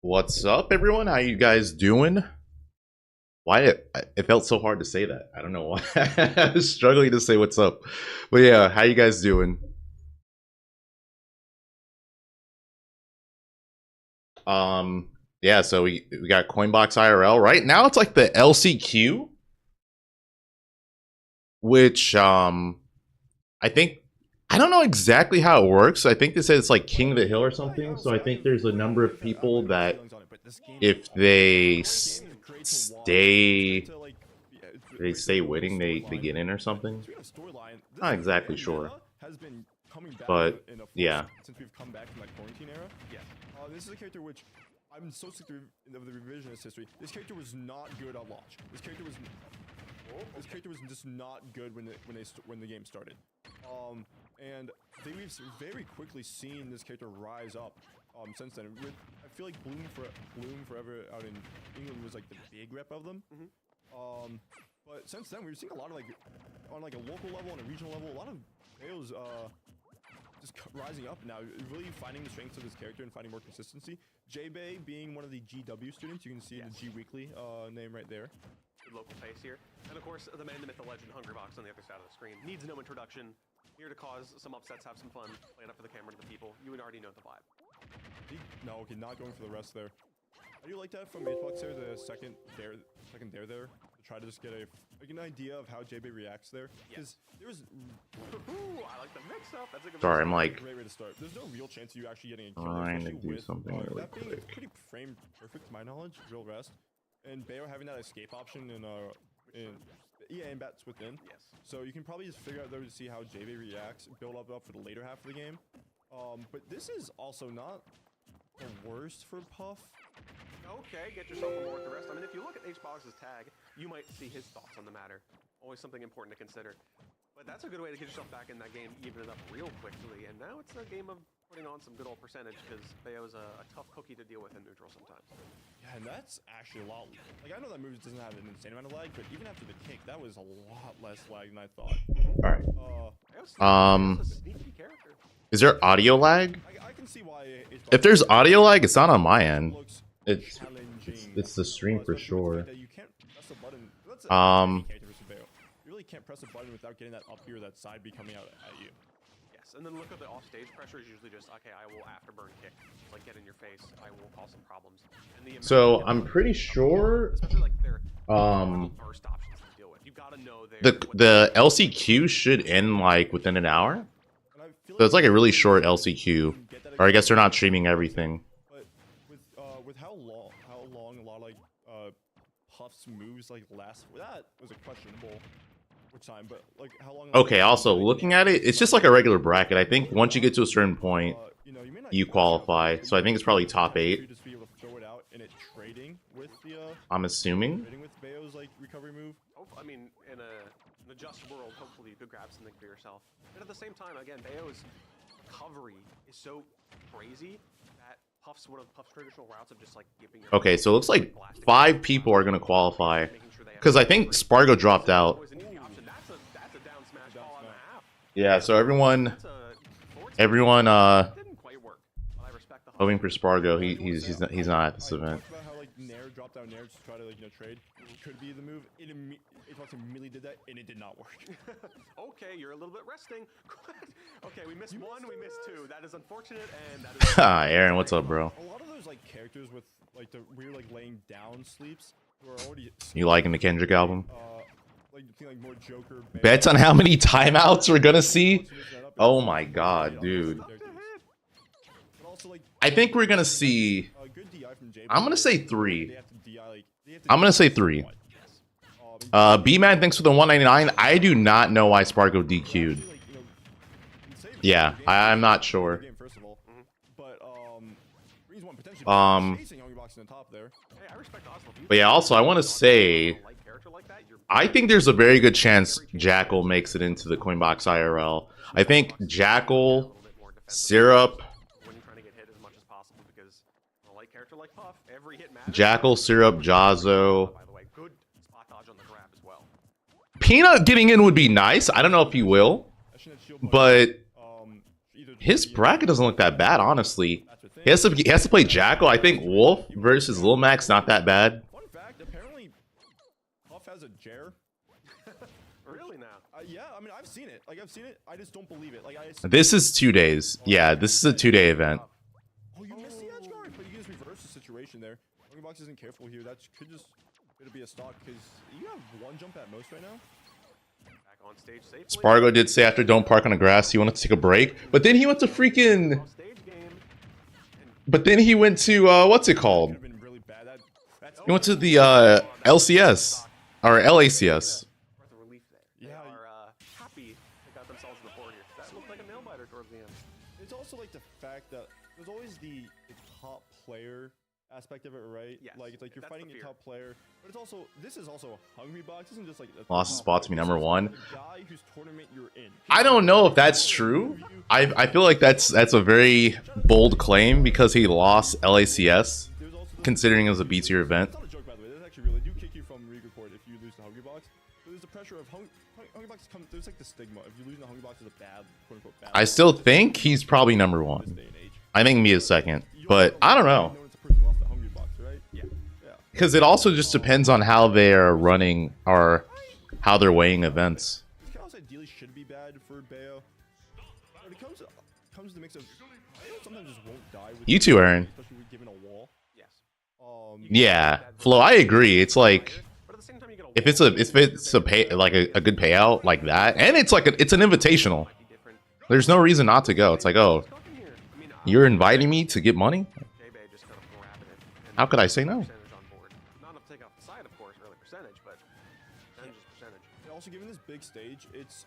What's up, everyone? How you guys doing? Why it felt so hard to say that. I don't know why. I was struggling to say what's up. But yeah, how you guys doing? Yeah, so we got Coinbox IRL. Right now it's like the LCQ, which I think I don't know exactly how it works. I think they said it's like King of the Hill or something. So I think there's a number of people that if they stay winning, they get in or something. Not exactly sure, but yeah. Since we've come back from that quarantine era, this is a character which I'm so sick of the revisionist history. This character was not good at launch. This character was just not good when the game started. And we've very quickly seen this character rise up since then. I feel like Bloom Forever out in England was like the big rep of them. But since then we've seen a lot of on like a local level and a regional level, a lot of Bayo's just rising up now, really finding the strengths of this character and finding more consistency. J-Bay being one of the GW students, you can see the G Weekly name right there. Good local face here. And of course, the man, the myth, the legend, Hungrybox on the other side of the screen. Needs no introduction. Here to cause some upsets, have some fun, play it up for the camera to the people. You would already know the vibe. No, okay, not going for the rest there. I do like that from Xbox there, the second dare there, to try to just get an idea of how J-Bay reacts there. Because there was... Ooh, I like the mix-up. That's a good Sorry, I'm like... Great way to start. There's no real chance of you actually getting a kill. Trying to do something really that being quick. pretty frame perfect to my knowledge, real rest. And Bayo having that escape option in bats within. Yes. So you can probably just figure out there to see how JB reacts, build up for the later half of the game. But this is also not the worst for Puff. Okay, get yourself on board with the rest. I mean, if you look at Xbox's tag, you might see his thoughts on the matter. Always something important to consider. But that's a good way to get yourself back in that game, even it up real quickly. And now it's a game of putting on some good old percentage, because Bayo's a tough cookie to deal with in neutral sometimes. Yeah, and that's actually a lot. Like, I know that move doesn't have an insane amount of lag, but even after the kick, that was a lot less lag than I thought. Alright. Is there audio lag? I can see why. If there's audio lag, it's not on my end. It's the stream for sure. You can't press a button. You really can't press a button without getting that up here, that side B coming out at you. Yes, and then look at the offstage pressure is usually just, okay, I will afterburn kick. Like, get in your face, I will cause some problems. And So I'm pretty sure like first options to deal with. You gotta know the LCQ should end like within an hour. So it's like a really short LCQ. Or I guess they're not streaming everything. But with how long a lot of like Puff's moves like last, that was a questionable time, but like how long. Okay, also looking at it, it's just like a regular bracket. I think once you get to a certain point, you qualify. So I think it's probably top 8. Just be able to throw it out and it trading with the I'm assuming. trading with Bayo's like recovery move. I mean, in a just world, hopefully you could grab something for yourself. But at the same time, again, Bayo's recovery is so crazy that Puff's traditional routes of just like giving. Okay, so it looks like 5 people are gonna qualify. Because I think Spargo dropped out. Yeah, so everyone hoping for Spargo. He's not at this event. How like Nair dropped down Nair to try to trade could be the move. It immediately did that and it did not work. Okay, you're a little bit resting. Okay, we missed one, we missed 2. That is unfortunate, and that is. Aaron, what's up, bro? A lot of those like characters with like the weird like laying down sleeps who are already. You liking the Kendrick album? Like more Joker. Bets on how many timeouts we're gonna see? Oh my god, dude. I think we're gonna see. I'm gonna say 3. I'm gonna say 3. B-Man, thanks for the 199. I do not know why Spargo DQ'd. Yeah, I'm not sure. But yeah, also I want to say, I think there's a very good chance Jackal makes it into the Coinbox IRL. I think Jackal, Syrup, Jazzo. Peanut getting in would be nice. I don't know if he will, but his bracket doesn't look that bad, honestly. He has to play Jackal. I think Wolf versus Lil Max not that bad. Fun fact, apparently Puff has a Jer. Really now? Yeah, I mean, I've seen it. Like, I've seen it. I just don't believe it. Like, This is 2 days. Yeah, this is a 2-day event. Oh, you missed the edge guard, but you just reverse the situation there. Coinbox isn't careful here. That could just be a stock because you have 1 jump at most right now. Back on stage safely. Spargo did say after don't park on the grass, he wanted to take a break. But then he went to freaking... Stage game. But then he went to, what's it called? Could have been really bad. That's He went to the, LCS. Or LACS. Breath of relief there. They Yeah, are happy they got themselves in the board here. That looked like a nail biter towards the end. it's also like the fact that there's always the top player aspect of it, right? Yes, Like, it's like you're that's fighting the a fear. top player, but it's also this is also a hungry box. This isn't just like a Lost top spot to be player. number This is 1. the guy whose tournament you're in. I don't know if that's true. I feel like that's a very bold claim because he lost LACS, There's also the considering it was a B tier event. It's not a joke, by the way. That's actually real. They do kick you from League Report if you lose the Hungry Box. But there's the pressure of Hungry Box. There's like the stigma. If you lose the Hungry Box, it's a bad, quote unquote, bad. I still think he's probably number this 1. day and age. I think me is second. But I don't know. It's a person who lost the Hungry Box, right? Yeah. Yeah. Because it also just depends on how they're running or how they're weighing events. This chaos ideally should be bad for Bayo. But it comes to the mix of Bayo sometimes just won't die with You too, Aaron. especially when given a wall. Yes. Yeah, Flo, I agree. It's like But at the same time, you get a if it's a pay like a good payout like that, and it's like it's an invitational. might be different. There's no reason not to go. It's like, oh, What's cooking here? I mean, you're inviting me to get money? J-Bay just kind of grabbing it. And How could I say no? percentage on board. Not enough to take off the side, of course, early percentage, but percentage is percentage. And also, given this big stage, it's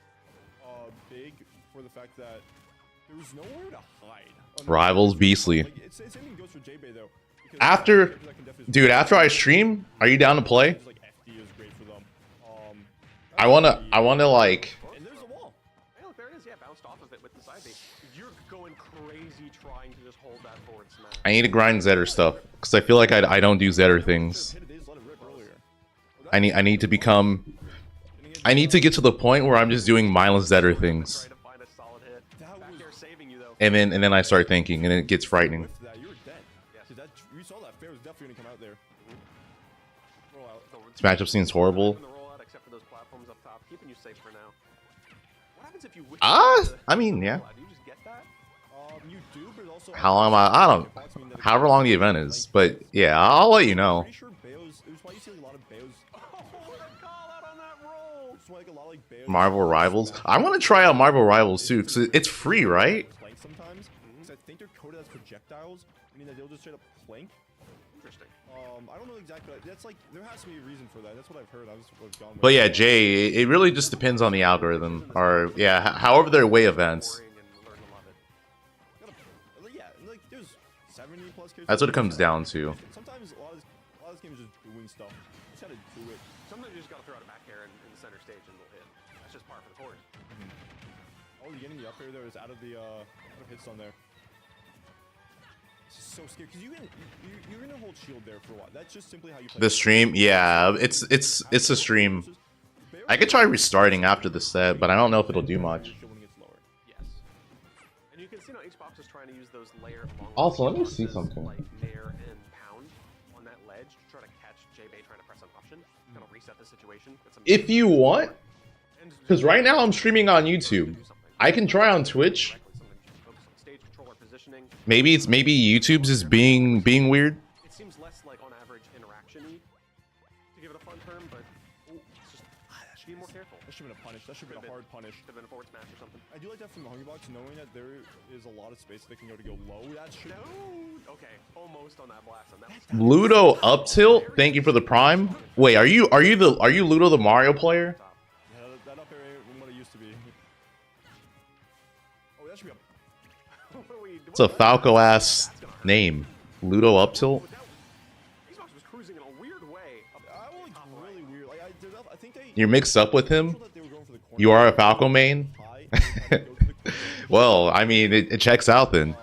big for the fact that there was nowhere to hide. Rivals beastly. Like, it's same thing goes for J-Bay though. because After, characters that can definitely- dude, after I stream, are you down to play? Just like FD is great for them. I wanna like, And there's a wall. Hey, look, there it is. Yeah, bounced off of it with the side bait. You're going crazy trying to just hold that forward smash. I need to grind Zetter stuff because I feel like I don't do Zetter things. Hit it, they just let it rip earlier. I need to become. I need to get to the point where I'm just doing mindless Zetter things, Trying to find a solid hit. That Back was- there saving you though. and then I start thinking, and it gets frightening. With that, you were dead. Yes. 'Cause that you saw that fair was definitely gonna come out there. Roll out. This matchup seems horrible. The rollout, except for those platforms up top, keeping you safe for now. What happens if you wish I mean, yeah. Do you just get that? You do, but also How long am I don't. However long the event is, but yeah, I'll let you know. Pretty sure Bayo's. It was why you see a lot of Bayo's. Oh, what a call out on that roll! It's why like a lot of like Bayo's. Marvel Rivals. I want to try out Marvel Rivals too, because it's free, right? Plank sometimes. Because I think they're coded as projectiles, meaning that they'll just straight up plank. Interesting. I don't know exactly. But that's like there has to be a reason for that. That's what I've heard. I was gone with. But yeah, Jay, it really just depends on the algorithm, or yeah, however they weigh events. Boring and learn to love it. Yeah, like there's 70 plus characters. That's what it comes down to. Sometimes a lot of this game is just doing stuff. You just gotta do it. Sometimes you just gotta throw out a back air in the center stage and they'll hit. That's just par for the course. Oh, you're getting the up air there is out of the hits on there. This is so scary because you're gonna hold shield there for a while. That's just simply how you play. The stream, yeah, it's a stream. I could try restarting after the set, but I don't know if it'll do much. Yes. And you can see now each box is trying to use those layered long Also, let me boxes see something. Like nair and pound on that ledge to try to catch J-Bay trying to press an option. Kind of reset the situation. With some If you want, and because right now I'm streaming on YouTube. I can try on Twitch. sometimes you focus on stage control or positioning. Maybe YouTube's is being weird. It seems less like on average interaction-y to give it a fun term, but it's just should be more careful. That should have been a punish. That should have been a hard punish. Should have been a forward smash or something. I do like that from the Hungry Box, knowing that there is a lot of space that can go to go low. That should. No. Okay, almost on that blast. And that was Ludo up tilt. Thank you for the prime. Wait, are you Ludo the Mario player? top. Yeah, that up air ain't what it used to be. Oh, that should be a. What are we- It's a Falco ass name. Ludo up tilt. Xbox was cruising in a weird way. I was like really weird. Like I think they. You're mixed up with him. thought they were going for the corner. You are a Falco main. High, and then go to the corner. Well, I mean, it checks out then.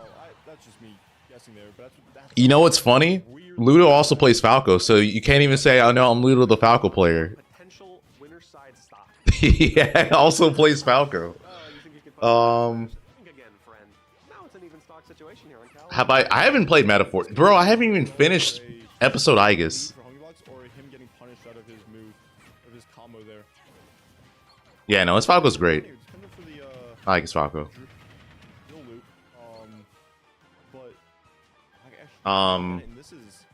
That's just me guessing there, but that's You know what's funny? Ludo also plays Falco, so you can't even say, "Oh no, I'm Ludo the Falco player." Potential winner side stock. Yeah, also plays Falco. You think you can find Um, Think again, friend. Now it's an even stock situation here on Cal. Have I haven't played Metaphor. Bro, I haven't even finished episode Igus. For Hungrybox or him getting punished out of his move, of his combo there. Yeah, no, his Falco's great. Just coming for the, I like his Falco. drill loop. But Um, this is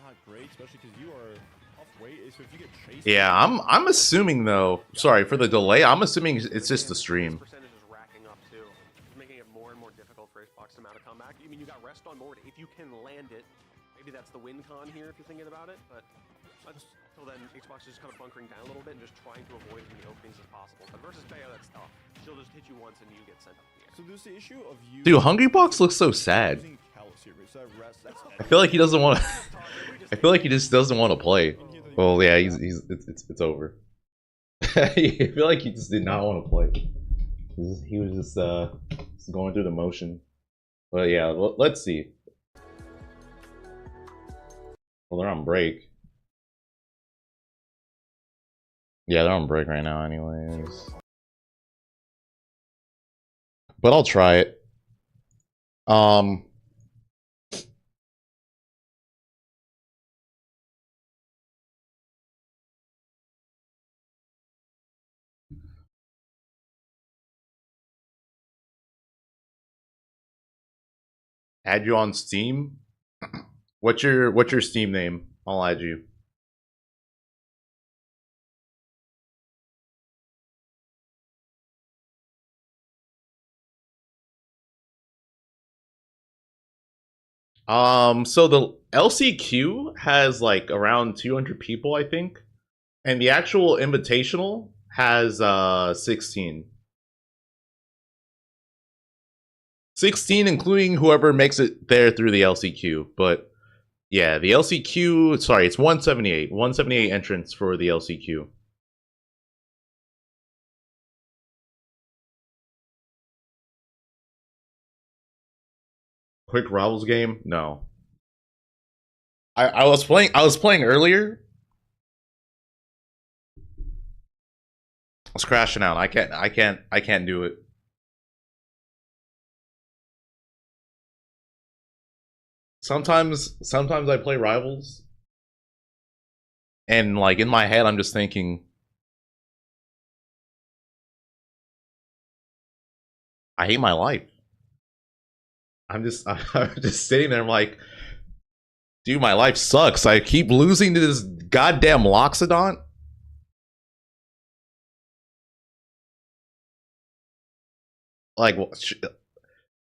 not great, especially because you are off weight. So if you get chased, Yeah, I'm assuming though. Sorry for the delay. I'm assuming it's just the stream. Percentage is racking up too, making it more and more difficult for Xbox to mount a comeback. I mean, you got rest on board. If you can land it, maybe that's the win con here if you're thinking about it. But until then, Xbox is just kind of bunkering down a little bit and just trying to avoid as many openings as possible. But versus Bayo, that's tough. She'll just hit you once and you get sent up in the air. So there's the issue of you. Dude, Hungrybox looks so sad. using Callus here, so that rest, that's I feel like he doesn't want to. I feel like he just doesn't want to play. Well, yeah, it's over. I feel like he just did not want to play. He was just going through the motion. But yeah, let's see. Well, they're on break. Yeah, they're on break right now, anyways. But I'll try it. Add you on Steam. What's your Steam name? I'll add you. So the LCQ has like around 200 people, I think, and the actual invitational has 16. 16, including whoever makes it there through the LCQ. But yeah, the LCQ, sorry, it's 178. 178 entrants for the LCQ. Quick Rivals game? No. I was playing earlier. I was crashing out. I can't do it. Sometimes I play Rivals, and like in my head I'm just thinking, I hate my life. I'm just sitting there, I'm like, dude, my life sucks. I keep losing to this goddamn Loxodont. Like,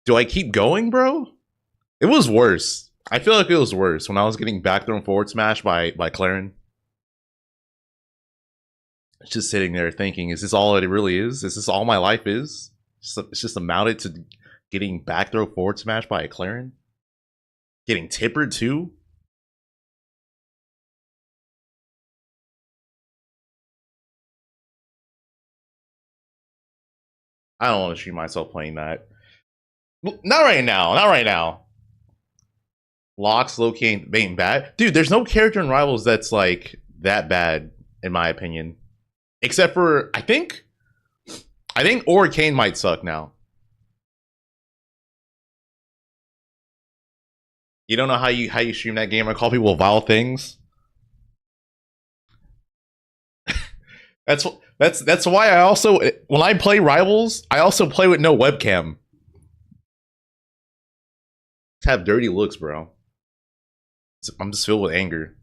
do I keep going, bro? It was worse. I feel like it was worse when I was getting back thrown forward smash by Claren. Just sitting there thinking, is this all it really is? Is this all my life is? It's just amounted to getting back throw forward smash by a Claren? Getting tippered too? I don't want to stream myself playing that. Not right now. Not right now. Locks, locating, being bad. Dude, there's no character in Rivals that's like that bad, in my opinion. Except for, I think Orcane might suck now. You don't know how you stream that game or call people vile things? That's why I also, when I play Rivals, I also play with no webcam. Just have dirty looks, bro. I'm just filled with anger.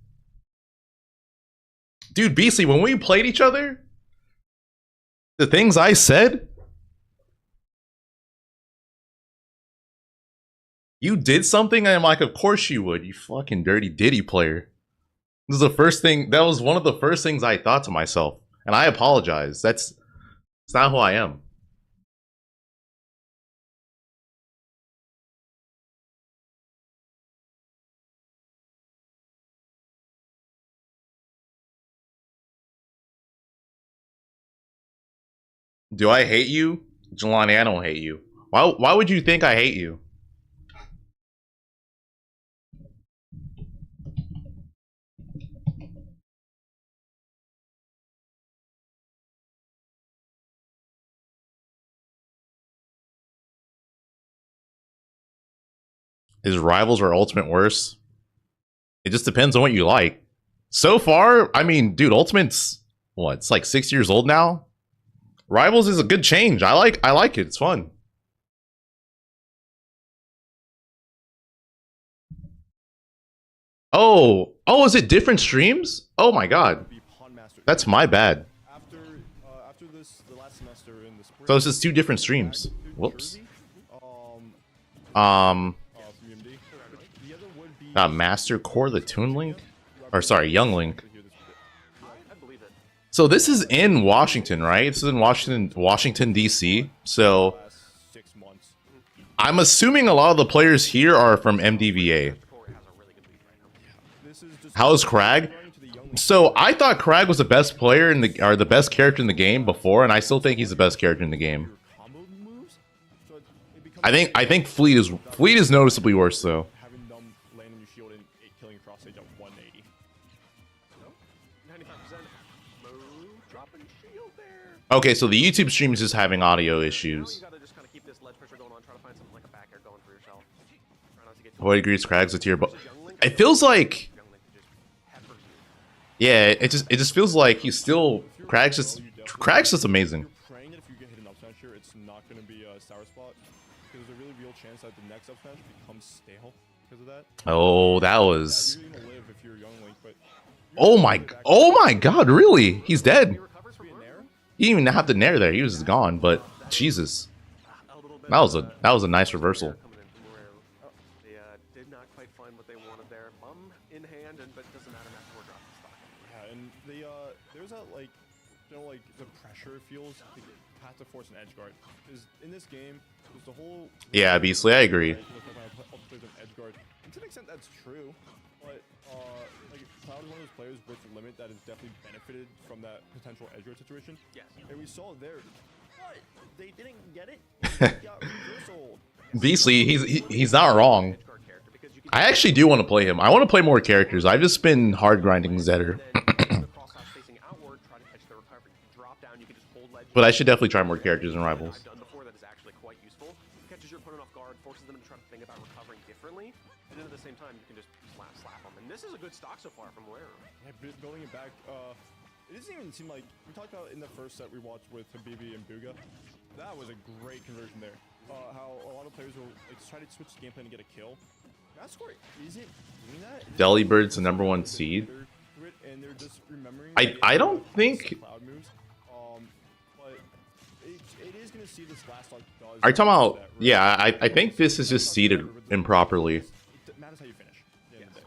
Dude, Beastly, when we played each other, the things I said, you did something, and I'm like, of course you would, you fucking dirty Diddy player. This is the first thing, that was one of the first things I thought to myself. And I apologize. It's not who I am. Do I hate you? Jelani, I don't hate you. Why would you think I hate you? Is Rivals or Ultimate worse? It just depends on what you like. So far, I mean, dude, Ultimate's what? It's like 6 years old now. Rivals is a good change. I like it. It's fun. Oh, is it different streams? Oh my god. That's my bad. After the last semester in the spring, So it's just 2 different streams. Whoops. from UMD. The other would be Master Core, the Toon Link? Or sorry, Young Link. I believe it. So this is in Washington, right? This is in Washington, D.C. So last 6 months. I'm assuming a lot of the players here are from MDVA. Corey has a really good lead right now. This is just How's Crag? going to the young So I thought Crag was the best player in the, or the best character in the game before, and I still think he's the best character in the game. combo moves. So it becomes I think Fleet is noticeably worse though. having them land on your shield and 8 killing cross stage at 180. 95%. Move, dropping shield there. Okay, so the YouTube stream is just having audio Now you issues. gotta just kind of keep this ledge pressure going on. Try to find something like a back air going for yourself. Try not to get too What agrees Crag's a tier, but Young Link, it feels like, Young Link just peppers you. yeah, it just feels like he's still Crag's just amazing. You're praying that if you get hit an up smash here, it's not going to be a sour spot. Because there's a really real chance that the next up smash becomes stale because of that. Oh, that Yeah, was. you're going to live if you're Young Link, but Oh my God! Really? He's dead. He recovers from be a nair. He didn't even have to nair there. He was just gone. But Jesus, a little bit. that was a nice reversal. Coming in from Rare. They did not quite find what they wanted there. Bum in hand, but doesn't matter. Master dropped the stock. Yeah, and there's that like, you know, like the pressure it feels to have to force an edge guard. Because in this game, there's the whole. Yeah, Beastly, I agree. Plays an edge guard. And to an extent, that's true. But like Cloud is one of those players with a limit that has definitely benefited from that potential edge guard situation. Yes. And we saw it there. But they didn't get it. They got reversal. Beastly, he's not wrong. Edge guard character because you can I actually do want to play him. I want to play more characters. I've just been hard grinding Zetter. then the cross out facing outward, try to catch the recovery. Drop down, you can just hold ledge. But I should definitely try more characters in Rivals. I've done before that is actually quite useful. Catches your opponent off guard, forces them to try to think about recovering differently, and then at the same time you can just slap them. And this is a good stock so far from Lera. Yeah, building it back. It doesn't even seem like we talked about in the first set we watched with Habibi and Buga. That was a great conversion there. How a lot of players will like try to switch the game plan to get a kill. Masquerade isn't doing that. Delibird's the #1 seed. And they're just remembering. I don't think. Cloud moves. But it is gonna see this last stock does. Are you talking about? that, right? Yeah, I think this is just seeded improperly. It matters how you finish. At the end of the day.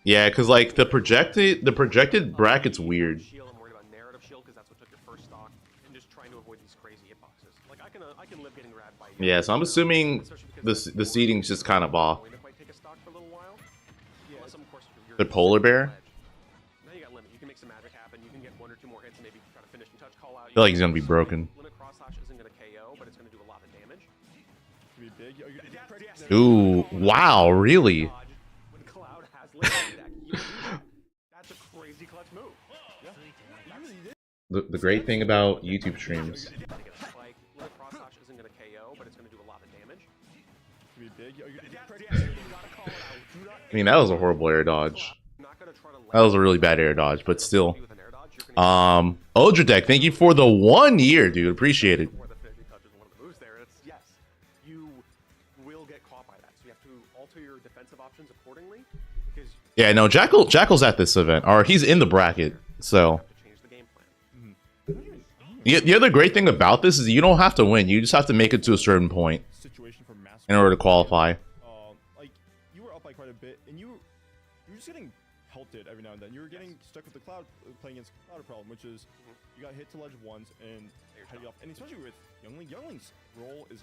Yeah, because like the projected bracket's weird. Shield, I'm worried about narrative shield because that's what took your first stock, and just trying to avoid these crazy hitboxes. Like I can live getting grabbed by. Yeah, so I'm assuming the seeding's just kind of off. Going to quite take a stock for a little while. Unless, of course, you're The polar bear? Now you got limit. You can make some magic happen. You can get 1 or 2 more hits and maybe try to finish and touch call out. I feel like he's gonna be broken. Limit cross slash isn't going to KO, but it's going to do a lot of damage. Could be big. Ooh, wow, really? Dodge when Cloud has limit deck. You do that. That's a crazy clutch move. The great thing about YouTube streams. They get a spike. Limit cross slash isn't going to KO, but it's going to do a lot of damage. Could be big. I mean, that was a horrible air dodge. Not going to try to That was a really bad air dodge, but still. with an air dodge. You're gonna Odradek, thank you for the 1 year, dude. Appreciate it. before the 50 touches one of the moves there. It's yes, you will get caught by that. So you have to alter your defensive options accordingly because Yeah, no, Jackal's at this event, or he's in the bracket. So you have to change the game plan. the other great thing about this is you don't have to win. You just have to make it to a certain point Situation for Masquerade. in order to qualify. Like you were up by quite a bit, and you were just getting helted every now and then. You were getting stuck with the Cloud playing against Cloud problem, which is you got hit to ledge once and heading off, and especially with Youngling. Youngling's role is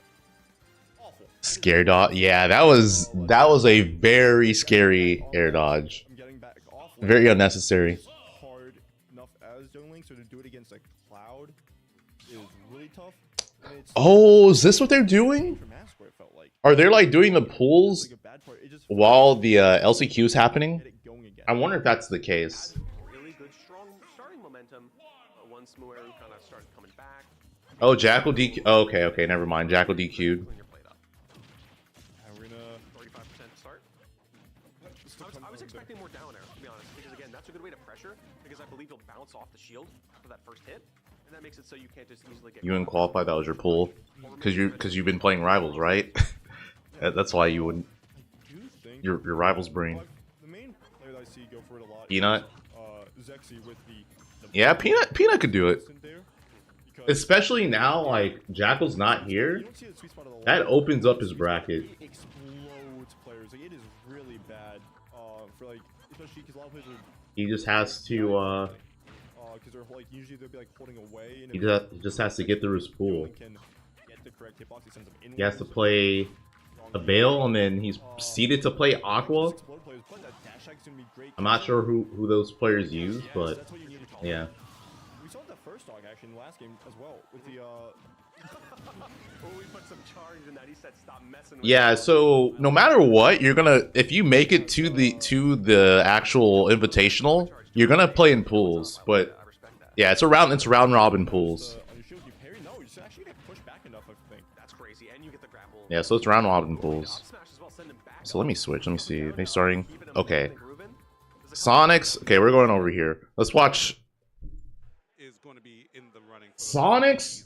awful. Scare dodge. Yeah, that was a very scary air dodge. I'm getting back off. Very unnecessary. It's hard enough as Youngling, so to do it against a Cloud is really tough. And it's Oh, is this what they're doing? for Masquerade, it felt like. Are they like doing the pulls Like a bad part. It just while the LCQ is happening? get it going again. I wonder if that's the case. Really good, strong starting momentum. Once Mueru kind of started coming back, Oh, Jackal DQ. Oh, okay, never mind. Jackal DQ'd. clean your plate up. And we're gonna 35% start. I was expecting more down air, to be honest, because again, that's a good way to pressure, because I believe you'll bounce off the shield after that first hit, and that makes it so you can't just easily get... You didn't qualify, that was your pool. Because you've been playing Rivals, right? That's why you wouldn't. Your Rivals brain. The main player that I see go for it a lot Peanut? is Zexy with the Yeah, Peanut could do it. there, because Especially now, like, Jackal's not you here. don't see the sweet spot of the That line. opens up his bracket. It explodes players. Like, it is really bad for, like, especially because a lot of players are... He just has to, because they're, like, usually they'll be, like, holding away. And he just has to get through his pool. can get the correct hitbox, he sends them He has to inwards. play a Bale, and then he's seeded to play Aqua. Explode players, but that dash attack is gonna be great. I'm not sure who those players use, Yes, but that's what you need to call yeah. it. We saw the first dog actually in the last game as well with the Oh, we put some charge in that. He said, "Stop messing with Yeah, me." so no matter what, you're gonna, if you make it to the actual invitational, you're gonna play in pools. But I respect that. yeah, it's round robin pools. on your shield you parry. No, you actually get pushed back enough, I think. That's crazy, and you get the grapple. Yeah, so it's round robin Up pools. smash as well, send him back So up. let me switch. Let me see. They starting. Keeping him Okay, moving, grooving. There's a couple- Sonix. Okay, we're going over here. Let's watch is going to be in the running for the Sonix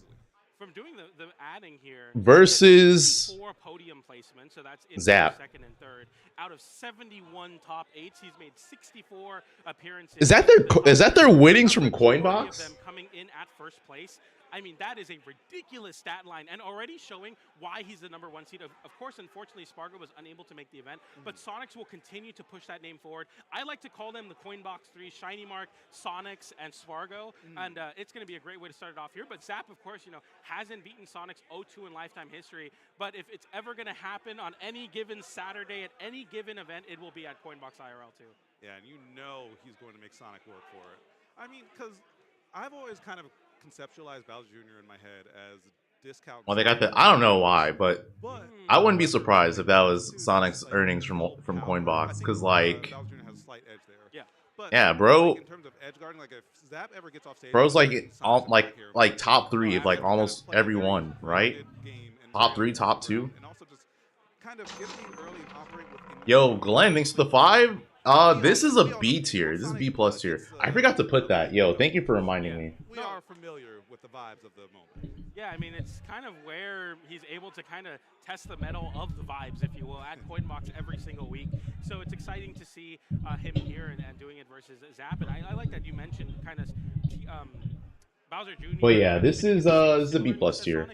From doing the adding here versus 4 podium placements, so that's in Zap. second and third. Out of 71 top 8s, he's made 64 appearances. Is that their winnings from Majority of Coinbox? them coming in at first place. I mean, that is a ridiculous stat line, and already showing why he's the #1 seed. Of course, unfortunately, Spargo was unable to make the event, but Sonix will continue to push that name forward. I like to call them the Coinbox 3, Shinymark, Sonix, and Spargo, and it's going to be a great way to start it off here. But Zap, of course, hasn't beaten Sonix 0-2 in lifetime history, but if it's ever going to happen on any given Saturday at any given event, it will be at Coinbox IRL too. Yeah, and you know he's going to make Sonic work for it. I mean, because I've always kind of conceptualized Bowser Jr. in my head as discount. Well, they got the. I don't know why, but But I wouldn't be surprised if that was Sonic's earnings from Coinbox, because like, Bowser Jr. has a slight edge there. Yeah. But yeah, bro. like, in terms of edge guarding, like if Zap ever gets off stage, Bro's like Sonic's all gonna be here. like top 3 of No, like I almost kind of play a very everyone, right? grounded game and Top very 3, top 2. and also just kind of get the early and operate with Yo, Glenn, thanks to the 5. This is a B tier. This is B plus tier. I forgot to put that. Yo, thank you for reminding me. We are familiar with the vibes of the moment. Yeah, I mean, it's kind of where he's able to kind of test the metal of the vibes, if you will, at Coinbox every single week. So it's exciting to see him here and doing it versus Zap. And I like that you mentioned kind of Bowser Jr. But yeah, this is a B plus tier.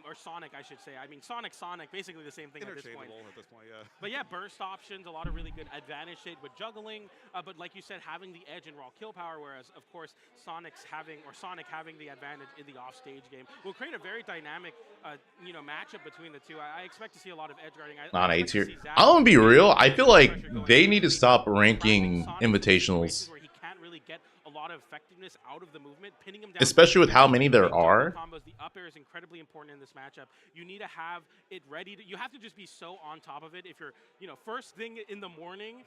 Or Sonic, I should say. I mean, Sonic, basically the same thing at this point. Interchangeable at this point, yeah. But yeah, burst options, a lot of really good advantage shade with juggling. But like you said, having the edge in raw kill power, whereas of course Sonic having the advantage in the offstage game will create a very dynamic, matchup between the two. I expect to see a lot of edge guarding. Not A expect to tier. see Zap I'm gonna be real. I feel like pressure going they in. need to stop ranking Trapping Sonic in situations invitationals, where he can't really get a lot of effectiveness out of the movement, pinning him down. especially with how many there Big jumbo are. combos. The up air is incredibly important in this matchup. You need to have it ready. You have to just be so on top of it. If you're, first thing in the morning,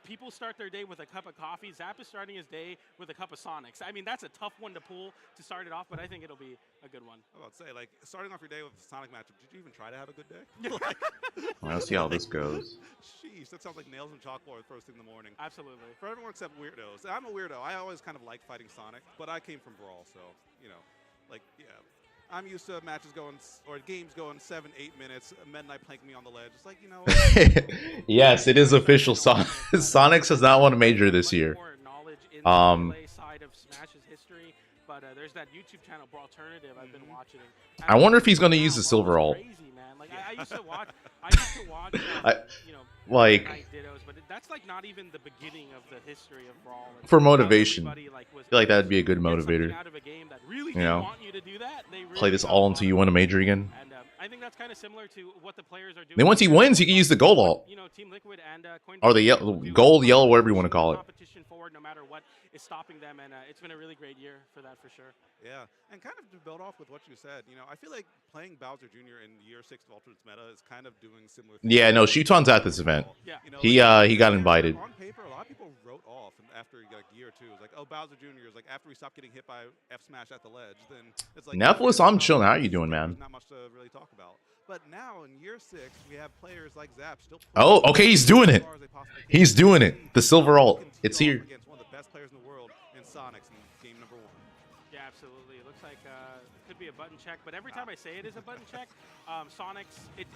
people start their day with a cup of coffee. Zap is starting his day with a cup of Sonix. I mean, that's a tough one to pull to start it off, but I think it'll be a good one. I was about to say, like, starting off your day with a Sonic matchup, did you even try to have a good day? Let's see how this goes. Sheesh, that sounds like nails and chalkboard first thing in the morning. Absolutely. For everyone except weirdos. I'm a weirdo. I always kind of liked fighting Sonic, but I came from Brawl, so, yeah. I'm used to matches going, or games going 7-8 minutes, Midnight planking me on the ledge. It's like, Yes, it is official. Sonix has not won a major this year. More knowledge in the melee side of Smash's history, but there's that YouTube channel, Brawl Alternative, I've been watching. I wonder if he's gonna use the silver ult. Crazy, man. Like I used to watch. Like, Night Dittos, but that's like not even the beginning of the history of Brawl. It's for how motivation. everybody, like, was I feel like that'd be a able good to get something motivator. out of a game that really You didn't know, want you to do that. They really play this got all a until lot you of win a it. major again. And I think that's kind of similar to what the players are doing. Then once he wins, he can use the gold ult. Team Liquid and Coinbox Or the gold, yellow, whatever you want to call it. Competition forward, no matter what is stopping them, and it's been a really great year for that, for sure. Yeah, and kind of to build off with what you said, I feel like playing Bowser Jr. in year 6 of Ultimate's meta is kind of doing similar things. Yeah, no, Shuton's at this event. Yeah. He got invited. On paper, a lot of people wrote off after like a year or two. It was like, oh, Bowser Jr. is like, after we stopped getting hit by F smash at the ledge, then it's like Nephilis, I'm chilling. How you doing, man? Not much to really talk about. But now in year 6, we have players like Zap still. Oh, okay, he's doing it. He's doing it. The silver ult. It's here. Against one of the best players in the world in Sonix in game number 1. Yeah, absolutely. It looks like it could be a button check, but every time I say it is a button check, Sonix,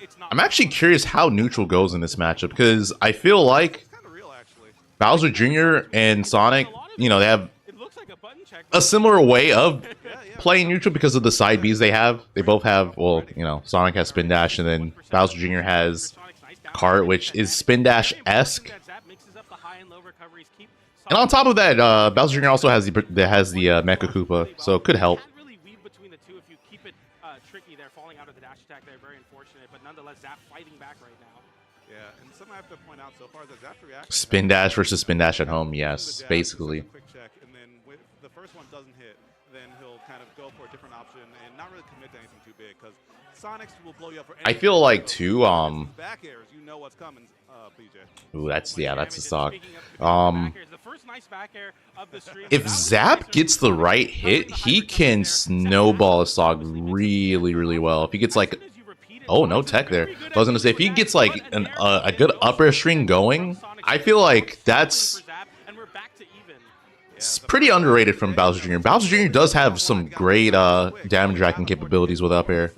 it's not. I'm actually curious how neutral goes in this matchup because I feel like It's kind of real, actually. Bowser Jr. and Sonic, you know, they have It looks like a button check. a similar way of playing neutral because of the side Bs they have. They both have, well, you know, Sonic has spin dash and then Bowser Jr. has cart, which is spin dash-esque. And on top of that, Bowser Jr. also has the Mecha Koopa, so it could help. Can't really weave between the two if you keep it tricky there, falling out of the dash attack there. Very unfortunate, but nonetheless, Zap fighting back right now. Yeah, and something I have to point out so far is that Zap's reaction. Spin dash versus spin dash at home, yes, basically. Quick check, and then if the first one doesn't hit, then he'll kind of go for a different option and not really commit to anything too big because Sonix will blow you up for I anything. feel like too, back airs, you know what's coming, BJ. ooh, that's a stock. The first nice back air of the stream. If Zap gets the right hit, he can snowball a stock really, really well. If he gets like, oh, no tech there. I was gonna say if he gets like a good upper string going, I feel like that's it's pretty underrated from Bowser Jr. Bowser Jr. does have some great damage racking capabilities with up air,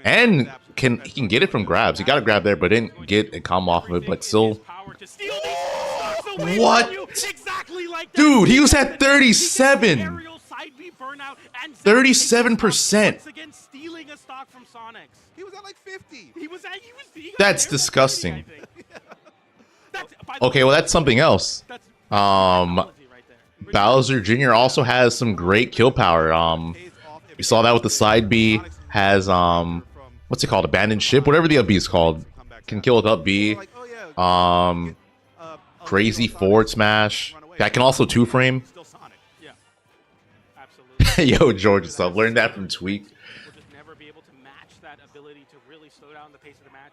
and he can get it from grabs. He got a grab there, but didn't get a combo off of it. But still, what? Dude, he was at 37. 37%. He was at like 50. That's disgusting. Okay, well that's something else. Bowser Jr. also has some great kill power. We saw that with the side B. Has what's it called? Abandoned ship, whatever the up B is called. Can kill with up B. Crazy forward smash. That can also 2-frame. Yeah, absolutely. Yo, George, so I've learned that from Tweak. Will just never be able to match that ability to really slow down the pace of the match.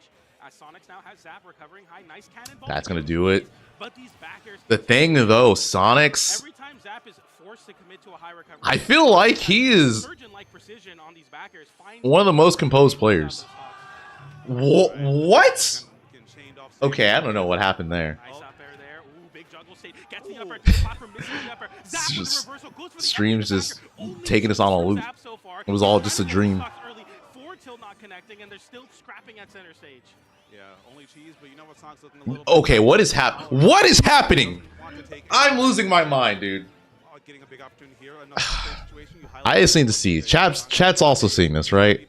Sonix now has Zap recovering high, nice cannonball. That's gonna do it. But these backers, The thing though, Sonix, every time Zap is forced to commit to a high recovery, I feel like he is surgeon-like precision on these backers finds one of the most composed players. What? Okay, I don't know what happened there. Nice up air there. Ooh, big juggle state. Gets the upper, platform missing the upper. Zap with Just- the reversal, goes for the stream's upper just Only taking us on a loop. Zap so far. It was all just a dream. Early, 4 tilt not connecting, and they're still scrapping at center stage. Yeah, only cheese, but you know what Sonic's looking a little Okay, what is happening? I'm losing my mind, dude. Getting a big opportunity here. Another situation you I just need to see. Chat's also seeing this, right?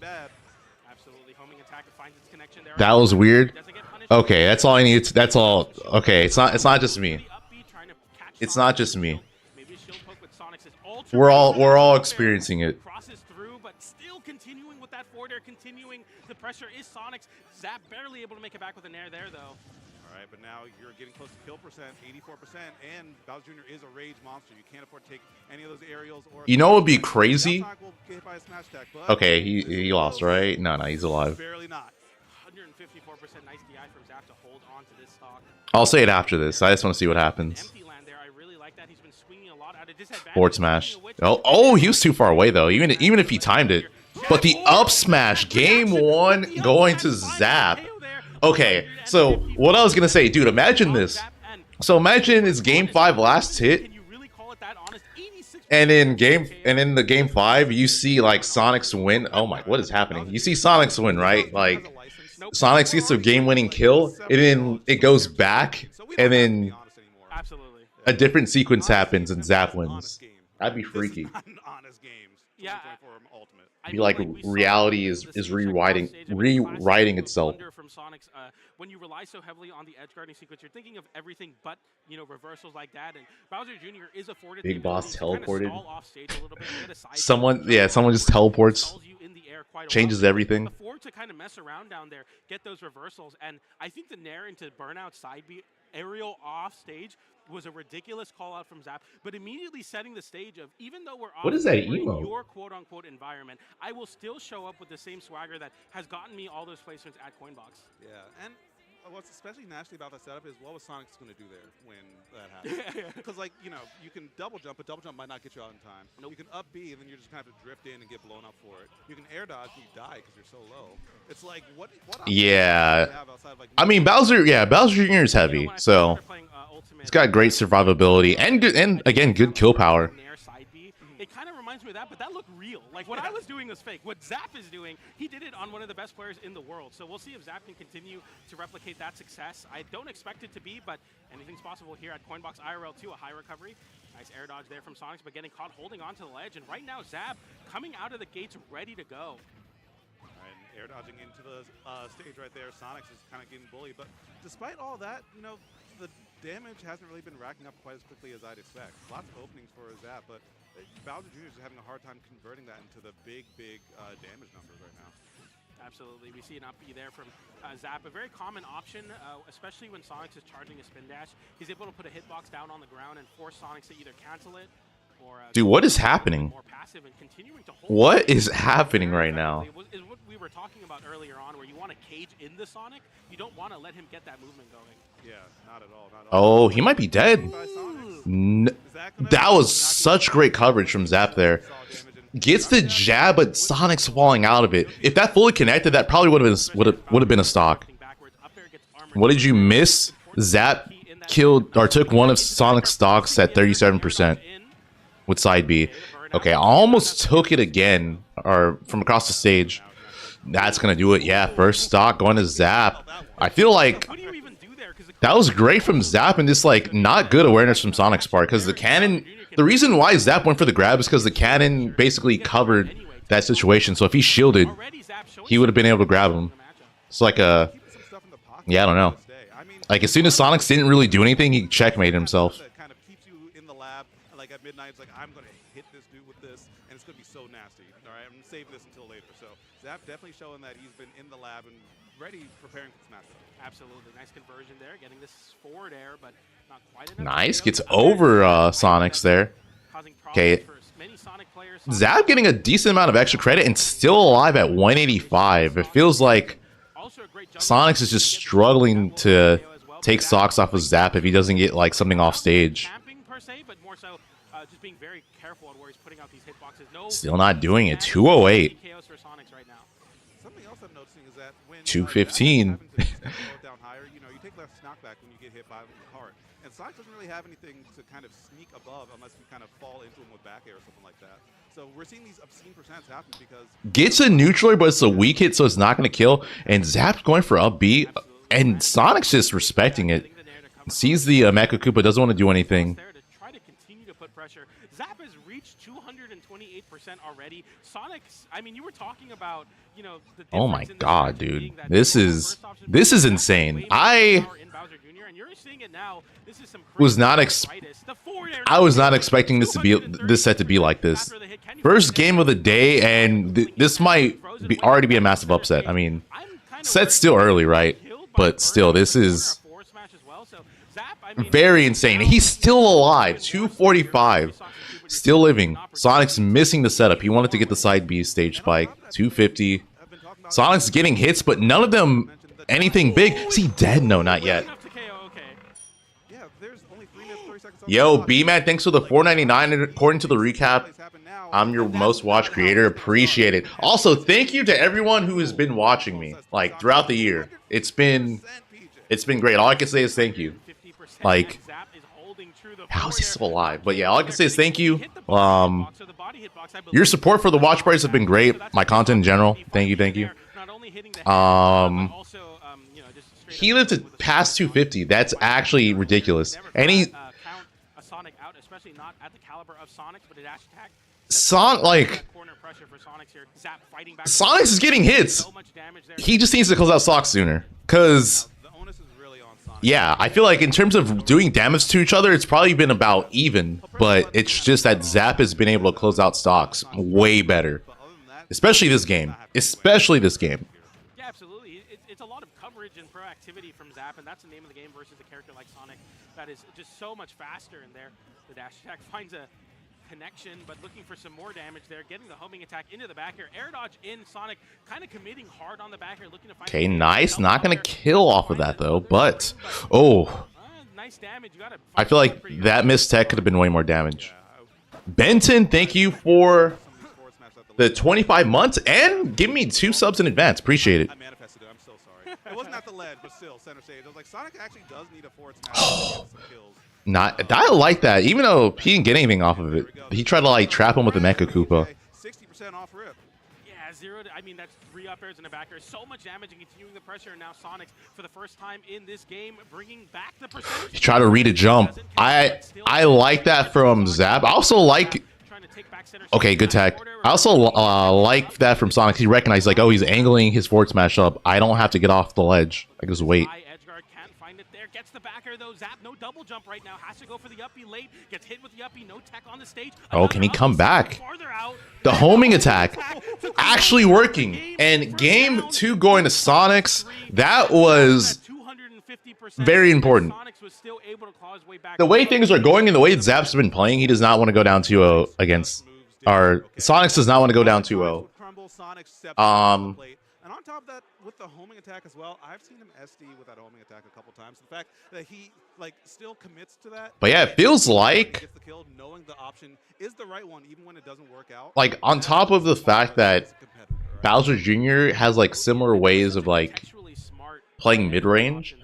Absolutely, homing attack finds its connection there. That was weird. Doesn't get punished. Okay, that's all I need. That's all. Okay, it's not just me. It's not just me. Maybe a shield poke with Sonix is ultra We're all there. experiencing it. Crosses through, but still continuing with that forward air, continuing the pressure is Sonix. Zap barely able to make it back with an air there, though. All right, but now you're getting close to kill percent, 84%, and Bowser Jr. is a rage monster. You can't afford to take any of those aerials. Or You know what would be crazy? Sonic will get hit by a smash attack, but Okay, he lost, right? No, he's alive. barely not. 154% nice DI from Zap to hold on to this stock. I'll say it after this. I just want to see what happens. Empty land there, I really like that. He's been swinging a lot out of disadvantage. Forward smash. Oh, he was too far away though. Even if he timed it. But the up smash, game 1 going to Zap. Okay, so what I was gonna say, dude, imagine this. So imagine it's game 5 last hit, and in the game 5 you see like Sonic's win. Oh my, what is happening? You see Sonic's win, right? Like Sonix gets a game-winning kill, and then it goes back, and then a different sequence happens, and Zap wins. That'd be freaky. Yeah, Be like reality is rewriting itself. From Sonix, when you rely so heavily on the edge guarding sequence, you're thinking of everything but reversals like that. And Bowser Jr. is afforded Big the boss ability to kind of teleported. stall off stage a little bit, get a side Someone step, just teleports, stalls you in the air quite a changes while. everything. Afford to kind of mess around down there, get those reversals, and I think the nair into burnout side B aerial off stage was a ridiculous call out from Zap, but immediately setting the stage of, even though we're What is that we're in emo? your quote-unquote environment, I will still show up with the same swagger that has gotten me all those placements at Coinbox. Yeah, and what's especially nasty about that setup is what was Sonic's going to do there when that happened? Because, like, you know, you can double jump, but double jump might not get you out in time. Nope. You can up B, and then you're just kind of have to drift in and get blown up for it. You can air dodge, and you die because you're so low. It's like, what options Yeah. do you have outside of, like, I mean, Bowser, yeah, Bowser Jr. is heavy, so he's got great survivability and good, and again, good kill power. It kind of reminds me of that, but that looked real. Like, what I was doing was fake. What Zap is doing, he did it on one of the best players in the world. So we'll see if Zap can continue to replicate that success. I don't expect it to be, but anything's possible here at Coinbox IRL 2, a high recovery. Nice air dodge there from Sonix, but getting caught holding on to the ledge. And right now, Zap coming out of the gates ready to go. And air dodging into the stage right there. Sonix is kind of getting bullied. But despite all that, you know, the damage hasn't really been racking up quite as quickly as I'd expect. Lots of openings for Zap, but Bowser Jr. is having a hard time converting that into the big damage numbers right now. Absolutely. We see an up B there from Zap. A very common option, especially when Sonix is charging a spin dash. He's able to put a hitbox down on the ground and force Sonix to either cancel it or... Dude, what is happening? More passive and continuing to hold. What is happening right now? Is what we were talking about earlier on, where you want to cage in the Sonic. You don't want to let him get that movement going. Yeah, not at all. Not at all. Oh, he might be dead. That was such great coverage from Zap there. Gets the jab, but Sonic's falling out of it. If that fully connected, that probably would have been a stock. What did you miss? Zap killed or took one of Sonic's stocks at 37% with side B. Okay, I almost took it again, or from across the stage. That's gonna do it. Yeah, first stock going to Zap. I feel like that was great from Zap, and just like not good awareness from Sonic's part, because the cannon. The reason why Zap went for the grab is because the cannon basically covered that situation. So if he shielded, he would have been able to grab him. It's like a, yeah, I don't know. Like as soon as Sonix didn't really do anything, he checkmated himself. Kind of keeps you in the lab, like at midnight. It's like I'm gonna hit this dude with this, and it's gonna be so nasty. All right, I'm gonna save this until later. So Zap definitely showing that he's been in the lab and ready, preparing for smash. Absolutely, nice conversion there, getting this forward air, but not quite enough. Nice, gets over Sonix there. Okay, Zap getting a decent amount of extra credit and still alive at 185. It feels like Sonix is just struggling to take stocks off of Zap if he doesn't get like something off stage. Still not doing it. 208. 215. Down higher, you know, you take less knockback when you get hit by the cart. And Sonix doesn't really have anything to kind of sneak above unless you kind of fall into him with back air or something like that. So we're seeing these obscene percents happen because gets a neutral, but it's a weak hit, so it's not going to kill. And Zap's going for up B, and Sonic's just respecting it. Sees the Mecha Koopa, doesn't want to do anything. Zap has reached 228% already. Sonic's, I mean, you were talking about, you know, the oh my god, dude. This is insane. I was not expecting this to be this set to be like this. First game of the day, and this might already be a massive upset. I mean, set's still early, right? But still, this is very insane. He's still alive. 245. Still living. Sonic's missing the setup. He wanted to get the side B stage spike. 250. Sonic's getting hits, but none of them anything big. Is he dead? No, not yet. Yo, B-Man, thanks for the $4.99. According to the recap, I'm your most watched creator. Appreciate it. Also, thank you to everyone who has been watching me like throughout the year. It's been great. All I can say is thank you. Like, how is he still alive? But yeah, all I can say is thank you. Your support for the watch parties have been great. My content in general. Thank you, thank you. He lived to past 250. That's actually ridiculous. And he like Sonix is getting hits. He just needs to close out stocks sooner. Cause yeah, I feel like in terms of doing damage to each other, it's probably been about even, but it's just that Zap has been able to close out stocks way better. Especially this game. Especially this game. Yeah, absolutely. It's a lot of coverage and proactivity from Zap, and that's the name of the game versus a character like Sonic that is just so much faster in there. The dash attack finds a connection, but looking for some more damage there. Getting the homing attack into the back air. Air dodge in. Sonic kind of committing hard on the back air, looking to find. Okay, nice. Not gonna kill off of that though, but oh, nice damage. You gotta I feel like that missed tech could have been way more damage. Benton, thank you for the 25 months and give me 2 subs in advance. Appreciate it. I manifested it. I'm so sorry. It wasn't at the ledge, but still, center stage. I was like, Sonic actually does need a forward smash to get some kills. Not, I like that. Even though he didn't get anything off of it, he tried to like trap him with the Mecha Koopa. 60% off rip. Yeah, 0 to, I mean, that's 3 up airs and a back air. So much damage and continuing the pressure. And now Sonix, for the first time in this game, bringing back the percentage. He tried to read a jump. I like that from Zap. I also like. Okay, good tech. I also like that from Sonic. He recognized like, oh, he's angling his forward smash up. I don't have to get off the ledge. I just wait. Can't find it there. Gets the back air though. Zap, no double jump right now. Has to go for the uppy late. Gets hit with the uppy. No tech on the stage. Oh, can he come back? The homing attack actually working. And game 2 going to Sonix. That was very important. The way things are going and the way Zap's been playing, he does not want to go down 2-0 against. Or Sonix does not want to go down 2-0. And on top of that, with the homing attack as well, I've seen him SD with that homing attack a couple times. The fact that he like still commits to that. But yeah, it feels like gets the kill, knowing the option is the right one, even when it doesn't work out. Like on top of the fact that Bowser Jr. has like similar ways of like playing mid-range.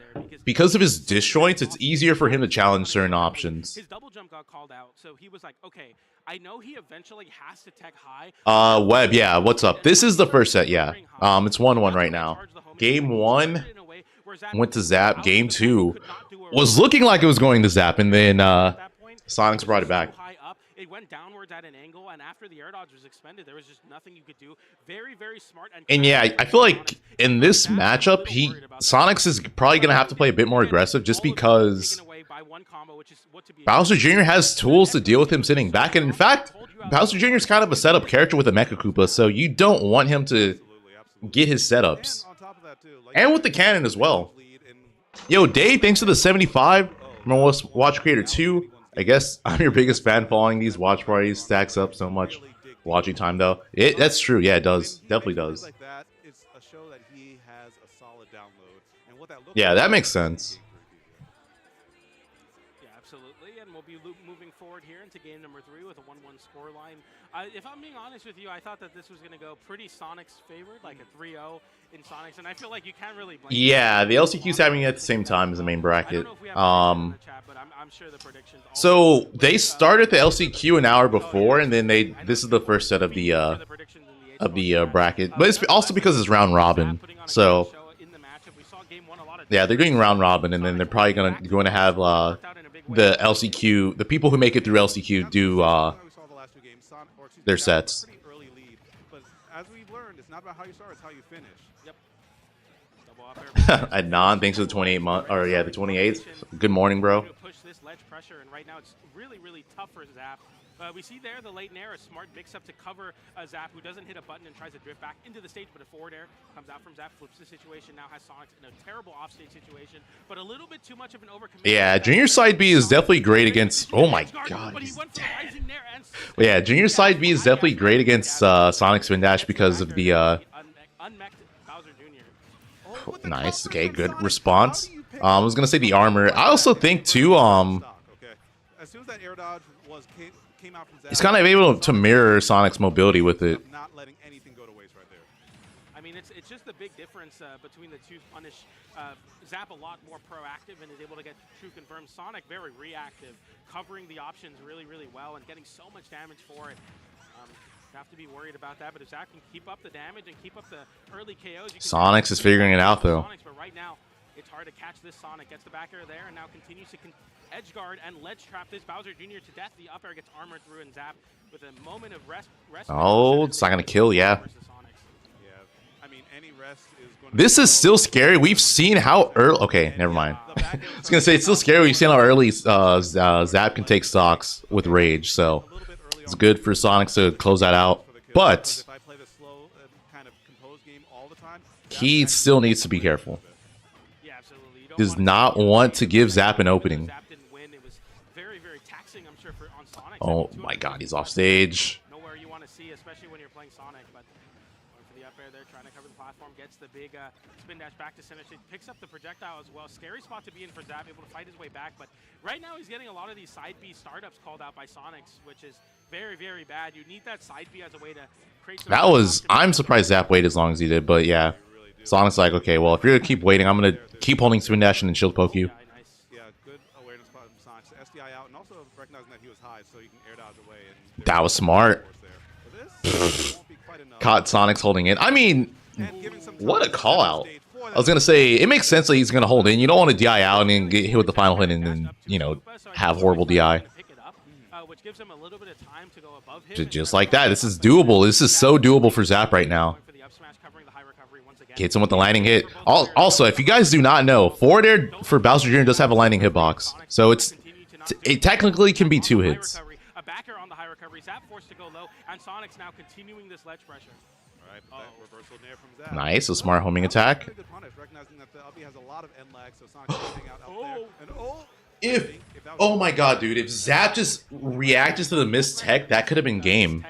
Because of his disjoints, it's easier for him to challenge certain options. His double jump got called out, so he was like, okay, I know he eventually has to tech high. Webb, yeah, what's up? This is the first set, yeah. It's 1-1 right now. Game 1 went to Zap. Game 2 was looking like it was going to Zap, and then Sonix brought it back. It went downwards at an angle, and after the air dodge was expended, there was just nothing you could do. Very, very smart. And yeah, I feel like in this matchup, Sonix is probably going to have to play a bit more aggressive just because Bowser Jr. has tools to deal with him sitting back. And in fact, Bowser Jr. is kind of a setup character with a Mecha Koopa, so you don't want him to get his setups. And with the cannon as well. Yo, Dave, thanks for the 75. Remember, Watch Creator 2. I guess I'm your biggest fan. Following these watch parties stacks up so much watching time, though. That's true. Yeah, it does. Definitely does. Yeah, that makes sense. Yeah, absolutely. And we'll be moving forward here into game number 3 with a 1-1 scoreline. If I'm being honest with you, I thought that this was going to go pretty Sonix favored, like a 3-0 in Sonix, and I feel like you can't really blame. Yeah, the LCQ's having it at the same time as the main bracket. So they started the LCQ an hour before, and then this is the first set of the bracket, but it's also because it's round robin. So yeah, they're doing round robin, and then they're probably going to have the LCQ, the people who make it through LCQ do their sets. But as we've learned, it's not about how you start, it's how you finish. Yep. Adnan, thanks for the 28 month, or yeah, the 28th. Good morning, bro. Push this ledge pressure, and right now it's really, really tough for Zap. We see there the late nair, a smart mix-up to cover Zap, who doesn't hit a button and tries to drift back into the stage, but a forward air comes out from Zap, flips the situation, now has Sonix in a terrible offstage situation, but a little bit too much of an overcommit. Yeah, Junior Side B is definitely great against... Oh my god, he's dead. Well, yeah, Junior Side B is definitely great against Sonic Spin Dash because of the... Nice, okay, good response. I was going to say the armor. I also think, too, as soon as that air dodge came out from Zap, he's kind of able to mirror Sonic's mobility with it. Not letting anything go to waste right there. I mean, it's just the big difference between the two. Punish Zap a lot more proactive and is able to get true confirmed. Sonic very reactive, covering the options really, really well and getting so much damage for it. You have to be worried about that, but if Zap can keep up the damage and keep up the early KOs, Sonix is figuring it out, though. But right now, it's hard to catch this Sonic. Gets the back air there and now continues to edge guard and ledge trap this Bowser Jr. to death. The up air gets armored through, and Zap with a moment of rest. Oh, it's not going to kill, yeah. I mean, any rest is going to this is still scary. We've seen how early... Okay, never mind. I was going to say, it's still scary. We've seen how early Zap can take stocks with Rage, so it's good for Sonix to close that out. But he still needs to be careful. Does not want to give Zap an opening. Zap didn't win. It was very, very taxing, I'm sure, on Sonix. Oh my god, he's off stage. Nowhere you want to see, especially when you're playing Sonic. But going for the up air there, trying to cover the platform, gets the big spin dash back to center stage, picks up the projectile as well. Scary spot to be in for Zap, able to fight his way back. But right now he's getting a lot of these side B startups called out by Sonix, which is very, very bad. You need that side B as a way to create some... That was... I'm surprised Zap waited as long as he did, but yeah. Sonic's like, okay, well, if you're gonna keep waiting, I'm gonna keep holding spin dash and then shield poke you. Yeah, good awareness from Sonix. SDI out, and also recognizing that he was high, so you can air dodge away. And that was smart. Caught Sonix holding in. I mean, what a call out. I was gonna say, it makes sense that he's gonna hold in. You don't want to DI out and then get hit with the final hit and then, you know, have horrible DI. Just like that. This is doable. This is so doable for Zap right now. Hits him with the landing hit. Also, if you guys do not know, forward air for Bowser Jr. does have a landing hitbox. So it technically can be 2 hits. A backer on the high recovery. Zap forced to go low, and Sonix now continuing this ledge pressure. Right, but that reversal nair from Zap. Nice, a smart homing attack. Good punish, recognizing that the LB has a lot of end lag, so Sonix is getting out there. And Oh my god, dude, if Zap just reacted to the missed tech, that could have been game.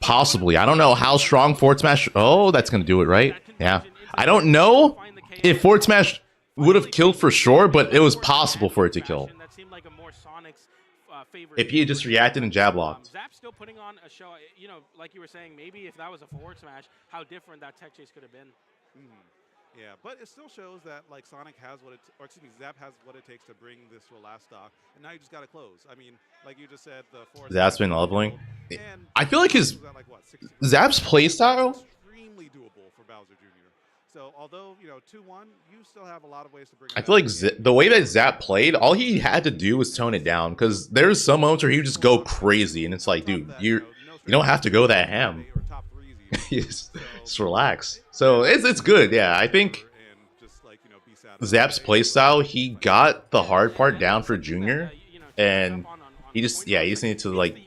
Possibly. I don't know how strong Forward Smash... Oh, that's going to do it, right? Yeah. I don't know if Forward Smash would have killed for sure, but it was possible for it to kill. If he had just reacted and jab locked. Zap's still putting on a show. You know, like you were saying, maybe if that was a forward smash, how different that tech chase could have been. Yeah, but it still shows that like Sonic has what it, or excuse me, Zap has what it takes to bring this to a last stock, and now you just got to close. I mean, like you just said, the forward Zap's been leveling. I feel like his Zap's playstyle extremely doable for Bowser Jr. So although, you know, 2-1, you still have a lot of ways to bring it I feel like the way that Zap played, all he had to do was tone it down, because there's some moments where he would just go crazy, and it's like, dude, you don't have to go that ham. just relax. So it's good, yeah. I think Zap's playstyle, he got the hard part down for Junior, and he just needed to like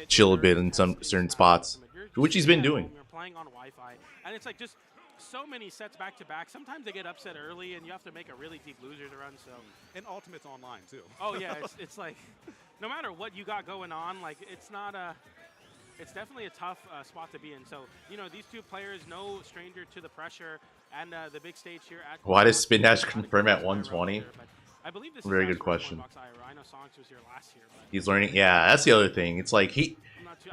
chill a bit in some certain spots, which he's been doing. Playing on Wi-Fi, and it's like just so many sets back to back. Sometimes they get upset early, and you have to make a really deep losers run. So and Ultimate's online too. Oh yeah, it's like no matter what you got going on, like it's not a. It's definitely a tough spot to be in. So, you know, these two players, no stranger to the pressure and the big stage here. Why does Spin Dash confirm at 120? I believe this Very is good question. Coinbox IRL. I know Sonix was here last year. But he's learning. Yeah, that's the other thing. It's like he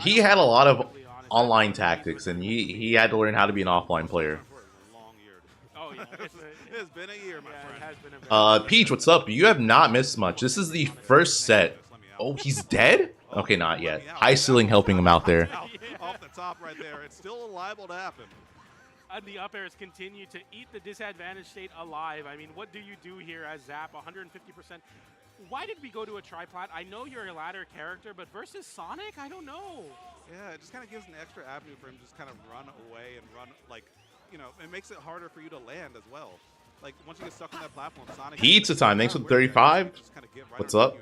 had a lot of online tactics, and he had to learn how to be an offline player. Oh, yeah. It's been a year, my friend. It has been Peach, what's up? You have not missed much. This is the first set. Oh, he's dead? Okay, not yet. High ceiling helping him out there. Off the top right there. It's still liable to happen. And the up airs continue to eat the disadvantage state alive. I mean, what do you do here as Zap? 150%. Why did we go to a triplat? I know you're a ladder character, but versus Sonic, I don't know. Yeah, it just kind of gives an extra avenue for him to just kind of run away and run, like, you know, it makes it harder for you to land as well. Like, once you get stuck on that platform, Sonic... Pizza time, thanks for the 35. What's up?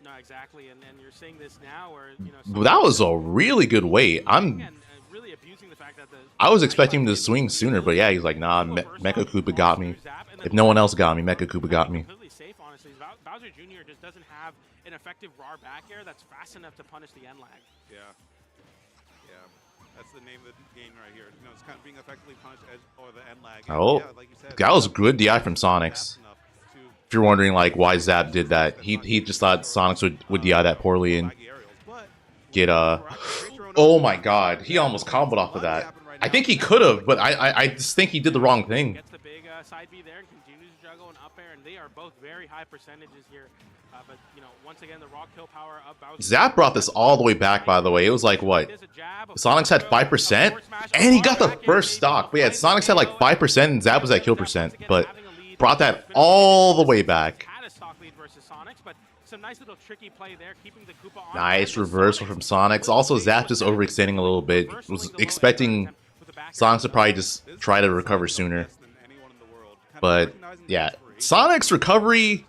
No, exactly, and you're seeing this now where, you know... That was a really good weight. Really abusing the fact that I was expecting him to swing sooner, but yeah, he's like, nah, Mecha Koopa got me. If no one else got me, Mecha Koopa got me. Completely safe, honestly. Bowser Jr. just doesn't have an effective raw back air that's fast enough to punish the end lag. Yeah. Yeah. That's the name of the game right here. You know, it's kind of being effectively punished or the end lag. Oh, yeah, like you said, that was good DI from Sonix. If you're wondering like why Zap did that, he just thought Sonix would DI that poorly and get oh my god, he almost comboed off of that. I think he could have, but I just think he did the wrong thing. Gets the big side B there and continues to juggle and up air, and they are both very high percentages here. But you know, once again, the raw kill power of Bowser. Zap brought this all the way back, by the way. It was like what? Sonix had 5%, and he got the first stock. But yeah, Sonix had like 5%, and Zap was at kill percent, but brought that all the way back. Some nice little tricky play there, keeping the Koopa on. Nice reversal from Sonix. Also, Zap just overextending a little bit. Was expecting Sonix to probably just try to recover sooner. But yeah, Sonic's recovery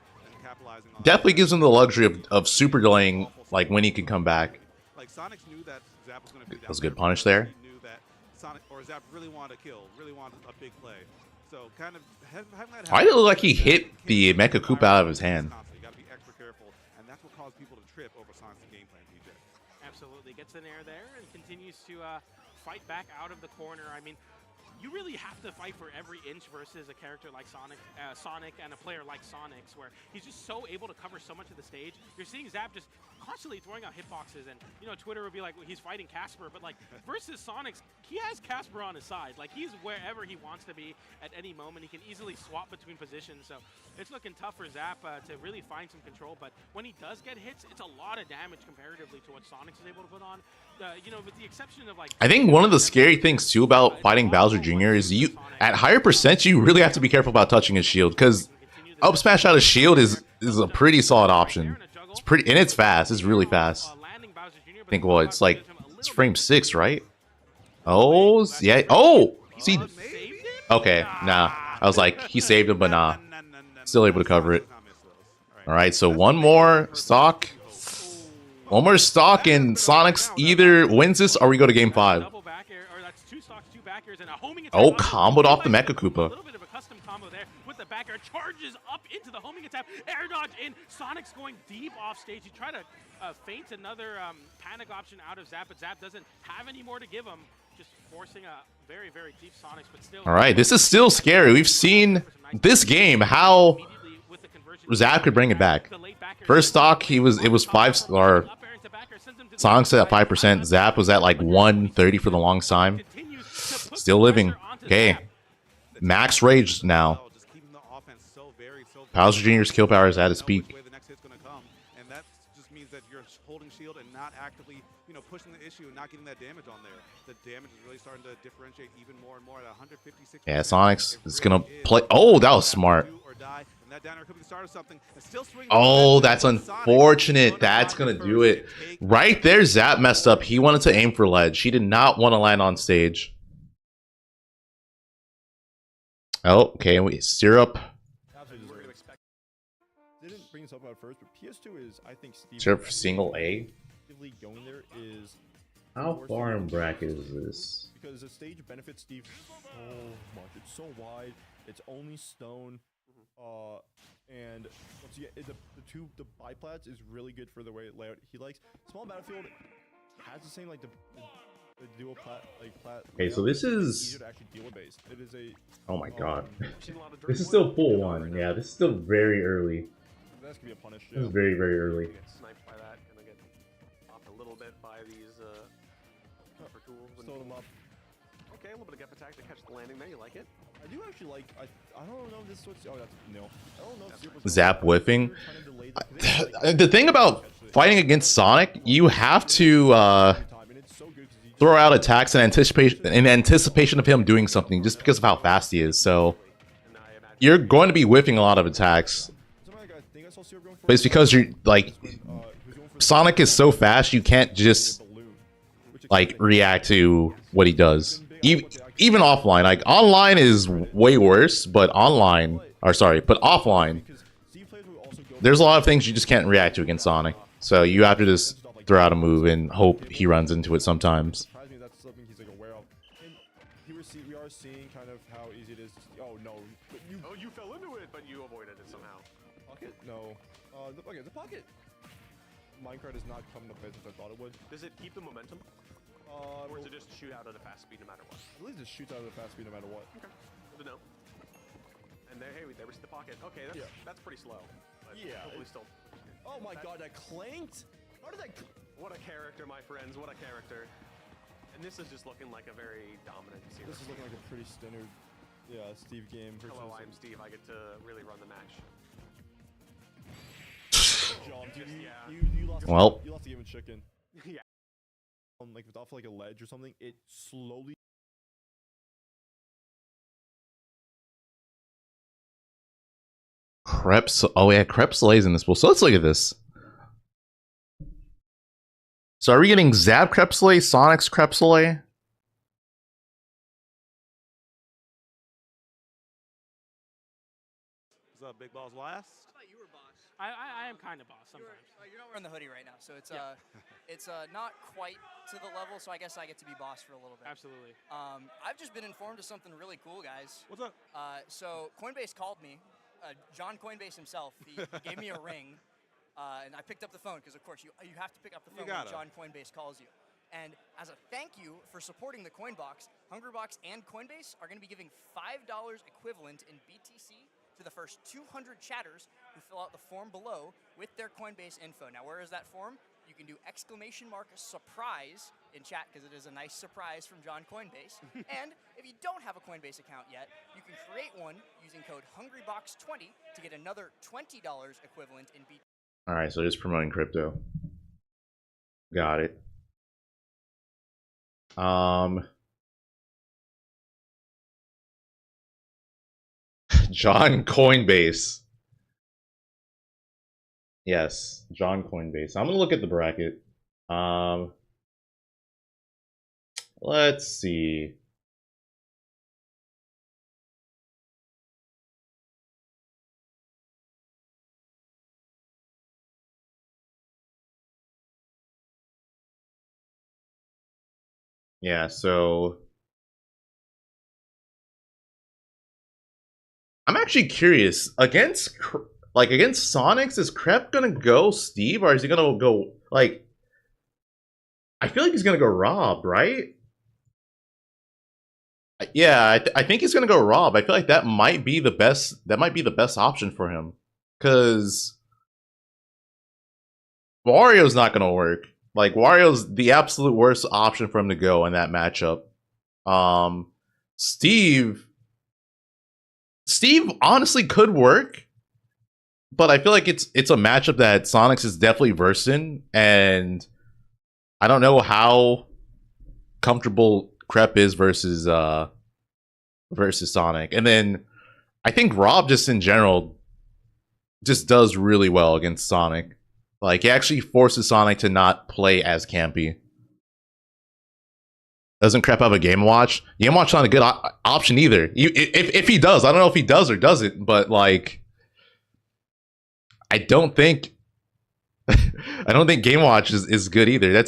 definitely gives him the luxury of super delaying, like when he can come back. That was a good punish there. Zap really wanted to kill, really wanted a big play. So kind of why did it look like he hit the Mecha Koopa out of his hand? that's what caused people to trip over Sonic's game plan, PJ. Absolutely. Gets an air there and continues to fight back out of the corner. I mean, you really have to fight for every inch versus a character like Sonic and a player like Sonix, where he's just so able to cover so much of the stage. You're seeing Zap just constantly throwing out hitboxes, and you know, Twitter would be like, well, he's fighting Casper, but like versus Sonix, he has Casper on his side. Like he's wherever he wants to be at any moment. He can easily swap between positions, so it's looking tough for Zap to really find some control. But when he does get hits, it's a lot of damage comparatively to what Sonix is able to put on. You know, with the exception of like, I think one of the scary things too about fighting Bowser Jr. is you at higher percent you really have to be careful about touching his shield, because up smash out of shield is a pretty solid option. It's pretty, and it's fast. It's really fast. I think well, it's like it's frame 6, right? Oh yeah. Oh, see. Okay, nah. I was like, he saved him, but nah. Still able to cover it. All right, so one more stock. One more stock, and Sonix either wins this or we go to game 5. Oh, comboed off the Mecha Koopa. A little bit of a custom combo there with the back air, charges up into the homing attack, air dodge in. Sonix going deep off stage. He tried to feint another panic option out of Zap, but Zap doesn't have any more to give him. Just forcing a very, very deep Sonix, but still. All right, this is still scary. We've seen this game how Zap could bring it back. First stock, it was 5 or Sonix at 5%. Zap was at like 130 for the long time. Still living. Okay. Max rage now. Bowser Jr.'s kill power is at its peak. And that just means that you're holding shield and not actively, pushing the issue and not getting that damage on there. The damage is really starting to differentiate even more and more at 156. Yeah, Sonix is gonna play. Oh, that was smart. Oh, that's unfortunate. That's gonna do it. Right there, Zap messed up. He wanted to aim for ledge. He did not want to land on stage. Oh, okay. We syrup. Didn't bring this up at first, but PS2 is, I think, Syrup for single A. going there is. How far in bracket is this? Because the stage benefits Steve so much. It's so wide. It's only stone. And once you get the biplats is really good for the way layout he likes. Small battlefield has the same like the dual plat. Okay, so this is. Easier to actually deal with base. It is a. Oh my god. This is still full one. Yeah, this is still very early. That's gonna be a punish. This is very, very early. Get sniped by that, and I get popped a little bit by these for tools. Stole them up. Okay, a little bit of gap attack to catch the landing there. You like it? I do actually like. I don't know if this switch. Oh, that's no. I don't know if Super Zap whiffing. The thing about fighting against Sonic, you have to throw out attacks in anticipation of him doing something, just because of how fast he is. So you're going to be whiffing a lot of attacks. But it's because you're like Sonic is so fast, you can't just like react to what he does. Even offline, like online is way worse, but offline, there's a lot of things you just can't react to against Sonic. So you have to just throw out a move and hope he runs into it sometimes. That's something he's like aware of. And we are seeing kind of how easy it is. Oh no, but you fell into it, but you avoided it somehow. Pocket? No. The pocket. Minecraft is not coming to place as I thought it would. Does it keep the momentum? Or does it just shoot out at a fast speed no matter what? I believe it just shoots out at a fast speed no matter what. Okay, good to know. And there, hey, there was the pocket. Okay, that's pretty slow. But hopefully still. Oh my god, that clanked! How did that? What a character, my friends! What a character! And this is just looking like a very dominant series. This is looking like a pretty standard, Steve game. Hello, I'm Steve. I get to really run the match. John, dude, you lost. Well, you lost the game of chicken. Yeah. Like off like a ledge or something, it slowly. Oh yeah, Crepe Soleil's in this pool. So let's look at this. So are we getting Zap Crepe Soleil, Sonic's Crepe Soleil? Is that Big Balls last? I thought you were boss. I am kind of boss sometimes. You're not wearing the hoodie right now, so it's it's not quite to the level. So I guess I get to be boss for a little bit. Absolutely. I've just been informed of something really cool, guys. What's up? So Coinbase called me. John Coinbase himself. He gave me a ring, And I picked up the phone because, of course, you have to pick up the phone when gotta. John Coinbase calls you. And as a thank you for supporting the Coinbox, Hungrybox and Coinbase are going to be giving $5 equivalent in BTC to the first 200 chatters who fill out the form below with their Coinbase info. Now, where is that form? You can do !surprise in chat because it is a nice surprise from John Coinbase. And if you don't have a Coinbase account yet, you can create one using code HungryBox20 to get another $20 equivalent in BTC. All right, so just promoting crypto. Got it. John Coinbase. Yes, John Coinbase. I'm gonna look at the bracket. Let's see. Yeah, so I'm actually curious. Against Sonix, is Crep gonna go Steve, or is he gonna go like? I feel like he's gonna go Rob, right? Yeah, I think he's gonna go Rob. I feel like that might be the best. That might be the best option for him, because Wario's not gonna work. Like, Wario's the absolute worst option for him to go in that matchup. Steve honestly could work, but I feel like it's a matchup that Sonix is definitely versed in, and I don't know how comfortable Crep is versus Sonic. And then I think Rob just in general just does really well against Sonic. Like, he actually forces Sonic to not play as campy. Doesn't Crep have a Game Watch? Game Watch not a good option either. If he does, I don't know if he does or doesn't, but like, I don't think Game Watch is good either.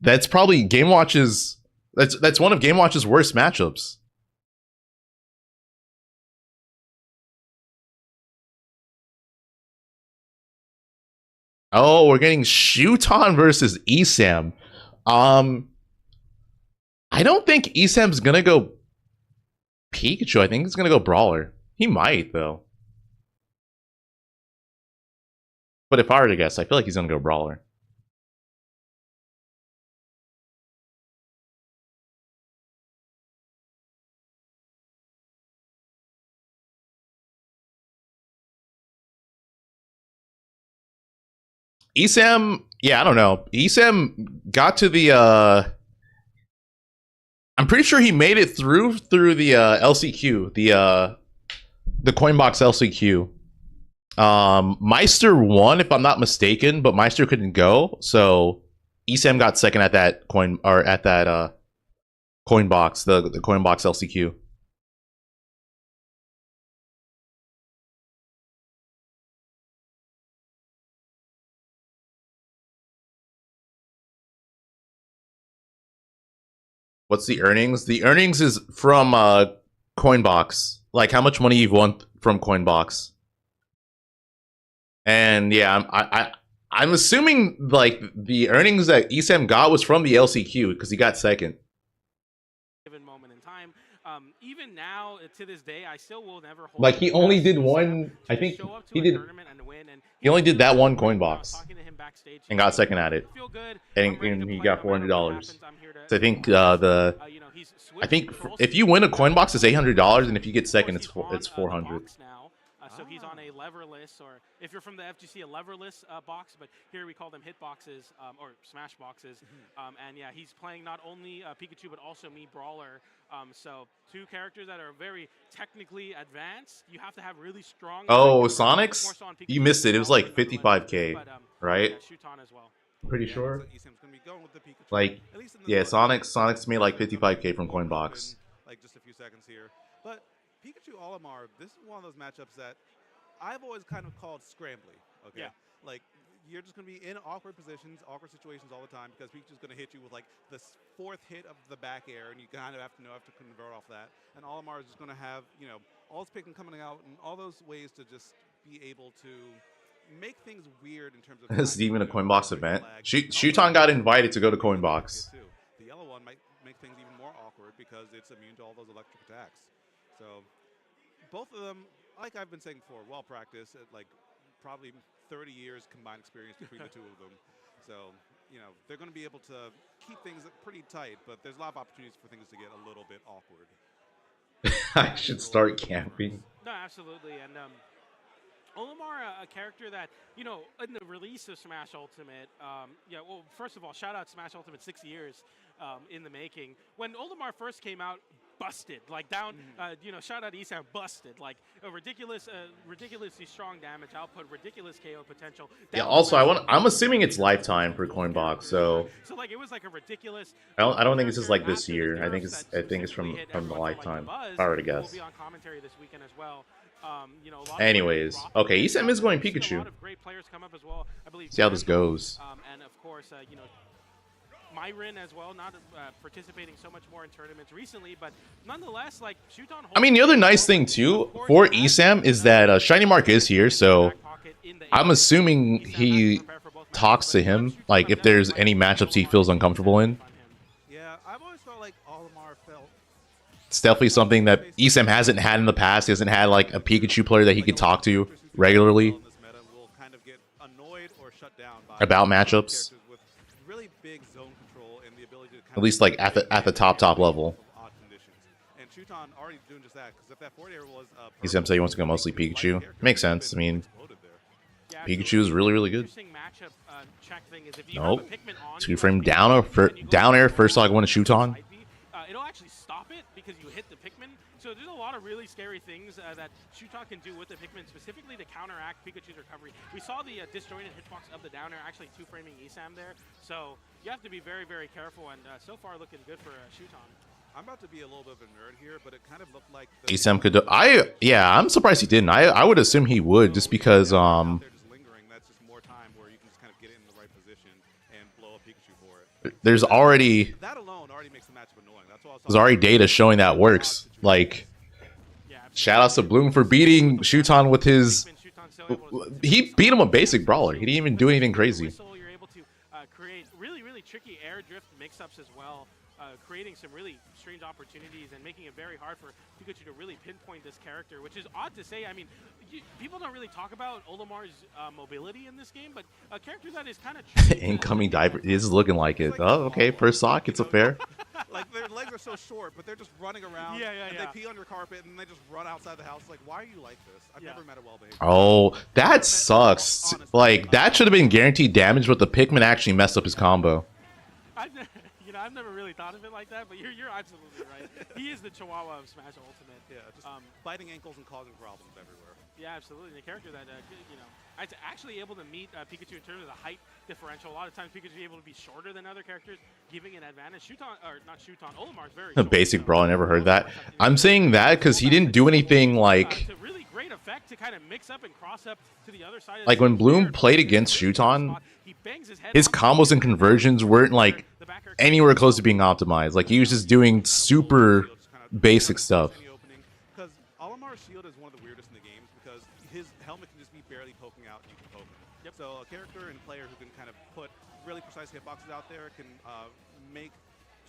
That's probably Game Watch's. That's one of Game Watch's worst matchups. Oh, we're getting Shuton versus ESAM. I don't think ESAM's gonna go Pikachu. I think he's gonna go Brawler. He might though. But if I were to guess, I feel like he's gonna go Brawler. ESAM, yeah, I don't know. ESAM got to the I'm pretty sure he made it through the LCQ, the Coinbox LCQ. Meister won, if I'm not mistaken, but Meister couldn't go, so ESAM got second at that Coinbox, the Coinbox LCQ. What's the earnings? The earnings is from Coinbox. Like, how much money you've won from Coinbox. And yeah, I'm assuming like the earnings that ESAM got was from the LCQ because he got second. Given moment in time, even now to this day, I still will never hold. Like, he only did one. I think he did. He only did that one Coinbox and got second at it, and he got $400. So I think I think if you win a Coinbox, it's $800, and if you get second, it's $400. So he's on a leverless, or if you're from the FGC, a leverless box, but here we call them hit boxes or smash boxes. And yeah, he's playing not only Pikachu, but also me, Brawler. So two characters that are very technically advanced. You have to have really strong. Oh, Sonix? You missed it. It was like 55K, right? Yeah, Shuton as well. Pretty sure. Like, yeah, Sonix made like 55K from Coinbox. Like just a few seconds here, but Pikachu Olimar, this is one of those matchups that I've always kind of called scrambly. Okay, yeah. Like, you're just going to be in awkward positions, awkward situations all the time because Pikachu's going to hit you with like the fourth hit of the back air, and you kind of have to convert off that. And Olimar is just going to have, you know, all his picking coming out and all those ways to just be able to, make things weird in terms of. This is even a Coinbox event. Flag. Shuton got invited to go to Coinbox. The yellow one might make things even more awkward because it's immune to all those electric attacks. So both of them, like I've been saying before, well practiced at like probably 30 years combined experience between the two of them. So, you know, they're going to be able to keep things pretty tight, but there's a lot of opportunities for things to get a little bit awkward. I should start camping. No, absolutely. And Olimar, a character that, you know, in the release of Smash Ultimate, yeah, well, first of all, shout out Smash Ultimate 6 years in the making. When Olimar first came out, busted, like down, you know, shout out ESAM, busted, like a ridiculously strong damage output, ridiculous KO potential. Yeah, also, I'm assuming it's lifetime for Coinbox, so like it was like a ridiculous. I don't think this is like this year. I think it's from the lifetime. If I were to guess. We'll be on commentary this weekend as well. You know, anyways, okay, ESAM is going Pikachu. A lot of great players come up as well. I believe. See how this goes. And of course, you know, Myron as well, not participating so much more in tournaments recently, but nonetheless, like Shuton. I mean, the other nice thing too for ESAM is that Shinymark is here, so I'm assuming he talks to him, like if there's any matchups he feels uncomfortable in. Yeah, I've always felt like Olimar felt. It's definitely something that ESAM hasn't had in the past. He hasn't had like a Pikachu player that he could talk to regularly about matchups. At least like at the top level. And Shuton already doing just that, because if that forward air was ESAM said he wants to go mostly Pikachu. Makes sense. I mean, Pikachu is really good. Nope. 2-frame down air first stock one to Shuton. It'll actually stop it because you hit the Pikmin. So there's a lot of really scary things that Shuton can do with the Pikmin, specifically to counteract Pikachu's recovery. We saw the disjointed hitbox of the down air actually 2-framing ESAM there. So you have to be very careful, and so far looking good for Shuton. I'm about to be a little bit of a nerd here, but it kind of looked like ESAM could do, I'm surprised he didn't. I would assume he would, just because they're just lingering. That's just more time where you can just kind of get it in the right position and blow up Pikachu for it. There's already that alone already makes the matchup annoying. That's all. There's already data showing that works. Like, shout outs to Bloom for beating Shuton with his. He beat him a basic brawler. He didn't even do anything crazy. You're able to create really tricky air drift mix-ups as well, creating some really strange opportunities and making it very hard for Pikachu to really pinpoint this character, which is odd to say. I mean, people don't really talk about Olimar's mobility in this game, but a character that is kind of incoming diver is looking like it. Oh, okay, first sock, it's a fair. Like their legs are so short, but they're just running around. And they pee on your carpet and they just run outside the house. Like, why are you like this? I've never met a well-behaved. Oh, that sucks. Like, that should have been guaranteed damage, but the Pikmin actually messed up his combo. I've never really thought of it like that, but you're absolutely right. He is the Chihuahua of Smash Ultimate. Yeah, just biting ankles and causing problems everywhere. Yeah, absolutely. The character that, you know, it's actually able to meet Pikachu in terms of the height differential. A lot of times Pikachu is able to be shorter than other characters, giving an advantage. Shuton, or not Shuton, Olimar's very short. Basic brawl, I never heard that. I'm saying that because he didn't do anything like... really great effect to kind of mix up and cross up to the other side. Like when Bloom played against Shuton, his combos and conversions weren't like anywhere close to being optimized. Like he was just doing super basic stuff. Because Olimar's shield is one of the weirdest in the game because his helmet can just be barely poking out and you can poke him. So a character and player who can kind of put really precise hitboxes out there can make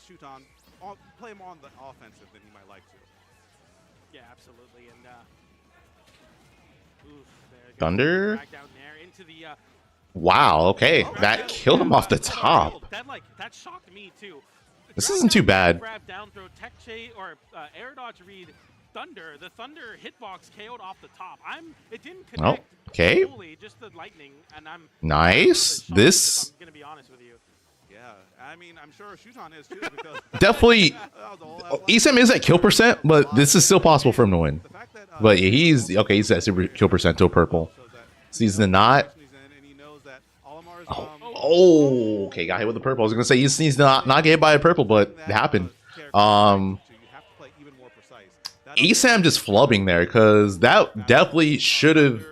Shuton play more on the offensive than he might like to. Yeah, absolutely. And Thunder? Down there into the, wow, okay. That killed him off the top. That shocked me too. This isn't too bad. Grab, down throw, tech chase, or air dodge read, Thunder. The Thunder hitbox KO'd off the top. It didn't connect fully, just the lightning, and I'm nice. This I'm gonna be honest with you. Yeah, I mean, I'm sure Shuton is too. Because definitely, ESAM is at kill percent, but this is still possible for him to win. But yeah, he's at super kill percent to purple. So he's not. Oh, okay, got hit with the purple. I was gonna say he's not get hit by a purple, but it happened. ESAM just flubbing there because that definitely should have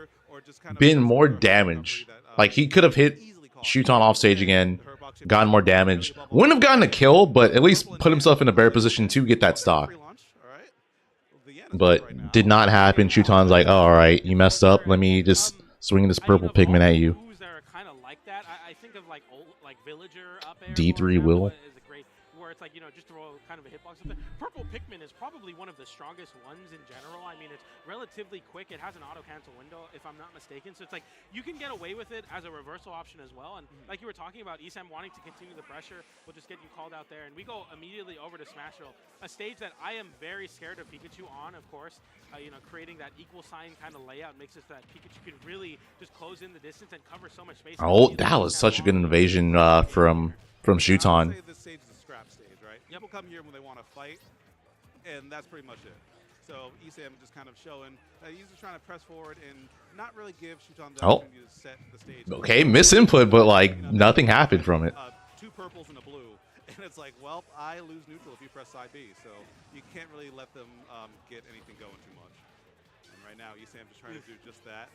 been more damage. Like he could have hit Shuton off stage again, gotten more damage. Wouldn't have gotten a kill, but at least put himself in a better position to get that stock. But did not happen. Shuton's like, oh, all right, you messed up. Let me just swinging this I mean, purple of all pigment the at you. moves that are kind of like that, I think of like old, like Villager up air. D3 for example, will. is a great, where it's like, you know, just throw kind of a hitbox up there. Purple Pikmin is probably one of the strongest ones in general. I mean, it's relatively quick. It has an auto cancel window, if I'm not mistaken. So it's like you can get away with it as a reversal option as well. And like you were talking about, ESAM wanting to continue the pressure will just get you called out there. And we go immediately over to Smashville, a stage that I am very scared of Pikachu on, of course. You know, creating that equal sign kind of layout makes it so that Pikachu can really just close in the distance and cover so much space. Oh, that was such a good invasion from I would Shuton. say this stage is a scrap stage, right? People come here when they want to fight, and that's pretty much it. So ESAM just kind of showing he's just trying to press forward and not really give Shuton the opportunity to set the stage. Okay, misinput, but like nothing happened from it. 2 purples and a blue, and it's like, well, I lose neutral if you press side B, so you can't really let them get anything going too much. And right now, ESAM is trying to do just that.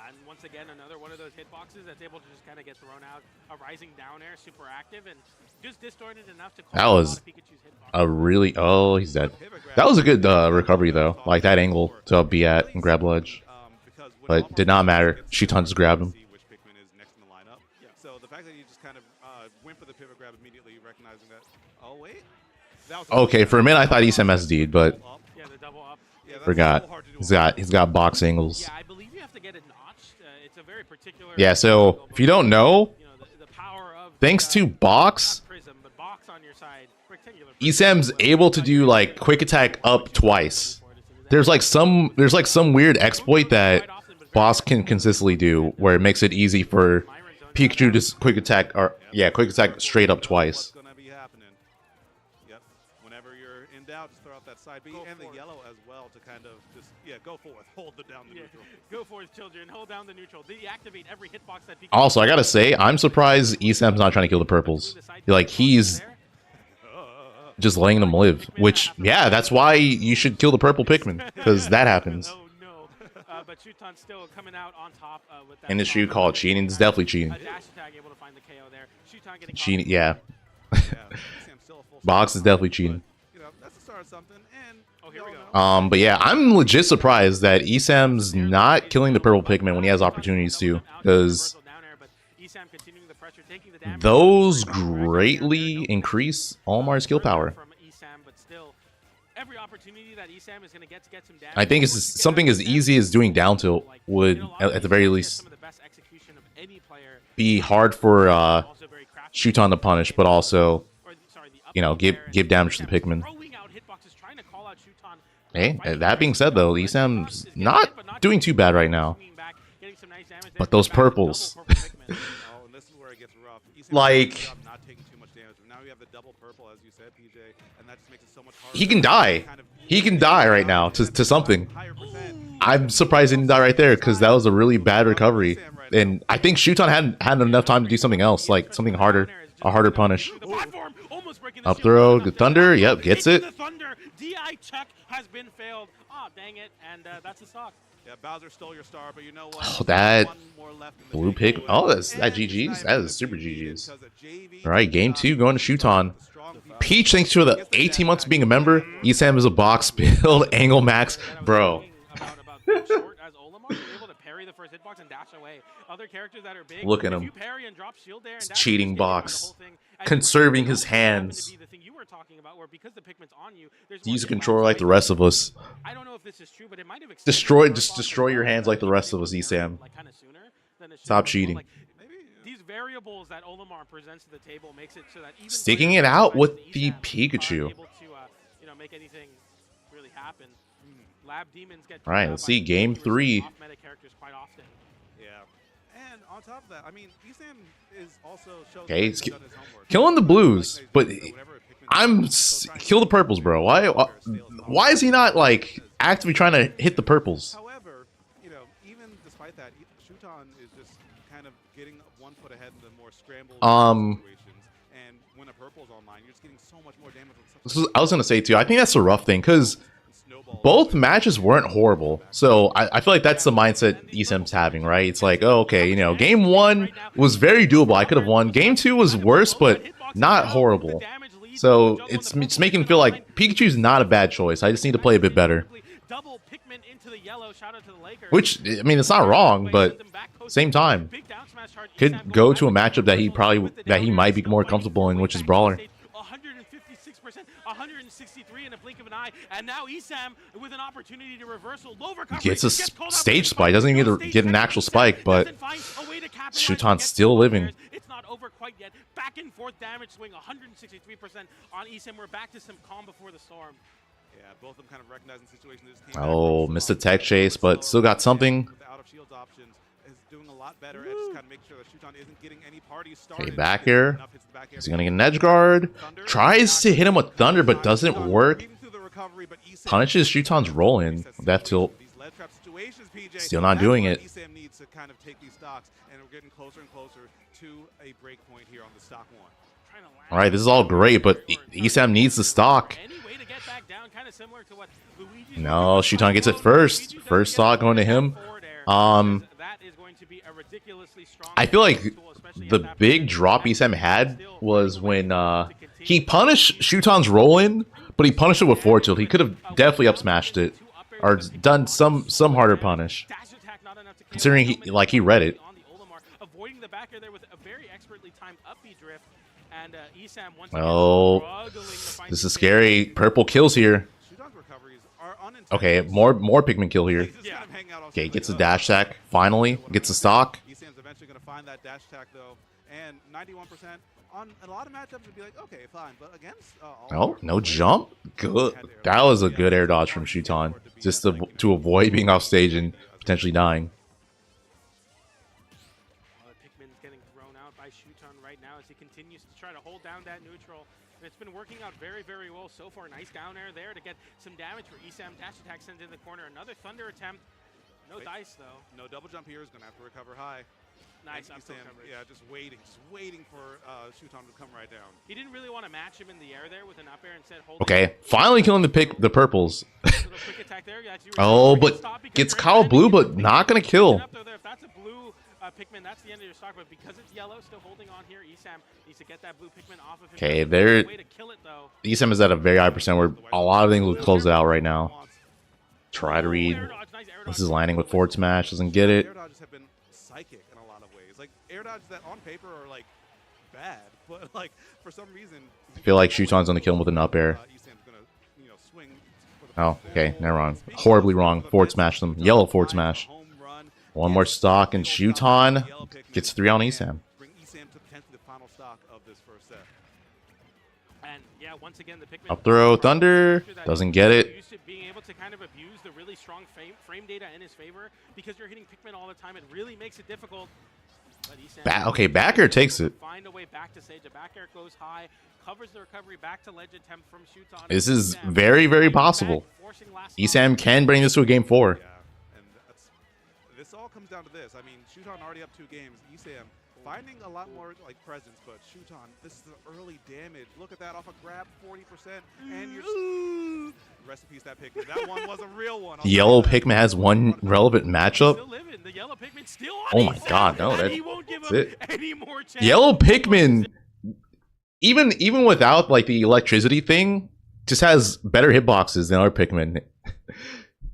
And once again, another one of those hitboxes that's able to just kind of get thrown out. A rising down air, super active, and just distorted enough to call That was Pikachu's hitbox. a really... Oh, he's dead. That was a good recovery, though. Like, that angle to be at and grab ledge. But did not matter. Shuton just grabbed him. Which Pikmin is next in the lineup. So the fact that you just kind of went for the pivot grab immediately, recognizing that, oh, wait. That was Okay, for a minute I thought ESAM SD'd, but Yeah, the double up. Yeah, that's forgot. so hard to do. He's got box angles. Yeah, I believe you have to get it notched. It's a very particular... Yeah, so if you don't know, You know, the power of... thanks to box, not prism, but box on your side, rectangular... ESAM's able to do like quick attack up twice. There's like some weird exploit that boss can consistently do where it makes it easy for Pikachu to just quick attack straight up twice. What's gonna be happening? Yep. Whenever you're in doubt, just throw out that side B and the yellow as well to kind of just go forth, hold down the neutral. Go for it, children. Hold down the neutral. Deactivate every hitbox that Pikachu... Also, I gotta say, I'm surprised ESAM's not trying to kill the purples. Like, he's just letting them live. Which, yeah, that's why you should kill the purple Pikmin, because that happens. Oh no. But Shuton still coming out on top with that... In this shoot called cheating, it's definitely cheating. A dash attack able to find the KO there. Shuton getting... Cheating, yeah. ESAM's still a full Box is definitely cheating. you know, that's the start of something. And here we go. But yeah, I'm legit surprised that ESAM's not killing the purple Pikmin when he has opportunities to, because those greatly increase Olimar's skill power. I think it's something as easy as doing down tilt would, at the very least, be hard for Shuton to punish, but also, you know, give damage to the Pikmin. Hey, that being said, though, ESAM's not doing too bad right now. But those purples, Oh, and this is where it gets rough. ESAM like, does a good job not taking too much damage. Now you have the double purple, as you said, PJ, and that just makes it so much harder. he can die. He can die right now to something. Higher percent. I'm surprised he didn't die right there, because that was a really bad recovery. And I think Shuton had enough time to do something else, like something harder, a harder punish. Up throw, good thunder, yep, gets it. The thunder, DI check has been failed. Oh, dang it, and that's a stock. Yeah, Bowser stole your star, but you know what? Oh, that One more left in the blue game. pick. Oh, that's that GG's. That is super GG's. All right, game 2 going to Shuton. Peach, thanks to the 18 months of being a member. ESAM is a box build, angle max, bro. About being short as Olimar, you're able to parry the first hitbox and dash away. Other characters that are big, Look at if him. you parry and drop shield there and dash, Cheating you just get hit by the box. whole thing. And Conserving his it doesn't happen hands. to be the thing you were talking about, where because the Pikmin's on you, there's Use a more controller hitbox. like the rest of us. I don't know if this is true, but it might have extended Destroy the just hitbox destroy your as hands well, like the rest of us, ESAM. like kind of sooner than it should Stop have. cheating. Like, these variables that Olimar presents to the table makes it so that even Sticking players it out like with the ESAM Pikachu. aren't able to, you know, make anything really happen. Lab demons get All right, turned let's out see, by game viewers 3. off meta characters quite often. Yeah. And on top of that, I mean, ESAM is also showing Okay, that he's he's done his homework. killing the blues, but I'm kill the purples, bro. Why is he not like actively trying to hit the purples? However, you know, even despite that, Shuton is just kind of getting 1 foot ahead in the more scrambled situations. And when a purple's online, you're just getting so much more damage. I was gonna say too. I think that's a rough thing because both matches weren't horrible. So I feel like that's the mindset ESAM's having, right? It's like, oh, okay, you know, game 1 was very doable. I could have won. Game 2 was worse, but not horrible. So it's making me feel like Pikachu's not a bad choice. I just need to play a bit better. Double Pikmin into the yellow. Shout out to the Lakers. Which, I mean, it's not wrong, but same time, could go to a matchup that he might be more comfortable in, which is Brawler. 156%, 163 in a blink of an eye, and now ESAM with an opportunity to reversal. Low recovery. Gets a stage spike. Doesn't even get an actual spike, but Shuton's still living. It's not over quite yet. Back and forth damage swing, 163% on ESAM. We're back to some calm before the storm. Yeah, both of them kind of recognizing the situation. Oh, missed the tech chase, but still got something. The out of shields options is doing a lot better at just kind of making sure that Shuton isn't getting any parties started. Okay, back air. Is he gonna get an edge guard? Tries to hit him with thunder, but doesn't work. Punishes Shuton's roll in. That tilt. Still not doing it. ESAM needs to kind of take these stocks, and we're getting closer and closer to a break point here on the stock one. All right, this is all great, but ESAM needs the stock. No, Shuton gets it first. First stock going to him. I feel like the big drop ESAM had was when he punished Shuton's roll-in, but he punished it with forward tilt. He could have definitely up smashed it or done some harder punish, considering he read it. Avoiding the back air there with a very expertly timed up B drift, and ESAM once Oh, this is scary. Purple kills here. Okay, more Pikmin kill here. Okay, gets the dash attack. Finally, gets the stock. ESAM's eventually going to find that dash attack though, and 91% on a lot of matchups would be like, okay, fine, but against Oh, no jump. Good. That was a good air dodge from Shuton, just to avoid being off stage and potentially dying. Pikmin's getting thrown out by Shuton right now as he continues to try to hold down that neutral. And it's been working out very, very well so far. Nice down air there to get some damage for ESAM. Dash attack sends in the corner. Another thunder attempt. No dice though. No double jump here. Is going to have to recover high. Nice. Yeah, just waiting for Shuton to come right down. He didn't really want to match him in the air there with an up air and said, hold Okay, finally killing the purples. Oh, but gets Kyle blue, but not gonna kill. If that's a blue Pikmin, that's the end of your stock. But because it's yellow, still holding on here, ESAM needs to get that blue Pikmin off of him. Okay, there. ESAM is at a very high percent where a lot of things will close out right now. Try to read. This is landing with forward smash. Doesn't get it. Air dodges have been psychic in a lot of ways. Like air dodges that on paper are like bad, but like for some reason. I feel like Shuton's gonna kill him with an up air. Oh, okay, never mind. Horribly wrong. Forward smash them. Yellow forward smash. One more stock, and Shuton gets 3 on ESAM. Bring ESAM to potentially the final stock of this first set. And yeah, once again, the Pikmin Up throw, thunder. Doesn't get it. Used to being able to kind of abuse the really strong frame data in his favor because you're hitting Pikmin all the time. It really makes it difficult. Okay, back air takes it. Find a way back to stage. The back air goes high, covers the recovery back to ledge attempt from Shuton. This is very, very possible. ESAM can bring this to a game 4. Yeah, and this all comes down to this. I mean, Shuton already up 2 games. ESAM finding a lot more like presence, but Shuton, this is the early damage. Look at that off a grab, 40%, and you're rest in peace that Pikmin. That one was a real one. Yellow Pikmin has one relevant matchup. The yellow Pikmin still on Oh my god, no, that's it. Any more Yellow Pikmin, even without like the electricity thing, just has better hitboxes than our Pikmin.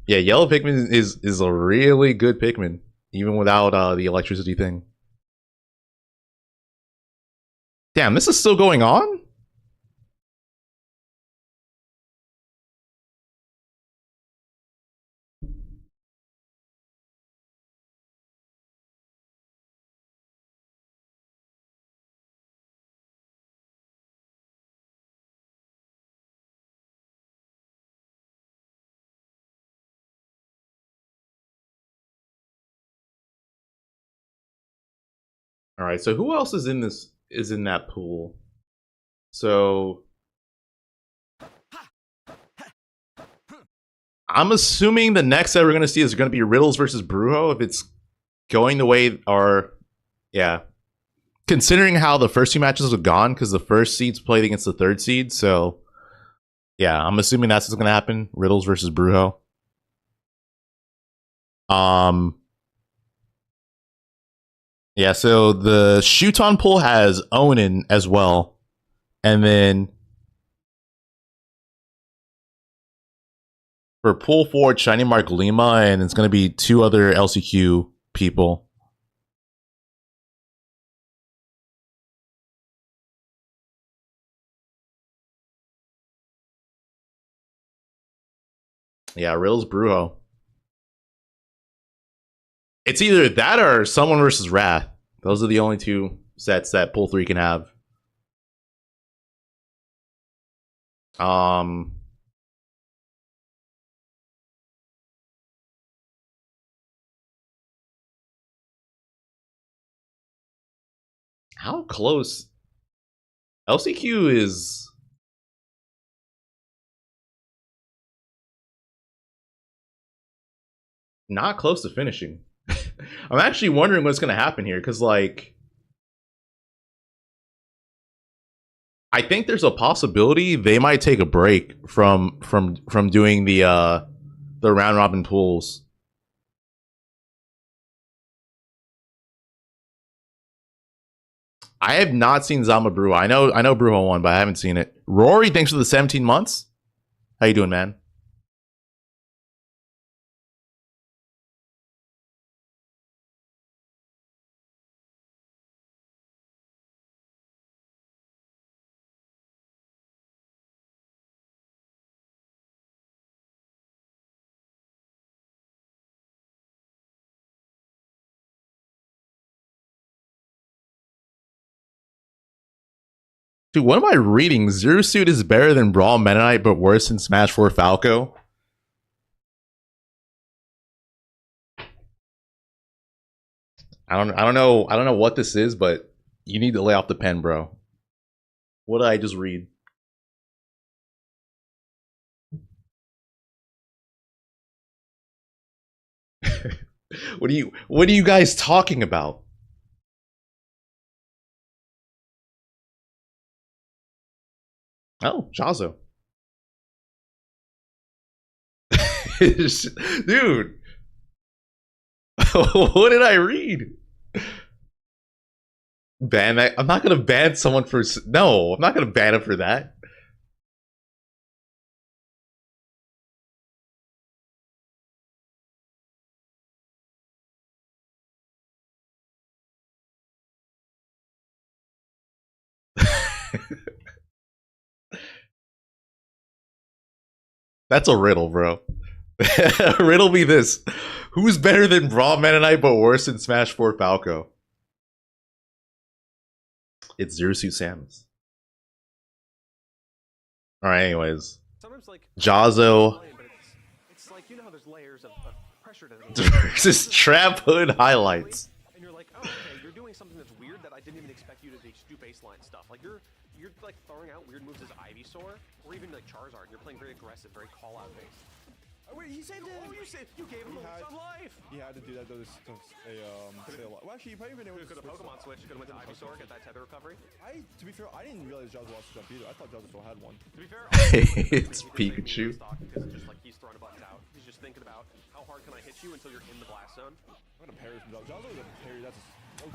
Yeah, yellow Pikmin is a really good Pikmin, even without the electricity thing. Damn, this is still going on? All right, so who else is in that pool? So I'm assuming the next set we're going to see is going to be Riddles versus Brujo if it's going the way yeah. Considering how the first 2 matches have gone, because the first seeds played against the 3rd seed, so yeah, I'm assuming that's what's going to happen. Riddles versus Brujo. Yeah, so the Shuton pool has Onin as well. And then For pull forward, Shinymark Lima, and it's going to be 2 other LCQ people. Yeah, Riddles Brujo. It's either that or someone versus Wrath. Those are the only 2 sets that pull 3 can have. How close? LCQ is not close to finishing. I'm actually wondering what's going to happen here, because like I think there's a possibility they might take a break from doing the round robin pools. I have not seen Zama Brew. I know Brujo won, but I haven't seen it. Rory, thanks for the 17 months. How you doing, man? Dude, what am I reading? Zero Suit is better than Brawl Mennonite, but worse than Smash 4 Falco. I don't know what this is, but you need to lay off the pen, bro. What did I just read? What are you guys talking about? Oh, Jazo. Dude. What did I read? Ban that? I'm not gonna ban someone for... No, I'm not gonna ban him for that. That's a riddle, bro. Riddle me this. Who's better than Brawl Mennonite but worse than Smash 4 Falco? It's Zero Suit Samus. Alright, anyways. Sometimes like Jazo it's like, you know how there's layers of pressure to versus Trap Hood highlights. and you're like, oh, okay, you're doing something that's weird that I didn't even expect you to do baseline stuff. Like you're like throwing out weird moves as Ivysaur or even like Charizard. And you're playing very aggressive, very call out based. Oh wait, he saved it. Oh, you gave him some life. He had to do that though. Say a lot. Well, actually, you probably been able to Could have Pokemon switch. Could have went to Ivysaur, get that tether recovery. To be fair, I didn't realize Jaws lost to jump either. I thought Jaws still had one. To be fair, It's Pikachu. Because it's just like he's throwing buttons out. He's just thinking about how hard can I hit you until you're in the blast zone. I'm gonna parry from Jaws. Jaws was a parry. That's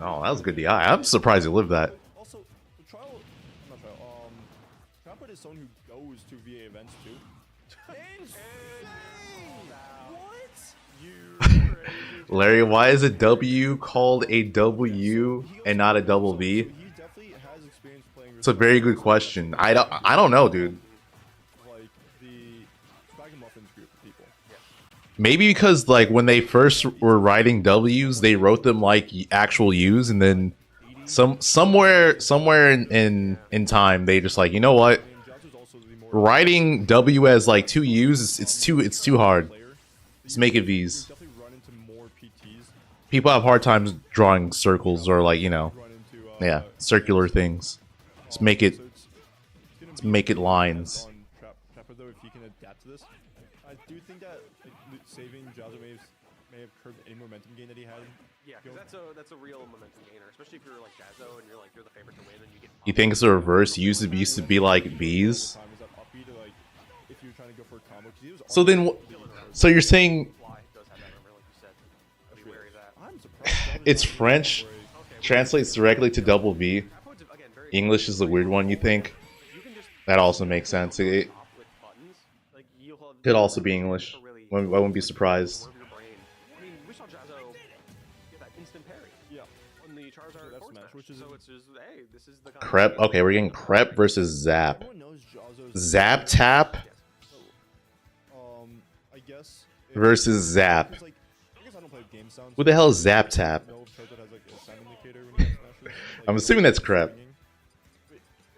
Oh, that was a good DI. I'm surprised he lived that. Also, the trial. Not trial. Trapwood is someone who goes to VA events too. Larry, why is a W called a W and not a double V? He definitely has experience playing. It's a very good question. I don't know, dude. Like the Spag Muffins group of people. Maybe because like when they first were writing W's, they wrote them like actual U's, and then somewhere in time they just like, you know what? Writing W as like 2 U's, it's too hard. Let's make it V's. People have hard times drawing circles or like, you know, yeah, circular things. Let's make it lines. Though, if he can adapt to this, I do think that saving Jazo may have curbed any momentum gain that he had. Yeah, because that's a real momentum gainer, especially if you're like Jazo and you're the favorite to win and you get. You think it's the reverse? Used to be like V's. So then, so you're saying it's French, translates directly to double V. English is the weird one, you think? That also makes sense. Like you'll have Could also be English. I wouldn't be surprised. Swerve your brain. I mean, we saw Jazzo get that instant parry. Yeah. On the Charizard That's forward smash, smash. which is So it's just, hey, this is the kind Crep. of game Okay, we're getting Crep versus Zap. Everyone knows Jazzo's Zap Tap Yes. I guess versus Zap. because, like, I guess I don't play game sounds. Who the hell is Zap Tap? No character has like a sound indicator when you smash it. I'm assuming that's Crep.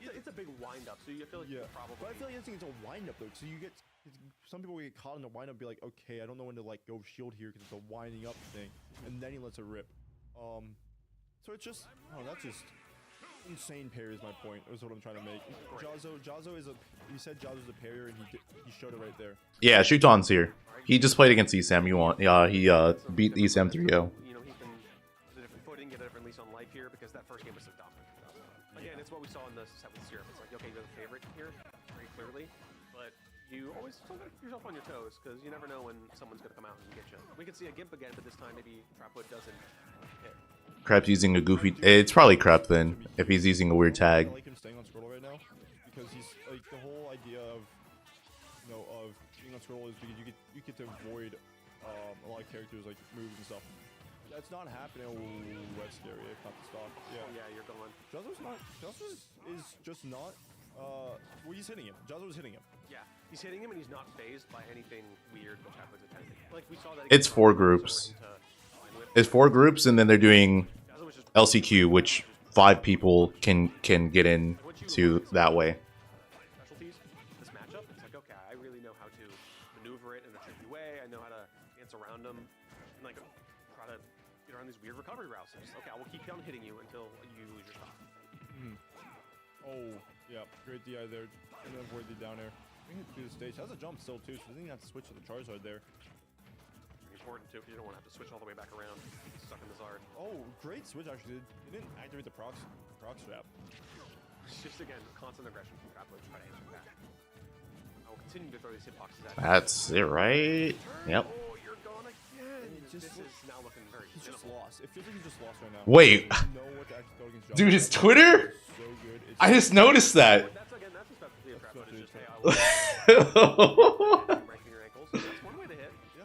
It's a big wind-up, so you feel like Yeah, you probably... but I feel like it's a wind up though. So you get some people get caught in the wind up, be like, okay, I don't know when to like go shield here because it's a winding up thing, and then he lets it rip. So it's just, oh, that's just insane parry is my point. Is what I'm trying to make. Jazzo is a. You said Jazzo's a parrier, and he showed it right there. Yeah, Shuton's here. He just played against ESAM. He beat ESAM 3-0. You know, he can use a different footing, get a different lease on life here because that first game was so dominant. Again, it's what we saw in the set with Syrup. It's like, okay, you're the favorite here, very clearly, but you always still gotta keep yourself on your toes because you never know when someone's gonna come out and get you. We could see a Gimp again, but this time maybe Trapwood doesn't hit. Crep's using a goofy. It's probably Crep then, if he's using a weird tag. I like him staying on Squirtle right now because he's like the whole idea of of being on Squirtle is because you get to avoid a lot of characters like moves and stuff. That's not happening. Oh, that's scary. If not the stock. Yeah. Oh yeah, you're going. Jazzo is just not. Well, he's hitting him. Jazzo is hitting him. Yeah, he's hitting him and he's not phased by anything weird that Trapwood's attempting. Like we saw that. It's 4 groups. It's 4 groups, and then they're doing LCQ, which 5 people can get in to that way. Specialties, this matchup, it's like, okay, I really know how to maneuver it in a tricky way. I know how to dance around them and like try to get around these weird recovery routes. It's just, okay, I will keep on hitting you until you lose your stock. Oh, yeah, great DI there. And then avoid the down air. We can do the stage. Has a jump still too, so we didn't have to switch to the Charizard there. Important too, because you don't want to have to switch all the way back around. Stuck in the Zard. Oh, great switch actually. He didn't activate the proc strap. It's just again constant aggression from Trapwood to try to answer back. I will continue to throw these hitboxes at you. That's it, right? Yep. Oh, you're gone again. This is now looking very He's just pitiful. lost. It feels like he's just lost right now. Wait. He doesn't know what to actually go against Dude, Jazzo. his Twitter? So good. It's I just noticed that. That's again, that's the specialty of Trapwood. That's It's just, hey, I will breaking your ankles. So that's one way to hit. Yeah.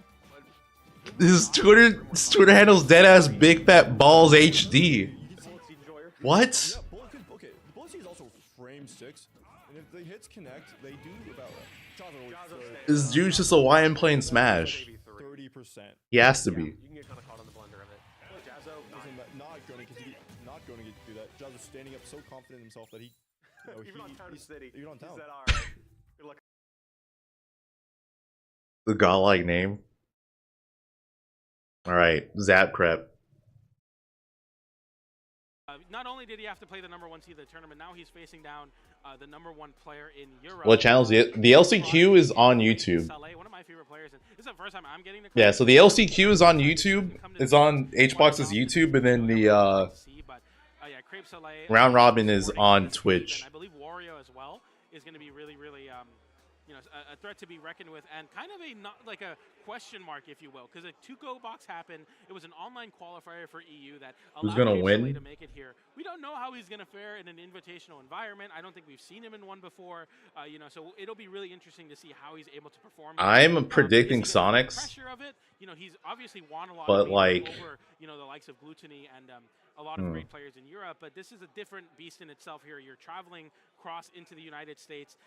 But His Twitter handle's deadass Big Fat Balls HD. Bullet Seed Enjoyer. What? Yeah, okay. The bullet seed is also frame 6, and if the hits connect, they do about This dude's just a YM playing Smash. 30%. He has to be. You can get kind of caught on the blender of it. Jazzo, Not going to get to do that. Jazzo's standing up so confident in himself that he, even on Town City. Even on He town. said, all right, good luck. The godlike name. Alright, Zap Crep. Not only did he have to play the #1 seed of the tournament, now he's facing down the #1 player in Europe. What channel's it? The LCQ is on YouTube. One of my favorite players. And this is the first time I'm getting the Yeah, so the LCQ is on YouTube. It's on HBox's YouTube, and then the yeah, Crepe Soleil, Round Robin is on Twitch. And I believe Wario as well is going to be really, really a threat to be reckoned with, and kind of like a question mark, if you will, because a 2-go box happened. It was an online qualifier for EU that allowed gonna Crepe win? Soleil to make it here. We don't know how he's going to fare in an invitational environment. I don't think we've seen him in one before. So it'll be really interesting to see how he's able to perform. I'm predicting Is he gonna feel the Sonix. pressure of it. He's obviously won a lot But, of games like- over the likes of Gluttony and a lot of great players in Europe, but this is a different beast in itself here. You're traveling across into the United States,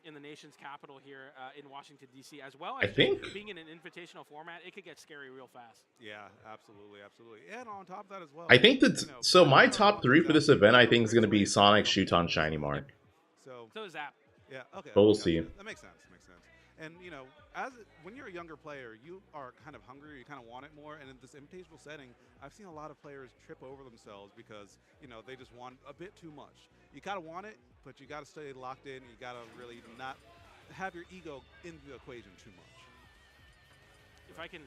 in the nation's capital here in Washington, D.C., as well I as think- being in an invitational format, it could get scary real fast. Yeah, absolutely. And on top of that as well. I think that so. My top 3 for this event, I think, is going to be Sonix, Shuton, Shinymark. So So is that. yeah, okay. But we'll gotcha. see. That makes sense. And when you're a younger player, you are kind of hungry. You kind of want it more. And in this invitational setting, I've seen a lot of players trip over themselves because they just want a bit too much. You gotta want it, but you gotta stay locked in. You gotta really not have your ego in the equation too much. If I can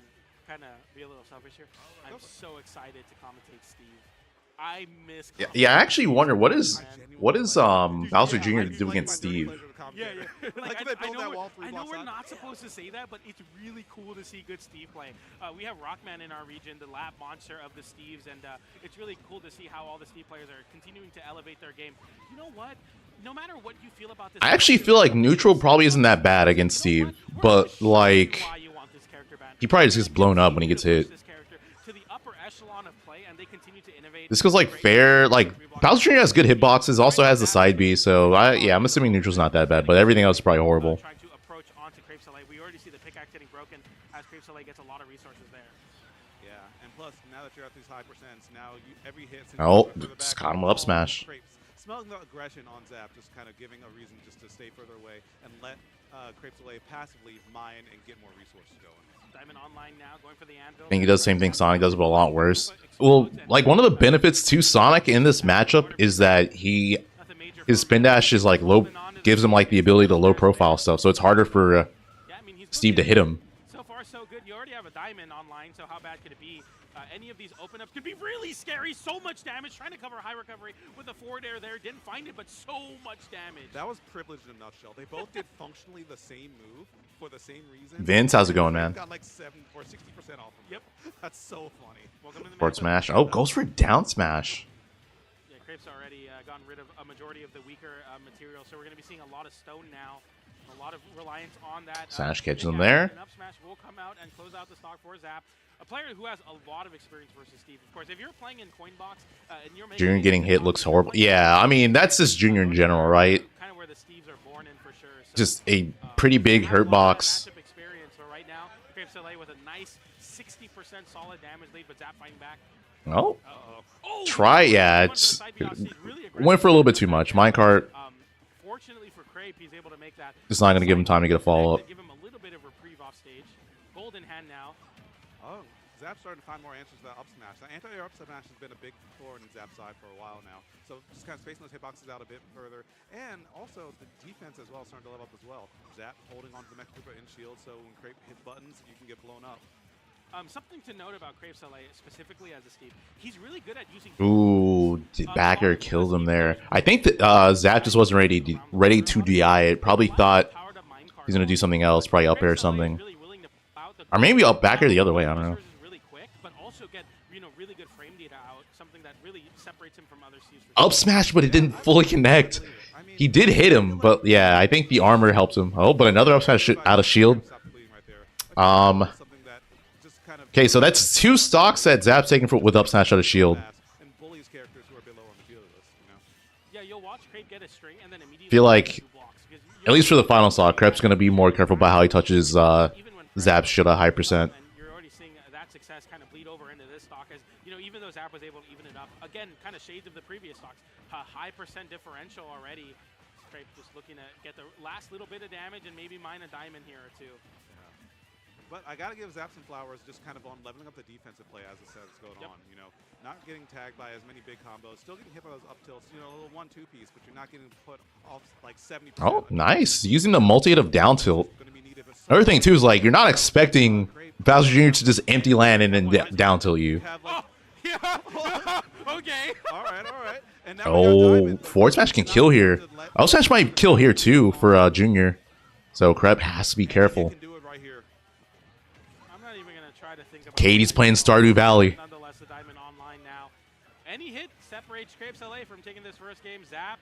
kind of be a little selfish here, I'm so excited to commentate Steve. I miss. Yeah, I actually wonder what is Bowser Jr. do against Steve. Yeah. Like, Like, they I build that know, wall 3 I know blocks we're out. not supposed to say that, but it's really cool to see good Steve play. We have Rockman in our region, the lab monster of the Steves, and it's really cool to see how all the Steve players are continuing to elevate their game. You know what? No matter what you feel about this, I actually feel like neutral probably isn't that bad against Steve, but like he probably just gets blown up when he gets hit. This goes like fair, like Bowser Jr. has good hitboxes, also has the side B, so yeah, I'm assuming neutral's not that bad, but everything else is probably horrible. Trying to approach onto Crepe Soleil. We already see the pickaxe getting broken as Crepe Soleil gets a lot of resources there. Yeah, and plus, now that you're at these high percents, now every hit... Oh, just caught him with up smash. Smelling the aggression on Zap, just kind of giving a reason just to stay further away and let Crepe Soleil passively mine and get more resources going. Diamond online now, going for the anvil. I think he does the same thing Sonic does, but a lot worse. Well, like one of the benefits to Sonic in this matchup is that his spin dash is like low, gives him like the ability to low profile stuff, so it's harder for Steve to hit him. So far, so good. You already have a diamond online, so how bad could it be? Any of these open ups could be really scary. So much damage. Trying to cover high recovery with a forward air there. Didn't find it, but so much damage. That was privilege in a nutshell. They both did functionally the same move for the same reason. Vince, how's it going, man? Got like 7 or 60% off. Yep. That's so funny. Welcome to the Forward smash. Oh, goes for down smash. Yeah, Crepe's already gotten rid of a majority of the weaker material, so we're going to be seeing a lot of stone now. A lot of reliance on that. Smash catches him there. An up smash will come out and close out the stock for Zap. A player who has a lot of experience versus Steve. Of course, if you're playing in Coinbox and you're making Junior getting hit looks horrible. Yeah, I mean, that's just Junior in general, right? Kind of where the Steves are born in for sure. So, Just a pretty big hurt box. matchup experience. So right now, Crepe Soleil with a nice 60% solid damage lead, but Zap fighting back. Oh, Oh, try, yeah, it's went for a little bit too much. Minecart Fortunately for Crepe, he's able to make that. just not gonna give him time to get a follow up. Give him a little bit of reprieve off stage. Gold in hand now. Oh, Zap's starting to find more answers to that up smash. That anti-air up smash has been a big thorn in Zap's side for a while now. So just kind of spacing those hitboxes out a bit further. And also the defense as well starting to level up as well. Zap holding on to the Mecha Koopa in shield, so when Crepe hits buttons, you can get blown up. Something to note about Crepe Soleil, specifically as a Steve, he's really good at using. Ooh, backer killed him there. I think that Zap just wasn't ready to DI it. Probably thought he's gonna do something else, probably up air or something, or maybe up backer the other way. I don't know. Really quick, but also get really good frame data out, something that really separates him from other Steves. Up smash, but it didn't fully connect. He did hit him, but yeah, I think the armor helps him. Oh, but another up smash out of shield. Okay, so that's 2 stocks that Zap's taking with up smash out of shield. Yeah, you'll watch Crepe get a string and then immediately Feel like, at least for the final stock, Crepe's gonna be more careful about how he touches Zap's shield at high percent. And you're already seeing that success kind of bleed over into this stock, as even though Zap was able to even it up, again, kind of shades of the previous stocks. High percent differential already. Crepe just looking to get the last little bit of damage and maybe mine a diamond here or two. But I gotta give Zap some flowers just kind of on leveling up the defensive play as the set is going on. Not getting tagged by as many big combos, still getting hit by those up tilts, a little 1-2 piece, but you're not getting put off like 70%. Oh, nice. Using the multi-hit of down tilt. Another thing too is like you're not expecting Bowser Jr. to just empty land and then down tilt you. Yeah. Okay. All right. And now Oh, forward smash can kill here. Up smash might kill here too for Junior. So Crepe has to be careful. Katie's playing Stardew Valley. Nonetheless, the diamond online now. Any hit separates Crepe Soleil from taking this first game. Zap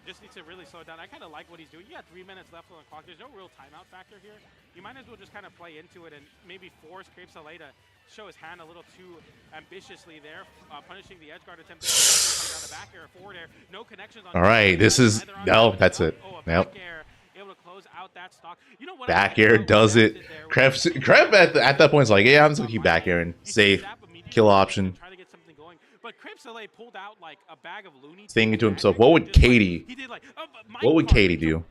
just needs to really slow it down. I kind of like what he's doing. You got 3 minutes left on the clock. There's no real timeout factor here. You might as well just kind of play into it and maybe force Crepe Soleil to show his hand a little too ambitiously there, punishing the edge guard attempt. Down the back air, forward air, no connections on. All right, this is that's it. Yep. Able to close out that stock. You know what? Back air does it. Crepe at that point is like, yeah, I'm just gonna keep back air and safe kill option. Try to get something going. But Crepe Soleil pulled out like a bag of loony. Thinking to himself, what would Katie? What would Katie do?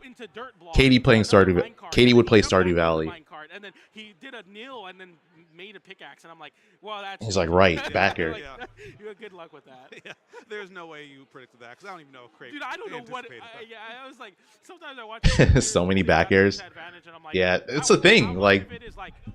Katie playing Stardew. Katie would play Stardew Valley. And then he did a nil and then made a pickaxe, and I'm like, well, that's. He's like, right, back air. You had good luck with that. Yeah, there's no way you predicted that because I don't even know if Crepe. Dude, I don't know what. I was like, sometimes I watch. So many back airs. Yeah, it's the thing. Like,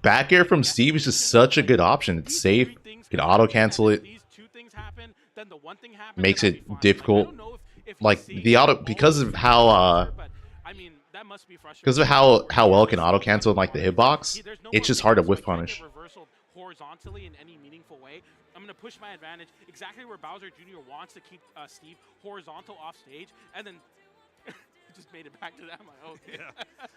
back air from Steve is just such a good option. It's safe. You can auto cancel it. These 2 things happen. then the one thing happens, makes and I'll be it fine. difficult. Like, I don't know if Like he's the auto saved because all of how but, I mean, that must be frustrating. because of how well it can auto cancel in like the hitbox, There's no it's more just hard to pickups, whiff so I can't get punish. reversal horizontally in any meaningful way. I'm going to push my advantage exactly where Bowser Jr. wants to keep Steve horizontal off stage, and then just made it back to that. I'm like, okay.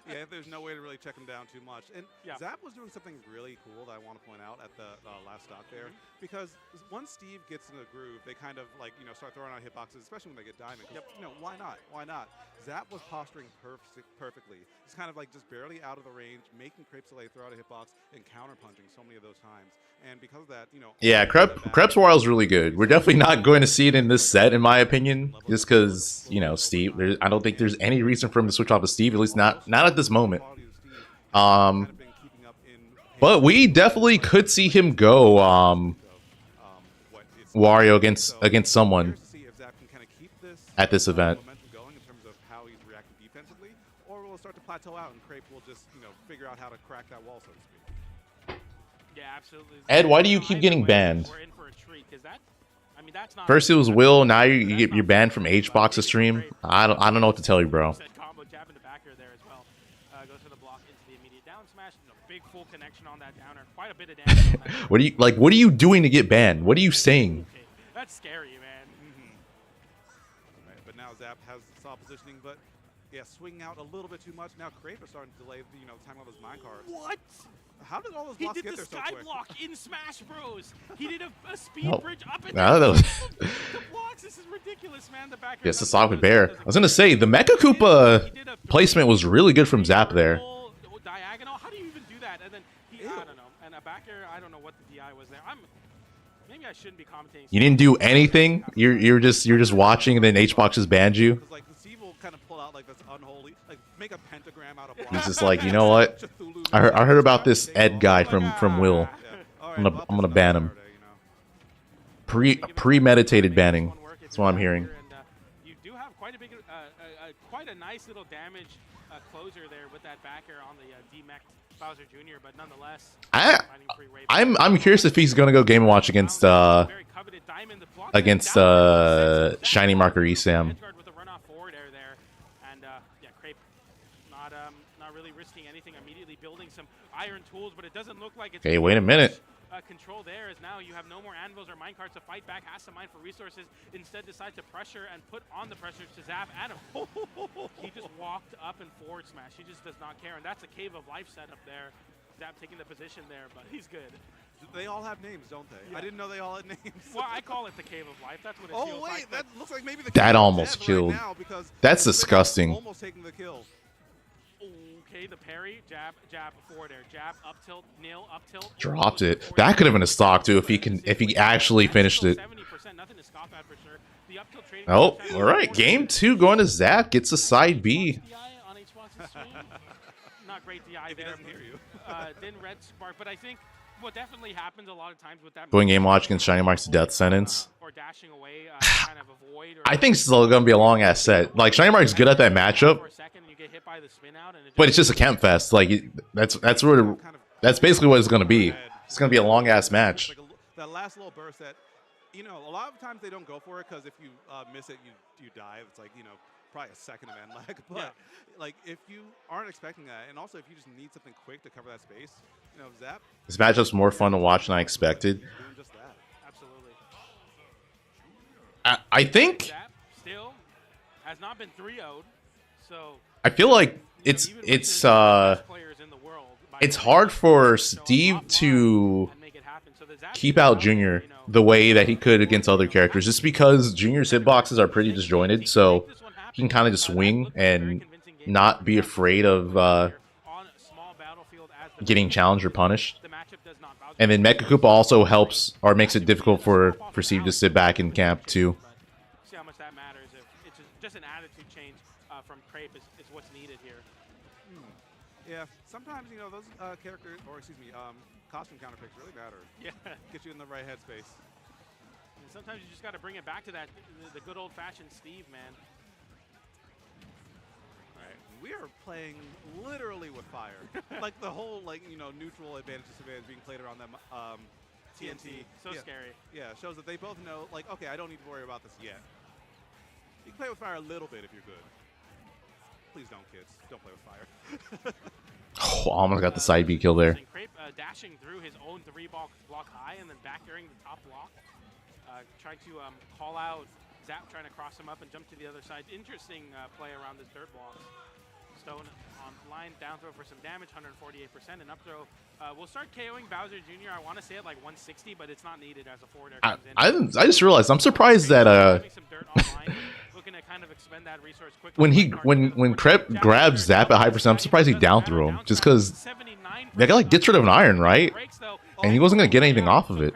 Yeah, there's no way to really check him down too much. And Yeah. Zap was doing something really cool that I want to point out at the last stock there, because once Steve gets in the groove, they kind of like, you know, start throwing out hitboxes, especially when they get diamond. You know, why not? Why not? Zap was posturing perfectly. He's kind of like just barely out of the range, making Crepe Soleil throw out a hitbox and counter punching so many of those times. And because of that, you know, Yeah, Krebs Wild is really good. We're definitely not going to see it in this set, in my opinion, just because, you know, Steve. I don't think there's any reason for him to switch off of Steve, at least not at this moment. But we definitely could see him go Wario against someone at this event. Going in terms of how he's reacting defensively, or will it start to plateau out and Crepe will just, you know, figure out how to crack that wall, so to speak. Yeah, absolutely. Ed, why do you keep getting banned? We're in for a treat, 'cause that, I mean, that's not First it was Will, now you're banned from HBox's stream. I don't know what to tell you, bro. Combo jab in the back air there as well. Goes for the block into the immediate down smash. Big full connection on that downer. Quite a bit of damage. On that. What are you doing to get banned? What are you saying? Okay. That's scary, man. Right, but now Zap has solid positioning, but yeah, swinging out a little bit too much. Now Crepe is starting to delay, you know, the time of his mine cards. What? How did all those He blocks did get the there so sky quick? block in Smash Bros. He did a speed Oh. bridge up and No, down. that was- The blocks. This is ridiculous, man. The back air Yes, the comes sock in, with goes Bear. down, I was gonna say the Mecha Koopa placement was really good from Zap there. Diagonal. How do you even do that? And then I don't know. And a back air. I don't know what the DI was there. Maybe I shouldn't be commentating. You didn't do anything. You're just watching, and then HBox just banned you. Because like Steve will kind of pull out like this unholy, like make a pentagram out of blocks. He's just like, you know what? I heard about this Ed guy from Will. I'm gonna ban him. Premeditated banning. That's what I'm hearing. You do have quite a big, quite a nice little damage closer there with that back air on the D-Mech Bowser Jr. But nonetheless, I'm curious if he's gonna go Game & Watch against Shinymark or ESAM. With a runoff forward air there, and yeah, Crepe not really risking anything. Immediately building some iron tools, but it doesn't look like it's. Hey, wait a minute. Control there is now you have no more anvils or minecarts to fight back. Has to mine for resources. Instead, decides to pressure and put on the pressure to Zap at him. He just walked up and forward smash. He just does not care, and that's a Cave of Life setup there. Zap taking the position there, but he's good. They all have names, don't they? Yeah. I didn't know they all had names. Well, I call it the Cave of Life. That's what it feels like. That looks like maybe the that Cave almost of Death killed. Right now because that's disgusting. Almost taking the kill. Okay, the parry, jab, forward air, jab, up tilt, nail, up tilt. Dropped it. That could have been a stock too if he actually finished it. 70%, nothing to scoff at for sure. The up tilt trading. Oh, all right. Game 2 going to Zap. Gets a side B. On HBox's stream. Not great DI if there. He doesn't hear you. Then red spark, but I think what definitely happens a lot of times with that. Going Game Watch against Shinymark's death sentence. Or dashing away, kind of avoid. I think it's still gonna be a long ass set. Like Shinymark's good at that matchup. But it's just a camp fest. Like that's basically what it's gonna be. It's gonna be a long ass match. Like that last little burst that, you know, a lot of times they don't go for it because if you miss it, you die. It's like, you know, probably a second of end lag. But like if you aren't expecting that, and also if you just need something quick to cover that space, you know, Zap. This matchup's more fun to watch than I expected. Doing just that. Absolutely. I think. Zap still has not been 3-0'd, so. I feel like it's hard for Steve to keep out Junior the way that he could against other characters, just because Junior's hitboxes are pretty disjointed, so he can kind of just swing and not be afraid of getting challenged or punished. And then Mecha Koopa also helps or makes it difficult for Steve to sit back in camp too. See how much that matters. If it's just an attitude change from Crepe is what's needed here. Yeah, sometimes, you know, those character, or excuse me, costume counter picks really matter. Yeah. Get you in the right headspace. And sometimes you just got to bring it back to that, the good old-fashioned Steve, man. All right, we are playing literally with fire. Like the whole, like, you know, neutral advantage disadvantage being played around them TNT. So yeah. scary. Yeah, shows that they both know, like, okay, I don't need to worry about this yet. You can play with fire a little bit if you're good. Please don't, kids. Don't play with fire. Oh, almost got the side B kill there. Crape dashing through his own 3-block high and then back airing the top block. Trying to call out Zap, trying to cross him up and jump to the other side. Interesting play around this dirt block. Stone on line, down throw for some damage, 148%, and up throw will start KOing Bowser Jr. I want to say at like 160, but it's not needed as a forward air comes in. I just realized I'm surprised that Some dirt online, looking to kind of expend that resource quickly. when Crep grabs Zap at high percent, I'm surprised he down threw him just because that guy like gets rid of an iron, right? And he wasn't gonna get anything off of it.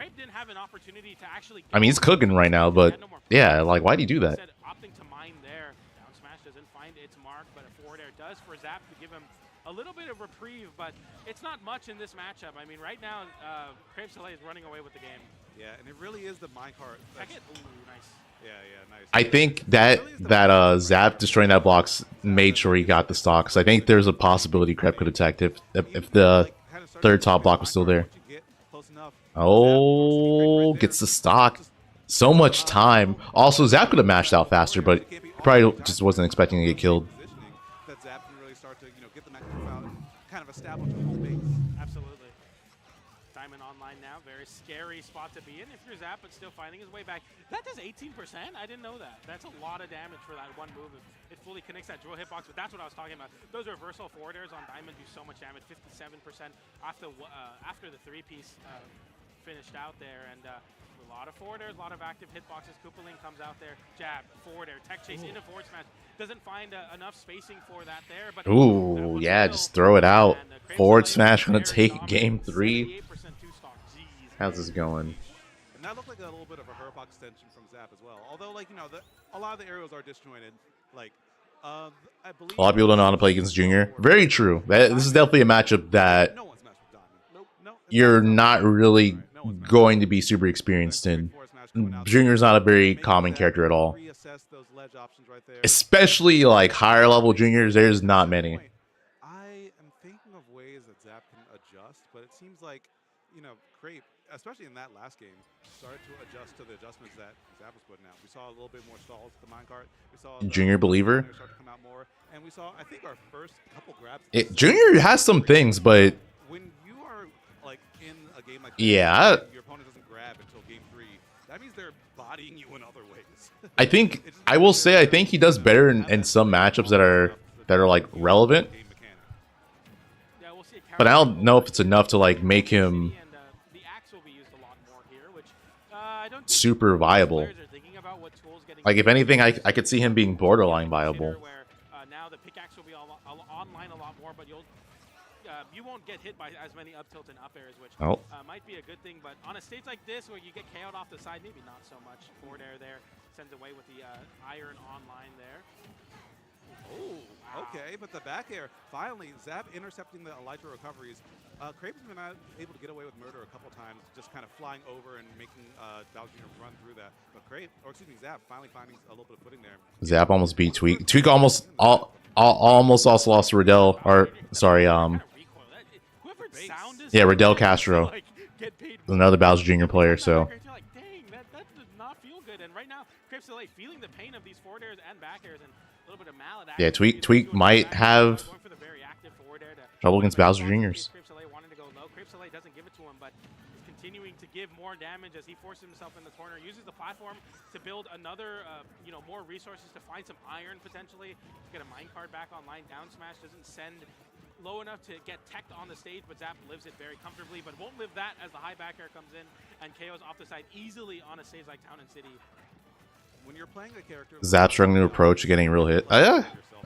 I mean, he's cooking right now, but yeah, like why'd he do that? Opting to mine there. Down smash doesn't find its mark, but a forward air does for Zap to give him a little bit of reprieve, but it's not much in this matchup. I mean, right now, Crave Soleil is running away with the game. Yeah, and it really is the minecart. Check it. Ooh, nice. Yeah, nice. I think that Zap destroying that blocks made sure he got the stock. Because I think there's a possibility Crep could attack if the third top block was still there. Oh, gets the stock. So much time. Also, Zap could have mashed out faster, but he probably just wasn't expecting to get killed. That Zap can really start to, get the mechanism out and kind of establish a home base. Absolutely. Diamond online now. Very scary spot to be in if you're Zap, but still finding his way back. That does 18%? I didn't know that. That's a lot of damage for that one move. It fully connects that drill hitbox, but that's what I was talking about. Those reversal forward airs on Diamond do so much damage. 57% after the three-piece finished out there, and a lot of forward airs, a lot of active hitboxes. Koopaling comes out there, jab, forward air, tech chase into forward smash. Doesn't find enough spacing for that there, but ooh, yeah, just throw it out. Forward smash gonna take game 3. How's this going? And that looked like a little bit of a herb extension from Zap as well. Although, like, a lot of the aerials are disjointed. Like, I believe A lot of people don't know how to play against Junior. Very true. This is definitely a matchup that no one's matched with Diamond. Nope. you're not really going to be super experienced in. Junior's not a very common character at all. Especially like higher level juniors, there's not many. I am thinking of ways that Zap can adjust, but it seems like, Crape, especially in that last game, started to adjust to the adjustments that Zap was putting out. We saw a little bit more stalls with the minecart. We saw Junior Believer. Start to come out more, and we saw, I think, our first couple grabs. Junior has some things, but when you are like in a game like yeah, your opponent doesn't grab until game 3. That means they're bodying you in other ways. I think I will say I think he does better in some matchups that are like relevant. But I don't know if it's enough to like make him super viable. Like if anything, I could see him being borderline viable. Now the pickaxe will be online a lot more, but you won't get hit by as many up tilt and up airs, which might be a good thing. But on a stage like this where you get KO'd off the side, maybe not so much. Forward air there sends away with the iron online there. Oh, wow. Okay, but the back air, finally, Zap intercepting the Elytra recoveries. Crape has been able to get away with murder a couple times, just kind of flying over and making Bowser Jr. run through that. But Zap finally finding a little bit of footing there. Zap almost beat Tweak. Tweak almost also lost to Riddle, or sorry, yeah, Riddle Castro, another Bowser Jr. player. So. Feeling the pain of these forward airs and back airs and a little bit of mallet. Yeah, Tweak might have trouble against Bowser Jr.'s. Crave Soleil wanted to go low. Crave Soleil doesn't give it to him, but he's continuing to give more damage as he forces himself in the corner. Uses the platform to build another, more resources to find some iron potentially. Get a minecart back online. Down smash doesn't send low enough to get teched on the stage, but Zap lives it very comfortably, but won't live that as the high back air comes in and KOs off the side easily on a stage like Town and City. When you're playing a character, Zap struggling to approach, getting real hit. I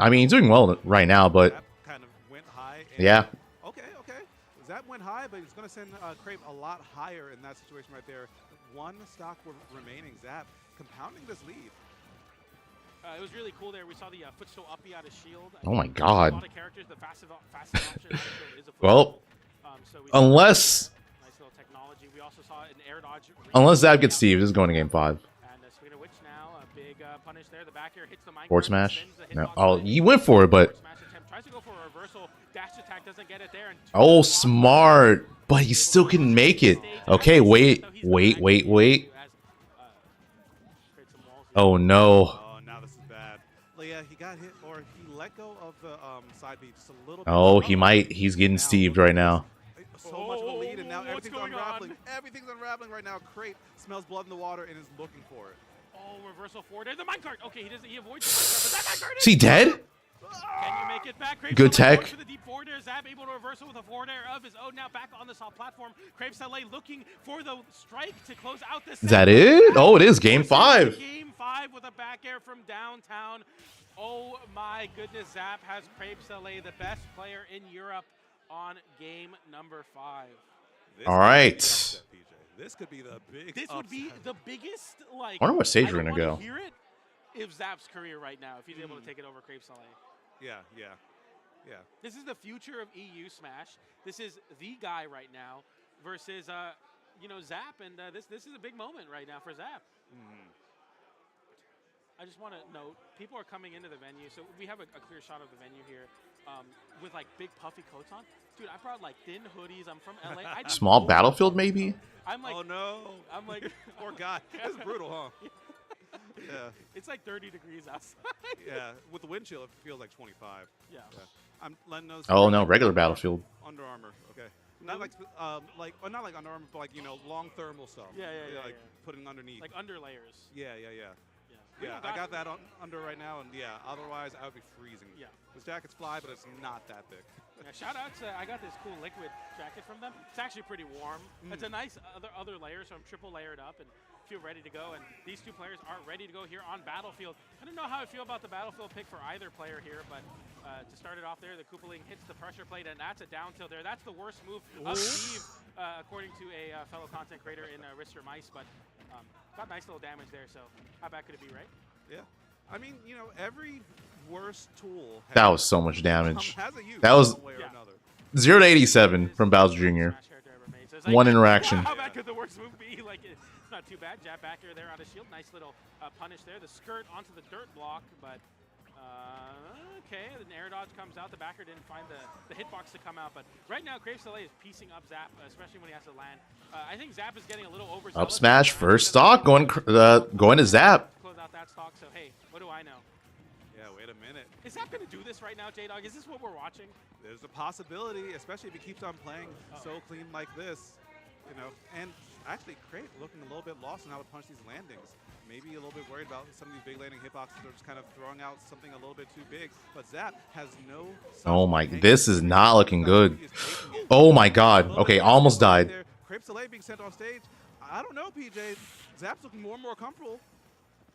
mean, he's doing well right now, but Zap kind of went high. Yeah. Okay. Zap went high, but he's going to send Crape a lot higher in that situation right there. One stock remaining. Zap compounding this lead. It was really cool there. We saw the footstool uppy out of shield. Oh my God. A lot of characters, the fastest option is a well, unless nice little technology. We also saw an air dodge. Unless Zap gets Steve, this is going to game 5. And Sweden Witch now Big punish there. The back air hits the minecart. Forward smash. Spins the No. hitbox Oh, in. he went for it, but Forward smash attempt. Tries to go for a reversal. Dash attack doesn't get it there. And oh, smart. But he still can make it. Okay, wait. Oh no. Oh, now this is bad. Well, yeah, he got hit, or he let go of the side beat just a little bit. Oh, he might. He's getting Steved right now. So much of a lead, and now What's everything's going unraveling. on? Everything's unraveling right now. Crate smells blood in the water and is looking for it. Oh, reversal forward. There's the minecart. Okay, he avoids the minecart, but that minecart Is he dead? Can you make it back? Crave Good Saleh tech. goes for the deep forward air. Zap able to reversal with a forward air of his own. Now back on the soft platform. Crave Saleh looking for the strike to close out this. Is that it? Oh, it is game 5. Game 5 with a back air from downtown. Oh my goodness, Zap has Crave Saleh, the best player in Europe, on game number 5. This All could be right. the upset, PJ. This could be the big. This would be upset. the biggest, like. I wonder what stage I we're don't gonna wanna go. Hear it if Zap's career right now, if he's able to take it over Crave Saleh. Yeah. This is the future of EU Smash. This is the guy right now versus, Zap, and this is a big moment right now for Zap. I just want to note, people are coming into the venue, so we have a clear shot of the venue here with like big puffy coats on. Dude, I brought like thin hoodies. I'm from LA. I just Small battlefield, maybe? I'm like, Oh no. I'm like, Poor guy. That's brutal, huh? Yeah. it's like 30 degrees outside. Yeah. With the wind chill, it feels like 25. Yeah. I'm letting those. Oh no, regular battlefield. Under Armour. Okay. Not like not like Under Armour, but like long thermal stuff. Yeah, Like putting underneath. Like under layers. Yeah. We Yeah, don't I got that under right now, and yeah, otherwise I would be freezing. Yeah. This jacket's fly, but it's not that thick. Yeah, shout out to, I got this cool liquid jacket from them. It's actually pretty warm. It's a nice other layer, so I'm triple layered up and feel ready to go. And these two players are ready to go here on Battlefield. I don't know how I feel about the Battlefield pick for either player here, but to start it off there, the Koopaling hits the pressure plate, and that's a down tilt there. That's the worst move of Steve, according to a fellow content creator in Rister Mice, but got nice little damage there, so how bad could it be, right? Yeah. I mean, every worst tool That was so much damage. has a use That was- one way or Yeah. another. 0 to 87 from Bowser Jr. Smash character ever made. So it's like, One interaction. How bad could the worst move be? Like, it's not too bad. Jab back air there on a shield. Nice little punish there. The skirt onto the dirt block, but okay. An air dodge comes out. The backer didn't find the hitbox to come out, but right now, Crave Saleh is piecing up Zap, especially when he has to land. I think Zap is getting a little overzealous. Up smash, first stock, going to Zap. Close out that stock, so hey, what do I know? Yeah, wait a minute. Is Zap going to do this right now, J-Dog? Is this what we're watching? There's a possibility, especially if he keeps on playing so clean like this, And actually, Crate looking a little bit lost on how to punch these landings. Maybe a little bit worried about some of these big landing hitboxes. They're just kind of throwing out something a little bit too big. But Zap has no... Oh my, this is not looking good. Oh my god. Okay, almost died. Crate Saleh being sent off stage. I don't know, PJ. Zap's looking more and more comfortable.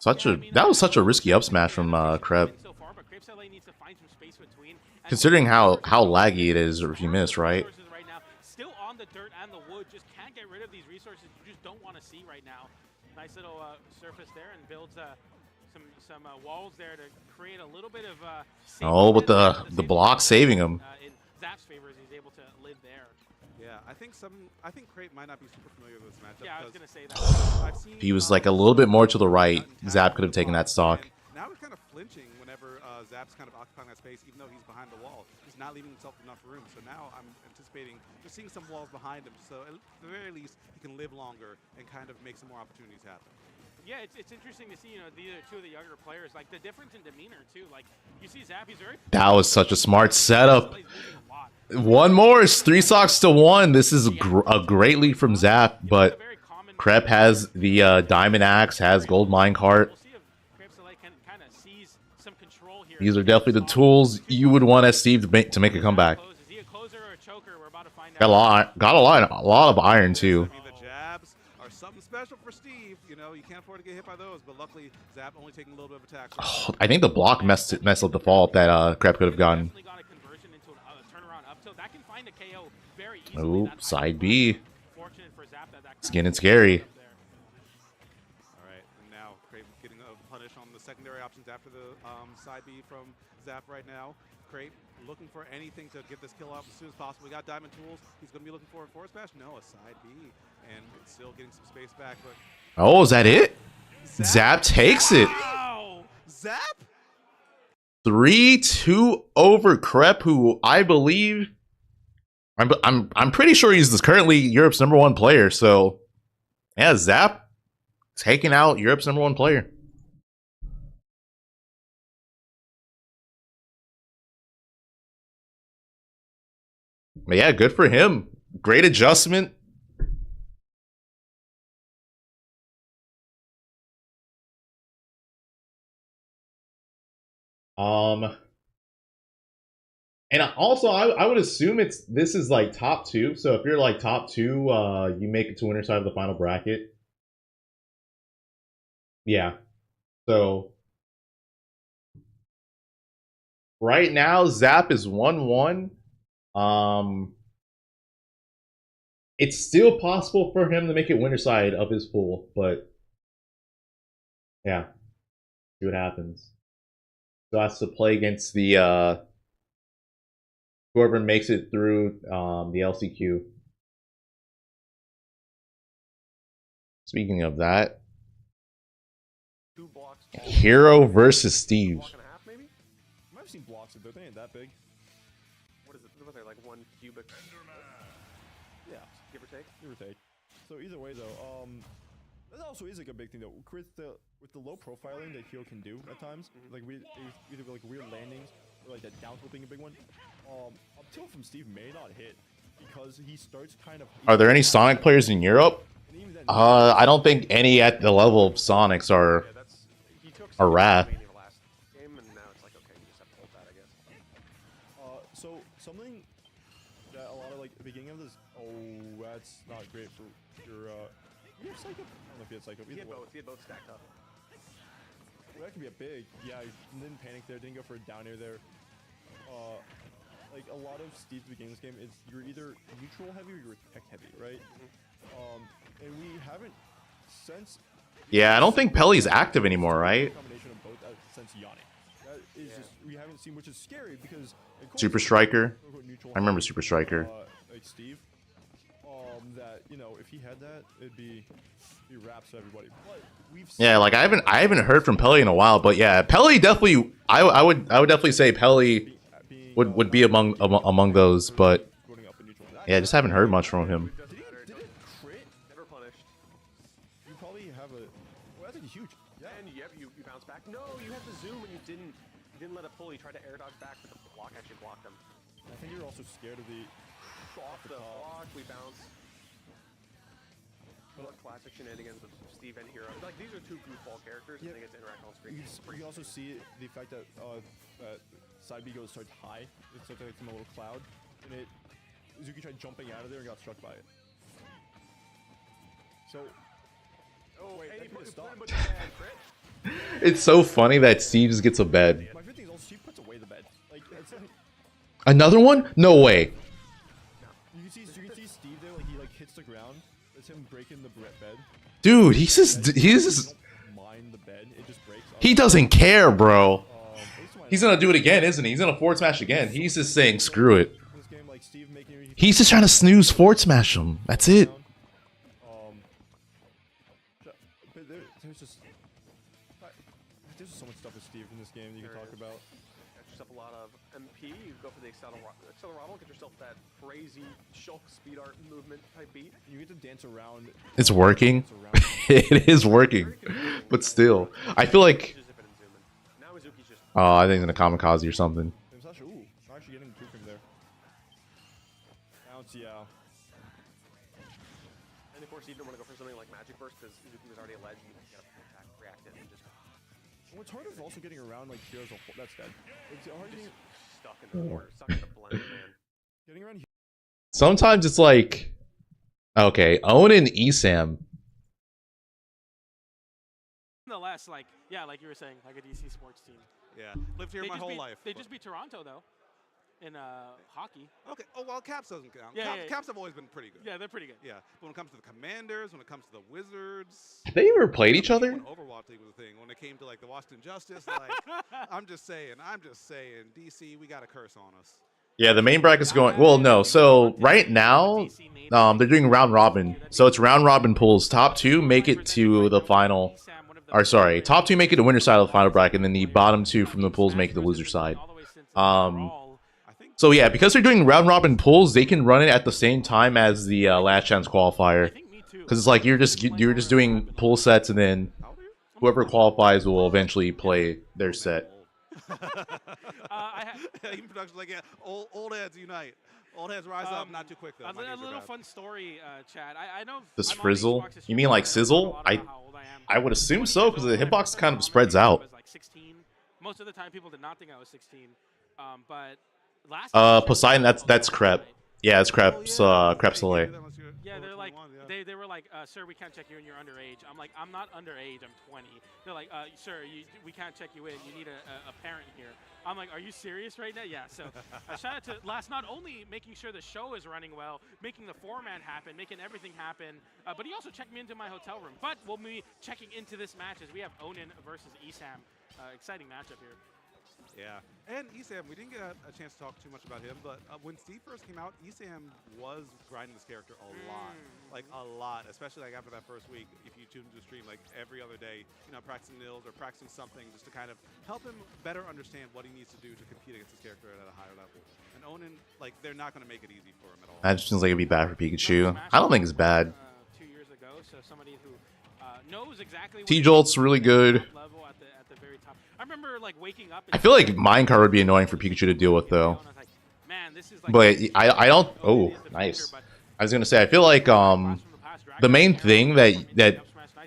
That was such a risky up smash from Kreb. So far, but Crave Saleh needs to find some space between. And Considering how laggy it is if you miss, right? Right now, still on the dirt and the wood, just can't get rid of these resources you just don't want to see right now. Nice little surface there, and builds some walls there to create a little bit of. Oh, but the block saving him. In Zap's favor, he's able to live there. Yeah, I think Crate might not be super familiar with this matchup. Yeah, I was gonna say that. If he was like a little bit more to the right, Zap could have taken that stock. And now he's kind of flinching whenever Zap's kind of occupying that space, even though he's behind the wall. He's not leaving himself enough room. So now I'm anticipating just seeing some walls behind him. So at the very least, he can live longer and kind of make some more opportunities happen. Yeah, it's interesting to see, two of the younger players, like the difference in demeanor too. Like you see Zap, he's very. That was such a smart setup. He's moving a lot. One more. It's 3 stocks to 1. This is a great lead from Zap, but Kreb has the Diamond Axe, has Gold Minecart. We'll see if Crave Saleh can kind of seize some control here. These are definitely the tools you would want as Steve to make a comeback. Is he a closer or a choker? We're about to find out. Got a lot of iron too. I mean, the jabs are something special for Steve. You can't afford to get hit by those, but luckily Zap only taking a little bit of attack. Oh, I think the block messed up the fall that Kreb could have gotten. Definitely got a conversion into a turnaround up tilt. That can find a KO very easily. Oh, That side B. Fortunate for Zap that It's getting scary. All right, and now Crate getting a punish on the secondary options after the side B from Zap right now. Crate looking for anything to get this kill out as soon as possible. We got diamond tools. He's going to be looking for a forward smash. No, a side B, and it's still getting some space back. But Oh, is that it? Zap takes it. Wow. Zap? 3-2 over Krep, who I believe I'm pretty sure he's currently Europe's #1 player. So yeah, Zap taking out Europe's #1 player. But yeah, good for him. Great adjustment. And also I would assume this is like top 2. So if you're like top 2, you make it to winner side of the final bracket. Yeah. So right now Zap is 1-1. It's still possible for him to make it winner side of his pool, but yeah, see what happens. So has to play against the whoever makes it through the LCQ. Speaking of that, 2 blocks. Hero versus Steve. Block and a half, maybe? You might have seen blocks, but they ain't that big. What is it? What are they, like 1 cubic? Yeah, Give or take? give or take. So either way, though, that also is like a big thing though. With the low profiling that Hero can do at times, like either like weird landings or like that down tilt being a big one. Up tilt from Steve may not hit because he starts kind of. Are there any Sonic players in Europe? And even then, I don't think any at the level of Sonics are. Yeah, that's. He took A wrath. the last game, and now it's like, okay, you just have to hold that, I guess. so something that a lot of like the beginning of this. Oh, that's not great for your. You have Psycho? I don't know if you had Psycho. He had both. He had both stacked up. Well, that could be a big. Yeah, he didn't panic there. Didn't go for a down air there. Like a lot of Steve's beginning this game, you're either neutral heavy or you're tech heavy, right? And we haven't since. Yeah, I don't think Pelly's active anymore, right? Combination of both since Yanni. That is just we haven't seen, which is scary because Super Striker. I remember Super Striker. Like Steve. That if he had that, it'd be raps to everybody. But we've seen Yeah, like I haven't heard from Pelly in a while, but yeah, Pelly definitely. I would definitely say Pelly would be among those, but going up in neutral. yeah, just haven't heard much from him. Did it crit? Never punished. You probably have a. Well, I think he's huge. Yeah. And yep, you bounce back. No, you had to zoom and you didn't let it pull. You tried to air dodge back, but the block actually blocked him. I think you're also scared of the. Off the block, we bounce. Classic shenanigans of Steve and Hero. Like these are 2 goofball characters, and they get to interact on screen. You also see the fact that side B goes starts high. It starts like from a little cloud, and Zuki tried jumping out of there and got struck by it. So. Oh, wait, hey, that could've stopped. put the bad crit. It's so funny that Steve's gets a bed. My favorite thing is also Steve puts away the bed. Like that's like. Another one? No way. You can see Steve there, like he hits the ground. That's him breaking the bed. Dude, he's just Don't mind the bed, it just breaks. he doesn't care, bro. Based on He's gonna do it again, isn't he? He's gonna forward smash again. He's just saying screw it. this game, like Steve making. He's just trying to snooze forward smash him. That's it. But there's just so much stuff with Steve in this game that you can talk about. Get yourself a lot of MP. You go for the acceleratable, get yourself that crazy Shulk speed art movement type beat. You get to dance around. It's working. It is working. But still, I feel like. Just zip it and zoom in. Now Izuki's just Oh, I think it's in a kamikaze or something. Sasha, ooh, actually getting through from there. Bounce, yeah. And of course, you didn't want to go for something like Magic Burst because Izuki was already a ledge and you got to attack, react it, and just What's hard is also getting around like Heroes. That's dead. It's hard getting, stuck in the corner, stuck in the blend, man. getting around. Sometimes it's like, okay, Owen and ESAM. Nonetheless, like like you were saying, like a DC sports team. Yeah, lived here They my just whole beat- life. They but- just beat Toronto though, in hockey. Okay. Oh well, Caps doesn't count. Yeah, Caps, yeah. Caps have always been pretty good. Yeah, they're pretty good. Yeah, but when it comes to the Commanders, when it comes to the Wizards, Have they ever played each other? when Overwatch League was a thing. When it came to like the Washington Justice, like I'm just saying, DC, we got a curse on us. Yeah, the main bracket's going. Well, no. So right now, they're doing round robin. So it's round robin pools. Top 2 make it to the final. or sorry, top 2 make it the winner side of the final bracket, and then the bottom 2 from the pools make it the loser side. So yeah, because they're doing round robin pools, they can run it at the same time as the last chance qualifier. Because it's like you're just doing pool sets, and then whoever qualifies will eventually play their set. Even production like, yeah, old heads unite. Old heads rise up, not too quick though. A little fun story, Chad. I know. This frizzle? You mean like sizzle? I would assume so, because the hitbox kind of spreads out. Like 16. Most of the time, people did not think I was 16. But last. Poseidon, that's crepe. Yeah, it's crepes. Crepe Soleil. Yeah, they're like they were like, sir, we can't check you in. You're underage. I'm like, I'm not underage. I'm 20. They're like, sir, we can't check you in. You need a parent here. I'm like, are you serious right now? Yeah. So shout out to Last, not only making sure the show is running well, making the format happen, making everything happen, but he also checked me into my hotel room. But we'll be checking into this match as we have Onin versus ESAM. Exciting matchup here. Yeah, and ESAM, we didn't get a chance to talk too much about him, but when Steve first came out, ESAM was grinding this character a lot, like a lot, especially like after that first week. If you tune into the stream, like every other day, you know, practicing nils or practicing something just to kind of help him better understand what he needs to do to compete against this character at a higher level. And Onin, like, they're not going to make it easy for him at all. That just seems like it'd be bad for Pikachu. I don't think it's bad. 2 years ago, so somebody who knows exactly. T-Jolt's really good. I remember like waking up. I feel like Minecart would be annoying for Pikachu to deal with though. But I don't. Oh, nice. I was gonna say I feel like the main thing that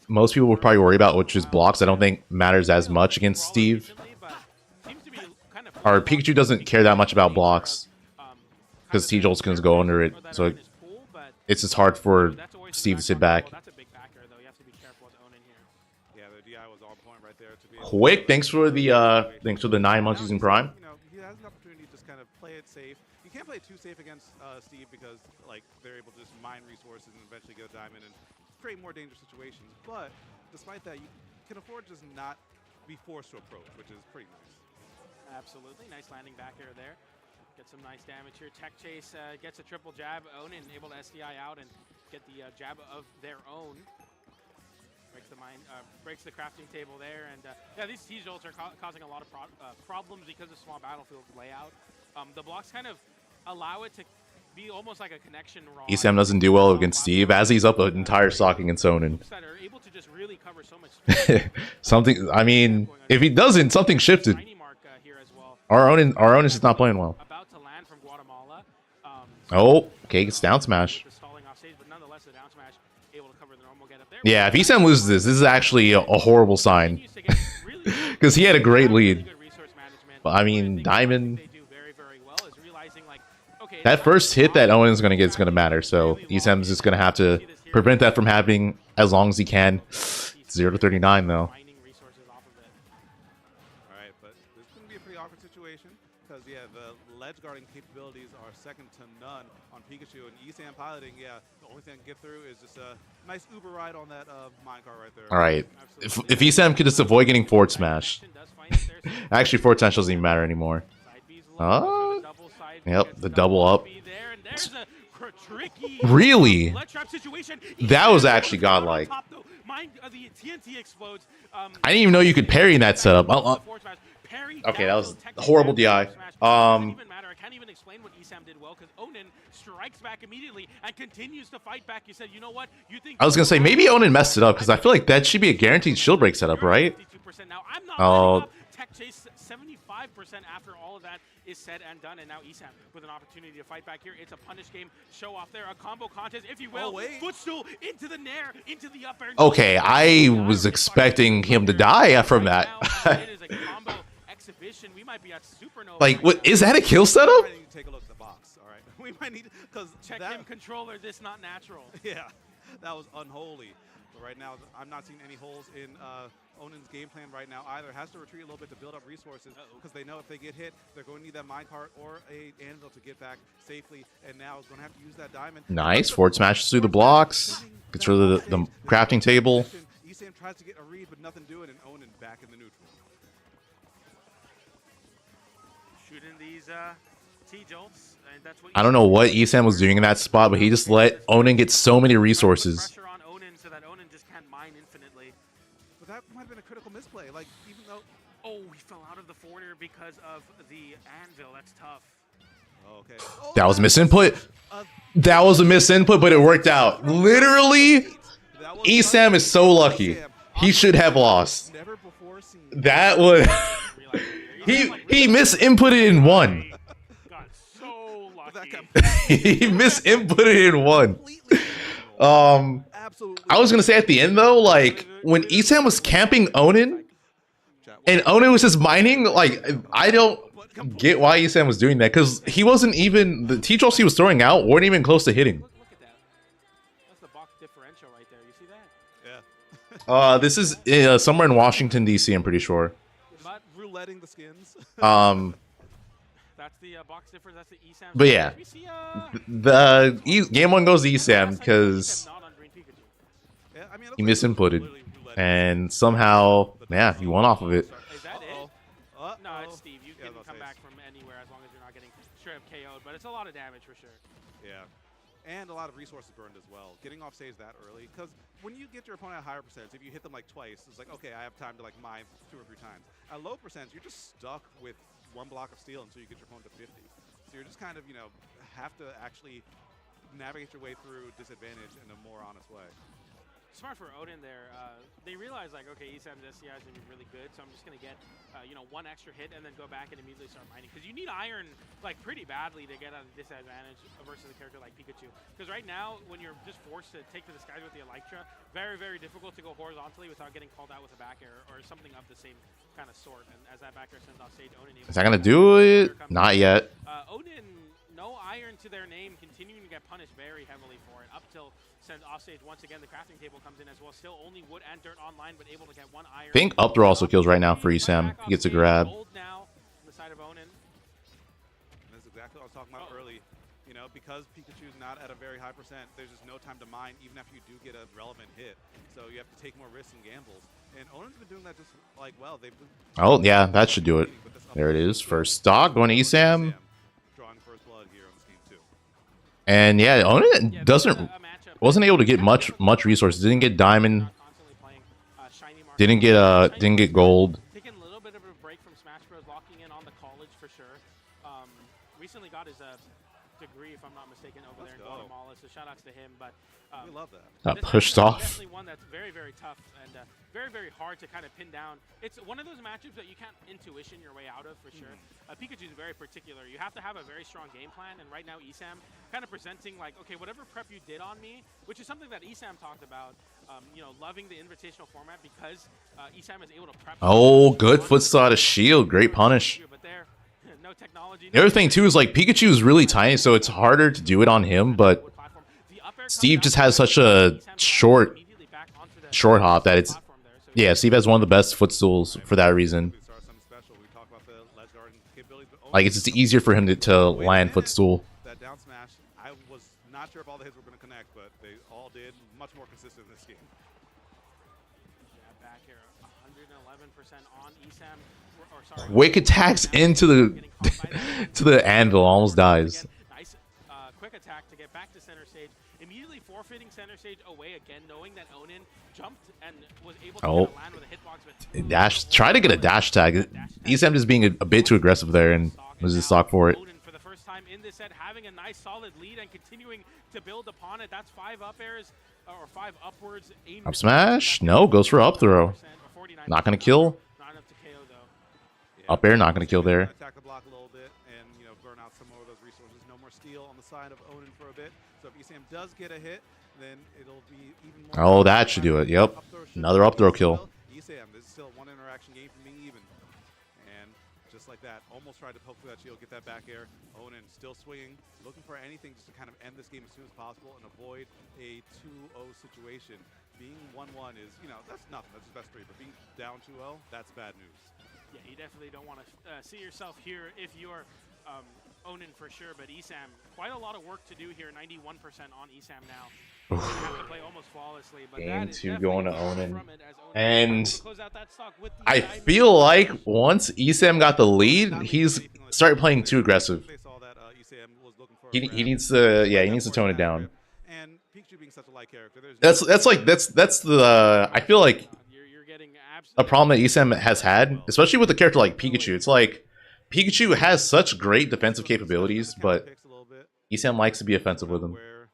most people would probably worry about, which is blocks, I don't think matters as much against Steve. Or Pikachu doesn't care that much about blocks because T-Jolt's gonna go under it, so it's just hard for Steve to sit back. Quick, thanks for the 9 months using Prime. You know, he has an opportunity to just kind of play it safe. You can't play it too safe against Steve because like they're able to just mine resources and eventually get a diamond and create more dangerous situations. But despite that, you can afford to just not be forced to approach, which is pretty nice. Absolutely, nice landing back air there. Get some nice damage here. Tech Chase gets a triple jab. Onin able to SDI out and get the jab of their own. Breaks the crafting table there, and yeah, these T-Jolts are causing a lot of problems because of small battlefield layout. The blocks kind of allow it to be almost like a connection rod. ESAM doesn't do well against Steve, as he's up an entire stock against Onin. That are able to just really cover so much something. I mean, if he doesn't, something shifted. Here as well. Our Onin is not playing well. About to land from Guatemala. Oh, okay, it's down smash. Yeah, if ESAM loses this is actually a horrible sign. Because he had a great lead. But I mean, Diamond... That first hit that Owen's going to get is going to matter, so ESAM's just going to have to prevent that from happening as long as he can. 0 to 39, though. Alright, but this is going to be a pretty awkward situation, because, yeah, the ledge guarding capabilities are second to none on Pikachu, and ESAM piloting, yeah, the only thing I can get through is just a nice Uber ride on that minecart right there. Alright, if ESAM could just avoid getting forward smash. Actually, forward smash doesn't even matter anymore. Yep, the double up. Really? That was actually godlike. I didn't even know you could parry in that setup. Okay, that was a horrible DI. I can't even explain what ESAM did well, because Onin strikes back immediately and continues to fight back. You said, you know what? You think I was gonna say maybe Onin messed it up, because I feel like that should be a guaranteed shield break setup, right? Oh. Tech Chase 75% after all of that is said and done, and now ESAM with an opportunity to fight back here. It's a punish game. Show off there, a combo contest, if you will. Footstool into the nair, into the up air. Okay, I was expecting him to die from that. It is a combo exhibition. We might be at Supernova. Like, what is that a kill setup? We might need to take a look at the box, all right? We might need, because check him controller, this not natural. Yeah, that was unholy. But right now, I'm not seeing any holes in Onin's game plan right now either. Has to retreat a little bit to build up resources, because they know if they get hit, they're going to need that minecart or a anvil to get back safely, and now is going to have to use that diamond. Nice, forward smashes through the blocks, gets rid of the crafting table. ESAM tries to get a read, but nothing doing, and Onin back in the neutral. Shooting these T-Jolts, and that's what I don't know what ESAM was doing in that spot, but he just let Onin get so many resources. Pressure on Onin so that Onin just can't mine infinitely. but that might have been a critical misplay. Like, even though... Oh, he fell out of the forwarder because of the anvil. That's tough. Oh, okay. Oh, That was misinput. That was a misinput, but it worked out. Literally, ESAM is so lucky. He should have lost. Never before seen. That was... he misinputted in one. Got so lucky. He misinputted in one. Absolutely. I was gonna say at the end though, like when ESAM was camping Onin, and Onin was just mining, like I don't get why ESAM was doing that, because he wasn't even, the T-Trolls he was throwing out weren't even close to hitting. Look at that. That's the box differential right there. You see that? Yeah. This is somewhere in Washington D.C. I'm pretty sure. But Rouletting the skins. that's the box difference. That's the ESAM. But yeah, We see, game one goes to ESAM because not on green Pikachu. Yeah, I mean, it he looks like misinputted, literally rouletting. and somehow, yeah, he won off of it. Is that it? Uh-oh. No, it's Steve. You Yeah, can those come saves. back from anywhere as long as you're not getting straight up KO'd, but it's a lot of damage for sure. Yeah. And a lot of resources burned as well. Getting off saves that early, because when you get your opponent at higher percents, if you hit them like twice, it's like, okay, I have time to like mine 2 or 3 times. At low percents, you're just stuck with 1 block of steel until you get your opponent to 50. So you're just kind of, you know, have to actually navigate your way through disadvantage in a more honest way. Smart for Odin there. They realize like, okay, ESAM's SCI is going to be really good, so I'm just going to get, you know, 1 extra hit and then go back and immediately start mining. Because you need iron like pretty badly to get at a disadvantage versus a character like Pikachu. Because right now, when you're just forced to take to the skies with the Elytra, very, very difficult to go horizontally without getting called out with a back air or something of the same kind of sort. And as that back air sends off stage, Odin... Is that gonna do it? Not yet. Odin, no iron to their name, continuing to get punished very heavily for it. Up till sends off stage once again. The crafting table comes in as well. Still only wood and dirt online, but able to get 1 iron. I think up throw also kills right now for ESAM. He gets a grab. Gold now on the side of Onin. And that's exactly what I was talking about early. You know, because Pikachu's not at a very high percent, there's just no time to mine, even after you do get a relevant hit. So you have to take more risks and gambles. And Onin's been doing that just like well. They've been Oh yeah, that should do it. There it is. First stock going to ESAM. Drawing first blood here on this game too. And yeah, Onin wasn't able to get much resources. Didn't get diamond. Didn't get gold. Taking a little bit of a break from Smash Bros. Locking in on the college for sure. Recently got his degree, if I'm not mistaken, over there in Guatemala. So shout outs to him. But We love that. Got pushed off. Definitely one that's very, very tough and very, very hard to kind of pin down. It's one of those matchups that you can't intuition your way out of for sure. Pikachu's very particular. You have to have a very strong game plan, and right now ESAM kind of presenting like, okay, whatever prep you did on me, which is something that ESAM talked about, you know, loving the invitational format because ESAM is able to prep. Oh, good foot saw to shield. Great punish. But there, no technology. The other thing too is like Pikachu is really tiny, so it's harder to do it on him. But Steve just has such a short hop that it's, yeah, Steve has one of the best footstools for that reason. Like it's just easier for him to land footstool. That down smash, I was not sure if all the hits were going to connect, but they all did. Much more consistent in this game. Yeah, back here, 111% on ESAM. Or sorry, Quick attacks into the to the anvil, almost dies. Nice quick attack to get back to center stage. Immediately forfeiting center stage away again, knowing that Onin jumped and was able to get a land with a hitbox. But Dash, try to get a dash tag. ESAM just being a bit too aggressive there and was just stock for it. Onin for the first time in this set, having a nice solid lead and continuing to build upon it. That's 5 up airs or 5 upwards. Up smash? No, goes for up throw. Not gonna kill. Not enough to KO though. Up air, not gonna kill there. Attack the block a little bit and, you know, burn out some more of those resources. No more steel on the side of Onin for a bit. So if ESAM does get a hit, then it'll be even more. Oh, that should do it. Yep. Another up throw kill. ESAM, this is still 1 interaction game from being even. And just like that, almost tried to poke through that shield, get that back air. Onin still swinging, looking for anything just to kind of end this game as soon as possible and avoid a 2-0 situation. Being 1-1 is, you know, that's nothing. That's just best 3. But being down 2-0, that's bad news. Yeah, you definitely don't want to see yourself here if you're Onin for sure. But ESAM, quite a lot of work to do here. 91% on ESAM now. Have to play almost flawlessly, but Game that is 2 going to definitely Onin. from it as Onin And able to close out that stock with the I diamond. feel like once ESAM got the lead, he's started playing too aggressive. They saw that ESAM was looking for a He grab. needs to, yeah, he needs to tone it down. And Pikachu being such a light character, there's That's the I feel like You're getting a problem that ESAM has had, especially with a character like Pikachu. It's like Pikachu has such great defensive capabilities, but ESAM likes to be offensive with him. Where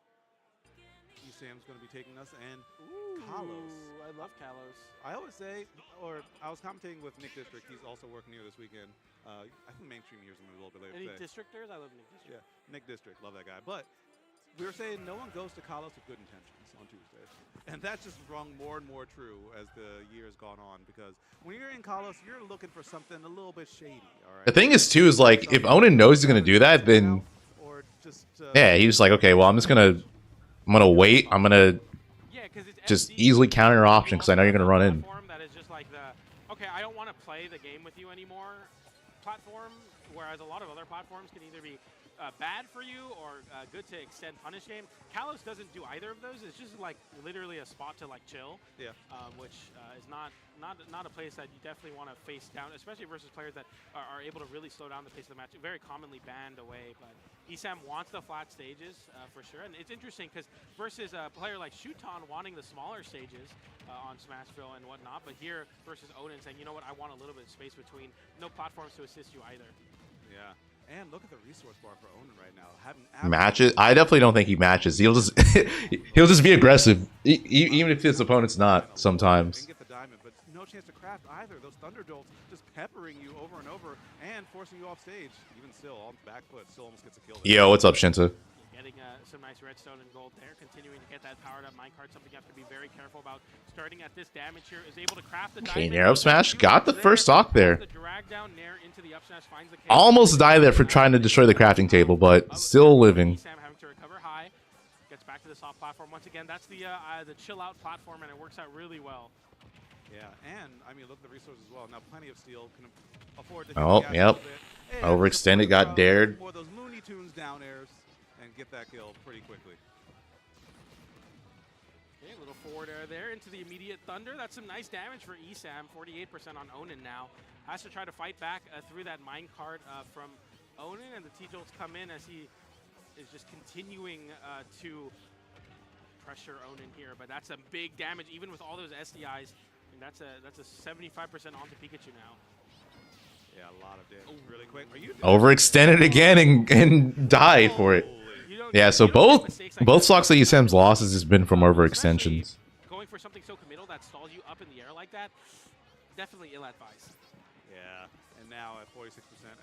ESAM's going to be taking us, and Kalos. Ooh, I love Kalos. I always say, or I was commentating with Nick District. He's also working here this weekend. I think mainstream hears him a little bit later Any today. districtors? I love Nick District. Yeah, Nick District, love that guy. But we were saying no one goes to Kalos with good intentions on Tuesdays. And that's just rung more and more true as the year's gone on, because when you're in Kalos, you're looking for something a little bit shady, all right? The thing is, too, is like, if Onan knows he's going to do that, then yeah, he's like, okay, well, I'm gonna wait. I'm gonna just easily counter your option because I know you're gonna run in. That is just like the, okay, I don't want to play the game with you anymore platform, whereas a lot of other platforms can either be bad for you or good to extend punish game. Kalos doesn't do either of those. It's just like literally a spot to like chill, which is not a place that you definitely want to face down, especially versus players that are able to really slow down the pace of the match. Very commonly banned away, but ESAM wants the flat stages for sure. And it's interesting because versus a player like Shuton wanting the smaller stages on Smashville and whatnot, but here versus Onan saying, you know what, I want a little bit of space between, no platforms to assist you either. Yeah. And look at the resource bar for Onan right now. Matches? I definitely don't think he matches. He'll just he'll just be aggressive, even if his opponent's not. Sometimes. Get the diamond, but no chance to craft either. Those thunder jolts just peppering you over and over and forcing you off stage. Even still, on back foot, still almost gets a kill. Yo, what's up, Shinta? Getting some nice redstone and gold there. Continuing to get that powered up minecart. Something you have to be very careful about. Starting at this damage here, is able to craft the Okay, diamond. Nair up smash. Got the first stock there. The drag down Nair into the up smash, finds the Almost died there for trying to destroy the crafting table, but still living. ESAM having to recover high. Gets back to the soft platform once again. That's the chill out platform, and it works out really well. Yeah, and I mean, look at the resources as well. Now, plenty of steel can afford to. Oh, yep. Overextended, got dared. More those Looney Tunes down airs and get that kill pretty quickly. Okay, a little forward air there into the immediate thunder. That's some nice damage for ESAM. 48% on Onan now. Has to try to fight back through that minecart from Onan, and the T-Jolts come in as he is just continuing to pressure Onan here. But that's a big damage, even with all those SDIs. And that's a 75% onto Pikachu now. Yeah, a lot of damage. Really quick. Are you Overextended again and died for it. Yeah, so both stocks that ESAM's losses has been from overextensions. Going for something so committal that stalls you up in the air like that, definitely ill-advised. Yeah, and now at 46%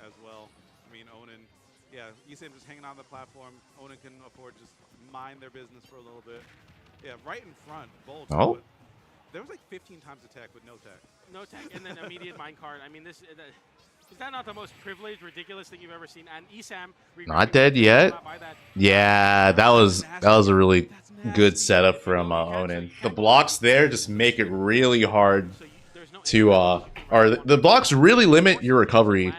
as well. I mean, Onan, yeah, ESAM just hanging on the platform. Onan can afford just mind their business for a little bit. Yeah, right in front, bold. Oh. There was like 15 times attack with no tech. No tech, and then immediate minecart. I mean, is that not the most privileged, ridiculous thing you've ever seen? And ESAM not dead yet. Yeah, that was a really good setup from Onan. The blocks there just make it really hard to or the blocks really limit your recovery,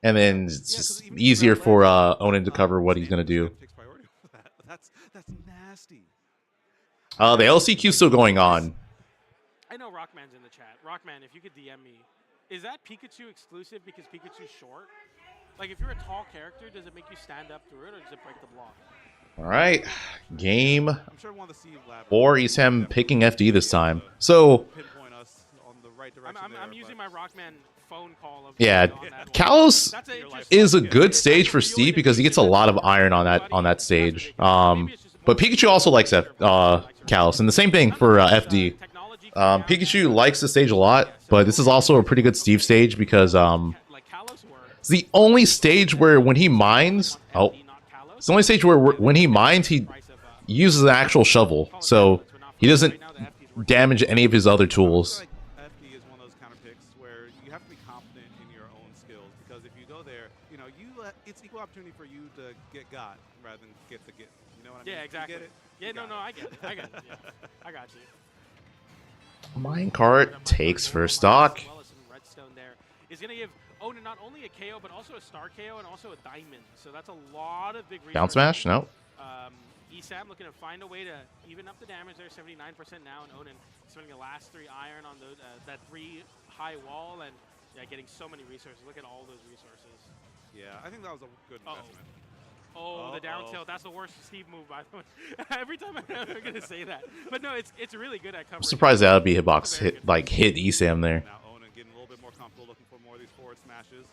and then it's just easier for Onan to cover what he's gonna do. That's nasty. The LCQ's still going on. I know Rockman's in the chat. Rockman, if you could DM me, is that Pikachu exclusive because Pikachu's short? Like, if you're a tall character, does it make you stand up through it, or does it break the block? All right, game I'm sure one of the or ESAM picking FD this time. So pinpoint us on the right direction. I'm using my Rockman phone call. Of yeah, Kalos is a good stage for Steve because he gets a lot of iron on that stage. But Pikachu also likes Kalos, and the same thing for FD. Pikachu likes the stage a lot, but this is also a pretty good Steve stage because it's the only stage where when he mines, it's the only stage where when he mines, he uses an actual shovel, so he doesn't damage any of his other tools. FD is one of those counter picks where you have to be confident in your own skills, because if you go there, you know, it's equal opportunity for you to get got rather than get the get. You know what I mean? Yeah, exactly. You get it? Yeah, no, I get it. I get it. Yeah. I got you. Minecart takes first stock. Redstone there is going to give Onan not only a KO, but also a star KO and also a diamond. So that's a lot of big resources. Down smash? No. ESAM looking to find a way to even up the damage there. 79% now, and Onan spending the last 3 iron on that 3 high wall, and yeah, getting so many resources. Look at all those resources. Yeah, I think that was a good investment. Oh, the down tilt. That's the worst Steve move, by the way. Every time I'm going to say that. But no, it's really good at covering. I'm surprised that would be hitbox hit ESAM there. Now Onan getting a little bit more comfortable, looking for more of these forward smashes.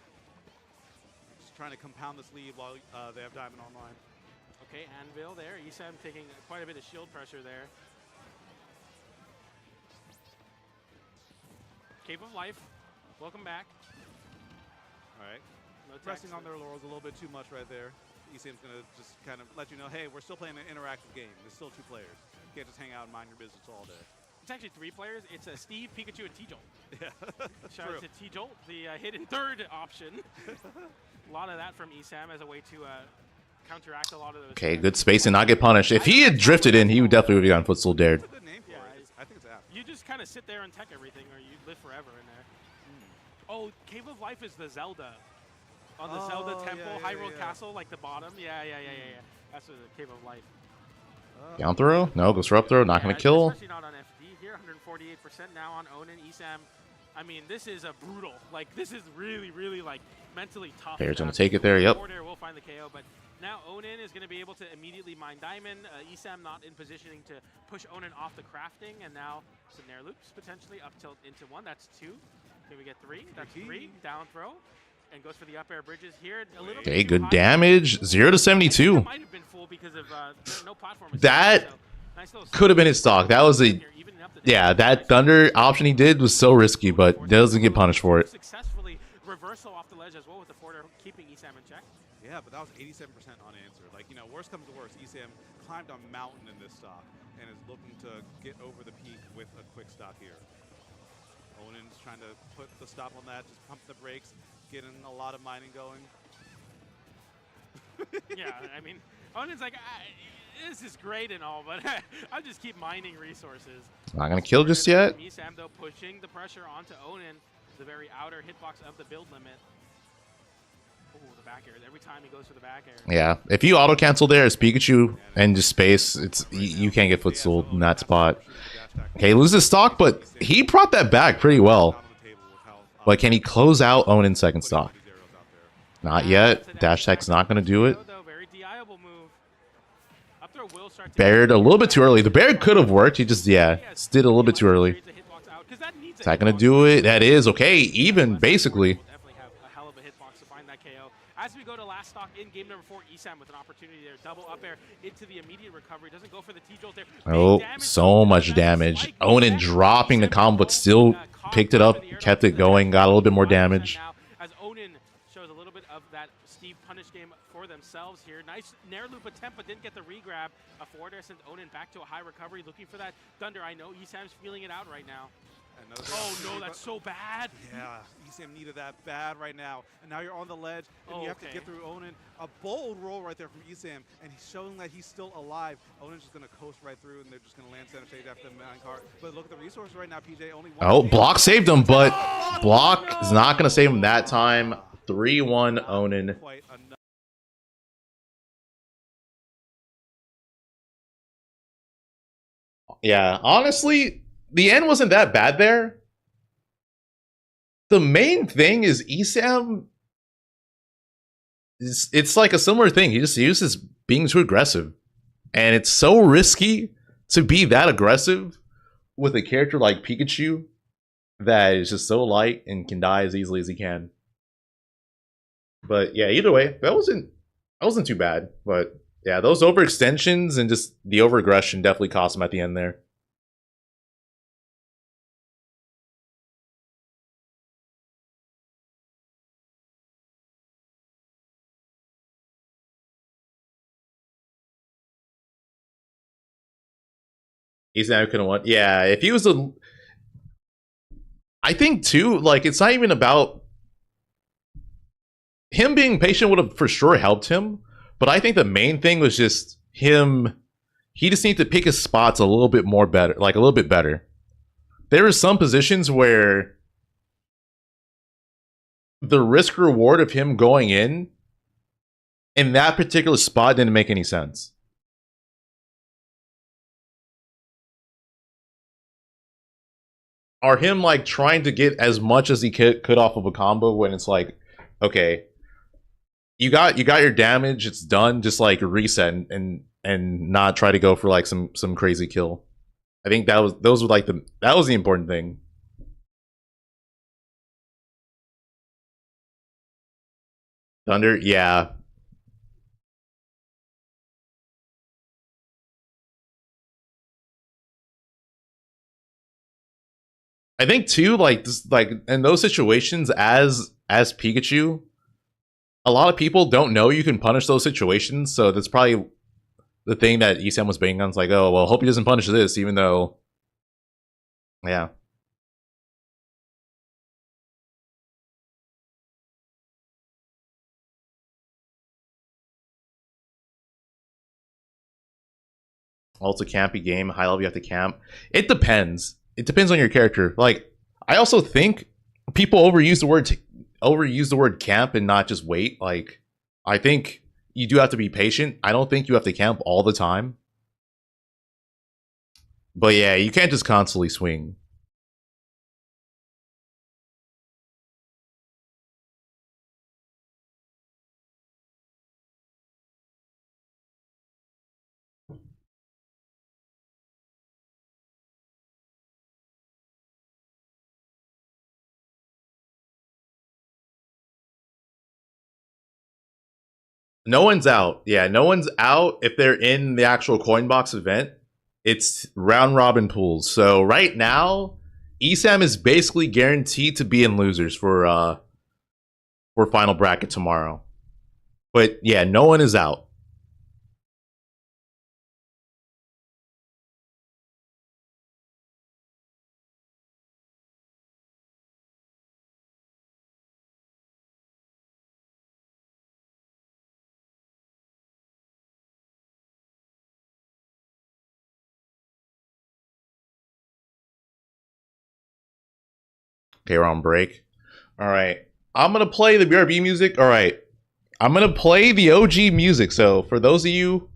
Just trying to compound this lead while they have Diamond online. Okay, Anvil there. ESAM taking quite a bit of shield pressure there. Cave of Life, welcome back. All right. No Resting text. on their laurels a little bit too much right there. ESAM's going to just kind of let you know, hey, we're still playing an interactive game. There's still 2 players. You can't just hang out and mind your business all day. It's actually 3 players. It's Steve, Pikachu, and T-Jolt. Yeah. Shout out to T-Jolt, the hidden third option. A lot of that from ESAM as a way to counteract a lot of those. Okay, good space and not get punished. If he had drifted in, he would definitely have gotten footstool dared. That's a good name for it. I think it's apt. You just kind of sit there and tech everything, or you live forever in there. Oh, Cave of Life is the Zelda. On the Zelda Temple, Hyrule Castle, like the bottom. Yeah. That's the Cave of Life. Down throw? No, goes for up throw. Not going to kill. Especially not on FD here. 148% now on Onan. ESAM, I mean, this is a brutal. Like, this is really, really, like, mentally tough. Bear's going to take it there. Yep. Forward air will find the KO, but now Onan is going to be able to immediately mine Diamond. ESAM not in positioning to push Onan off the crafting, and now some Nair loops potentially up tilt into 1. That's 2. Can we get 3? That's 3. Down throw. And goes for the up air bridges here. A little Okay, good damage. 0 to 72. Might have been full because of no platform. That could have been his stock. That was a... Yeah, that Thunder option he did was so risky, but doesn't get punished for it. Successfully reversal off the ledge as well with the forwarder keeping ESAM in check. Yeah, but that was 87% unanswered. Like, you know, worst comes to worst, ESAM climbed a mountain in this stock and is looking to get over the peak with a quick stock here. Onan's trying to put the stop on that, just pump the brakes, getting a lot of mining going. Yeah, I mean, Onan's like, this is great and all, but I'll just keep mining resources. Not going to kill just yet. ESAM, though, pushing the pressure onto Onan, the very outer hitbox of the build limit. Oh, the back air. Every time he goes for the back air. Yeah, if you auto cancel there as Pikachu and just space, it's you can't get footstool in that spot. Okay, loses stock, but he brought that back pretty well. But can he close out Onan's second stock? Not yet. Dash tech's not going to do it. Baird a little bit too early. The Baird could have worked. He just, yeah, just did a little bit too early. Is that going to do it? That is. Okay, even, basically. As we go to last stock in game number 4, ESAM with an opportunity there. Double up air into the immediate recovery. Doesn't go for the T-Jolt there. Oh, so much damage. Onan dropping the combo, but still picked it up, kept it going, got a little bit more damage. As Onan shows a little bit of that Steve punish game for themselves here. Nice Nair loop attempt, but didn't get the regrab. A forward air sends Onan back to a high recovery, looking for that Thunder. I know ESAM's feeling it out right now. Oh no, that's so bad. Yeah, ESAM needed that bad right now. And now you're on the ledge, and you have to get through Onan. A bold roll right there from ESAM, and he's showing that he's still alive. Onan's just going to coast right through, and they're just going to land center stage after the mine cart. But look at the resources right now, PJ. Only one. Oh, block saved him, but block is not going to save him that time. 3-1 Onan. Yeah, honestly, the end wasn't that bad there. The main thing is ESAM, it's like a similar thing. He just uses being too aggressive. And it's so risky to be that aggressive with a character like Pikachu that is just so light and can die as easily as he can. But yeah, either way, that wasn't too bad. But yeah, those overextensions and just the overaggression definitely cost him at the end there. He's not gonna want. Yeah, if he was a, I think too. Like, it's not even about him being patient. Would have for sure helped him, but I think the main thing was just him. He just needs to pick his spots a little bit more better, like a little bit better. There are some positions where the risk reward of him going in that particular spot didn't make any sense. Or him like trying to get as much as he could off of a combo when it's like, okay, you got your damage. It's done. Just like reset and not try to go for like some crazy kill. I think that was the important thing. Thunder, yeah. I think too, like in those situations, as Pikachu, a lot of people don't know you can punish those situations. So that's probably the thing that ESAM was banging on. It's like, oh well, hope he doesn't punish this, even though, yeah. Also, campy game, high level, you have to camp. It depends. It depends on your character. Like, I also think people overuse the word camp and not just wait. Like, I think you do have to be patient. I don't think you have to camp all the time. But yeah, you can't just constantly swing. No one's out. Yeah, no one's out if they're in the actual Coinbox event. It's round robin pools. So right now, ESAM is basically guaranteed to be in losers for final bracket tomorrow. But yeah, no one is out. Okay, we're on break. All right. I'm going to play the BRB music. All right. I'm going to play the OG music. So for those of you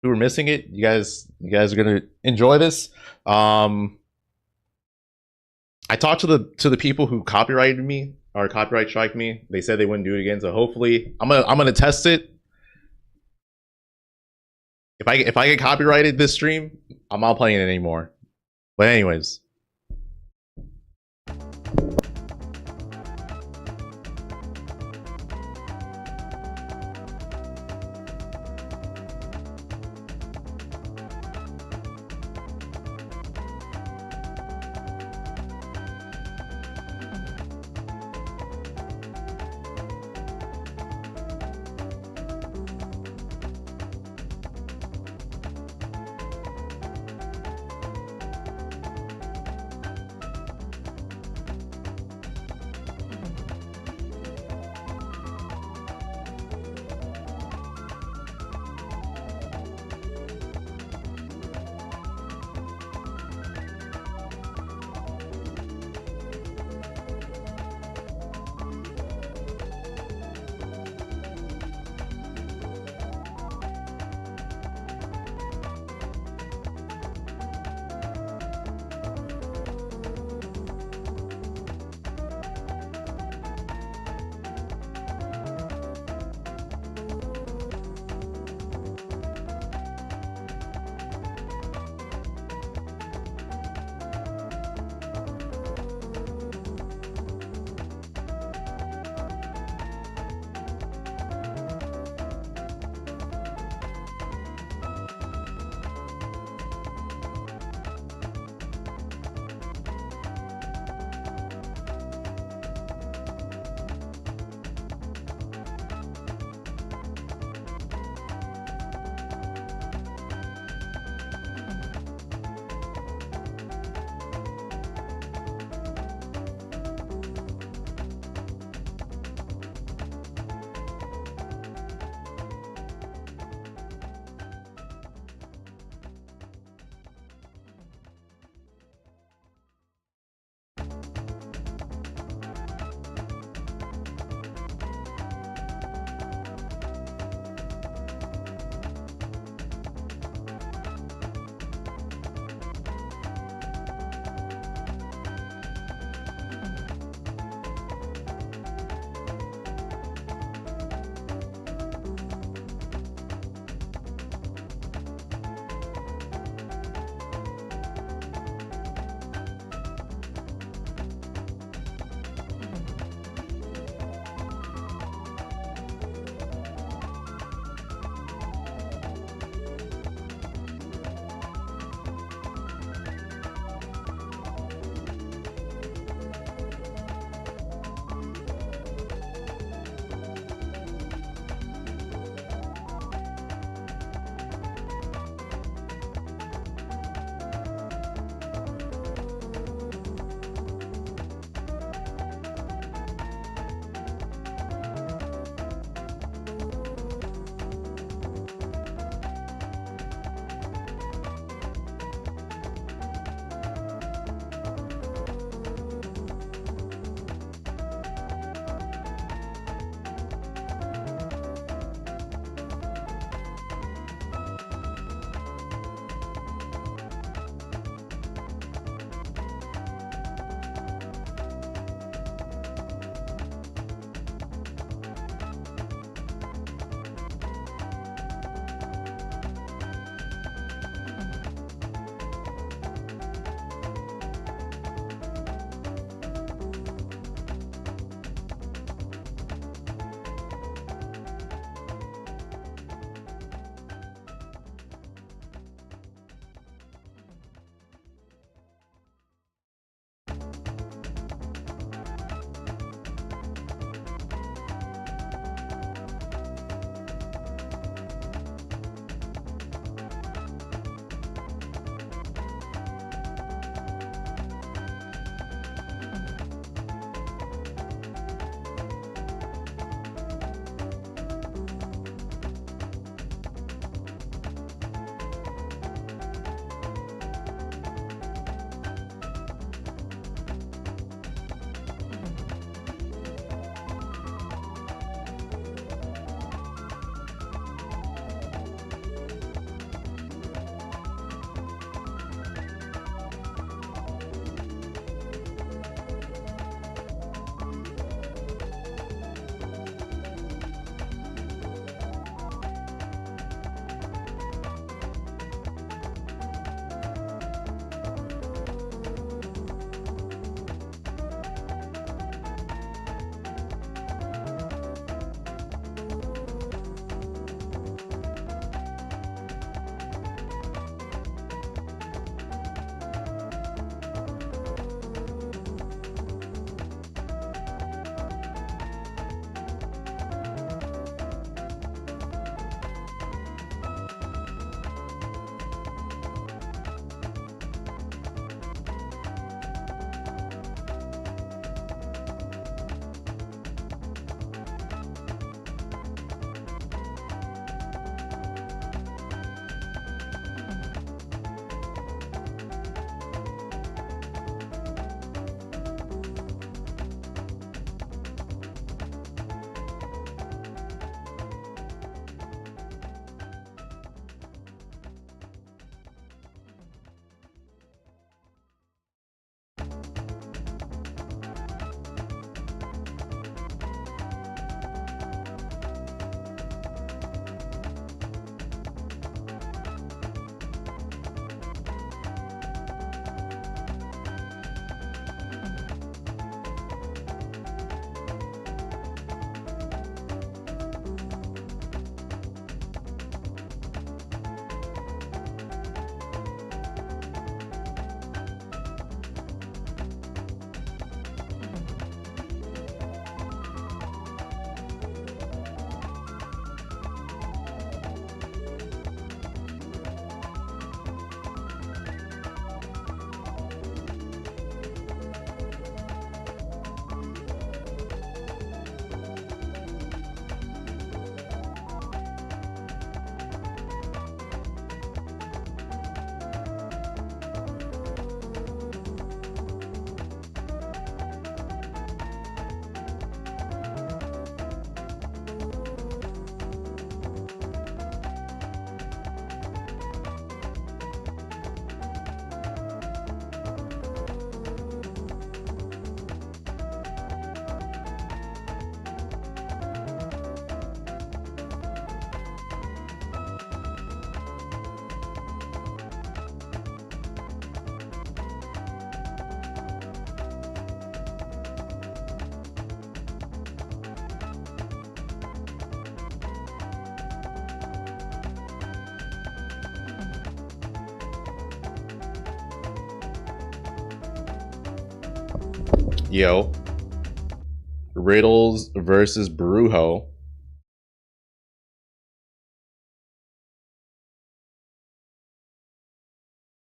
who are missing it, you guys are going to enjoy this. I talked to the people who copyrighted me or copyright strike me. They said they wouldn't do it again. So hopefully I'm going to test it. If I get copyrighted this stream, I'm not playing it anymore. But anyways, Yo. Riddles versus Brujo.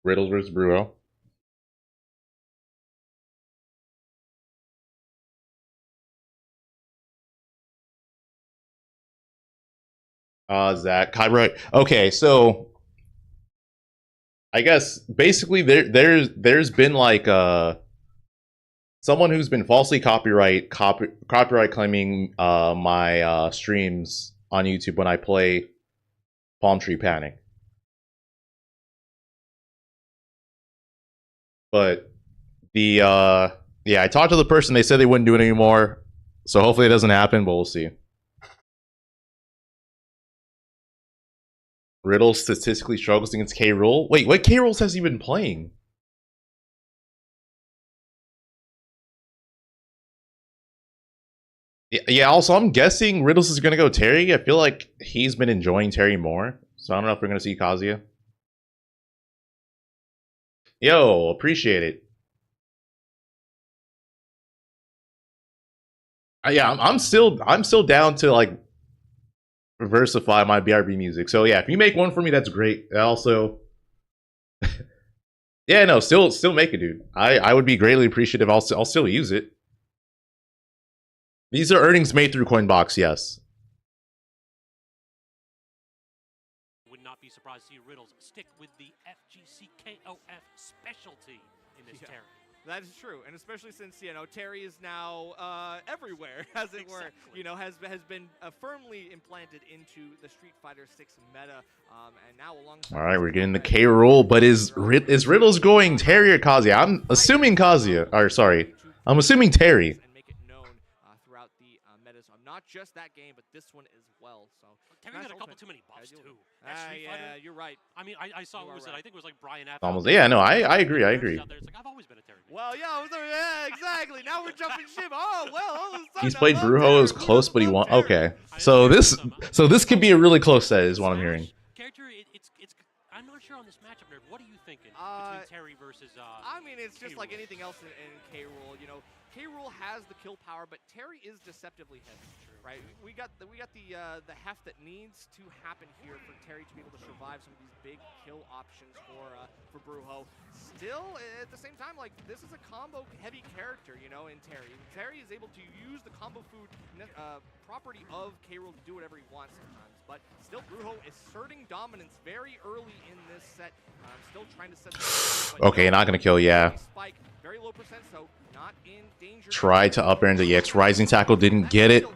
Riddles versus Brujo. Zach, copyright. Okay, so I guess basically there's been like someone who's been falsely copyright claiming my streams on YouTube when I play Palm Tree Panic. But the yeah, I talked to the person, they said they wouldn't do it anymore. So hopefully it doesn't happen, but we'll see. Riddles statistically struggles against K. Rool. Wait, what K. Rools has he been playing? Yeah, also, I'm guessing Riddles is going to go Terry. I feel like he's been enjoying Terry more. So I don't know if we're going to see Kazuya. Yo, appreciate it. Yeah, I'm still down to like diversify my BRB music. So yeah, if you make one for me, that's great. Also, yeah, no, still make it, dude. I would be greatly appreciative. I'll still use it. These are earnings made through Coinbox, yes. Would not be surprised to see Riddles stick with the FGCKOF specialty in this Terry. That is true, and especially since, you know, Terry is now everywhere, as it were. You know, has been firmly implanted into the Street Fighter 6 meta, and now alongside. All right, we're getting the K. Rool, but is Riddles going Terry or Kazuya? I'm assuming Kazuya. Or sorry, I'm assuming Terry. And make it known throughout the metas of not just that game, but this one as well. So Terry got a couple too many buffs too. Yeah, you're right. I mean, I saw what was it? I think it was like Brian. Almost. Yeah, no, I agree. I agree. It's like, I've always been a Terry. Well, yeah, exactly. Now we're jumping ship. Oh well, all of a sudden He's played Brujo. It was close, but he won. Okay, so this could be a really close set, is what I'm hearing. Character, it's. I'm not sure on this matchup, nerd. What are you thinking between Terry versus? I mean, it's just like anything else in K. Rool. You know, K. Rool has the kill power, but Terry is deceptively heavy. Right, we got the heft that needs to happen here for Terry to be able to survive some of these big kill options for Brujo. Still, at the same time, like this is a combo heavy character, you know, in Terry. Terry is able to use the combo food property of K. Rool to do whatever he wants sometimes. But still, Brujo asserting dominance very early in this set. Still trying to set. Okay, not gonna kill. Yeah. Spike, very low percent, so not in danger. Tried to up air into EX. Rising tackle didn't get it.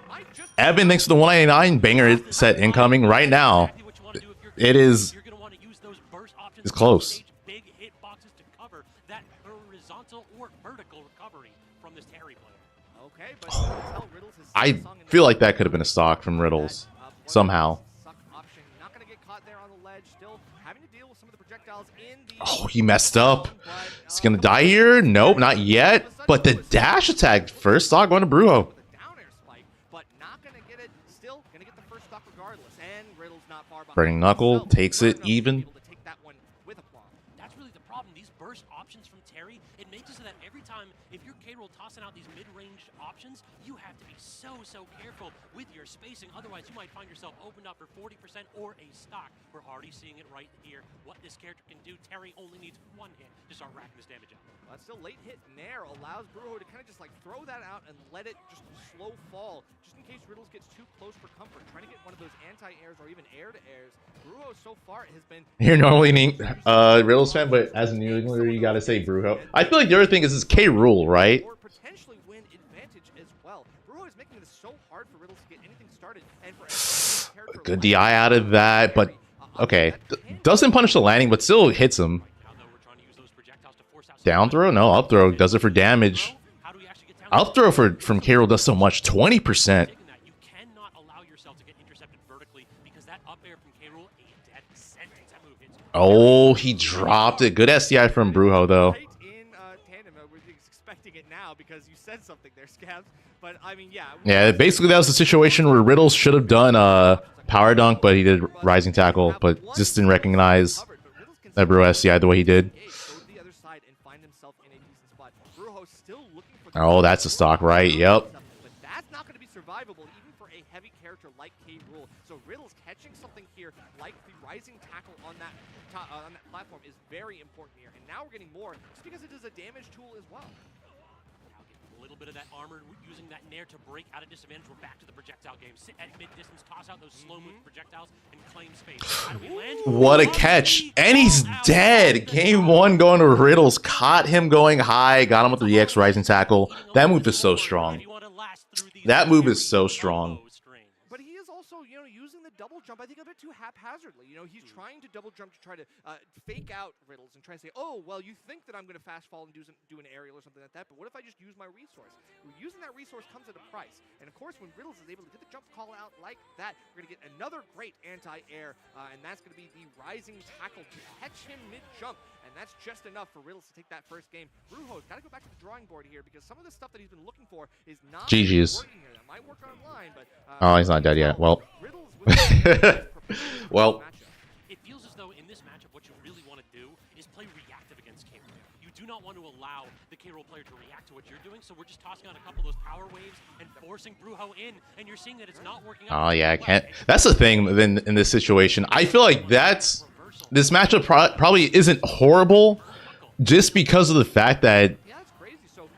Evan, thanks for the 199 banger set incoming right now. It is. It's close. Big hit boxes to cover that horizontal or vertical recovery from this Terry player. Okay, but I feel like that could have been a stock from Riddles somehow. Not going to get caught there on the ledge. Still having to deal with some of the projectiles in the. Oh, he messed up. He's gonna die here. Nope, not yet. But the dash attack first stock going to Brujo. Burning Knuckle takes it even. That's really the problem. These burst options from Terry, it makes it so that every time, if you're K. Rool tossing out these mid-range options, you have to be so careful with your spacing. Otherwise, you might find yourself opened up for 40% or a stock. We're already seeing it right here. What this character can do, Terry only needs one hit to start racking this damage up. That's still late hit Nair allows Brujo to kind of just like throw that out and let it just slow fall, just in case Riddles gets too close for comfort, trying to get one of those anti-airs or even air-to-airs. Brujo so far has been. You're normally a Riddles fan, but as a New Englander, you gotta say Brujo. I feel like the other thing is K. Rool, right? Or potentially win advantage as well. Brujo is making this so hard for Riddles to get anything started, and for good DI out of that, but okay, doesn't punish the landing, but still hits him. Down throw? No, up throw does it for damage. Up throw from K. Rool does so much, 20%. You cannot allow yourself to get intercepted vertically because that up air from K. Rool, a dead sentence. That move hits. Oh, he dropped it. Good SDI from Brujo though. Right in tandem, we're expecting it now because you said something there, Scabs. But I mean, yeah. Yeah, basically that was the situation where Riddles should have done power dunk, but he did rising tackle, but just didn't recognize that Brujo SDI the way he did. Go to the other side and find himself in a decent spot. Brujo still looking looking for Oh, that's a stock, right? Yep. But that's not going to be survivable even for a heavy character like K. Rool. So Riddles catching something here like the rising tackle on that platform is very important here. And now we're getting more just because it is a damage tool as well. A little bit of that armor, using that nair to break out of disadvantage. We're back to the projectile game. Sit at mid-distance, toss out those slow-moving projectiles, and claim space. How do we land? What a catch. And he's dead. Game 1 going to Riddles. Caught him going high. Got him with the EX Rising Tackle. That move is so strong. That move is so strong. But he is also, you know, using the double jump, I think, a bit too haphazardly. You know, he's trying to double jump to try to fake out Riddles and try to say, oh, well, you think that I'm going to fast fall and do an aerial or something like that, but what if I just use my resource? Using that resource comes at a price. And, of course, when Riddles is able to get the jump call out like that, we're going to get another great anti-air, and that's going to be the rising tackle to catch him mid-jump. And that's just enough for Riddles to take that first game. Brujo's got to go back to the drawing board here because some of the stuff that he's been looking for is not GG's. working here. That might work online, but Oh, he's not dead yet. Well. Riddles with Well. It feels as though in this matchup, what you really want to do is play reactive against K. Rool. You do not want to allow the K. Rool player to react to what you're doing, so we're just tossing out a couple of those power waves and forcing Brujo in, and you're seeing that it's not working out. Oh, yeah, I can't. That's the thing in this situation. I feel like this matchup probably isn't horrible just because of the fact that yeah, that's crazy. So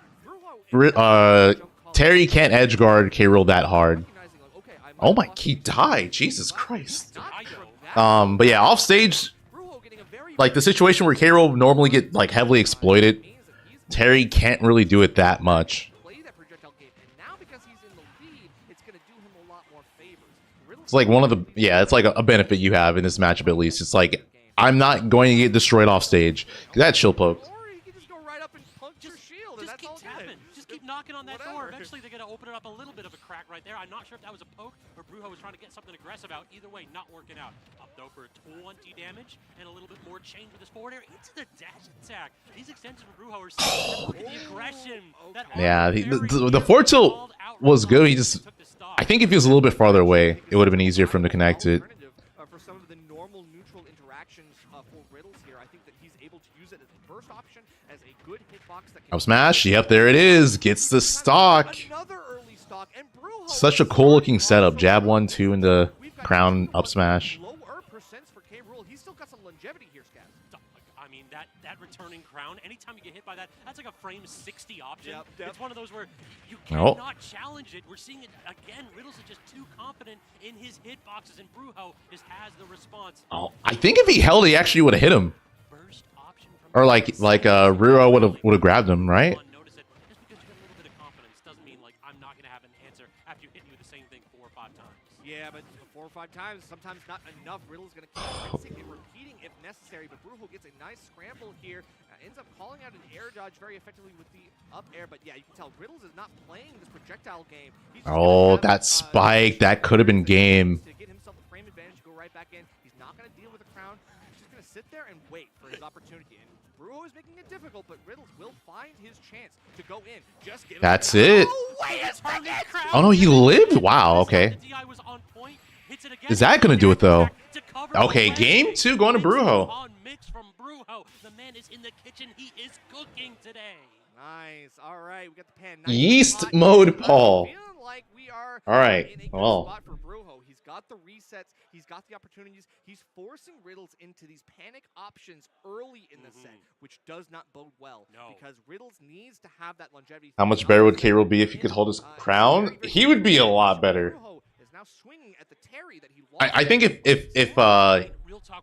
Brujo Terry can't edge guard K. Rool that hard. Oh my, he died. Jesus Christ. But yeah, off stage, like the situation where K. Rool normally get like heavily exploited, Terry can't really do it that much. It's like one of the, yeah, it's like a benefit you have in this matchup at least. It's like, I'm not going to get destroyed off stage. That shield poke. Just keep tapping. Just keep knocking on that door. Eventually, they're going to open it up a little bit of a crack right there. I'm not sure if that was a poke or Brujo was trying to get something aggressive out. Either way, not working out. Up though for 20 damage and a little bit more change with his forward air into the dash attack. These extensions from Brujo are so look at the aggression. Yeah, the forward tilt was good. He just, I think if he was a little bit farther away, it would have been easier for him to connect it. For some of the normal neutral interactions for Riddles here, I think that he's able to use it as the first option, as a good hitbox that can Up smash. Yep, there it is. Gets the stock. another early stock, and Brujo Such a cool looking setup. Jab 1-2 into crown up smash. Lower percents for K. Rool. He's still got some longevity here, Scab. I mean, that returning crown, anytime you get hit by that, that's like a frame 60 option. Yep. It's one of those where you Oh. cannot challenge it. We're seeing it again. Riddles is just too confident in his hitboxes, and Brujo just has the response. Oh, I think if he held, he actually would have hit him. Burst option from Or like Ruro would have grabbed him, right? Notice it. Just because you have a little bit of confidence doesn't mean like I'm not going to have an answer after you hit me with the same thing 4 or 5 times. Yeah, but 4 or 5 times, sometimes not enough. Riddle's going to keep rinsing and repeating if necessary, but Brujo gets a nice scramble here. Ends up calling out an air dodge very effectively with the up air, but yeah, you can tell Riddles is not playing this projectile game. He's just Oh, gonna have, that spike. That could have been game. to get himself a frame advantage to go right back in. He's not going to deal with the crown. He's just going to sit there and wait for his opportunity. And Brujo is making it difficult, but Riddles will find his chance to go in. Just give That's him it. Oh, wait a second! Oh no, he lived? Wow, okay. Is that going to do it though? Okay, game 2 going to Brujo. The man is in the kitchen. He is cooking today. Nice. All right, we got the pan. Yeast spot. mode Paul. Feeling like we are All right, in a good well. spot for Brujo. He's got the resets. He's got the opportunities. He's forcing Riddles into these panic options early in the set, which does not bode well. No. Because Riddles needs to have that longevity. How much better would K. Rool be if he could hold his crown? He would be a lot better. Brujo is now swinging at the Terry that he I think if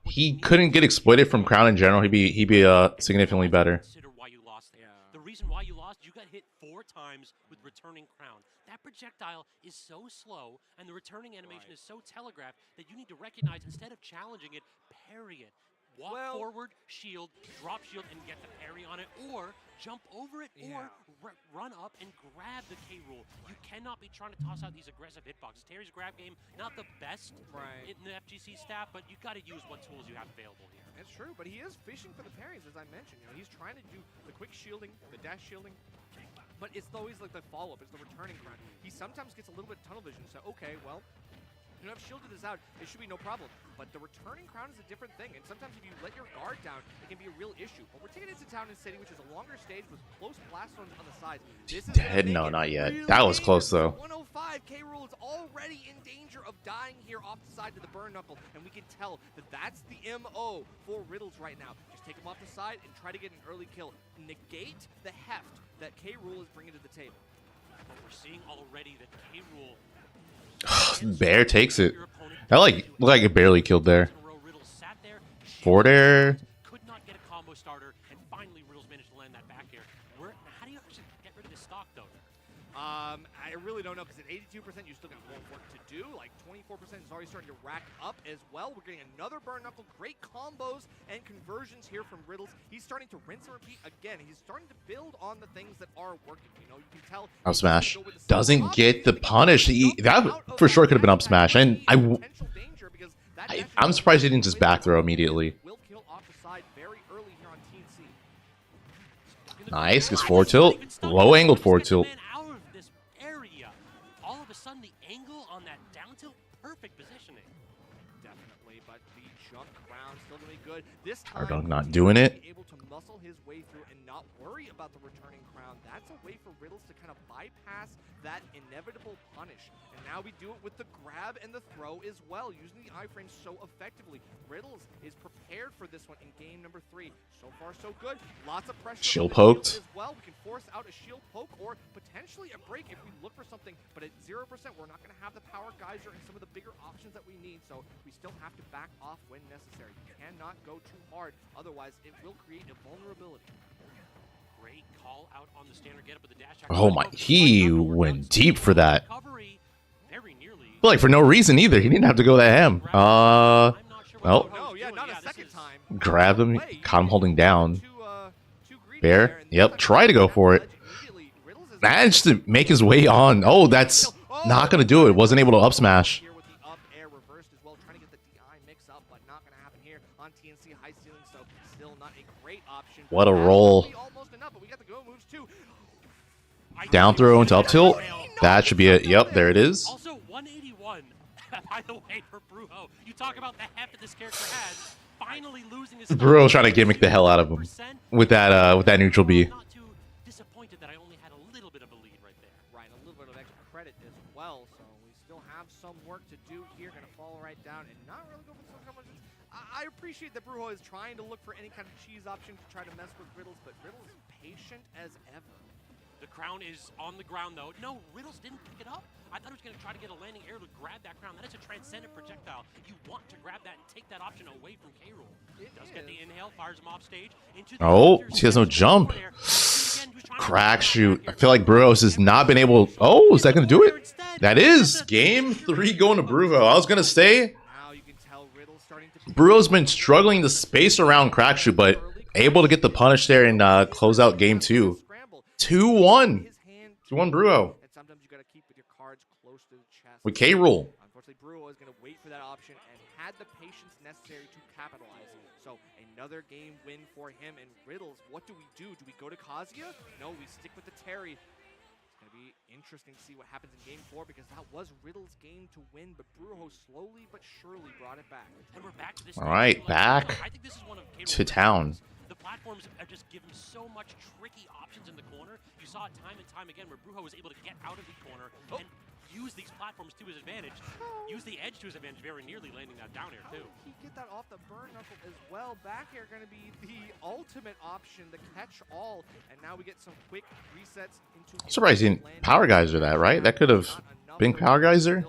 he couldn't get exploited from crown in general, he'd be significantly better. Consider why you lost there. The reason why you lost, you got hit 4 times with returning crown. That projectile is so slow, and the returning animation is so telegraphed that you need to recognize, instead of challenging it, parry it. Walk forward, shield, drop shield, and get the parry on it, or jump over it, or run up and grab the K. Rool. You cannot be trying to toss out these aggressive hitboxes. Terry's grab game, not the best in the FGC staff, but you've got to use what tools you have available here. It's true, but he is fishing for the parries, as I mentioned. You know, he's trying to do the quick shielding, the dash shielding, but it's always like the follow-up, it's the returning grind. He sometimes gets a little bit tunnel vision, so okay, well, You know, if shielded this out, it should be no problem. But the returning crown is a different thing, and sometimes if you let your guard down, it can be a real issue. But we're taking it to Town and City, which is a longer stage with close blast zones on the sides. This is Dead? No, not yet. That was close, though. 105, K-Rool is already in danger of dying here off the side to the burn knuckle, and we can tell that that's the MO for Riddles right now. Just take him off the side and try to get an early kill. Negate the heft that K-Rool is bringing to the table. But we're seeing already that K-Rool Bear takes it. That looked like it barely killed there. Forward air. Could not get a combo starter, and finally Riddles managed to land that back air. How do you actually get rid of this stock though? I really don't know, because at 82%, you still got more work to do. Like 24% is already starting to rack up as well. We're getting another burn knuckle. Great combos and conversions here from Riddles. He's starting to rinse and repeat again. He's starting to build on the things that are working. You know, you can tell. Up smash doesn't get the punish. That for sure could have been up smash, and I'm surprised he didn't just back throw immediately. Will kill off the side very early here on TNC. Nice, gets forward tilt, low angled forward tilt. Out of this area, all of a sudden the angle on that down tilt, perfect positioning. Definitely, but the jump round still gonna be good. This time, Hard Dog not doing it. Able to muscle his way through and not worry about the returning crown. That's a way for Riddles to kind of bypass that inevitable punish. And now we do it with the grab and the throw as well, using the iframe so effectively. Riddles is prepared for this one in game number 3. So far, so good. Lots of pressure. Shield on the poked. as well. We can force out a shield poke or potentially a break if we look for something. But at 0%, we're not going to have the power geyser and some of the bigger options that we need. So we still have to back off when necessary. You cannot go too hard. Otherwise, it will create a vulnerability. Great call out on the standard get up with the dash. Oh my, he went deep for that. Very nearly. But like for no reason either. He didn't have to go that ham. Well, No, yeah, not a second time. grab him, caught him holding down. Bear, yep, try to go for it. Managed to make his way on. Oh, that's not gonna do it. Wasn't able to up smash. Here with the up air reversed as well, trying to get the DI mix up, but not gonna happen here on TNC high ceiling, so still not a great option. What a roll. Almost enough, but we got the go moves too. Down throw into up tilt. That should be it. Yep, there it is. Also 181, by the way, for Brujo. You talk about the heft that this character has. Finally losing his Brujo's trying to gimmick the hell out of him with that neutral B. Not too disappointed that I only had a little bit of a lead right there. Right, a little bit of extra credit as well, so we still have some work to do here. Gonna fall right down and not really go for some combos. I appreciate that Brujo is trying to look for any kind of cheese option to try to mess with Riddles, but Riddles is patient as ever. The crown is on the ground, though. No, Riddles didn't pick it up. I thought he was going to try to get a landing air to grab that crown. That is a transcendent projectile. You want to grab that and take that option away from K-Rool. Does get the inhale, fires him off stage. Into the Oh, he has no jump. Crack shoot. I feel like Brujo's has not been able. Oh, is that going to do it? That is. Game 3 going to Brujo. I was going to say Now you can tell Riddles starting to Brujo's been struggling to space around crack shoot, but able to get the punish there and close out game 2. 2-1. 2-1 Brujo. And sometimes you got to keep with your cards close to the chest. With K-Rool. Unfortunately, Brujo is going to wait for that option and had the patience necessary to capitalize. So another game win for him. And Riddles, what do? Do we go to Kazuya? No, we stick with the Terry. It's going to be interesting to see what happens in game 4 because that was Riddles' game to win, but Brujo slowly but surely brought it back. And we're back to this. All right, back I think this is one of to town. The platforms are just giving so much tricky options in the corner. You saw it time and time again where Brujo was able to get out of the corner and use these platforms to his advantage. Use the edge to his advantage, very nearly landing that down air too. He get that off the burn knuckle as well. Back air going to be the ultimate option, the catch-all. And now we get some quick resets into. I'm surprised he didn't power geyser that, right? That could have been power geyser.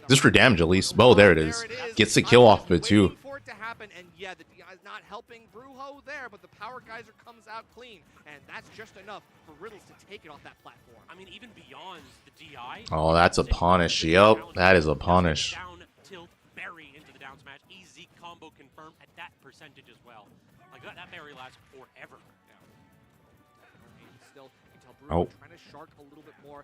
Just for damage at least. Oh, there it is. Gets the kill off of it too. For it to happen, and yeah, the DI is not helping Brujo there, but the power geyser comes out clean, and that's just enough for Riddles to take it off that platform. I mean, even beyond the DI. Oh, that's a punish. Yep, that is a punish. Down tilt, bury into the down smash. EZ combo confirmed at that percentage as well. Like that bury lasts forever. Still, you can tell Brujo trying to shark a little bit more.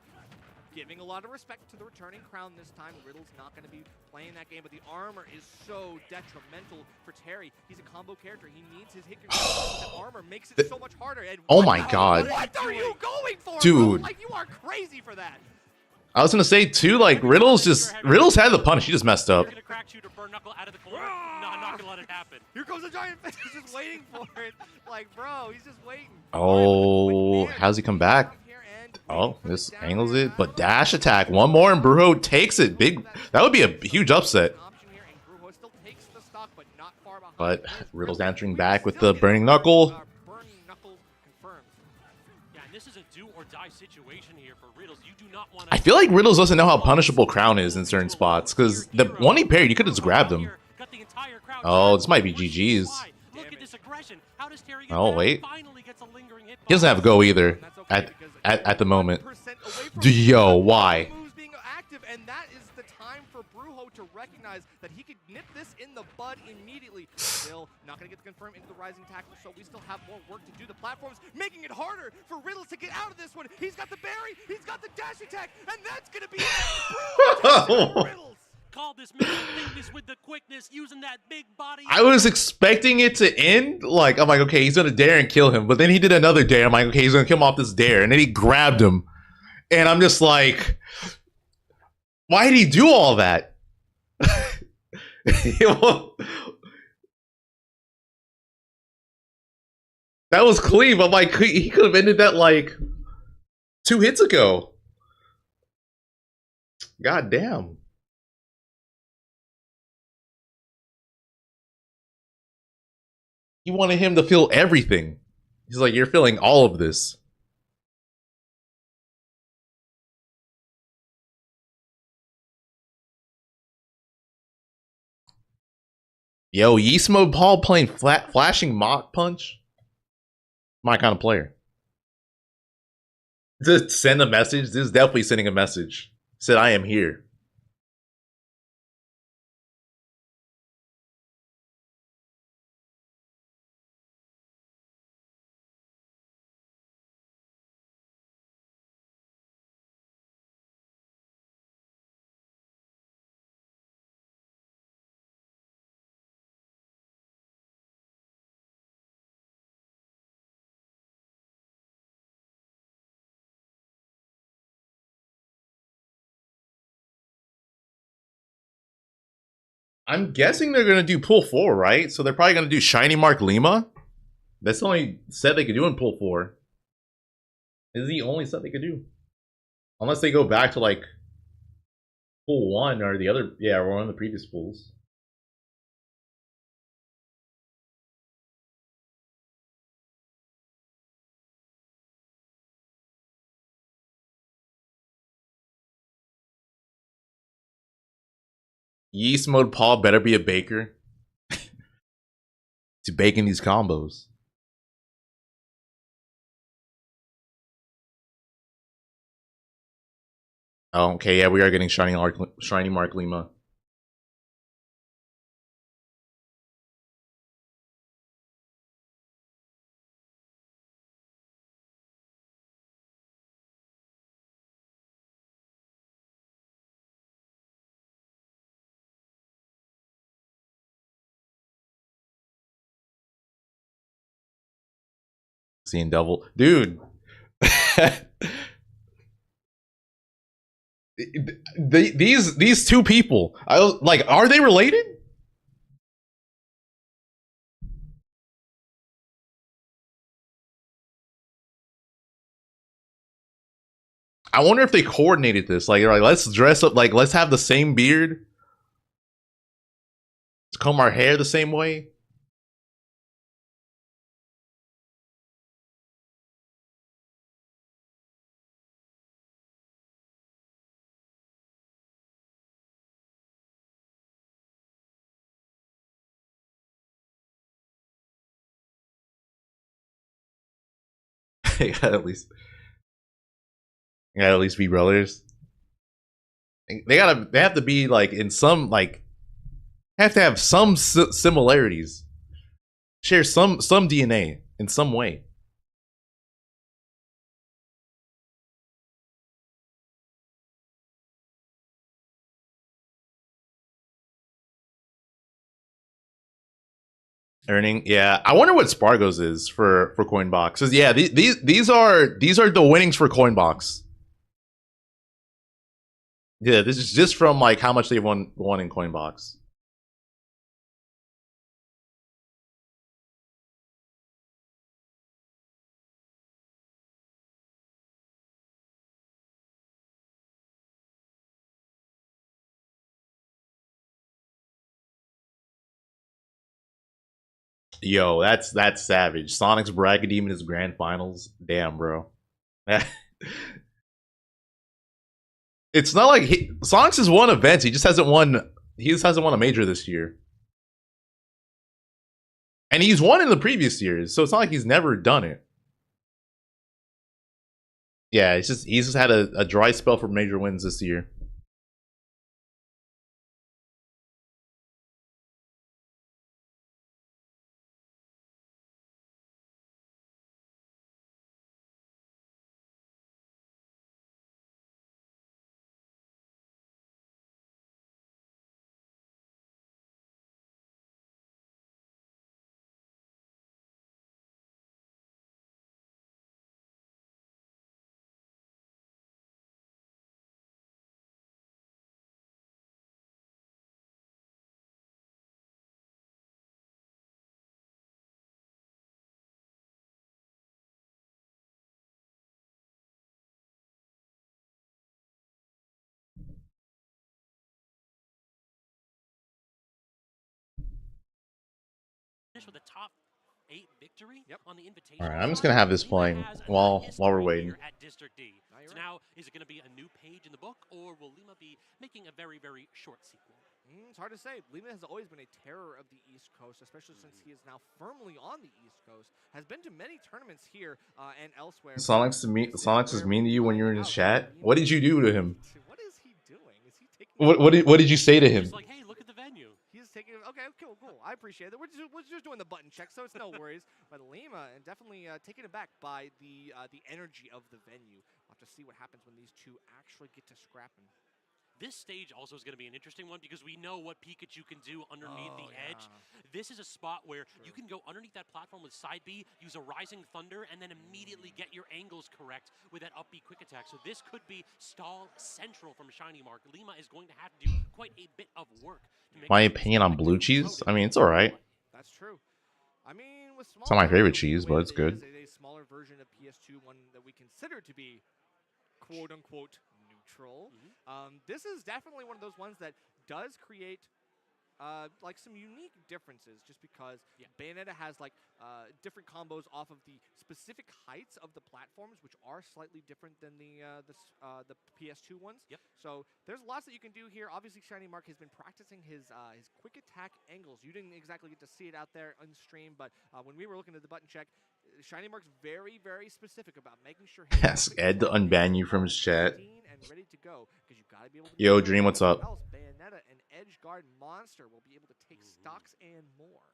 Giving a lot of respect to the returning crown this time. Riddle's not going to be playing that game, but the armor is so detrimental for Terry. He's a combo character. He needs his hit control. The armor makes it so much harder. And oh my god. What are you going for, dude? bro? Like, you are crazy for that. I was gonna say too, like Riddles had the punish. He just messed up. Gonna crack shooter, burn knuckle out of the corner. No, I'm not gonna let it happen. Here comes the giant fish. He's just waiting for it. Like, bro, he's just waiting. Oh, how's he come back? Oh, this angles it, but dash attack. One more and Brujo takes it. Big. That would be a huge upset. But Riddles answering back with the burning knuckle. Yeah, and this is a do or die situation here for Riddles. You do not want I feel like Riddles doesn't know how punishable Crown is in certain spots, because the one he parried, you could have just grabbed him. Oh, this might be GG's. Oh, wait. He doesn't have a go either at the moment. Yo, why? And that is the time for Brujo to recognize that he could nip this in the bud immediately. Still not going to get confirmed into the rising tackle, so we still have more work to do. The platforms making it harder for Riddles to get out of this one. He's got the berry, he's got the dash attack, and that's going to be it. Riddles. Call this man thickness with the quickness, using that big body. I was expecting it to end. Like, I'm like, okay, he's going to dare and kill him. But then he did another dare. I'm like, okay, he's going to kill him off this dare. And then he grabbed him. And I'm just like, why did he do all that? That was clean. I'm like, he could have ended that like 2 hits ago. God damn. He wanted him to feel everything. He's like, you're feeling all of this. Yo, Yeast Mode Paul playing flashing Mach Punch? My kind of player. Just send a message. This is definitely sending a message. Said, I am here. I'm guessing they're gonna do pull 4, right? So they're probably gonna do Shinymark Lima. That's the only set they could do in pull 4. This is the only set they could do. Unless they go back to like pull 1 or the other, yeah, or one of the previous pulls. Yeast Mode Paul better be a baker. He's baking these combos. Oh, okay, yeah, we are getting Shinymark Lima. Seeing double, dude. These two people, I was like, are they related? I wonder if they coordinated this. Like, they're like, let's dress up, like, let's have the same beard, let's comb our hair the same way. They gotta at least be brothers. They have to be like in some, like, have to have some similarities, share some DNA in some way. Earning, yeah. I wonder what Spargo's is for Coinbox. 'Cause, yeah, these are the winnings for Coinbox. Yeah, this is just from like how much they've won in Coinbox. Yo, that's savage. Sonic's bracket even his grand finals. Damn, bro. It's not like Sonix has won events. He just hasn't won. He just hasn't won a major this year, and he's won in the previous years. So it's not like he's never done it. Yeah, he's just had a dry spell for major wins this year. With a top 8 victory on the invitation. All right, I'm just gonna have this playing while we're waiting. At District D. So now, is it going to be a new page in the book, or will Lima be making a very, very short sequel? It's hard to say. Lima has always been a terror of the East Coast, especially since he is now firmly on the East Coast. Has been to many tournaments here and elsewhere. Sonix is mean to you when you're in his chat. What did you do to him? What is he doing? Is he taking? What did you say to him? He's like, hey, look at the venue. He's taking. Okay, cool. I appreciate it. We're just doing the button check, so it's no worries. But Lima and definitely taken aback by the energy of the venue. We'll have to see what happens when these two actually get to scrapping. This stage also is going to be an interesting one because we know what Pikachu can do underneath the edge. This is a spot where you can go underneath that platform with side B, use a Rising Thunder, and then immediately get your angles correct with that up B quick attack. So this could be stall central from Shinymark. Lima is going to have to do quite a bit of work. To make My opinion on blue cheese? I mean, it's all right. That's true. I mean, with It's not my favorite cheese, but it's good. A smaller version of PS2, one that we consider to be quote-unquote neutral. This is definitely one of those ones that does create like some unique differences, just because Bayonetta has like different combos off of the specific heights of the platforms, which are slightly different than the PS2 ones. So there's lots that you can do here. Obviously, Shinymark has been practicing his quick attack angles. You didn't exactly get to see it out there on stream, but when we were looking at the button check, Shinymark's very, very specific about making sure. Ask Ed to unban you from his chat. And ready to go, because you gotta be able to. Yo, Dream, what's up? Bayonetta and Edgeguard Monster will be able to take stocks and more.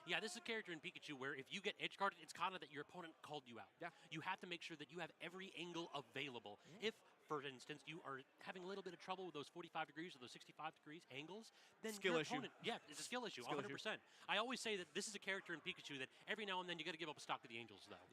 Yeah, this is a character in Pikachu where if you get edge guarded, it's kind of that your opponent called you out. You have to make sure that you have every angle available. If, for instance, you are having a little bit of trouble with those 45 degrees or those 65 degrees angles, then skill your issue. opponent, it's a skill issue, 100%. I always say that this is a character in Pikachu that every now and then you got to give up a stock to the angels, though.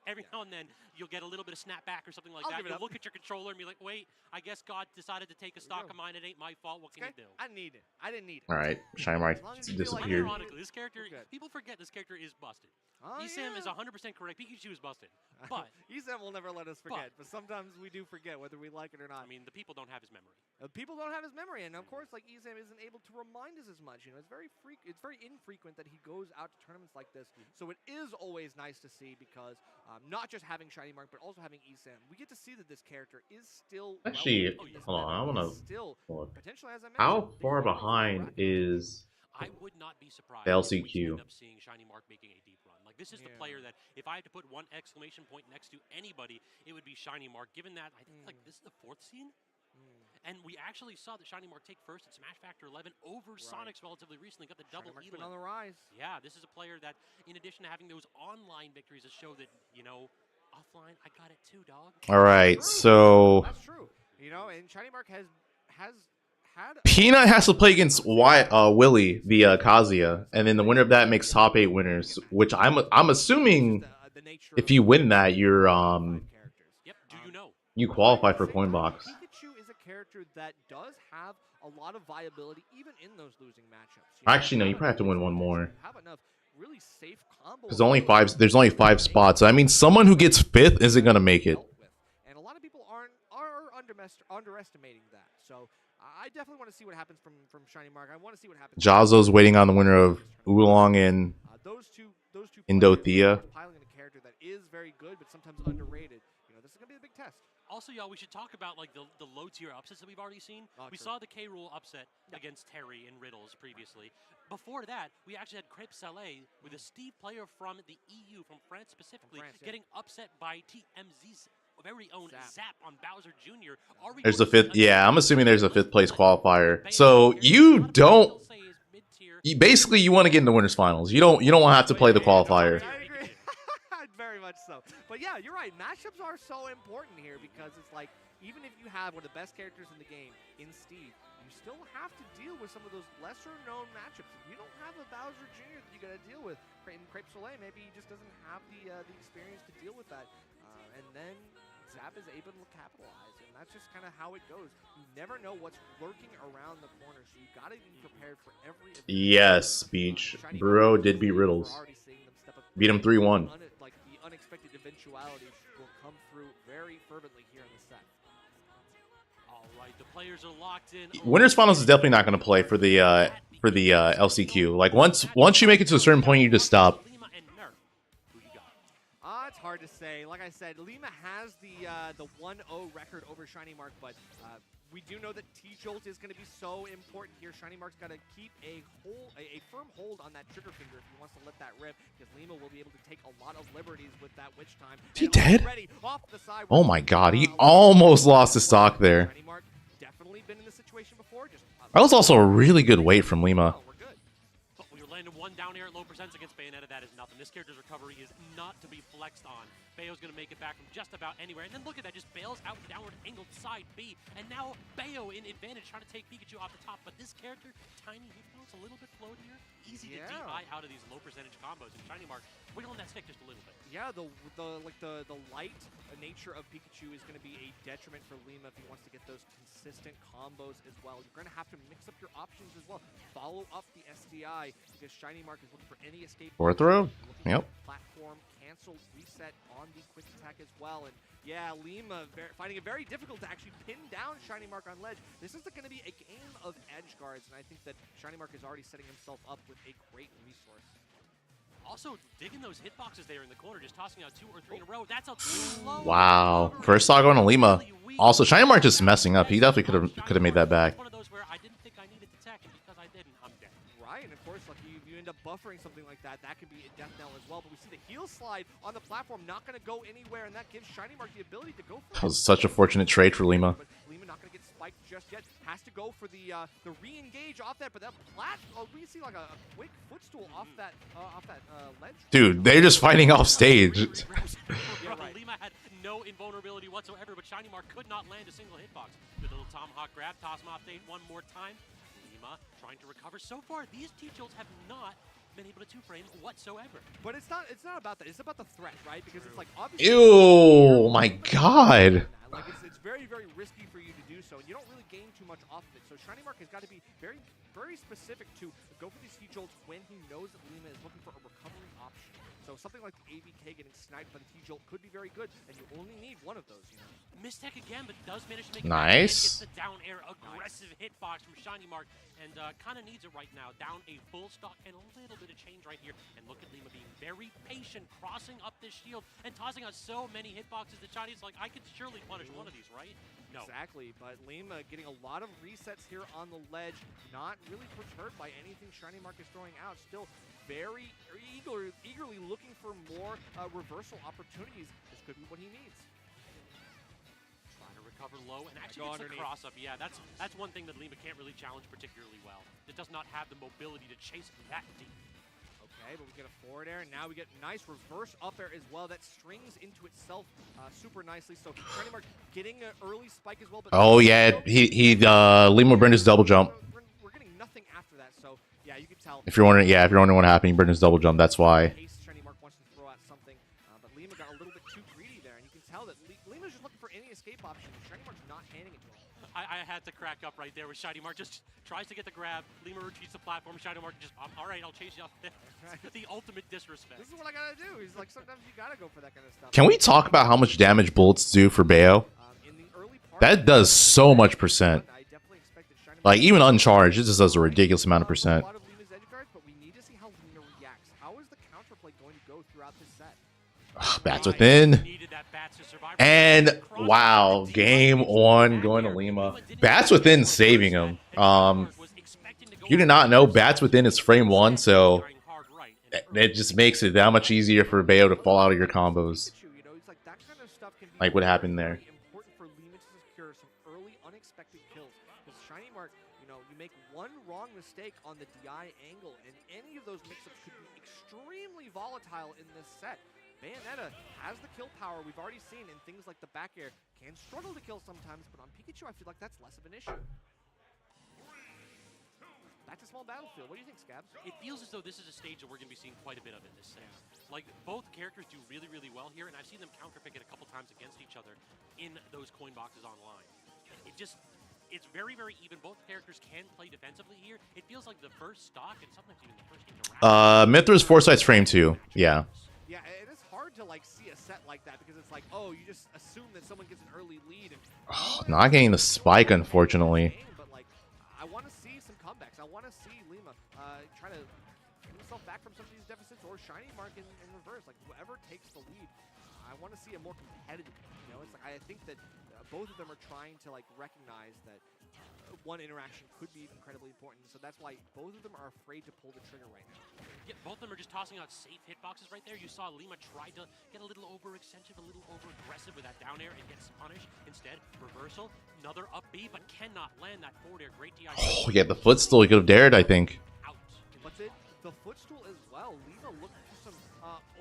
Every now and then you'll get a little bit of snapback or something like that. You'll look at your controller and be like, wait, I guess God decided to take a stock of mine. It ain't my fault. What can you do? I need it. I didn't need it. All right, Shinymark disappeared. Ironically, this character, people forget this character is busted. ESAM is 100% correct. Pikachu is busted. But ESAM will never let us forget, but sometimes we do forget whether we like it or not. I mean, the people don't have his memory. People don't have his memory, and of course, like ESAM isn't able to remind us as much. You know, it's very infrequent that he goes out to tournaments like this. So it is always nice to see, because not just having Shinymark, but also having ESAM, we get to see that this character is still Actually, hold on, I want to look. Potentially, as I mentioned, How far behind is I would not be surprised the if we LCQ? end up seeing Shinymark making a deep run. Like, this is the player that if I had to put one exclamation point next to anybody, it would be Shinymark. Given that, I think like this is the 4th scene. And we actually saw that Shinymark take first at Smash Factor 11 over Sonix relatively recently. Got the double Shinymark's elim. been on the rise. Yeah, this is a player that, in addition to having those online victories, that show that, you know, offline, I got it too, dog. All right, so That's true. You know, and Shinymark has had Peanut has to play against Willie via Kazuya, and then the winner of that makes top 8 winners. Which I'm assuming if you win that, you're Do you know? you qualify for Coinbox. Pikachu is a character that does have a lot of viability even in those losing matchups. Actually, no, you probably have to win one more. You have enough really safe combos. Because there's only 5 spots. I mean, someone who gets 5th isn't gonna make it. And a lot of people are underestimating that. So I definitely want to see what happens from Shinymark. I want to see what happens. Jazzo's waiting on the winner of Oolong and those two Indothea. Piling in a character that is very good, but sometimes underrated. You know, this is gonna be a big test. Also, y'all, we should talk about like the low tier upsets that we've already seen. We saw the K. Rool upset against Terry in Riddles previously. Before that, we actually had Crepe Salé with a Steve player from the EU, from France specifically, getting upset by TMZ's very own Zap on Bowser Jr. There's the 5th. Yeah, I'm assuming there's a 5th place qualifier. So you don't. Basically, you want to get in the winners finals. You don't want to have to play the qualifier. I agree. Very much so. But yeah, you're right. Matchups are so important here because it's like, even if you have one of the best characters in the game in Steve, you still have to deal with some of those lesser known matchups. If you don't have a Bowser Jr. that you got to deal with, Crepe Soleil, maybe he just doesn't have the experience to deal with that. And then Zap is able to capitalize, and that's just kind of how it goes. You never know what's lurking around the corner, so you got to be prepared for every event. Yes, Beach. Bro did beat Riddles. Beat him 3-1. Like the unexpected eventuality will come through very fervently here in the set. All right, the players are locked in. Winners finals is definitely not going to play for the LCQ. Like once you make it to a certain point, you just stop. It's hard to say. Like I said, Lima has the 1-0 record over Shinymark, but we do know that T-Jolt is going to be so important here. Shinymark's got to keep a firm hold on that trigger finger if he wants to let that rip, because Lima will be able to take a lot of liberties with that Witch Time. He dead? Oh my god, he almost lost his stock there. Shinymark definitely been in this situation before. That was also a really good weight from Lima. You're landing one down air at low percents against Bayonetta. That is nothing. This character's recovery is not to be flexed on. Bayo's going to make it back from just about anywhere. And then look at that, just bails out downward angled side B. And now Bayo in advantage trying to take Pikachu off the top. But this character, tiny hitbox, a little bit floatier, easy to DI out of these low percentage combos. And Shinymark wiggling that stick just a little bit. Yeah, the light nature of Pikachu is going to be a detriment for Lima if he wants to get those consistent combos as well. You're going to have to mix up your options as well. Follow up the SDI because Shinymark is looking for any escape. Fourth row? Yep. Platform, cancel, reset on the quick attack as well. And yeah, Lima finding it very difficult to actually pin down Shinymark on ledge. This is going to be a game of edge guards, and I think that Shinymark is already setting himself up with a great resource. Also, digging those hitboxes there in the corner, just tossing out 2 or 3 in a row. That's a slow. Wow. First stock going to Lima. Also, Shinymark just messing up. He definitely could have made that back. One of those where I didn't think I needed to tech, and because I didn't, I'm dead. Right, and of course, like you end up buffering something like that. That could be a death knell as well. But we see the heel slide on the platform, not going to go anywhere, and that gives Shinymark the ability to go for it. That was such a fortunate trade for Lima. But Lima not going to get spiked just yet. Has to go for the re-engage off that, but that we see like a quick footstool off that ledge. Dude, they're just fighting off stage. Lima had no invulnerability whatsoever, but Shinymark could not land a single hitbox. Good little tomahawk grab, toss him off stage one more time. Lima trying to recover. So far, these T-Jolts have not been able to two-frame whatsoever. But it's not about that. It's about the threat, right? Because it's like obviously. Ew! My God. Like it's very, very risky for you to do so, and you don't really gain too much off of it. So Shinymark has got to be very, very specific to go for these T-Jolts when he knows that Lima is looking for a recovery option. So something like the ABK getting sniped by the T-Jolt could be very good, and you only need one of those, you know. Mistech again, but does manage to make nice. it back. Gets the down air aggressive hitbox from Shinymark, and kind of needs it right now. Down a full stock and a little bit of change right here. And look at Lima being very patient, crossing up this shield and tossing out so many hitboxes that Shiny's like, I could surely punish one of these, right? No. Exactly, but Lima getting a lot of resets here on the ledge, not really perturbed by anything Shinymark is throwing out. Still very eagerly looking for more reversal opportunities. This could be what he needs. Trying to recover low and actually gets a cross up. Yeah, that's one thing that Lima can't really challenge particularly well. It does not have the mobility to chase that deep. Okay, but we get a forward air, and now we get nice reverse up air as well. That strings into itself super nicely. So Shinymark getting an early spike as well. But oh yeah, Lima burned his double jump. We're getting nothing after that, so yeah, you can tell. If you're wondering what happened, he burned his double jump. That's why. Shinymark wants to throw out something, but Lima got a little bit too greedy there, and you can tell that Lima's just looking for any escape option. interaction. Shinymark's not handing it to him. I had to crack up right there with Shinymark. Just tries to get the grab. Lima retreats the platform. Shinymark just, all right, I'll chase you off there. The ultimate disrespect. This is what I gotta do. He's like, sometimes you gotta go for that kind of stuff. Can we talk about how much damage bullets do for Bayo? In the early part, That does so much percent. I definitely expected Shinymark Like, even uncharged, it just does a ridiculous amount of percent. a lot of Lima's edge guards, but we need to see how Lima reacts. How is the counterplay going to go throughout this set? Bats within. Needed that Bats to survive. And wow, game one going to Lima. Bats within saving him. You did not know Bats within is frame one, so it just makes it that much easier for Bayo to fall out of your combos. You know, it's like that kind of stuff can be Like what happened there. very important for Lima to secure some early unexpected kills. Because Shinymark, you know, you make one wrong mistake on the DI angle, and any of those mix-ups could be extremely volatile in this set. Bayonetta has the kill power we've already seen in things like the back air. Can struggle to kill sometimes, but on Pikachu, I feel like that's less of an issue. Back to small battlefield. What do you think, Scabs? It feels as though this is a stage that we're going to be seeing quite a bit of in this set. Like, both characters do really, really well here, and I've seen them counterpick it a couple times against each other in those coin boxes online. It's very, very even. Both characters can play defensively here. It feels like the first stock and sometimes even the first interaction. Mithra's Foresight's frame 2. Yeah. Yeah, it is hard to like see a set like that because it's like, oh, you just assume that someone gets an early lead. And Not getting the spike, unfortunately. But like, I want to see some comebacks. I want to see Lima try to get himself back from some of these deficits, or Shinymark in reverse. Like whoever takes the lead, I want to see a more competitive. You know, it's like I think that both of them are trying to like recognize that one interaction could be incredibly important. So that's why both of them are afraid to pull the trigger right now. Yeah, both of them are just tossing out safe hitboxes right there. You saw Lima try to get a little over-extensive, a little over-aggressive with that down air and gets punished. Instead, reversal, another up B, but cannot land that forward air. Great DI. Oh, yeah, the footstool he could have dared, I think. Out. But the footstool as well. Lima looked for some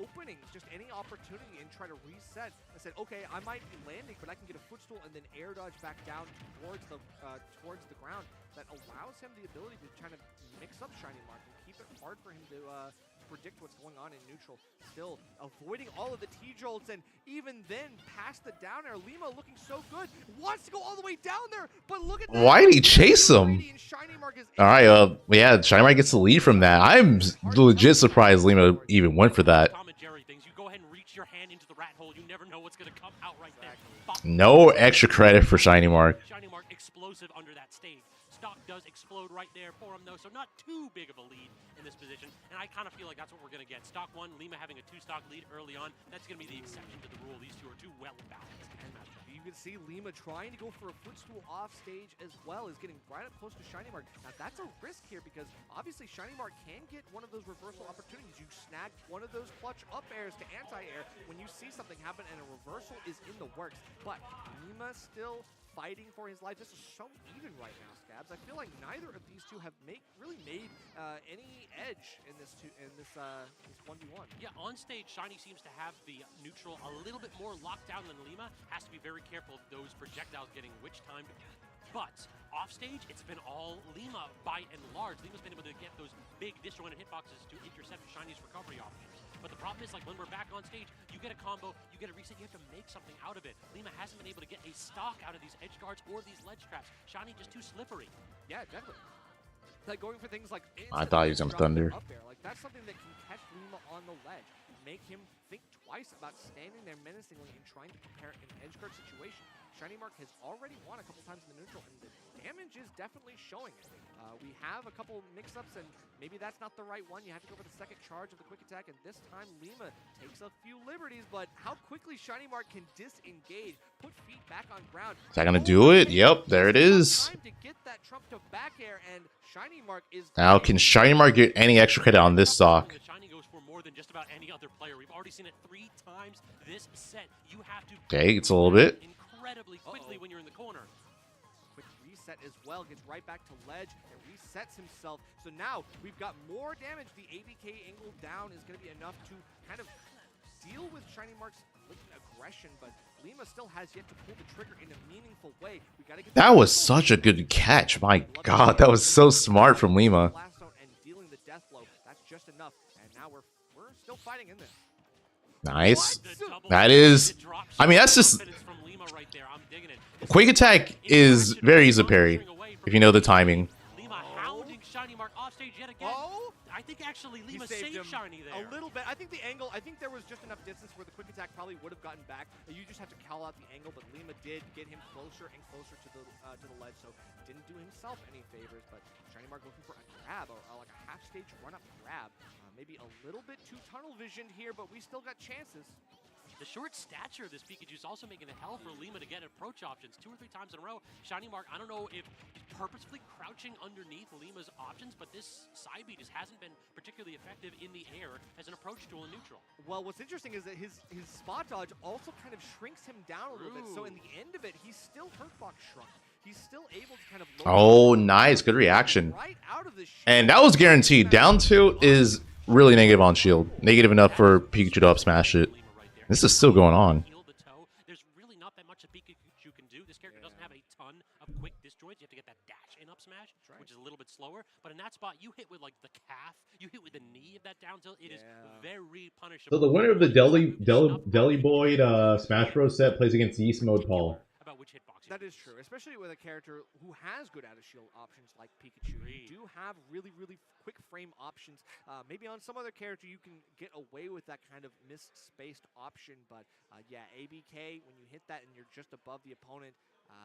openings, just any opportunity, and try to reset. I said, okay, I might be landing, but I can get a footstool and then air dodge back down towards the ground. That allows him the ability to kind of mix up Shinymark and keep it hard for him to predict what's going on in neutral. Still avoiding all of the T-jolts, and even then past the down air, Lima looking so good. Wants to go all the way down there, but look at that. Why did he chase him? All right, yeah, Shinymark gets the lead from that. I'm legit surprised Lima even went for that. Tom and Jerry things. You go ahead and reach your hand into the rat hole. You never know what's going to come out right there. No extra credit for Shinymark. Shinymark explosive under that stage. Stock does explode right there for him, though, so not too big of a lead in this position. And I kind of feel like that's what we're going to get. Stock 1, Lima having a 2-stock lead early on. That's going to be the exception to the rule. These two are too well balanced. You can see Lima trying to go for a footstool off stage as well as getting right up close to Shinymark. Now that's a risk here because obviously Shinymark can get one of those reversal opportunities. You snag one of those clutch up airs to anti-air when you see something happen and a reversal is in the works. But Lima still fighting for his life. This is so even right now, Scabs. I feel like neither of these two have really made any edge in this 1v1. Yeah, on stage, Shiny seems to have the neutral a little bit more locked down than Lima. Has to be very careful of those projectiles getting which time. But off stage, it's been all Lima by and large. Lima's been able to get those big disjointed hitboxes to intercept Shiny's recovery options. But the problem is, like, when we're back on stage, you get a combo, you get a reset, you have to make something out of it. Lima hasn't been able to get a stock out of these edge guards or these ledge traps. Shiny just too slippery. Yeah, definitely. Like going for things like I thought he was gonna thunder. Up air. Like that's something that can catch Lima on the ledge, make him think twice about standing there menacingly and trying to prepare an edge guard situation. Shinymark has already won a couple times in the neutral, and the damage is definitely showing it. We have a couple mix-ups, and maybe that's not the right one. You have to go for the second charge of the quick attack, and this time Lima takes a few liberties, but how quickly Shinymark can disengage, put feet back on ground. Is that gonna do it? Yep, there it is. Time to get that trump to back air, and Shinymark is Now, can Shinymark get any extra credit on this stock? Shiny goes for more than just about any other player. We've already seen it 3 times this set. You have to Okay, it's a little bit. incredibly quickly when you're in the corner. Quick reset as well, gets right back to ledge and resets himself. So now we've got more damage. The ABK angle down is going to be enough to kind of deal with Shinymark's aggression, but Lima still has yet to pull the trigger in a meaningful way. We got to get That was such a good catch. My God, that was so smart from Lima. Blast zone and dealing the death blow. That's just enough. And now we're still fighting in this. Nice. That is, I mean, that's just, Confidence from Lima right there. I'm digging it. Quick Attack is very easy to parry if you know the timing. Lima hounding Shinymark off stage yet again. Oh! I think actually Lima saved saved him Shiny there. a little bit. I think the angle, I think there was just enough distance where the quick attack probably would have gotten back. You just have to call out the angle, but Lima did get him closer and closer to the ledge, so didn't do himself any favors. But Shinymark looking for a grab, or like a half-stage run-up grab. Maybe a little bit too tunnel-visioned here, but we still got chances. The short stature of this Pikachu is also making it hell for Lima to get approach options 2 or 3 times in a row. Shinymark, I don't know if he's purposefully crouching underneath Lima's options, but this side B just hasn't been particularly effective in the air as an approach tool in neutral. Well, what's interesting is that his spot dodge also kind of shrinks him down a little bit. So in the end of it, he's still hurtbox shrunk. He's still able to kind of Oh, nice. Good reaction. right out of the And that was guaranteed. Down 2 is really negative on shield. Negative enough for Pikachu to up smash it. This is still going on. There's really not that much a Pikachu can do. This character doesn't have a ton of quick disjoints. You have to get that dash in up smash, which is a little bit slower. But in that spot, you hit with like the calf, you hit with the knee of that down tilt. It is very punishable. So the winner of the Deli Boyd Smash Bros set plays against East Mode Paul. About which hitbox. That is true, especially with a character who has good out of shield options like Pikachu. You do have really quick frame options. Maybe on some other character you can get away with that kind of misspaced option, but yeah, ABK, when you hit that and you're just above the opponent,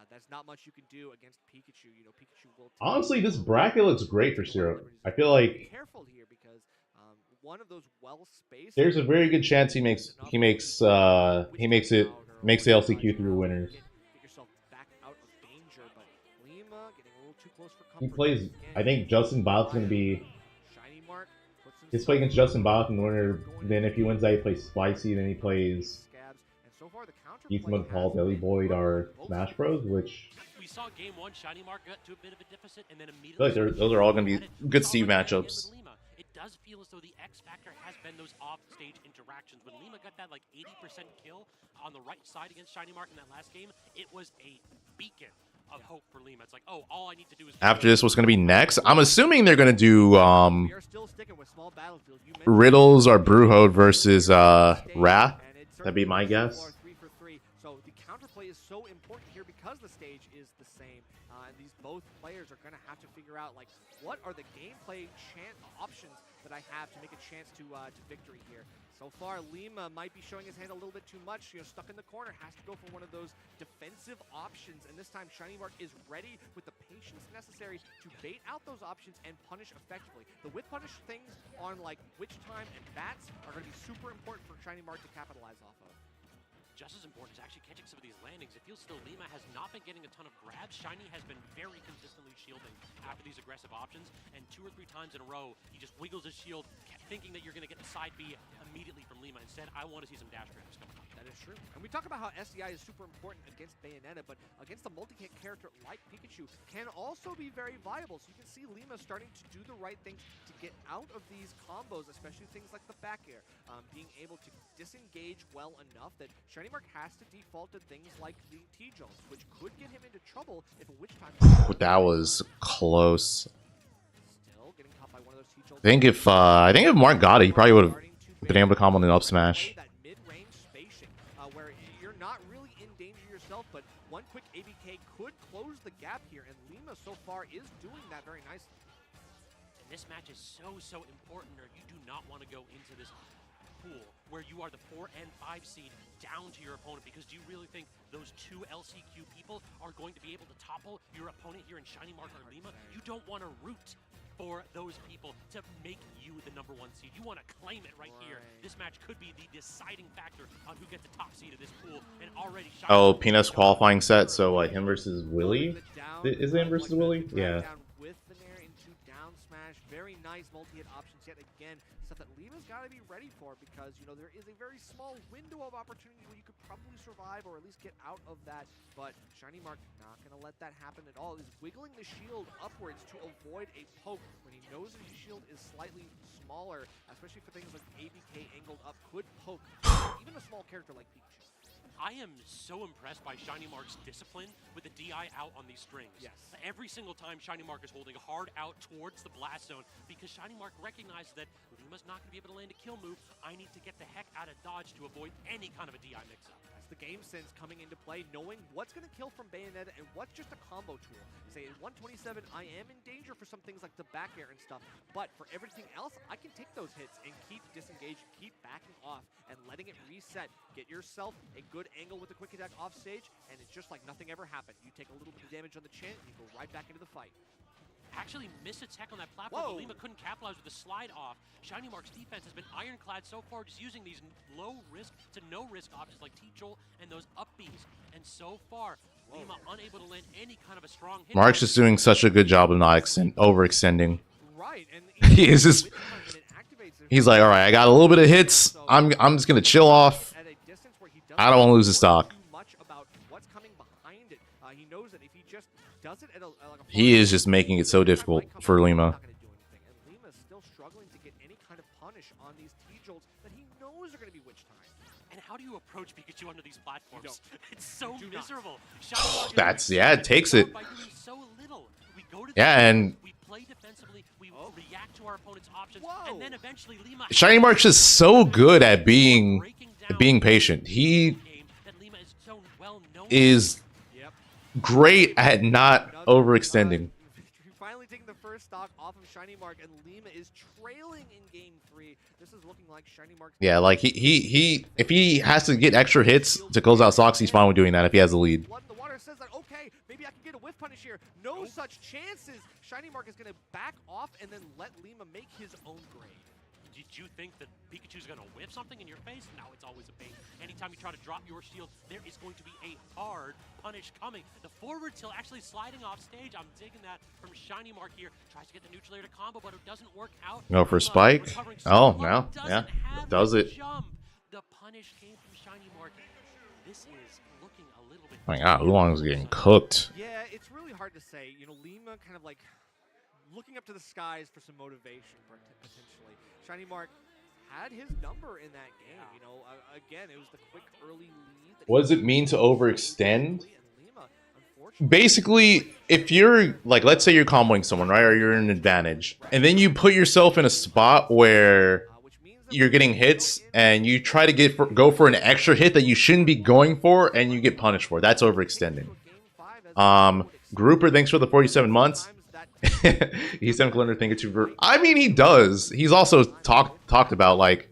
that's not much you can do against Pikachu. You know, Pikachu will. Honestly, this bracket looks great for Syrup. I feel like be careful here because one of those well-spaced. there's a very good chance he makes the LCQ through winners. He plays, I think Justin Bot's going to be, he's playing against Justin Bot and the winner, then if he wins that he plays Spicy, then he plays East Mode Paul, Deli Boyd, or Smash Bros, which we saw game 1, Shinymark got to a bit of a deficit and then immediately. I feel like those are all going to be good Steve matchups. It does feel as though the X factor has been those off-stage interactions. When Lima got that like 80% kill on the right side against Shinymark in that last game, it was a beacon of hope for Lima. It's like, oh, all I need to do is... After this, what's going to be next? I'm assuming they're going to do Riddles or Bruhode versus Wrath. That'd be my guess. So the counterplay is so important here because the stage is the same. And these both players are going to have to figure out, like, what are the gameplay options that I have to make a chance to victory here. So far, Lima might be showing his hand a little bit too much. You know, stuck in the corner, has to go for one of those defensive options. And this time, Shinymark is ready with the patience necessary to bait out those options and punish effectively. The whip punish things on like Witch Time and Bats are going to be super important for Shinymark to capitalize off of. Just as important is actually catching some of these landings. It feels still Lima has not been getting a ton of grabs. Shiny has been very consistently shielding after these aggressive options, and 2 or 3 times in a row, he just wiggles his shield, thinking that you're going to get the side B immediately from Lima. Instead, I want to see some dash grabs coming up. That is true. And we talk about how SDI is super important against Bayonetta, but against a multi-hit character like Pikachu can also be very viable. So you can see Lima starting to do the right things to get out of these combos, especially things like the back air. Being able to disengage well enough that Shinymark has to default to things like the T-Jones, which could get him into trouble if a Witch Time... That was close. Still getting caught by one of those T-Jones. I think if Mark got it, he probably would have been able to combo an up smash. That mid-range spacing, where you're not really in danger yourself, but one quick ABK could close the gap here, and Lima so far is doing that very nicely. And this match is so important, or you do not want to go into this pool where you are the 4 and 5 seed down to your opponent, because do you really think those 2 LCQ people are going to be able to topple your opponent here in Shinymark or Lima? You don't want to root for those people to make you the #1 seed. You want to claim it right here. This match could be the deciding factor on who gets the top seed of this pool. And already Oh, Peanut's qualifying set, so him versus Willie? Is it him versus Willie? Yeah. With the nair into down smash, very nice multi-hit options yet again. Stuff that Lima's got to be ready for, because you know there is a very small window of opportunity where you could probably survive or at least get out of that. But Shinymark not going to let that happen at all. He's wiggling the shield upwards to avoid a poke when he knows his shield is slightly smaller, especially for things like ABK angled up could poke even a small character like Pikachu. I am so impressed by Shinymark's discipline with the DI out on these strings. Yes. Every single time Shinymark is holding hard out towards the blast zone, because Shinymark recognizes that Lima's not going to be able to land a kill move. I need to get the heck out of dodge to avoid any kind of a DI mix-up. That's the game sense coming into play, knowing what's going to kill from Bayonetta and what's just a combo tool. Say at 127, I am in danger for some things like the back air and stuff, but for everything else, I can take those hits and keep disengaged, keep backing off, and letting it reset. Get yourself a good angle with the quick attack off stage, and it's just like nothing ever happened. You take a little bit of damage on the chin, and you go right back into the fight. Actually missed a tech on that platform, but Lima couldn't capitalize with the slide off. Shinymark's defense has been ironclad so far, just using these low risk to no risk options like T-Jolt and those up Bs. And so far, Lima unable to land any kind of a strong hit. Mark's just doing such a good job of not overextending. Right, and He is just, he's like, all right, I got a little bit of hits. I'm just gonna chill off. I don't want to lose the stock. He is just making it so difficult for Lima. Lima's still struggling to get any kind of punish on these T-Jolts that he knows are going to be witch time. And how do you approach Pikachu under these platforms? It's so You do miserable. That's, yeah, it takes it. By doing so little. We go to Yeah, and we play defensively, we react to our opponent's options, and then eventually Lima Shinymark's just so good at being patient. He is great at not overextending. Finally taking the first stock off of Shinymark, and Lima is trailing in game 3. This is looking like Shinymark. Yeah, like he if he has to get extra hits to close out stocks, he's fine with doing that if he has the lead. Blood in the water says that, okay, maybe I can get a whiff punish here. No such chances. Shinymark is going to back off and then let Lima make his own grade. Did you think that Pikachu's going to whip something in your face? No, it's always a bait. Anytime you try to drop your shield, there is going to be a hard punish coming. The forward tilt actually sliding off stage. I'm digging that from Shinymark here. Tries to get the neutral air to combo, but it doesn't work out. Go for a spike. Oh, no. Yeah. Does it. Jump. The punish came from Shinymark. This is looking a little bit... Oh my god, Oolong's getting cooked. Yeah, it's really hard to say. You know, Lima kind of like looking up to the skies for some motivation, potentially. Shinymark had his number in that game. You know, again, it was the quick early lead. What does it mean to overextend? Basically, if you're, like, let's say you're comboing someone, right? Or you're in an advantage. And then you put yourself in a spot where you're getting hits and you try to go for an extra hit that you shouldn't be going for and you get punished for. That's overextending. Grouper, thanks for the 47 months. He's some Glinter thing for. I mean, he does. He's also talked about like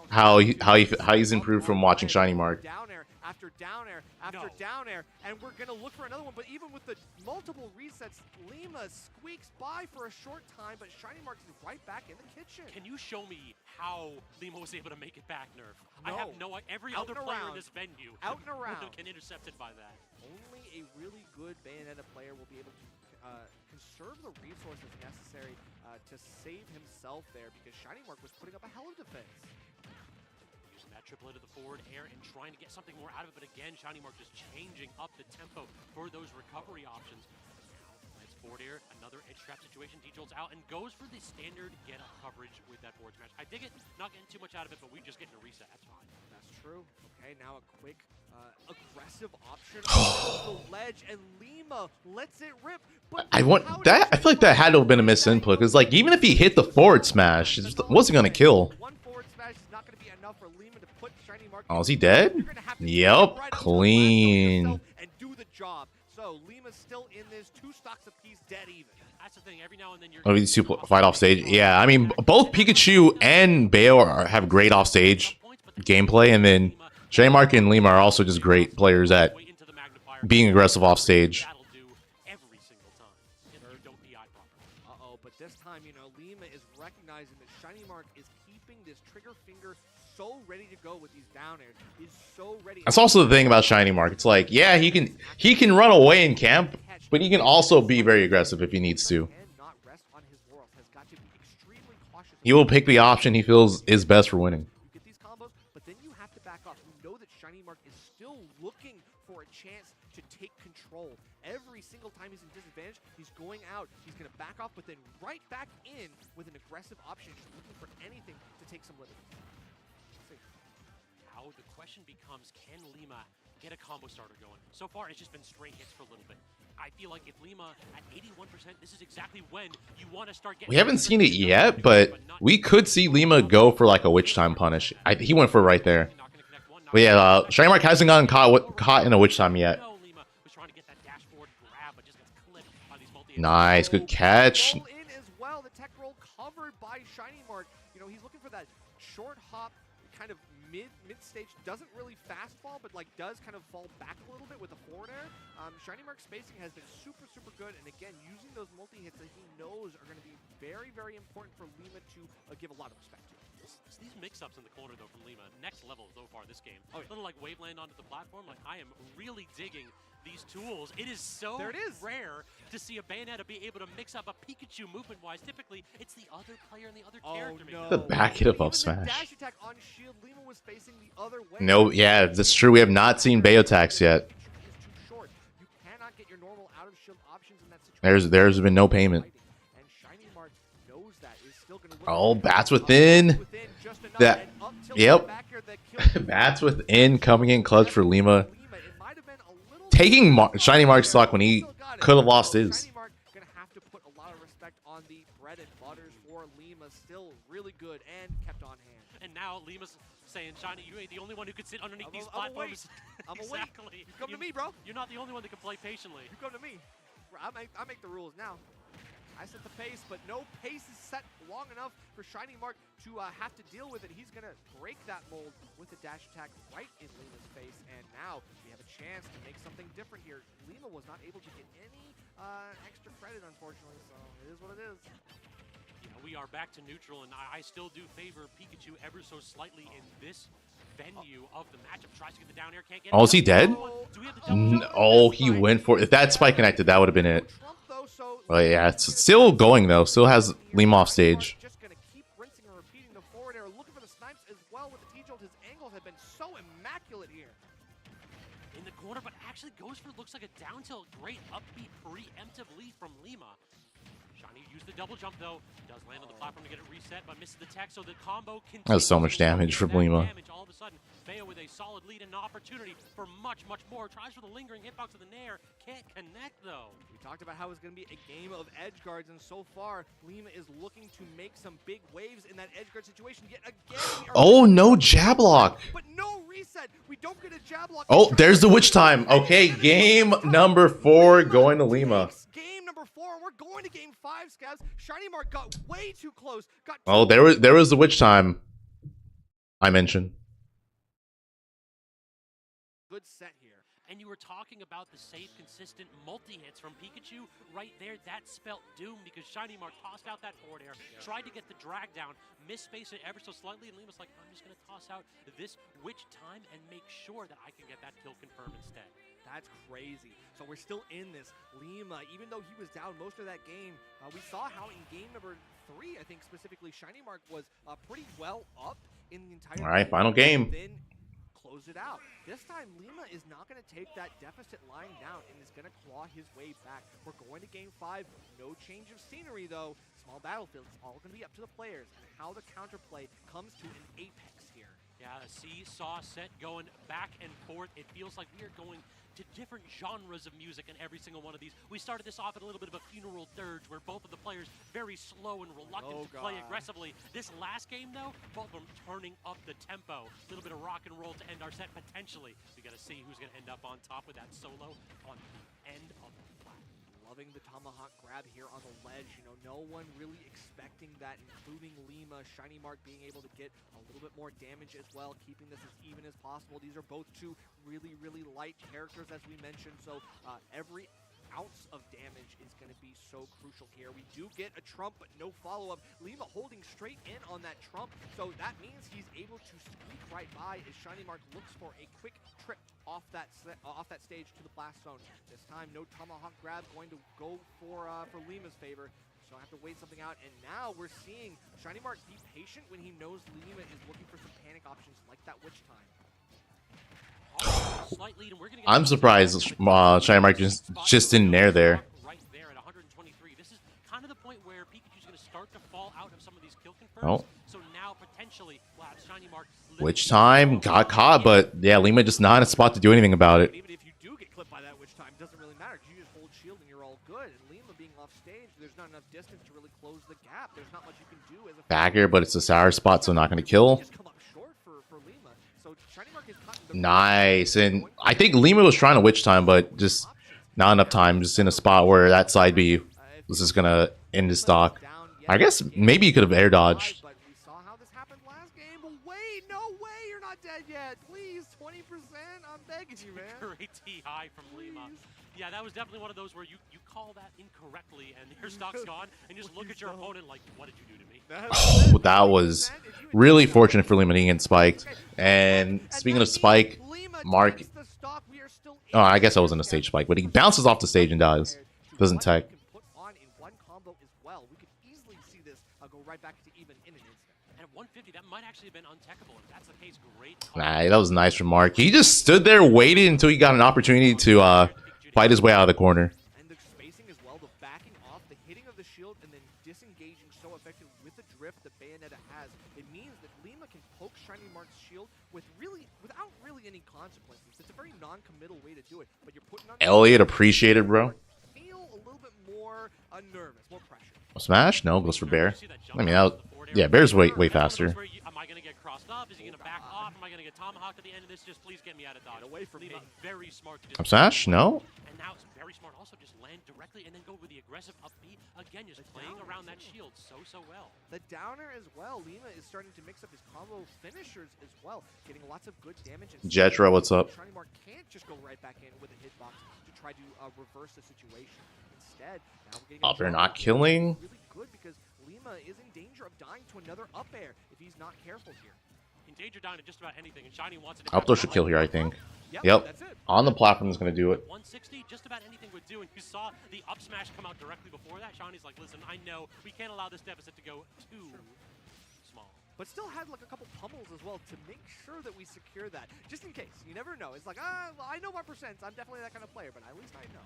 how he's improved from watching Shinymark. Down air after down air after down air, and we're gonna look for another one. But even with the multiple resets, Lima squeaks by for a short time, but Shinymark is right back in the kitchen. Can you show me how Lima was able to make it back, Nerf? No. I have no idea. Every other player in this venue out and around can intercept it by that. Only a really good Bayonetta player will be able to conserve the resources necessary to save himself there, because Shinymark was putting up a hell of defense. Using that triplet of the forward air and trying to get something more out of it, but again, Shinymark just changing up the tempo for those recovery options. Now, nice forward air, another edge trap situation. T-Jolt's out and goes for the standard get-up coverage with that forward smash. I dig it, not getting too much out of it, but we just getting a reset. That's fine. That's true. Okay, now a quick aggressive option on the ledge, and Lima lets it rip. But I feel like that had to have been a misinput, because like even if he hit the forward smash, it wasn't gonna kill. One forward smash is not gonna be enough for Lima to put Shinymark. Oh, is he dead? Yep, clean. And do the job. So Lima's still in this, 2 stocks apiece, dead even. That's the thing. Every now and then you're. Oh, these two fight off stage. Yeah, I mean both Pikachu and Bayo have great off stage gameplay, and then Shinymark and Lima are also just great players at being aggressive off stage. But this time, you know, Lima is recognizing that Shinymark is keeping this trigger finger so ready to go with these down airs. He's so ready. That's also the thing about Shinymark. It's like, yeah, he can run away in camp, but he can also be very aggressive if he needs to. He will pick the option he feels is best for winning. You get these combos, but then you have to back off. You know that Shinymark is still looking for a chance to take control. Every single time he's in disadvantage, he's going out. He's going to back off, but then right back in with an aggressive option, just looking for anything to take some liberty. Now the question becomes, can Lima get a combo starter going? So far, it's just been straight hits for a little bit. I feel like if Lima at 81%, this is exactly when you want to start getting... We haven't seen it yet, but we could see Lima go for like a witch time punish. He went for it right there. But yeah, Shinymark hasn't gotten caught in a witch time yet. No, Lima was trying to get that dashboard grab, but just gets clipped by these multi-hits. Nice, good catch. Roll in as well. The tech roll covered by Shinymark. You know, he's looking for that short hop, kind of mid stage. Doesn't really fast fall, but like does kind of fall back a little bit with the forward air. Shinymark's spacing has been super good, and again, using those multi-hits that he knows are going to be very important for Lima to give a lot of respect to. These mix-ups in the corner, though, from Lima, next level so far this game. Oh, yeah. Little like Waveland onto the platform. Like, I am really digging these tools. It is so rare to see a Bayonetta be able to mix up a Pikachu movement-wise. Typically, it's the other player and the other character. No. The back hit of up Even the smash. dash attack on shield, Lima was facing the other way. No, yeah, that's true. We have not seen Bayo attacks yet. Is too short. You cannot get your normal out of shield options in that situation. There's been no payment. And Shinymark knows that. Is still going to Oh, bats within. That, yep. Bats within, coming in clutch for Lima. Taking Shinymark's stock when he could have lost his. Shinymark going to have to put a lot of respect on the bread and butters for Lima. Still really good and kept on hand. And now Lima's saying, Shiny, you ain't the only one who can sit underneath these platforms. I'm a exactly. wait. You come to me, bro. You're not the only one that can play patiently. You come to me. I make the rules now. I set the pace, but no pace is set long enough for Shinymark to have to deal with it. He's going to break that mold with a dash attack right in Lima's face, and now we have a chance to make something different here. Lima was not able to get any extra credit, unfortunately, so it is what it is. Yeah, we are back to neutral, and I still do favor Pikachu ever so slightly in this venue of the matchup. Tries to get the down air, can't get it. Oh, is he dead? Oh, he went for it. If that spike connected, that would have been it. Oh yeah, it's still going though. Still has Lima off stage. Just gonna keep rinsing and repeating the forward air, looking for the snipes as well with the T-jolt. His angles have been so immaculate here. In the corner, but actually goes for, looks like a down tilt. Great upbeat preemptive lead from Lima. Shiny used the double jump though. Does land on the platform to get it reset, but misses the tech, so the combo continues. That's so much damage from Lima. All of a sudden, Bayo with a solid lead and an opportunity for much more. Tries for the lingering hitbox of the Nair. Can't connect though. We talked about how it's going to be a game of edge guards, and so far, Lima is looking to make some big waves in that edge guard situation. Yet again, oh, no jab lock. But no reset. We don't get a jab lock. Oh, there's the witch time. Okay, game number 4 going to Lima. Game number 4, and we're going to game 5, Scavs. Shinymark got way too close. Oh, there was the witch time I mentioned. Good set here. And you were talking about the safe, consistent multi-hits from Pikachu. Right there, that spelt doom because Shinymark tossed out that forward air, tried to get the drag down, misspaced it ever so slightly, and Lima's like, I'm just going to toss out this witch time and make sure that I can get that kill confirmed instead. That's crazy. So we're still in this. Lima, even though he was down most of that game, we saw how in game number 3, I think specifically, Shinymark was pretty well up in the entire All right, final game. Then close it out. This time, Lima is not going to take that deficit line down and is going to claw his way back. We're going to game 5. No change of scenery, though. Small battlefield. It's all going to be up to the players and how the counterplay comes to an apex here. Yeah, a seesaw set going back and forth. It feels like we are going to different genres of music in every single one of these. We started this off at a little bit of a funeral dirge where both of the players very slow and reluctant to play aggressively. This last game, though, both of them turning up the tempo. A little bit of rock and roll to end our set, potentially. We got to see who's going to end up on top with that solo on the end of the flat. Loving the tomahawk grab here on the ledge. You know, no one really expecting that, including Lima. Shinymark being able to get a little bit more damage as well, keeping this as even as possible. These are both two really light characters, as we mentioned, so every ounce of damage is going to be so crucial here. We do get a trump, but no follow-up. Lima holding straight in on that trump, so that means he's able to squeak right by as Shinymark looks for a quick trip off that stage to the blast zone. This time, no tomahawk grab going to go for Lima's favor. So I have to wait something out, and now we're seeing Shinymark be patient when he knows Lima is looking for some panic options like that witch time. I'm surprised Shinymark just didn't nair there. Right there at 123. This is kind of the point where Pikachu's going to start to fall out of some of these kill confirms. Oh. So now potentially we'll have Shinymark. Witch time got caught, but yeah, Lima just not in a spot to do anything about it. Even if you do get clipped by that witch time, doesn't really matter because you just hold shield and you're all good. And Lima being off stage, there's not enough distance to really close the gap. There's not much you can do as a Backer, but it's a sour spot, so not going to kill. just come up short for Lima. So Shinymark is caught in the Nice. And I think Lima was trying to witch time, but just not enough time. Just in a spot where that side B was just going to end his stock. I guess maybe you could have air dodged. But we saw how this happened last game. But wait, no way, you're not dead yet. Please, 20%. I'm begging you, man. Great TI from Lima. Yeah, that was definitely one of those where you call that incorrectly and your stock's gone, and you just look at your opponent like, what did you do to me? Oh, that was really fortunate for Lima to get spiked. And speaking of spike, Mark... Oh, I guess I wasn't a stage spike, but he bounces off the stage and dies. Doesn't tech. At 150, that might actually have been untechable. If that's the case, great. Nah, that was nice from Mark. He just stood there, waited until he got an opportunity to fight his way out of the corner. And the spacing as well, the backing off, the hitting of the shield, and then disengaging so effective with the drift that Bayonetta has. It means that Lima can poke Shinymark's shield without really any consequences. It's a very non-committal way to do it, but you're putting on Elliot appreciated, bro. feel a little bit more nervous, more pressure. Smash? No, goes for Bear. I mean, yeah, Bear's way faster. Am I going to get crossed up? Is he going to back off? Am I going to get tomahawked at the end of this? Just please get me out of dodge. Away from Lima, me. very smart to just Smash? No. And now it's very smart also just land directly and then go with the aggressive up B. Again, just playing around that shield so well. The downer as well. Lima is starting to mix up his combo finishers as well, getting lots of good damage. And Jetra, what's up? Shinymark can't just go right back in with a hitbox to try to reverse the situation. Instead, now we're getting Up air not killing. really good because Lima is in danger of dying to another up air if he's not careful here. In danger down to just about anything, and Shiny wants it. Up throw should kill here, I think. Yep. That's it. On the platform is going to do it. 160, just about anything would do, and you saw the up smash come out directly before that. Shiny's like, listen, I know we can't allow this deficit to go too small. But still had like a couple pummels as well to make sure that we secure that. Just in case. You never know. It's like, well, I know my percents. I'm definitely that kind of player, but at least I know.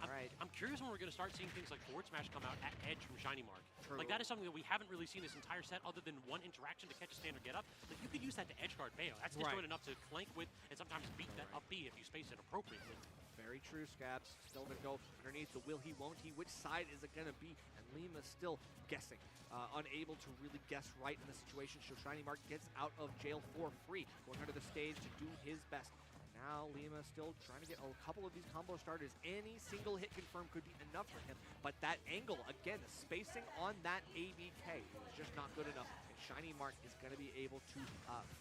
All right. I'm curious when we're going to start seeing things like forward smash come out at edge from Shinymark. True. Like, that is something that we haven't really seen this entire set other than one interaction to catch a standard get up. Like, you could use that to edge guard Bayo. That's disjoint enough to flank with and sometimes beat that up B if you space it appropriately. Very true, Scabs. Still going to go underneath the will he, won't he. Which side is it going to be? And Lima's still guessing. Unable to really guess right in the situation. So Shinymark gets out of jail for free. Going under the stage to do his best. Now Lima still trying to get a couple of these combo starters. Any single hit confirmed could be enough for him. But that angle, again, the spacing on that ABK is just not good enough. And Shinymark is going to be able to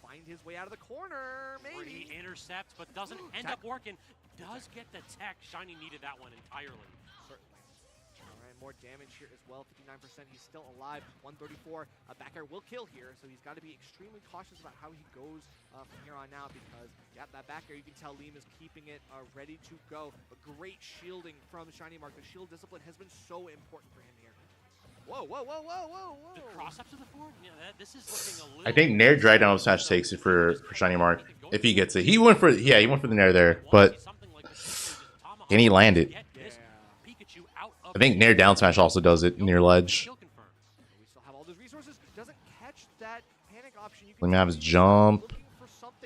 find his way out of the corner, maybe. He intercepts, but doesn't end up working. Does get the tech. Shiny needed that one entirely. Certainly. All right, more damage here as well. 59%. He's still alive. 134. Back air will kill here, so he's got to be extremely cautious about how he goes from here on out because, yeah, that back air, you can tell Lima's keeping it ready to go. A great shielding from Shinymark. The shield discipline has been so important for him here. Whoa, whoa, whoa, whoa, whoa, whoa. The cross up to the forward? Yeah, this is looking a little... I think Nair drag down smash takes it for Shinymark if he gets it. He went for the Nair there, but can he land it? I think Nair down smash also does it near ledge. We still have all those resources. Doesn't catch that panic option. You Let me have his jump.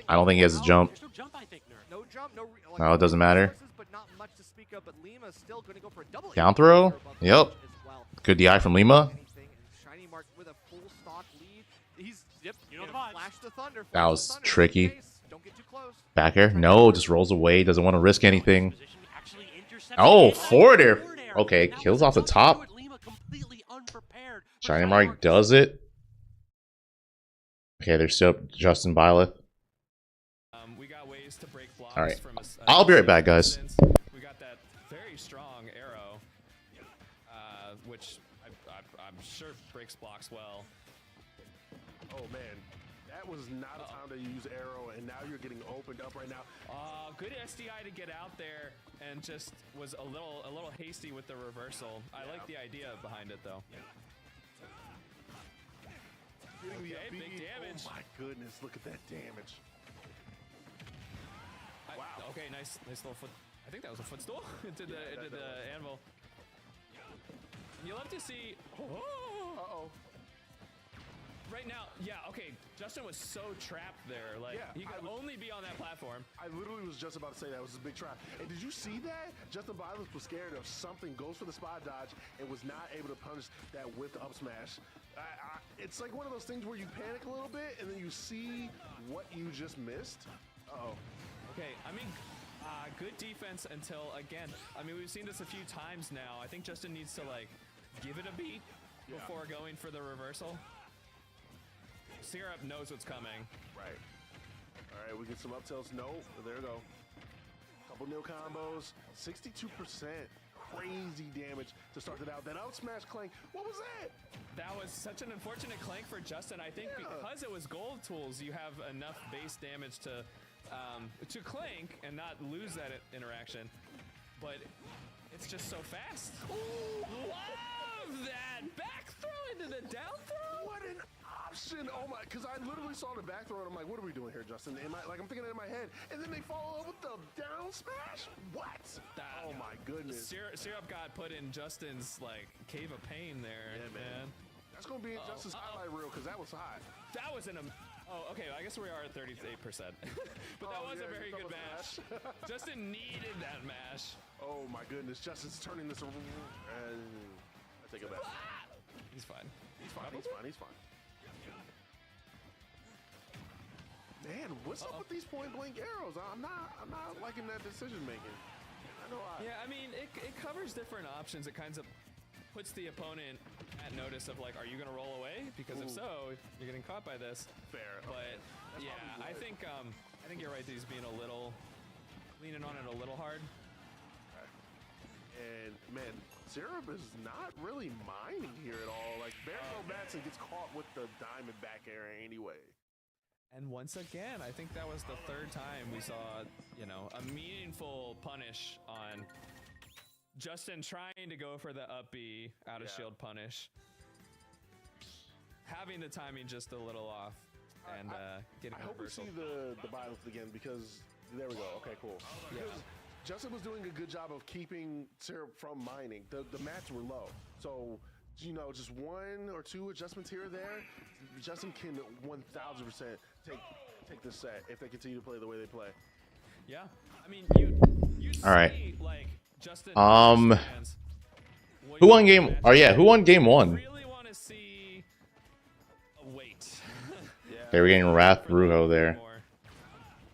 I don't think he has his jump. There's no jump, I think, Nerf. No jump, like, No, it doesn't matter. But not much to speak of, but Lima's still going to go for a double Down throw? above the Yep. edge as well. Good DI from Lima. Anything, and Shinymark with a full stock lead. He's You know the vibes. flash the thunder. That flash was the thunder. tricky. Don't get too close. Back air? No, just rolls away. Doesn't want to risk anything. Position actually intercepts Oh, it. forward air. Forward air. Okay, That kills was off the tough to top. do it. Lima completely unprepared. for Shinymark does it. Okay, there's still Justin Byleth. We got ways to break blocks. All right. From I'll be right back, guys. distance. We got that very strong arrow, which I'm sure breaks blocks well. Oh man, that was not a time to use arrow, and now you're getting opened up right now. Good SDI to get out there, and just was a little hasty with the reversal. I like the idea behind it though. Getting the Okay, big beat. damage. Oh my goodness, look at that damage. Wow. Okay, nice little foot. I think that was a footstool into the anvil. You love to see. Oh. right now, yeah, okay, Justin was so trapped there. Like, Yeah, he could only be on that platform. I literally was just about to say that was a big trap. And did you see that? Justin Byleth was scared of something, goes for the spot dodge, and was not able to punish that whipped up smash. It's like one of those things where you panic a little bit, and then you see what you just missed. Uh-oh. Okay, I mean, good defense until, again, I mean, we've seen this a few times now. I think Justin needs to, like, give it a beat before going for the reversal. Syrup knows what's coming. Right. All right, we get some up tilts. No, there we go. Couple nil combos. 62%. Crazy damage to start it out. That up smash clank. What was that? That was such an unfortunate clank for Justin. I think because it was gold tools, you have enough base damage to clank and not lose that interaction. But it's just so fast. Ooh, love that back throw into the down throw. What an option! Oh my! Because I literally saw the back throw and I'm like, what are we doing here, Justin? I'm thinking it in my head, and then they follow up with the down smash. What? Oh my goodness! Syrup got put in Justin's like cave of pain there, yeah, man. That's gonna be in Justin's highlight reel because that was hot. That was Oh, okay. I guess we are at 38%, but that was a very good mash. Justin needed that mash. Oh my goodness! Justin's turning this around. I take it back. He's fine. He's fine. He's fine. He's fine. Man, what's up with these point blank arrows? I'm not liking that decision making. I know. Yeah, I mean, it covers different options. It kind of puts the opponent at notice of like, are you gonna roll away? Because if so, you're getting caught by this. Fair. But yeah, I think you're right that he's being a little leaning on it a little hard. And man, Syrup is not really mining here at all. Like Barrel Batson gets caught with the diamond back air anyway. And once again, I think that was the third time we saw, a meaningful punish on Justin trying to go for the up B out of shield punish. Having the timing just a little off and getting I hope we reversal. see the violence again because there we go. Okay, cool. Yeah. Because Justin was doing a good job of keeping Syrup from mining. The mats were low. So, just one or two adjustments here or there, Justin can 1000% take this set if they continue to play the way they play. Yeah. I mean, you All right. see, like, Justin who won game? Oh yeah, who won game one? Really want to see a wait. Okay, we're getting Wrath Ruho there.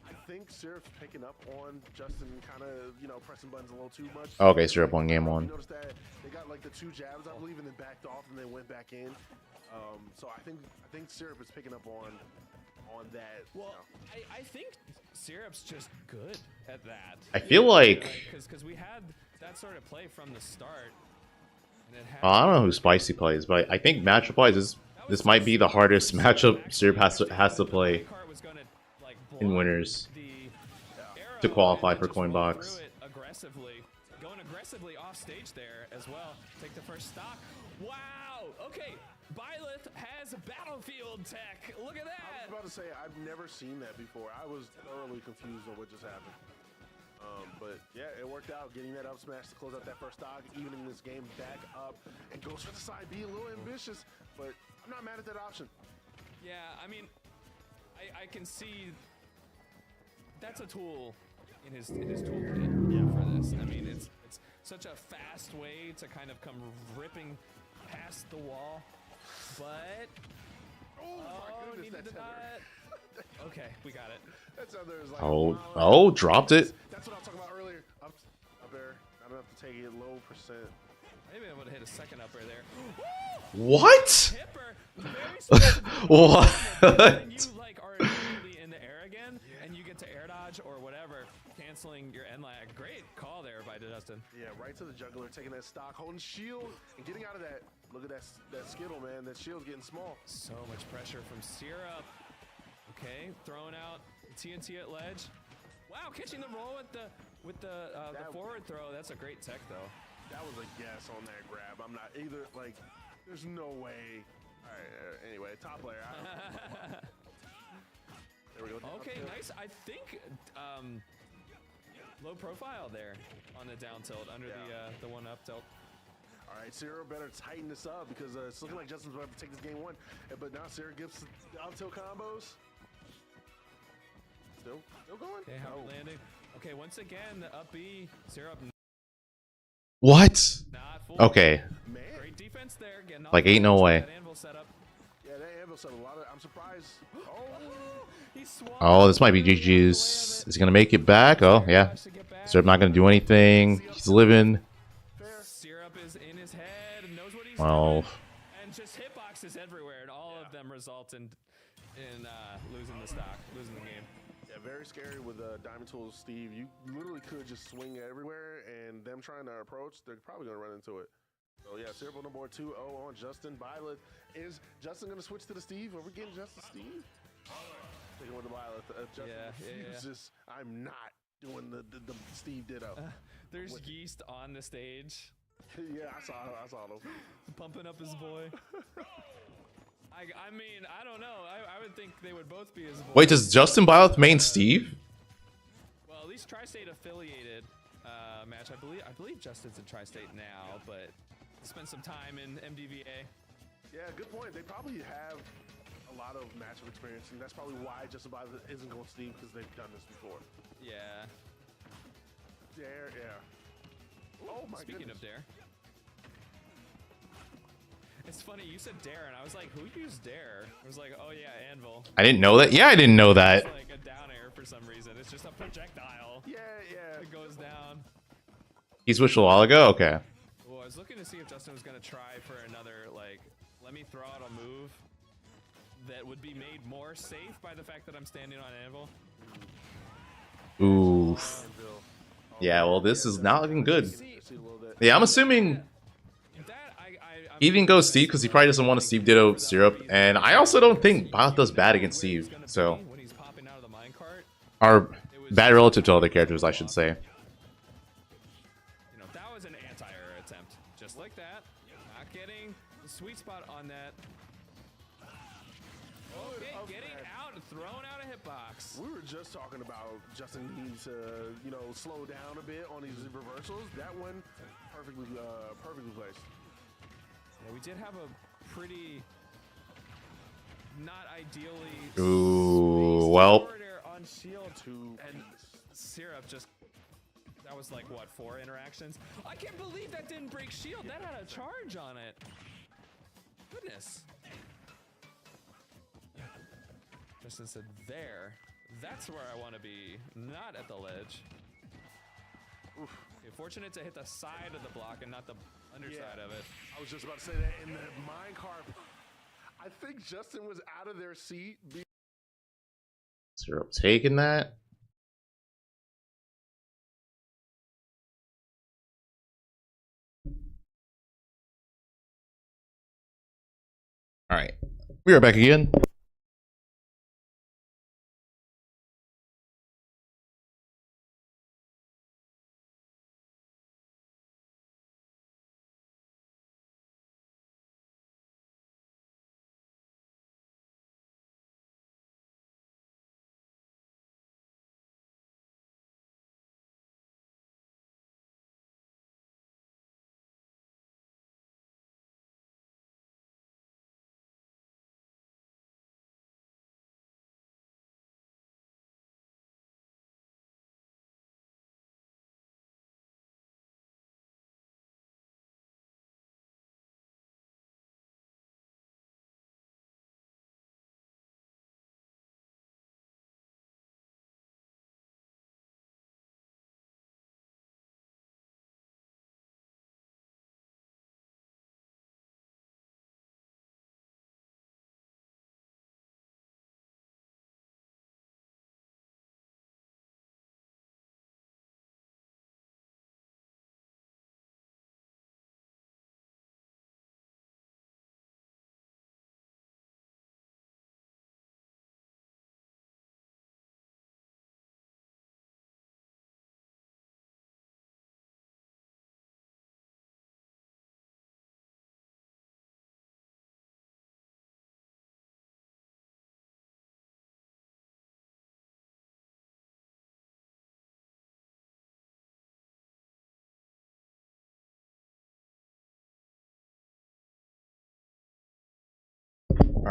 I think Syrup's picking up on Justin kind of, pressing buttons a little too much. Okay, Syrup won game one. You noticed that they got like the two jabs, I believe, and then backed off and then went back in. So I think Syrup is picking up on that. Well, I think Syrup's just good at that. I feel like because we had that sort of play from the start. And I don't know who Spicy plays, but I think matchup wise, this might be the hardest matchup Syrup has to play in winners to qualify for Coinbox. Going aggressively off stage there as well. Take the first stock. Wow. Okay. Byleth has a battlefield tech. Look at that. I was about to say I've never seen that before. I was thoroughly confused on what just happened. But yeah, it worked out. Getting that up smash to close out that first stock, evening this game back up, and goes for the side B. A little ambitious, but I'm not mad at that option. Yeah, I mean, I can see that's a tool in his toolkit for this. I mean, it's such a fast way to kind of come ripping past the wall, but my goodness, needed to not. Okay, we got it. That's other is like Dropped it. That's what I was talking about earlier. Up air, not enough to take it. Low percent. Maybe I would have hit a second up air there. What? Tipper, very What? and you like are immediately in the air again, and you get to air dodge or whatever, canceling your end lag. Great call there by Justin. Yeah, right to the juggler, taking that stock, holding shield, and getting out of that. Look at that skittle, man. That shield's getting small. So much pressure from Syrup. Okay, throwing out TNT at ledge. Wow, catching the roll with the forward throw. That's a great tech though. That was a guess on that grab. I'm not either. Like, there's no way. All right. Anyway, top layer. There we go. Okay, nice. I think low profile there on the down tilt under the one up tilt. All right, Sarah better tighten this up because it's looking like Justin's about to take this game 1. But now Sarah gives the up tilt combos. Still going? Okay, how we landing? Okay, once again, the up B, Syrup What? not full. Okay. Man. Great defense there. Getting Like, ain't no way. that anvil setup. Yeah, that anvil set a lot of. I'm surprised. Oh, He swung Oh, this might be GG's. Is he gonna make it back? Oh, yeah. Syrup not gonna do anything. He's living. Syrup is in his head and knows what he's Well, doing. And just hitboxes everywhere, and all of them result in losing the stock, losing the game. yeah, very scary with Diamond Tools, Steve. You literally could just swing everywhere, and them trying to approach, they're probably gonna run into it. So yeah, Syrup on the board 2-0 on Justin. Violet, is Justin gonna switch to the Steve? Are we getting Justin Steve? Taking with the Violet. Justin refuses. I'm not doing the Steve ditto. There's Yeast on the stage, Yeah, I saw them. pumping up his boy. I mean, I don't know. I would think they would both be his boy. wait, does Justin Byleth main Steve? Well, at least Tri-State affiliated match. I believe Justin's in Tri-State now, but spent some time in MDVA. Yeah, good point. They probably have a lot of matchup experience, and that's probably why Justin Byleth isn't going Steve, because they've done this before. Yeah. Dare, yeah. Oh my Speaking goodness. of Dare. It's funny, you said Dare, and I was like, who used Dare? I was like, oh yeah, Anvil. I didn't know that. Yeah, I didn't know that. It's like a down air for some reason. It's just a projectile. Yeah. It goes down. He switched a while ago? Okay. Well, I was looking to see if Justin was going to try for another, like, let me throw out a move that would be made more safe by the fact that I'm standing on Anvil. Oof. Yeah, well, this is not looking good. Yeah, I'm assuming he even goes Steve because he probably doesn't want to Steve Ditto Syrup. And I also don't think Byleth does bad against Steve. So, When he's popping out of the minecart, or bad relative to other characters, I should say. you know, that was an anti-air attempt. Just like that. Not getting the sweet spot on that. Okay, getting out and throwing out a hitbox. We were just talking about Justin needing to, slow down a bit on these reversals. That one, perfectly placed. Yeah, we did have a pretty not ideally Ooh, well. forward air on shield and Syrup just that was like what, 4 interactions? I can't believe that didn't break shield. That had a charge on it. Goodness. Justin said there. That's where I want to be, not at the ledge. Oof. Okay, fortunate to hit the side of the block and not the underside of it. I was just about to say that in the minecart. I think Justin was out of their seat. Syrup taking that. All right, we are back again.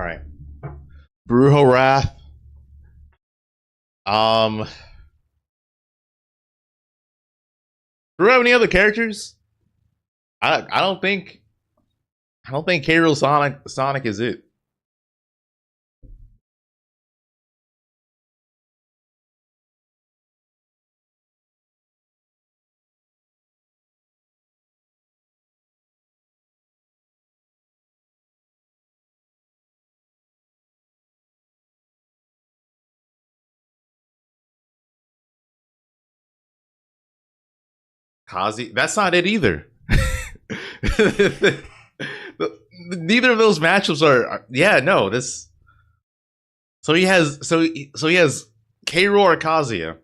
right. Brujo Wrath. Do we have any other characters? I don't think K. Rool Sonic is it. Kazi, that's not it either. Neither of those matchups are yeah, no, this so he has K. Rool or Kazuya.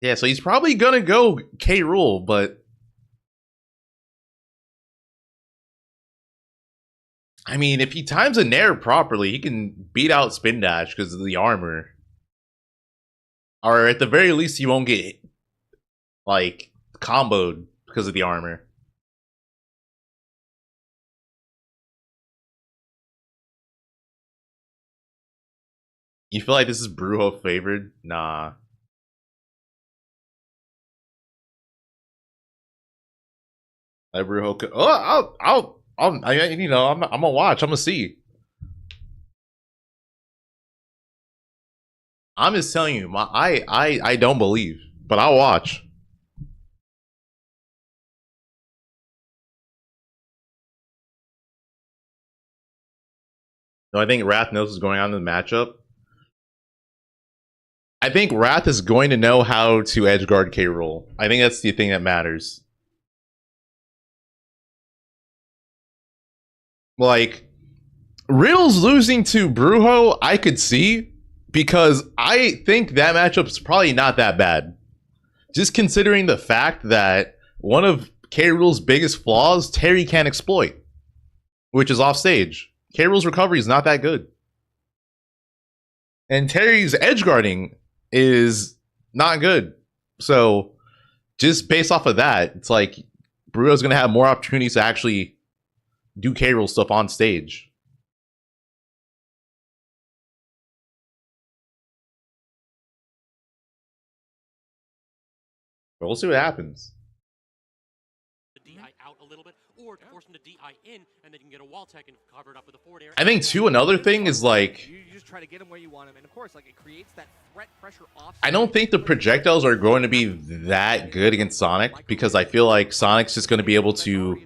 Yeah, so he's probably gonna go K. Rool, but I mean, if he times a nair properly, he can beat out Spin Dash because of the armor. Or at the very least, he won't get like comboed because of the armor. You feel like this is Brujo favored? Nah. Like Brujo could, you know, I'm gonna watch. I'm gonna see. I'm just telling you, I don't believe, but I'll watch. No, I think Wrath knows what's going on in the matchup. I think Wrath is going to know how to edgeguard K. Rool. I think that's the thing that matters. Like, Riddles losing to Brujo, I could see, because I think that matchup's probably not that bad. Just considering the fact that one of K. Rool's biggest flaws, Terry can't exploit, which is off stage. K. Rool's recovery is not that good. And Terry's edgeguarding is not good. So, just based off of that, it's like Brujo's going to have more opportunities to actually do K. Rool stuff on stage. But we'll see what happens. DI out a little bit, or to force him to DI in, and then you can get a wall tech and cover it up with a forward air. I think too, another thing is like, You just try to get him where you want him, and of course, like, it creates that threat pressure off. I don't think the projectiles are going to be that good against Sonic, because I feel like Sonic's just going to be able to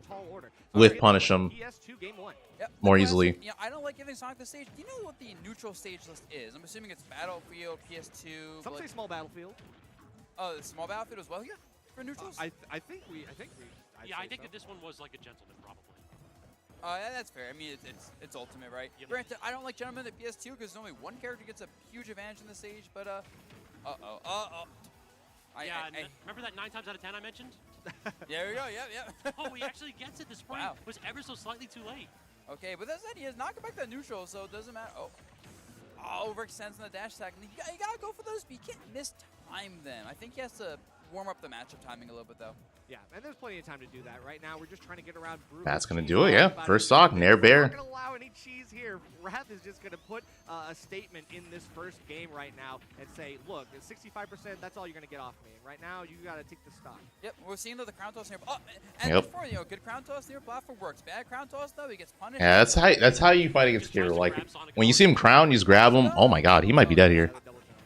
whiff punish him more easily. Yeah, I don't like giving Sonic the stage. Do you know what the neutral stage list is? I'm assuming it's Battlefield, PS2. Some say small battlefield. Oh, the small battlefield as well here for neutrals. I think we. Yeah, I think that this one was like a gentleman, probably. Yeah, that's fair. I mean, it's ultimate, right? Yep. Granted, I don't like gentlemen at PS2 because only one character gets a huge advantage in the stage. But remember that 9 times out of 10 I mentioned? There we go. Yep. Oh, he actually gets it. The spring was ever so slightly too late. Okay, but that's it. He has knocked back that neutral, so it doesn't matter. Oh, overextends in the dash attack. And you gotta go for those, but you can't miss time then. I think he has to warm up the matchup timing a little bit, though. Yeah, and there's plenty of time to do that. Right now, we're just trying to get around Brujo. That's going to do it, yeah. First stock, Nair Bear. We're not going to allow any cheese here. Wrath is just going to put a statement in this first game right now and say, look, at 65%, that's all you're going to get off me. And right now, you got to take the stock. Yep, we're seeing the crown toss here. Oh, and before, you know, good crown toss near platform works. Bad crown toss, though, he gets punished. Yeah, that's how you fight against K. Rool. Like, when you see him crown, you just grab him. Oh my god, he might be dead here.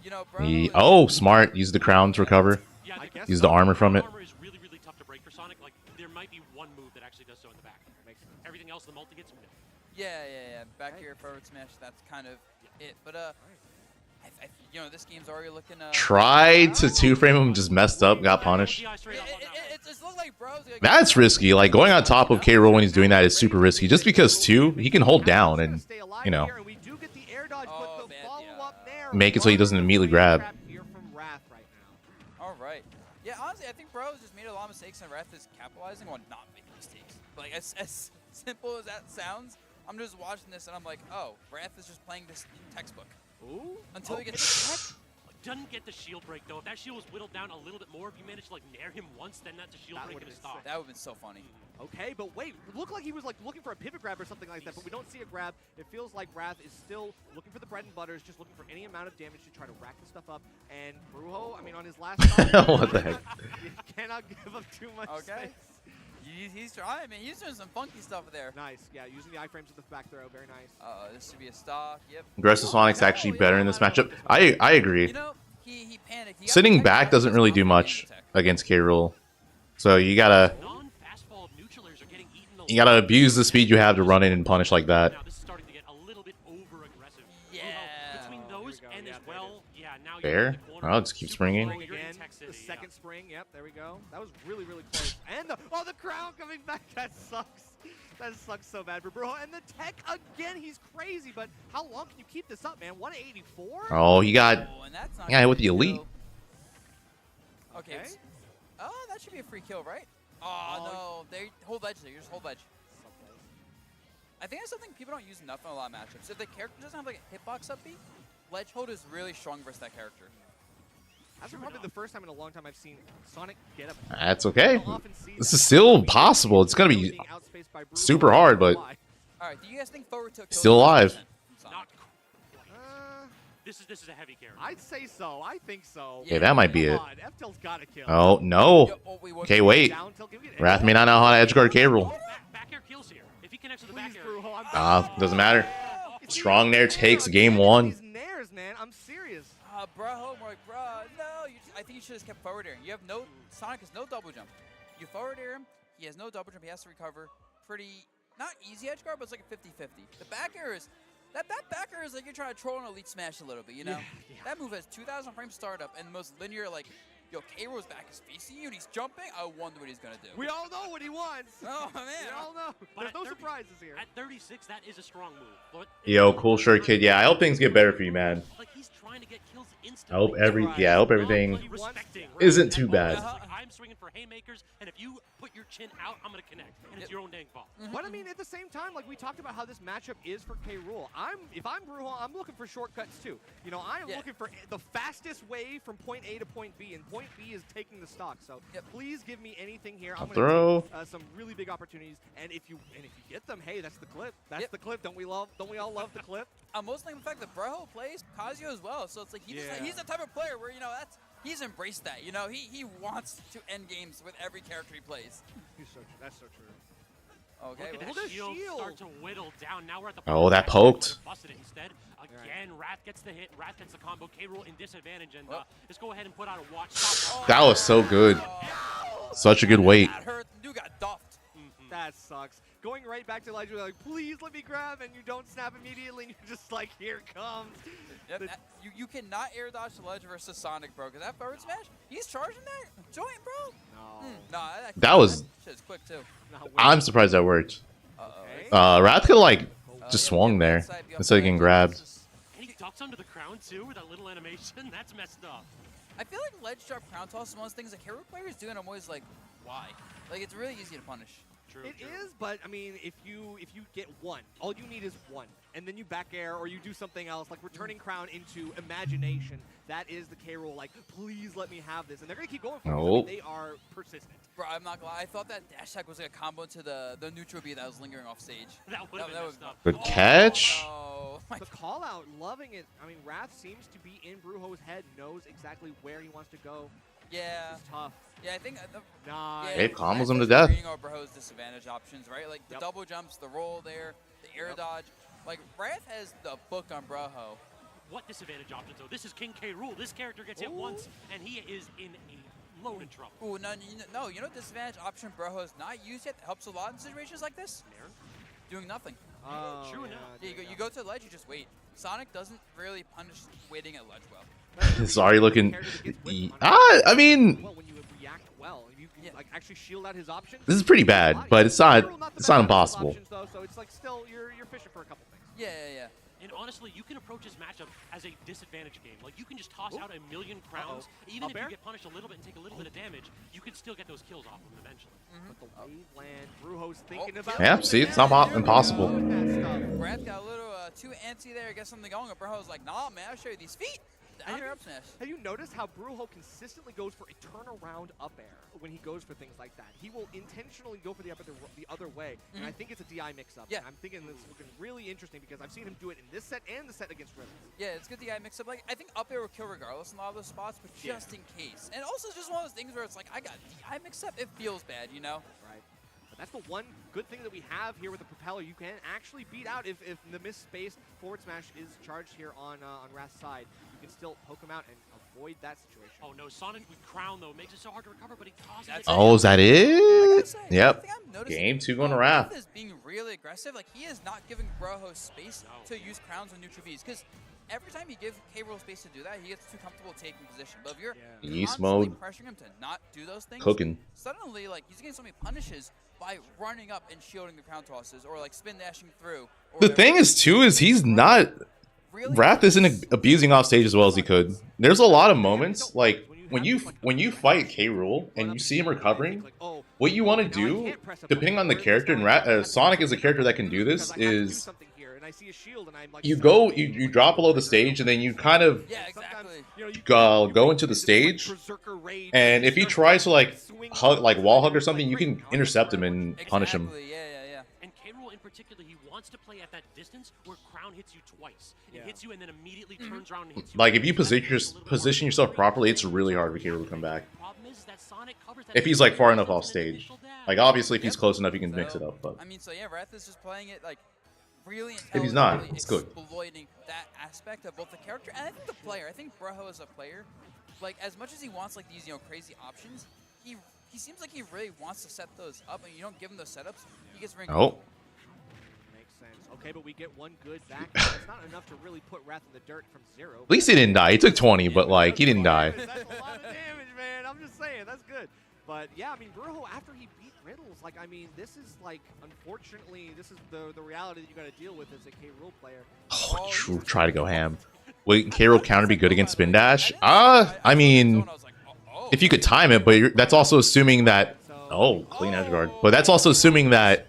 You know, bro, oh, smart. Use the crown to recover. Yeah, Use the armor from it. Armor is really, really tough to break for Sonic. Like, there might be one move that actually does so in the back. Everything else, the multi gets no. Yeah. Back here, forward smash, that's kind of it. But, you know, this game's already looking... Tried to two-frame him, just messed up, got punished. It's look like bros... That's risky. Like, going on top of K. Rool when he's doing that is super risky. Just because, too, he can hold down and, you know, make it so he doesn't immediately grab. Alright. Yeah, honestly, I think Bros just made a lot of mistakes and Wrath is capitalizing on not making mistakes. Like, as simple as that sounds, I'm just watching this and I'm like, oh, Wrath is just playing this textbook. Ooh. Until he gets doesn't get the shield break though. If that shield was whittled down a little bit more, if you managed to like nair him once, then that's a shield break and a stop. That would have been so funny. Okay, but wait, it looked like he was like looking for a pivot grab or something like that, but we don't see a grab. It feels like Wrath is still looking for the bread and butters, just looking for any amount of damage to try to rack this stuff up. And Brujo, I mean, on his last stop, What the heck? you cannot give up too much Okay. space. He's trying, man. He's doing some funky stuff there. Nice, yeah, using the iframes with the back throw, very nice. This should be a stock. Yep. Aggressive Sonic's actually better in this matchup. I agree. You know, he panicked. He got Sitting attacked back by doesn't really Sonic do and much attack. against K. Rool. So you gotta Non-fastball neutralers are getting eaten you gotta abuse the speed you have to run in and punish like that. Now this is starting to get a little bit over-aggressive. Yeah. Between those and as well, yeah, now Fair. you're in the corner. I'll just keep springing. You're in Again, Tech City, the yeah. second spring, yep, there we go. That was really, really close. And the crown coming back, that sucks. That sucks so bad for Brujo. And the tech again, he's crazy, but how long can you keep this up, man? 184? Oh, you got Oh, and that's not yeah gonna with the be a elite. kill. Okay. Okay. Oh, that should be a free kill, right? Oh, no. They hold ledge there. You just hold ledge. I think that's something people don't use enough in a lot of matchups. If the character doesn't have like a hitbox upbeat, ledge hold is really strong versus that character. That's probably the first time in a long time I've seen Sonic get up. That's okay. I don't often see This that. is still possible. It's gonna be Being outspaced by Brujo. super hard, but All right, do you guys think forward tilt kills Still alive. 100% from Sonic? Not quite. This is a heavy carry. I'd say so. I think so. okay, that might be Come it. on, F-Tilt's gotta kill. Oh no. Yo, oh, wait, what? Okay, wait. Down tilt, give me an Wrath may not know how to edgeguard K. Rool. Back air kills here. If he connects with the Please, back air. Brujo, I'm Doesn't matter. It's Strong Nair takes game These 1. nairs, man. I'm serious. Bro, I'm like, bro, no. I think you should have kept forward airing. You have no, Sonic has no double jump. You forward air him, he has no double jump, he has to recover. Pretty, not easy edge guard, but it's like a 50-50. The back air is, that back air is like you're trying to troll an elite smash a little bit, you know? Yeah. That move has 2,000 frame startup and the most linear, like, yo, K-Rool's back is facing you and he's jumping. I wonder what he's gonna do. We all know what he wants. Oh, man. We all know. But There's at no 30 surprises here. At 36, that is a strong move. But Yo, cool shirt kid. Yeah, I hope things get better for you, man. like he's trying to get kills I instantly. hope I hope everything Respecting. isn't too bad. Like, I'm swinging for haymakers, and if you put your chin out, I'm gonna connect, and it's your own dang fault. But I mean, at the same time, like we talked about how this matchup is for K. Rool. If I'm Brujo, I'm looking for shortcuts too. You know, I'm looking for the fastest way from point A to point B, and point B is taking the stock. So please give me anything here. I'm Throw. gonna take some really big opportunities, and if you get them, hey, that's the clip. That's the clip. Don't we all love the clip? I'm most liking the fact that Brujo plays Kazuya as well, so it's like he's the type of player where, you know, he's embraced that. You know, he wants to end games with every character he plays. That's so true. Okay, Look at well, that shield start to whittle down. Now we're at the Oh, that point poked. where busted it instead. Again, Wrath gets the hit. Wrath gets the combo. K. Rool in disadvantage, and let's go ahead and put out a watch. Stop. That was so good. Such a good weight. that hurt. Dude got duffed. That sucks. Going right back to Elijah, like, please let me grab, and you don't snap immediately, and you're just like, here it comes. Yep, you cannot air dodge the ledge versus Sonic, bro, because that forward smash, he's charging that joint, bro. No. That was- shit's quick too. I'm surprised that worked. Okay. Wrath could like just swung there instead of getting grabbed. And he ducks under the crown too with that little animation. That's messed up. I feel like ledge drop crown toss is one of those things like hero players do, and I'm always like, why? Like, it's really easy to punish. It is, but I mean, if you get one, all you need is one, and then you back air or you do something else, like returning crown into imagination. That is the K. Rool. Like, please let me have this, and they're gonna keep going for it. I mean, they are persistent. Bro, I'm not gonna lie. I thought that dash attack was like a combo to the neutral B that was lingering off stage. That would have been messed up. Good catch. Oh, my The call out, loving it. I mean, Wrath seems to be in Brujo's head, knows exactly where he wants to go. yeah. It's tough. Yeah, I think. Nice. It combos him to Wrath is death. reading our Brujo's disadvantage options, right? Like the double jumps, the roll there, the air dodge. Like Wrath has the book on Brujo. What disadvantage options though? This is King K. Rool. This character gets hit once, and he is in a load of trouble. Ooh, no, you know what disadvantage option Brujo has not used yet that helps a lot in situations like this? Nair? Doing nothing. Oh, True yeah, enough. Yeah, there you go to the ledge, you just wait. Sonic doesn't really punish waiting at ledge well. Sorry looking. I mean, Well, when you react well, you can like actually shield out his options. this is pretty bad, but it's not impossible. Options, though, so it's like still you're fishing for a couple things. Yeah. And honestly, you can approach this matchup as a disadvantage game. Like, you can just toss out a million crowns. Even if you get punished a little bit and take a little bit of damage, you can still get those kills off them eventually. But the wave land, Brujo's thinking about. Yeah, see, it's not impossible. Brad got a little too antsy there, get something going, and Brujo's like, nah, man, I'll show you these feet. The out-air up smash. Have you noticed how Brujo consistently goes for a turnaround up air when he goes for things like that? He will intentionally go for the up air the other way, and I think it's a DI mix-up. Yeah. And I'm thinking this is looking really interesting because I've seen him do it in this set and the set against Riddles. Yeah, it's good DI mix-up. Like, I think up air will kill regardless in a lot of those spots, but just in case. And also it's just one of those things where it's like, I got DI mix-up, it feels bad, you know? Right. But that's the one good thing that we have here with the propeller. You can actually beat out if the misspaced forward smash is charged here on Wrath's side. You can still poke him out and avoid that situation. Oh no, Sonic with Crown though makes it so hard to recover, but he tosses it. Oh, is that it? Yep. Noticing Game 2 going to Wrath. is being really aggressive. Like, he is not giving Brujo space to use crowns on neutral Vs, because every time you give K-Roll space to do that, he gets too comfortable taking position. But if you're Yeast constantly mode. pressuring him to not do those things, Cooking. suddenly, like, he's getting so many punishes by running up and shielding the crown tosses, or like spin dashing through. Or The thing is, too, is he's not... really Wrath isn't abusing off stage as well as he could. There's a lot of moments, like, when you fight K-Rool and you see him recovering, what you want to do, depending on the character, and Sonic is a character that can do this, is you drop below the stage and then you kind of go into the stage, and if he tries to like wall hug or something, you can intercept him and punish him. And K-Rool in particular, he wants to play at that distance where Crown hits you twice. It hits you and then immediately turns around and hits you. Like, if you position yourself properly, it's really hard for K-Rool to come back. If he's like far enough off stage. Like, obviously if he's close enough, you can mix it up, but I mean, so yeah, Wrath is just playing it like really if he's not, intelligently, it's good. exploiting that aspect of both the character and I think the player. I think Brujo as a player, like, as much as he wants like these, you know, crazy options, he seems like he really wants to set those up, and you don't give him those setups, he gets ring. Oh. Makes sense. Okay, but we get one good back. That's not enough to really put Wrath in the dirt from 0. At least he didn't die. He took 20, but like, he didn't die. That's a lot of damage, man. I'm just saying, that's good. But yeah, I mean, Brujo, after he beat Riddles, like, I mean, this is like, unfortunately, this is the reality that you got to deal with as a K-Rool player. Oh, you try to go ham. Wait, K-Rool counter be good against spin dash? I mean, if you could time it, but that's also assuming that... Oh, clean edge guard. But that's also assuming that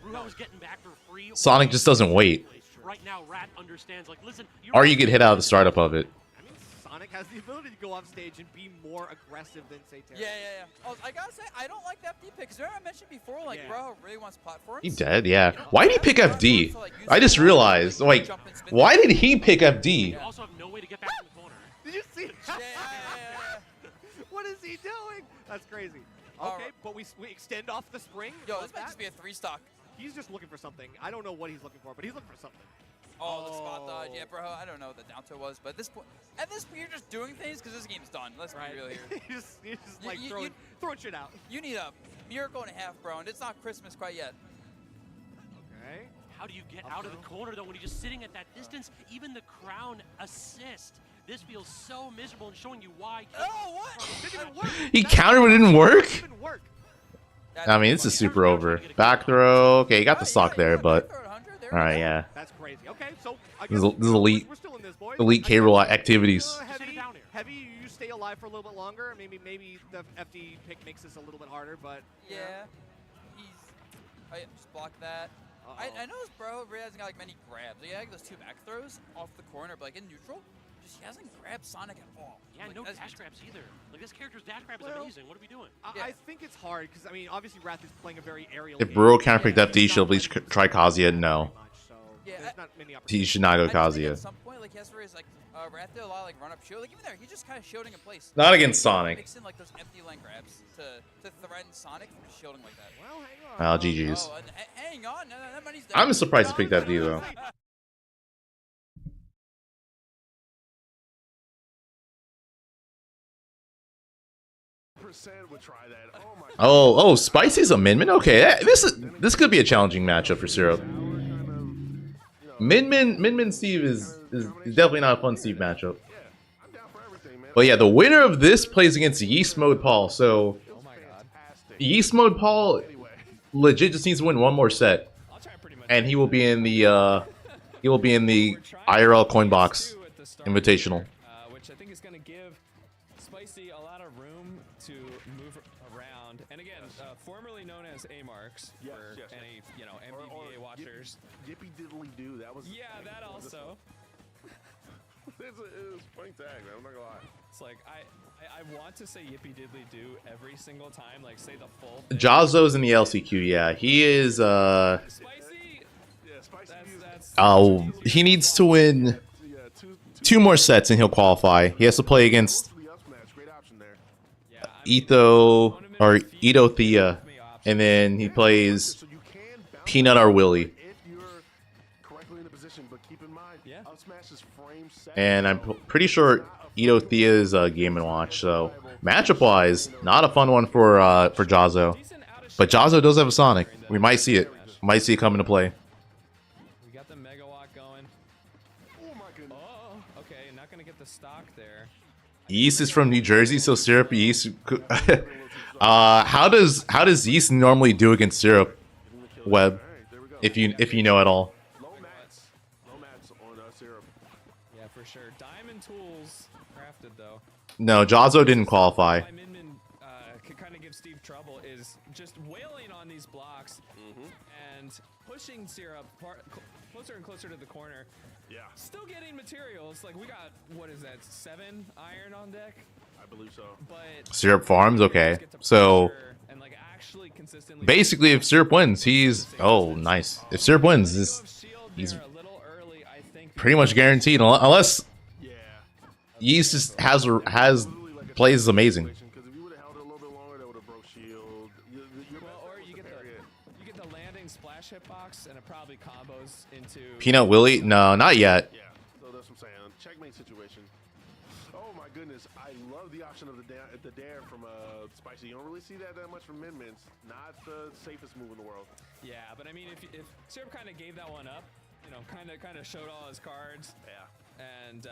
Sonic just doesn't wait. Right now, Rat understands, like, listen, Or you get hit out of the startup of it. I mean, Sonic has the ability to go off stage and be more aggressive than, say, Terry. Yeah. Oh, I gotta say, I don't like that FD pick, because I mentioned before, like, Brujo really wants platforms. He dead, yeah. Why did he pick FD? I just realized, like, why did he pick FD? You also have no way to get back in the corner. Did you see that? Yeah. What is he doing? That's crazy. Okay, but we extend off the spring. Yo, this might just be a 3-stock. He's just looking for something. I don't know what he's looking for, but he's looking for something. Oh, the spot dodge. Yeah, bro, I don't know what the down tilt was, but at this point, you're just doing things because this game's done. Let's be real here. You're just like throwing shit out. You need a miracle and a half, bro, and it's not Christmas quite yet. Okay. How do you get out of the corner, though, when you're just sitting at that distance? Even the Crown assist. This feels so miserable and showing you why. Oh, what? Didn't even work. He countered but it didn't work? Didn't even work. I mean, this is super over. Back throw. Okay, he got the stock there, but... Alright, yeah. That's crazy. Okay, so I This guess is elite. we're still in this, boys. Elite K-Rool activities. Heavy, you stay alive for a little bit longer. Maybe the FD pick makes this a little bit harder, but Yeah. Just block that. I noticed Bro really hasn't got like many grabs. He had those 2 back throws off the corner, but like in neutral, he hasn't grabbed Sonic at all. Yeah, like, no dash grabs either. Like, this character's dash grab is amazing. What are we doing? I think it's hard because I mean, obviously Wrath is playing a very aerial. If Brujo counterpicked FD, should at least try Kazuya? No. He should not go At Kazuya. some point, like, he has to raise, like, Wrath did a lot of, like, run-up shield. Like, even there, he's just kind of shielding in place. Not against Sonic. Mix in, like, those empty lane grabs to threaten Sonic from just shielding like that. Well, hang on. Well, GG's. Oh, hang on. No, that money's I'm surprised he picked FD, though. Would try that. Oh my Oh, Spicy's a Min Min? Okay, this could be a challenging matchup for Syrup. Min Min Steve is definitely not a fun Steve matchup. But yeah, the winner of this plays against Yeast Mode Paul. So Yeast Mode Paul legit just needs to win one more set, and he will be in the IRL Coinbox Invitational. Which I think is going to give Spicy a lot of room to move around. And again, formerly known as A-Marks for any MBVA watchers. Yippee diddly do. That was that also. It's a funny tag, man. I'm not gonna lie. It's like I want to say Yippee Diddly Do every single time, like say the full thing. Jazzo's in the LCQ. Yeah, he is. Spicy. Yeah, spicy. He needs to win 2 more sets and he'll qualify. He has to play against Great option there. Etho or Thea, and then he plays So you can bounce Peanut or Willy. if you're correctly in the position, but keep in mind, up smash is frame set. And I'm pretty sure Thea is Game & Watch. So matchup-wise, not a fun one for Jazzo. But Jazzo does have a Sonic. We might see it. Might see it come into play. We got the Megawatt going. Oh my goodness. Oh, okay, not gonna get the stock there. Yeast is from New Jersey, so Syrup Yeast. How does Yeast normally do against Syrup? Web, if you know at all. Low mats on Syrup. Yeah, for sure. Diamond tools crafted though. No, Jazzo didn't qualify. Why Min Min can kind of give Steve trouble is just wailing on these blocks and pushing Syrup closer and closer to the corner. Yeah, Still getting materials. Like we got, what is that, 7 iron on deck? I believe so. But Syrup farms, okay. So and like actually consistently basically, if Syrup wins, he's nice. If Syrup wins, he's a little early, I think. pretty much guaranteed, unless Yeah. Yeast just has plays amazing. Because if you would have held it a little bit longer, that would have broke shield. Well, or you get the landing splash hitbox, and it probably combos into Peanut Willy? No, not yet. Yeah, so that's what I'm saying. Checkmate situation. Oh my goodness, I love the option of the dare from Spicy. You don't really see that much from Min Min's. Not the safest move in the world. Yeah, but I mean, if Syrup kind of gave that one up, you know, kind of showed all his cards. Yeah. And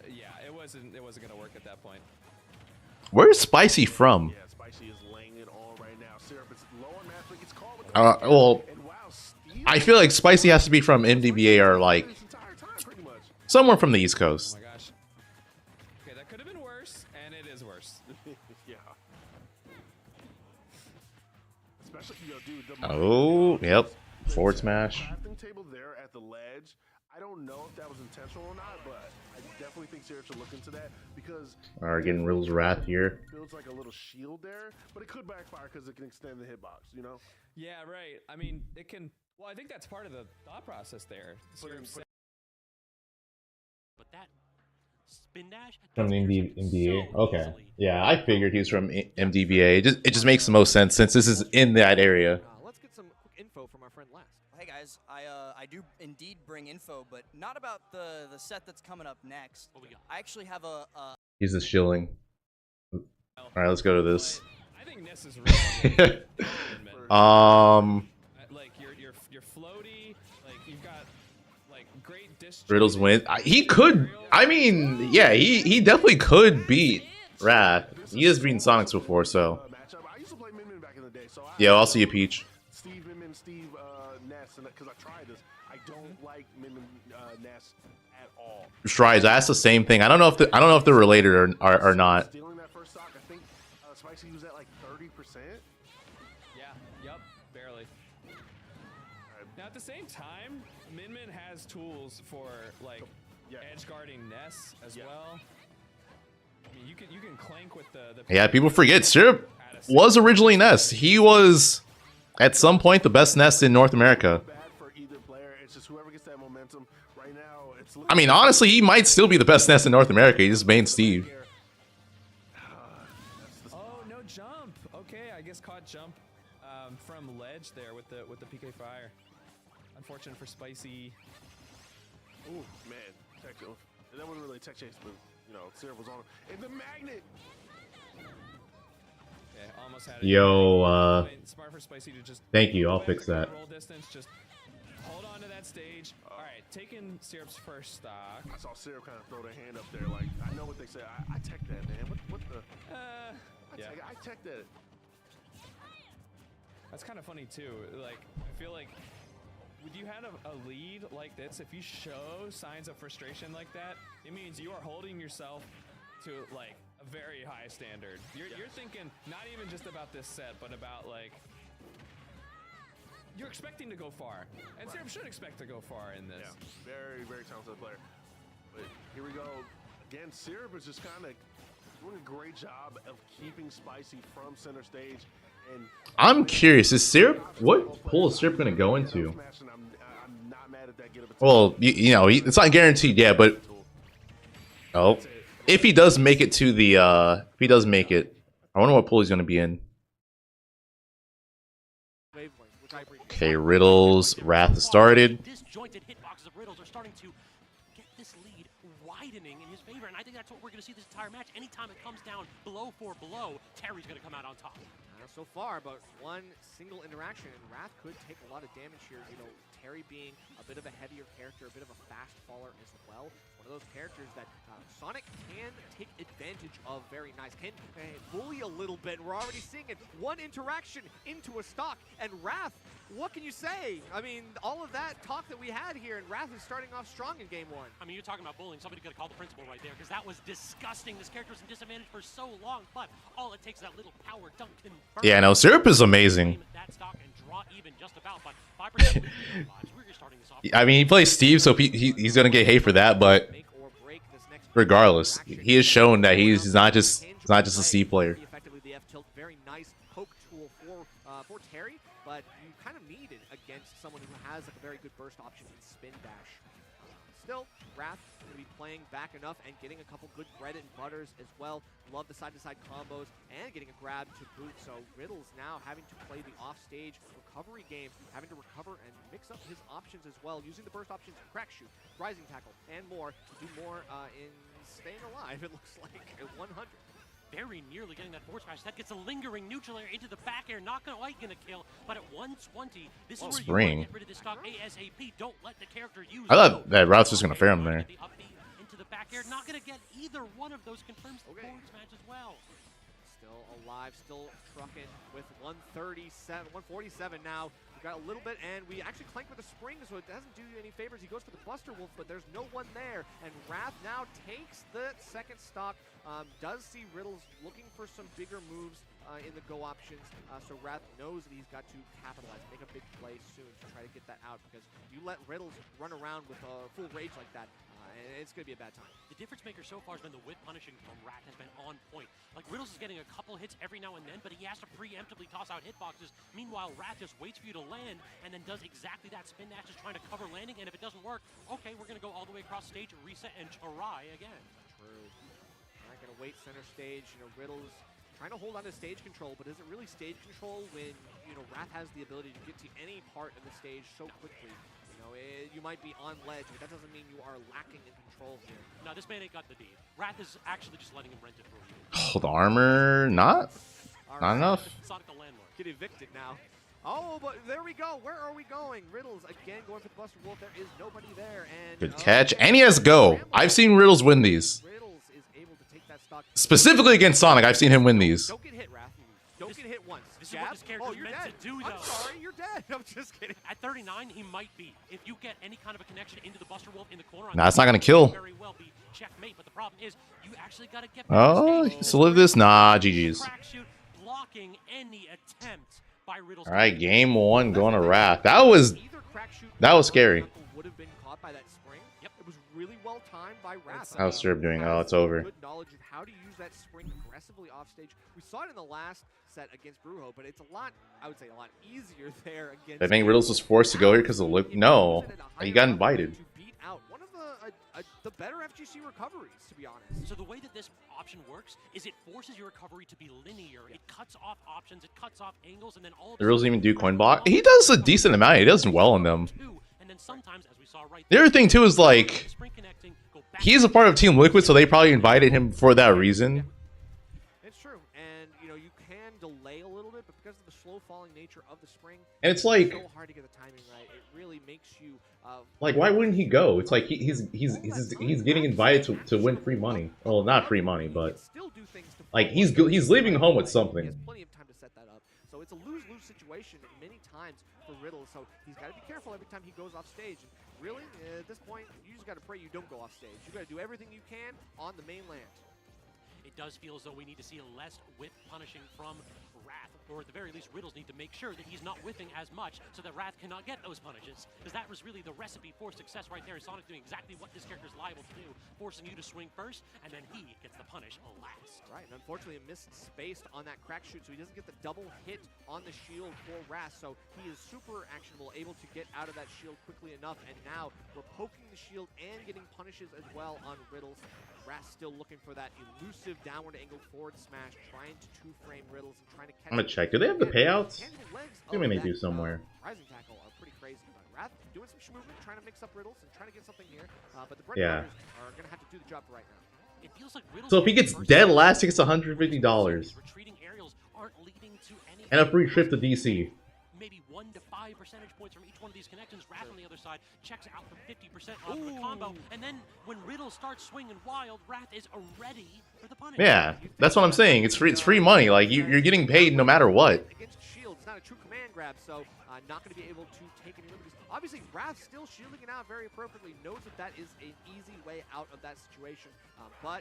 yeah, it wasn't gonna work at that point. Where's Spicy from? Yeah, Spicy is laying it on right now. Syrup is low on math, but it's called with Well, and wow, Steve I feel like Spicy has to be from MDBA or like this entire time pretty much. somewhere from the East Oh Coast. my gosh. Okay, that could have been worse, and it is worse. Yeah. Especially, dude. The Oh, yep. Forward smash. crafting table there at the ledge. I don't know if that was intentional or not, but I definitely think Syrup should look into that because Are getting Riddles Wrath here. builds like a little shield there, but it could backfire because it can extend the hitbox, you know? Yeah, right. I mean, it can. Well, I think that's part of the thought process there. But that spin dash From that's the intercepted MDBA? so Okay. easily. Yeah, I figured he was from MDBA. It just makes the most sense since this is in that area. Let's get some quick info from our friend Les. Hey guys, I do indeed bring info, but not about the set that's coming up next. What we got? I actually have a He's a shilling. Alright, let's go to this. I think Ness is really like you're floaty, like you've got like great dish. Riddles win. He could. I mean, yeah, he definitely could beat Wrath. He has beaten Sonix before, so. Matchup. I used to play Min Min back in the day, so Yeah, I'll see you, Peach. Steve Min Min, Steve Ness, because I tried this. I don't like Min Min Ness at all. Strides. I asked the same thing. I don't know if they're related or not. Stealing that first stock, I think Spicy was at like 30%. Yeah. Yep. Barely. Now at the same time, Min Min has tools for like edge guarding Ness as well. I mean, you can clank with the Yeah, people forget Syrup was originally Ness. He was at some point the best Ness in North America. Bad for either player. It's just whoever gets that momentum. Right now, it's. I mean, honestly, he might still be the best Ness in North America. He just banned Steve. Oh, no jump. Okay, I guess caught jump from ledge there with the PK fire. Unfortunate for Spicy. Ooh, man, tech chase. That wasn't really a tech chase, but Syrup was on him. And the magnet. Okay, almost had it. Yo, Smart for Spicy to just thank you. I'll fix that. roll distance, just hold on to that stage. All right, taking Syrup's first stock. I saw Syrup kind of throw their hand up there, like I know what they say. I tech that, man. What the? Yeah. I tech that. That's kind of funny too. Like, I feel like when you had a lead like this, if you show signs of frustration like that, it means you are holding yourself to like a very high standard. You're thinking not even just about this set, but about like you're expecting to go far, and Syrup should expect to go far in this. Yeah, very, very talented player. But here we go. Again, Syrup is just kind of doing a great job of keeping Spicy from center stage. And I'm curious, is Syrup, what pool is Syrup going to go into? I'm not mad at that get of a Well, you know, it's not guaranteed yet, but oh, if he does make it to the, if he does make it, I wonder what pool he's going to be in. Okay, Riddles, Wrath started. Disjointed hitboxes of Riddles are starting to get this lead widening in his favor, and I think that's what we're going to see this entire match. Anytime it comes down blow for blow, Terry's going to come out on top. So far, but one single interaction, and Wrath could take a lot of damage here. You know, Terry being a bit of a heavier character, a bit of a fast faller as well. One of those characters that Sonic can take advantage of very nice. Can bully a little bit. We're already seeing it. One interaction into a stock, and Wrath, what can you say? I mean, all of that talk that we had here, and Wrath is starting off strong in game one. I mean, you're talking about bullying. Somebody could have called the principal right there, because that was disgusting. This character was in disadvantage for so long, but all it takes is that little power dunk confirm. Yeah, no, Syrup is amazing. That stock and draw even just about, but 5% we're starting this off. I mean, he plays Steve, so he's going to get hate for that, but regardless, he has shown that he's not just a C player. Effectively, the F tilt, very nice poke tool for Terry, but you kind of need it against someone who has like a very good burst option in spin dash. Still, Wrath going to be playing back enough and getting a couple good bread and butters as well. Love the side-to-side combos and getting a grab to boot. So Riddles now having to play the off-stage recovery game, having to recover and mix up his options as well, using the burst options, crack shoot, rising tackle, and more to do more in staying alive, it looks like, at 100. Very nearly getting that forward smash. That gets a lingering neutral air into the back air. Not quite going to kill, but at 120, this is where you want to get rid of this stock ASAP. Don't let the character use I thought that Routes was going to fair him there. Into the back air. Not going to get either one of those. Confirms the forward smash as well. Still alive, still trucking with 147 now. We got a little bit, and we actually clank with a spring, so it doesn't do you any favors. He goes for the Buster Wolf, but there's no one there, and Wrath now takes the second stock. Does see Riddles looking for some bigger moves in the go options, so Wrath knows that he's got to capitalize, make a big play soon to try to get that out, because you let Riddles run around with full rage like that, and it's going to be a bad time. The difference maker so far has been the whip punishing from Wrath has been on point. Like, Riddles is getting a couple hits every now and then, but he has to preemptively toss out hitboxes. Meanwhile, Wrath just waits for you to land and then does exactly that. Spin dash is trying to cover landing, and if it doesn't work, okay, we're going to go all the way across stage, reset, and try again. True. Not going to wait center stage. You know, Riddles trying to hold on to stage control, but is it really stage control when, you know, Wrath has the ability to get to any part of the stage so quickly? You know, you might be on ledge, but that doesn't mean you are lacking in control here. No, this man ain't got the deed. Wrath is actually just letting him rent it for you. Oh, the armor, not enough. Sonic the landlord. Get evicted now. Oh, but there we go. Where are we going? Riddles again going for the Buster Wolf. There is nobody there. And Good catch. And he has go. I've seen Riddles win these. Riddles is able to take that stock. Specifically against Sonic, I've seen him win these. Don't get hit, Wrath. Don't get hit once. This is what this character's meant to do, though. I'm sorry, you're dead. I'm just kidding. At 39, he might be. If you get any kind of a connection into the Buster Wolf in the corner, Nah, it's not gonna kill. Very well be checkmate, but the problem is you actually got to get. Oh, he still live this? Nah, GG's. Crack shoot, blocking any attempt by Riddles. All right, game one going to Wrath. That was scary. Would have been caught by that spring. Yep, it was really well timed by Wrath. How's Syrup doing? Oh, it's over. Good knowledge of how to use that spring aggressively off stage. We saw it in the last set against Brujo, but it's a lot, I would say, a lot easier there against. I think Riddles was forced to go here because of Luke. No, he got invited. To beat out one of the better FGC recoveries, to be honest. So the way that this option works is it forces your recovery to be linear. It cuts off options, it cuts off angles, and then all. The Riddles even do Coinbox. He does a decent amount. He does well on them. And then sometimes, as we saw right the other thing too is like he's a part of Team Liquid, so they probably invited him for that reason. It's true, and you know you can delay a little bit, but because of the slow falling nature of the spring, and it's like so hard to get the timing right. It really makes you like, why wouldn't he go? It's like he's getting invited to win free money. Well, not free money, but like he's leaving home with something. He has plenty of time to set that up, so it's a lose-lose situation many times for Riddles. So he's got to be careful every time he goes off stage. And really, at this point, you just got to pray you don't go off stage. You got to do everything you can on the main land. It does feel as though we need to see less whip punishing from Wrath, or at the very least, Riddles need to make sure that he's not whipping as much so that Wrath cannot get those punishes, because that was really the recipe for success right there. Sonic doing exactly what this character is liable to do, forcing you to swing first, and then he gets the punish last. Right, and unfortunately, a missed space on that crack shoot, so he doesn't get the double hit on the shield for Wrath, so he is super actionable, able to get out of that shield quickly enough, and now we're poking the shield and getting punishes as well on Riddles. Wrath still looking for that elusive downward angle forward smash, trying to two-frame Riddles and trying to catch. I'm gonna check. Do they have the payouts? I mean, they do somewhere. Rising tackle are pretty crazy. But Wrath doing some movement, trying to mix up Riddles and trying to get something here. But the bread Yeah. are gonna have to do the job right now. It feels like Riddles So if he gets dead last, he gets $150 retreating aerials aren't leading to any and a free trip to DC. maybe 1 to 5 percentage points from each one of these connections. Wrath on the other side checks out for 50% off the combo, and then when Riddle starts swinging wild, Wrath is ready for the punish. Yeah, that's what I'm saying. It's free money. Like you're getting paid no matter what. Against shield, it's not a true command grab, so not going to be able to take any liberties. Obviously, Wrath still shielding it out very appropriately, knows that that is an easy way out of that situation, but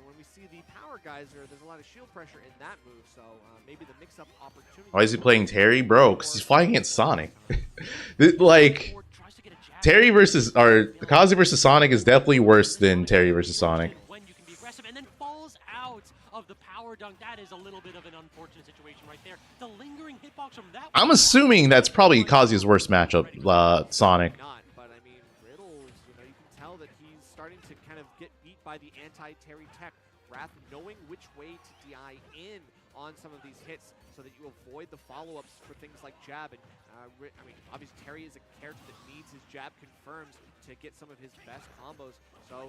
when we see the power geyser, there's a lot of shield pressure in that move, so maybe the mix-up opportunity. Why is he playing Terry? Bro, because he's flying against Sonic. Like, Terry versus, or Kazi versus Sonic is definitely worse than Terry versus Sonic. When you can be aggressive and then falls out of the power dunk, that is a little bit of an unfortunate situation right there. The lingering hitbox from that. I'm assuming that's probably Kazi's worst matchup, Sonic. Not, but I mean, Riddles, you know, you can tell that he's starting to kind of get beat by the anti-Terry tech. Wrath knowing which way to DI in on some of these hits so that you avoid the follow-ups for things like jab. And I mean, obviously Terry is a character that needs his jab confirmed to get some of his best combos. So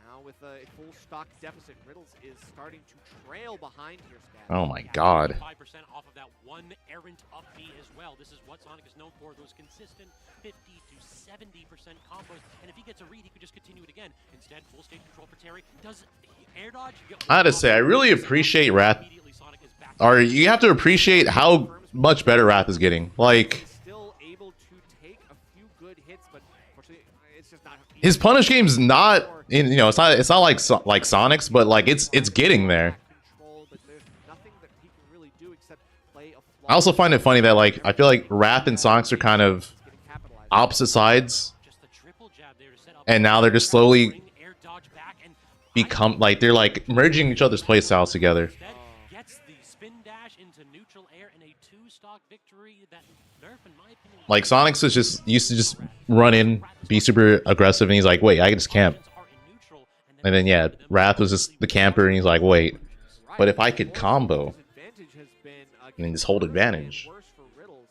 now with a full stock deficit, Riddles is starting to trail behind here, Stab. Oh my god. 5% off of that one errant up B as well. This is what Sonic is known for, those consistent 50 to 70% combos. And if he gets a read, he could just continue it again. Instead, full stage control for Terry. Does air dodge? I gotta say, I really appreciate Wrath. Or you have to appreciate how much better Wrath is getting. Like, Still able to take a few good hits, but unfortunately, it's just not. his punish game's not, you know, it's not like Sonic's, but like it's getting there. I also find it funny that like I feel like Wrath and Sonix are kind of opposite sides, and now they're just slowly become like they're like merging each other's playstyles together. Gets the spin dash into neutral air in a 2-stock victory that Nerf, in my opinion, Like Sonix is just used to just run in, be super aggressive, and he's like, wait, I can just camp. And then yeah, Wrath was just the camper, and he's like, wait, but if I could combo, and then just hold advantage. Worse for Riddles.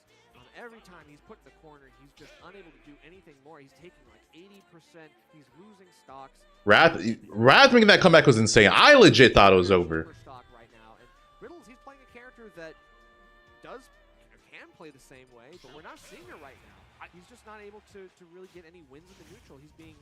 Every time he's put in the corner, he's just unable to do anything more. He's taking like 80%. He's losing stocks. Wrath making that comeback was insane. I legit thought it was over. Right now. And Riddles, he's playing a character that can play the same way, but we're not seeing it right now. He's just not able to really get any wins in the neutral. He's being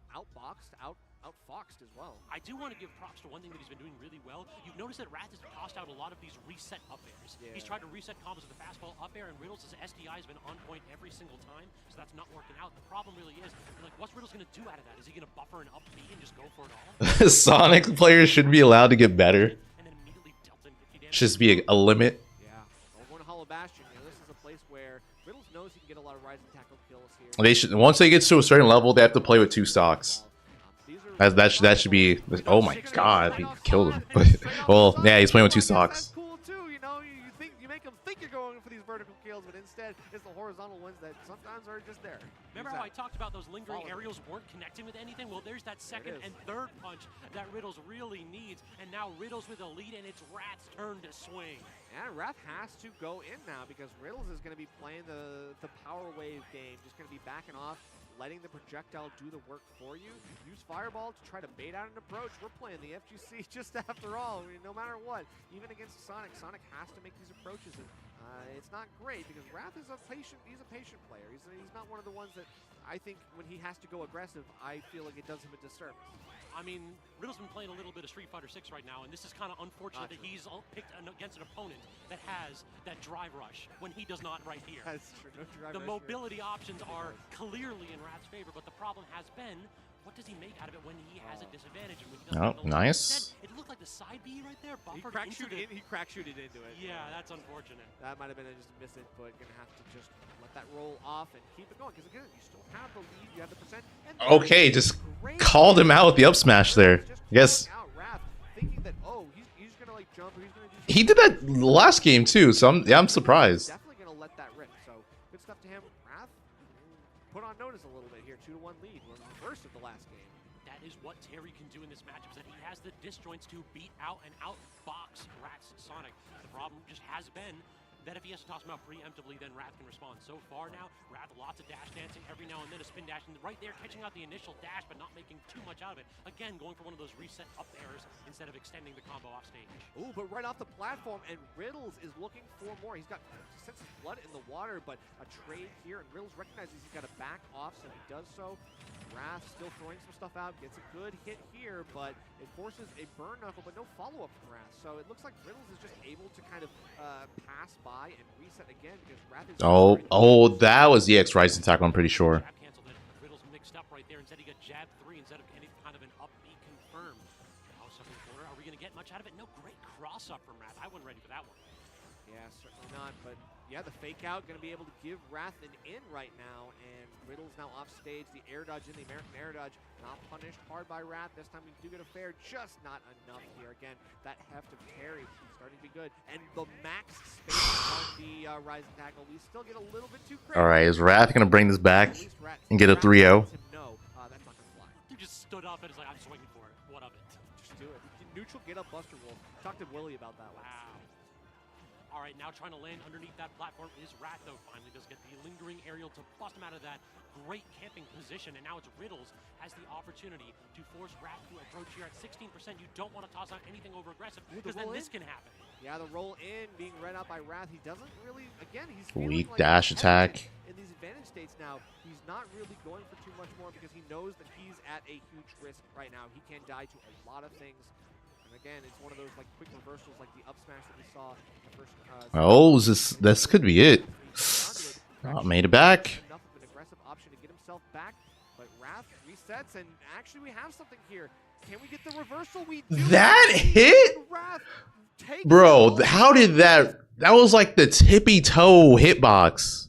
outboxed, outfoxed as well. I do want to give props to one thing that he's been doing really well. You've noticed that Wrath has tossed out a lot of these reset up airs. Yeah. He's tried to reset combos with the fastball up air, and Riddles' SDI has been on point every single time, so that's not working out. The problem really is, like, what's Riddles going to do out of that? Is he going to buffer an up B and just go for it all? Sonic players should be allowed to get better. And then immediately dealt him 50 damage. Should just be a limit. Yeah. Well, going to Hollow Bastion, you know, this is a place where Riddles knows he can get a lot of rising tackle kills here. They should, once they get to a certain level, they have to play with 2 stocks. That should be. Oh my god, he killed him. Well, yeah, he's playing with 2 stocks. That's cool too, you know. You make them think you're going for these vertical kills, but instead it's the horizontal ones that sometimes are just there. Remember how I talked about those lingering aerials weren't connecting with anything? Well, there's that second and third punch that Riddles really needs, and now Riddles with a lead, and it's Wrath's turn to swing. And Wrath has to go in now because Riddles is going to be playing the power wave game, just going to be backing off, letting the projectile do the work for you. Use Fireball to try to bait out an approach. We're playing the FGC just after all. I mean, no matter what, even against Sonic has to make these approaches. And it's not great because Wrath is he's a patient player. He's not one of the ones that I think when he has to go aggressive, I feel like it does him a disservice. I mean, Riddle's been playing a little bit of Street Fighter 6 right now, and this is kind of unfortunate that he's picked against an opponent that has that drive rush when he does not right here. That's true. No drive the rush mobility options are clearly in Wrath's favor, but the problem has been what does he make out of it when he has a disadvantage? And when he doesn't Oh, have the lead? nice. Instead, it looked like the side B right there. He Buffered crack into shoot the- in. He crack shooted into it. Yeah, that's unfortunate. That might have been just a miss it, but gonna have to just let that roll off and keep it going. Because again, you still have the lead. You have the percent. And Okay, just great called him out with the up smash there. just I guess calling out Raph, thinking that he's gonna like jump or he's gonna do. he did that last game too, so I'm surprised. Definitely gonna let that rip. So good stuff to him. Raph put on notice a little bit here. 2-1 lead. We're reverse of the last game. That is what Terry can do in this matchup, is that he has the disjoints to beat out and outbox Rat's Sonic. The problem just has been that if he has to toss him out preemptively, then Wrath can respond. So far now, Wrath lots of dash dancing, every now and then a spin dash, and right there catching out the initial dash, but not making too much out of it. Again, going for one of those reset up airs instead of extending the combo off stage. Ooh, but right off the platform, and Riddles is looking for more. He's got senses blood in the water, but a trade here, and Riddles recognizes he's got to back off, so he does so. Wrath still throwing some stuff out, gets a good hit here, but it forces a burn knuckle, but no follow-up from Wrath. So it looks like Riddles is just able to kind of pass by and reset again because Wrath is... Oh, that was the X Rising tackle, I'm pretty sure. Jab canceled it. Riddles mixed up right there. Instead he got jab 3 instead of any kind of an up B confirmed. Now stuff in the corner. Are we going to get much out of it? No, great cross-up from Wrath. I wasn't ready for that one. Yeah, certainly not, but yeah, the fake out going to be able to give Wrath an in right now, and Riddles now off stage. The air dodge in, the American air dodge, not punished hard by Wrath. This time we do get a fair, just not enough here. Again, that heft of parry starting to be good, and the max space on the rising tackle. We still get a little bit too crazy. All right, is Wrath gonna bring this back and get a 3-0? No, that's not gonna fly. He just stood up and is like, I'm swinging for it. What of it? Just do it. Neutral get up Buster Wolf. Talk to Willie about that one. Wow. All right, now trying to land underneath that platform is Rat, though. Finally does get the lingering aerial to bust him out of that great camping position, and now it's Riddles has the opportunity to force Rat to approach here at 16%. You don't want to toss out anything over aggressive, because then this can happen. Yeah, the roll in being read out by Wrath. He doesn't really, again, he's Weak like dash attack. in these advantage states now. He's not really going for too much more because he knows that he's at a huge risk right now. He can die to a lot of things. And again, it's one of those like quick reversals like the up smash that we saw in the first Oh, this could be it. Oh, made it back. Enough of an aggressive option to get himself back, but Wrath resets, and actually we have something here. Can we get the reversal? We do. That hit? Wrath takes Bro, how did that... That was like the tippy toe hitbox.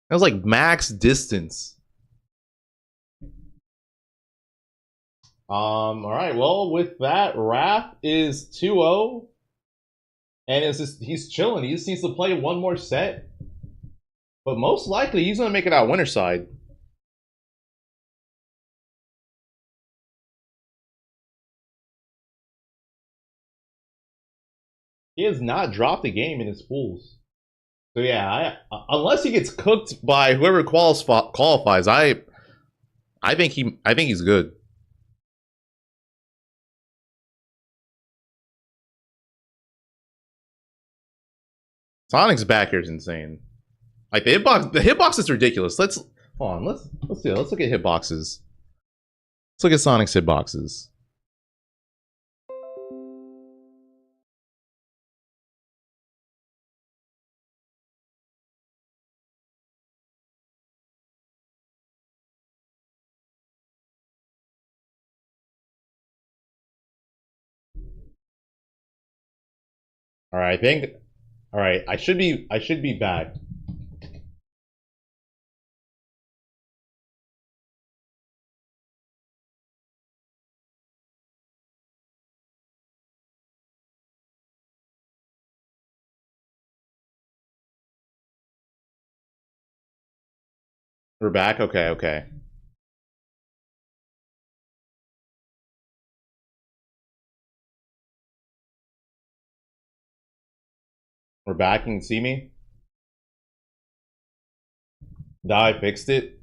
That was like max distance. All right, well, with that, Wrath is 2-0. And it's just, he's chilling. He just needs to play one more set. But most likely, he's going to make it out winner side. He has not dropped a game in his pools. So yeah, unless he gets cooked by whoever qualifies, I think he's good. Sonic's backer is insane. Like the hitbox is ridiculous. Let's hold on. Let's see. Let's look at hitboxes. Let's look at Sonic's hitboxes. All right, I think. All right, I should be back. We're back. Okay, okay. We're back. You can see me. Now I fixed it.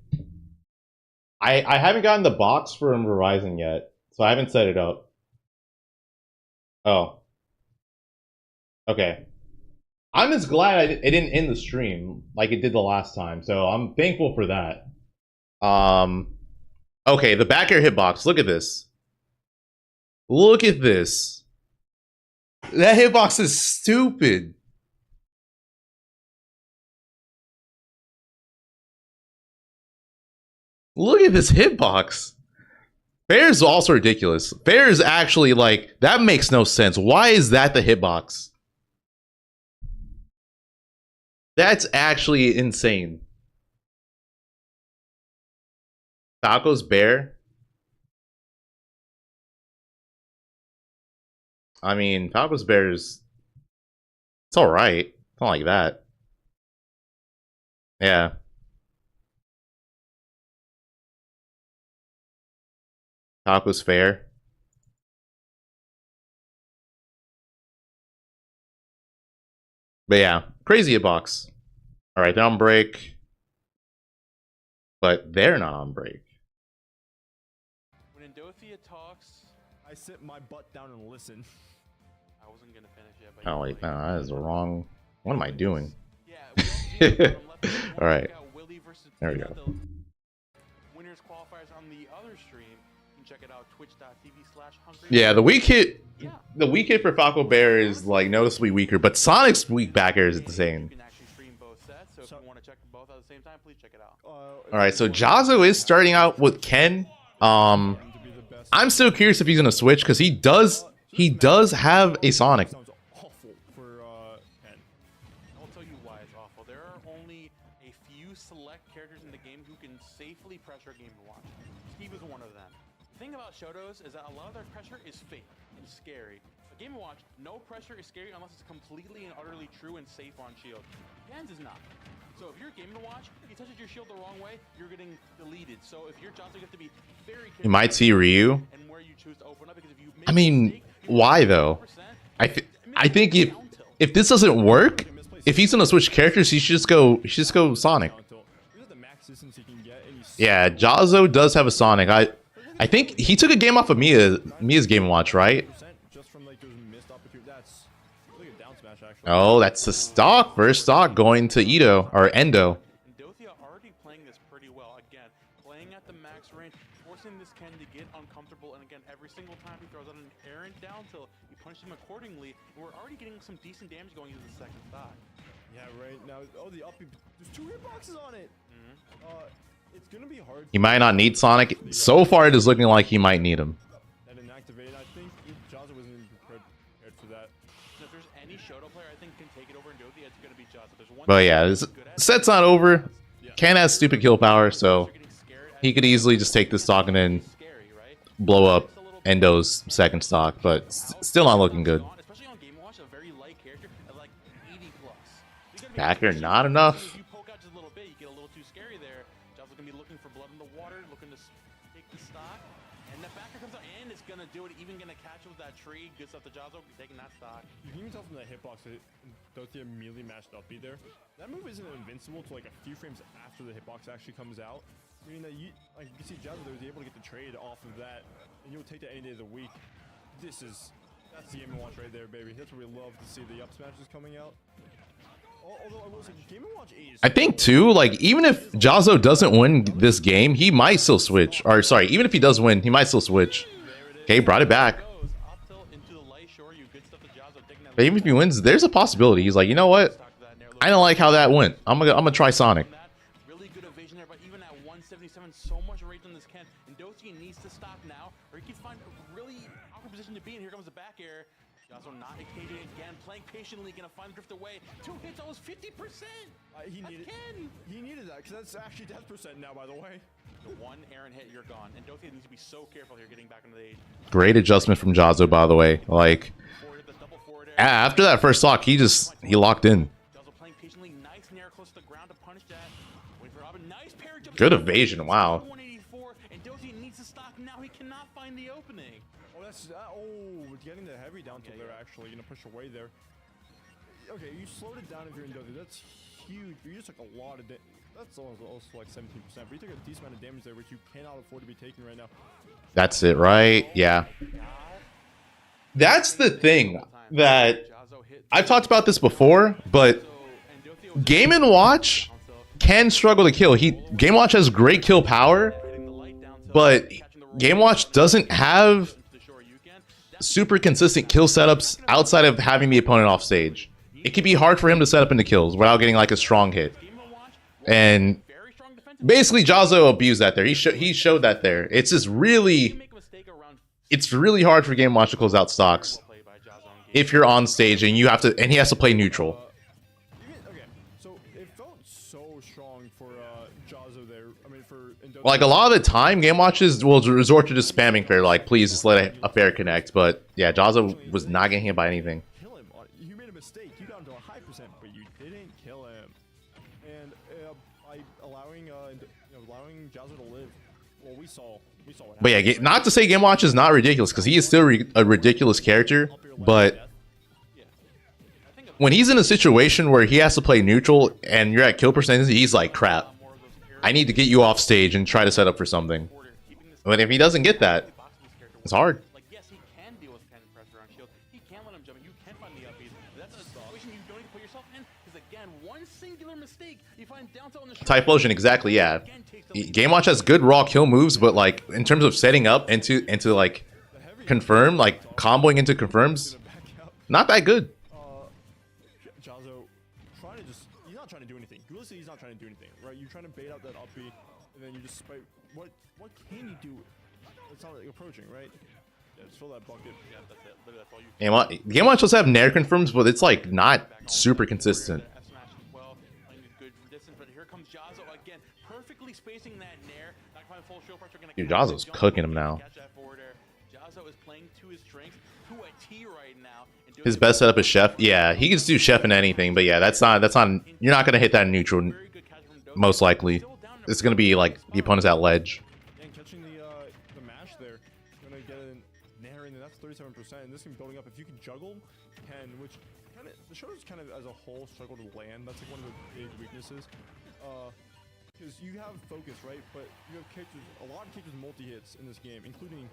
I haven't gotten the box from Verizon yet, so I haven't set it up. Oh. Okay. I'm just glad it didn't end the stream like it did the last time, so I'm thankful for that. Okay, the back air hitbox. Look at this. Look at this. That hitbox is stupid. Look at this hitbox. Fair is also ridiculous. Fair is actually like, that makes no sense. Why is that the hitbox? That's actually insane. Falco's Bear. I mean, Falco's Bear is... It's alright. It's not like that. Yeah. Falco's fair. But yeah, crazy hitbox. Alright, they're on break. But they're not on break. When Endothea talks, I sit my butt down and listen. I wasn't gonna finish yet. But Oh wait, no, that is the wrong... What am I doing? Yeah. Alright. There we go. Winners qualifiers on the other stream. You can check it out, twitch.tv/hungry. Yeah, the weak hit... The weak hit for Falco Bear is like noticeably weaker, but Sonic's weak back air is insane. You can actually stream both sets, so if you want to check both at the same time, please check it out. Alright, so Jazzo is starting out with Ken. I'm still curious if he's gonna switch, because he does have a Sonic. Sounds awful for Ken. I'll tell you why it's awful. There are only a few select characters in the game who can safely pressure a Game & Watch. Steve is one of them. The thing about Shotos is that a lot of their pressure is fake and scary. A Game & Watch, no pressure is scary unless it's completely and utterly true and safe on shield. Ken's is not. So if you're Game & Watch, if you touch your shield the wrong way, you're getting deleted. So if you're Johnson, you have to be very careful. You might see Ryu. And where you choose to open up, because if you make I mean, why though? I think if this doesn't work, if he's gonna switch characters, he should just go Sonic. Yeah, Jazzo does have a Sonic. I think he took a game off of Mia's Game & Watch, right? Oh, that's the stock. First stock going to Ito or Endo. Endothea already playing this pretty well. Again, playing at the max range, forcing this Ken to get uncomfortable. And again, every single time he throws out an errant down tilt, you punish him accordingly. And we're already getting some decent damage going into the second stock. Yeah, right now. Oh, the up. There's 2 hitboxes on it. It's gonna be hard. He might not need Sonic. So far, it is looking like he might need him. And inactivate. I think Jazzo wasn't even prepared for that. So if there's any Shoto player I think can take it over Endothea, it's gonna be Jazzo. There's one. But yeah, this set's not over. Ken has stupid kill power, so he could easily just take this stock and then blow up Endo's second stock. But still not looking good. Especially on Game & Watch, a very light character at like 80 plus. Backer, not enough. If you poke out just a little bit, you get a little too scary there. Jazzo's gonna be looking for blood in the water, looking to take the stock. And the backer comes out and it's gonna do it, even gonna catch it with that tree. Good stuff to Jazzo, taking that stock. You can even tell from that hitbox that Endothea immediately matched up B there. That move isn't invincible to like a few frames after the hitbox actually comes out. Meaning that you can see Jazzo there was able to get the trade off of that, and you'll take that any day of the week. That's the Game & Watch right there, baby. That's what we love to see, the up smashes coming out. Although I will say, Game & Watch A is... I think too, like even if Jazzo doesn't win this game, he might still switch. Or sorry, even if he does win, he might still switch. Okay, brought it back. But even if he wins, there's a possibility. He's like, you know what? I don't like how that went. I'm gonna try Sonic. Really good evasion there, but even at 177, so much rage on this Ken. Endothea needs to stop now, or he can find a really awkward position to be in. Here comes the back air. Jazzo not engaging again, playing patiently, gonna find the drift away. 2 hits, almost 50%. He needed that, because that's actually 10% now, by the way. The one errant hit, you're gone. Endothea needs to be so careful here getting back into the age. Great adjustment from Jazzo, by the way. Like after that first stock, he locked in. Jazzo playing patiently, nice and air close to the ground to punish that. Wait for Robin, nice parry jump. Good evasion, wow. 184, Endothea needs to stop now. He cannot find the opening. Getting the heavy down tilt there, actually gonna push away there. Okay, you slowed it down if you're Endothea. That's huge. You just took a lot of damage. That's also like 17%, but you took a decent amount of damage there, which you cannot afford to be taking right now. That's it, right? Yeah. That's the thing that I've talked about this before, but Game & Watch can struggle to kill. Game & Watch has great kill power, but Game & Watch doesn't have super consistent kill setups outside of having the opponent off stage. It can be hard for him to set up into kills without getting like a strong hit. And Basically, Jazzo abused that there. He showed that there. It's just really, it's really hard for Game Watch to close out stocks if you're on stage and you have to, and he has to play neutral. Okay, so it felt so strong for Jazzo there. I mean, for Like a lot of the time, Game Watches will resort to just spamming fair, like please just let a fair connect. But yeah, Jazzo was not getting hit by anything. kill him. You made a mistake. You got him to a high percent, but you didn't kill him. And by allowing allowing Jazzo to live, well, we saw what But yeah, not to say Game Watch is not ridiculous, because he is still a ridiculous character. But when he's in a situation where he has to play neutral and you're at kill percentage, he's like, crap, I need to get you off stage and try to set up for something. But if he doesn't get that, it's hard. Like, yes, he can deal with cannon pressure on shield. He can let him jump, and you can find the upbeat. That's a situation you don't need to put yourself in, because again, one singular mistake, you find down tilt on the Typhlosion, exactly, yeah. Game Watch has good raw kill moves, but like in terms of setting up into like confirm, like comboing into confirms, not that good. Jazzo trying to he's not trying to do anything. Realistically, he's not trying to do anything, right? You're trying to bait out that up B, and then you just spite. What can you do? It's not like approaching, right? Yeah, just fill that bucket. Yeah, that's it. Literally, that's all you Game Watch does have Nair confirms, but it's like not super consistent. Dude, Jazzo's cooking him now. His best setup is Chef. Yeah, he can just do Chef in anything, but yeah, that's not. You're not gonna hit that in neutral, most likely. It's gonna be like the opponent's at ledge. And catching the mash there, gonna get a Nair, and that's 37%. And this can be building up. If you can juggle, which kind of the shoulders kind of as a whole struggle to land. That's like one of the big weaknesses. Because you have focus, right? But you have characters, a lot of characters multi-hits in this game, including,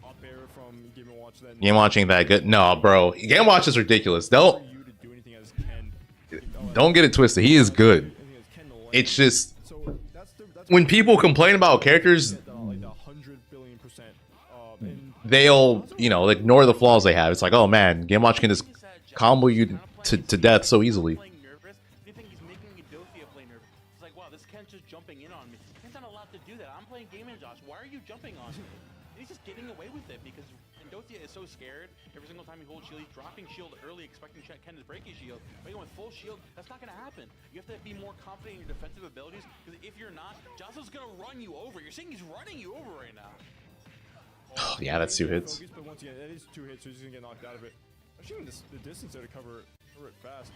up air from Game & Watch. Then Game Watch ain't that good. No, bro. Game Watch is ridiculous. Don't get it twisted. He is good. It's just when people complain about characters, they'll, ignore the flaws they have. It's like, oh man, Game Watch can just combo you to death so easily. So scared every single time he holds shield. He's dropping shield early, expecting Ken to break his shield. But going full shield, that's not going to happen. You have to be more confident in your defensive abilities, because if you're not, Jazzo's going to run you over. You're saying he's running you over right now. Yeah, that's 2 hits. But once again, it is 2 hits, so he's going to get knocked out of it. Assuming the distance there to cover it fast.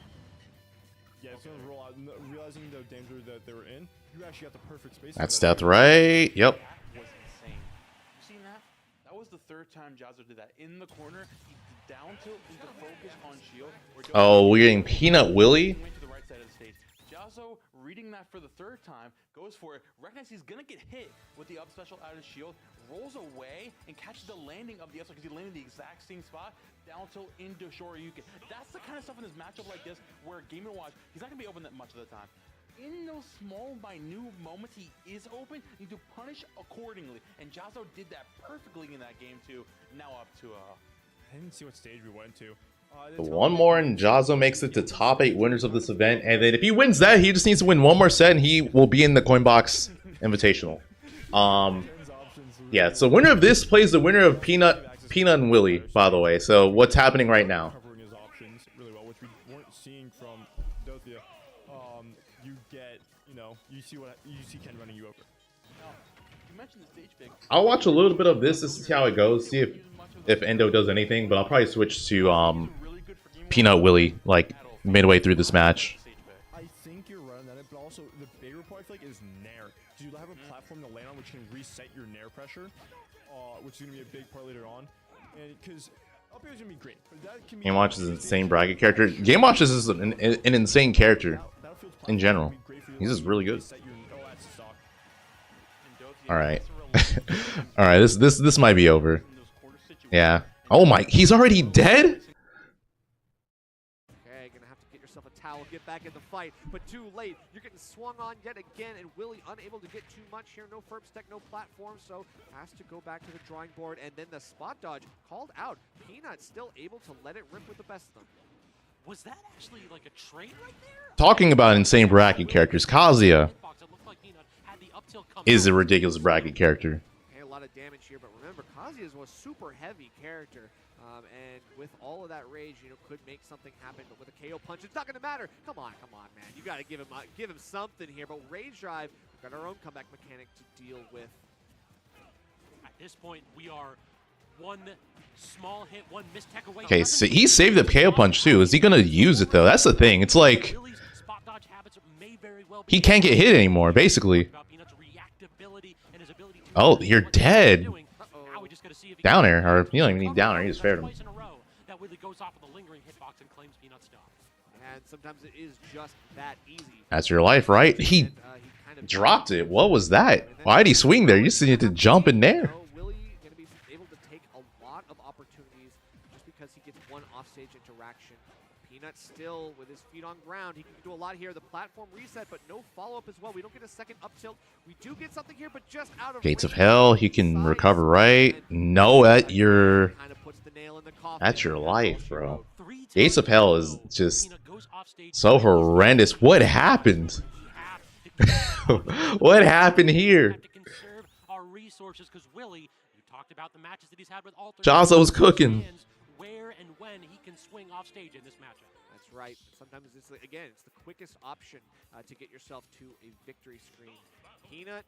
Yeah, it's going to roll out. Realizing the danger that they were in, you actually got the perfect space. That's death, right? Yep. That was insane. You seen that? That was the 3rd time Jazzo did that. In the corner, he down tilt into focus on shield. Oh, we're getting Peanut Willie? Went to the right side of the stage. Jazzo, reading that for the 3rd time, goes for it, recognizes he's gonna get hit with the up special out of shield, rolls away, and catches the landing of the up because he landed the exact same spot, down tilt into Shoryuken. That's the kind of stuff in this matchup like this where Game & Watch, he's not gonna be open that much of the time. In those small, minute moments he is open, you need to punish accordingly. And Jazzo did that perfectly in that game too. Now up to I didn't see what stage we went to. One more and Jazzo makes it to top 8 winners of this event. And then if he wins that, he just needs to win one more set and he will be in the Coinbox Invitational. Yeah, so winner of this plays the winner of Peanut and Willie, by the way. So what's happening right now? Covering his options really well, which we weren't seeing from Dothia. You get, you see Ken running you over. now, you mentioned the stage pick. I'll watch a little bit of this to see how it goes. See if Endo does anything, but I'll probably switch to Peanut Willie like midway through this match. I think you're right on that, but also the bigger part I feel like is Nair. Do you have a platform to land on which can reset your Nair pressure, which is going to be a big part later on, and because up air is going to be great. But that can be Game Watch is an insane bracket character. Game Watch is an insane character in general. He's just really good. All right, all right. This might be over. Yeah. Oh my, he's already dead? Okay, gonna have to get yourself a towel, get back in the fight, but too late. You're getting swung on yet again, and Willie unable to get too much here. No Ferb Stack, no platform, so has to go back to the drawing board, and then the spot dodge called out. Peanut still able to let it rip with the best of them. Was that actually like a trade right there? Talking about insane bracket characters, Kazuya Hitbox, it looked like Peanut had the up tilt come is a out. ridiculous bracket character. Okay, a lot of damage here, but remember, Kazuya's was super heavy character. And with all of that rage, you know, could make something happen. But with a KO punch, it's not going to matter. Come on, man. You got to give him something here. But Rage Drive, we've got our own comeback mechanic to deal with. At this point, we are one small hit, one missed tech away. Okay, so he saved the KO punch too. Is he gonna use it though? That's the thing. It's like Willie's spot dodge habits may very well be he can't get hit anymore, basically. about Peanut's reactability and his ability to Oh, you're dead. Now we just gotta see if he Down can- air, or you don't even need down air. You just fared him. Twice in a row, that Willie goes off with a lingering hitbox and claims Peanut stop. And sometimes it is just that easy. That's your life, right? He And, kind of dropped it. What was that? Why'd he swing there? You just need to jump in there. You know, Willie going to be able to take a lot of opportunities just because he gets one offstage interaction. Peanut still with his feet on ground. He can do a lot here. The platform reset, but no follow-up as well. We don't get a second up tilt. We do get something here, but just out of Gates of range. Hell. He can recover, right? No, at your. Kind of puts the nail in the coffin. That's your life, bro. Three Gates of times Hell in a is row, just Peanut goes off stage so twice. horrendous. What happened? We have to What happened here? have to conserve our resources because Willie, you talked about the matches that he's had with Alter. Jazza was cooking. Where and when he can swing off stage in this matchup. That's right. Sometimes it's again, it's the quickest option to get yourself to a victory screen. Peanut,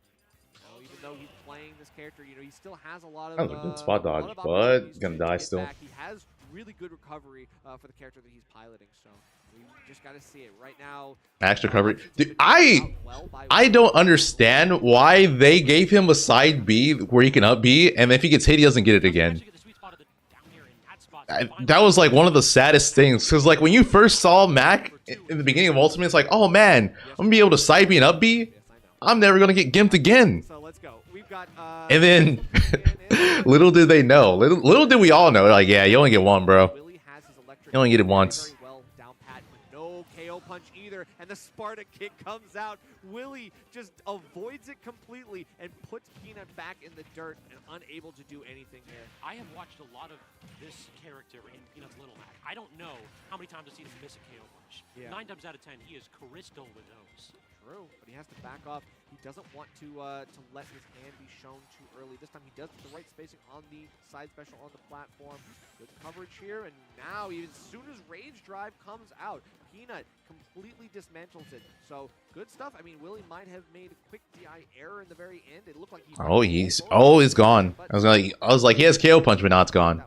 even though he's playing this character, you know, he still has a lot of. That was a good spot a lot dodge, of but opportunities gonna to die get still. back. He has really good recovery for the character that he's piloting, so we just got to see it right now. Max recovery. Options Dude, have been out well by I don't understand why they gave him a side B where he can up B, and if he gets hit, he doesn't get it again. Actually get the sweet spot of the down here in that spot to find That was like one of the saddest things, because like when you first saw Mac in the beginning of Ultimate, it's like, oh man, I'm gonna be able to side B and up B. Yes, I know. I'm never gonna get gimped again. So let's go. We've got. And then, little did they know, little did we all know, like, yeah, you only get one, bro. Willie has his electric You only get it very, once. very well down pat, but no KO punch either. And the Sparta kick comes out. Willie just avoids it completely and puts Peanut back in the dirt and unable to do anything here. I have watched a lot of this character in Peanut's Little Mac. I don't know how many times I've seen him miss a KO punch. Yeah. 9 times out of 10, he is crystal with those. True, but he has to back off. He doesn't want to let his hand be shown too early. This time he does put the right spacing on the side special on the platform. Good coverage here, and now even as soon as Rage Drive comes out, Peanut completely dismantles it. So good stuff. I mean, Willie might have made a quick DI error in the very end. It looked like he. Oh, he's gone. I was like, he has KO punch, but now it's gone.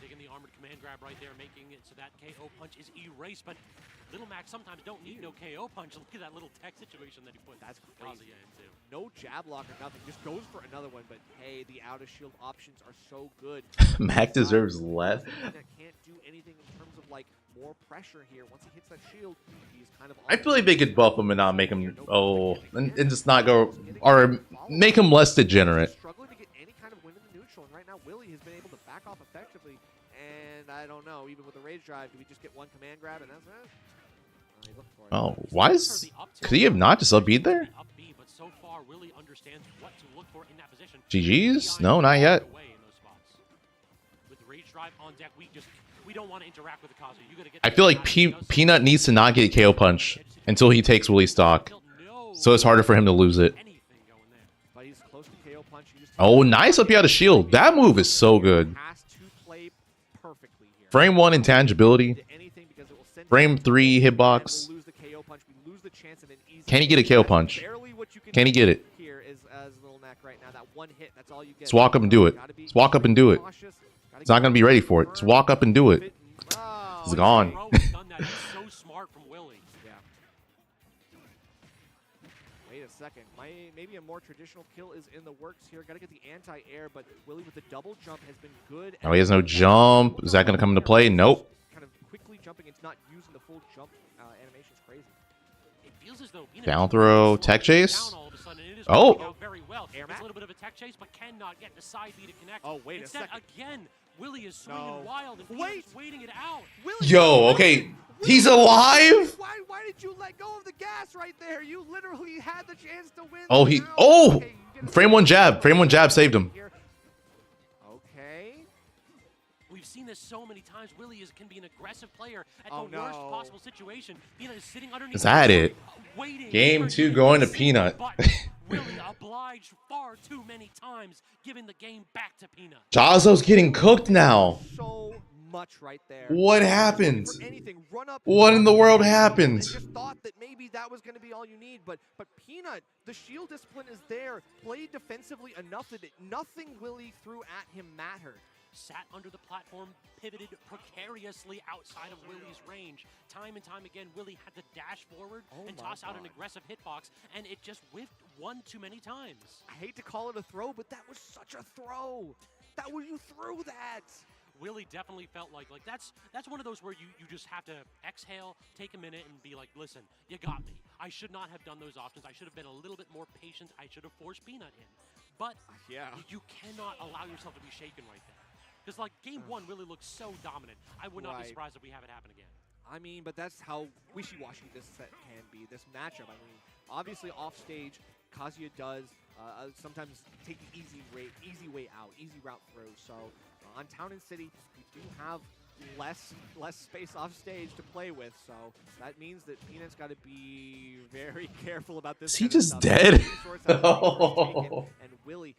Taking the armored command grab right there, making it so that KO punch is erased, but Little Mac sometimes don't need no KO punch. Look at that little tech situation that he put That's Kazuya crazy. into. No jab lock or nothing. Just goes for another one. But hey, the out of shield options are so good. Mac deserves less. That can't do anything in terms of like more pressure here. Once he hits that shield, he's kind of. I feel like they could buff him and not make him, and just not go, or make him less degenerate. Struggling to get any kind of win in the neutral, and right now Willie has been able to back off effectively. And I don't know, even with the Rage Drive, do we just get one command grab and that's it? He looked for it. Oh, why is, could he have not just up beat there? Up B, but so far Willie understands what to look for in that position. GG's? No, not yet. Away in those spots. With Rage Drive on deck, we don't want to interact with the Kazuya. You gotta get I feel like Peanut needs to not get KO punch until he takes Willie stock, so it's harder for him to lose it. anything going there. But he's close to KO punch. He just Oh, nice up out of shield. That move is so good. has to play perfectly here. Frame 1 intangibility. To anything because it will send Frame him 3 and hitbox. we'll lose the KO punch. We lose the chance of an easy. Can he get a KO That's punch? barely what you Can he get it? Here is as Little Mac right now. That one hit. That's all you get. Just walk up and do it. Gotta be Just walk up and do it. cautious. Gotta He's not get going to be ready for it. Just walk up and do it. Oh, He's gone. Bro has done that. He's so smart from Willie. Yeah. Wait a second. Maybe a more traditional kill is in the works here. Got to get the anti-air, but Willie with the double jump has been good. Oh, he has no jump. Is that going to come into play? Nope. Kind of quickly jumping. It's not using the full jump animation. Is crazy. It feels as though Down throw, tech chase. Down all of a sudden, and it is Oh. working out very well. Air It's Mac? a little bit of a tech chase, but cannot get the side B to connect. Oh, wait a Instead, second. again, Willie is swinging No. wild and Peanut Wait. is waiting it out. Willie, Yo, okay. He's alive? Why did you let go of the gas right there? You literally had the chance to win. Oh, now. oh! Okay, you get a- Frame 1 jab. Frame 1 jab saved him. Here. Okay. We We've seen this so many times. Willie can be an aggressive player at Oh, the worst no. possible situation. Peanut is sitting underneath. Is that it? Waiting Game for 2 Peanut going to see the Peanut. button. Willie obliged far too many times, giving the game back to Peanut. Jazzo's getting cooked now. So much right there. What happened? For anything, run up. What in the world I happened? just thought that maybe that was going to be all you need, but Peanut, the shield discipline is there. Played defensively enough that nothing Willie threw at him mattered. Sat under the platform, pivoted precariously outside of Willie's range. Time and time again, Willie had to dash forward and toss out an aggressive hitbox, and it just whiffed one too many times. I hate to call it a throw, but that was such a throw. That was, you threw that. Willie definitely felt like that's one of those where you just have to exhale, take a minute, and be like, listen, you got me. I should not have done those options. I should have been a little bit more patient. I should have forced Peanut in. But you cannot allow yourself to be shaken right there. Because like game 1 really looked so dominant. I would not be surprised if we have it happen again. I mean, but that's how wishy-washy this set can be, this matchup. I mean, obviously off stage, Kazuya does sometimes take the easy way out, easy route through. So on Town and City, we do have less space off stage to play with. So that means that Peanut's got to be very careful about this. Is he kind of just stuff. dead? Oh. And Willie.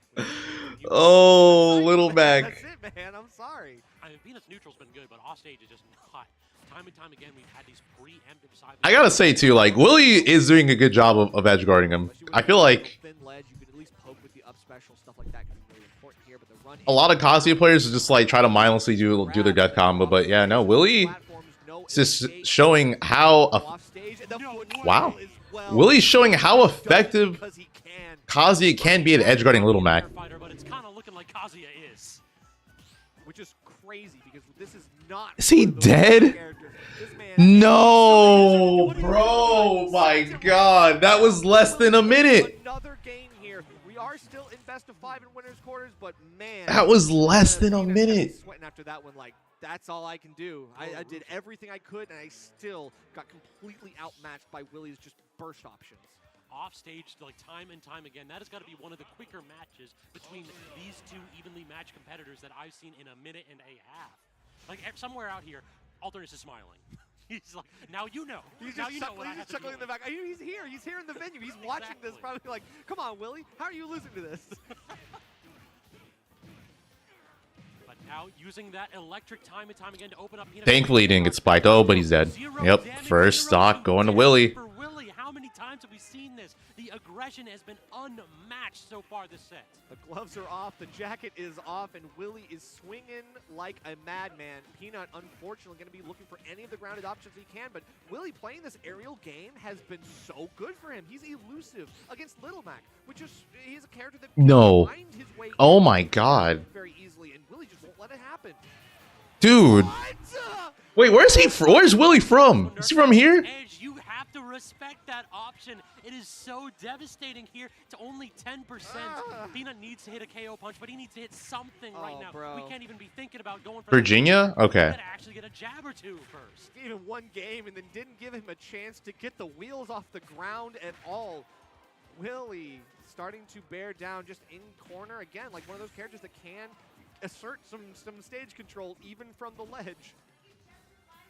Oh, Little Mac. That's it, man. I'm sorry. I mean, Peanut's neutral's been good, but off stage is just not. Time and time again, we've had these preemptive side. I gotta say too, like Willie is doing a good job of edge guarding him. I feel like Thin ledge, you could at least poke with the up special, stuff like that can be really important here. But the run a lot of Kazuya players just like try to mindlessly do their death combo, but yeah, no, Willie is just showing how. Wow, Willie's showing how effective Kazuya can be at edge guarding Little Mac. But it's kind of looking like Kazuya is. Which is crazy because this is not. Is he dead? No, bro, my God, that was less than a minute. Another game here. We are still in best of 5 in winners quarters, but man, That was less than a minute. Sweating after that one, like that's all I can do. I did everything I could, and I still got completely outmatched by Willie's just burst options. Off stage, like time and time again, that has got to be one of the quicker matches between these two evenly matched competitors that I've seen in a minute and a half. Like somewhere out here, Alternus is smiling. He's like, now you know. He's now just you know chuckling, what I have to chuckling in the back. He's here. He's here in the venue. He's watching this, probably like, come on, Willie. How are you losing to this? But now using that electric time and time again to open up. Thankfully, he didn't get spiked. Oh, but he's dead. Yep, first stock going to Willie. For Willie, how many times have we seen this? The aggression has been unmatched so far this set. The gloves are off, the jacket is off, and Willie is swinging like a madman. Peanut, unfortunately, going to be looking for any of the grounded options he can, but Willie playing this aerial game has been so good for him. He's elusive against Little Mac, which is he's a character that No. finds his way Oh my God. very easily, and Willie just won't let it happen. Dude. What? Wait, where's he from? Where's Willie from? Is he from here? Edge, you have to respect that option. It is so devastating here to only 10%. Peanut needs to hit a KO punch, but he needs to hit something right now. Bro. We can't even be thinking about going for Virginia? We Okay. gotta actually get a jab or two first. Even one game and then didn't give him a chance to get the wheels off the ground at all. Willie starting to bear down just in corner again, like one of those characters that can assert some stage control even from the ledge.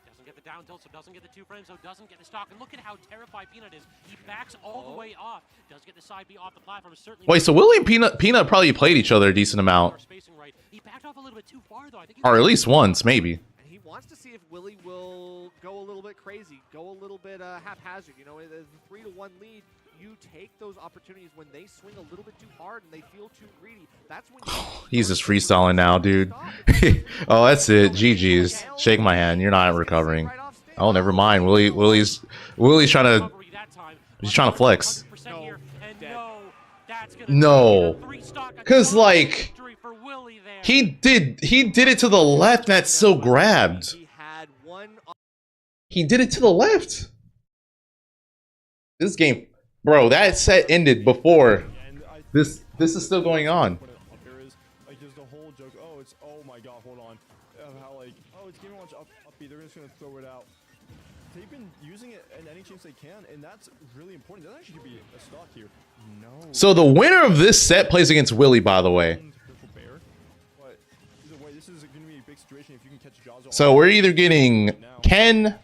Doesn't get the down tilt, so doesn't get the 2 frames, so doesn't get the stock. And look at how terrified Peanut is. He backs all the way off. Does get the side B off the platform. Certainly. Wait, so Willie and Peanut probably played each other a decent amount. Spacing right. He backed off a little bit too far, though. I think he Or at least once, maybe. And he wants to see if Willie will go a little bit crazy, go a little bit haphazard. You know, there's a 3-1 lead. You take those opportunities when they swing a little bit too hard and they feel too greedy. That's when He's just freestyling now, dude. Oh, that's it. GG's. Shake my hand. You're not recovering. Oh, never mind. Willie's trying to. He's trying to flex. No, because like he did it to the left. That's so grabbed. He did it to the left. This game, bro. That set ended before. This is still going on. There is like there's the whole joke. Oh, it's my god, hold on. How like it's Game & Watch up B. They're just gonna throw it out. They've been using it in any chance they can, and that's really important. That actually could be a stock here. No. So the winner of this set plays against Willie, by the way. But either way, this is going to be a big situation if you can catch Jazzo. So we're either getting Ken,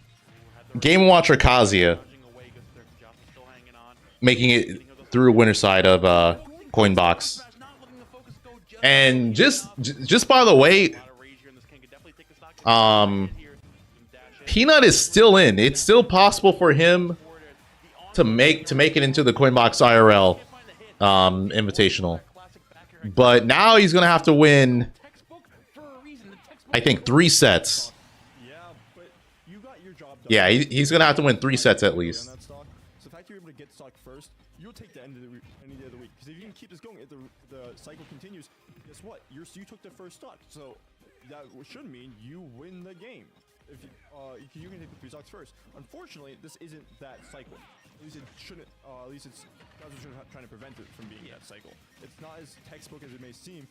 Game & Watch, or Kazuya making it through winner side of Coinbox. And just by the way, Peanut is still in. It's still possible for him to make it into the Coinbox IRL Invitational. But now he's gonna have to win, I think, 3 sets. Yeah, but you got your job done. Yeah, he's gonna have to win 3 sets at least. So the fact you're able to get stock first, you'll take the end of the week. Because if you can keep this going, if the cycle continues, guess what? You took the first stock, so that should mean you win the game. If you can take the 3 stocks first. Unfortunately, this isn't that cycle. At least it shouldn't. At least it's trying to prevent it from being that cycle. It's not as textbook as it may seem,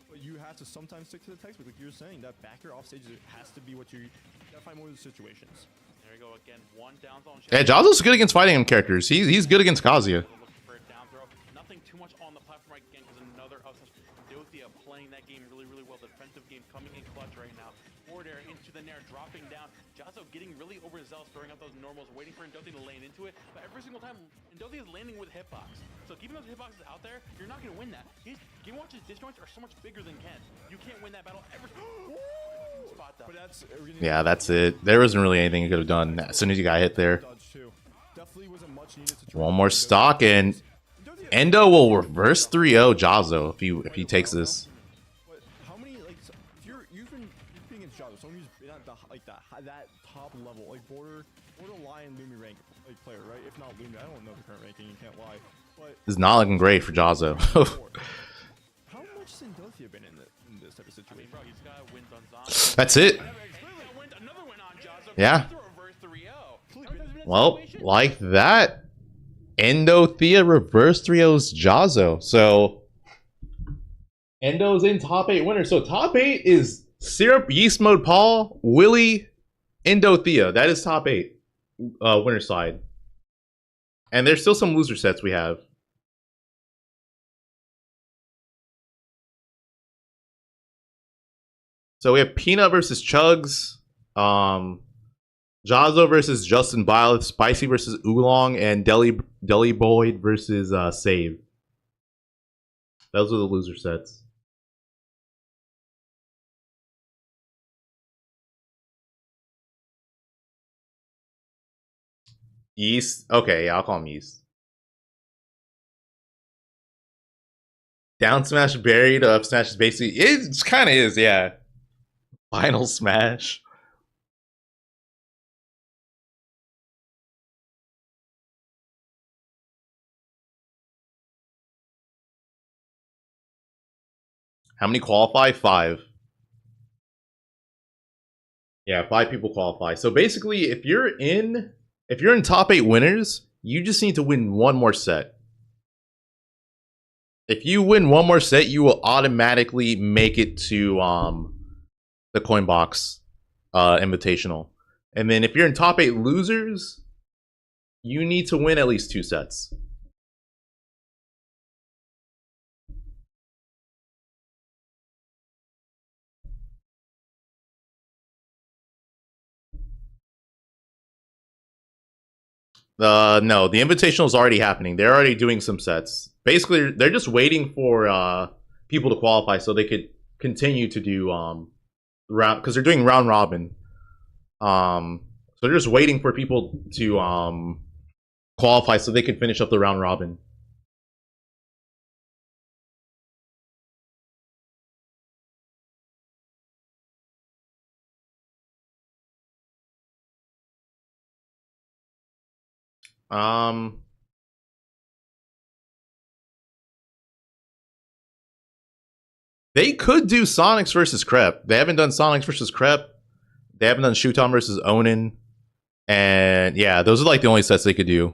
but you have to sometimes stick to the textbook. Like you're saying, that backer off stage has to be what you gotta find more of the situations. There you go again. One down zone. Yeah, Jazzo's good against fighting him characters. He's good against Kazuya. Looking for a down throw. Nothing too much on the platform right again because another Dothia playing that game really well. The defensive game coming in clutch right now. Forward air into the nair, dropping down. Jazzo getting really overzealous, throwing out those normals, waiting for Ndothia to land into it. But every single time, Ndothia is landing with hitbox. So keeping those hitboxes out there, you're not going to win that. Game Watch's disjoints are so much bigger than Ken. You can't win that battle ever. Spot that. But that's Yeah, that's it. There wasn't really anything you could have done as soon as you got hit there. Definitely was a much needed situation. One more stock and Endo will reverse 3-0 Jazzo if he takes this. But how many if you've been against Jazzo, someone who's been at that top level, like borderline Lumi rank player, right? If not Lumi, I don't know the current ranking. You can't lie. But This is not looking great for Jazzo. how much has Ndothia been in this type of situation? Bro, he's got wins on Zon. That's it. Another win on Jazzo. Yeah. Reverse 3-0. Well, like that, Endothea reverse 3-0's Jazzo. So Endo's in top 8 winner. So top 8 is Syrup, Yeast Mode Paul, Willie, Endothea. That is top 8 winner side. And there's still some loser sets we have. So we have Peanut versus Chugs, Jazzo versus Justin Byleth, Spicy versus Oolong, and Deli Boyd versus Save. Those are the loser sets. Yeast. Okay, yeah, I'll call him Yeast. Down smash buried, up smash is basically, it kind of is, yeah. Final smash. How many qualify? 5. Yeah, 5 people qualify. So basically, if you're in top 8 winners, you just need to win one more set. If you win one more set, you will automatically make it to the Coinbox Invitational. And then if you're in top 8 losers, you need to win at least 2 sets. No, the Invitational is already happening. They're already doing some sets. Basically, they're just waiting for people to qualify so they could continue to do round, because they're doing round robin. So they're just waiting for people to qualify so they can finish up the round robin. They could do Sonix versus Crep. They haven't done Sonix versus Crep. They haven't done Shuton versus Onin. And yeah, those are like the only sets they could do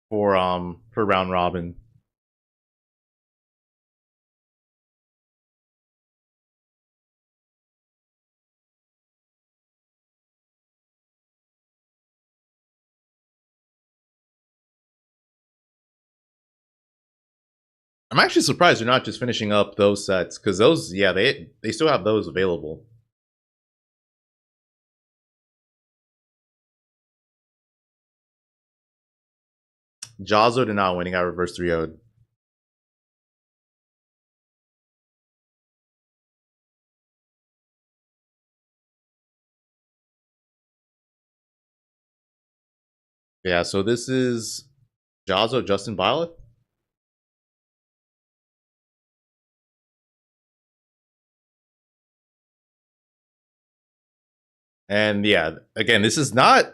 for round robin. I'm actually surprised they're not just finishing up those sets, because those, yeah, they still have those available. Jazzo did not win. He got reverse 3-0'd. Yeah, so this is Jazzo, Justin Violet. And yeah, again, this is not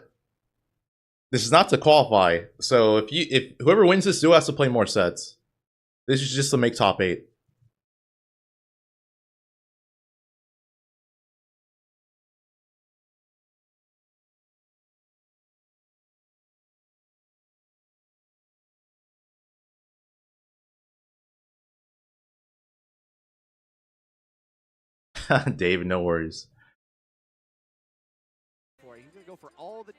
to qualify. So if whoever wins this still has to play more sets. This is just to make top 8. David, no worries. He's going to go for all the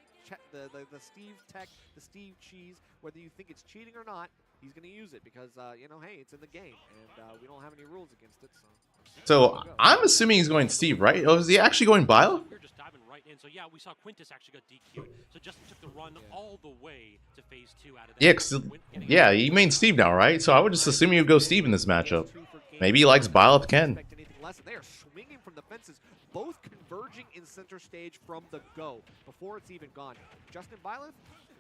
Steve tech, the Steve cheese. Whether you think it's cheating or not, he's going to use it because, you know, hey, it's in the game, and we don't have any rules against it. So I'm assuming he's going Steve, right? Oh, is he actually going Bio? You're just diving right in. So yeah, we saw Quintus actually got DQ'd. So Justin took the run all the way to phase 2 out of that. Yeah, he main Steve now, right? So I would just assume he would go Steve in this matchup. Maybe he likes Bio if Ken. They are swinging from the fences, both converging in center stage from the go before it's even gone. Justin Violet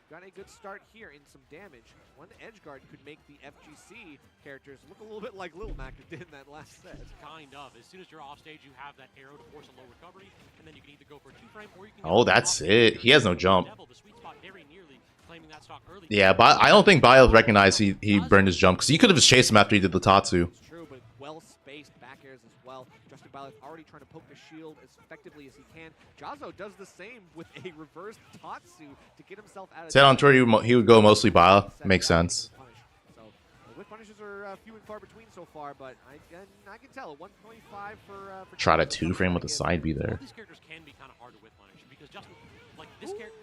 got a good start here in some damage. One edge guard could make the FGC characters look a little bit like Lil Mac did in that last set. Kind of. As soon as you're off stage, you have that arrow to force a low recovery, and then you can either go for a 2-frame or you can. Oh, that's it. He has no jump. The sweet spot very nearly claiming that stock early. Yeah, but I don't think Bio recognized he burned his jump because he could have just chased him after he did the Tatsu. It's true, but well spaced back airs as well. Justin Violet already trying to poke the shield as effectively as he can. Jazzo does the same with a reverse Tatsu to get himself out of. Said on Twitter he would go mostly Bio. Makes sense. So whip punishes are few and far between so far, but I can tell 125 for Try to 2-frame with a side B there. All these characters can be kind of hard to whip punish because Justin, like this character.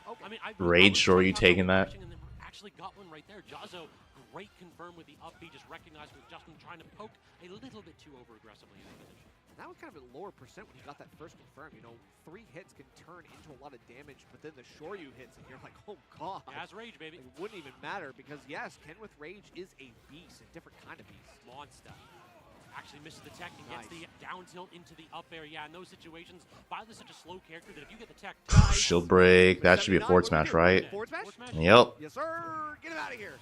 Oh, I mean, Rage, sure you taking that? And then actually got one right there. Jazzo, great confirm with the up B, just recognized with Justin trying to poke a little bit too over aggressively in the position. And that was kind of a lower percent when you got that first confirm. You know, 3 hits can turn into a lot of damage, but then the Shoryu hits, and you're like, oh god. Has Rage, baby. It wouldn't even matter because yes, Ken with Rage is a beast, a different kind of beast. Monster. Actually misses the tech and gets the down tilt into the up air. Yeah, in those situations, Violet's such a slow character that if you get the tech, Shield break. That should be a forward smash, right? Forward smash? Yep. Yes, sir. Get him out of here.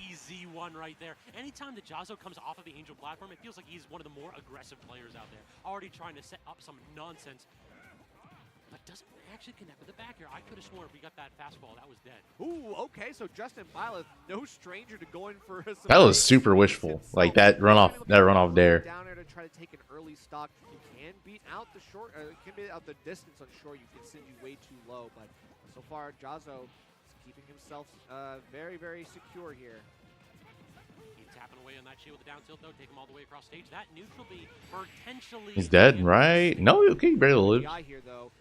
Easy one right there. Anytime that Jazzo comes off of the Angel platform, it feels like he's one of the more aggressive players out there. Already trying to set up some nonsense, but doesn't actually connect with the back here. I could have sworn if we got that fastball, that was dead. Ooh, okay, so Justin Violet, no stranger to going for some. That was super wishful. Like that runoff dare. Down there to try to take an early stock. You can beat out the short, can beat out the distance on short. You can send you way too low, but so far Jazzo is keeping himself very, very secure here. Keep tapping away on that shield with the down tilt though, take him all the way across stage. That neutral B potentially. He's dead, right? No, okay, barely live. Here, though.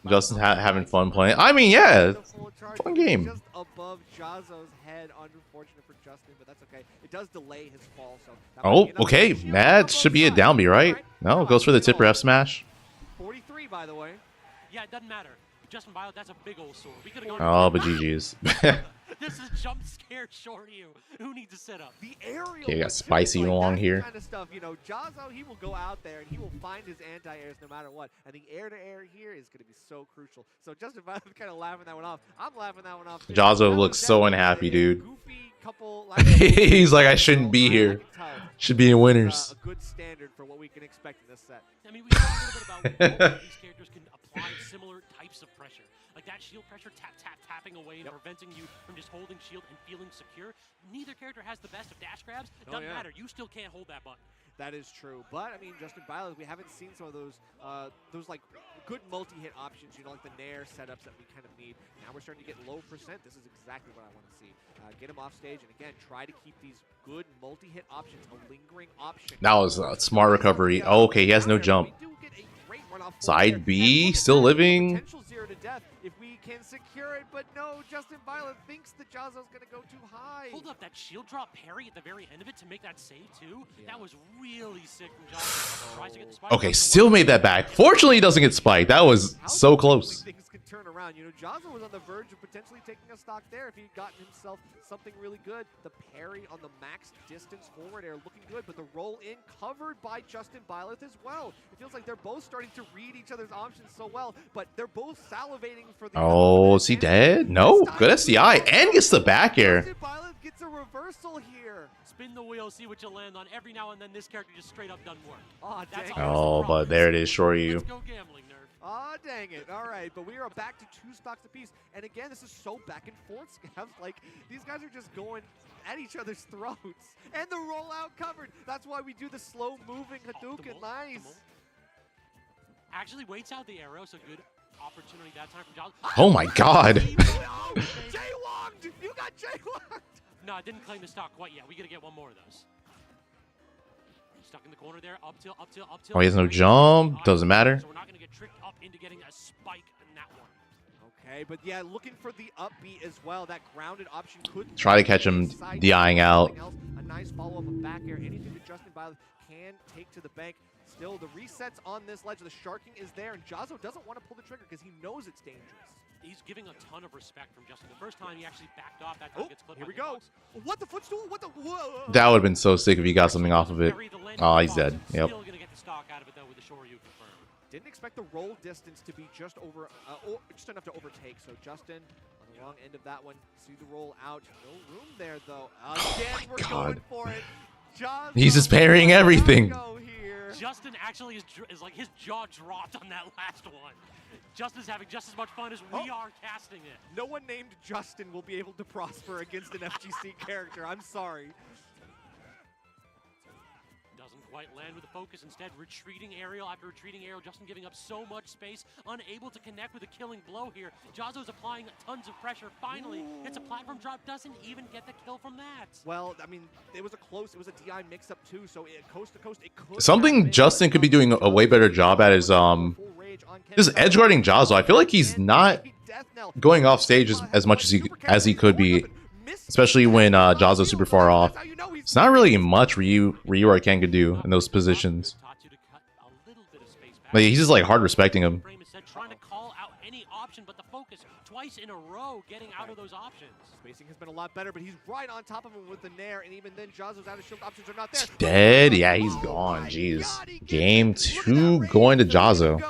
Justin having fun playing. I mean, yeah, fun game. Just above Jazzo's head, unfortunate for Justin, but that's okay. It does delay his fall, so. Oh, okay. That should be a down B, right? No, goes for the tipper F smash. 43, by the way. Yeah, it doesn't matter. Justin Violet, that's a big old sword. We could have gone. Oh, but GG's. This is jump scare Shoryu. Who needs a setup? The aerial. Yeah, you got spicy along here. Kind of stuff, you know, Jazzo, he will go out there and he will find his anti-airs no matter what. And the air-to-air here is going to be so crucial. So Justin Violet kind of laughing that one off. I'm laughing that one off too. Jazzo looks so unhappy, dude. Goofy couple. He's like, I shouldn't be here. Should be in winners. A good standard for what we can expect in this set. I mean, we talked a little bit about these characters can apply similar types of pressure. Like that shield pressure, tapping away and preventing you from just holding shield and feeling secure. Neither character has the best of dash grabs. Doesn't matter. You still can't hold that button. That is true. But, I mean, Justin Violet, we haven't seen some of those like, good multi-hit options, you know, like the Nair setups that we kind of need. Now we're starting to get low percent. This is exactly what I want to see. Get him off stage, and again, try to keep these good multi-hit options, a lingering option. That was a smart recovery. Oh, okay, he has no jump. Side B, still living. Potential 0 to death if we can secure it, but no, Justin Violet thinks that Jazzo's gonna go too high. Hold up, that shield drop parry at the very end of it to make that save too. That was really sick from Jazzo. Tries to get the spike. Okay, still made that back. Fortunately, he doesn't get spiked. That was so close. Things can turn around. You know, Jazzo was on the verge of potentially taking a stock there if he'd gotten himself something really good. The parry on the max distance forward air looking good, but the roll in covered by Justin Violet as well. It feels like they're both starting to read each other's options so well, but they're both salivating for the. Oh, is he dead? No. Good SDI and gets the back air. Justin Violet gets a reversal here. Spin the wheel, see what you land on. Every now and then, this character just straight up done work. Oh, That's dang. Oh, but there it is, Shoryu. Let's go gambling, nerd. Ah, dang it. All right, but we are back to 2 stocks apiece. And again, this is so back and forth, Scavs. Like, these guys are just going at each other's throats. And the rollout covered. That's why we do the slow-moving Hadouken. Nice. Actually waits out the arrow, so good opportunity that time from Jazzo. Oh my god. J-logged! You got J-logged! No, I didn't claim the stock quite yet. We gotta get one more of those. Stuck in the corner there, up till. Oh, he has no jump. Doesn't matter. So we're not gonna get tricked up into getting a spike in that one. Okay, but yeah, looking for the upbeat as well. That grounded option could Try to catch him DIing out. A nice follow-up of back air. Anything that Justin Violet can take to the bank. Still, the resets on this ledge. The sharking is there, and Jazzo doesn't want to pull the trigger because he knows it's dangerous. He's giving a ton of respect from Justin. The first time he actually backed off, that time gets clipped. Here we go. What the footstool? What the? Whoa. That would have been so sick if he got something off of it. Oh, he's dead. Yep. Still gonna get the stock out of it though with the Shoryu confirmed. Didn't expect the roll distance to be just over, just enough to overtake. So Justin on the wrong end of that one. See the roll out. No room there though. Again, we're going for it. Jazzo, He's just parrying everything. Justin actually is like his jaw dropped on that last one. Justin's having just as much fun as we are casting it. No one named Justin will be able to prosper against an FGC character. I'm sorry. Doesn't quite land with the focus. Instead, retreating aerial after retreating aerial. Justin giving up so much space, unable to connect with a killing blow here. Jazzo's applying tons of pressure. Finally, it's a platform drop. Doesn't even get the kill from that. Well, I mean, it was a DI mix-up too. So coast to coast, it could. Something Justin could be doing a way better job at is just edge guarding Jazzo. I feel like he's not going off stage as much as he could be, especially when Jazzo's super far off. It's not really much Ryu or Ken could do in those positions. But he's just like hard respecting him. Trying to call out any option, but the focus twice in a row getting out of those options. Spacing has been a lot better, but he's right on top of him with the Nair, and even then Jazzo's out of shield options are not there. Dead? Yeah, he's gone. Jeez. Game 2 going to Jazzo.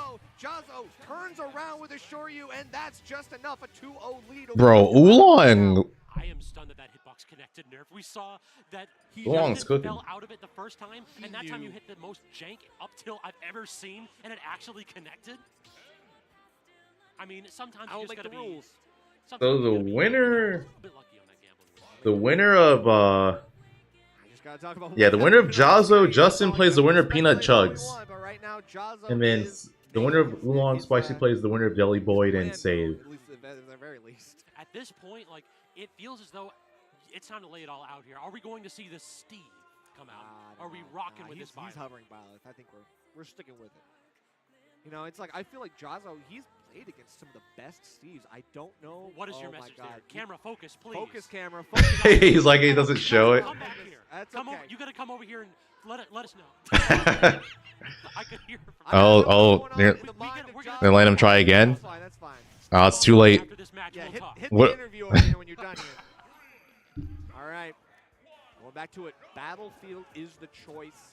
Jazzo turns around with a Shoryu, and that's just enough. A 2-0 lead. Bro, Oolong. I am stunned that hitbox connected nerf. We saw that he fell out of it the first time, and that time you hit the most jank up tilt I've ever seen, and it actually connected. I mean, sometimes you just gotta be rules. So the winner of yeah, the winner of Jazzo, Justin plays the winner of Peanut Chugs. And then the winner of Oolong Spicy plays the winner of Jelly Boyd and Save. At this point, like, it feels as though it's time to lay it all out here. Are we going to see the Steve come out? Are we rocking with this vibe? He's hovering Violet. I think we're sticking with it. You know, it's like, I feel like Jazzo, he's played against some of the best Steves. I don't know. What is your message there? Camera, focus, please. Focus, camera, focus. He's like, he doesn't show it. Come back here. That's okay. okay. You gotta come over here and let us know. I could hear from They let him try again? That's fine, that's fine. Oh, it's too late. After this match, Yeah, we'll talk. hit the interview over here when you're done here. All right. Going back to it. Battlefield is the choice.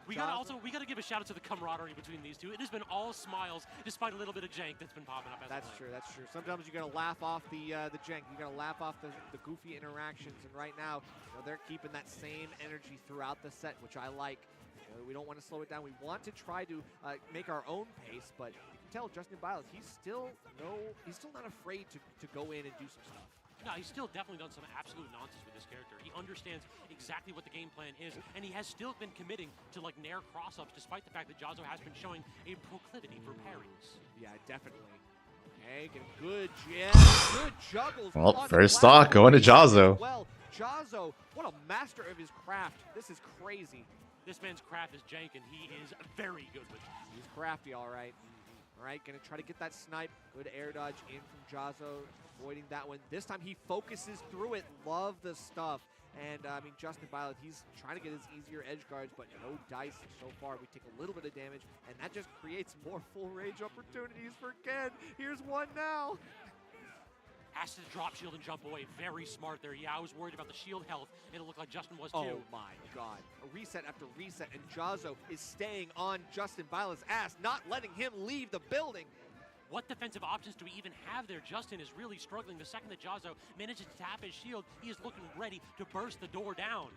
We gotta give a shout out to the camaraderie between these two. It has been all smiles, despite a little bit of jank that's been popping up. That's true. That's true. Sometimes you gotta laugh off the jank. You gotta laugh off the goofy interactions. And right now, you know, they're keeping that same energy throughout the set, which I like. You know, we don't want to slow it down. We want to try to make our own pace, but you can tell Justin Biles, he's still not afraid to go in and do some stuff. No, he's still definitely done some absolute nonsense with this character. He understands exactly what the game plan is, and he has still been committing to like Nair cross-ups, despite the fact that Jazzo has been showing a proclivity for parries. Yeah, definitely. Okay, good juggles. Well, first stock going to Jazzo. Well, Jazzo, what a master of his craft. This is crazy. This man's craft is jank, and he is very good with it. He's crafty, all right. All right, gonna try to get that snipe. Good air dodge in from Jazzo, avoiding that one. This time he focuses through it. Love the stuff. And I mean, Justin Violet, he's trying to get his easier edge guards, but no dice so far. We take a little bit of damage, and that just creates more full rage opportunities for Ken. Here's one now. Has to drop shield and jump away. Very smart there. Yeah, I was worried about the shield health, and it looked like Justin was too. Oh my god. A reset after reset, and Jazzo is staying on Justin Violet's ass, not letting him leave the building. What defensive options do we even have there? Justin is really struggling. The second that Jazzo manages to tap his shield, he is looking ready to burst the door down.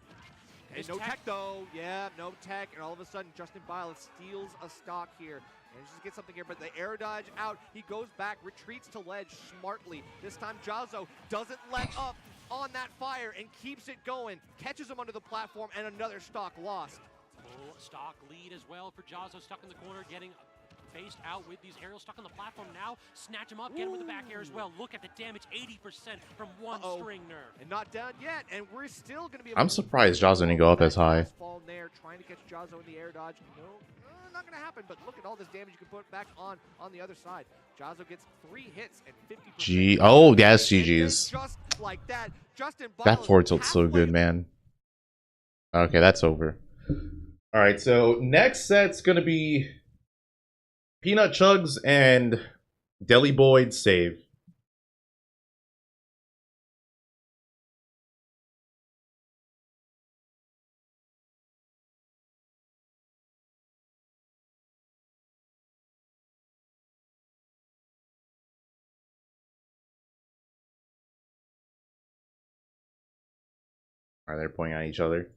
And no tech though. Yeah, no tech, and all of a sudden Justin Violet steals a stock here. And just get something here, but the air dodge out. He goes back, retreats to ledge smartly. This time Jazzo doesn't let up on that fire and keeps it going. Catches him under the platform, and another stock lost. Full stock lead as well for Jazzo, stuck in the corner, getting faced out with these aerials stuck on the platform now. Snatch him up, get him with the back air as well. Look at the damage, 80% from one string nerf. And not done yet, and we're still going to be able I'm surprised Jazzo didn't go up as high. Fall there, trying to catch Jazzo in the air dodge. No, not going to happen, but look at all this damage you can put back on the other side. Jazzo gets 3 hits and 50%. Oh, that's GG's. Just like that, Justin That forward tilt's so good, man. Okay, that's over. All right, so next set's going to be Peanut Chugs and Deli Boyd save. Are they pointing at each other?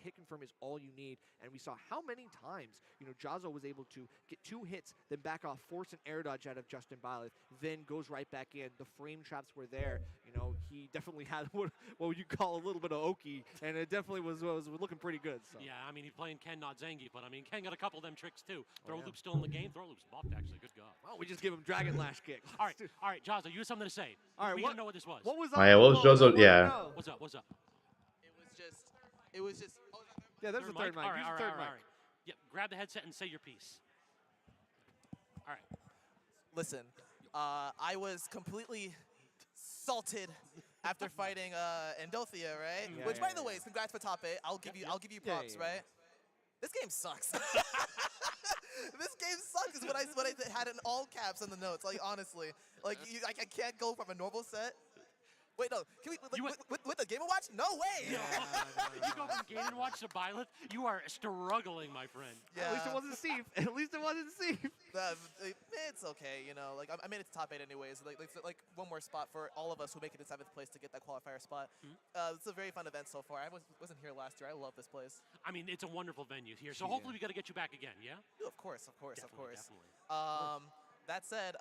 Hit confirm is all you need, and we saw how many times, you know, Jazzo was able to get 2 hits, then back off, force an air dodge out of Justin Violet, then goes right back in. The frame traps were there. You know, he definitely had what you call a little bit of Oki, and it definitely was looking pretty good. So. Yeah, I mean, he's playing Ken, not Zangief, but I mean, Ken got a couple of them tricks too. Throw loop's still in the game. Throw loop's buffed, actually. Good God. Well, we just give him Dragon Lash kick. all right, Jazzo, you have something to say. All right, we didn't know what this was. What was Oh, yeah, what was Jazzo? Yeah. What's up? What's up? It was just. Yeah, there's the third mic. All right, Use all the third right, mic. all right. Yeah, grab the headset and say your piece. All right. Listen, I was completely salted after fighting Endothea, right? Yeah, Which, yeah, by the way, congrats for top 8. I'll give you props, right? This game sucks. This game sucks. Is what I had in all caps in the notes. Like honestly, like I can't go from a normal set. Wait, no. Can we with the Game & Watch? No way. You go from Game & Watch to Byleth, you are struggling, my friend. Yeah. At least it wasn't Steve. At least it wasn't Steve. It's okay, you know. Like I made it to top 8 anyways. Like one more spot for all of us who make it to 7th place to get that qualifier spot. It's a very fun event so far. I wasn't here last year. I love this place. I mean, it's a wonderful venue here. So hopefully we got to get you back again. Yeah. Of course. Definitely. That said,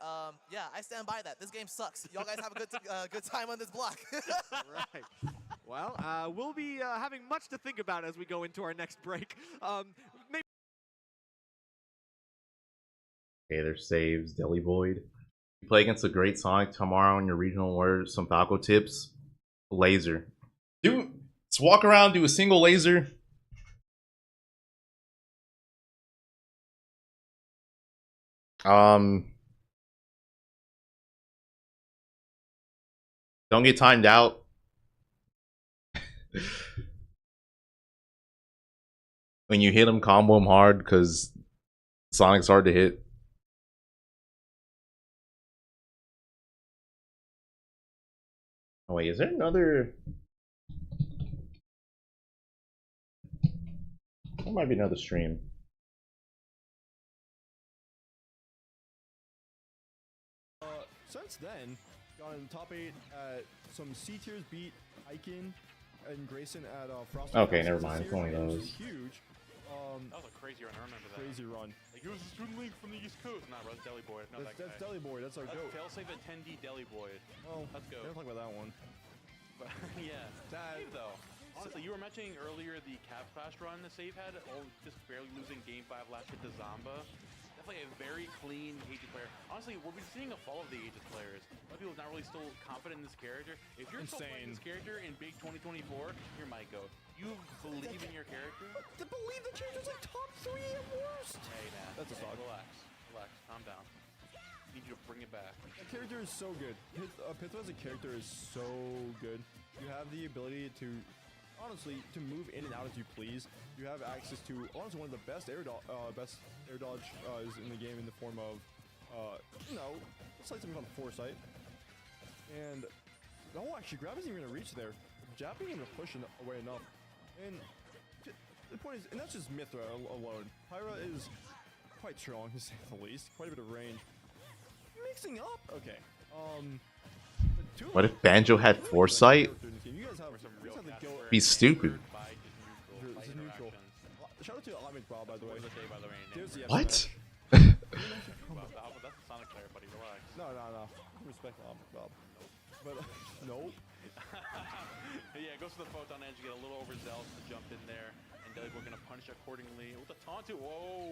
yeah, I stand by that. This game sucks. Y'all guys have a good time on this block. Right. Well, we'll be having much to think about as we go into our next break. Maybe Okay, there's saves. Deli Boyd. You play against a great Sonic tomorrow in your regional word. Some Falco tips. Laser. Dude, just walk around, do a single laser. Don't get timed out. When you hit him, combo him hard because Sonic's hard to hit. Oh wait, is there another? There might be another stream. Since then, got in top 8 at some C tiers, beat Aiken and Grayson at Frost. Okay, never mind. It's only those. Huge. That was a crazy run. I remember that. Crazy run. Like, it was a student league from the East Coast. Nah, bro, that's Deli Boyd. Not That's that guy. Deli Boyd. That's our goat. Failsafe at 10D Deli Boyd. Oh, let's go. Never talk about that one. But, yeah. Save, though. Honestly, you were mentioning earlier the Cap Fast run the save had, just barely losing Game 5 last hit to Zamba. definitely a very clean Aegis player. Honestly, we've been seeing a fall of the Aegis players. A lot of people are not really still confident in this character. If you're still playing this character in big 2024, you're my goat. You believe in your character? To believe the character's like top 3 at worst. Hey, man. That's a song. Relax. Relax. Calm down. Need you to bring it back. That character is so good. Python as a character is so good. You have the ability to, honestly, to move in and out as you please. You have access to, honestly, one of the best air dodge is in the game in the form of, you know, it's like something called foresight. And, oh, actually, grab isn't even going to reach there. Japping him to push away enough. And the point is, and that's just Mithra alone. Pyra is quite strong, to say the least. Quite a bit of range. Mixing up? Okay. What if Banjo had foresight? Be stupid. This is neutral. Shout out to Olimar, Bob, by the way. What? That's a Sonic player, buddy. Relax. No. Respect Olimar, Bob. But, no. Yeah, it goes to the photon edge, get a little overzealous to jump in there, and Jellyboy gonna punish accordingly with the taunt too. Whoa!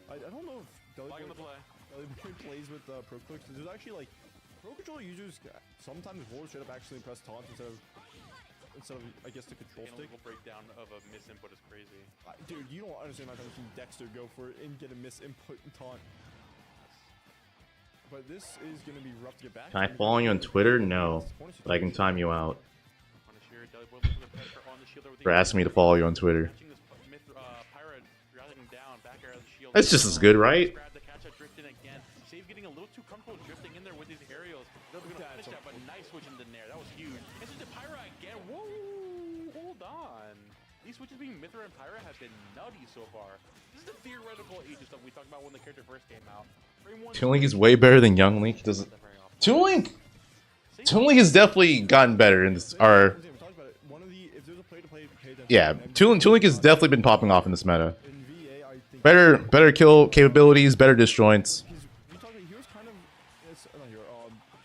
I don't know if Jellyboy plays with Pro Clicks. There's actually like Pro Controller users sometimes will straight up actually press taunt instead of I guess the control stick. A breakdown of a misinput is crazy. Dude, you don't understand how I've seen Dexter go for it and get a misinput and taunt. But this is going to be rough to get back. Can I follow you on Twitter? No, but I can time you out. For asking me to follow you on Twitter. That's just as good, right? Save getting a little too comfortable drifting in there with these aerials. They're going to finish that, but nice switch into Nair. That was huge. And switch to Pyra again. Whoa! Hold on. These switches between Mithra and Pyra have been nutty so far. This is the theoretical Aegis stuff we talked about when the character first came out. Toon Link is way better than Young Link. Toon Link has definitely gotten better in this. Yeah, Toon Link has definitely been popping off in this meta. Better kill capabilities, better disjoints. He was kind of,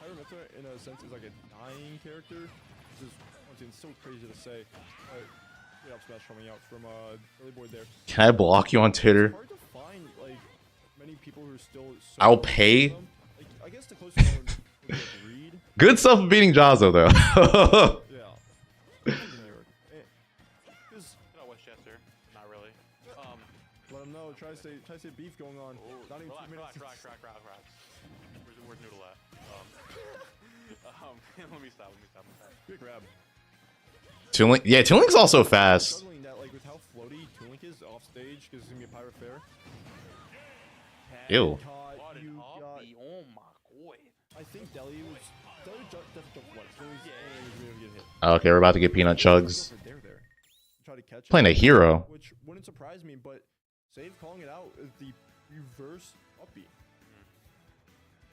Pyra Mithra in a sense is like a dying character, which is honestly so crazy to say. Great up smash coming out from early board there. Can I block you on Twitter? It's hard to find like many people who are still. I'll pay. Like, I guess the closest one would be like Reed. Good stuff of beating Jazzo though. Yeah. Westchester, not really. Let him know. Try to stay beef going on. Not even 2 minutes. Relax. Where's Noodle at? Let me stop. Good grab. Toon Link, yeah, Toon Link's also fast. Struggling that, like, with how floaty Toon Link is off stage, because it's gonna be a Pyra fair. Ew. Oh my god. I think Deli was definitely hit. Okay, we're about to get peanut chugs. Try to catch Playing a hero. Which wouldn't surprise me, but Save calling it out is the reverse upbeat.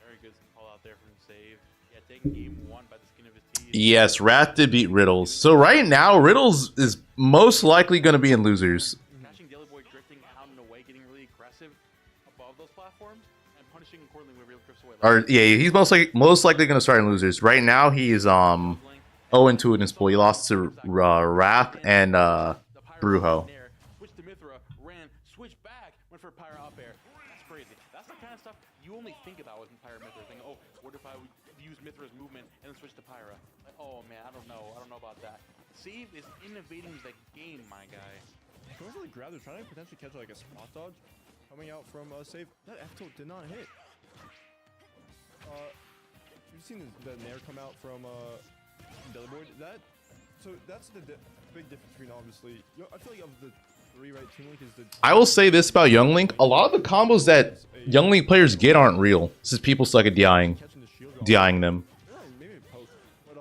Very good call out there from Save. Yeah, taking game 1 by the skin of his teeth. Yes, Wrath did beat Riddles. So right now, Riddles is most likely going to be in losers. Catching Jellyboy drifting out and away, getting really aggressive above those platforms, and punishing accordingly when real drifts away. Or yeah, he's most likely going to start in losers. Right now, he's 0-2 in his pool. He lost to Wrath and Brujo. Switch to Mithra, ran, switch back, went for Pyra up air. That's crazy. That's the kind of stuff you only think about with Pyra Mithra. Thinking, oh, what if I would use Mithra's movement and then switch to Pyra? Like, oh man, I don't know about that. Save is innovating the game, my guy. Going for the grab, they're trying to potentially catch like a spot dodge coming out from Save. That F tilt did not hit. You've seen the Nair come out from Jellyboy. So that's the big difference between obviously. I feel like of the 3, right? Toon Link is the. I will say this about Young Link: a lot of the combos that Young Link players get aren't real. This is people suck at DIing them. Maybe poke, but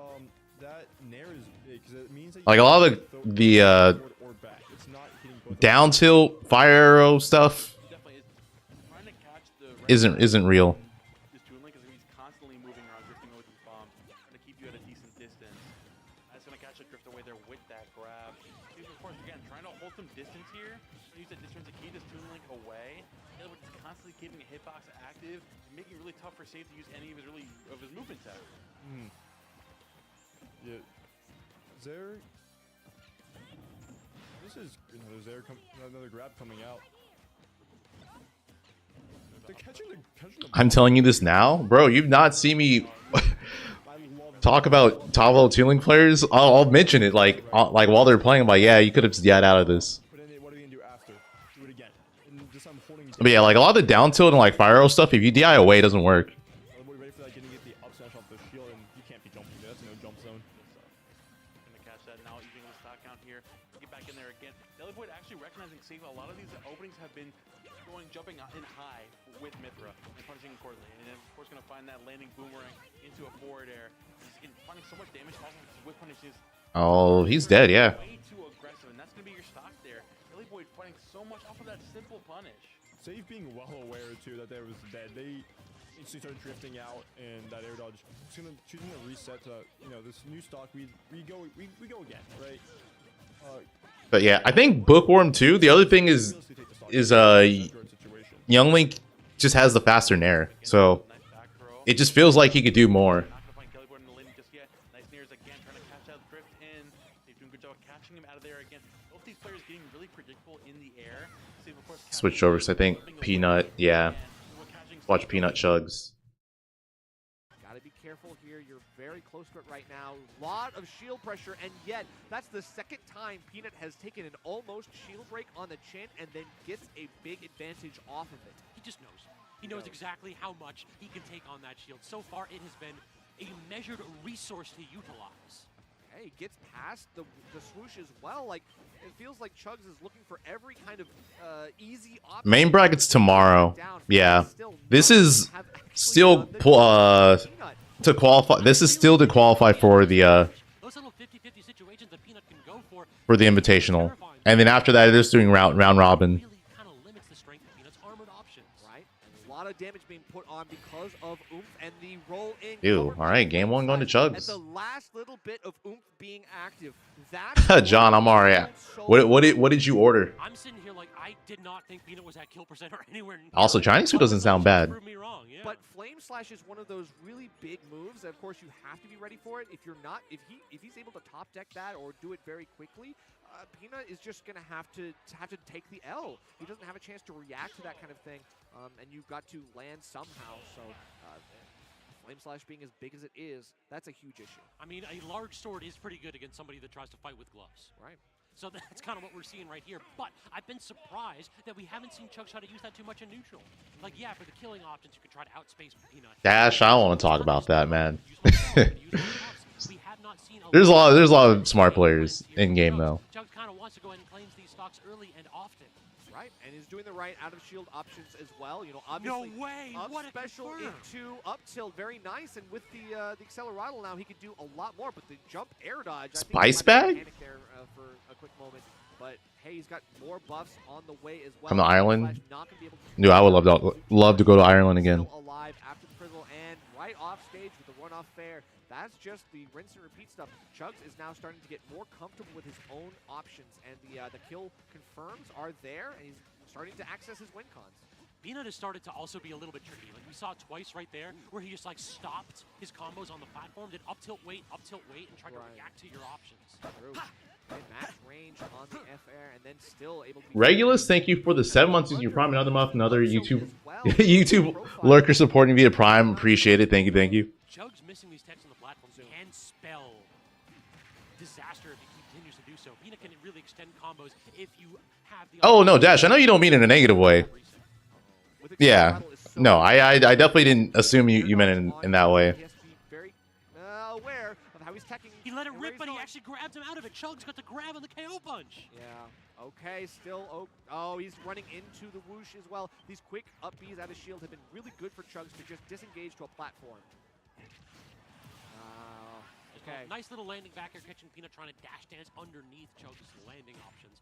that Nair is big because it means that Like a lot of the down tilt fire arrow stuff isn't real. This Toon Link is he's constantly moving around, drifting over these bombs, trying to keep you at a decent distance. That's gonna catch a drift away there with that grab. He's of course again trying to hold some distance here. Use that distance to keep this Toon Link away. But it's constantly keeping a hitbox active, making it really tough for Save to use any of his movement tech. Yeah, Zair. This is another grab coming out. I'm telling you this now, bro. You've not seen me talk about top level Tuning players. I'll mention it like while they're playing. I'm like, yeah, you could have just got out of this. But yeah, like a lot of the down tilt and like fire arrow stuff, if you DI away, it doesn't work. Ready for that, getting the up smash off the shield, and you can't be jumping. That's no jump zone. Gonna catch that now, using the stock count here. Get back in there again. Delivoid actually recognizing safe. A lot of these openings have been jumping in high with Mithra and punishing accordingly. And then, of course, gonna find that landing boomerang into a forward air. He's finding so much damage also with punishes. Oh, he's dead, yeah. Way too aggressive, and that's gonna be your stock there. Delivoid fighting so much off of that simple punish. Save being well aware too that there was dead. They instantly started drifting out, and that air dodge choosing to reset to this new stock. We go again, right? But yeah, I think Bookworm too. The other thing is Young Link just has the faster nair, so it just feels like he could do more. Switch over, because I think Peanut, yeah. Watch Peanut chugs. Gotta be careful here. You're very close to it right now. Lot of shield pressure, and yet that's the second time Peanut has taken an almost shield break on the chin and then gets a big advantage off of it. He just knows. He knows exactly how much he can take on that shield. So far, it has been a measured resource to utilize. Hey, gets past the swoosh as well. Like, it feels like Chugs is looking for every kind of easy option. Main brackets tomorrow. Yeah. This is still to qualify. This is still to qualify for the Those little 50-50 situations that Peanut can go for the invitational. And then after that, they're just doing round robin. Really kind of limits the strength of Peanut's armored options. Right? And a lot of damage being put on because of Oomph and the roll in. Ew, alright, game one going to Chugs. And the last little bit of Oomph being active. That's John, I'm alright. What did you order? I'm sitting here like I did not think Peanut was at kill percent or anywhere near. Also, Chinese food doesn't sound bad. Prove me wrong, yeah. But Flame Slash is one of those really big moves. Of course, you have to be ready for it. If you're not, if he's able to top deck that or do it very quickly, Peanut is just gonna have to take the L. He doesn't have a chance to react to that kind of thing, and you've got to land somehow. So. Flame Slash being as big as it is, that's a huge issue. I mean, a large sword is pretty good against somebody that tries to fight with gloves. Right. So that's kind of what we're seeing right here. But I've been surprised that we haven't seen Chugs try to use that too much in neutral. Like, yeah, for the killing options, you can try to outspace Peanut. Dash, I don't want to talk about that, man. We have not seen there's a lot of smart players in game though. Chugs kind of wants to go ahead and claims these stocks early and often. Right, and he's doing the right out of shield options as well. You know, obviously, no way! Up What a special confirm. into up tilt, very nice. And with the acceleratl now, he could do a lot more. But the jump air dodge, Spice bag there for a quick moment. But hey, he's got more buffs on the way as well. From the Ireland, dude, I would love to go to Ireland again. Still alive after the frizzle and right off stage with the one-off fair. That's just the rinse and repeat stuff. Chugs is now starting to get more comfortable with his own options, and the kill confirms are there, and he's starting to access his win cons. Peanut has started to also be a little bit tricky. Like we saw twice right there, where he just like stopped his combos on the platform, did up tilt wait, and tried to react to your options. True. Match range on the F-air, and then still able to. Regulus, thank you for the 7 months using your Prime. Another month, another YouTube lurker supporting via Prime. Appreciate it. Thank you. Chugs missing these techs on the platform can spell disaster if he continues to do so. Peanut can really extend combos if you have the. Oh no, Dash. I know you don't mean it in a negative way. Yeah. No, I definitely didn't assume you meant it in that way. He has to be very aware of how he's teching. He let it rip, but he actually grabbed him out of it. Chugs got the grab on the KO punch. Yeah. Okay. Still. Oh, he's running into the whoosh as well. These quick up Bs out of shield have been really good for Chugs to just disengage to a platform. Okay. Nice little landing back here, catching Peanut trying to dash dance underneath Chugs' landing options.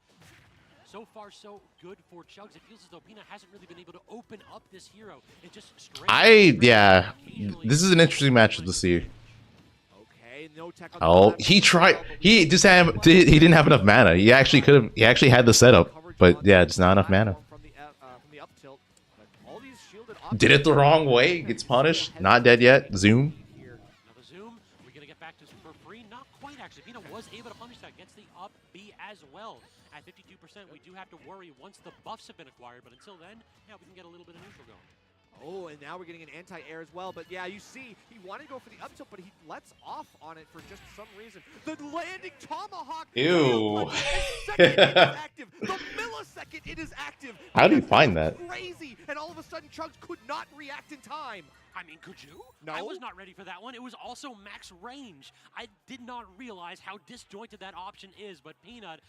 So far, so good for Chugs. It feels as though Peanut hasn't really been able to open up this hero. It just yeah. This is an interesting matchup to see. Okay, no tech on oh, he tried. He just had. He didn't have enough mana. He actually could have. He actually had the setup, but yeah, just not enough mana. Did it the wrong way. Gets punished. Not dead yet. Zoom. Another zoom. We're gonna get back to for free. Not quite actually. Peanut was able to punish that. Gets the up B as well. At 52%, we do have to worry once the buffs have been acquired, but until then, yeah, we can get a little bit of neutral going. Oh, and now we're getting an anti-air as well. But yeah, you see, he wanted to go for the up tilt, but he lets off on it for just some reason. The landing tomahawk. Ew. Second, it is active. The millisecond it is active. How do you find that? Crazy. And all of a sudden, Chugs could not react in time. I mean, could you? No. I was not ready for that one. It was also max range. I did not realize how disjointed that option is, but Peanut,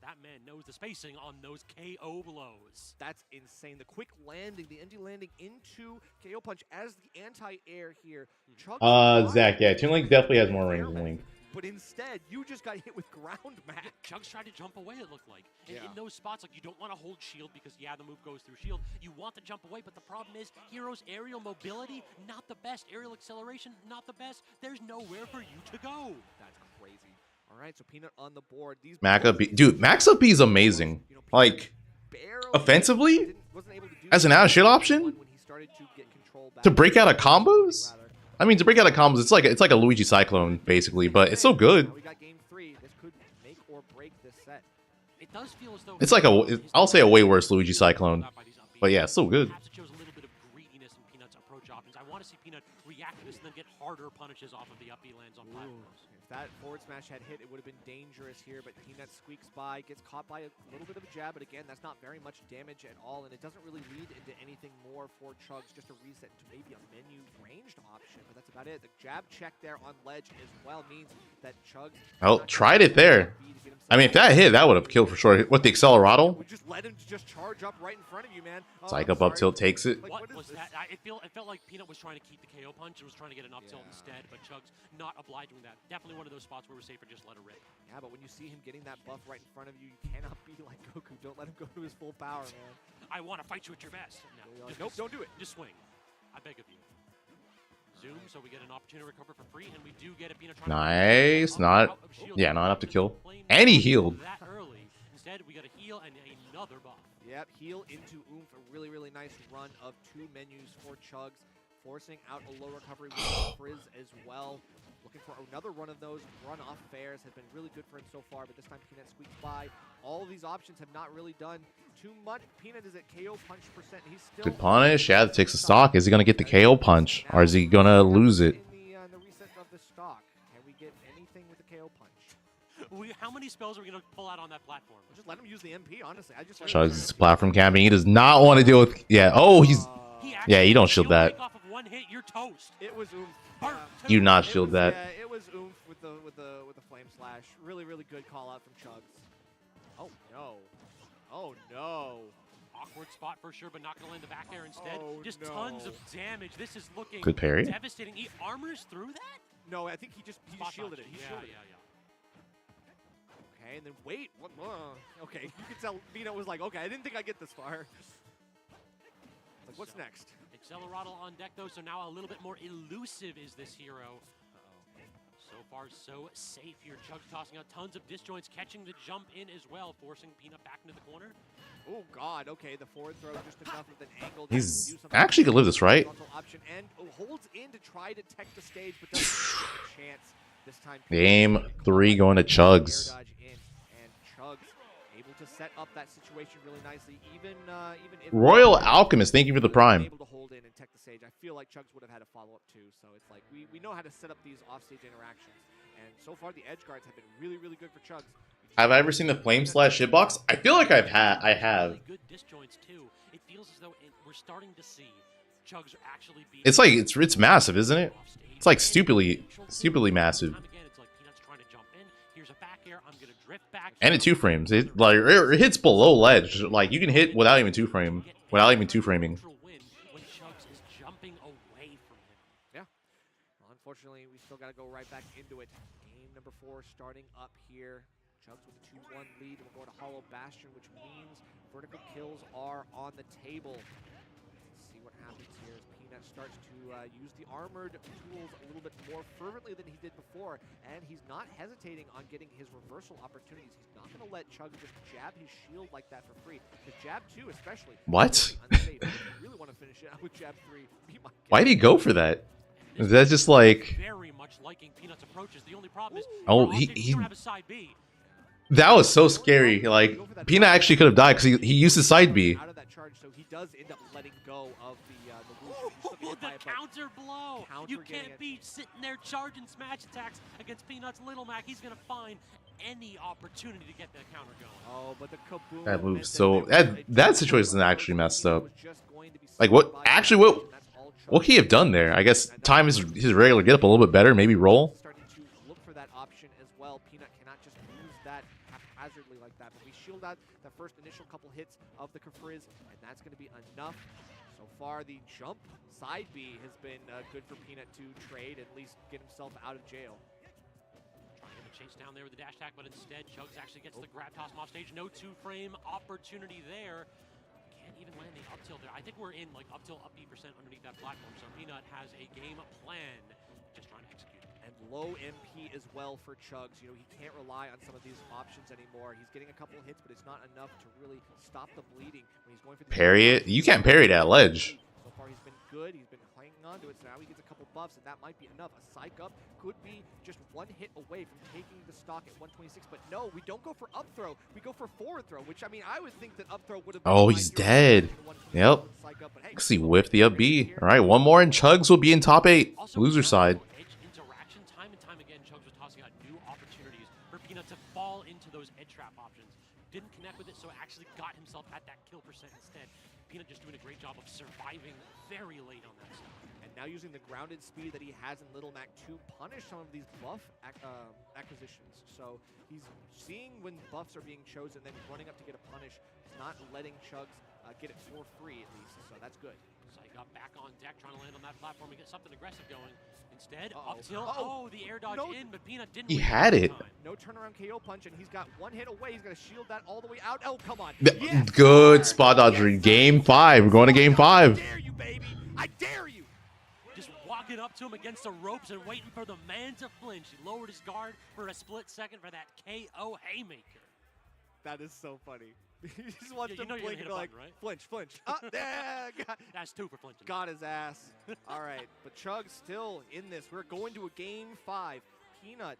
that man knows the spacing on those KO blows. That's insane. The quick landing, the empty landing into KO punch as the anti-air here. Chugs Zach, yeah, Toon Link definitely has more range than Link. But instead, you just got hit with ground mac. Chugs tried to jump away, it looked like. In those spots, like, you don't want to hold shield because, yeah, the move goes through shield. You want to jump away, but the problem is Hero's aerial mobility, not the best. Aerial acceleration, not the best. There's nowhere for you to go. That's crazy. All right, so Peanut on the board. These Max up B. Dude, Max up B is amazing. Like, offensively, as an out of shit option, to break out of combos? I mean, to break out of combos, it's like a Luigi Cyclone, basically, but it's so good. We got game 3. This could make or break this set. It does feel as though It's like I'll say a way worse Luigi Cyclone. But yeah, it's so good. perhaps it shows a little bit of greediness in Peanut's approach options. I want to see Peanut react to this and then get harder punishes off of the up B lands on platforms. If that forward smash had hit, it would have been dangerous here, but Peanut squeaks by, gets caught by a little bit of a jab, but again, that's not very much damage at all, and it doesn't really lead into anything more for Chugs, just a reset to maybe a menu ranged option, but that's about it. The jab check there on ledge as well means that Chugs... Oh, tried it there. I mean, if that hit, that would have killed for sure. With the Accelerado, We just let him just charge up right in front of you, man. Oh, Psych I'm up sorry. tilt takes it. Like, What was this? that? It felt like Peanut was trying to keep the KO punch and was trying to get an up tilt instead, but Chugs not obliging that. Definitely one of those spots where we're safer just let it rip. Yeah, but when you see him getting that buff right in front of you, you cannot be like Goku. Don't let him go to his full power, man. I want to fight you at your best. No, Nope, don't do it. Just swing. I beg of you. Zoom, so we get an opportunity to recover for free, and we do get a Peanut trying Nice, to not, yeah, not enough to kill. And he healed. that early. Instead, we got a heal and another buff. Yep, heal into Oomph. A really, really nice run of 2 menus for Chugs, forcing out a low recovery with Frizz as well. Looking for another run of those run-off fairs has been really good for him so far, but this time Peanut squeaks by. All of these options have not really done too much. Peanut is at KO punch percent. He's still Good punish. Yeah, that takes a stock. Is he going to get the KO punch? Or is he going to lose it? In the reset of the stock. Can we get anything with the KO punch? How many spells are we going to pull out on that platform? Just let him use the MP, honestly. I just Chugs platform camping. He does not want to deal with. Yeah. Oh, he's. Yeah, you don't shield that. Off of one hit, you're toast. It was Oomph. You not shield that. Yeah, it was Oomph with the flame slash. Really, really good call out from Chugs. Oh no. Oh no. Awkward spot for sure, but not going to land the back air instead. Oh, Just no. tons of damage. This is looking Good parry. devastating. He armors through that? No, I think he just Spot shielded it. dodging. He Yeah, shielded yeah, it. yeah. Okay, and then wait. What? Okay, you can tell Vino was like, okay, I didn't think I'd get this far. Like, what's next? Accelerado on deck, though, so now a little bit more elusive is this hero. So far, so safe here. Chugs tossing out tons of disjoints, catching the jump in as well, forcing Peanut back into the corner. Oh, God. Okay, the forward throw just enough of an angle. He's actually going to live this, right? Option and holds in to try to tech the stage, but doesn't get a chance this time. Game 3 going to Chugs. Air dodge in, and Chugs able to set up that situation really nicely. Even if Royal Alchemist, thank you for the prime. able to hold in and tech the stage, I feel like Chugs would have had a follow-up too. So it's like we know how to set up these offstage interactions, and so far the edge guards have been really, really good for Chugs. Have I ever seen the Flame Slash hitbox? I feel like I have. Really good disjoints too. It feels as though we're starting to see Chugs are actually being. It's like it's massive, isn't it? It's like stupidly massive. Time again, it's like Peanut's trying to jump in. Here's a back air. I'm gonna drift back. And it 2-frames. It like it hits below ledge. Like you can hit without even 2-frame. Without even 2-framing. When Chugs is jumping away from him. Yeah. Well, unfortunately, we still got to go right back into it. Game number 4 starting up here. Chugs with a 2-1 lead. We're going to Hollow Bastion, which means vertical kills are on the table. Let's see what happens here as Peanut starts to use the armored tools a little bit more fervently than he did before, and he's not hesitating on getting his reversal opportunities. He's not going to let Chugs just jab his shield like that for free. The jab 2 especially. What? Unsafe. If you really want to finish it out with jab 3, be my guest. Why did he go for that? That's just like. Very much liking Peanut's approaches. The only problem is Oh, he he don't have a side B. that was so scary. Like Peanut actually could have died because he used his side B. Out of that charge charge, so he does end up letting go of the Lucian. He's still Oh, hit by the it, but counter blow! counter You getting can't it. be sitting there charging smash attacks against Peanuts Little Mac. He's gonna find any opportunity to get that counter going. Oh, but the kaboom That move meant so they were that a situation is jump actually messed up. was just going to be Like saved what by actually what That's all what could he have done there? I guess time his regular get up a little bit better, maybe roll. Starting to look for that option as well. Peanut cannot just use that haphazardly like that, but we shield out the first initial couple hits of the Kafriz, and that's going to be enough. So far, the jump side B has been good for Peanut to trade, at least get himself out of jail. Trying to chase down there with the dash attack, but instead Chugs actually gets the grab toss him off stage. No two-frame opportunity there. Can't even land the up tilt there. I think we're in like up tilt, up B% underneath that platform, so Peanut has a game plan, just trying to execute. And low MP as well for Chugs. You know, he can't rely on some of these options anymore. He's getting a couple hits, but it's not enough to really stop the bleeding when he's going for the Parry it? You can't parry that ledge. So far, he's been good. He's been hanging on to it. So now he gets a couple buffs, and that might be enough. A psych up could be just one hit away from taking the stock at 126. But no, we don't go for up throw. We go for forward throw, which I mean, I would think that up throw would have been Oh, he's dead. Yep. See, whiff the up B. All right, one more and Chugs will be in top 8. Loser side. Edge interaction, time and time again, Chugs was tossing out new opportunities for Peanut to fall into those edge trap options. Didn't connect with it, so actually got himself at that kill percent instead. Peanut just doing a great job of surviving very late on that stuff. And now using the grounded speed that he has in Little Mac to punish some of these buff acquisitions. So he's seeing when buffs are being chosen, then running up to get a punish. He's not letting Chugs get it for free at least, so that's good. So he got back on deck trying to land on that platform and get something aggressive going. Instead, Uh-oh. up tilt. Uh-oh. Oh, the air dodge No. in, but Peanut didn't. He wait had that it. time. No turnaround KO punch, and he's got one hit away. He's going to shield that all the way out. Oh, come on. Good spot dodgery. Game 5. We're going to game 5. I dare you, baby. I dare you. Just walking up to him against the ropes and waiting for the man to flinch. He lowered his guard for a split second for that KO haymaker. That is so funny. He just wants you to know you're blink gonna and hit be a like, button, flinch. That's 2 for flinching. Got his ass. All right, but Chug still in this. We're going to a game 5. Peanut,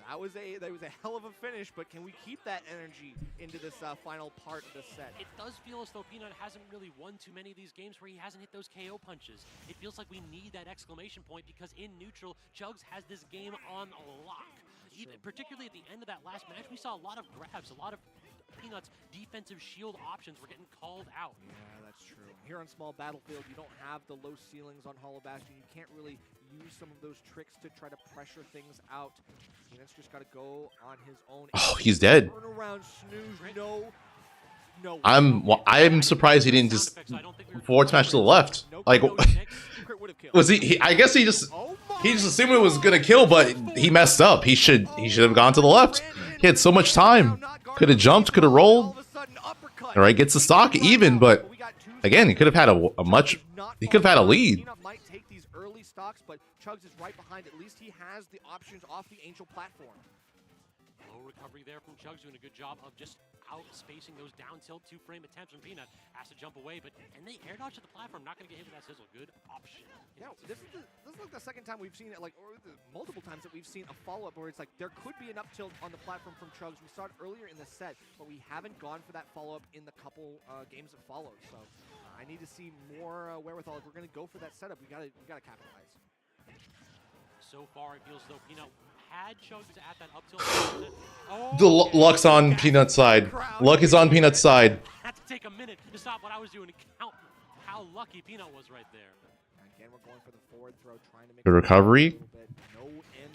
that was a hell of a finish, but can we keep that energy into this final part of the set? It does feel as though Peanut hasn't really won too many of these games where he hasn't hit those KO punches. It feels like we need that exclamation point because in neutral, Chugs has this game on lock. Particularly at the end of that last match, we saw a lot of grabs, a lot of Peanut's defensive shield options were getting called out. Yeah, that's true. Here on Small Battlefield, you don't have the low ceilings on Hollow Bastion. You can't really use some of those tricks to try to pressure things out. Peanut's just got to go on his own. Oh, he's dead. Turn around, snooze. No. I'm surprised he didn't just forward smash to the left. Like, was he I guess he just assumed it was gonna kill, but he messed up. He should have gone to the left. He had so much time. Could have jumped, could have rolled. All right, gets the stock even, but again, he could have had he could have had a lead. Peanut might take these early stocks, but Chugs is right behind. At least he has the options off the Angel platform. Low recovery there from Chugs, doing a good job of just out-spacing those down tilt 2-frame attempts, and Peanut has to jump away, but and they air dodge to the platform, not going to get hit with that sizzle. Good option. Yeah, this is like the second time we've seen it, like, or multiple times that we've seen a follow-up where it's like there could be an up tilt on the platform from Chugs. We saw it earlier in the set, but we haven't gone for that follow-up in the couple games that followed. So I need to see more wherewithal. If we're going to go for that setup, we gotta capitalize. So far, it feels as though Peanut had Chugs at that up tilt. The luck's on Peanut's side. Luck is on Peanut's side. Had to take a minute to stop what I was doing to count how lucky Peanut was right there. Again, we're going for the forward throw, trying to make The recovery.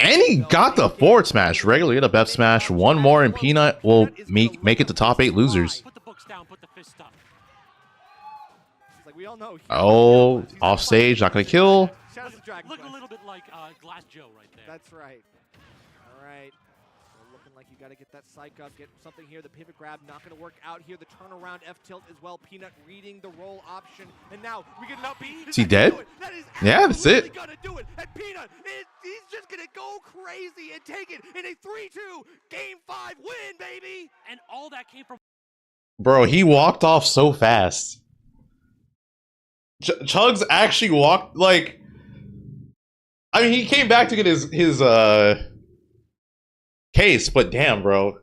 And he got the forward smash. Regularly get a F smash. One more and Peanut will make it to top 8 losers. Put the books down, put the fist up. Like we all know. Oh, off stage, not gonna kill. Look a little bit like Glass Joe right there. That's right. All right. So looking like you got to get that psych up, get something here. The pivot grab not going to work out here. The turnaround F tilt as well. Peanut reading the roll option, and now we get an up B. Is he dead? Yeah, that's it. Gonna do it. And Peanut, he's just gonna go crazy and take it in a 3-2 game 5 win, baby. And all that came from. Bro, he walked off so fast. Chugs actually walked like. I mean, he came back to get his case, but damn, bro,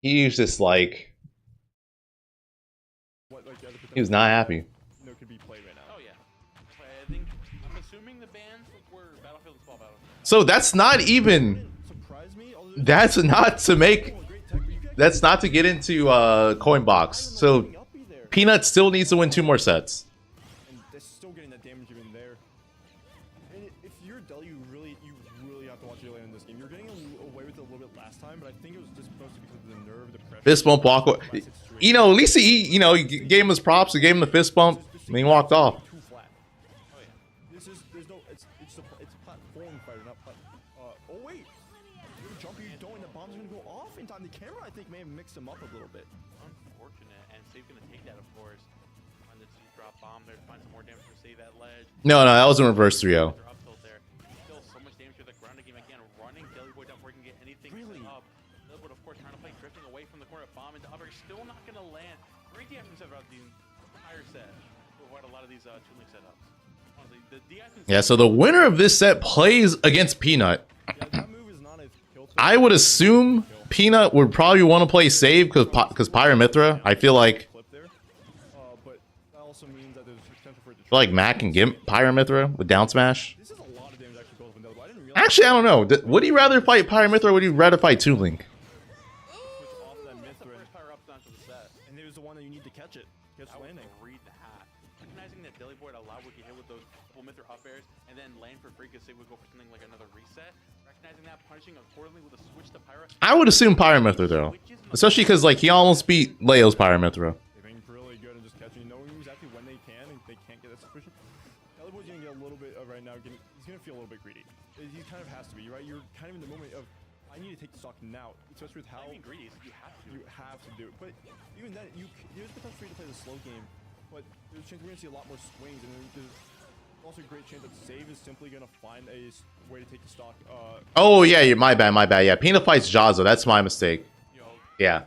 he used this like like the other He was not happy. could be played right now. Oh yeah. I think I'm assuming the bans were Battlefield and Small Battlefield. So that's not even. Surprise me. That's not to make. That's not to get into Coinbox. So Peanut still needs to win 2 more sets. And they're still getting that damage even there. And if you're Dell, you really have to watch your lane in this game. You're getting away with it a little bit last time, but I think it was just mostly because of the nerve, the pressure. Fist bump walk. You know, at least he, you know, he gave him his props. He gave him the fist bump, and he walked off. Too flat. Oh yeah. There's no. It's a platform fighter, not plat. Oh wait. You're jumping, you don't, and the bomb's gonna go off in time. The camera, I think, may have mixed him up a little bit. Unfortunate, and Save's gonna take that, of course. Find the 2-drop bomb there to find some more damage for Save that ledge. No, that was in reverse 3-0. Up tilt there. Still so much damage to the ground again. Running Jellyboy down before he can get anything up. Jellyboy, of course, trying to play drifting away from the corner. Bomb into upper, still not gonna land. Great DI from throughout the entire set to avoid a lot of these tooling setups. Honestly, the DI Yeah, so the winner of this set plays against Peanut. I would assume Peanut would probably want to play Save because Pyramithra. I feel like Mac can Gimp Pyramithra with down smash. Actually, I don't know. Would he rather fight Pyramithra or would he rather fight Toon Link? And there's the one that you need to catch it. Gets landing. Read that. Recognizing that Jellyboy allowed would get hit with those full Mithra up airs and then land for free because Save would go for something like another reset. Recognizing that, punishing accordingly with a switch to Pyra. I would assume Pyramithra though, especially because like he almost beat Leo's Pyramithra. They've been really good at just catching, knowing exactly when they can, and they can't get that sufficient. Jellyboy's gonna get a little bit of right now. He's gonna feel a little bit greedy. He kind of has to be, right? You're kind of in the moment of, I need to take the stock now, especially with how greedy. You have to do it. But even then, there's potential for you to play the slow game, but there's a chance we're gonna see a lot more swings, and there's also a great chance that Save is simply gonna find a way to take the stock. Oh yeah, my bad. Yeah, Peanut fights Jazzo. That's my mistake. Yeah,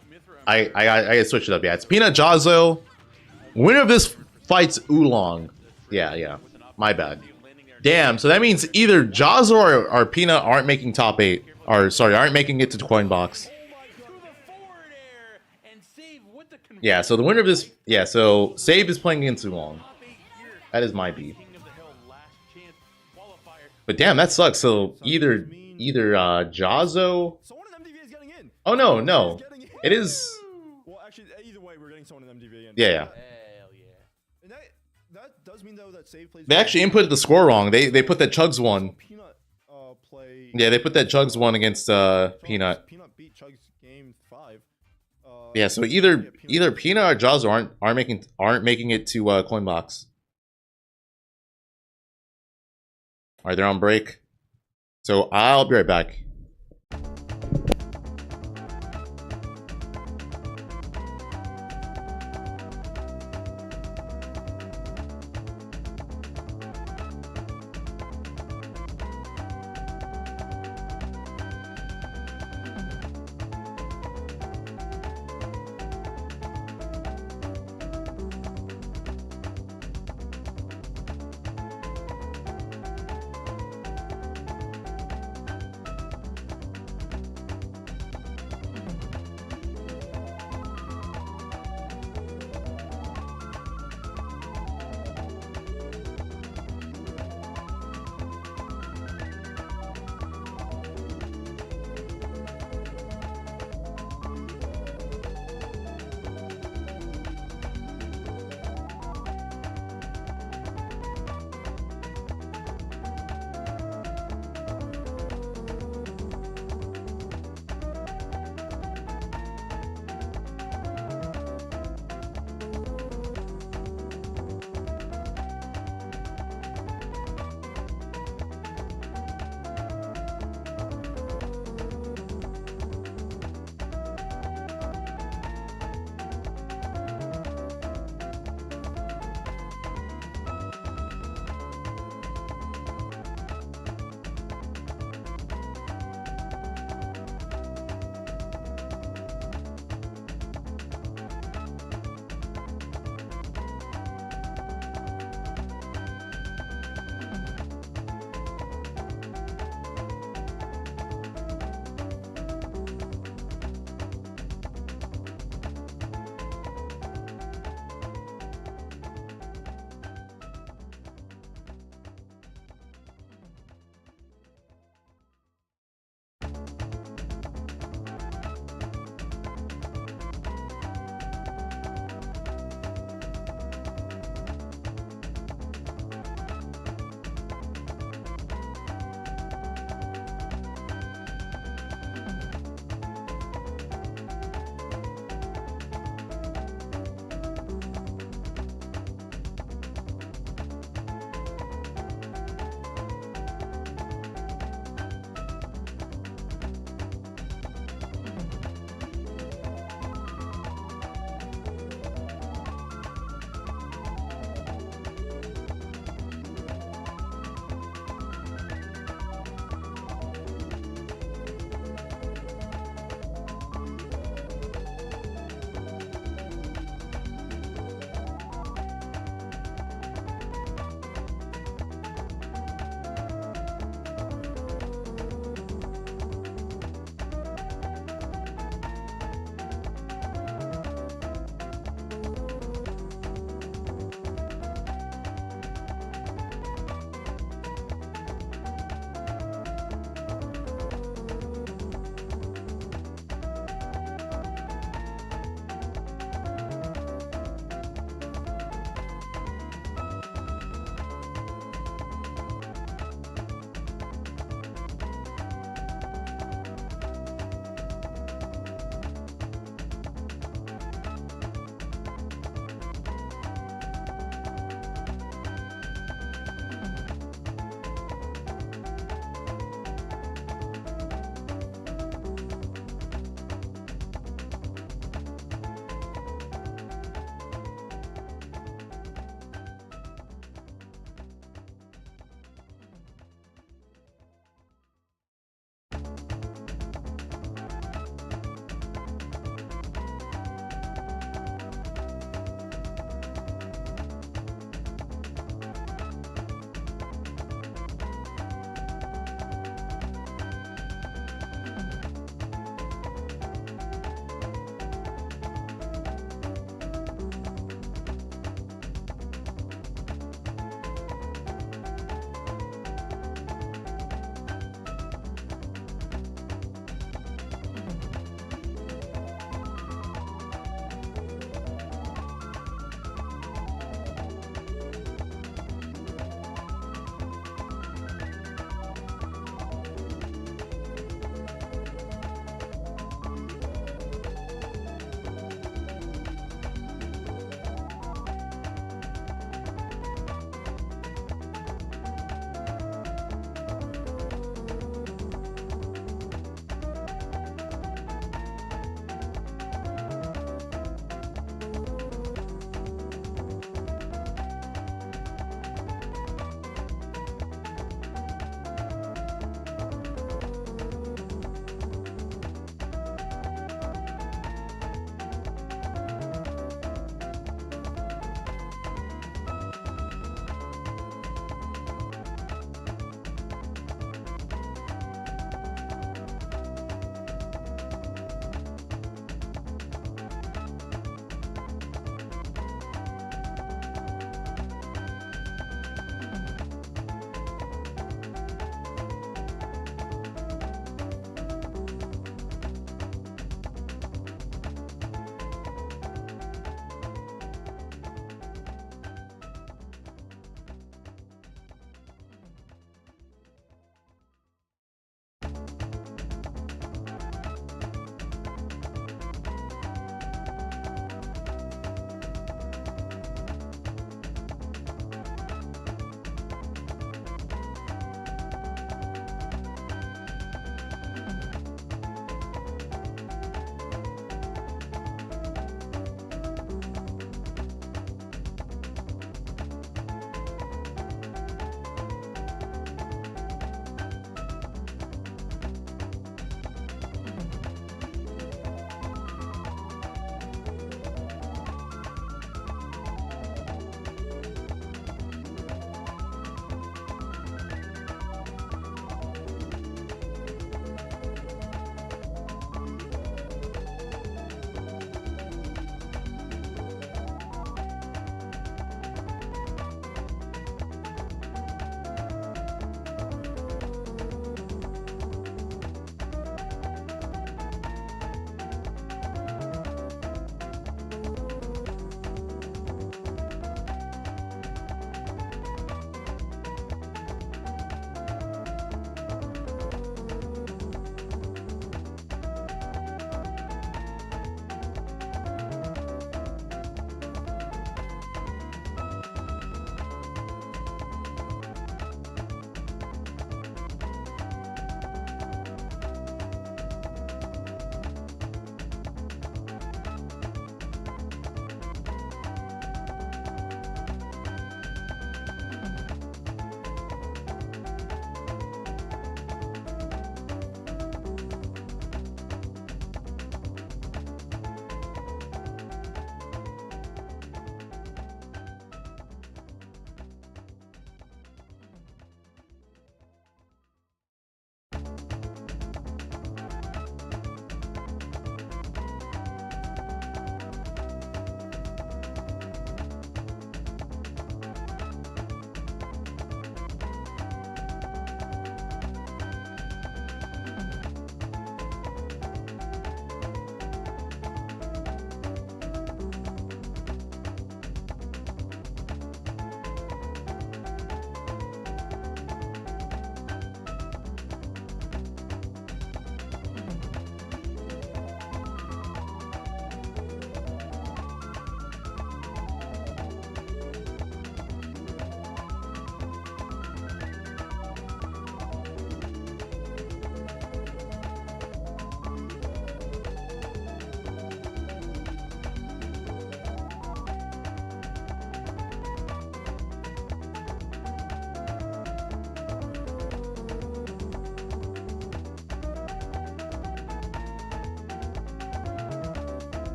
I gotta switch it up. Yeah, it's Peanut Jazzo. Winner of this fights Oolong. Yeah. My bad. Damn. So that means either Jazzo or Peanut aren't making top 8. Or sorry, aren't making it to Coinbox. Yeah. So the winner of this. Yeah. So Save is playing against Oolong. That is my beat. But damn, that sucks. So either Jazzo. Oh no. It is. Well, actually, either way, we're getting someone in MDV. Yeah. Hell yeah. And that does mean though that Save plays. They actually inputted the score wrong. They put that Chugs one. Yeah, they put that Chugs one against Peanut. Peanut beat Chugs game 5. Yeah, so either Peanut or Jazzo aren't making it to Coinbox. All right, they're on break. So I'll be right back.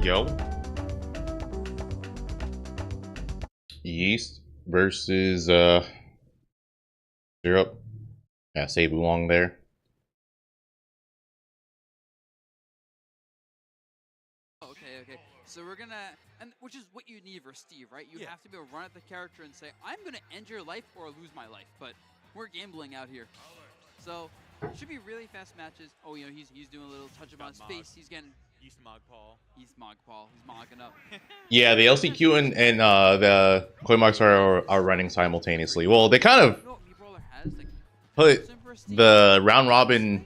go. Yeast versus Syrup. Yeah, save Oolong there. Okay. So we're gonna, and which is what you need for Steve, right? You have to be able to run at the character and say, I'm gonna end your life or lose my life. But we're gambling out here. So it should be really fast matches. Oh, you know, he's doing a little touch up on his face. He's getting He's Mogpaul. He's mogging up. Yeah, the LCQ and the Coinbox are running simultaneously. Well, they kind of put the round robin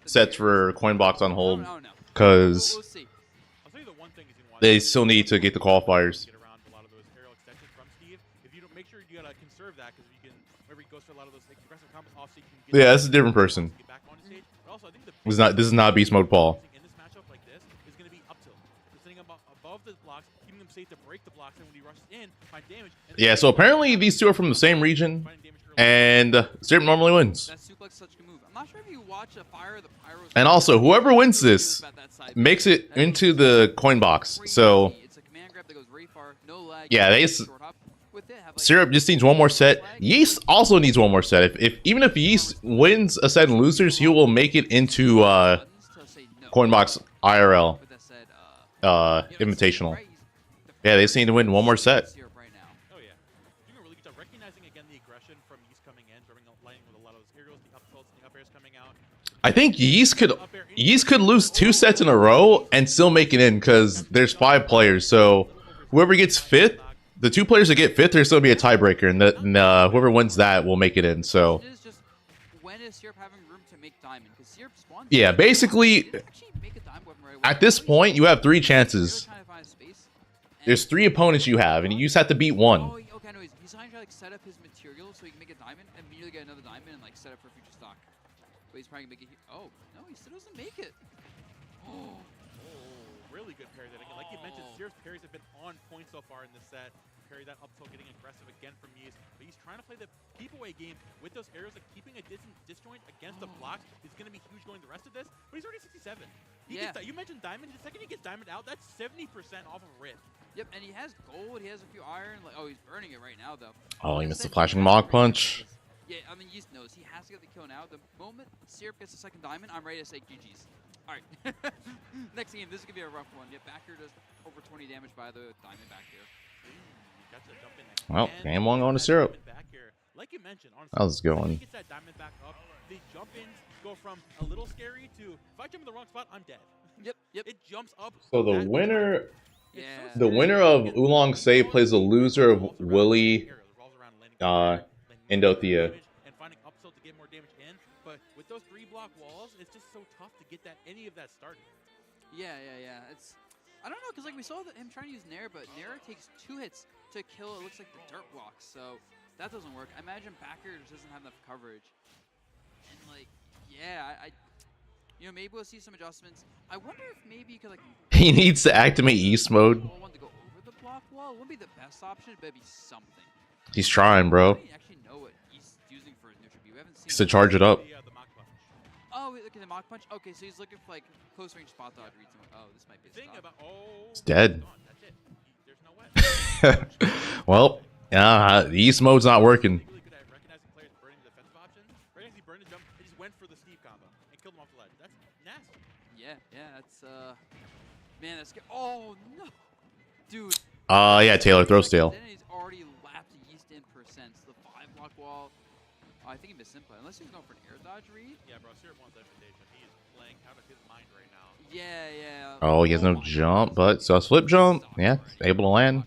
sets for Coinbox on hold because they still need to get the qualifiers. Yeah, this is a different person. This is not Beast Mode Paul. Yeah, so apparently these two are from the same region, and Syrup normally wins. And also, whoever wins this makes it into the Coinbox. So, yeah, Syrup just needs one more set. Yeast also needs one more set. Even if Yeast wins a set and losers, he will make it into Coinbox IRL Invitational. Yeah, they just need to win one more set. I think Yeast could lose 2 sets in a row and still make it in because there's 5 players. So whoever gets 5th, the 2 players that get 5th, there's still be a tiebreaker, and whoever wins that will make it in. So yeah, basically at this point you have 3 chances. There's 3 opponents you have, and you just have to beat one. Okay, no, he's trying to like set up his material so he can make a diamond and immediately get another diamond and like set up for future stock. But he's probably gonna make it. Oh no, he still doesn't make it. Oh, really good parry there. Like you mentioned, Syrup's parries have been on point so far in this set. Parry that up tilt, getting aggressive again from Yeast. But he's trying to play the keep away game with those arrows, like keeping a disjoint against the blocks is going to be huge going the rest of this. But he's already 67. You mentioned diamond. The second he gets diamond out, that's 70% off of rip. Yep, and he has gold. He has a few iron. Like, oh, he's burning it right now though. Oh, he missed the flashing Mog Punch. Yeah, I mean, Yeast knows he has to get the kill now. The moment Syrup gets the second diamond, I'm ready to say GG's. All right. Next game, this is going to be a rough one. Yeah, backer does over 20 damage by the diamond back here. Well, game 1 going to Syrup. Like you mentioned, how's it going? Gets that diamond back up. The jump ins go from a little scary to if I jump in the wrong spot, I'm dead. Yep. It jumps up. So the winner of Oolong Say plays the loser of Willy Indothea. And finding upsell to get more damage in, but with those 3 block walls, it's just so tough to get any of that started. Yeah. It's I don't know, because like we saw him trying to use Nair, but Nair takes 2 hits to kill. It looks like the dirt blocks, so that doesn't work. I imagine backer just doesn't have enough coverage, and like I maybe we'll see some adjustments. I wonder if maybe you could like he needs to activate Yeast mode. Want to go over the block wall? It wouldn't be the best option, but it'd be something. He's trying, bro. I don't actually know what he's using for his neutral B. We haven't seen. He's to charge it up. Oh, look at the Mach Punch. Okay, so he's looking for like close range spot dodge reads. Oh, this might be a stop. It's dead. Well, yeah, the Yeast mode's not working. Yeah, that's man, that's good. Oh no, dude. Yeah, Taylor throw stale. Then he's already lapped Yeast in percents. The 5 block wall. Oh, I think he missed input. Unless he was going for an air dodge read. Yeah, bro. Syrup wants invitation. He is playing out of his mind right now. Yeah. Oh, he has no jump, but so flip jump. Yeah, able to land.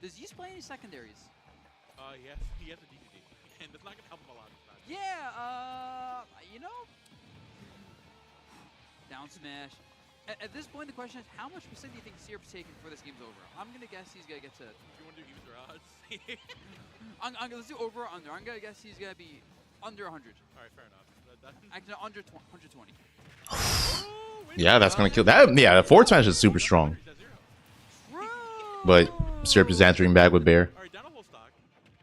Does Yeast play any secondaries? Yes, he has a DPD, and that's not gonna help him a lot. Yeah. Down smash. At this point, the question is, how much percent do you think Syrup's taking before this game's over? I'm gonna guess he's gonna get to. You want to do user odds? Let's do over or under. I'm gonna guess he's gonna be under 100. All right, fair enough. Actually, under 120. Yeah, that's gonna kill that. Yeah, the forward smash is super strong. But Syrup is answering back with Bear. All right, down a whole stock.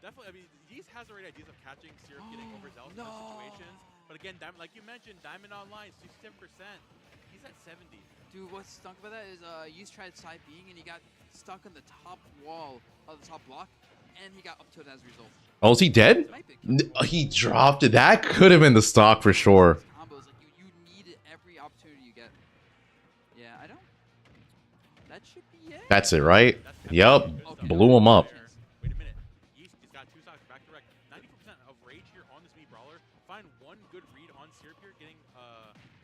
Definitely. I mean, Yeast has already ideas of catching Syrup getting overzealous in those situations. But again, like you mentioned, Diamond Online, 67%. He's at 70. Dude, what's stunk about that is Yeast tried side being and he got stuck on the top wall of the top block, and he got up to it as a result. Oh, is he dead? He dropped it. That could have been the stock for sure. Combos, like you need every opportunity you get. Yeah, I don't. That should be it. That's it, right? Yep. Blew him up. Wait a minute. Yeast has got 2 stocks back to back. 90% of rage here on this Mii Brawler. Find one good read on Syrup here, getting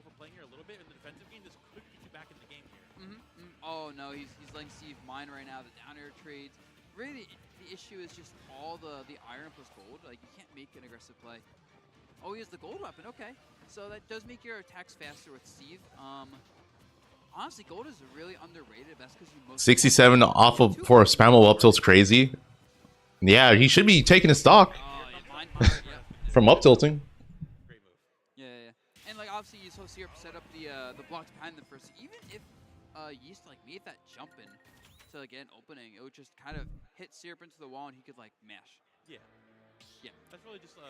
overplaying here a little bit in the defensive game. This could get you back in the game here. Oh no, he's letting Steve mine right now. The down air trades. Really, the issue is just all the iron plus gold. Like you can't make an aggressive play. Oh, he has the gold weapon. Okay, so that does make your attacks faster with Steve. Honestly, gold is really underrated. That's because you most 67 off of for a spammable up tilt's crazy. Yeah, he should be taking a stock from up tilting. Yeah. And like obviously, you saw Syrup set up the blocks behind them first. Even if Yeast like made that jump in to like get an opening, it would just kind of hit Syrup into the wall and he could like mash. Yeah. That's really just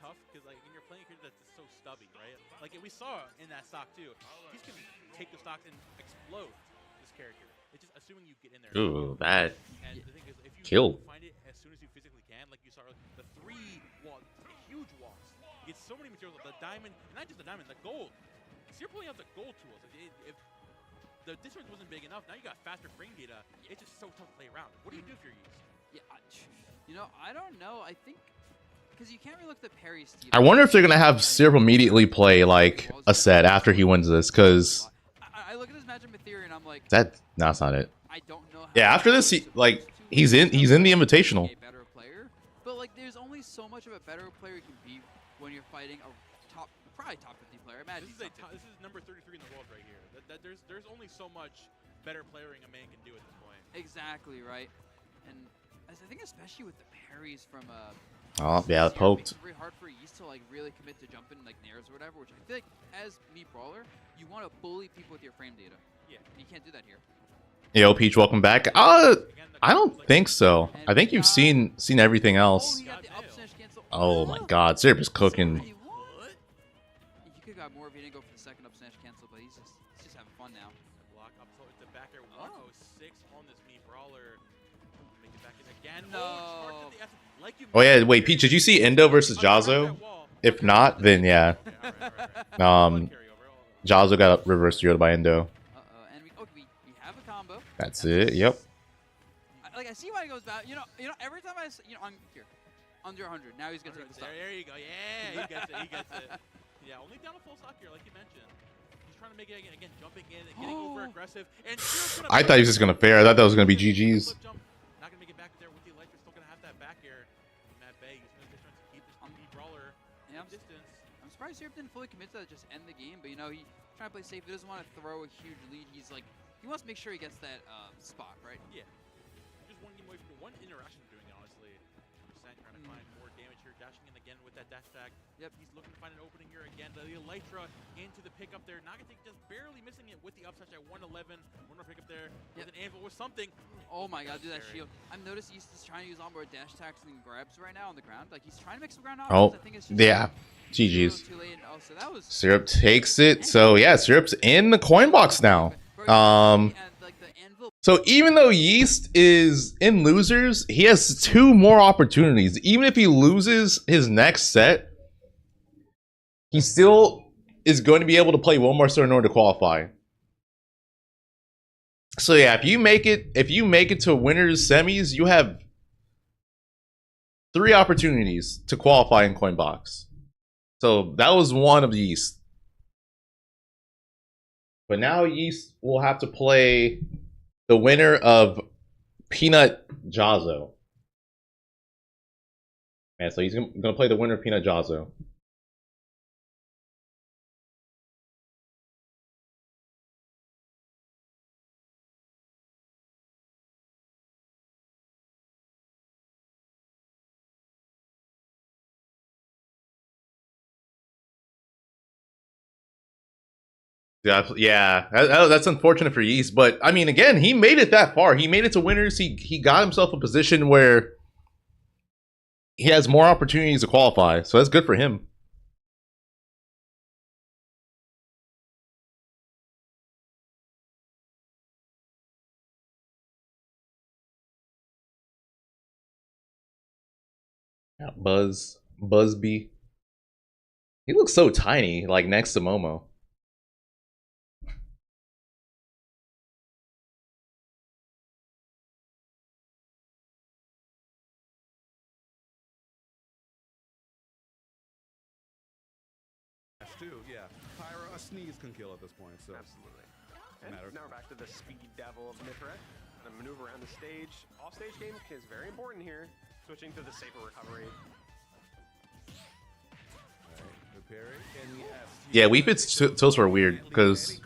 tough because like when you're playing a character that's so stubby, right? Like we saw in that stock too. He's gonna take the stocks and explode this character. It's just assuming you get in there. Ooh, that And the thing is, if you killed. find it as soon as you physically can, like you saw the 3 walls, huge walls. You get so many materials, the diamond, and not just the diamond, the gold. So you're pulling out the gold tools. If the distance wasn't big enough, now you got faster frame data. It's just so tough to play around. What do you do if you're used? Yeah, I don't know. I think because you can't really look at the parry, Steve. I wonder if they're gonna have Syrup immediately play like a set after he wins this, because I look at this matchup with Theory and I'm like, no, that's not it. I don't know. Yeah, after this, he's in the invitational. A better player, but like, there's only so much of a better player you can be when you're fighting a probably top 50 player. Imagine This is number 33 in the world right here. There's only so much better playering a man can do at this point. Exactly right, and I think especially with the parries from Oh yeah, poked. It's very hard for Yeast to like really commit to jumping like nairs or whatever, which I feel like as Mii Brawler, you want to bully people with your frame data. Yeah, and you can't do that here. Yo, Peach, welcome back. I don't think so. I think you've seen everything else. Oh my God, Syrup is cooking. He could have got more if he didn't go for the second up smash cancel, but he's just having fun now. Block up so it's the back air 106 on this Mii Brawler. Make it back in again. No. Oh yeah, wait, Peach, did you see Endo versus Jazzo? If not, then yeah. Jazzo got reverse zeroed by Endo. And we have a combo. That's it. Yep. Like I see why he goes back. You know, every time under 100. Now he's gonna take the stock. There you go. Yeah, he gets it. He gets it. Yeah, only down a full stock here, like you mentioned. He's trying to make it again, jumping in and getting over aggressive. And I thought he was just gonna fair. I thought that was gonna be GG's. Not gonna make it back there with the electric. Still gonna have that back air. Matt Bay using the distance to keep this Mii Brawler in distance. I'm surprised Syrup didn't fully commit to just end the game, but you know, he trying to play safe. He doesn't want to throw a huge lead. He's like, he wants to make sure he gets that spot, right? Yeah. Just one game away from one interaction from doing it, honestly. Percent trying to find more damage here, dashing in again with that dash tag. Yep. He's looking to find an opening here again. The Elytra into the pickup there. Nagatik just barely missing it with the upside at 111. One more pickup there with an anvil with something. Oh my God, do that shield. I've noticed he's just trying to use a lot more dash attacks and grabs right now on the ground. Like he's trying to make some ground Oh, I think it's just yeah. GG's. too late. Oh, so that was Syrup takes it. So yeah, Syrup's in the coin box now. So even though Yeast is in losers, he has 2 more opportunities. Even if he loses his next set, he still is going to be able to play one more set in order to qualify. So yeah, if you make it to winners semis, you have 3 opportunities to qualify in Coinbox. So that was one of Yeast. But now Yeast will have to play the winner of Peanut Jazzo. Yeah, so he's going to play the winner of Peanut Jazzo. Yeah, that's unfortunate for Yeast, but I mean, again, he made it that far. He made it to winners. He got himself a position where he has more opportunities to qualify, so that's good for him. Yeah, Busby. He looks so tiny, like next to Momo. Too, yeah. Pyro, a sneeze can kill at this point, so. Absolutely. And now we're back to the speed devil of Mithra. Gonna maneuver around the stage. Off-stage game is very important here. Switching to the safer recovery. Yeah, Wii Fit's tilts were weird because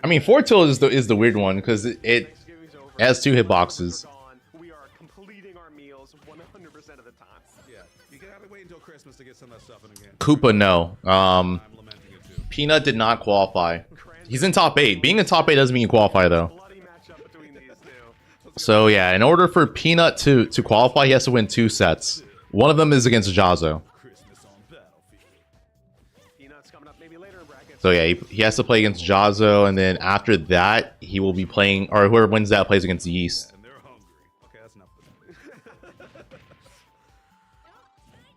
I mean 4 tilt is the weird one because it has 2 hitboxes. We are completing our meals 100% of the time. Yeah, you gotta wait until Christmas to get some of that stuff in again. Koopa, no. Peanut did not qualify. He's in top 8. Being in top 8 doesn't mean you qualify though. So yeah, in order for Peanut to qualify, he has to win 2 sets. One of them is against Jazzo. So yeah, he has to play against Jazzo, and then after that, he will be playing, or whoever wins that plays against Yeast. And they're hungry. Okay, that's enough for them.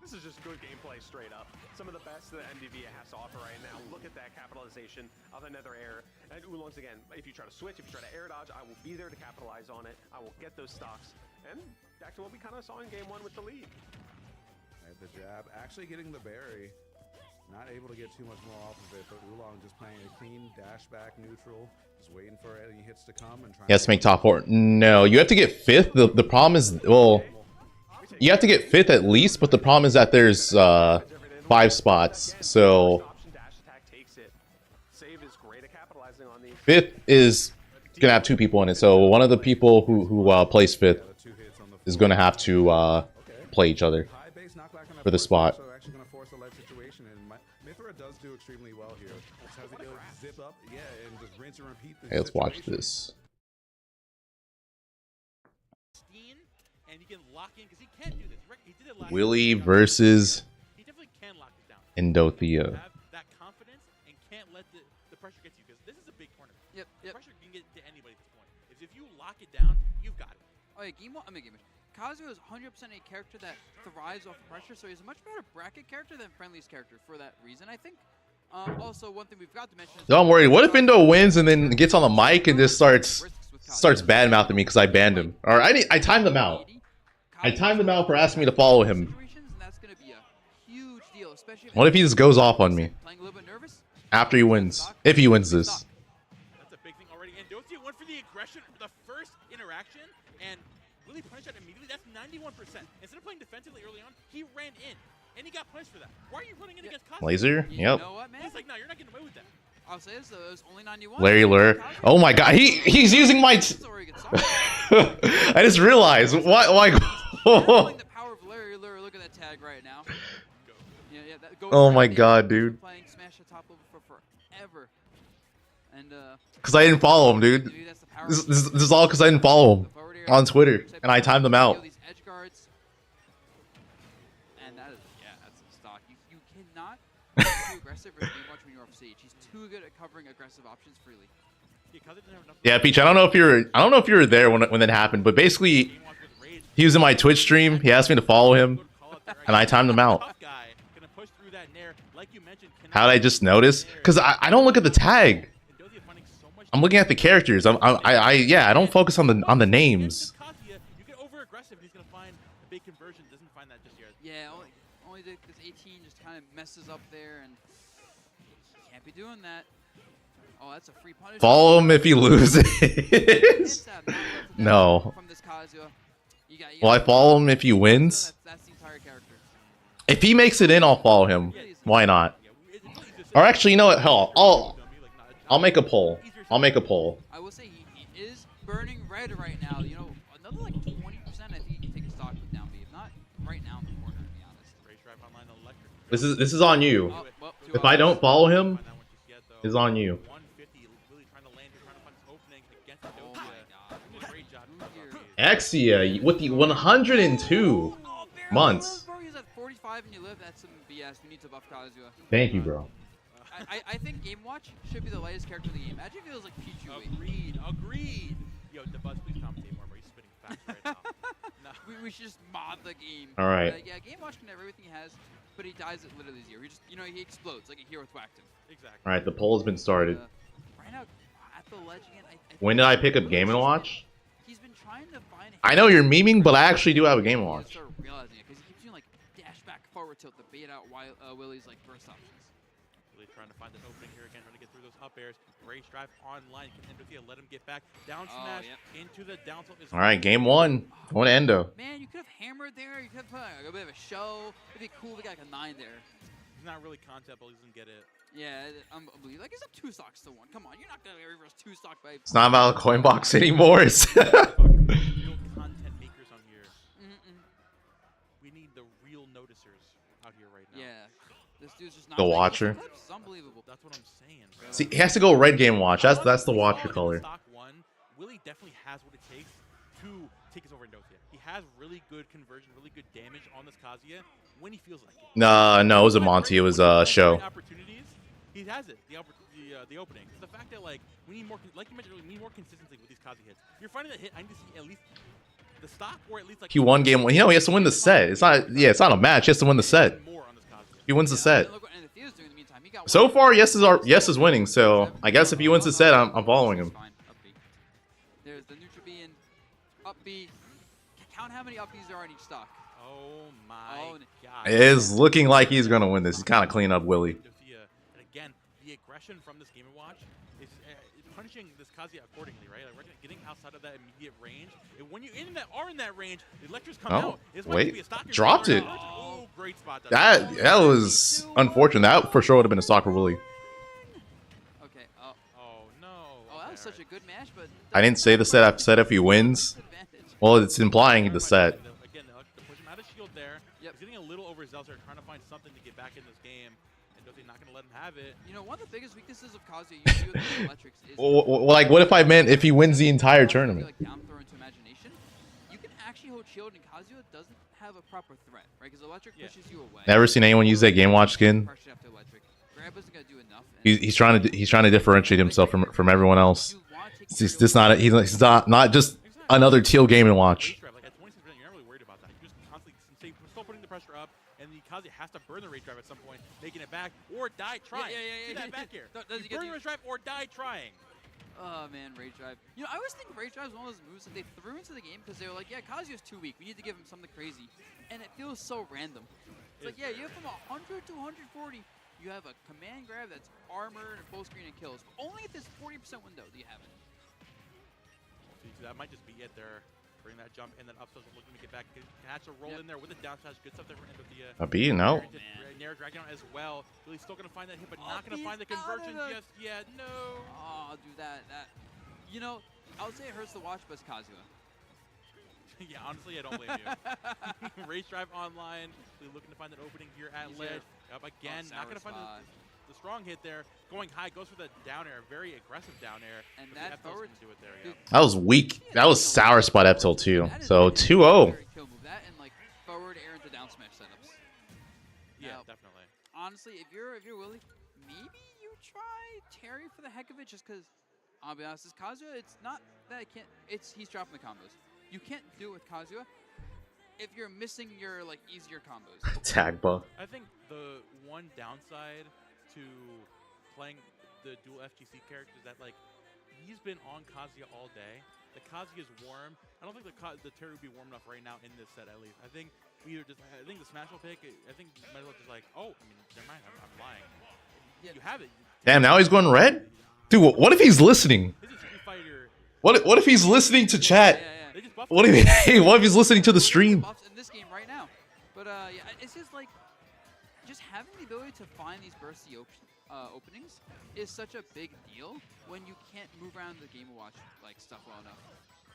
This is just good gameplay straight up. Some of the best that MDV has to offer right now. Look at that capitalization of another air. And Oolongs again, if you try to switch, if you try to air dodge, I will be there to capitalize on it. I will get those stocks. And back to what we kind of saw in game 1 with the lead. Right, the jab, actually getting the berry. Not able to get too much more off of it, but Oolong just playing a clean dash back neutral, just waiting for any hits to come and trying. He has to make top 4. No, you have to get 5th. The problem is, well, you have to get 5th at least, but the problem is that there's 5 spots. So 5th is gonna have 2 people in it. So one of the people who plays 5th is gonna have to play each other for the spot. Does do extremely well here. Just has to go zip up, yeah, and just rinse and repeat this. Okay, let's watch this. And he can lock in because he can't do this. He did it last Willie versus he definitely can lock it down. Endothea. Have that confidence and can't let the pressure get to you because this is a big tournament. Yep. The pressure can get to anybody at this point. If you lock it down, you've got it. Oh yeah, game 1. I mean, game 1. Kazuo is 100% a character that thrives off pressure, so he's a much better bracket character than Friendly's character for that reason, I think. Also, one thing we've got to mention is Don't worry. What if Indo wins and then gets on the mic and just starts bad mouthing me because I banned him? Or I timed him out. I timed him out for asking me to follow him. What if he just goes off on me after he wins? If he wins this. That's a big thing already. And Dotia went for the aggression for the first interaction and really punished that immediately. That's 91%. Instead of playing defensively early on, he ran in. And he got punished for that. Why are you running in against Cosmo? Laser? Yep. You know what, man? He's like, no, you're not getting away with that. I'll say this, though, it was only 91. Larry Lure. Oh my god, he's using my I just realized. Why the power of Larry Lure. Look at that tag right now. Oh my god, dude. Playing Smash the top level for forever. And Cause I didn't follow him, dude. This is all because I didn't follow him on Twitter, and I timed them out. Edge guards. And that is, yeah, that's a stock. You cannot be too aggressive or game watch when you're off stage. He's too good at covering aggressive options freely. Yeah, Peach. I don't know if you were there when that happened, but basically, he was in my Twitch stream. He asked me to follow him, and I timed him out. How did I just notice? Because I don't look at the tag. I'm looking at the characters. I don't focus on the names. You get over aggressive, he's gonna find a big conversion. Doesn't find that just yet. Yeah, only this 18 just kind of messes up there, and can't be doing that. Oh, that's a free punish. Follow him if he loses. No. From this Kazuo. Well, I follow him if he wins. That's the entire character. If he makes it in, I'll follow him. Why not? Or actually, you know what? Hell, I'll make a poll. I'll make a poll. I will say he is burning red right now. You know, another like 20%. I think he can take a stock with down B. If not right now in the corner, to be honest. This is on you. If I don't follow him, it's on you. Exia with the 102 months. He's at 45 and you live. That's some BS. We need to buff Kazuo. Thank you, bro. I think Game Watch should be the lightest character in the game. Imagine if it was like Pichu. Agreed. Yo, the Buzz, please commentate more, bro. He's spitting facts right now. We we should just mod the game. All right. Yeah, Game Watch can have everything he has, but he dies at literally 0. He just, he explodes like a hero with whacked him. Exactly. All right, the poll has been started. Right now, at the ledge again. When did I pick up Game & Watch? He's been trying to find. I know you're memeing, but I actually do have a Game & Watch. Start realizing it because he keeps doing like dash back, forward tilt to bait out Willie's like burst options. Really trying to find an opening here again, trying to get through those up airs. Race drive online. Can Endothea let him get back? Down smash into the down tilt. All right, game 1. Going to Endo. Man, you could have hammered there. You could have put like, a bit of a show. It'd be cool if we got like a 9 there. He's not really content, but he doesn't get it. Yeah, unbelievable. Like, he's up 2 stocks to 1. Come on, you're not going to reverse 2 stock by... It's not about Coinbox anymore. It's Real content makers on here. We need the real noticers out here right now. Yeah. This dude's just not... The Watcher. It's unbelievable. That's what I'm saying. Bro. See, he has to go red Game Watch. That's the Watcher color. Stock 1, Willie definitely has what it takes to take us over Endothea. He has really good conversion, really good damage on this Kazuya when he feels like it. No, it was a Monty. It was a show. Opportunities, he has it. The opening. The fact that like we need more, like you mentioned, we need more consistency with these Kazuya hits. You're finding that hit. I need to see at least the stock, or at least like. He won game 1. He has to win the set. It's not. Yeah, it's not a match. He has to win the set. He wins the set. So far, yes is winning. So I guess if he wins the set, I'm following him. There's the neutral B and up B. Count how many up Bs there are in each stock. Oh my god! It is looking like he's gonna win this. He's kind of cleaning up Willie. And again, the aggression from this Game & Watch is punishing this Kazuya accordingly, right? Like we're getting outside of that immediate range. And when you are in that range, the electors come out. Wait, dropped it. Oh, great spot. That was unfortunate. That for sure would have been a stock for Willie. Okay. Oh no. Oh, that was such a good match, but I didn't say the set. I said if he wins. Well, it's implying the set. Again, to push him out of shield there. He's getting a little overzealous there, trying to find something to get back in this game. And Endothea not going to let him have it. One of the biggest weaknesses of Kazuya usually with the electrics is... Like, what if I meant if he wins the entire tournament? Like down throw into imagination, you can actually hold shield, and Kazuya doesn't have a proper threat, right? Because electric pushes you away. Never seen anyone use that Game Watch skin. Grab isn't going to do enough. He's trying to differentiate himself from everyone else. He's just not. He's not just another teal Game & Watch. Like at 26%, you're not really worried about that. You just constantly still putting the pressure up, and the Kazuya has to burn the rage drive at some point, making it back or die trying. See that back here. You burn the rage drive or die trying. Oh man, rage drive. I always think rage drive is one of those moves that they threw into the game because they were like, yeah, Kazuya's too weak. We need to give him something crazy, and it feels so random. It's like, yeah, you have from 100 to 140. You have a command grab that's armor and full screen and kills. Only at this 40% window do you have it. That might just be it there. Bring that jump and then up, so looking to get back. Catch a roll in there with a down smash. Good stuff there for Endothea. A B, no. Nair dragging out as well. Really still going to find that hit, but not going to find the conversion just yet. No. Oh, dude, that. I would say it hurts to watch, but it's Kazuya. Yeah, honestly, I don't blame you. Race drive online. Really looking to find that opening here at ledge. Up again. Not going to find the strong hit there. Going high, goes for the down air. Very aggressive down air. And that forward do it there. That was weak. That was sour spot F tilt too. So 2-0. That and like forward air into down smash setups. Yeah, definitely. Honestly, if you're Willie, maybe you try Terry for the heck of it, just because. I'll be honest, this Kazuya, it's not that I can't. He's dropping the combos. You can't do it with Kazuya if you're missing your like easier combos. Tag buff. I think the one downside to playing the dual FGC characters that like he's been on Kazuya all day. The Kazuya is warm. I don't think the Terry would be warm enough right now in this set at least. I think I think the Smash will pick. I think you might as well just like, oh, I mean, never mind, I'm lying. Yeah, you have it. Damn, now he's going red? Dude, what if he's listening? What if he's listening to chat? What if he's listening to the stream? In this game right now. But yeah, it's just like having the ability to find these bursty openings is such a big deal when you can't move around the Game & Watch like stuff well enough.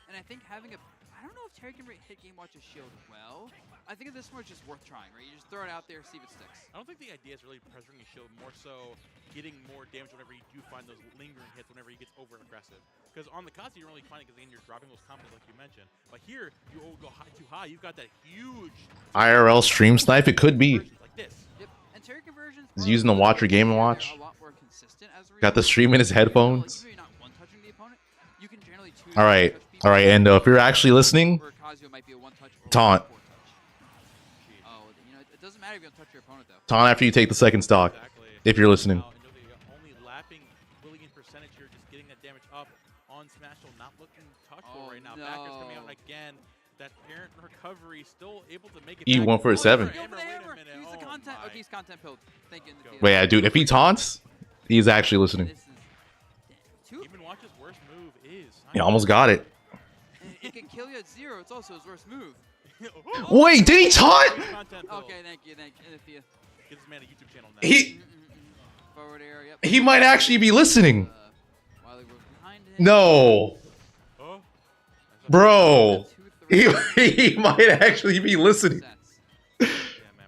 And I think having I don't know if Terry can hit Game Watch's shield well. I think at this point it's just worth trying, right? You just throw it out there, see if it sticks. I don't think the idea is really pressuring your shield, more so getting more damage whenever you do find those lingering hits whenever he gets over aggressive. Because on the Kazuya, you're really finding because again you're dropping those combos like you mentioned. But here, you go too high. You've got that huge IRL stream snipe. It could be. Like this. Yep. And Terry conversions. He's using the Watcher Game & Watch. A lot more consistent as a Got the stream in his headphones. You're not one-touching the opponent. You can generally All right, Endo. If you're actually listening, Taunt. Oh, you know, it doesn't matter if you don't touch your opponent though. Taunt after you take the second stock. Exactly. If you're listening. Now, only lapping Willie in percentage here, just getting that damage up on Smashville, not looking touchable right now. No. Backers coming out again. That parent recovery, still able to make it He back. went for a 7. Go for the hammer. Use the content. Okay, he's content pilled. Thank you. Wait, yeah, dude, if he taunts, he's actually listening. This is Even Watch's worst move is. He almost got it. and it can kill you at 0. It's also his worst move. Wait, did he taunt? Okay, thank you. If you Get this man a YouTube channel now. He forward air, yep. he might actually be listening. Wiley was behind him. No. Oh. Bro. He might actually be listening. Yeah, man,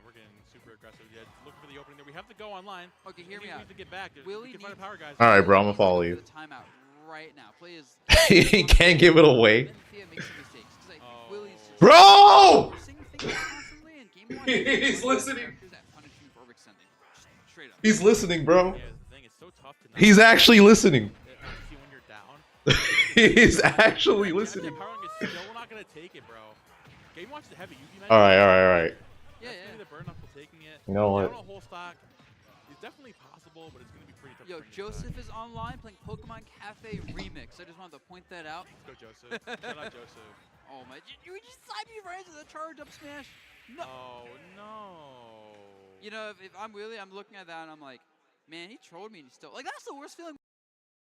we're getting super aggressive. Yeah, looking for the opening there. We have to go online. Okay, hear me out. We have to get back. Willie we can find a power guys. All right, bro, I'm gonna follow you. The timeout right now. Play is. He can't give it away. Thea makes some mistakes. 'Cause, like, Willie's just Bro! forcing things constantly, and game one, He's listening. characters that punish you for overextending. Just straight up. He's listening, bro. Yeah, the thing is so tough to He's actually listening. see when you're down. He's actually listening. Power is still not gonna take it, bro. Game Watch the heavy. All right. Yeah. The burn up for taking it. You know what? Down a whole stock is definitely possible, but it's gonna be pretty tough. Yo, to bring it Joseph is online playing Pokemon Cafe Remix. I just wanted to point that out. back. Let's go, Joseph. Shout out Joseph. Oh my! You just side me right into the charge up smash. No. Oh no. You know, if I'm Willie, I'm looking at that and I'm like, man, he trolled me and he still like that's the worst feeling.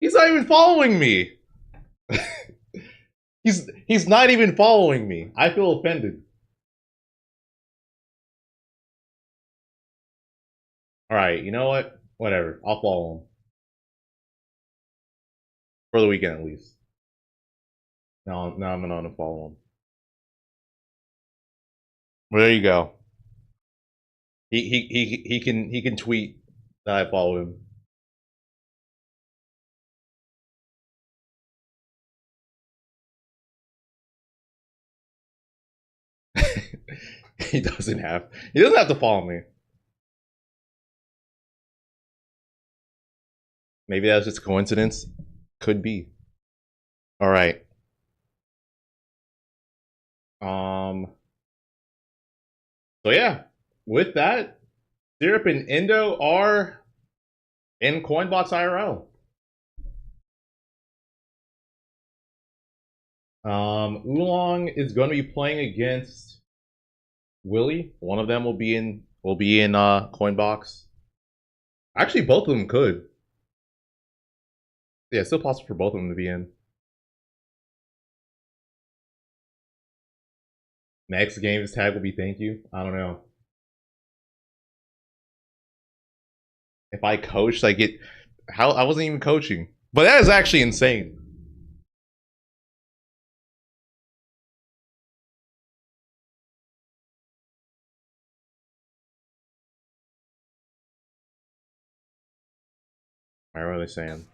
He's not even following me. He's not even following me. I feel offended. All right, you know what? Whatever. I'll follow him. For the weekend at least. No, I'm gonna unfollow him. Well, there you go. He can tweet that I follow him. He doesn't have to follow me. Maybe that's just a coincidence. Could be. All right. So yeah, with that, Syrup and Indo are in Coinbox IRL. Oolong is going to be playing against Willie. One of them will be in Coinbox. Actually, both of them could. Yeah, it's still possible for both of them to be in. Next game's tag will be thank you. I don't know. If I coached, I get how I wasn't even coaching. But that is actually insane. What are they saying?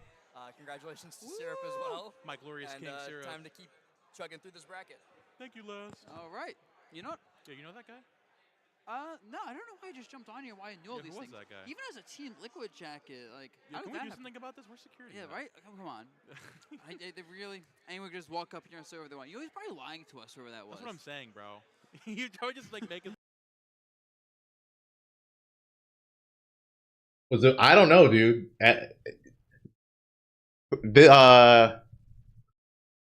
Congratulations to Syrup as well. My glorious and, king, Syrup. time to keep chugging through this bracket. Thank you, Les. All right. You know what? Yeah, you know that guy? No, I don't know why I just jumped on here. Why I knew all Yeah, these who was things. that guy? Even as a Team Liquid jacket, like Yeah, how can did we that do something about this? We're security. Yeah, now. right. Come on. They really. Anyone could just walk up here and say whatever they want. You know, he's probably lying to us, whoever that was. That's what I'm saying, bro. You probably just like making. Was it? I don't know, dude.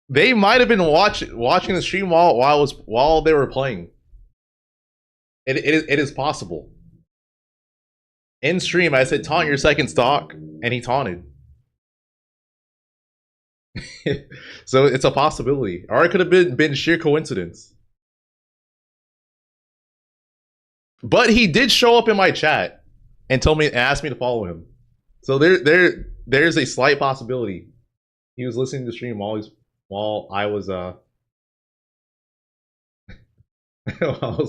They might have been watching the stream while they were playing. It is possible. In stream, I said taunt your second stock, and he taunted. So it's a possibility, or it could have been sheer coincidence. But he did show up in my chat and asked me to follow him. So there's a slight possibility he was listening to the stream while I was while I was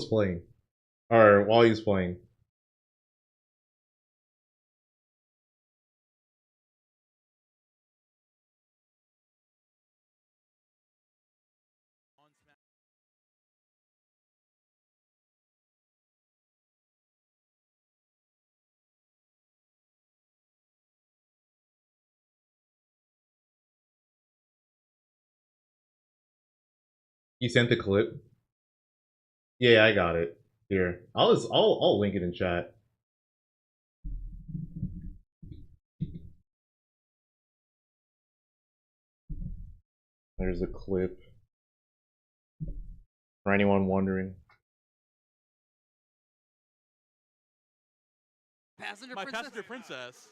playing, or while he was playing. You sent the clip. Yeah, I got it. Here. I'll link it in chat. There's a clip. For anyone wondering. Passenger My princess. passenger princess.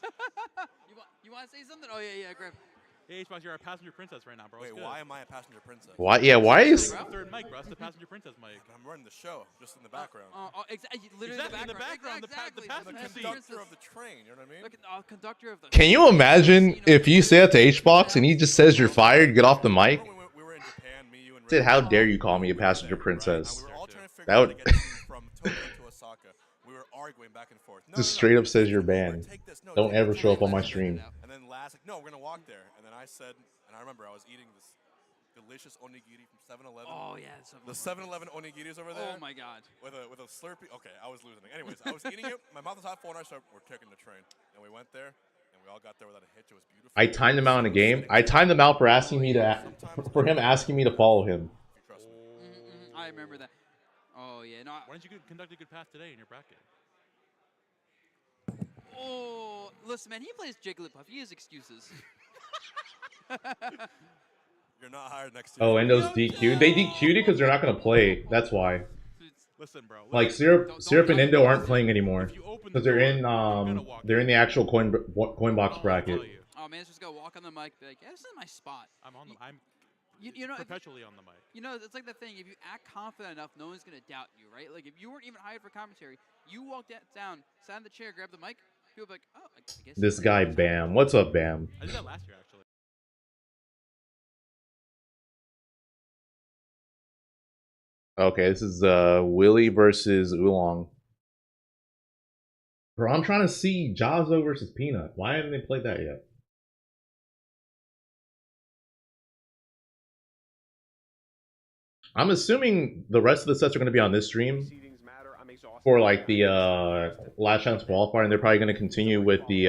You want to say something? Oh yeah, grab. Hey, H-Box, you're our passenger princess right now, bro. Wait, why am I a passenger princess? Why? Yeah, why is... The third mic, bro. It's the passenger princess mic. I'm running the show, just in the background. Literally Exactly, in the background, the exactly. passenger I'm the seat. conductor of the train, you know what I mean? Look, conductor of the. Can you imagine if you say that to H-Box and he just says you're fired, get off the mic? We were in Japan, me, you, and Said, how Riddles. dare you call me a passenger princess? We were all trying to figure That out would... how to get from Tokyo to Osaka. We were arguing back and forth. Just straight up says you're banned. Don't ever show up on my stream. And then last, like, no, we're gonna walk there. And then I said, and I remember I was eating this delicious onigiri from 7-Eleven. Oh yeah, the 7-Eleven onigiris over there. Oh my god. With a Slurpee. Okay, I was losing it. Anyways, I was eating it. My mouth was hot, phone. I started. We're taking the train, and we went there, and we all got there without a hitch. It was beautiful. I timed him out in a game. I timed him out for asking me to... For him asking me to follow him. Trust me. I remember that. Oh yeah, no. Why don't you conduct a good path today in your bracket? Oh, listen, man, he plays Jigglypuff. He has excuses. You're not hired next to. Oh, Endo's DQ'd. They DQ'd it because they're not gonna play. That's why. Listen, bro. Like Syrup and Endo aren't playing anymore because they're in the actual Coinbox bracket. Oh man, just go walk on the mic. Be like, yeah, this is my spot. I'm you know, perpetually on the mic. You know, it's like the thing. If you act confident enough, no one's gonna doubt you, right? Like if you weren't even hired for commentary, you walked down, sat in the chair, grabbed the mic. People be like, oh, I guess. This guy Bam. What's up, Bam? I did that last year, actually. Okay, this is Willie versus Oolong. Bro, I'm trying to see Jazzo versus Peanut. Why haven't they played that yet? I'm assuming the rest of the sets are going to be on this stream for like the last chance qualifier, and they're probably going to continue with the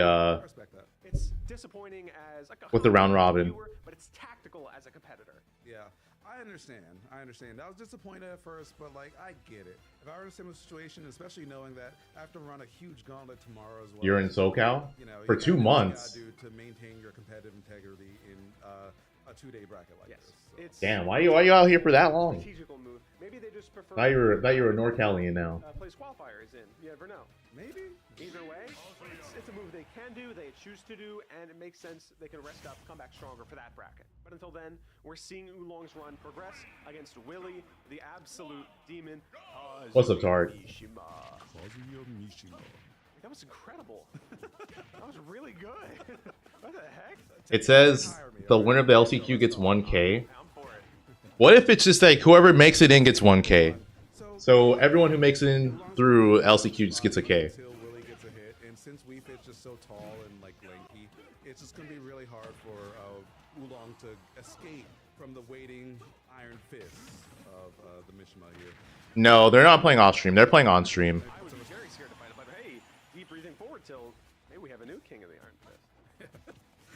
It's disappointing as a with the round robin. viewer, but it's tactical as a competitor. Yeah, I understand. I was disappointed at first, but like I get it. If I were in a similar situation, especially knowing that I have to run a huge gauntlet tomorrow as well. You're in SoCal you know, for you 2 gotta do what you months. gotta do to maintain your competitive integrity in a 2-day bracket like this. So. Damn, why you out here for that long? Strategical move. Maybe they just prefer. Thought you were a NorCalian now. Place qualifiers in. You never know. Maybe. Either way, it's a move they can do, they choose to do, and it makes sense they can rest up, come back stronger for that bracket. But until then, we're seeing Oolong's run progress against Willie, the absolute demon. What's up, Tart? That was incredible. That was really good. What the heck? It says the winner of the LCQ gets 1K. What if it's just like whoever makes it in gets 1K? So everyone who makes it in through LCQ just gets a K. Until Willie gets a hit, and since Weefit's just so tall and like lanky, it's just gonna be really hard for Oolong to escape from the waiting iron fists of the Mishima here. No, they're not playing off stream. They're playing on stream. I was very scared to fight it, but hey, deep breathing forward till maybe we have a new king of the Iron Fist.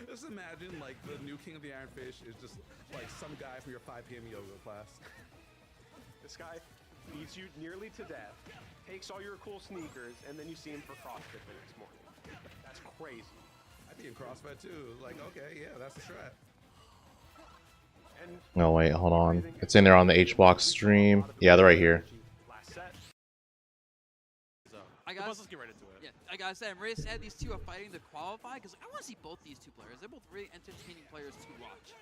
Just imagine like the new king of the Iron Fish is just like some guy from your 5 p.m. yoga class. This guy beats you nearly to death, takes all your cool sneakers, and then you see him for CrossFit the next morning. That's crazy. I'd be in CrossFit too. Like, okay, yeah, that's the strat. No, wait, hold on. It's in there on the H-Box stream. Yeah, they're right here. Let's get right into it. Yeah, I gotta say, I'm really sad these two are fighting to qualify because I want to see both these two players. They're both really entertaining players to watch.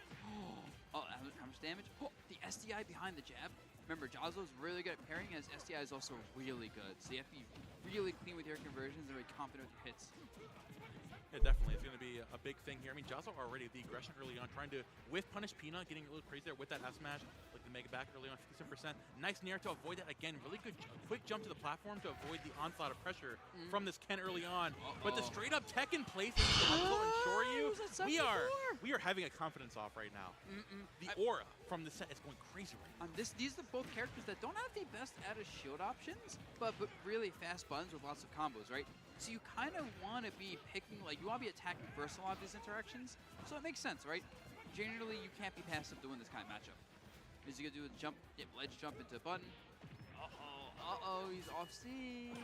Oh, how much damage? Oh, the SDI behind the jab. Remember, Jazzo's really good at parrying, as SDI is also really good. So you have to be really clean with your conversions and really confident with your hits. Yeah, definitely. It's going to be a big thing here. I mean, Jazzo already, the aggression early on, trying to whiff punish Peanut, getting a little crazy there with that F smash, like the mega back early on, 57%. Nice nair to avoid that. Again, really good quick jump to the platform to avoid the onslaught of pressure from this Ken early on. But the straight up tech in place is to ensure you. We are having a confidence off right now. The aura from the set is going crazy right now. These are both characters that don't have the best out of shield options, but really fast buttons with lots of combos, right? So you kind of want to be picking, like, you want to be attacking first a lot of these interactions. So it makes sense, right? Generally, you can't be passive doing this kind of matchup. Because you can do a jump, ledge jump into a button. he's off stage.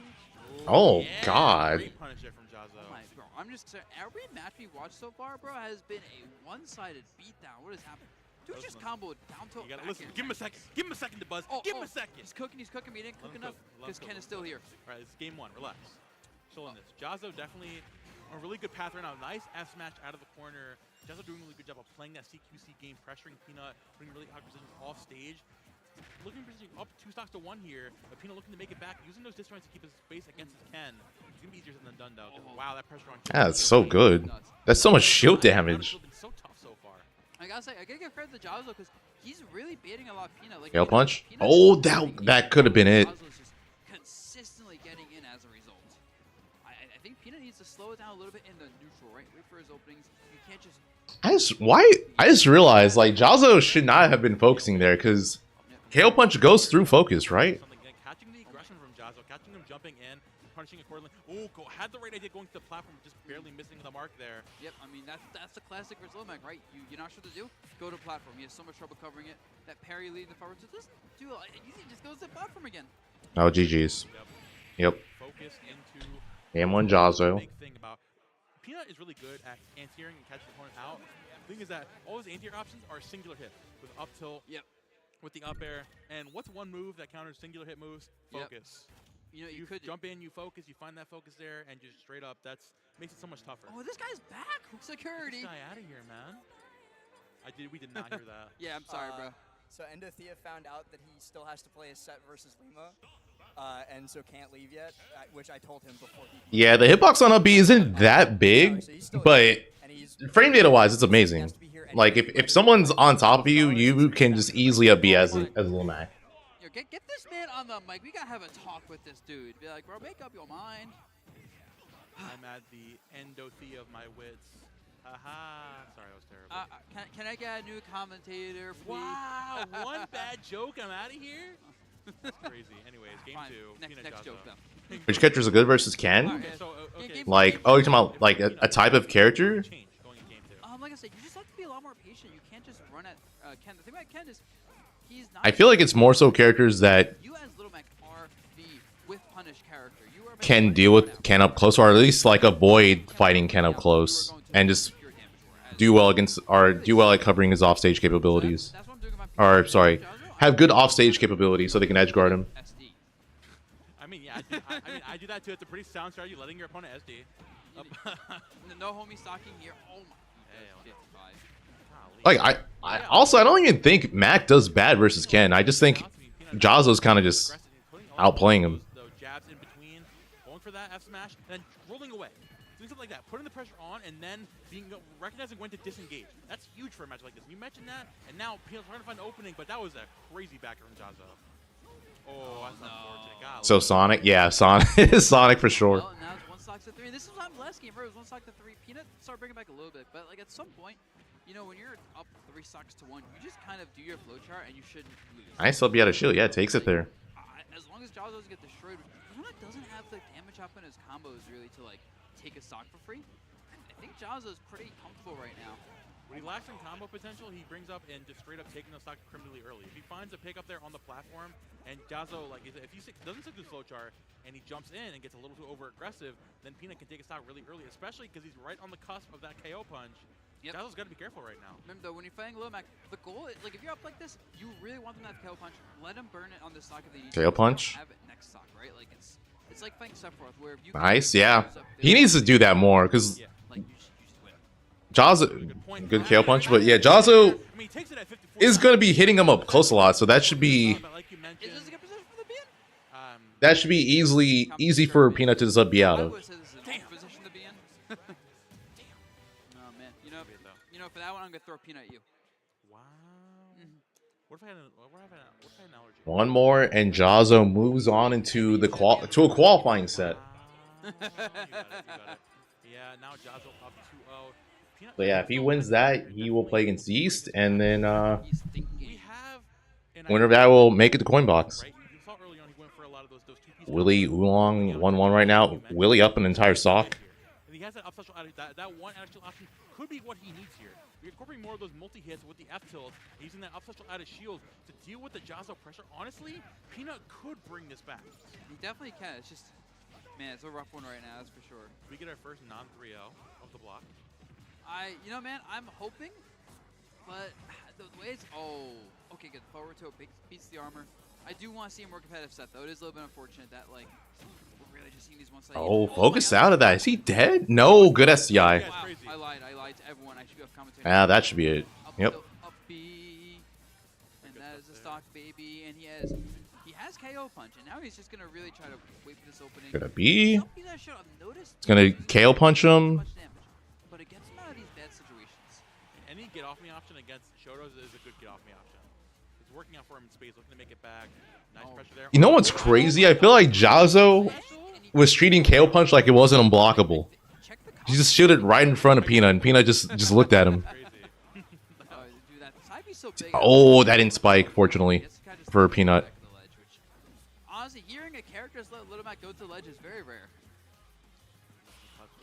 Oh, Yeah, God. Great punish there from Jazzo. Oh my, bro, I'm just concerned. Every match we watched so far, bro, has been a one-sided beatdown. What has happened? Dude just comboed down to You gotta back listen. air. Give him a second. Give him a second to buzz. Oh, Give him oh, a second. He's cooking. He didn't cook enough because Ken is still here. All right, it's game one. Relax. Chill on this. Jazzo definitely a really good path right now. Nice S smash out of the corner. Jazzo doing a really good job of playing that CQC game, pressuring Peanut, putting really high positions off stage. Looking for up 2 stocks to 1 here. But Peanut looking to make it back, using those disjoints to keep his space against his Ken. It's gonna be easier said than done though. Wow, that pressure on. That's so good. That's so much shield damage. So tough so far. I gotta say, I gotta give credit to Jazzo because he's really baiting a lot of Peanut. Like, Tail punch? Oh, that could have been it. Jazzo's just consistently getting in as a result. I think Peanut needs to slow it down a little bit in the neutral, right? Wait for his openings. You can't just. I just realized like Jazzo should not have been focusing there because Tail punch goes through focus, right? Catching the aggression from Jazzo, catching him jumping in, punishing accordingly. Oh, had the right idea going to the platform, just barely missing the mark there. Yep, I mean that's the classic versus Lomac, right? You're not sure what to do. Go to platform. He has so much trouble covering it. That parry lead the forward just doesn't do it. He just goes to platform again. Oh, GG's. Yep. Focus into Game 1 Jazzo. Big thing about Peanut is really good at anti-airing and catching the opponent out. The thing is that all his anti-air options are singular hit with up tilt. Yep. With the up air, and what's one move that counters singular hit moves? Focus. Yep. You know, you could jump in, you focus, you find that focus there, and just straight up. That's makes it so much tougher. Oh, this guy's back. Security. Get this guy out of here, man. We did not hear that. Yeah, I'm sorry, bro. So Endothea found out that he still has to play a set versus Lima, and so can't leave yet, which I told him before he. Yeah, the hitbox on LB isn't that big, but frame data wise, it's amazing. Like if someone's on top of you, you can just easily up B as Lomac. Yo, get this man on the mic. We gotta have a talk with this dude. Be like, bro, make up your mind. I'm at the endothea of my wits. Haha. Sorry, that was terrible. Can I get a new commentator, please? Wow, one bad joke, I'm out of here. That's crazy. Anyways, game Fine. 2. Next joke, though. Which characters are good versus Ken? Okay, so, Like, oh, you're talking about like a type of character? Like I said, you just have to be a lot more patient. You can't just run at Ken. The thing about Ken is he's not. I feel like it's more so characters that you as Little Mac are the with punish character. You are can deal with Ken up close, or at least like avoid fighting Ken up close, and just do well against or do well at covering his offstage capabilities. Or sorry, have good offstage capabilities so they can edge guard him. I mean, yeah, I do that too. It's a pretty sound strategy, letting your opponent SD. No homie stocking here. Oh my. Like I also I don't even think Mac does bad versus Ken. I just think Jazzo's kind of just outplaying him. Jabs in between, going for that F smash, and then rolling away. Doing something like that, putting the pressure on, and then recognizing when to disengage. That's huge for a match like this. You mentioned that, and now Peanut's trying to find an opening, but that was a crazy backer from Jazzo. Oh, that's unfortunate. God, So Sonic, yeah, Sonic, Sonic for sure. Well, now it's 1 stock to 3. This was not last game, bro. It was 1 stock to 3. Peanut started bringing back a little bit, but like at some point, you know, when you're up 3 stocks to 1, you just kind of do your flowchart and you shouldn't lose. Nice up out of shield. Yeah, takes it there. As long as Jaws doesn't get destroyed, Peanut doesn't have the damage up in his combos really to like take a stock for free. I think Jaws is pretty comfortable right now. When he lacks in combo potential, he brings up and just straight up taking the stock criminally early. If he finds a pick up there on the platform, and Jazzo, like, if he doesn't stick to the slow chart, and he jumps in and gets a little too over-aggressive, then Peanut can take a stock really early, especially because he's right on the cusp of that KO punch. Yep. Jazzo's got to be careful right now. Remember though, when you're fighting low Mac, the goal is, like, if you're up like this, you really want them to have KO punch. Let them burn it on the stock if they need KO to. punch? Have it next stock, right? Like, it's like fighting Sephiroth, where if you Nice, yeah. He needs to do that more because Jazzo, good KO punch, but yeah, Jazzo is going to be hitting him up close a lot, so that should be easy for Peanut to just be out of. Oh man, you know, for that one, I'm gonna throw Peanut at you. Wow. What if I had an allergy? One more, and Jazzo moves on into the to a qualifying set. You got it. Yeah, now Jazzo up 2-0. So yeah, if he wins that, he will play against East, and then winner of that will make it to Coinbox. Early on, he went for a lot of those Willie Oolong 1-1 right now. Willie up an entire stock. he has that up special that one actual option could be what he needs here. You're incorporating more of those multi-hits with the F tilt, using that up special out of shield to deal with the Jazzo pressure. Honestly, Peanut could bring this back. He definitely can. It's just, man, it's a rough one right now, that's for sure. We get our first non-3L of the block. You know, man, I'm hoping, but the way it's, okay, good. Forward tilt beats the armor. I do want to see a more competitive set, though. It is a little bit unfortunate that, like, we're really just seeing these one-sided. Oh, focus out of that. Is he dead? No, good SDI. Wow, I lied to everyone. I should be off commentating. Ah, that should be it. Yep. Up B, and that is a stock baby, and he has KO punch, and now he's just gonna really try to wait for this opening. Gonna be. Noticed It's gonna KO punch him. But it gets him out of these bad situations. Any get off me option against Shotos is a good get off me option. It's working out for him in space, looking to make it back. Nice pressure there. You know what's crazy? I feel like Jazzo was treating KO punch like it wasn't unblockable. He just shielded right in front of Peanut, and Peanut just looked at him. Oh, that didn't spike, fortunately, for Peanut. Honestly, hearing a character's let Little Mac go to the ledge is very rare.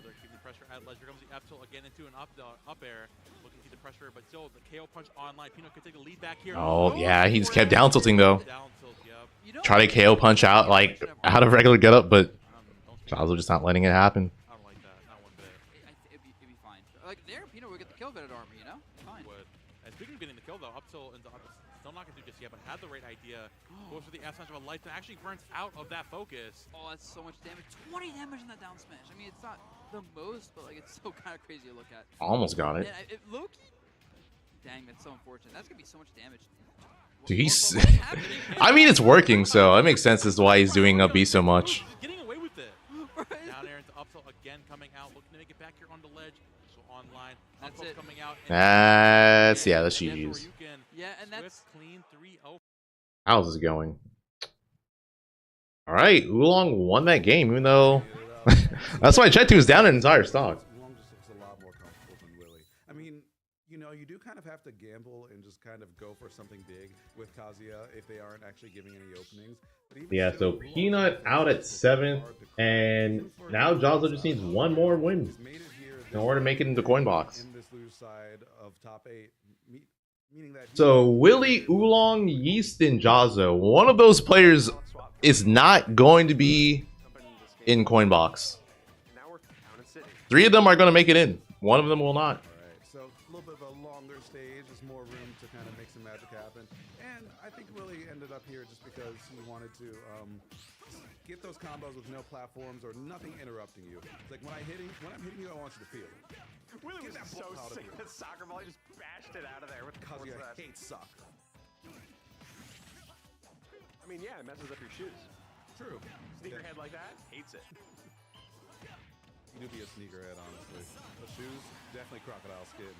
They're keeping the pressure at ledge. Here comes the F tilt again into an up air. Looking to keep the pressure, but still the KO punch online. Peanut could take the lead back here. Oh, yeah, he just kept down tilting, though. Down tilt, yep. Try to KO punch out, like, out of regular getup, but Jazzo just not letting it happen. I don't like that, not one bit. It'd be fine. Like, there, Peanut would get the kill vetted armor, you know? Fine. Would. And speaking of getting the kill, though, up tilt into still not going to do just yet, but had the right idea. Goes for the F smash of a life that actually burns out of that focus. Oh, that's so much damage. 20 damage in that down smash. I mean, it's not the most, but like it's so kind of crazy to look at. Almost got it. Loki. Dang, that's so unfortunate. That's gonna be so much damage. Dude, he's. I mean, it's working, so it makes sense as to why he's doing up B so much. Getting away with it. Down air into up tilt again, coming out, looking to make it back here on the ledge. So online, that's up it. Coming out. That's that's GG's. Yeah, and that's clean 3-0. How's this going? All right, Oolong won that game, even though that's why Chet 2 was down an entire stock. Oolong just looks a lot more comfortable than Willie. I mean, you know, you do kind of have to gamble and just kind of go for something big with Kazuya if they aren't actually giving any openings. But even Yeah, so Peanut out at 7th, and now Jazzo just needs one more win in order to make it into Coinbox. In this lose side of top 8, meaning that So Willie, Oolong, Yeast, and Jazzo, one of those players is not going to be in Coinbox. 3 of them are going to make it in. 1 of them will not. Alright, so a little bit of a longer stage, there's more room to kind of make some magic happen. And I think Willie ended up here just because he wanted to get those combos with no platforms or nothing interrupting you. It's like when I'm hitting you, I want you to feel it. Willie was so sick of that soccer ball, he just bashed it out of there with the Kazuya hates soccer. I mean, yeah, it messes up your shoes. True. Sneakerhead like that, hates it. You do be a sneakerhead, honestly. The shoes, definitely crocodile skin.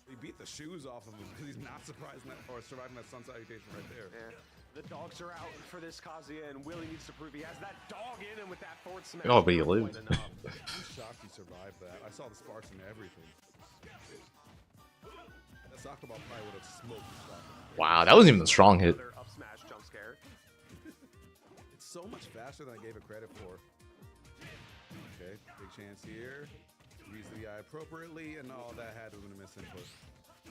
He beat the shoes off of him because he's not surprising that, or surviving that sun salutation right there. Yeah. The dogs are out for this Kazuya, and Willie needs to prove he has that dog in him with that forward smash. Oh, but he lived. I'm shocked he survived that. I saw the sparks and everything. That soccer ball probably would have smoked the soccer. Wow, that wasn't even a strong hit. Up smash jump scare. It's so much faster than I gave it credit for. Okay, big chance here. Use the eye appropriately, and all that had to have been a misinput.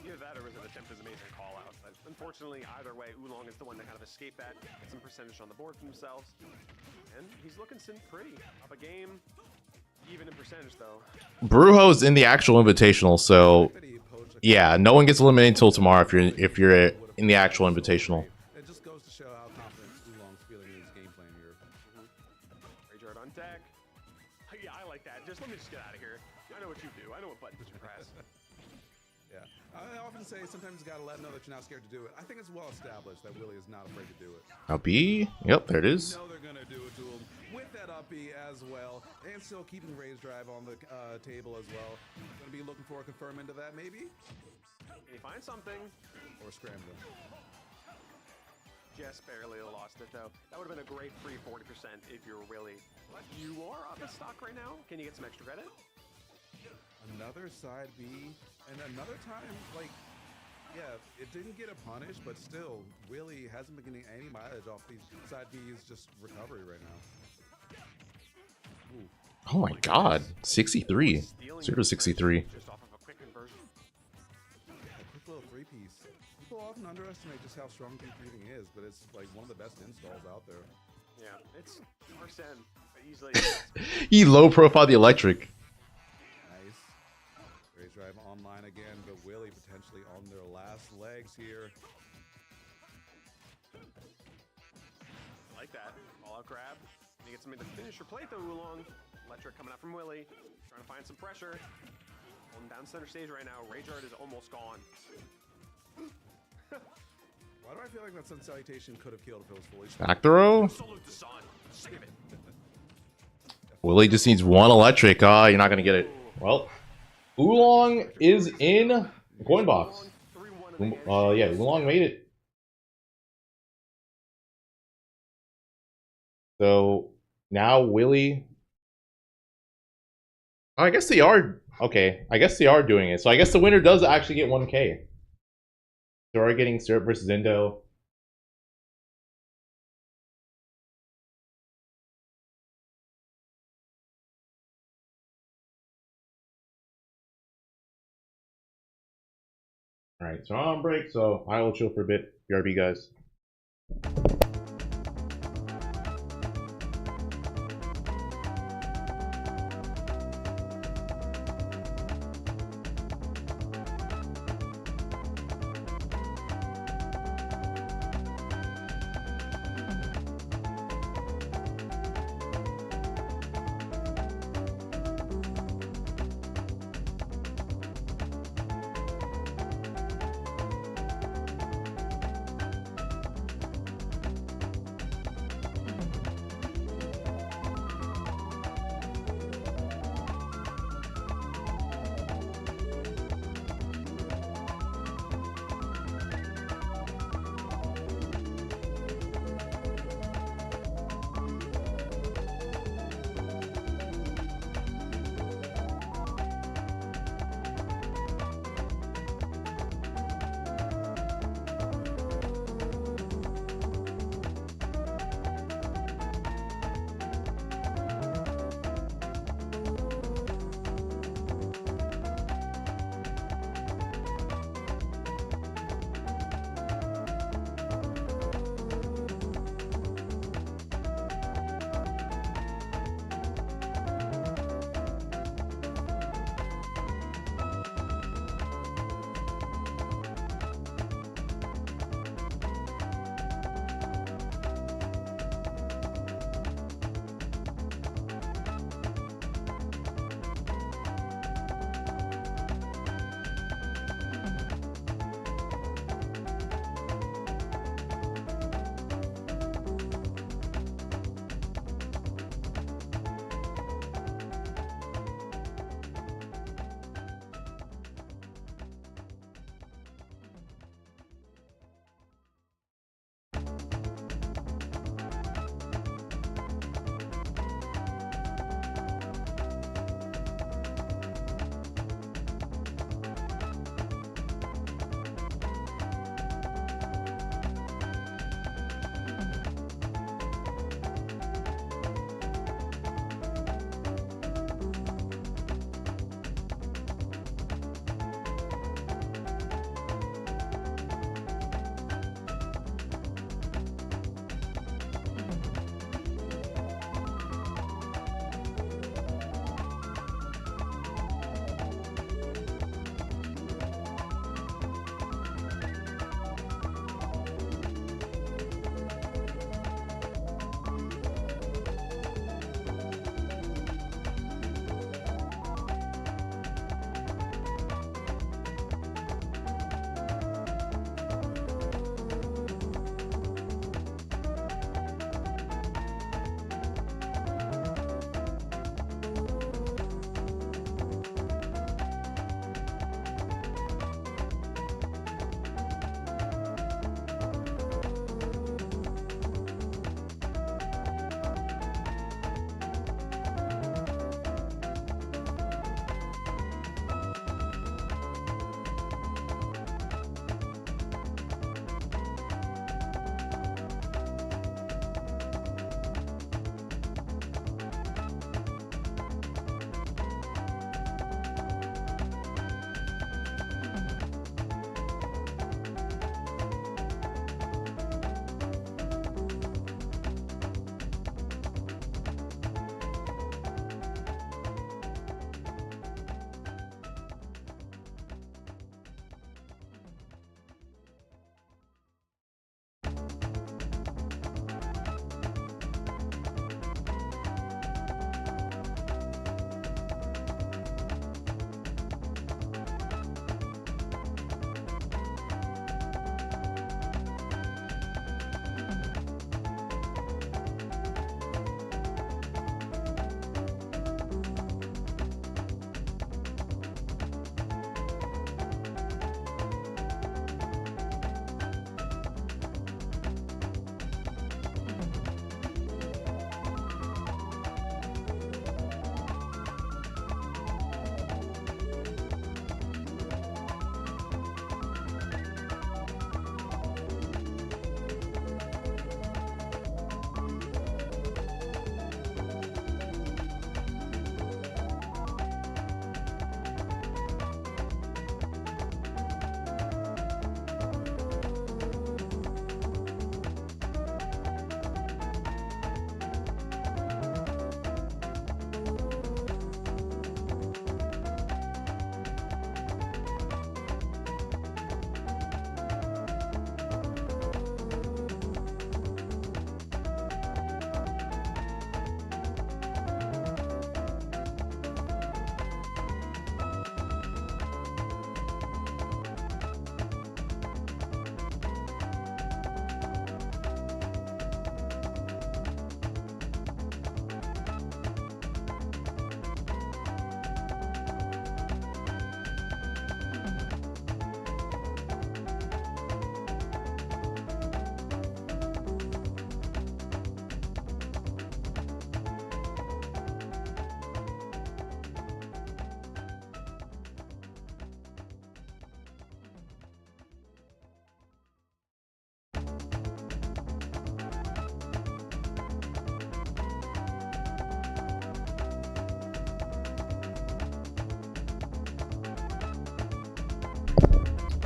Either that or was an attempt as amazing call out. But unfortunately, either way, Oolong is the one to kind of escape that, get some percentage on the board for themselves. And he's looking pretty. Up a game, even in percentage though. Brujo's in the actual invitational, so yeah, no one gets eliminated until tomorrow if you're in the actual invitational. It just goes to show how confident Oolong's feeling in his game plan here. Rage Art on deck. Yeah, I like that. Just let me just get out of here. I know what you do. I know what buttons you press. Yeah, I often say sometimes you gotta let them know that you're not scared to do it. I think it's well established that Willie is not afraid to do it. Now B, yep, there it is. You know they're gonna do it to him with that up B as well, and still keeping Rage Drive on the table as well. Gonna be looking for a confirm into that maybe. Can he find something? Or scrambling. Just barely lost it though. That would have been a great free 40% if you're Willie. But you are up in stock right now. Can you get some extra credit? Another side B, and another time, like, yeah, it didn't get a punish, but still, Willie hasn't been getting any mileage off these side B's, just recovery right now. Ooh. Oh my god. 63. 0-63. Just off of a quick conversion. A quick little three-piece. People often underestimate just how strong deep breathing is, but it's like one of the best installs out there. Yeah, it's Arsene, but easily. He low profile the electric. Nice. Raise Drive online again, but Willie potentially on their last legs here. Like that. All out grab. And he gets something to finish your plate though, Oolong. Electric coming out from Willie. Trying to find some pressure. Holding down center stage right now. Rage Art is almost gone. Why do I feel like that Sun Salutation could have killed if it was fully Back throw. Salute the sun. Save it. Willie just needs one electric. Ah, you're not going to get it. Well, Oolong is in the coin box. Yeah, Oolong made it. So now Willie. Oh, I guess they are. Okay, I guess they are doing it. So I guess the winner does actually get 1K. They are getting Syrup versus Indo. Alright, so I'm on break, so I will chill for a bit. BRB, guys.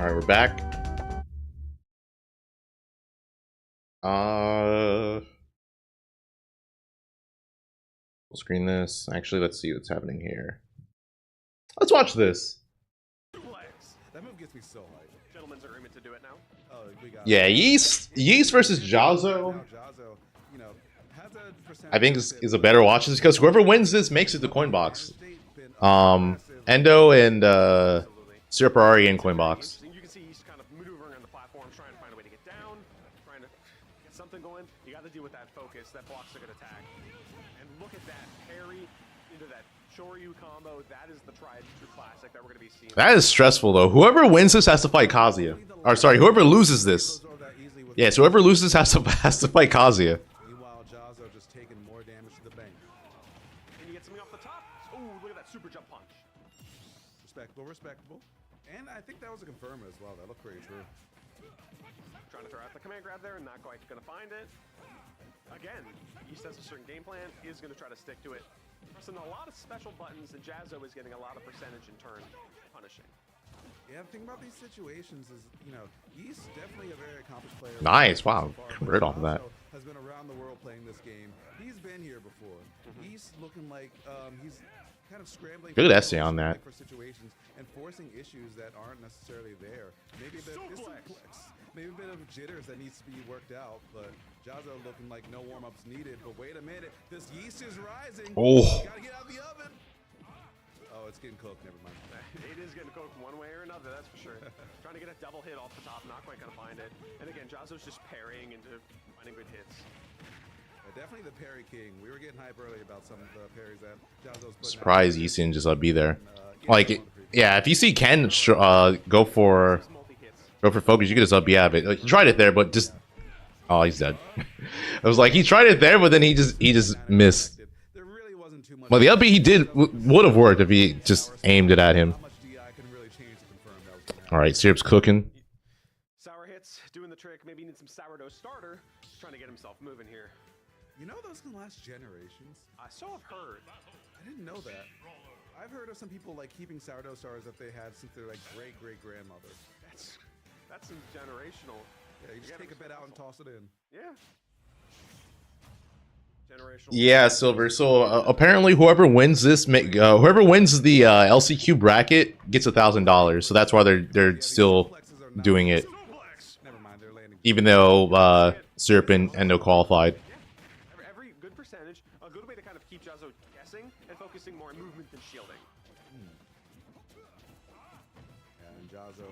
All right, we're back. We'll screen this. Actually, let's see what's happening here. Let's watch this. That move gets me so hyped. Gentlemen's agreement to do it now. Oh, we got Yeah, Yeast versus Jazzo. You know, has a percentage I think is a better watch just because whoever wins this makes it to Coinbox. Endo and Syrup are already in Coinbox. You can see he's kind of maneuvering on the platform, trying to find a way to get down, trying to get something going. You got to deal with that focus. That blocks a good attack. And look at that parry into that Shoryu combo. That is the tried true classic that we're going to be seeing. That is stressful though. Whoever wins this has to fight Kazuya. Or sorry, whoever loses this. Yes, whoever loses has to fight Kazuya. Meanwhile, Jazzo just taking more damage to the bank. And you get something off the top. Oh, look at that super jump punch. Respectable. And I think that was a confirmer as well. That looked pretty true. Trying to throw out the command grab there and not quite going to find it. Again, Yeast has a certain game plan, is going to try to stick to it. Pressing a lot of special buttons, and Jazzo is getting a lot of percentage in turn, punishing. Yeah, the thing about these situations is, you know, he's definitely a very accomplished player. Nice, wow. Right off of that. Has been around the world playing this game. He's been here before. He's looking like he's kind of scrambling. Good essay on that. For situations and forcing issues that aren't necessarily there. Maybe a bit of suplex, maybe a bit of jitters that needs to be worked out. But Jazzo looking like no warm-ups needed. But wait a minute, this Yeast is rising. Oh. Gotta get out the oven. Oh, it's getting cooked. Never mind. It is getting cooked one way or another, that's for sure. Trying to get a double hit off the top, not quite going to find it. And again, Jazzo's just parrying into finding good hits. Definitely the parry king. We were getting hype earlier about some of the parries that Jazzo's putting. Surprised Yeast didn't just be there. Like, yeah, if you see Ken go for focus, you could just be out of it. Like, he tried it there, but just oh, he's dead. I was like, he tried it there, but then he just missed. Well, the up B he did would have worked if he just aimed it at him. All right, Syrup's cooking. Sour hits, doing the trick. Maybe he needs some sourdough starter. Just trying to get himself moving here. You know those can last generations? So I've heard. I didn't know that. I've heard of some people like keeping sourdough starters that they had since their like great-great-grandmother. That's some generational. Yeah, you just take a bit out and toss it in. Yeah. Generational. Yeah, Silver. So apparently, whoever wins this, whoever wins the LCQ bracket gets $1,000. So that's why they're still doing it, even though Syrup and Endo qualified. Every good percentage, a good way to kind of keep Jazzo guessing and focusing more on movement than shielding. And Jazzo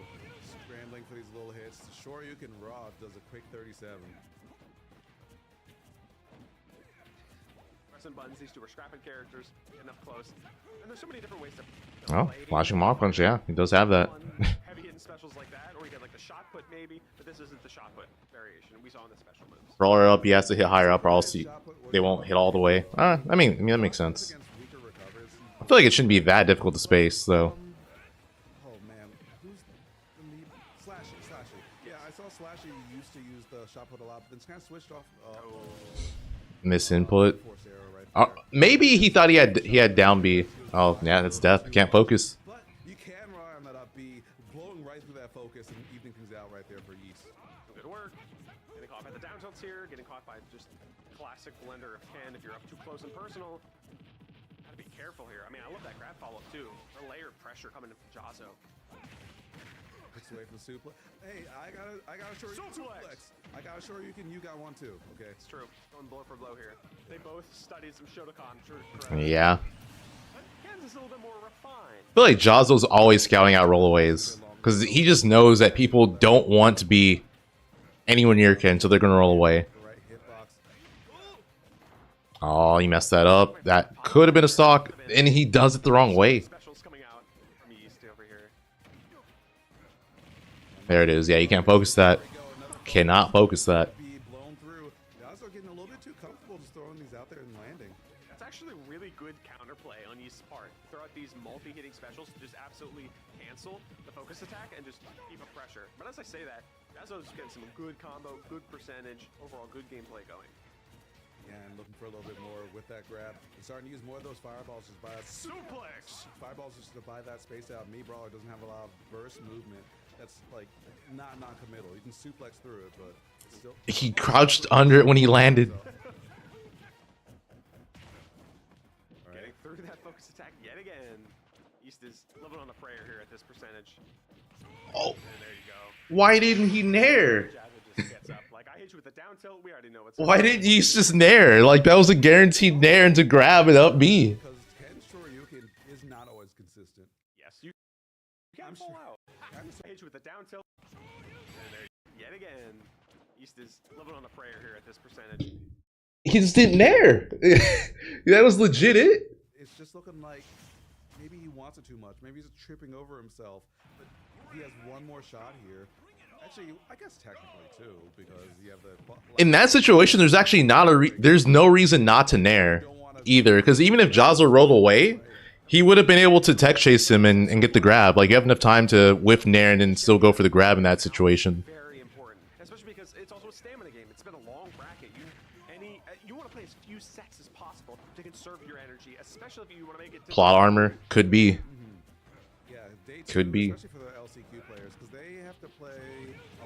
scrambling for these little hits. Shoryuken Raw does a quick 37. Pressing buttons, these two are scrapping characters, getting up close. And there's so many different ways to Oh, flashing Mach Punch, yeah, he does have that. heavy hitting specials like that, or you get like the shot put maybe, but this isn't the shot put variation we saw in the special moves. Brawler up, he has to hit higher up, or else they won't hit all the way. I mean that makes sense. I feel like it shouldn't be that difficult to space, though. Oh man, who's the lead? Slashy. Yeah, I saw Slashy used to use the shot put a lot, but then it's kind of switched off. Misinput. Maybe he thought he had down B. Oh yeah, that's death. Can't focus. But you can rely on that up B, blowing right through that focus, and evening comes out right there for Yeast. Good work. Getting caught by the down tilts here, getting caught by just classic blender of Ken. If you're up too close and personal, gotta be careful here. I mean, I love that grab follow-up too. The layer of pressure coming in from Jazzo. Gets away from suplex. Hey, I gotta show you suplex. I gotta show you you got one too. Okay, it's true. Going blow for blow here. They both studied some Shotokan. Yeah. But Ken's is a little bit more refined. I feel like Jazzo's always scouting out rollaways because he just knows that people don't want to be anywhere near Ken, so they're gonna roll away. Oh, he messed that up. That could have been a stock, and he does it the wrong way. There it is. Yeah, you can't focus that. Cannot focus that. Blown through. Jazzo getting a little bit too comfortable just throwing these out there and landing. That's actually really good counterplay on Yeast's part. Throw out these multi-hitting specials to just absolutely cancel the focus attack and just keep up pressure. But as I say that, Jazzo's getting some good combo, good percentage, overall good gameplay going. Yeah, and looking for a little bit more with that grab. And starting to use more of those fireballs just by suplex. Fireballs just to buy that space out. Me Brawler doesn't have a lot of burst movement. that's like not non-committal. You can suplex through it, but it's still. He crouched under it when he landed. Getting through that focus attack yet again. East is living on a prayer here at this percentage. Oh. And there you go. Why didn't he nair? Just gets up. Like, I hit you with the down tilt. We already know what's Why didn't you just nair? Like, that was a guaranteed nair and to grab it up B. Because Ken's Shoryuken is not always consistent. Yes, you can pull out. I hit you with the down tilt. And there yet again. East is living on a prayer here at this percentage. He just didn't nair. That was legit it. It's just looking like maybe he wants it too much. Maybe he's tripping over himself. But he has one more shot here. Actually, I guess technically too, because you have the. In that situation, there's actually not there's no reason not to nair either. Because even if Jazzo rolled away, he would have been able to tech chase him and get the grab. Like, you have enough time to whiff nair and then still go for the grab in that situation. Very important, especially because it's also a stamina game. It's been a long bracket. You want to play as few sets as possible to conserve your energy, especially if you want to make it. Plot armor could be. Yeah, could be. Especially for the LCQ players, because they have to play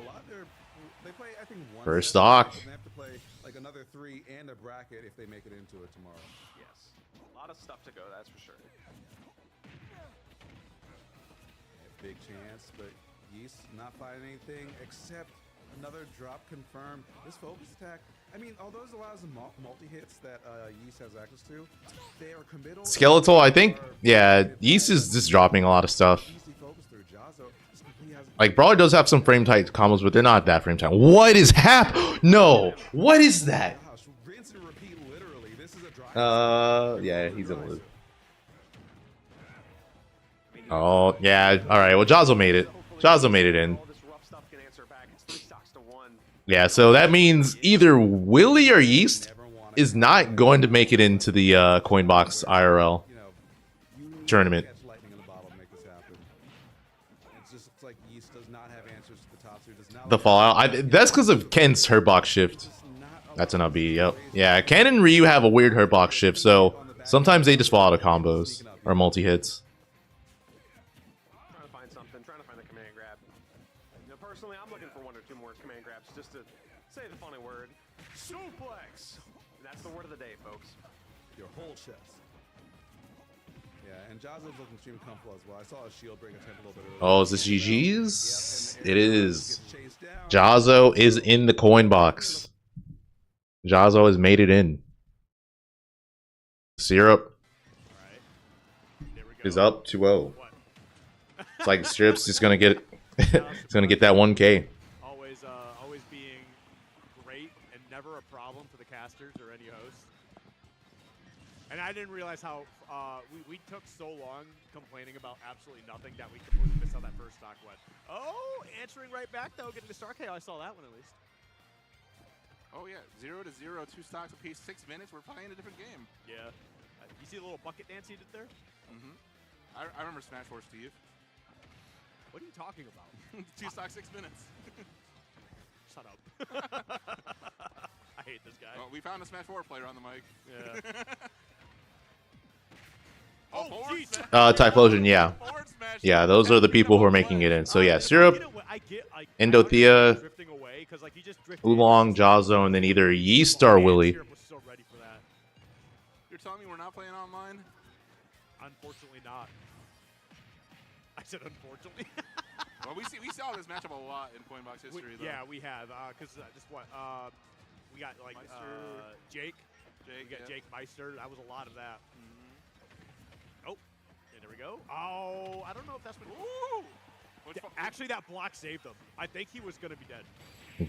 a lot. They play, I think, one. First set, stock. and they have to play like another 3 and a bracket if they make it into it tomorrow. Yes, a lot of stuff to go. That's for sure. Big chance, but Yeast not finding anything except another drop confirmed. This focus attack, I mean, although there's a lot of multi-hits that Yeast has access to, they are committal. Skeletal, I think, yeah, Yeast is just dropping a lot of stuff. Like, Brawler does have some frame tight combos, but they're not that frame tight. What is No, what is that? Yeah, he's in the loop. Oh, yeah. All right. Well, Jazzo made it. Jazzo made it in. Yeah, so that means either Willie or Yeast is not going to make it into the Coinbox IRL tournament. The Fallout. That's because of Ken's hurtbox shift. That's an up B. Yep. Yeah, Ken and Ryu have a weird hurtbox shift, so sometimes they just fall out of combos or multi-hits. Personally, I'm looking for 1 or 2 more command grabs just to say the funny word. Suplex! And that's the word of the day, folks. Your whole chest. Yeah, and Jazzo's looking extremely comfortable as well. I saw a shield break attempt a little bit earlier. Oh, is this GG's? It is. Jazzo is in the coin box. Jazzo has made it in. Syrup is up 2-0. It's like Syrup's just gonna get it's gonna get that 1K. Always being great and never a problem for the casters or any host. And I didn't realize how we took so long complaining about absolutely nothing that we completely missed how that first stock went. Oh, answering right back though, getting the star KO. I saw that one at least. Oh yeah, 0-0, 2 stocks apiece, 6 minutes. We're playing a different game. Yeah. You see the little bucket dance he did there? Mm-hmm. I remember Smash 4 Steve. What are you talking about? 2 stocks, 6 minutes. Shut up. I hate this guy. Well, we found a Smash 4 player on the mic. Yeah. Oh, jeez. Typhlosion, yeah. Yeah, those are the people who are making it in. So yeah, Syrup, Endothea, Oolong, Jazzo, and then either Yeast or Willie. You're telling me we're not playing online? Unfortunately not. I said unfortunately. Well, we saw this matchup a lot in Coinbox history, though. Yeah, we have. Because just what? We got like Jake. We got Jake Meister. That was a lot of that. Oh, and there we go. Oh, I don't know if that's what. Ooh! Actually, that block saved him. I think he was going to be dead.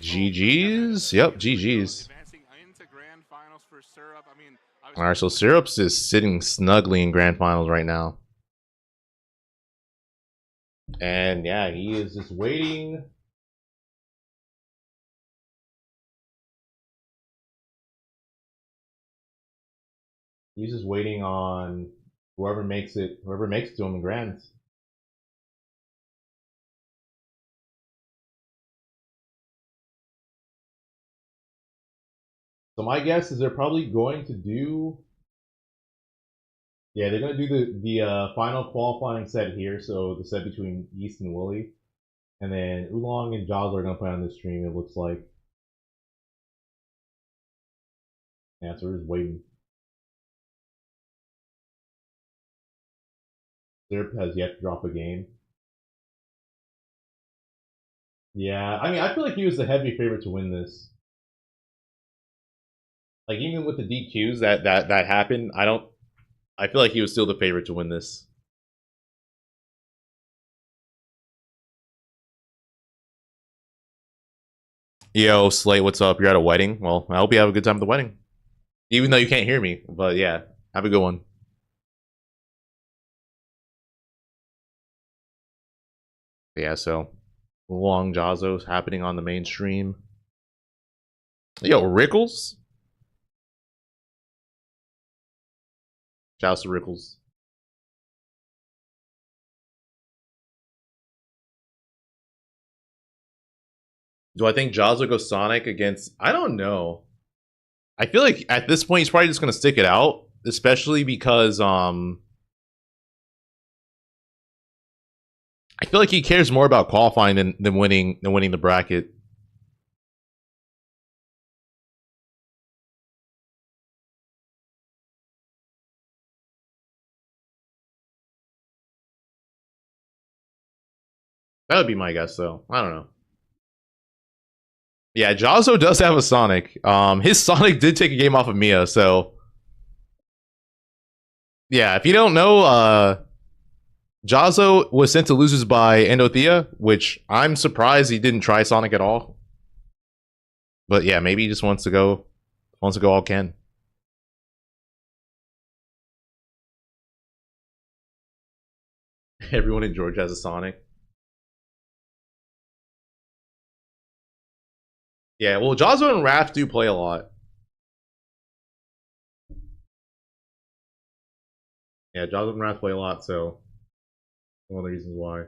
GG's? Yep, GG's. Advancing into grand finals for Syrup. I mean, Alright, so Syrup's is sitting snugly in grand finals right now. And yeah, he is just waiting. He's just waiting on whoever makes it to him in grands. So my guess is they're probably going to do. Yeah, they're going to do the final qualifying set here, so the set between Yeast and Willie. And then Oolong and Jaws are gonna play on this stream, it looks like. Yeah, so we're just waiting. Zerp has yet to drop a game. Yeah, I mean, I feel like he was the heavy favorite to win this. Like, even with the DQs that happened, I feel like he was still the favorite to win this. Yo, Slate, what's up? You're at a wedding? Well, I hope you have a good time at the wedding. Even though you can't hear me, but yeah, have a good one. Yeah, so Long Jazzo's happening on the main stream. Yo, Rickles? Shouts to Rickles. Do I think Jaws will go Sonic against... I don't know. I feel like at this point he's probably just going to stick it out. Especially because... I feel like he cares more about qualifying than winning the bracket. That would be my guess, though. I don't know. Yeah, Jazzo does have a Sonic. His Sonic did take a game off of Mia, so... Yeah, if you don't know, Jazzo was sent to losers by Endothea, which I'm surprised he didn't try Sonic at all. But yeah, maybe he just wants to go all Ken. Everyone in Georgia has a Sonic. Yeah, well, Jazzo and Raph do play a lot. Yeah, Jazzo and Raph play a lot, so one of the reasons why.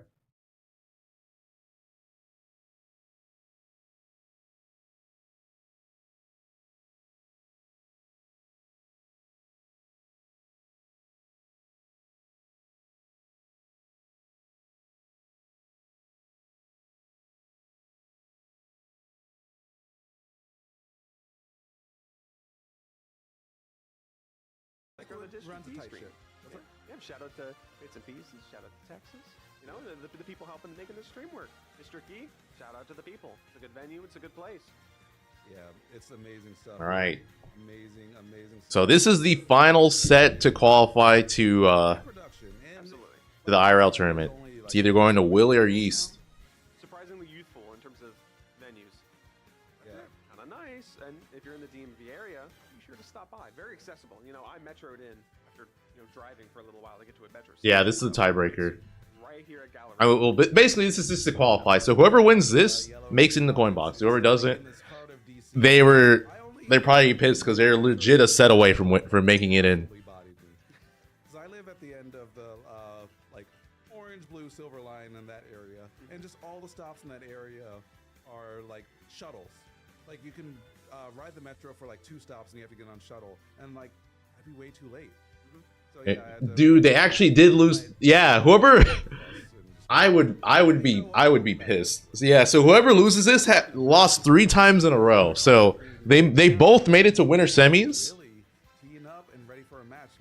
Runs a tight ship. Yeah, shout out to Bits and Pieces, shout out to Texas. You know, the people helping making this stream work. District E, shout out to the people. It's a good venue, it's a good place. Yeah, it's amazing stuff. All right. Amazing stuff. So this is the final set to qualify to the IRL tournament. It's either going to Willie or Yeast. Surprisingly youthful in terms of venues. Yeah. Kind of nice, and if you're in the DMV area, be sure to stop by. Very accessible. You know, I metroed in after driving for a little while to get to a metro. Yeah, this is the tiebreaker. Right here at Gallery. Well, basically, this is just to qualify. So whoever wins this makes it in the coin box. Whoever doesn't, they're probably pissed because they're legit a set away from making it in. Because I live at the end of the like orange, blue, silver line in that area, and just all the stops in that area are like shuttles. Like you can ride the metro for like 2 stops and you have to get on shuttle, and like I'd be way too late. So, yeah, Dude, they actually did lose. Yeah, whoever. I would be pissed. So, yeah, so whoever loses this lost 3 times in a row. So they both made it to winter semis.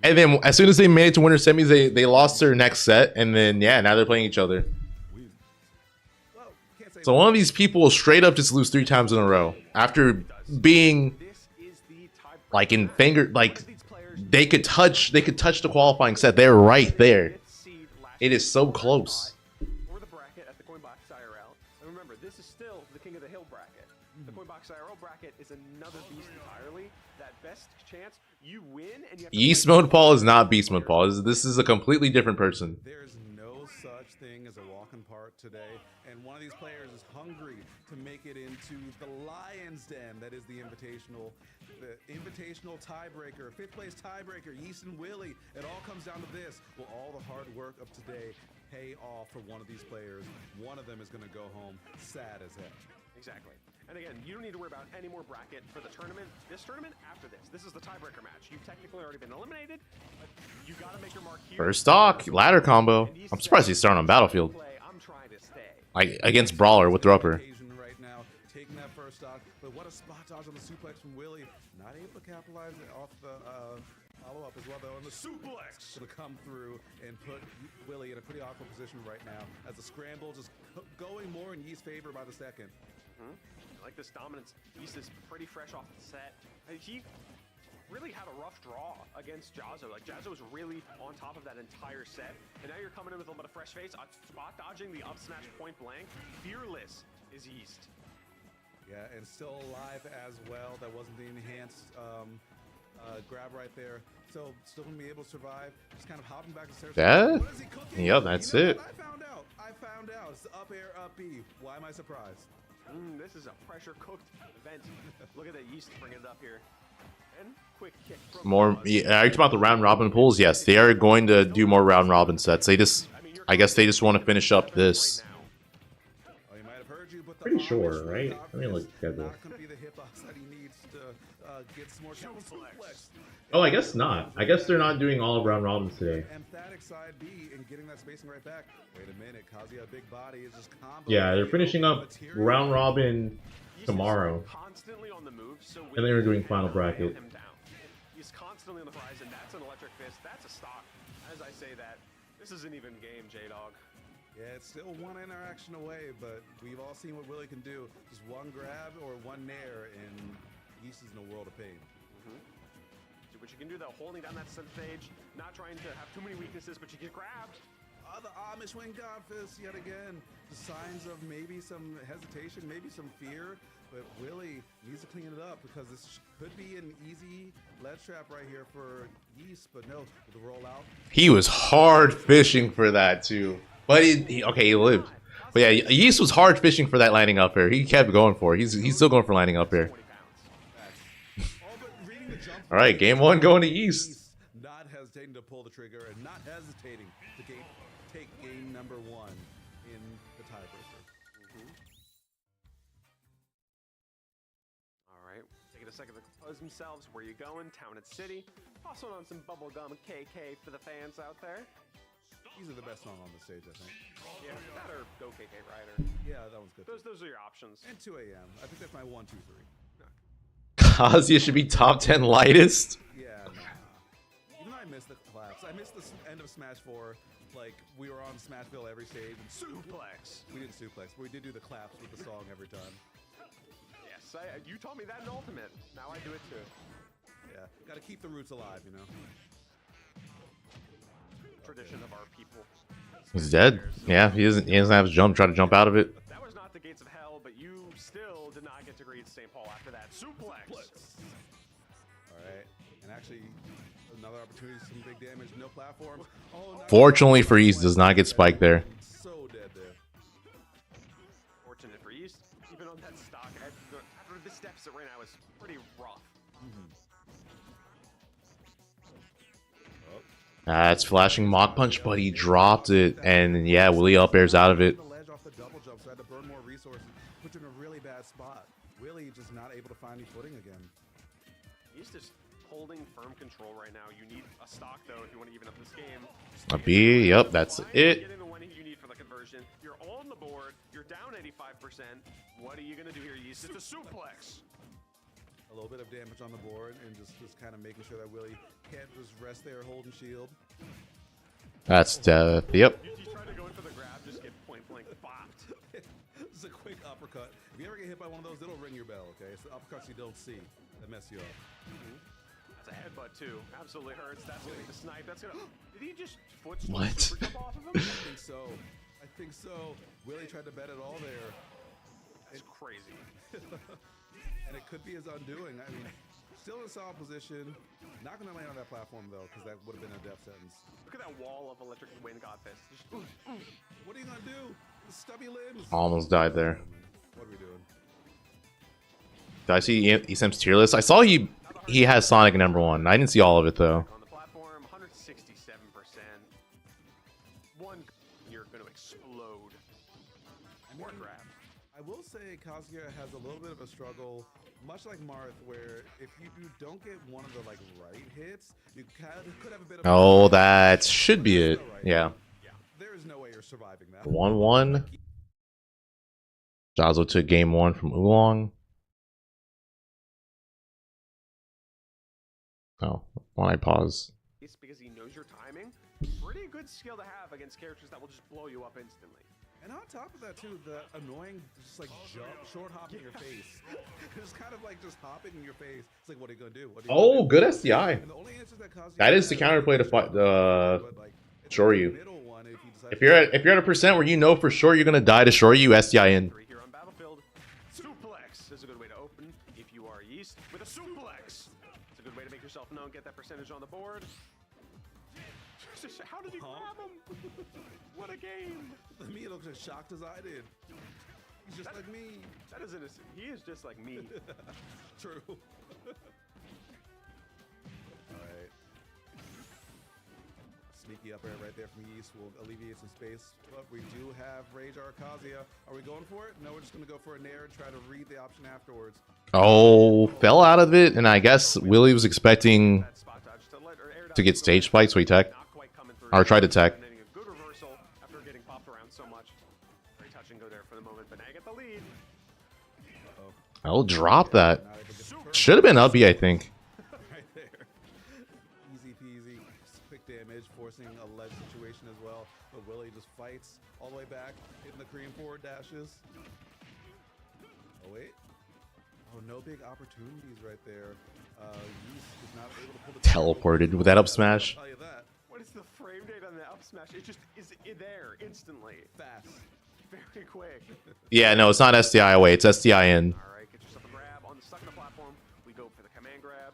And then as soon as they made it to winter semis, they lost their next set, and then yeah, now they're playing each other. So one of these people will straight up just lose 3 times in a row after being like in finger like. They could touch the qualifying set. They're right there. It is so close. For the bracket at the Coinbox IRL. And remember, this is still the King of the Hill bracket. The Coinbox IRL bracket is another beast entirely. That best chance, you win and you have to Yeast Mode Paul is not Beast Mode Paul. This is a completely different person. There's no such thing as a walk-in part today, and one of these players is hungry to make it into the Lion's Den. That is the invitational tiebreaker, 5th place tiebreaker, Yeast and Willie. It all comes down to this. Will all the hard work of today pay off for one of these players? One of them is going to go home sad as heck. Exactly. And again, you don't need to worry about any more bracket for the tournament. This tournament, after this is the tiebreaker match. You've technically already been eliminated, but you got to make your mark here. First stock, ladder combo. I'm surprised he's starting on Battlefield. I'm I'm trying to stay. Like against Brawler with the upper. Right now, taking that first stock, but what a spot dodge on the suplex from Willie. Not able to capitalize off the follow-up as well, though, and the suplex to come through and put Willie in a pretty awkward position right now as the scramble just going more in Yee's favor by the second. I like this dominance. Yeast is pretty fresh off the set. He really had a rough draw against Jazzo. Like, Jazzo was really on top of that entire set, and now you're coming in with a little bit of fresh face, spot dodging the up smash point blank. Fearless is Yeast. Yeah, and still alive as well. That wasn't the enhanced grab right there. So still gonna be able to survive. Just kind of hopping back to stairs. That? What is he cooking? Yep, that's it. I found out. It's the up air, up B. Why am I surprised? This is a pressure cooked event. Look at that Yeast bringing it up here. And quick kick from More. Yeah, are you talking about the round robin pools? Yes, they are going to do more round robin sets. They just, I guess they just want to finish up this. Pretty sure, right? Let me look at the schedule. Oh, I guess not. I guess they're not doing all of round robins today. Emphatic side B and getting that spacing right back. Wait a minute, Kazuya, big body is just combo. Yeah, they're finishing up round robin tomorrow. Constantly on the move, so And then we're doing final bracket. He's constantly on the horizon. That's an electric fist. That's a stock. As I say that, this is an even game, J-Dog. Yeah, it's still one interaction away, but we've all seen what Willie can do. Just one grab or one nair, and Yeast is in a world of pain. See what you can do, though. Holding down that stage, not trying to have too many weaknesses, but you get grabbed. The Amish wing God fist yet again. The signs of maybe some hesitation, maybe some fear, but Willie needs to clean it up because this could be an easy ledge trap right here for Yeast, but no, with the rollout. He was hard fishing for that too. But okay, he lived. But yeah, Yeast was hard fishing for that landing up here. He kept going for it. He's still going for landing up here. All right, game one going to Yeast. Not hesitating to pull the trigger and not hesitating to take game number one in the tiebreaker. All right, taking a second to compose themselves. Where you going? Town and City. Also on some bubblegum KK for the fans out there. These are the best song on the stage, I think. Yeah, that or Go KK Rider. Yeah, that one's good. Those are your options. And 2 AM. I think that's my 1, 2, 3. Kazuya should be top 10 lightest. Yeah, nah. Even though I missed the claps. I missed the end of Smash 4. Like, we were on Smashville every stage. And suplex. We didn't suplex, but we did do the claps with the song every time. Yes, you taught me that in Ultimate. Now I do it too. Yeah, gotta keep the roots alive, you know? Tradition of our people. He's dead. Yeah, he doesn't have to jump. Try to jump out of it. That was not the gates of hell, but you still did not get to greet St. Paul after that. Suplex. Alright, and actually, another opportunity, some big damage, no platforms. Oh, no. Fortunately for Yeast, does not get spiked there. So dead there. Fortunate for Yeast, even on that stock, after the steps that right now is pretty rough. That's flashing Mach Punch, but he dropped it, and yeah, Willie up airs out of it. The ledge off the double jump, so I had to burn more resources, put you in a really bad spot. Willie just not able to find any footing again. He's just holding firm control right now. You need a stock though if you want to even up this game. A B, yep, that's it. Get in the one you need for the conversion. You're on the board. You're down 85%. What are you gonna do here, Yeast? It's a suplex. A little bit of damage on the board, and just kind of making sure that Willie can't just rest there holding shield. That's death. Yep. You try to go in for the grab, just get point blank bopped. This is a quick uppercut. If you ever get hit by one of those, it'll ring your bell, okay? It's the uppercuts you don't see that mess you up. That's a headbutt too. Absolutely hurts. That's gonna be the snipe. That's gonna. Did he just foot What? super jump off of him? I think so. I think so. Willie tried to bet it all there. That's crazy. And it could be his undoing. I mean, still in a solid position. Not going to land on that platform, though, because that would have been a death sentence. Look at that wall of electric wind god fist. Just, what are you going to do? The stubby limbs. Almost died there. What are we doing? Did I see ESAM's tier list? I saw he has Sonic number 1. I didn't see all of it, though. on the platform, 167%. One, you're going to explode. More grab. I will say Kazuya has a little bit of a struggle, much like Marth, where if you don't get one of the right hits, you could have a bit of. Oh, that should be it. Yeah. There is no way you're surviving that. 1-1. Jazo took game 1 from Oolong. Oh, why I pause? It's because he knows your timing. Pretty good skill to have against characters that will just blow you up instantly. And on top of that too, the annoying just like short hop in your face. It's kind of like just hopping in your face. It's like, what are you gonna do? What are you gonna do? Good SDI. That is the counterplay to fight Shoryu. If you're at a percent where you know for sure you're gonna die to Shoryu, SDI in. Here on Battlefield, suplex is a good way to open if you are Yeast with a suplex. It's a good way to make yourself known, get that percentage on the board. How did he grab him? What a game! Me looks as shocked as I did. He's just like me. That is innocent. He is just like me. True. All right. Sneaky up air right there from Yeast will alleviate some space, but we do have Rage Arcazia. Are we going for it? No, we're just going to go for a Nair and try to read the option afterwards. Oh, fell out of it, and I guess Willie was expecting to get stage spikes, so he tech. Or tried to tech. Good reversal after getting popped around so much. Very touch and go there for the moment, but now you get the lead. I'll drop that. Should have been up B, I think. Right there. Easy peasy. Quick damage, forcing a ledge situation as well. But Willie just fights all the way back, hitting the cream forward dashes. Oh, wait. Oh, no big opportunities right there. Yeast is not able to pull the Teleported with that up smash. I'll tell you that. What is the frame rate on the up smash? It just is there instantly. Fast. Very quick. Yeah, no, it's not SDI away, it's SDI in. Alright, get yourself a grab on the stuck on the platform. We go for the command grab.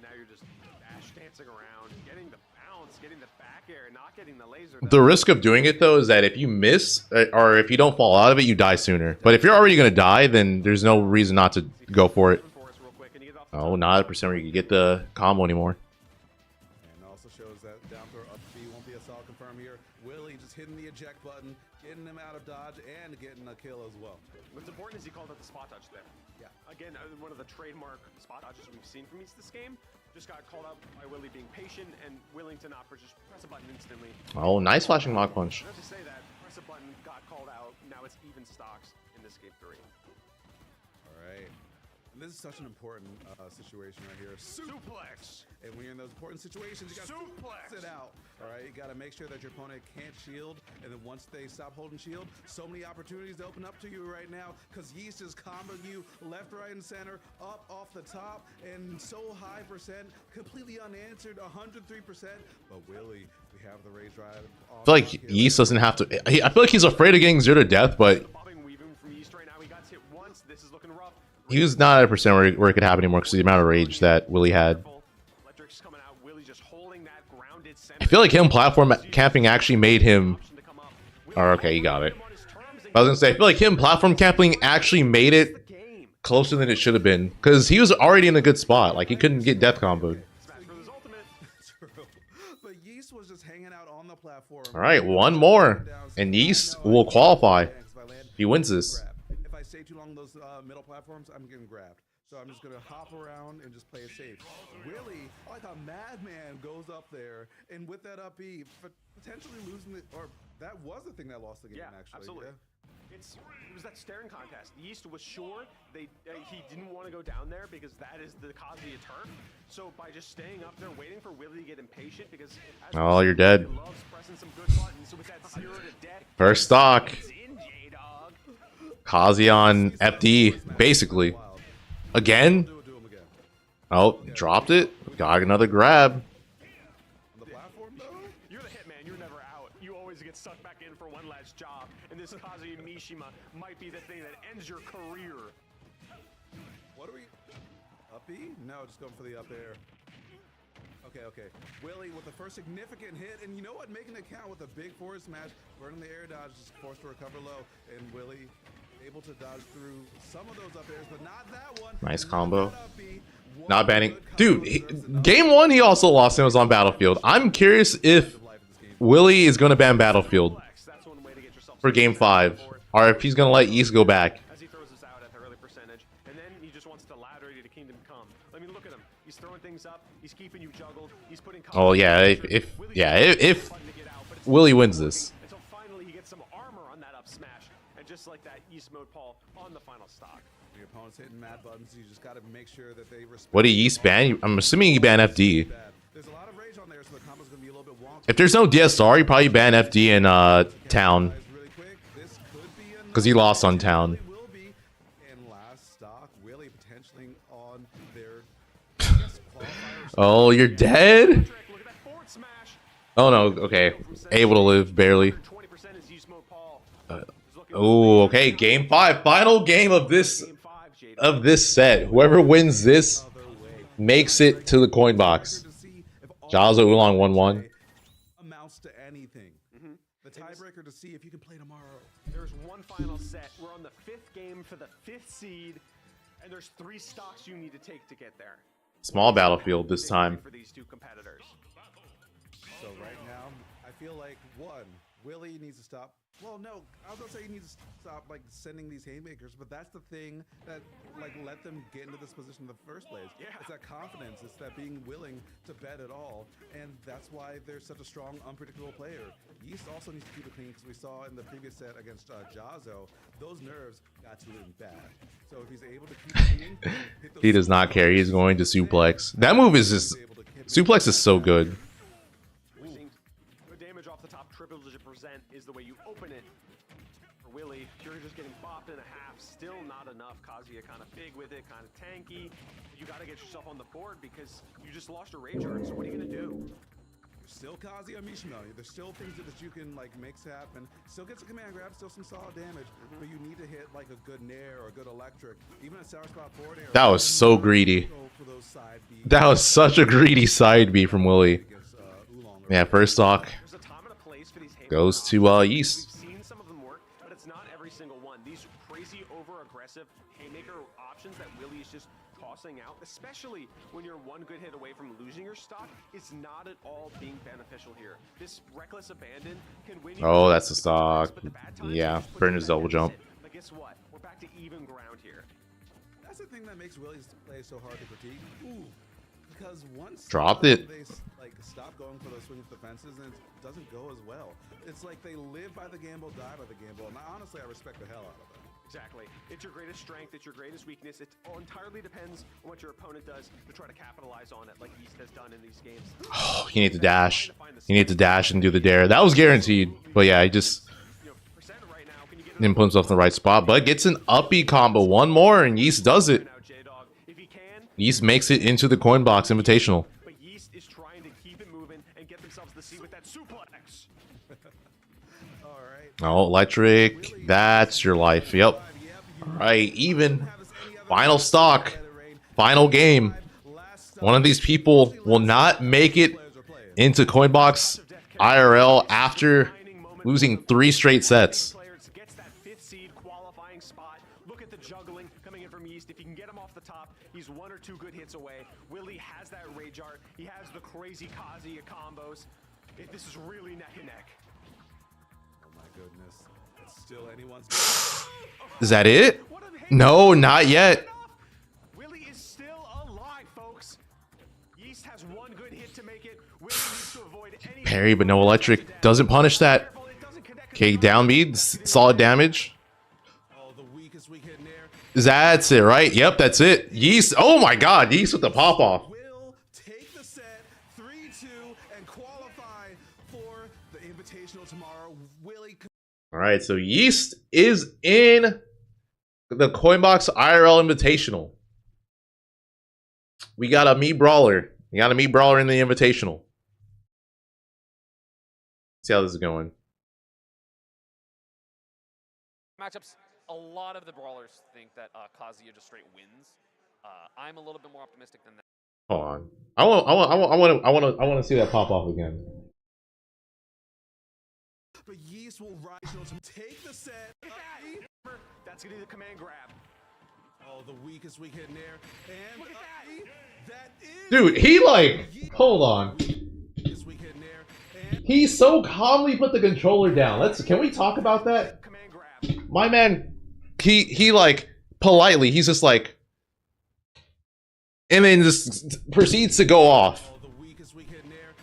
Now you're just dash dancing around, getting the bounce, getting the back air, not getting the laser. The risk of doing it though is that if you miss or if you don't fall out of it, you die sooner. But if you're already gonna die, then there's no reason not to go for it. Oh, not a percent where you can get the combo anymore. And also shows that down throw up B won't be a solid confirm here. Willie just hitting the eject button, getting him out of dodge, and getting a kill as well. What's important is he called out the spot dodge there. Yeah. Again, one of the trademark spot dodges we've seen from East this game. Just got called out by Willie being patient and willing to not just press a button instantly. Oh, nice flashing lock punch. Not to say that, press a button, got called out, now it's even stocks in this game 3. All right. And this is such an important situation right here. Suplex! And when you're in those important situations, you got to suplex it out. All right, you got to make sure that your opponent can't shield. And then once they stop holding shield, so many opportunities open up to you right now because Yeast is comboing you left, right, and center, up, off the top, and so high percent, completely unanswered, 103%. But Willie, we have the Rage Drive. I feel like Yeast doesn't have to. I feel like he's afraid of getting 0 to death, but he was not at a percent where it could happen anymore because of the amount of rage that Willie had. I feel like him platform camping actually made him. Oh, okay, you got it. I was gonna say, I feel like him platform camping actually made it closer than it should have been because he was already in a good spot. Like he couldn't get death comboed. But Yeast was just hanging out on the platform. All right, one more, and Yeast will qualify if he wins this. If I stay too long on those middle platforms, I'm getting grabbed. So I'm just going to hop around and just play it safe. Willie, like a madman, goes up there, and with that up B, potentially losing it, or that was the thing that lost the game, actually. Absolutely. Yeah. It was that staring contest. Yeast was sure he didn't want to go down there because that is the Kazuya turf. So by just staying up there, waiting for Willie to get impatient, because oh, you're dead. He loves pressing some good buttons. So with that 0 to death, First stock. Kazuya on FD, basically. Again? Oh, dropped it. Got another grab. You're the hitman. You're never out. You always get sucked back in for one last job. And this Kazuya Mishima might be the thing that ends your career. What are we? Up B? No, just going for the up air. Okay. Willie with the first significant hit. And you know what? Making it count with a big forward smash. Burning the air dodge. Just forced to recover low. And Willie able to dodge through some of those up airs, but not that one. Nice combo. Not banning. Dude, game 1 he also lost and was on Battlefield. I'm curious if Willie is going to ban Battlefield for game 5, or if he's going to let Yeast go back. As he throws us out at the early percentage, and then he just wants to ladder you to Kingdom Come. I mean, look at him. He's throwing things up. He's keeping you juggled. He's putting. Oh yeah, if Willie wins this. Until finally he gets some armor on that up smash, and just like that, Yeast mode Paul on the final stock. Your opponent's hitting mad buttons. You just got to make sure that they respect. What did Yeast ban? I'm assuming he banned FD. There's a lot of rage on there, so the combo's gonna be a little bit wonky. If there's no DSR, he probably ban FD in town. Because he lost on town. And last stock, Willie potentially on their. Oh, you're dead? Oh no, okay. Able to live, barely. Oh, okay. Game 5. Final game of this set. Whoever wins this makes it to the coin box. Jazo Oolong 1-1. Amounts to anything. The tiebreaker to see if you can play tomorrow. There's one final set. We're on the 5th game for the 5th seed, and there's 3 stocks you need to take to get there. Small battlefield this time. For these 2 competitors. So right now, I feel like Willie needs to stop. Well, no, I was gonna say he needs to stop like sending these haymakers, but that's the thing that like let them get into this position in the first place. Yeah. It's that confidence. It's that being willing to bet it all, and that's why they're such a strong, unpredictable player. Yeast also needs to keep it clean because we saw in the previous set against Jazo, those nerves got to him bad. So if he's able to keep it clean, He does not care. He's going to suplex. That move is just suplex is so good. Good damage off the top. Triple digit percent is the way you open it. For Willie, you're just getting bopped in a half. Still not enough. Kazuya kind of big with it, kind of tanky. You got to get yourself on the board because you just lost your rage art. So what are you gonna do? Still Kazuya Mishima. There's still things that you can like make happen. Still gets a command grab, still some solid damage, but you need to hit like a good nair or a good electric. Even a sour spot forward air. That was so greedy. That was such a greedy side B from Willie. Yeah, first stock goes to Yeast. We've seen some of them work, but it's not every single one. These crazy over-aggressive haymaker options that Willie is just tossing out, especially when you're one good hit away from losing your stock, is not at all being beneficial here. This reckless abandon can win you. Oh, that's a stock. Yeah, Brenner's double jump. But guess what? We're back to even ground here. That's the thing that makes Willie's play so hard to critique. Ooh, because once dropped it. They like stop going for those swings with the fences, and it doesn't go as well. It's like they live by the gamble, die by the gamble, and honestly, I respect the hell out of them. Exactly. It's your greatest strength. It's your greatest weakness. It all entirely depends on what your opponent does to try to capitalize on it, like Yeast has done in these games. Oh, you need to dash. You need to dash and do the dare. That was guaranteed. But yeah, he just didn't put himself in the right spot. But gets an uppy combo. One more, and Yeast does it. Yeast makes it into the coin box invitational. But Yeast is trying to keep it moving and get themselves the seat with that suplex. Oh, electric. That's your life. Yep. All right, even. Final stock. Final game. One of these people will not make it into Coinbox IRL after losing 3 straight sets. Gets that 5th seed qualifying spot. Look at the juggling coming in from Yeast. If you can get him off the top, he's 1 or 2 good hits away. Willie has that rage art. He has the crazy Kazuya combos. This is really neck and neck. Goodness, it's still anyone's. Is that it? No, not yet. Willie is still alive, folks. Yeast has 1 good hit to make it. Willie needs to avoid any Parry, but no electric. Doesn't punish that. Okay, down B, solid damage. That's it, right? Yep, that's it. Yeast. Oh my God, Yeast with the pop off. Will take the set 3-2 and qualify for the invitational tomorrow. Willie. All right, so Yeast is in the Coinbox IRL Invitational. We got a Mii Brawler. We got a Mii Brawler in the Invitational. See how this is going. Matchups, a lot of the brawlers think that Kazuya just straight wins. I'm a little bit more optimistic than that. Hold on. I want to see that pop off again. But Yeast will rise to take the set. That's gonna be the command grab. Oh, the weakest weak hit in there. And look at that is. Dude, he like. Hold on. He so calmly put the controller down. Can we talk about that? My man, he like politely. He's just like, and then just proceeds to go off. Oh, the weakest weak hit in there.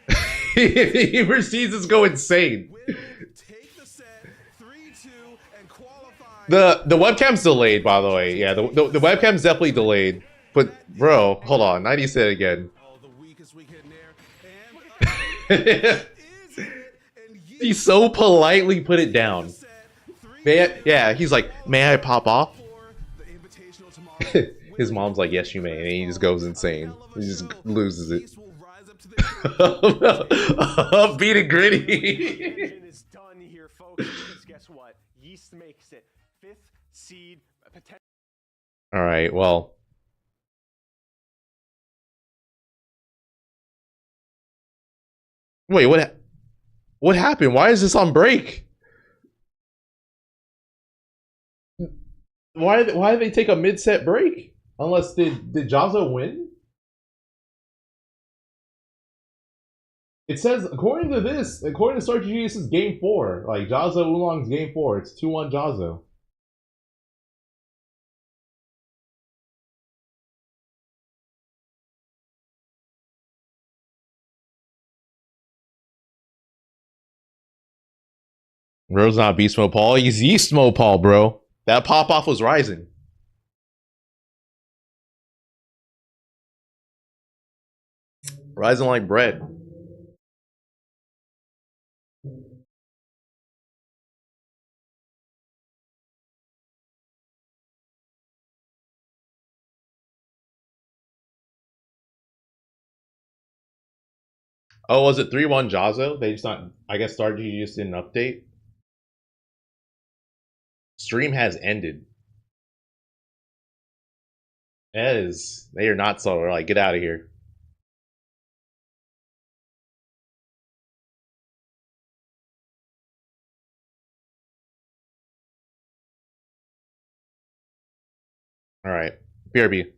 And he proceeds to go insane. The webcam's delayed, by the way. Yeah, the webcam's definitely delayed. But bro, hold on. I need to say it again. He so politely put it down. Yeah, he's like, may I pop off? His mom's like, yes, you may. And he just goes insane. He just loses it. Beat it gritty. is done here, folks. Because guess what? Yeast makes it 5th seed. All right, well. Wait, what happened? Why is this on break? Why did they take a mid-set break? Unless did Jazzo win? It says according to StarGG, this is game 4. Like Jazzo Oolong's game 4. It's 2-1 Jazzo. Bro's not Beast Mode Paul. He's Yeast Mode Paul, bro. That pop-off was rising. Rising like bread. Oh, was it 3-1 Jazzo? They just not, I guess StarGG just didn't update. Stream has ended. They are not so. Like, get out of here. All right, BRB.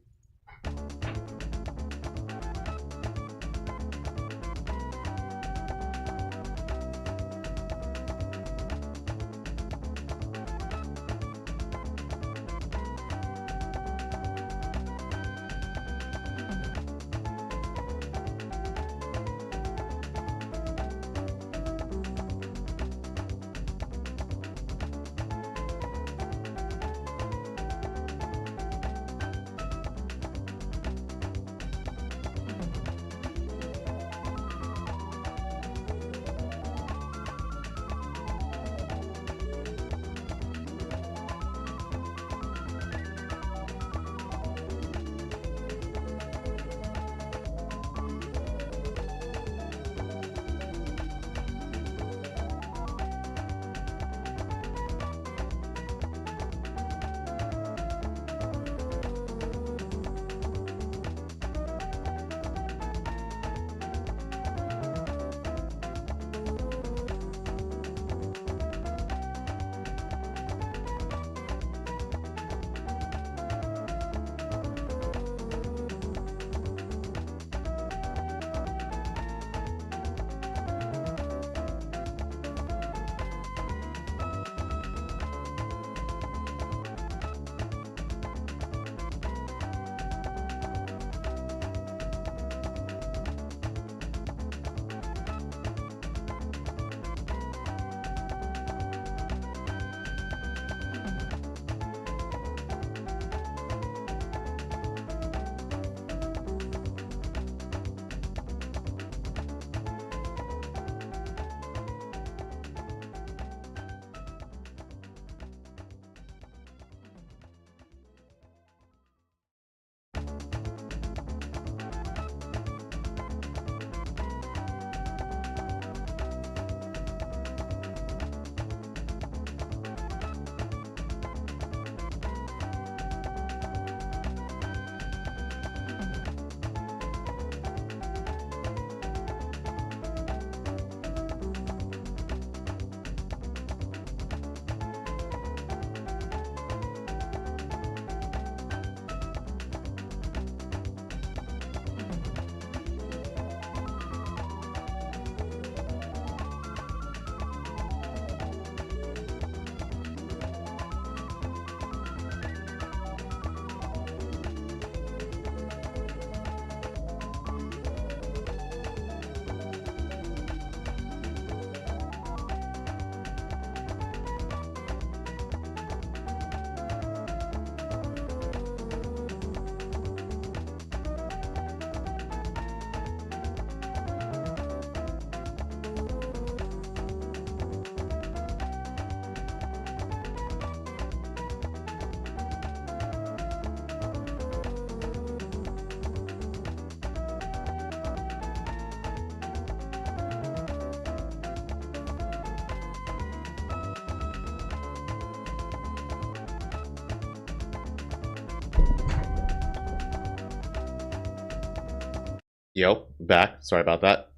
Yep, back. Sorry about that.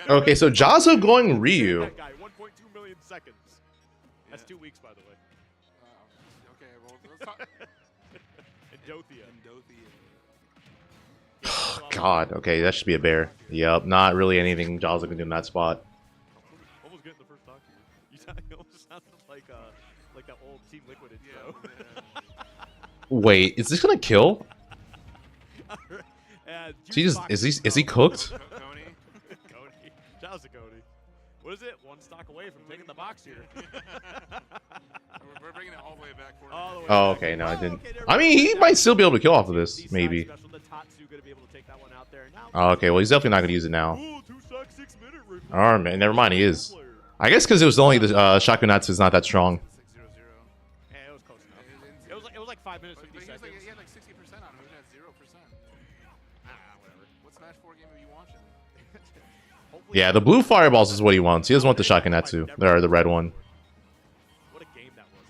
Okay, so Jazo going Ryu. That guy, 1.2 million seconds. That's 2 weeks, by the way. Okay, well, let's talk. Endothea. God, okay, that should be a bear. Yep, not really anything Jazo can do in that spot. Almost getting the first talk here. You almost sounded like that old Team Liquid intro. Wait, is this gonna kill? Jesus, is he cooked? Coney. Jazo Coney. What is it? One stock away from taking the box here. We're bringing it all the way back for Oh, okay, no, I didn't. I mean, he might still be able to kill off of this, maybe. Oh, okay, well, he's definitely not gonna use it now. Oh man, never mind, he is. I guess because it was only the Shakunatsu is not that strong. Yeah, it was close enough. It was like 5 minutes, 50 seconds. He had like 60% on him, had 0%. Whatever. What Smash 4 game are you watching? Yeah, the blue fireballs is what he wants. He doesn't want the Shakunatsu, or the red one. What a game that was,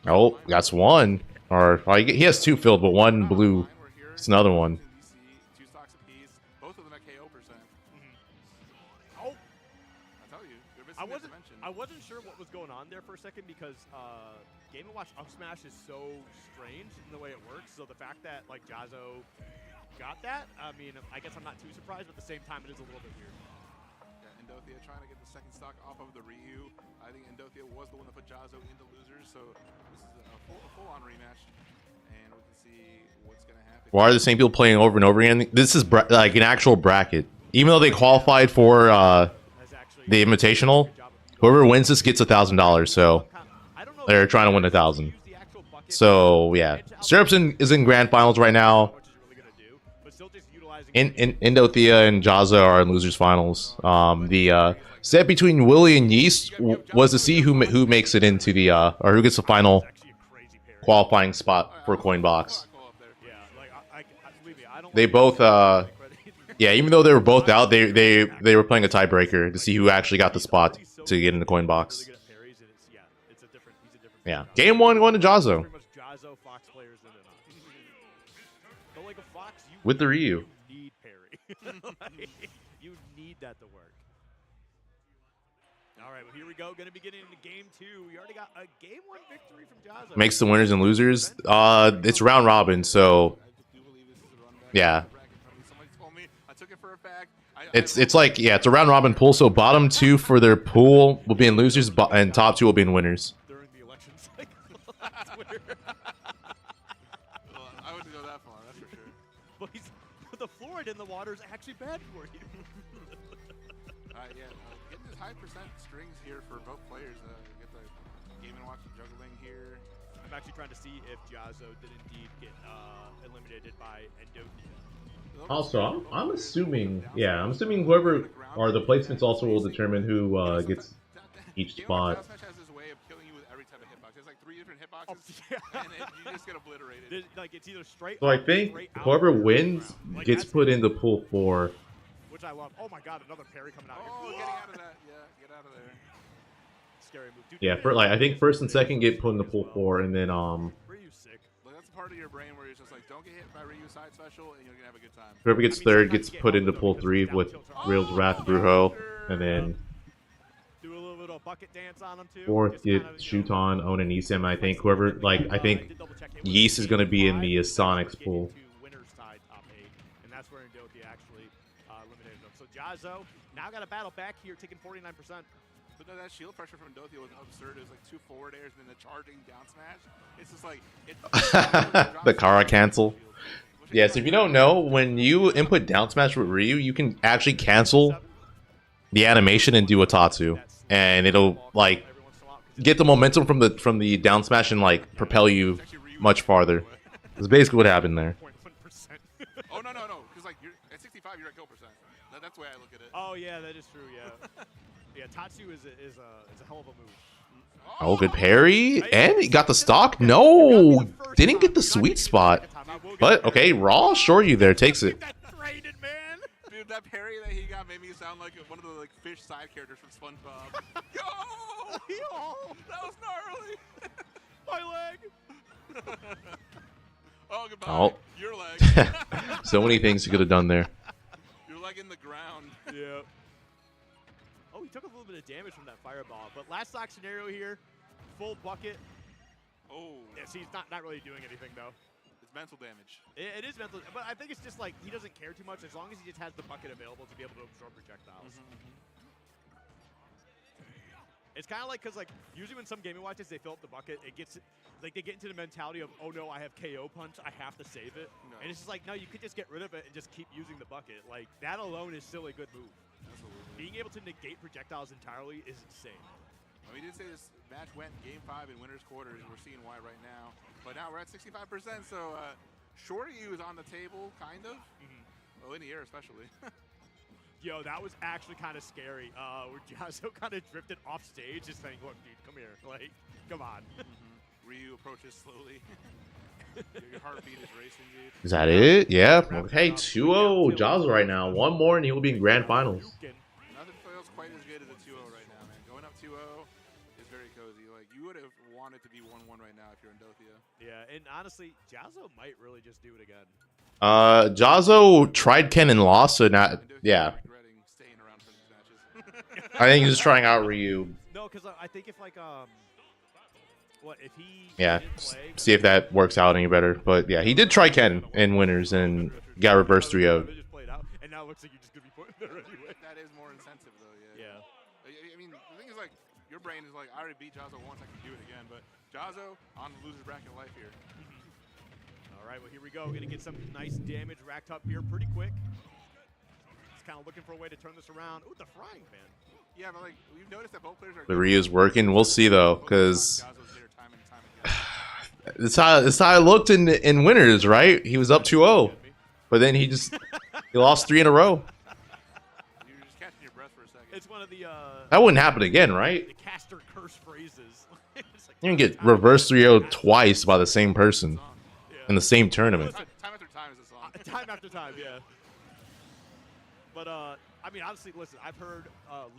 huh? Oh, that's one. Or he has 2 filled, but 1 blue. It's another one. 2 stocks apiece. Both of them at KO percent. Oh, I tell you, they're missing I wasn't sure what was going on there for a second because Game & Watch up smash is so strange in the way it works. So the fact that like Jazo got that, I mean, I guess I'm not too surprised, but at the same time, it is a little bit weird. Yeah, Endothea trying to get the second stock off of the Ryu. I think Endothea was the one that put Jazo into losers, so this is a full-on rematch, and we can see what's going to happen. Why are the same people playing over and over again? This is like an actual bracket. Even though they qualified for the Invitational, whoever wins this gets $1,000. So they're trying to win 1,000. So yeah, Syrupson is in grand finals right now. Endothea and Jazo are in losers finals. The set between Willie and Yeast was to see who makes it into the or who gets the final qualifying spot for Coinbox. They both yeah, even though they were both out, they were playing a tiebreaker to see who actually got the spot to get in the Coinbox. Yeah, game 1 going to Jazo with the Ryu. You need that to work. All right, well, here we go. Going to be getting into game 2. We already got a game 1 victory from Jazo. Makes the winners and losers. It's round robin, so yeah. It's like, yeah, it's a round robin pool, so bottom 2 for their pool will be in losers, and top 2 will be in winners. During the election cycle. I wouldn't go that far, that's for sure. But the fluoride in the water is actually bad for you. Yeah, getting this high percent strings here for both players. Get the Game & Watch juggling here. I'm actually trying to see if Jazo did indeed get eliminated by Endothea. Also, I'm assuming, yeah, I'm assuming whoever, or the placements also will determine who gets each spot. Smash has this way of killing you with every type of hitbox. There's like 3 different hitboxes, and you just get obliterated. Like it's either straight. So I think whoever wins gets put into pool 4. Which I love. Oh my God, another parry coming out here. Getting out of that. Yeah, get out of there. Scary move. Dude, Yeah, for like I think first and second get put into pool 4, and then Ryu's sick. Like, that's part of your brain where it's just like, don't get hit by Ryu's side special, and you're gonna have a good time. whoever gets third gets put into pool 3 with Riddles, Wrath, Brujo, and then Do a little bit of bucket dance on him too. fourth get Shuton, Own, and ESAM. I think whoever, like, I think Yeast is gonna be in the Sonix pool. Winner's side top 8, and that's where Endothea actually eliminated them. So Jazo now got a battle back here, taking 49%. But no, that shield pressure from Endothea was absurd. It was like 2 forward airs and then the charging down smash. It's just like The Kara cancel. Yes, if you don't know, when you input down smash with Ryu, you can actually cancel the animation and do a Tatsu, and it'll like get the momentum from the down smash and like propel you much farther. That's basically what happened there. Oh no, because like you're at 65, you're at kill percent. That's the way I look at it. Oh yeah, that is true. Yeah, yeah. Tatsu is a hell of a move. Oh, good parry, and he got the stock. No, didn't get the sweet spot. But okay, Raw, sure you there takes it. Dude, that parry that he got made me sound like one of the like fish side characters from SpongeBob. Yo, that was gnarly. My leg. Oh, goodbye. Oh. Your leg. So many things you could have done there. Your leg in the ground. Yeah. Oh, he took a little bit of damage from that fireball, but last stock scenario here, full bucket. Oh. Yeah, see, he's not really doing anything though. It's mental damage. It is mental, but I think it's just like he doesn't care too much as long as he just has the bucket available to be able to absorb projectiles. It's kind of like, because like usually when some gaming watches they fill up the bucket, it gets like they get into the mentality of, oh no, I have KO punch, I have to save it, and it's just like, no, you could just get rid of it and just keep using the bucket. Like that alone is still a good move. Absolutely. Being able to negate projectiles entirely is insane. We did say this match went Game 5 in winner's quarters. We're seeing why right now. But now we're at 65%, so Shorty is on the table, kind of. Well, in the air especially. Yo, that was actually kind of scary. Where Jazzo kind of drifted off stage, just saying, "Look, dude, come here. Like, come on." Ryu approaches slowly. Your heartbeat is racing, dude. Is that it? Yeah. Okay, 2-0 Jazzo right now. One more and he will be in grand finals. Nothing feels quite as good as a 2-0 right now, man. Going up 2-0 is very cozy. Like, you would have wanted to be 1-1 right now if you're in Dothia. Yeah, and honestly, Jazzo might really just do it again. Jazzo tried Ken and lost, so not. Yeah. I think he's just trying out Ryu. No, because I think if like what if he Yeah, see if that works out any better. But yeah, he did try Ken in winners and got reversed 3-0. And now it looks like you're just gonna be putting there anyway. That is more incentive though, yeah. Yeah. I mean, the thing is like, your brain is like, I already beat Jazzo once, I can do it again. But Jazzo on the loser's bracket life here. All right, well here we go. Gonna get some nice damage racked up here pretty quick. He's kind of looking for a way to turn this around. Ooh, the frying pan. Yeah, but like we've noticed that both players are. The Ryu's working. We'll see though, because it's how it looked in winners, right? He was up 2-0, but then he lost 3 in a row. You're just catching your breath for a second. It's one of the That wouldn't happen again, right? the caster curse phrases. You can get reverse 3-0 twice by the same person in the same tournament. Time after time is a song. Time after time, yeah. But I mean, honestly, listen, I've heard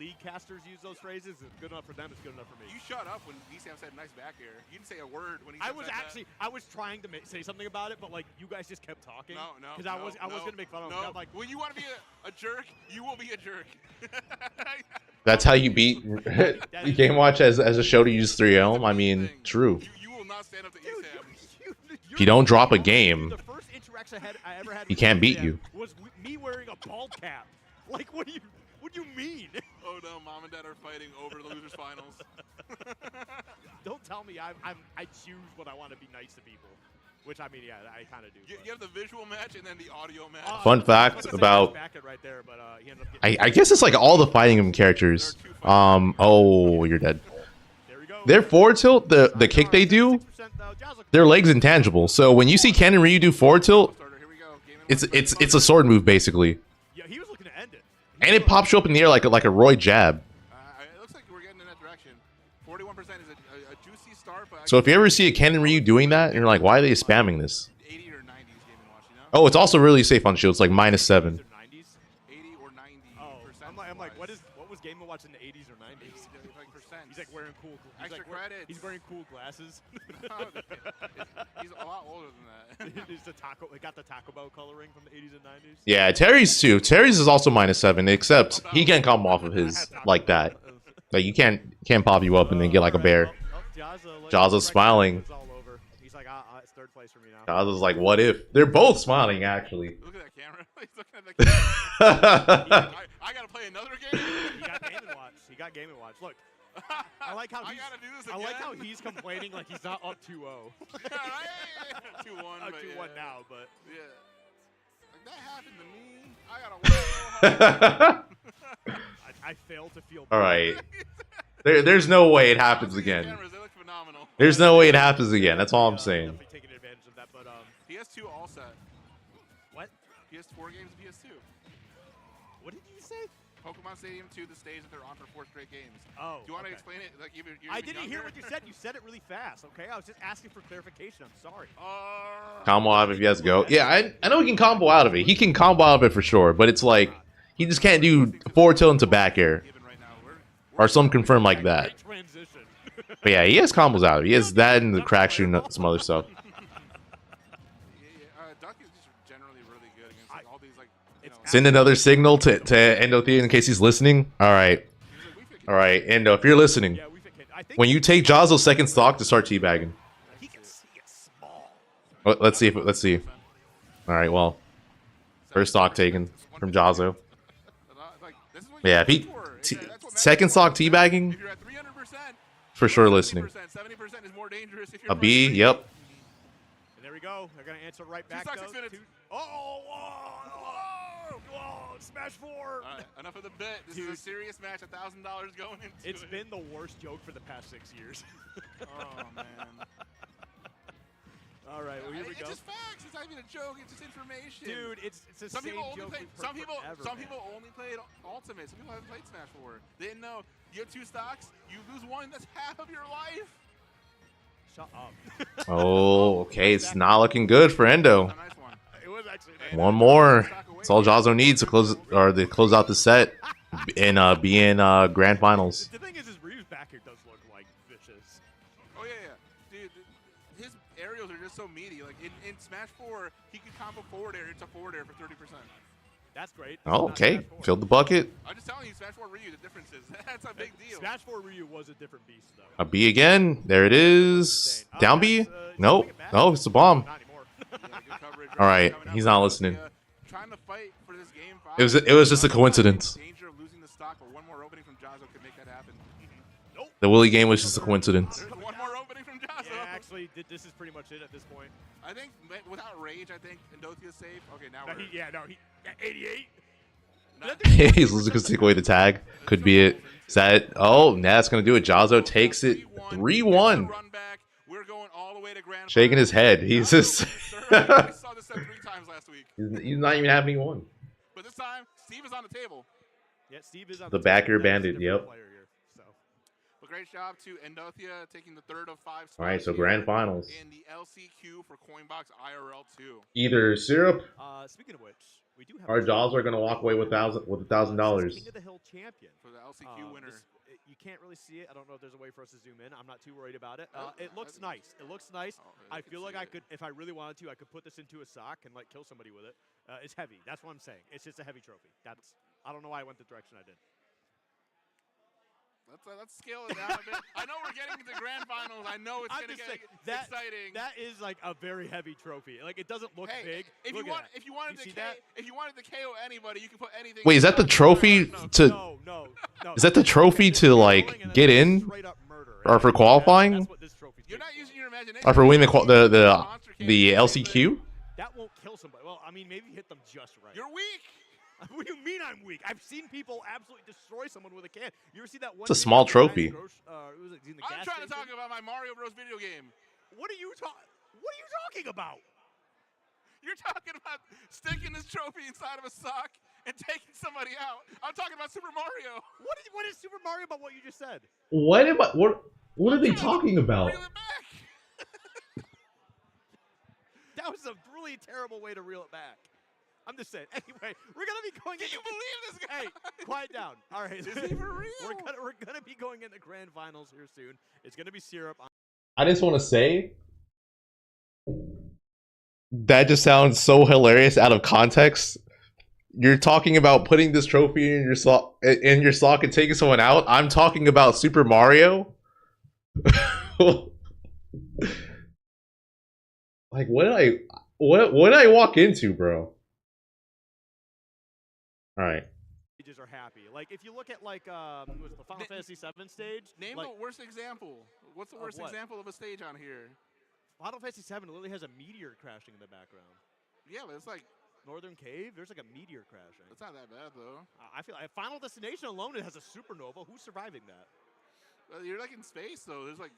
league casters use those phrases. It's good enough for them. It's good enough for me. You shut up when ESAM said nice back air. You didn't say a word when he I said was that. actually, I was trying to say something about it, but like you guys just kept talking. No. Because I was gonna make fun of him. No. I'm like, when you want to be a jerk, you will be a jerk. That's how you beat Game Watch as a show to use 3-0. I mean, true. You will not stand up to ESAM. If you don't drop a game, the first interaction I ever had he with can't beat ESAM you. was me wearing a bald cap. Like, what do you mean? Oh no, mom and dad are fighting over the losers finals. Don't tell me I choose what I want to be nice to people. Which I mean, yeah, I kind of do. You have the visual match and then the audio match. Fun fact about right there, but, he ended up I guess it's like all the fighting game characters. Oh, you're dead. Their forward tilt, the kick they do, their legs intangible. So when you see Ken and Ryu do forward tilt, it's a sword move basically. Yeah, he was looking to end it. And it pops you up in the air like a Roy jab. It looks like we're getting in that direction. 41% is a juicy start, but So if you ever see a Ken and Ryu doing that, and you're like, why are they spamming this? 80 or 90s Game & Watch, you know? Oh, it's also really safe on shield. It's like -7. 80 or 90%. Oh, I'm like, what was Game & Watch in the 80s or 90s? Like percent. He's like wearing cool. Extra credits. He's wearing cool glasses. He's a lot older than that. He's the taco. They got the Taco Bell coloring from the 80s and 90s. Yeah, Terry's too. Terry's is also -7, except he can't come off of his like that. Like you can't pop you up and then get like a bear. Jazzo's smiling. He's like, it's third place for me now. Jazzo's like, what if? They're both smiling actually. Look at that camera. He's looking at the camera. I gotta play another game. He got Game & Watch. He got Game & Watch. Look. I like how I gotta do this again. I like how he's complaining like he's not up 2-0. 2-1. 2-1 now, but yeah. Like that happened to me. I gotta work so hard. I fail to feel. All right. There's no way it happens again. Cameras, they look phenomenal. There's no way it happens again. That's all I'm saying. Taking advantage of that, but PS2 all set. What? PS4 games and PS2. What did you say? Pokemon Stadium 2, the stage that they're on for 4 straight games. Oh. Do you want to okay. explain it? Like you're I even didn't hear younger? what you said. You said it really fast. Okay, I was just asking for clarification. I'm sorry. Combo out of it if he has to go. Yeah, I know he can combo out of it. He can combo out of it for sure, but it's like he just can't do forward tilt into back air. Or some confirm like that. But yeah, he has combos out of it. He has that and the crack shoot and some other stuff. Endothea's just generally really good against like, all these like. You know, Send another signal to Endothea in case he's listening. All right. All right, Endo, if you're listening, when you take Jazzo's second stock to start teabagging. Let's see. Let's see. All right, well, first stock taken from Jazzo. Yeah, if he second stock teabagging, for sure listening. A B, yep. And there we go. They're going to answer right back, though. Oh, smash 4. All right, enough of the bet. This is a serious match. $1,000 going into It's been the worst joke for the past 6 years. Oh, man. All right, well, here we go. It's just facts. It's not even a joke. It's just information. Dude, it's the some same people only joke play, we've some heard people forever, some man. people only played Ultimate. Some people haven't played Smash 4. They didn't know. You have 2 stocks. You lose 1. That's half of your life. Shut up. Oh, okay. It's not looking good for Endo. Nice one. It was actually One more. That's all Jazzo needs to close out the set and be in grand finals. The thing is Ryu's back here does look like vicious. Oh yeah. Dude, his aerials are just so meaty. Like in Smash 4, he could combo forward air into forward air for 30%. That's great. Oh, okay. Filled the bucket. I'm just telling you, Smash 4 Ryu, the difference is that's a big deal. Smash 4 Ryu was a different beast, though. A B again. There it is. Down B? Nope. No, it's a bomb. All right. He's not listening. Trying to fight for this game. It was just a coincidence. Danger of losing the stock, but one more opening from Jazzo could make that happen. Nope. The Willie game was just a coincidence. There's one more opening from Jazzo. Yeah, actually, this is pretty much it at this point. I think without rage, I think Endothea's safe. Okay, now we're... He 88. He's losing because take away the tag. Could be it. Is that? Oh, nah, that's gonna do it. Jazzo takes it 3-1. We're going all the way to grand Shaking his head. He's just. We saw this set 3 times last week. He's not even having one. But this time, Steve is on the table. Yeah, Steve is on The backer bandit. Yep. But great job to Endothea taking the 3rd of 5 spots. All right, so grand finals. In the LCQ for Coinbox IRL 2. Either Syrup Speaking of which, we do have or Jaws are gonna walk away with $1,000. King of the Hill champion for the LCQ winner. You can't really see it. I don't know if there's a way for us to zoom in. I'm not too worried about it. It looks nice. It looks nice. I feel like I could, if I really wanted to, I could put this into a sock and like kill somebody with it. It's heavy. That's what I'm saying. It's just a heavy trophy. I don't know why I went the direction I did. Let's scale it down a bit. I know we're getting into grand finals. I know it's going to get exciting. That is like a very heavy trophy. Like it doesn't look big. If you wanted to KO anybody, you can put anything. Wait, is that the trophy to? No. Is that the trophy to like get in, or for qualifying, You're not using your imagination. or for winning the LCQ? That won't kill somebody. Well, I mean, maybe hit them just right. You're weak. What do you mean I'm weak? I've seen people absolutely destroy someone with a can. You ever see that one? It's a small trophy. I'm trying to talk about my Mario Bros. Video game. What are you talking about? You're talking about sticking this trophy inside of a sock and taking somebody out. I'm talking about Super Mario. What is Super Mario about what you just said? What are they talking about? That was a really terrible way to reel it back. I'm just saying. Anyway, we're gonna be going. Can you believe this guy? Hey, quiet down. All right. Is he for real? We're gonna be going into grand finals here soon. It's gonna be Syrup. I just want to say that just sounds so hilarious out of context. You're talking about putting this trophy in your sock and taking someone out. I'm talking about Super Mario. Like, what did I walk into, bro? All right. Stages are happy. Like if you look at like was the Final Fantasy VII stage. Name like, the worst example. What's the worst example of a stage on here? Final Fantasy VII literally has a meteor crashing in the background. Yeah, but it's like Northern Cave. There's like a meteor crashing. It's not that bad though. I feel like Final Destination alone it has a supernova. Who's surviving that? You're like in space though. There's like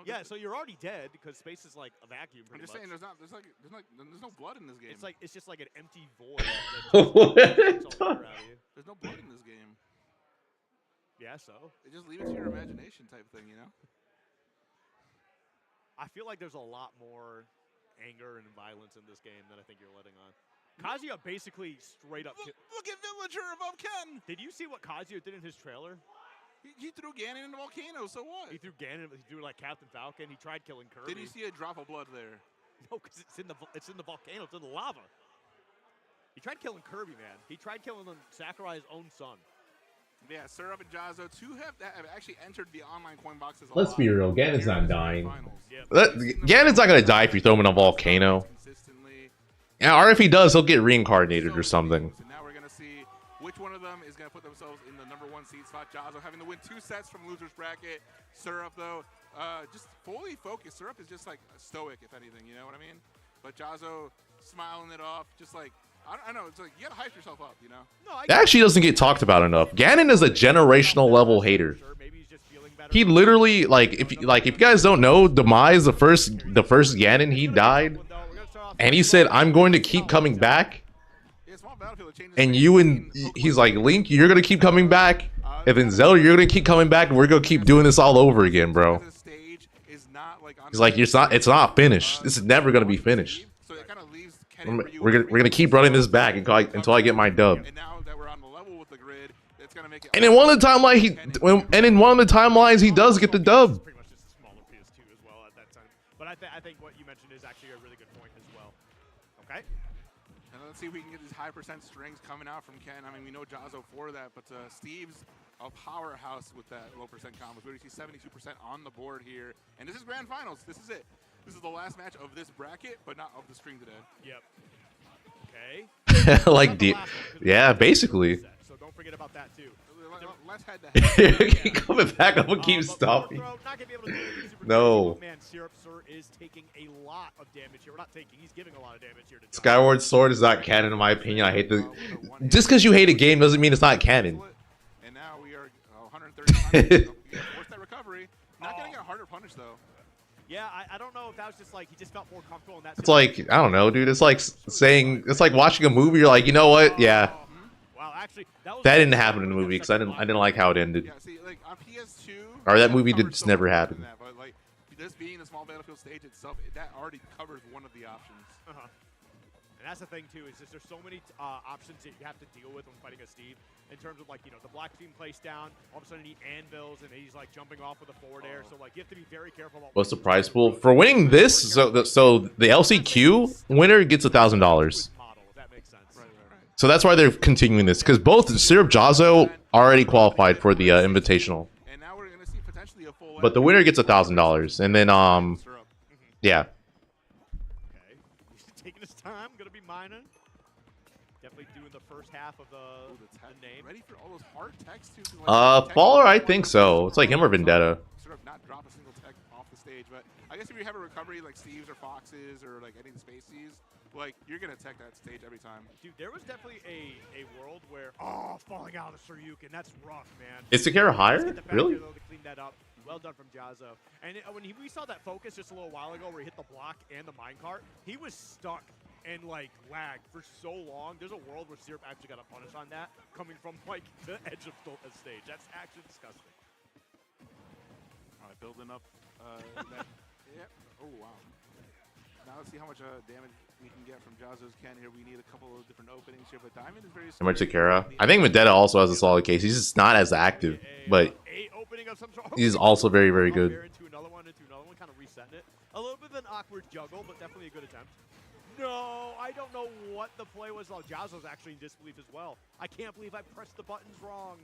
Yeah, so you're already dead because space is like a vacuum. I'm just saying there's no blood in this game. It's just like an empty void. There's no blood in this game. Yeah, so they just leave it to your imagination type thing, you know. I feel like there's a lot more anger and violence in this game than I think you're letting on. Kazuya basically straight up. Look at Villager above Ken. Did you see what Kazuya did in his trailer? He threw Ganon in the volcano, so what? He threw Ganon, he threw like Captain Falcon, he tried killing Kirby. Did you see a drop of blood there? No, because it's in the volcano. It's in the lava. He tried killing Kirby, man. He tried killing Sakurai's own son. Yeah, Syrup and Jazzo, two have actually entered the online coin boxes. Let's be real. Ganon's not dying. Yep. Ganon's not gonna die if you throw him in a volcano. Yeah, or if he does, he'll get reincarnated or something. So now we're gonna see which one of them is gonna put themselves in the #1 seed spot. Jazzo having to win 2 sets from losers bracket. Syrup though, just fully focused. Syrup is just like stoic, if anything. You know what I mean? But Jazzo smiling it off, just like. I don't know. It's like you gotta hype yourself up, you know. That actually doesn't get talked about enough. Ganon is a generational level hater. He literally if you guys don't know, Demise, the first Ganon, he died, and he said, "I'm going to keep coming back." And he's like, Link, you're gonna keep coming back, and then Zelda, you're gonna keep coming back, and we're gonna keep doing this all over again, bro. He's like, it's not finished. This is never gonna be finished. We're gonna keep running this back until I get my dub. And in one of the timelines, he does get the dub. But I think what you mentioned is actually a really good point as well. Okay. And let's see if we can get these high percent strings coming out from Ken. I mean, we know Jazzo for that, but Steve's a powerhouse with that low percent combos. We already see 72% on the board here, and this is grand finals. This is it. This is the last match of this bracket, but not of the stream today. Yep. Okay. Like, yeah, basically. So don't forget about that too. Keep coming back. I'm gonna keep stopping. No. Man, Syrup Sir is taking a lot of damage here. We're not taking. He's giving a lot of damage here. Skyward Sword is not canon in my opinion. I hate the. Just because you hate a game doesn't mean it's not canon. And now we are 130. Force that recovery. Not gonna get a harder punish though. Yeah, I don't know if that was just like he just felt more comfortable in that. It's like, I don't know, dude. It's like saying, it's like watching a movie. You're like, you know what? Yeah. Wow, actually, that didn't happen in the movie because I didn't like how it ended. Yeah, see, like on PS2. Or that movie just never happened. But like this being the small battlefield stage itself, that already covers one of the options. And that's the thing too, is just there's so many options that you have to deal with when fighting a Steve. In terms of like, you know, the block being placed down, all of a sudden he anvils and he's like jumping off with a forward air. So like you have to be very careful about what's the prize pool for winning this. So the LCQ winner gets $1,000. So that's why they're continuing this, because both Syrup Jazzo already qualified for the invitational. And now we're gonna see potentially a full. But the winner gets $1,000, and then yeah. Okay, he's taking his time, gonna be mining. Definitely doing the first half of the name. Ready for all those hard techs too. Faller, I think so. It's like him or Vendetta. Sort of not drop a single tech off the stage, but I guess if you have a recovery like Steve's or Fox's or like any of the Spaceys, like you're gonna tech that stage every time. Dude, there was definitely a world where falling out of Suryukin, that's rough, man. Is Takara higher? Really? To clean that up. Well done from Jazzo. And when we saw that focus just a little while ago where he hit the block and the minecart, he was stuck and like lagged for so long. There's a world where Syrup actually got a punish on that coming from like the edge of the stage. That's actually disgusting. All right, building up that. Yeah. Oh wow. Now let's see how much damage we can get from Jazzo's Ken here. We need a couple of different openings here, but Diamond is very. How much Takara? I think Vendetta also has a solid case. He's just not as active, but he's also very, very good. Into another one, kind of resetting it. A little bit of an awkward juggle, but definitely a good attempt. No, I don't know what the play was. Jazzo's actually in disbelief as well. I can't believe I pressed the buttons wrong.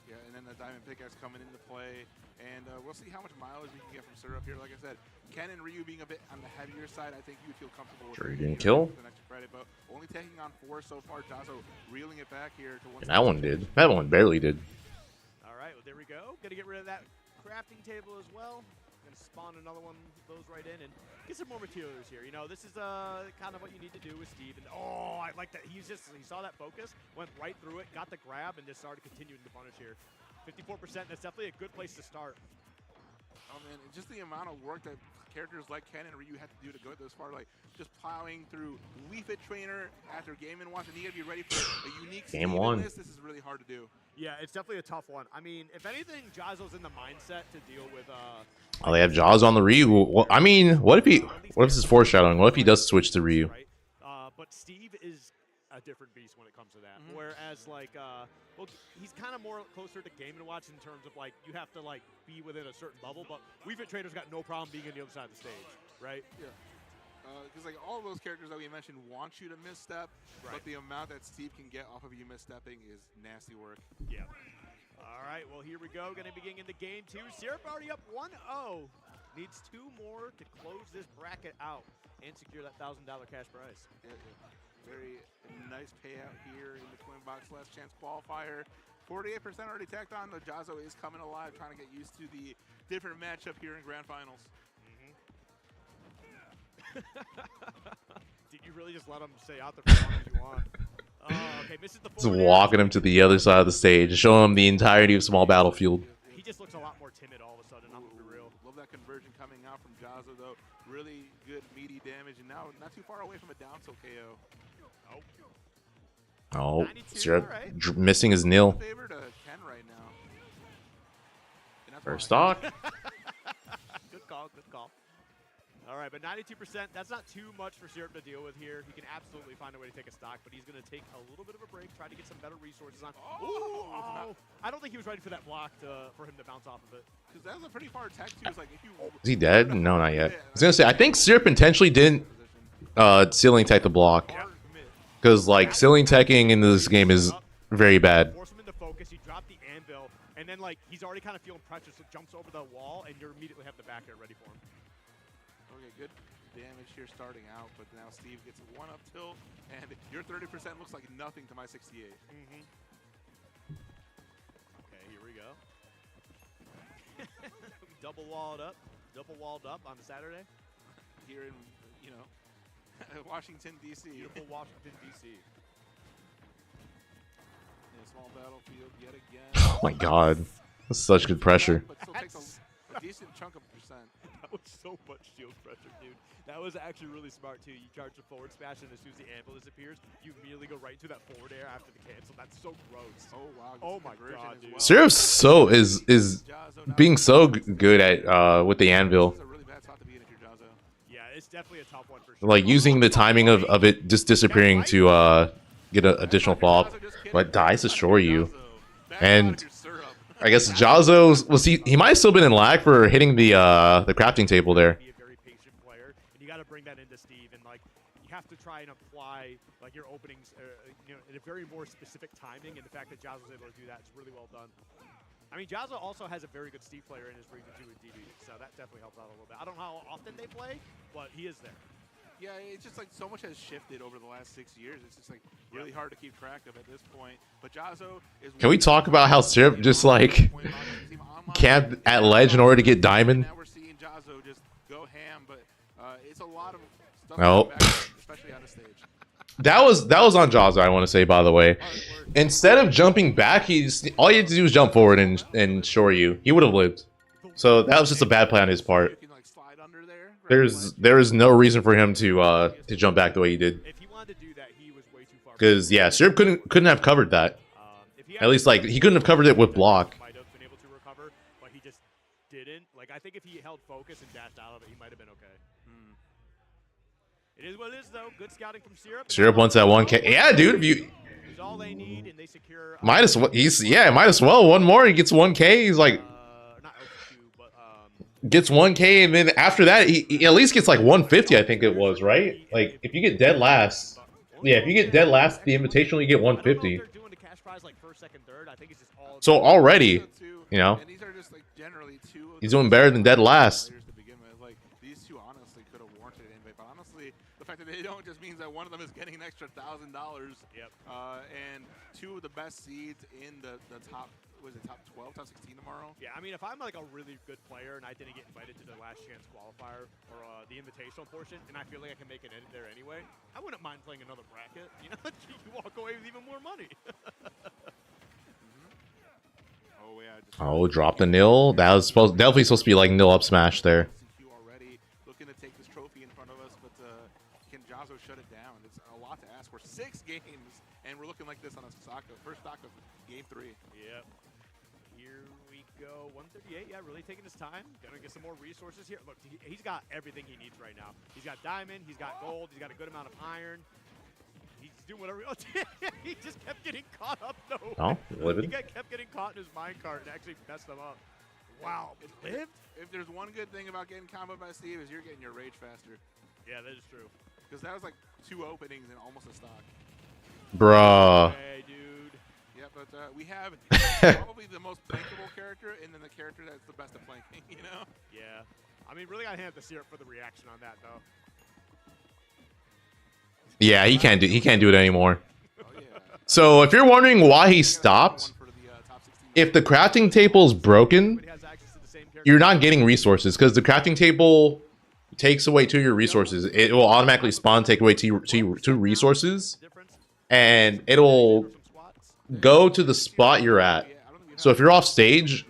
Yeah, and then the Diamond Pickaxe coming into play, and we'll see how much mileage we can get from Syrup here. Like I said, Ken and Ryu being a bit on the heavier side, I think you would feel comfortable with. Sure, he didn't kill. An extra credit, but only taking on 4 so far. Jazzo reeling it back here to 1. And that one did. That one barely did. All right, well there we go. Gonna get rid of that crafting table as well. Gonna spawn another one of those right in and get some more materials here. You know, this is kind of what you need to do with Steve. And I like that. He saw that focus, went right through it, got the grab, and just started continuing to punish here. 54%. That's definitely a good place to start. Oh man, just the amount of work that characters like Ken and Ryu had to do to go this far, like just plowing through Wii Fit Trainer after Game & Watch, and you gotta be ready for a unique Game Steve one. in this. This is really hard to do. Yeah, it's definitely a tough one. I mean, if anything, Jazzo's in the mindset to deal with. Oh, they have Jaws on the Ryu. Well, I mean, what if this is foreshadowing? What if he does switch to Ryu? Right? But Steve is a different beast when it comes to that. Whereas, like, well, he's kind of more closer to Game & Watch in terms of, like, you have to, like, be within a certain bubble. But Wii Fit Trader's got no problem being on the other side of the stage, right? Yeah. Because like all of those characters that we mentioned want you to misstep, but the amount that Steve can get off of you misstepping is nasty work. Yeah. All right, well, here we go. Going to be getting into game 2. Syrup already up 1-0. Needs 2 more to close this bracket out and secure that $1,000 cash prize. Yeah. Very nice payout here in the Coinbox Last Chance qualifier. 48% already tacked on. The Jazzo is coming alive, trying to get used to the different matchup here in Grand Finals. Did you really just let him stay out there for as long as you want? Okay, misses the Just walking him to the other side of the stage, showing him the entirety of Small Battlefield. He just looks a lot more timid all of a sudden, I'm gonna be real. Love that conversion coming out from Jazzo, though. Really good, meaty damage, and now not too far away from a down tilt KO. Oh, Syrup missing his nil. Favor to Ken right now. First stock. Good call, good call. All right, but 92%, that's not too much for Syrup to deal with here. He can absolutely find a way to take a stock, but he's going to take a little bit of a break, try to get some better resources on. Oh! I don't think he was ready for that block for him to bounce off of it. Because that was a pretty far tech, too. It's like if you... Is he dead? No, not yet. I was gonna say, I think Syrup intentionally didn't ceiling tech the block. Because, like, ceiling teching in this game is very bad. Force him into focus, he dropped the anvil, and then, like, he's already kind of feeling pressure, so jumps over the wall, and you immediately have the back air ready for him. Okay, good damage here starting out, but now Steve gets a 1-up tilt, and your 30% looks like nothing to my 68. Okay, here we go. Double walled up on a Saturday. Here in, you know, Washington, D.C. Beautiful Washington, D.C. In a small battlefield yet again. Oh my god. That's such good pressure. But still takes a decent chunk of percent. That was so much shield pressure, dude. That was actually really smart, too. You charge the forward smash, and as soon as the anvil disappears, you immediately go right into that forward air after the cancel. That's so gross. Oh, wow. Oh, my god, dude. Syrup is being so good at with the anvil. Yeah, it's definitely a top one for sure. Like using the timing of it just disappearing to get an additional fall. But dies to shore you. And I guess Jazzo was he might have still been in lag for hitting the crafting table there. Be a very patient player, and you got to bring that into Steve, and like you have to try and apply like your openings, you know, in a very more specific timing. And the fact that Jazzo was able to do that is really well done. I mean, Jazzo also has a very good Steve player in his region too with DB, so that definitely helps out a little bit. I don't know how often they play, but he is there. Yeah, it's just like so much has shifted over the last 6 years. It's just like really hard to keep track of at this point. But Jazzo is. Can we talk about how Syrup just like camped at ledge in order to get diamond? Now we're seeing Jazzo just go ham, but it's a lot of stuff. Oh. Especially on the stage. That was on Jazzo, I want to say, by the way. Instead of jumping back, all he had to do was jump forward and shore you. He would have lived. So that was just a bad play on his part. There is no reason for him to jump back the way he did. If he wanted to do that, he was way too far. Because yeah, Syrup couldn't have covered that. At least like he couldn't have covered it with block. Might have been able to recover, but he just didn't. Like I think if he held focus and dashed out of it, he might have been okay. It is what it is, though. Good scouting from Syrup. Syrup wants that 1K. Yeah, dude. If you all they need, and they secure. Might as well. One more, he gets 1K. He's like. Gets 1K, and then after that, he at least gets like 150, I think it was, right? Like, if you get dead last, yeah, if you get dead last, the invitational, you get 150. So already, you know, he's doing better than dead last. Like, these two honestly could have warranted an invite, but honestly, the fact that they don't just means that one of them is getting an extra $1,000. Yep. And two of the best seeds in the top. Was it top 12, top 16 tomorrow? Yeah, I mean, if I'm like a really good player and I didn't get invited to the last chance qualifier or the invitational portion, and I feel like I can make it in there anyway, I wouldn't mind playing another bracket. You know, you walk away with even more money. Oh yeah. Oh, drop the nil. That was definitely supposed to be like nil up smash there. Already looking to take this trophy in front of us, but can Jazzo shut it down? It's a lot to ask for 6 games, and we're looking like this on a first stock of game 3. Yep. Here we go. 138. Yeah, really taking his time. Gonna get some more resources here. Look, he's got everything he needs right now. He's got diamond. He's got gold. He's got a good amount of iron. He's doing whatever. Oh, he just kept getting caught up, though. Oh, living. He kept getting caught in his minecart and actually messed him up. Wow. It lived? If there's one good thing about getting comboed by Steve is you're getting your rage faster. Yeah, that is true. Because that was like 2 openings and almost a stock. Bruh. Hey, dude. Yeah, but we have probably the most plankable character, and then the character that's the best at planking, you know? Yeah. I mean, really gotta hand the Syrup for the reaction on that, though. Yeah, he can't do it anymore. So if you're wondering why he stopped, if the crafting table is broken, you're not getting resources because the crafting table takes away 2 of your resources. It will automatically spawn take away 2 resources, and it'll go to the spot you're at. So if you're off stage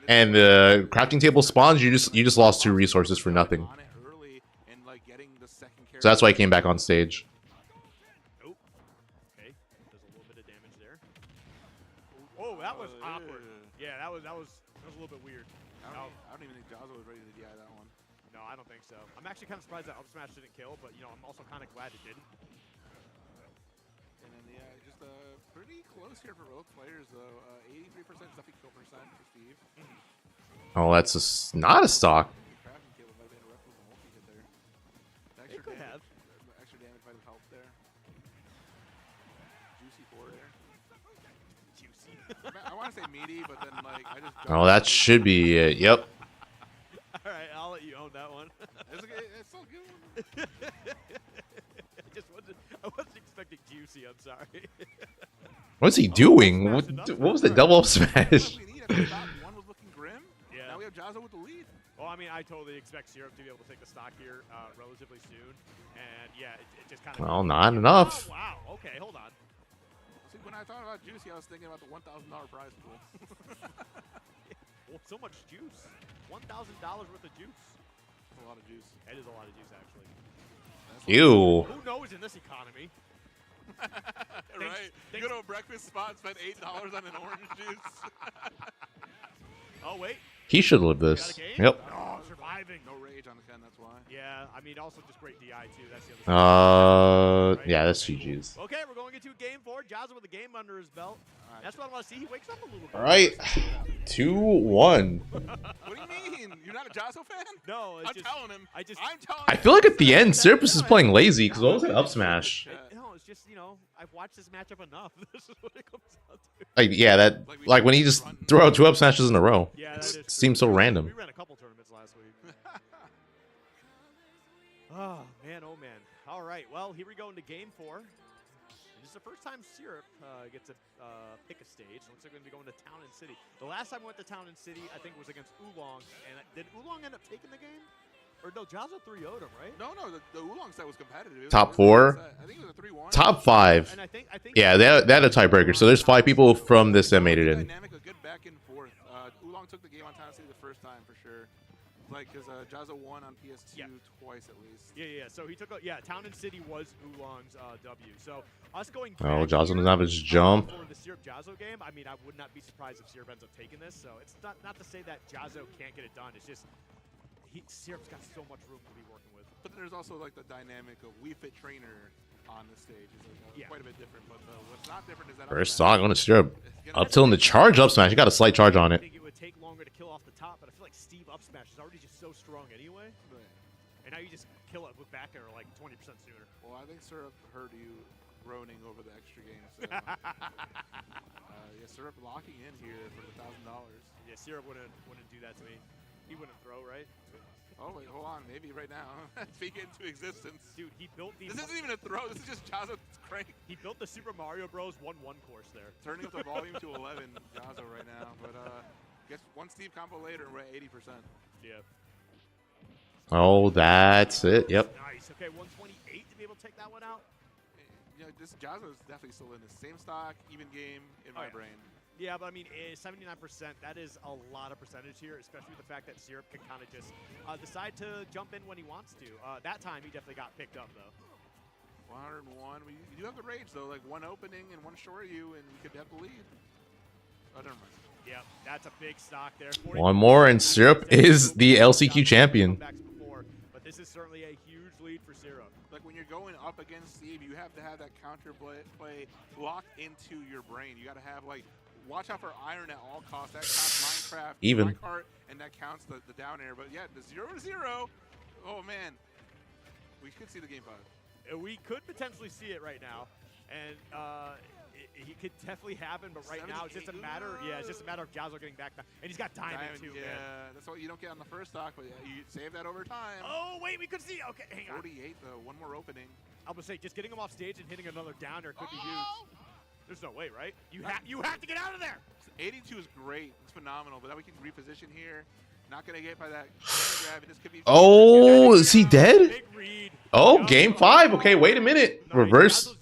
and the crafting table spawns, you just lost 2 resources for nothing. So that's why I came back on stage. Oh, okay. There's a little bit of damage there. Oh, that was awkward. Yeah, that was a little bit weird. I don't even think Jazzo was ready to DI that one. No, I don't think so. I'm actually kind of surprised that up smash didn't kill, but you know, I'm also kind of glad it didn't. And then yeah, just pretty close here for both players though. 83% stuffy kill percent for Steve. Oh, that's not a stock. It could have. Extra damage might have helped there. Juicy forward there. Juicy. I want to say meaty, but then like I just. Oh, that should be it. Yep. All right, I'll let you own that one. It's still a good one. I wasn't expecting juicy. I'm sorry. What's he doing? What was the double up smash? One was looking grim. Yeah. Now we have Jazzo with the lead. Well, I mean, I totally expect Syrup to be able to take the stock here relatively soon, and yeah, it just kind of. Well, not enough. Oh, wow. Okay, hold on. See, when I thought about Juicy, I was thinking about the $1,000 prize pool. Well, so much juice. $1,000 worth of juice. That's a lot of juice. It is a lot of juice, actually. Ew. Who knows in this economy? Right. You go to a breakfast spot and spend $8 on an orange juice. Oh, wait. He should live this. Yep. Oh, surviving. No rage on the Ken, that's why. Yeah, I mean, also just great DI, too. That's the other side. Yeah, that's GG's. Okay, we're going into game 4. Jazzo with a game under his belt. That's what I want to see. He wakes up a little bit. All right. 2-1. What do you mean? You're not a Jazzo fan? No, I'm telling him. I'm telling I feel like at the end, Syrupus is playing lazy because what was it? Up smash. No, it's just, you know, I've watched this matchup enough. This is what it comes down to. Like, yeah, that like when he just threw out 2 up smashes in a row. Yeah, It seems so random. We ran a couple tournaments last week. Oh, man, oh, man. All right, well, here we go into game 4. This is the first time Syrup gets to pick a stage. Looks like we're going to be going to Town and City. The last time we went to Town and City, I think, was against Oolong. And did Oolong end up taking the game? Or no, Jazzo 3-0'd him, right? No, the Oolong set was competitive. It was Top 4. I think it was a 3-1. Top 5. And I think Yeah, they had a tiebreaker. So there's 5 people from this that made it in. Dynamic, a good back and forth. Oolong took the game on Town and City the first time for sure. Like, because Jazzo won on PS2 twice at least. Yeah. So he took Town and City was Oolong's W. So us going Oh, back Jazzo here, doesn't have his jump. for the Syrup Jazzo game, I mean, I would not be surprised if Syrup ends up taking this. So it's not to say that Jazzo can't get it done. It's just Syrup's got so much room to be working with. But then there's also like the dynamic of We Fit Trainer on the stage is like, quite a bit different. But what's not different is that First stock on a Syrup. Up till in the charge up smash. You got a slight charge on I it. think it would take longer to kill off the top, but I feel like Steve up smash is already just so strong anyway. And now you just kill it with back air like 20% sooner. Well, I think Syrup heard you groaning over the extra game. So, yeah, Syrup locking in here for the $1,000. Yeah, Syrup wouldn't do that to me. He wouldn't throw, right? Oh wait, hold on, maybe right now. Speak it into existence. Dude, he built these. This isn't even a throw. This is just Jazzo's crank. He built the Super Mario Bros. 1-1 course there. Turning up the volume to 11, Jazzo right now. But guess one Steve combo later, and we're at 80%. Yeah. Oh, that's it. Yep. Nice. Okay, 128 to be able to take that one out. You know, this Jazzo is definitely still in the same stock, even game in my brain. Yeah, but I mean, 79%, that is a lot of percentage here, especially with the fact that Syrup can kind of just decide to jump in when he wants to. That time, he definitely got picked up, though. 101. You do have the rage, though. Like, one opening and one short you, and you could have the lead. Oh, never mind. Yeah, that's a big stock there. One more, and Syrup is the LCQ champion. But this is certainly a huge lead for Syrup. Like, when you're going up against Steve, you have to have that counter play locked into your brain. You got to have, like, watch out for iron at all costs. That counts Minecraft, Even. Minecart, and that counts the down air. But yeah, the 0-0. Oh man, We could see the game 5. We could potentially see it right now, and he could definitely happen. But right now, it's just a matter. Yeah, it's just a matter of Jazzo getting back, and he's got diamond too. Yeah, man. that's what you don't get on the first stock, but you save that over time. Oh wait, we could see. Okay, hang on. 48 though, one more opening. I'm gonna say just getting him off stage and hitting another downer could be huge. There's no way, right? You have to get out of there. 82 is great. It's phenomenal, but now we can reposition here. Not gonna get by that grab, and this could be. Oh, is he dead? Oh, game 5. Okay, wait a minute. Reverse.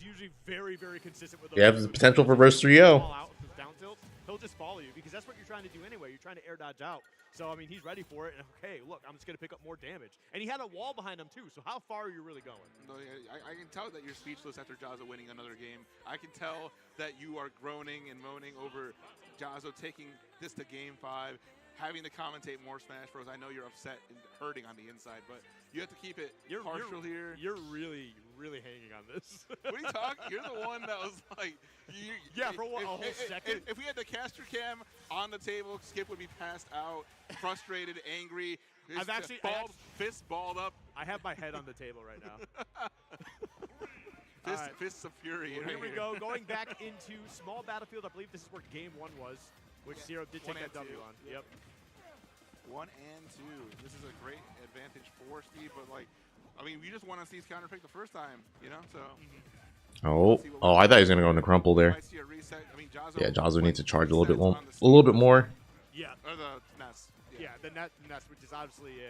Very consistent with You have the potential for reverse 3-0. Down tilt, he'll just follow you because that's what you're trying to do anyway. You're trying to air dodge out. So I mean, he's ready for it. And okay, look, I'm just gonna pick up more damage. And he had a wall behind him too. So how far are you really going? No, I can tell that you're speechless after Jazzo winning another game. I can tell that you are groaning and moaning over Jazzo taking this to game 5. Having to commentate more Smash Bros. I know you're upset and hurting on the inside, but you have to keep it partial here. You're really hanging on this. What are you talking? You're the one that was like, for a whole second. If we had the caster cam on the table, Skip would be passed out, frustrated, angry. Fists balled up. I have my head on the table right now. Fists of fury. Well, here we go. Going back into small battlefield. I believe this is where game 1 was, which Zero did take that W on. Yep. 1 and 2. This is a great advantage for Steve, but like, I mean, we just want to see his counter pick the first time, you know? So. Oh, I thought he was gonna go into crumple there. Yeah, Jazzo needs to charge a little bit more. Yeah, or the Ness. Yeah, the Ness, which is obviously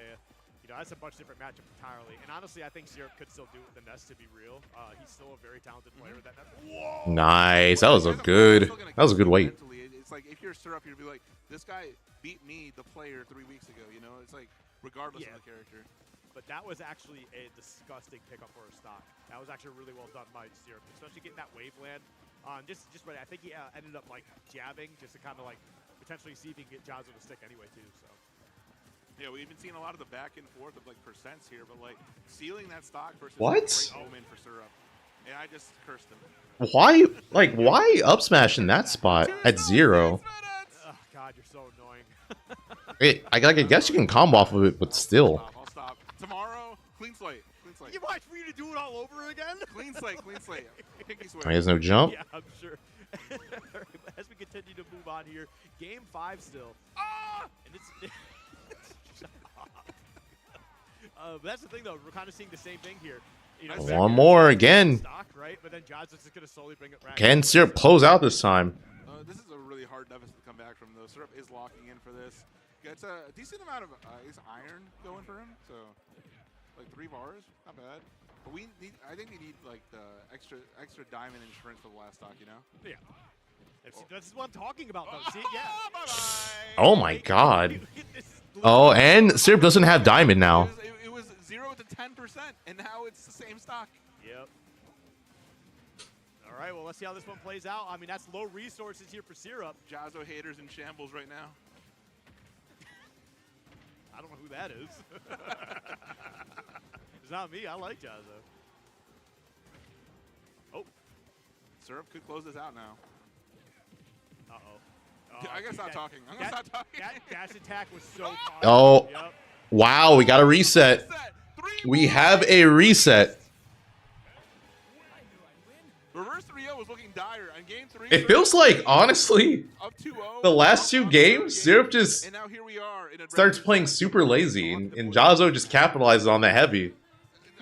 that's a much different matchup entirely. And honestly, I think Syrup could still do it with the Ness, to be real. He's still a very talented player with that Ness. Whoa! Nice. That was a good weight. It's like if you're Syrup, you'd be like, this guy beat me, the player, 3 weeks ago. You know, it's like regardless of the character. But that was actually a disgusting pickup for a stock. That was actually really well done by Syrup, especially getting that wave land. Just right. I think he ended up like jabbing just to kind of like potentially see if he can get Jazzo to stick anyway too. So. Yeah, we've been seeing a lot of the back and forth of like percents here, but like sealing that stock versus What? a great omen for Syrup. And I just cursed him. Why up smash in that spot at 0? Oh, God, you're so annoying. I guess you can combo off of it, but still. I'll stop. Tomorrow, clean slate. Clean slate. You watch for you to do it all over again? Clean slate, clean slate. Pinky swear. He has no jump. Yeah, I'm sure. As we continue to move on here, game 5 still. And it's that's the thing, though. We're kind of seeing the same thing here. You know, One more again. Stock, right? But then Jazzo's just gonna slowly bring it back. Can Syrup close out this time? This is a really hard deficit to come back from, though. Syrup is locking in for this. Gets a decent amount of iron going for him, so like 3 bars, not bad. But I think we need like the extra diamond insurance for the last stock, you know? Yeah. This is what I'm talking about, though. See, yeah. Oh my God. Oh, and Syrup doesn't have diamond now. It was 0 to 10%, and now it's the same stock. Yep. All right, well, let's see how this one plays out. I mean, that's low resources here for Syrup. Jazzo haters in shambles right now. I don't know who that is. It's not me. I like Jazzo. Oh. Syrup could close this out now. Uh-oh. I gotta stop talking. I'm gonna stop talking. That dash attack was so powerful. Oh, yep. Wow, we got a reset. We have a reset. Reverse 3-0 was looking dire. On game 3, It feels like, honestly, the last 2 games, Syrup just and now here we are in starts playing super lazy, and Jazzo just capitalizes on the heavy.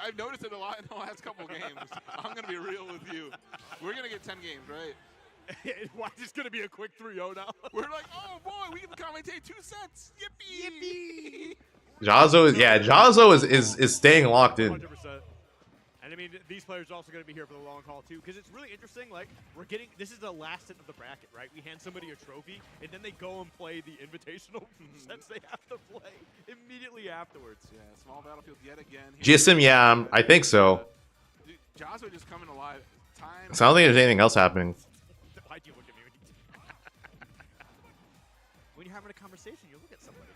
I've noticed it a lot in the last couple games. I'm gonna be real with you. We're gonna get 10 games, right? Why is this going to be a quick 3-0 now? We're like, oh boy, we can commentate 2 sets. Yippee! Jazzo is staying locked in. 100%. And I mean, these players are also going to be here for the long haul too, because it's really interesting. Like, this is the last set of the bracket, right? We hand somebody a trophy, and then they go and play the invitational sets they have to play immediately afterwards. Yeah, small battlefield yet again. GSM, yeah, I think so. Dude, Jazzo just coming alive. So I don't think there's anything else happening. Why'd you look at me when you're having a conversation, you look at somebody.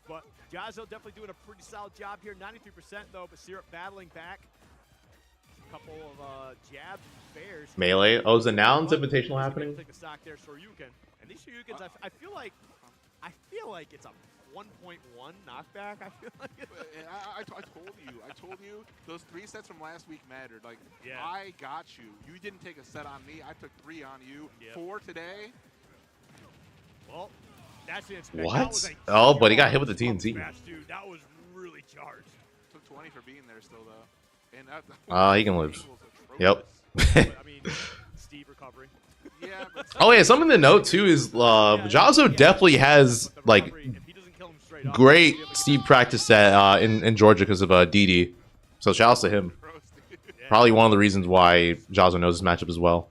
But Jazzo definitely doing a pretty solid job here. 93% though, but Syrup battling back. A couple of jabs and bears. Melee. Oh, is the Nouns Invitational happening? Take a stock there, Shoryuken. And these Shoryukens, I feel like it's a 1.1 knockback, I feel like. I told you, those 3 sets from last week mattered. Like, Yeah. I got you. You didn't take a set on me. I took 3 on you. Yep. 4 today. Well, that's it. What? Oh, but he got hit with the TNT. Smash, dude. That was really charged. Took 20 for being there still, though. And He can live. Yep. I mean, Steve recovering. Yeah, but Oh yeah, something to note too is Jazzo definitely has like great Steve practice at in Georgia because of DD. So shout outs to him. Probably one of the reasons why Jazzo knows his matchup as well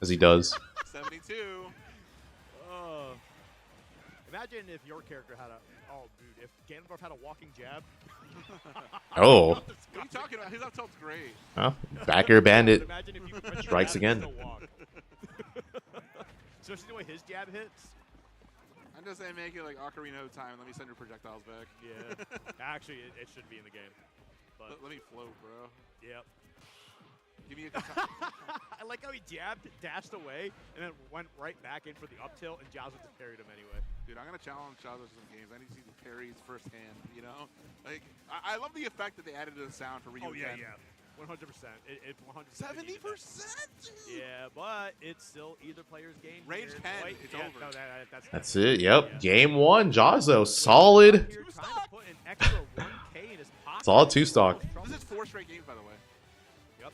as he does. 72. Imagine if your character had a dude, if Ganondorf had a walking jab. Oh. What are you talking about? His up tilt's great. Well, back air bandit Imagine if you could strikes again. Especially the way his jab hits. I'm just saying, make it like Ocarina of Time. Let me send your projectiles back. Yeah. Actually, it should be in the game. But Let me float, bro. Yep. Give me a I like how he jabbed, dashed away, and then went right back in for the up tilt, and Jazzo just parried him anyway. Dude, I'm gonna challenge Jazzo to some games. I need to see the parries firsthand. You know, like I love the effect that they added to the sound for Ryu. Oh yeah, yeah, 100%. It 100%. 70%. Yeah, but it's still either player's game. Rage here. 10. Wait, It's yeah, over. No, That's it. Yep. Game 1, Jazzo. Solid. Here trying to put an extra 1K in his pocket. Solid 2-stock. This is 4 straight games, by the way. Yep.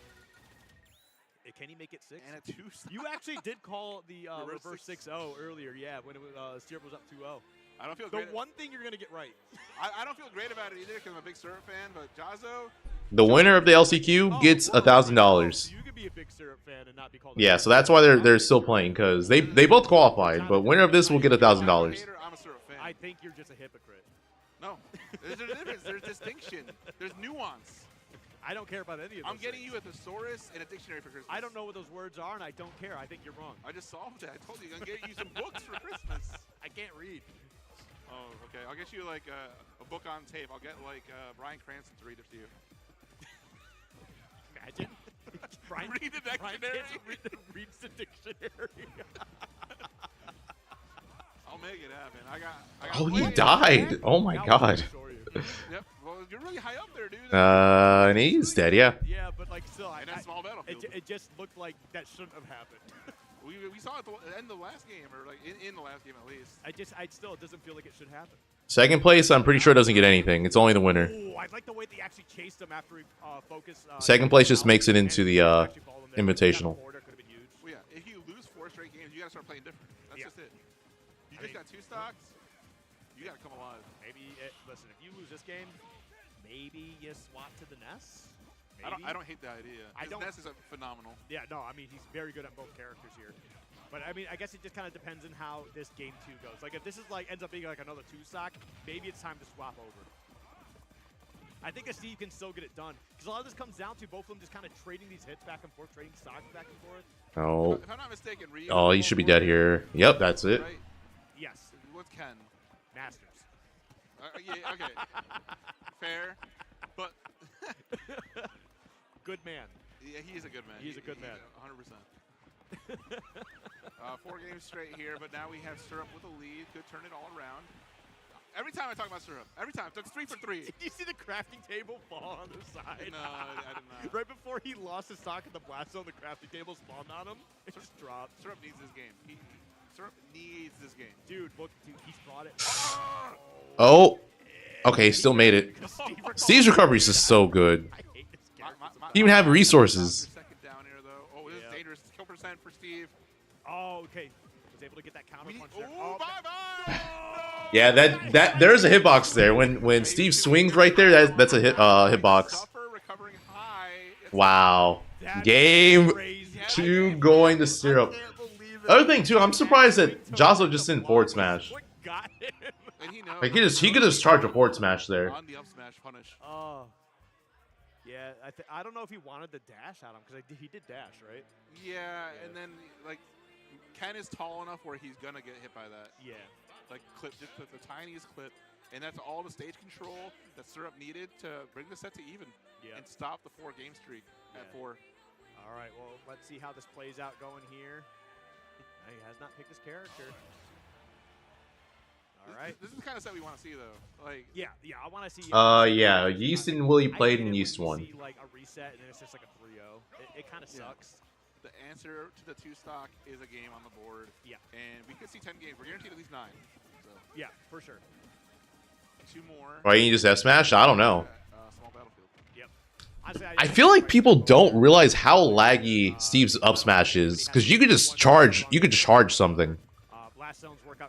Can he make it 6? And a 2-stock. You actually did call the reverse 6-0 earlier, yeah, when it was Syrup was up 2-0. I don't feel the great. one thing you're gonna get right. I don't feel great about it either because I'm a big Syrup fan, but Jazzo. The winner of the LCQ gets $1,000. You could be a big Syrup fan and not be called. Yeah, so that's why they're still playing because they both qualified, but winner of this will get $1,000. I'm a Syrup fan. I think you're just a hypocrite. No, there's a difference. There's distinction. There's nuance. I don't care about any of those. I'm getting things. you a thesaurus and a dictionary for Christmas. I don't know what those words are, and I don't care. I think you're wrong. I just solved it. I told you I'm gonna get you some books for Christmas. I can't read. Oh, okay. I'll get you like a book on tape. I'll get like Bryan Cranston to read it to you. Imagine. Brian, Read the dictionary. Reads the dictionary. I'll make it happen. I got Oh, he way- died. Oh my god. Yep. Well, you're really high up there, dude. And he's dead, yeah. Yeah, but like still, In a small battlefield. it just looked like that shouldn't have happened. We saw it at the end of the last game, or like in the last game at least. I still, it doesn't feel like it should happen. Second place, I'm pretty sure doesn't get anything. It's only the winner. Oh, I like the way they actually chased him after he focused. Second place just makes it into the invitational. Well, yeah, if you lose 4 straight games, you gotta start playing different. That's just it. You just got 2 stocks. You gotta come alive. Maybe listen. If you lose this game, maybe you swap to the Ness. I don't hate the idea. Ness is phenomenal. Yeah, no, I mean he's very good at both characters here. But I mean, I guess it just kind of depends on how this game 2 goes. Like if this is like ends up being like another 2-stock, maybe it's time to swap over. I think a Steve can still get it done because a lot of this comes down to both of them just kind of trading these hits back and forth, trading stocks back and forth. Oh. If I'm not mistaken, Ryu. Oh, he should be dead here. Yep, that's it. Right? Yes. What's Ken? Masters. Yeah, okay. Fair, but good man. Yeah, he is a good man. He's a good man. 100%. 4 games straight here, but now we have Syrup with a lead. Could turn it all around. Every time I talk about Syrup, every time. That's 3 for 3. Did you see the crafting table fall on the side? No, I did not. Right before he lost his stock at the blast zone, the crafting table spawned on him. It just dropped. Syrup needs this game. Syrup needs this game. Dude, look, dude, he's brought it. Oh. Okay, still made it. Steve's recovery is just so good. He even have resources. Second down here, though. Oh, this is dangerous. Kill percent for Steve. Oh, okay. Was able to get that counter punch there. Oh, bye-bye! Yeah, that there's a hitbox there. When Steve swings right there, that's a hitbox. Wow. Game 2 going to Syrup. Other thing too, I'm surprised that Jazzo just didn't forward smash. Like he could just charge a forward smash there. On the up smash punish. Oh. Yeah, I don't know if he wanted the dash at him because he did dash, right? Yeah, and then like Ken is tall enough where he's gonna get hit by that. Yeah. Like just the tiniest clip, and that's all the stage control that Syrup needed to bring the set to even and stop the 4-game streak at 4. All right, well, let's see how this plays out going here. He has not picked his character. All right. This is the kind of set we want to see, though. Like, yeah, I want to see. Yeah, Yeast and Willie played and Yeast won. See, like a reset and then it's just like a 3-0. It kind of sucks. The answer to the 2 stock is a game on the board. Yeah. And we could see 10 games. We're guaranteed at least 9. So. Yeah, for sure. 2 more. Why you just F smash? I don't know. Small battlefield. Yep. Honestly, I feel like people don't realize how laggy Steve's up smash is, because you could just charge. You could charge something.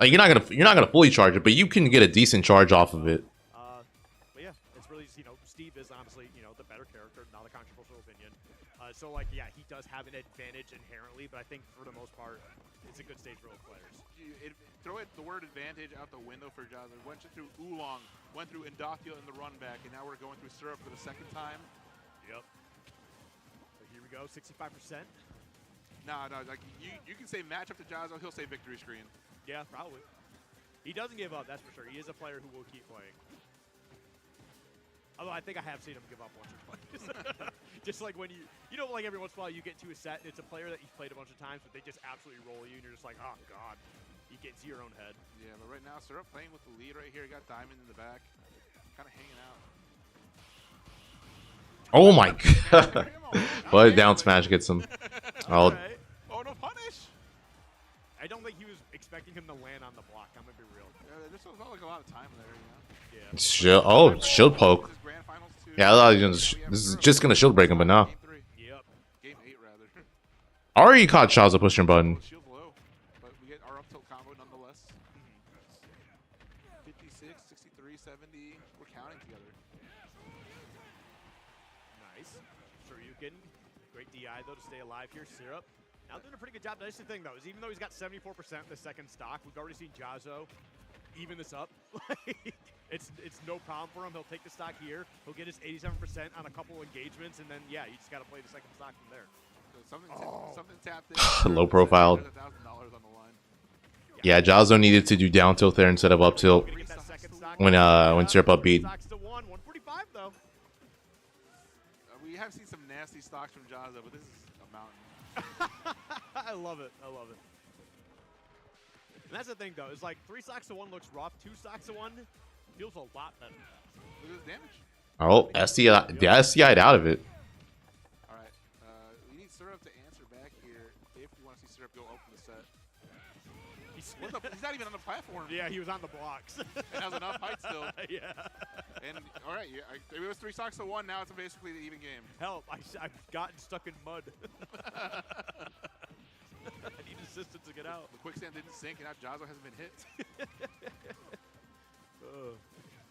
Like you're not gonna fully charge it, but you can get a decent charge off of it. But yeah, it's really, Steve is honestly, the better character, not a controversial opinion. So like, yeah, he does have an advantage inherently, but I think for the most part, it's a good stage for all players. Throw the word advantage out the window for Jaza. Went through Oolong, went through Indothio in the run back, and now we're going through Syrup for the 2nd time. Yep. So here we go, 65%. No, like you can say match up to Jazo, he'll say victory screen. Yeah, probably. He doesn't give up, that's for sure. He is a player who will keep playing. Although I think I have seen him give up once or twice. Just like when like every once in a while you get to a set and it's a player that you've played a bunch of times, but they just absolutely roll you and you're just like, oh god. You get into your own head. Yeah, but right now Syrup playing with the lead right here. Got Diamond in the back. Kind of hanging out. Oh my god. But down smash gets him. Oh. Right. Oh, no punish. I don't think he was expecting him to land on the block. I'm gonna be real. Yeah, this felt like a lot of time there, Yeah. Shield poke. Yeah, I thought this is just gonna shield break him, but no. Yep. Game 8 rather. Already caught Shaza pushing button. Shield low, but we get our up tilt combo nonetheless. 56, 63, 70. We're counting together. Nice. Shoryuken. Great DI though to stay alive here. Syrup. Now doing a pretty good job. That's the thing though, is even though he's got 74% in the 2nd stock, we've already seen Jazo even this up. It's no problem for him. He'll take the stock here. He'll get his 87% on a couple engagements, and then yeah, you just got to play the 2nd stock from there. So something tapped in. Low profile. $1,000 on the line. Yeah, Jazo needed to do down tilt there instead of up tilt when Syrup up beat. Stocks to 145 though. We have seen some nasty stocks from Jazo, but this is a mountain. I love it. I love it. And that's the thing though, is like 3 stocks to 1 looks rough. 2 stocks to 1 feels a lot better. Look at this damage. Oh, SDI'd out of it. All right, we need Syrup to answer back here if we want to see Syrup go open the set. He's not even on the platform. Yeah, he was on the blocks. And has enough height still. Yeah. And all right, it was 3 stocks to 1. Now it's basically the even game. Help! I've gotten stuck in mud. I need assistance to get out. The quicksand didn't sink, and now Jazo hasn't been hit.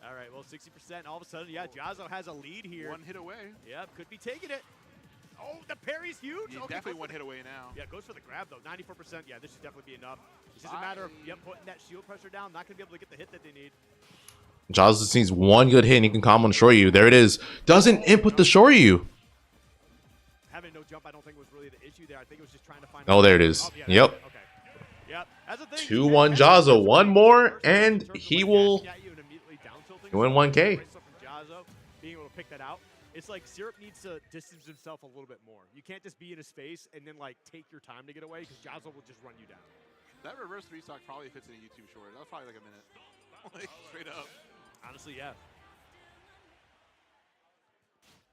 All right, well, 60%. All of a sudden, yeah, Jazo has a lead here. 1 hit away. Yep, could be taking it. Oh, the parry's huge. Yeah, okay, definitely 1 hit away now. Yeah, goes for the grab, though. 94%. Yeah, this should definitely be enough. It's just a matter of putting that shield pressure down. Not going to be able to get the hit that they need. Jazo just needs 1 good hit and he can combo and Shoryu. There it is. Doesn't input the Shoryu. Having no jump, I don't think was really the issue there. I think it was just trying to find. Oh, there it is. Oh, yeah, yep. Okay. Yep. As a thing, 2-1 Jazo. 1 more and he will win 1K. Being able to pick that out. It's like Syrup needs to distance himself a little bit more. You can't just be in his face and then like take your time to get away because Jazo will just run you down. That reverse 3 stock probably fits in a YouTube short. That was probably like a minute. Like straight up. Honestly, yeah.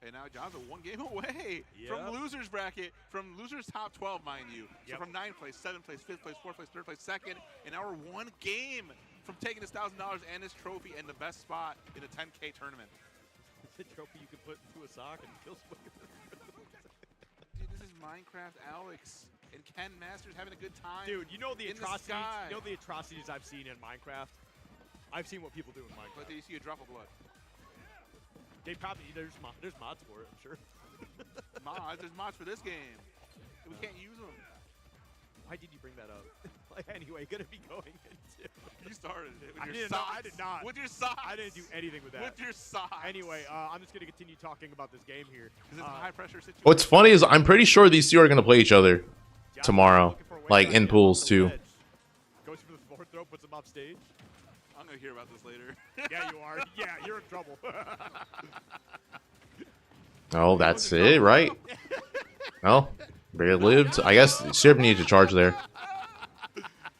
And now Jazo 1 game away from losers bracket, from losers top 12, mind you. So from 9th place, 7th place, 5th place, 4th place, 3rd place, 2nd, and now we're 1 game from taking his $1,000 and his trophy and the best spot in a 10K tournament. It's a trophy you can put into a sock and kill somebody. Dude, this is Minecraft Alex and Ken Masters having a good time. Dude, you know the atrocities. sky. You know the atrocities I've seen in Minecraft. I've seen what people do in Minecraft. But did you see a drop of blood? They probably there's mods for it, I'm sure. There's mods for this game. We can't use them. Why did you bring that up? Anyway, gonna be going into. You started it with I your did socks. not. I did not. With your socks. I didn't do anything with that. With your socks. Anyway, I'm just gonna continue talking about this game here. Because it's a high pressure situation. What's funny is I'm pretty sure these two are going to play each other tomorrow. Like in pools too. Goes for the forward throw, puts him off stage. I'm going to hear about this later. Yeah, you are. Yeah, you're in trouble. Oh, that's it, right? Well, barely lived. I guess Syrup needed to charge there.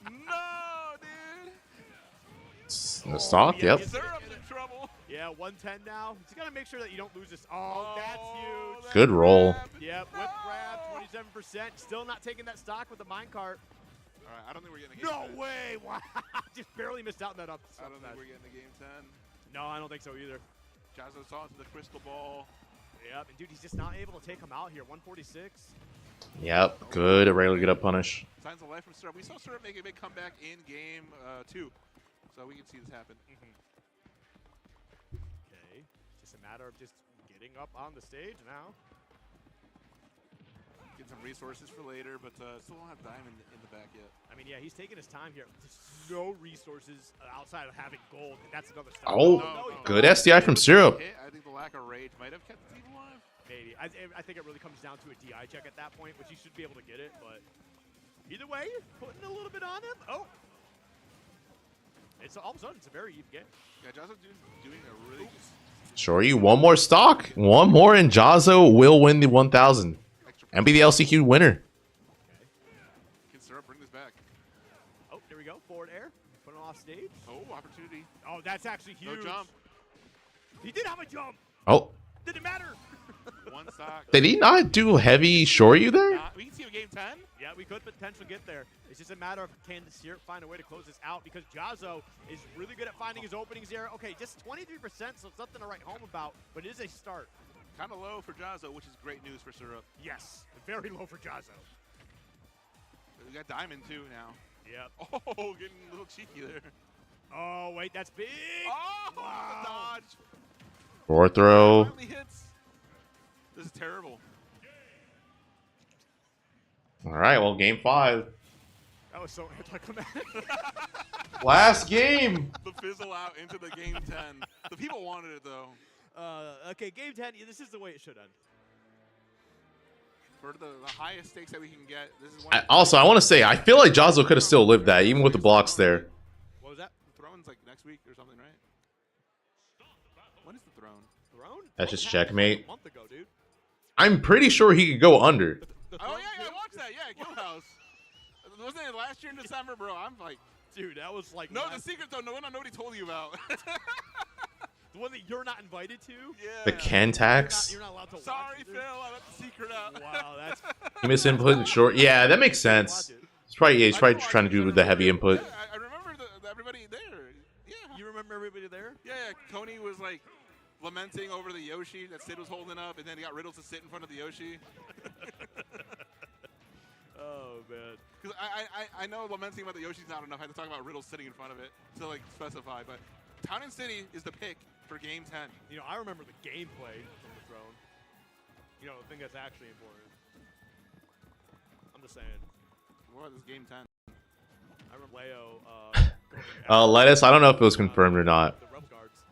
No, dude. The stock, yeah, yep. Yeah, 110 now. He's got to make sure that you don't lose this. Oh, that's huge. Good roll. Yep, whip grab, 27%. Still not taking that stock with the minecart. All right, I don't think we're getting a No game 10. way! Wow, just barely missed out on that up. I don't think we're getting a game 10. No, I don't think so either. Jazzo saw to the crystal ball. Yep, and dude, he's just not able to take him out here. 146. Yep, good. Rarely get a punish. Signs of life from Syrup. We saw Syrup make a big comeback in game 2, so we can see this happen. Okay, just a matter of just getting up on the stage now. Get some resources for later, but still don't have Diamond in the back yet. I mean, yeah, he's taking his time here. There's no resources outside of having gold, and that's another stuff. Oh, good SDI from Syrup. I think the lack of rage might have kept the team alive. Maybe. I think it really comes down to a DI check at that point, which he should be able to get it, but either way, you're putting a little bit on him. Oh. It's all of a sudden, it's a very even game. Yeah, Jazzo doing a really Sure, you one more stock. One more, and Jazzo will win the 1,000 and be the LCQ winner. Can Syrup bring this back? Oh, there we go. Forward air. Put him off stage. Oh, opportunity. Oh, that's actually huge. No jump. He did have a jump. Oh, Didn't matter. One stock. did he not do heavy shore you there? We can see a game 10. Yeah, we could potentially get there. It's just a matter of can Syrup find a way to close this out because Jazzo is really good at finding his openings here. Okay, just 23%, so it's nothing to write home about, but it is a start. Kind of low for Jazzo, which is great news for Syrup. Yes, very low for Jazzo. We got Diamond too now. Yep. Oh, getting a little cheeky there. Oh, wait, that's big. Oh, wow. the dodge. Forward throw. Finally hits. This is terrible. All right, well, game 5. That was so anticlimactic. Last game. The fizzle out into the game 10. The people wanted it though. Okay, game 10. This is the way it should end. For the highest stakes that we can get, this is one. Also, I want to say, I feel like Jazzo could have still lived that, even with the blocks there. What was that? The throne's like next week or something, right? When is the throne? Throne? That's just checkmate. A month ago, dude. I'm pretty sure he could go under. Oh yeah, I watched that. Yeah, Guild House. Wasn't it last year in December, bro? I'm like, dude, that was like. No, the secret though. No one nobody told you about. The one that you're not invited to? Yeah. The Ken tax. You're not allowed to watch Sorry, it, Phil. I left the secret out. Wow, that's. He missed input in short. Yeah, that makes sense. He's probably just trying to do the heavy input. Yeah, I remember everybody there. Yeah. You remember everybody there? Yeah, Coney was like lamenting over the Yoshi that Sid was holding up, and then he got Riddles to sit in front of the Yoshi. Oh man. Because I know lamenting about the Yoshi's not enough. I had to talk about Riddles sitting in front of it to like specify. But Town and City is the pick for Game 10. You know, I remember the gameplay from the throne. You know, the thing that's actually important. I'm just saying. What is Game 10? I remember Leo. Lettuce. I don't know if it was confirmed or not. The Rebel Guards.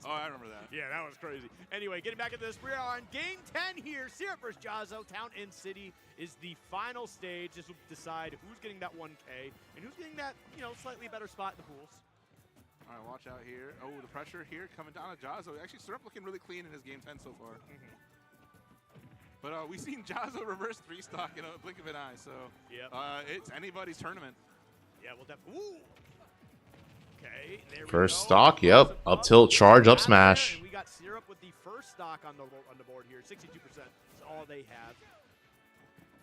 Oh, I remember that. Yeah, that was crazy. Anyway, getting back into this, we are on Game 10 here. Syrup versus Jazzo. Town and City is the final stage. This will decide who's getting that 1K and who's getting that, you know, slightly better spot in the pools. All right, watch out here. Oh, the pressure here coming down to Jazzo. Actually, Syrup looking really clean in his Game 10 so far. But we've seen Jazzo reverse 3-stock in a blink of an eye, so it's anybody's tournament. Yeah, well, ooh. Okay, there First we go. stock, yep. Up tilt, charge, up smash. And we got Syrup with the first stock on the board here. 62% is all they have.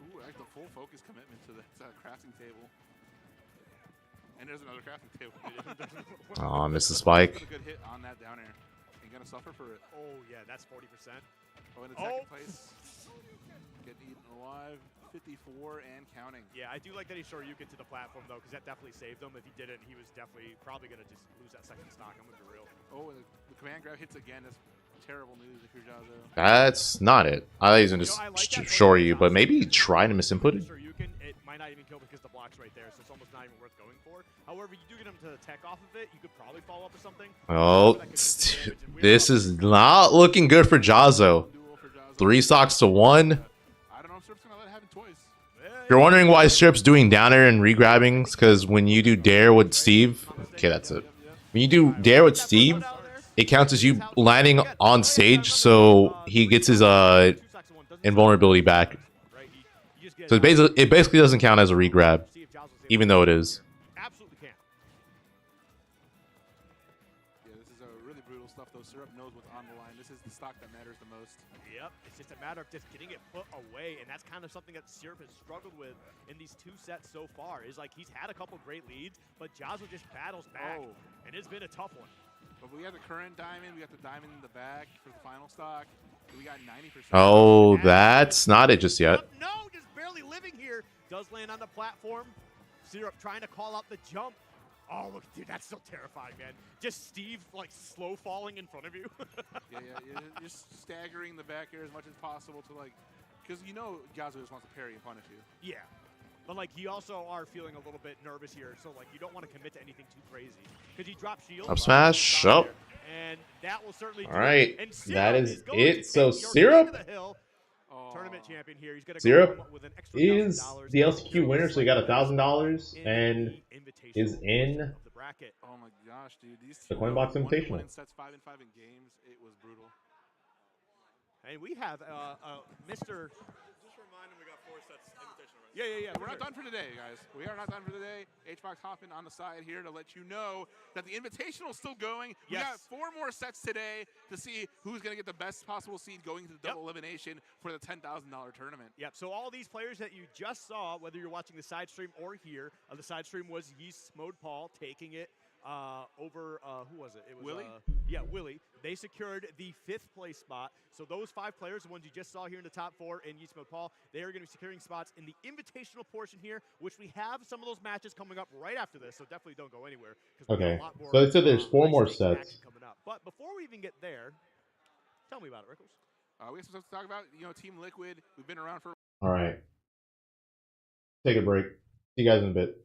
Ooh, I like the full focus commitment to the crafting table. And there's another crafting table. Aw, missed the spike. A good hit on that down air. Ain't gonna suffer for it. Oh yeah, that's 40%. Oh, in the second place. Getting eaten alive. 54 and counting. Yeah, I do like that he short Yukin to the platform though, because that definitely saved him. If he didn't, he was definitely probably gonna just lose that second stock. I'm gonna be real. Oh, the command grab hits again. That's terrible news if you're Jazzo. That's not it. I thought he was gonna just shore you, but maybe try to miss input. It might not even kill because the block's right there, so it's almost not even worth going for. However, you do get him to tech off of it. You could probably follow up with something. Oh, this is not looking good for Jazzo. 3 stocks to 1. I don't know if Syrup's gonna let it happen twice. If you're wondering why Syrup's doing down air and regrabbing, it's because when you do dare with Steve, okay, that's it. When you do dare with Steve, it counts as you landing on stage, so he gets his invulnerability back. So it basically doesn't count as a regrab, even though it is. Absolutely can. stock that matters the most. Yep, it's just a matter of just getting it put away, and that's kind of something that Syrup has struggled with in these 2 sets so far. Is like he's had a couple great leads, but Jazzo just battles back, and it's been a tough one. But we have the current diamond, we got the diamond in the back for the final stock. We got 90%. Oh, that's not it just yet. No, just barely living here. Does land on the platform. Syrup trying to call out the jump. Oh, look, dude, that's so terrifying, man. Just Steve, like, slow falling in front of you. yeah, just staggering the back air as much as possible to, like, because you know Jazzo just wants to parry and punish you. Yeah. But, like, you also are feeling a little bit nervous here, so, like, you don't want to commit to anything too crazy. Because he dropped shield. Up smash. Oh. And that will certainly All right. do That is it. So Syrup. Tournament champion here. He's gonna Syrup go with an extra is $1,000 the LCQ winner, so he got $1,000 and is in Oh my gosh, dude! These the Coinbox Invitational. Sets 5 and 5 in games. It was brutal. And we have Mr. Just remind him we got 4 sets invitational. Yeah. We're not done for today, guys. We are not done for today. HBox hopping on the side here to let you know that the invitational is still going. We got 4 more sets today to see who's going to get the best possible seed going to the double elimination for the $10,000 tournament. Yep. So all these players that you just saw, whether you're watching the side stream or here, the side stream was Yeast Mode Paul taking it over, who was it? It was Willie? Willie. They secured the 5th place spot. So those 5 players, the ones you just saw here in the top 4 in Yeast Mode Paul, they are going to be securing spots in the invitational portion here, which we have some of those matches coming up right after this. So definitely don't go anywhere. Okay. So they said there's 4 more sets. Coming up. But before we even get there, tell me about it, Rickles. We have some stuff to talk about. You know, Team Liquid, we've been around for... All right. Take a break. See you guys in a bit.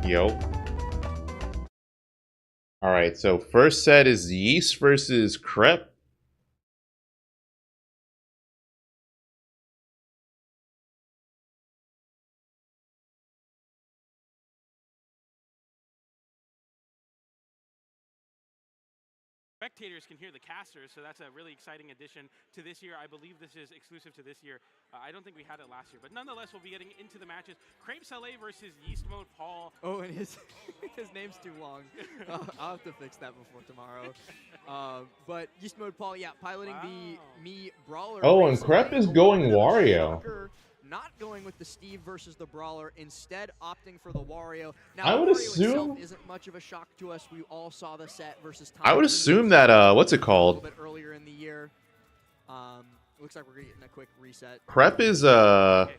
Yo. Alright, so first set is Yeast versus Crepe. Spectators can hear the casters, so that's a really exciting addition to this year. I believe this is exclusive to this year. I don't think we had it last year, but nonetheless, we'll be getting into the matches. Crepe Saleh versus Yeast Mode Paul. Oh, and his name's too long. I'll have to fix that before tomorrow. But Yeast Mode Paul, yeah, piloting the Me Brawler. Oh, and Crepe is going Wario. Not going with the Steve versus the Brawler, instead opting for the Wario. Now, I would Wario assume itself isn't much of a shock to us. We all saw the set versus Tom. I would assume that what's it A called? little bit earlier in the year. Looks like we're getting a quick reset. Crepe is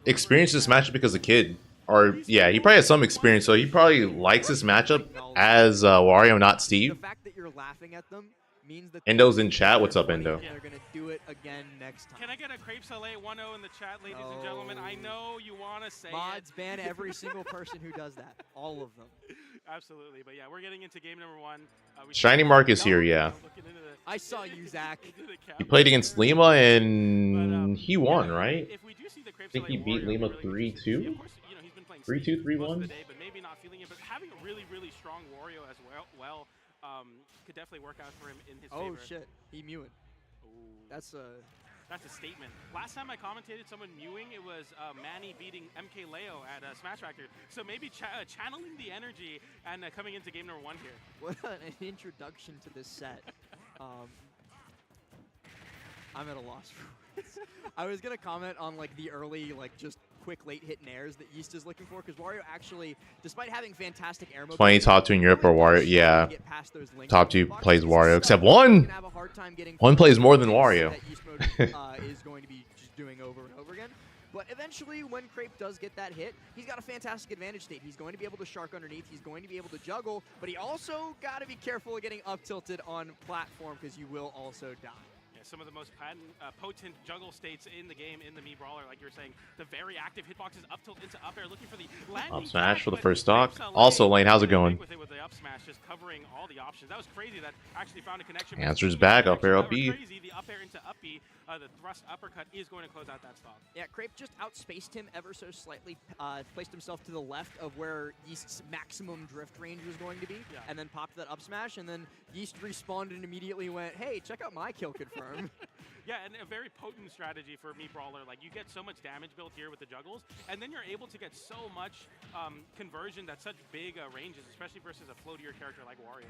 experienced this matchup because a kid. Or yeah, he probably has some experience, so he probably likes this matchup as Wario, not Steve. The fact that you're laughing at them means that Endo's in chat. What's up, Endo? they're gonna do it again next time. Can I get a Crepe Saleh 1-0 in the chat, ladies and gentlemen? I know you want to say Mods it. ban every single person who does that. All of them. Absolutely, but yeah, we're getting into game number 1. Shinymark is here, yeah. I saw you, Zach. He played against Lima and he won, right? I think he beat Lima 3-2? 3-2, 3-1? But maybe not feeling it, but having a really, really strong Wario as well could definitely work out for him in his favor. Oh shit, he mewing. That's a statement. Last time I commentated someone mewing, it was Manny beating MK Leo at Smash Factor. So maybe channeling the energy and coming into game number 1 here. What an introduction to this set. I'm at a loss for words. I was gonna comment on like the early just quick late hit nairs that Yeast is looking for, because Wario actually, despite having fantastic air mobility, 20 top 2 in Europe or Wario, yeah. Top 2 plays Wario, except one! One plays more than Wario. Is going to be just doing over and over again. But eventually, when Crepe does get that hit, he's got a fantastic advantage state. He's going to be able to shark underneath. He's going to be able to juggle. But he also got to be careful of getting up tilted on platform, because you will also die. Some of the most potent juggle states in the game in the Me Brawler, like you were saying. The very active hitboxes up tilt into up air, looking for the landing. Up smash for the first stock. Also, Lane, how's it going? With the up smash, just covering all the options. That was crazy. That actually found a connection. Answers back, up air, up B. Crazy. The up air into up B, the thrust uppercut is going to close out that stock. Yeah, Crepe just outspaced him ever so slightly, placed himself to the left of where Yeast's maximum drift range was going to be, and then popped that up smash, and then Yeast respawned and immediately went, hey, check out my kill confirm. Yeah, and a very potent strategy for Me Brawler. Like, you get so much damage built here with the juggles, and then you're able to get so much conversion at such big ranges, especially versus a floatier character like Wario.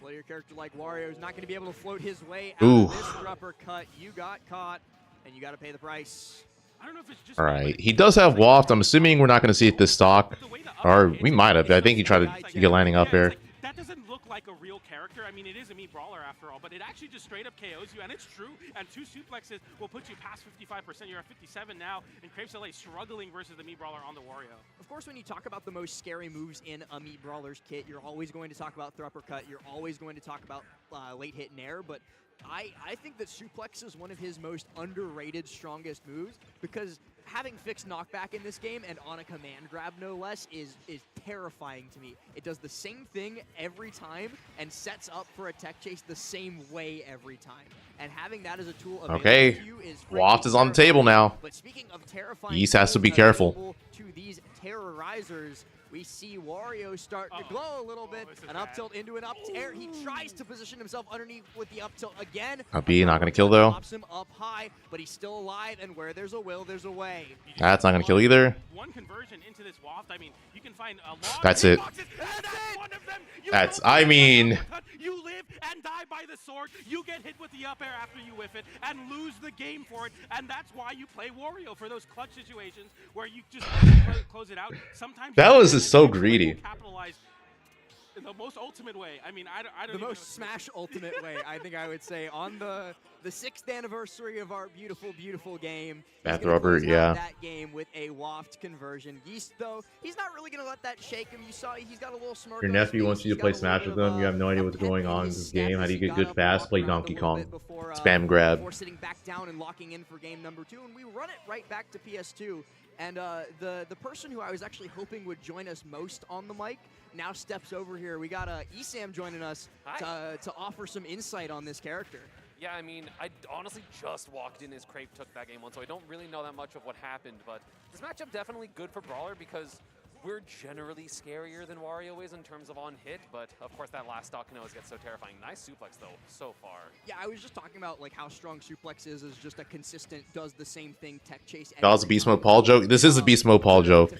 Floatier character like Wario is not going to be able to float his way out of this uppercut. You got caught, and you got to pay the price. I don't know if it's just Alright, he does have Waft. I'm assuming we're not going to see it this stock. Or we might have. I think he tried to get landing up air. That doesn't look like a real character. I mean, it is a Me Brawler after all, but it actually just straight up KOs you, and it's true. And 2 suplexes will put you past 55%. You're at 57 now, and Crepe Saleh struggling versus the Me Brawler on the Wario. Of course, when you talk about the most scary moves in a Me Brawler's kit, you're always going to talk about uppercut. You're always going to talk about late hit nair, but I think that suplex is one of his most underrated, strongest moves, because having fixed knockback in this game and on a command grab no less is terrifying to me. It does the same thing every time and sets up for a tech chase the same way every time. And having that as a tool available to you is Waft is on the table now. But speaking of terrifying, Yeast has to be careful. To these terrorizers, we see Wario start to glow a little bit. An up tilt into an up air. He tries to position himself underneath with the up tilt again. Up B, not going to kill though. Pops him up high, but he's still alive, and where there's a will, there's a way. That's not going to kill either. One conversion into this Waft, I mean, you can find a lot That's it. That's, I mean... You live and die by the sword. You get hit with the up air after you whiff it and lose the game for it. And that's why you play Wario, for those clutch situations where you just close it out. Sometimes that was just so greedy. Capitalize in the most ultimate way. I mean, I don't the even most Smash ultimate way, I think I would say, on the 6th anniversary of our beautiful, beautiful game. Bath rubber, yeah. That game with a Waft conversion. Yeast, though, he's not really going to let that shake him. You saw he's got a little smirk. Your nephew wants you to play Smash with him. You have no idea what's going on in this game. How do you get good fast? Play Donkey Kong. Spam grab. Before sitting back down and locking in for game number 2, and we run it right back to PS2. And the person who I was actually hoping would join us most on the mic now steps over here. We got ESAM joining us to offer some insight on this character. Yeah, I mean, I honestly just walked in as Crape took that game 1, so I don't really know that much of what happened, but this matchup definitely good for Brawler because we're generally scarier than Wario is in terms of on hit, but of course that last stock can always get so terrifying. Nice suplex though, so far. Yeah, I was just talking about like how strong suplex is just a consistent, does the same thing tech chase. That was a Beast Mode Paul joke. This is a Beast Mode Paul joke.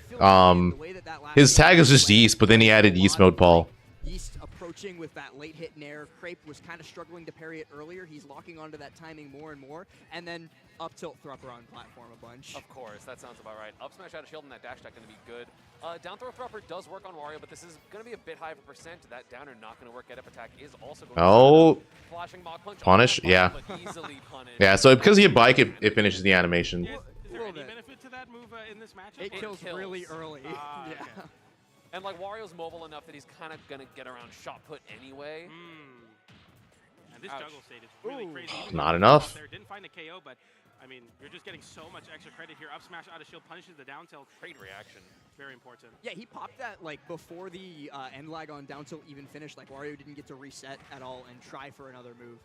His tag is just Yeast, but then he added Yeast Mode Paul. Yeast approaching with that late hit nair. Crape was kind of struggling to parry it earlier. He's locking onto that timing more and more. And then up tilt thrupper on platform a bunch. Of course, that sounds about right. Up smash out of shield and that dash attack going to be good. Down throw thrupper does work on Wario, but this is going to be a bit high of a percent. That downer not going to work. Get up attack is also going to flashing Mach punch. Punish? Yeah. Easily punished. Yeah, so because he had bike, it finishes the animation. Is there any benefit to that move in this matchup? It kills really early. Yeah. Okay. And like Wario's mobile enough that he's kind of gonna get around shot put anyway. And this juggle state is really crazy. Not enough. There didn't find a KO, but I mean, you're just getting so much extra credit here. Up smash out of shield punishes the down tilt. Great reaction. Very important. Yeah, he popped that like before the end lag on down tilt even finished. Like Wario didn't get to reset at all and try for another move.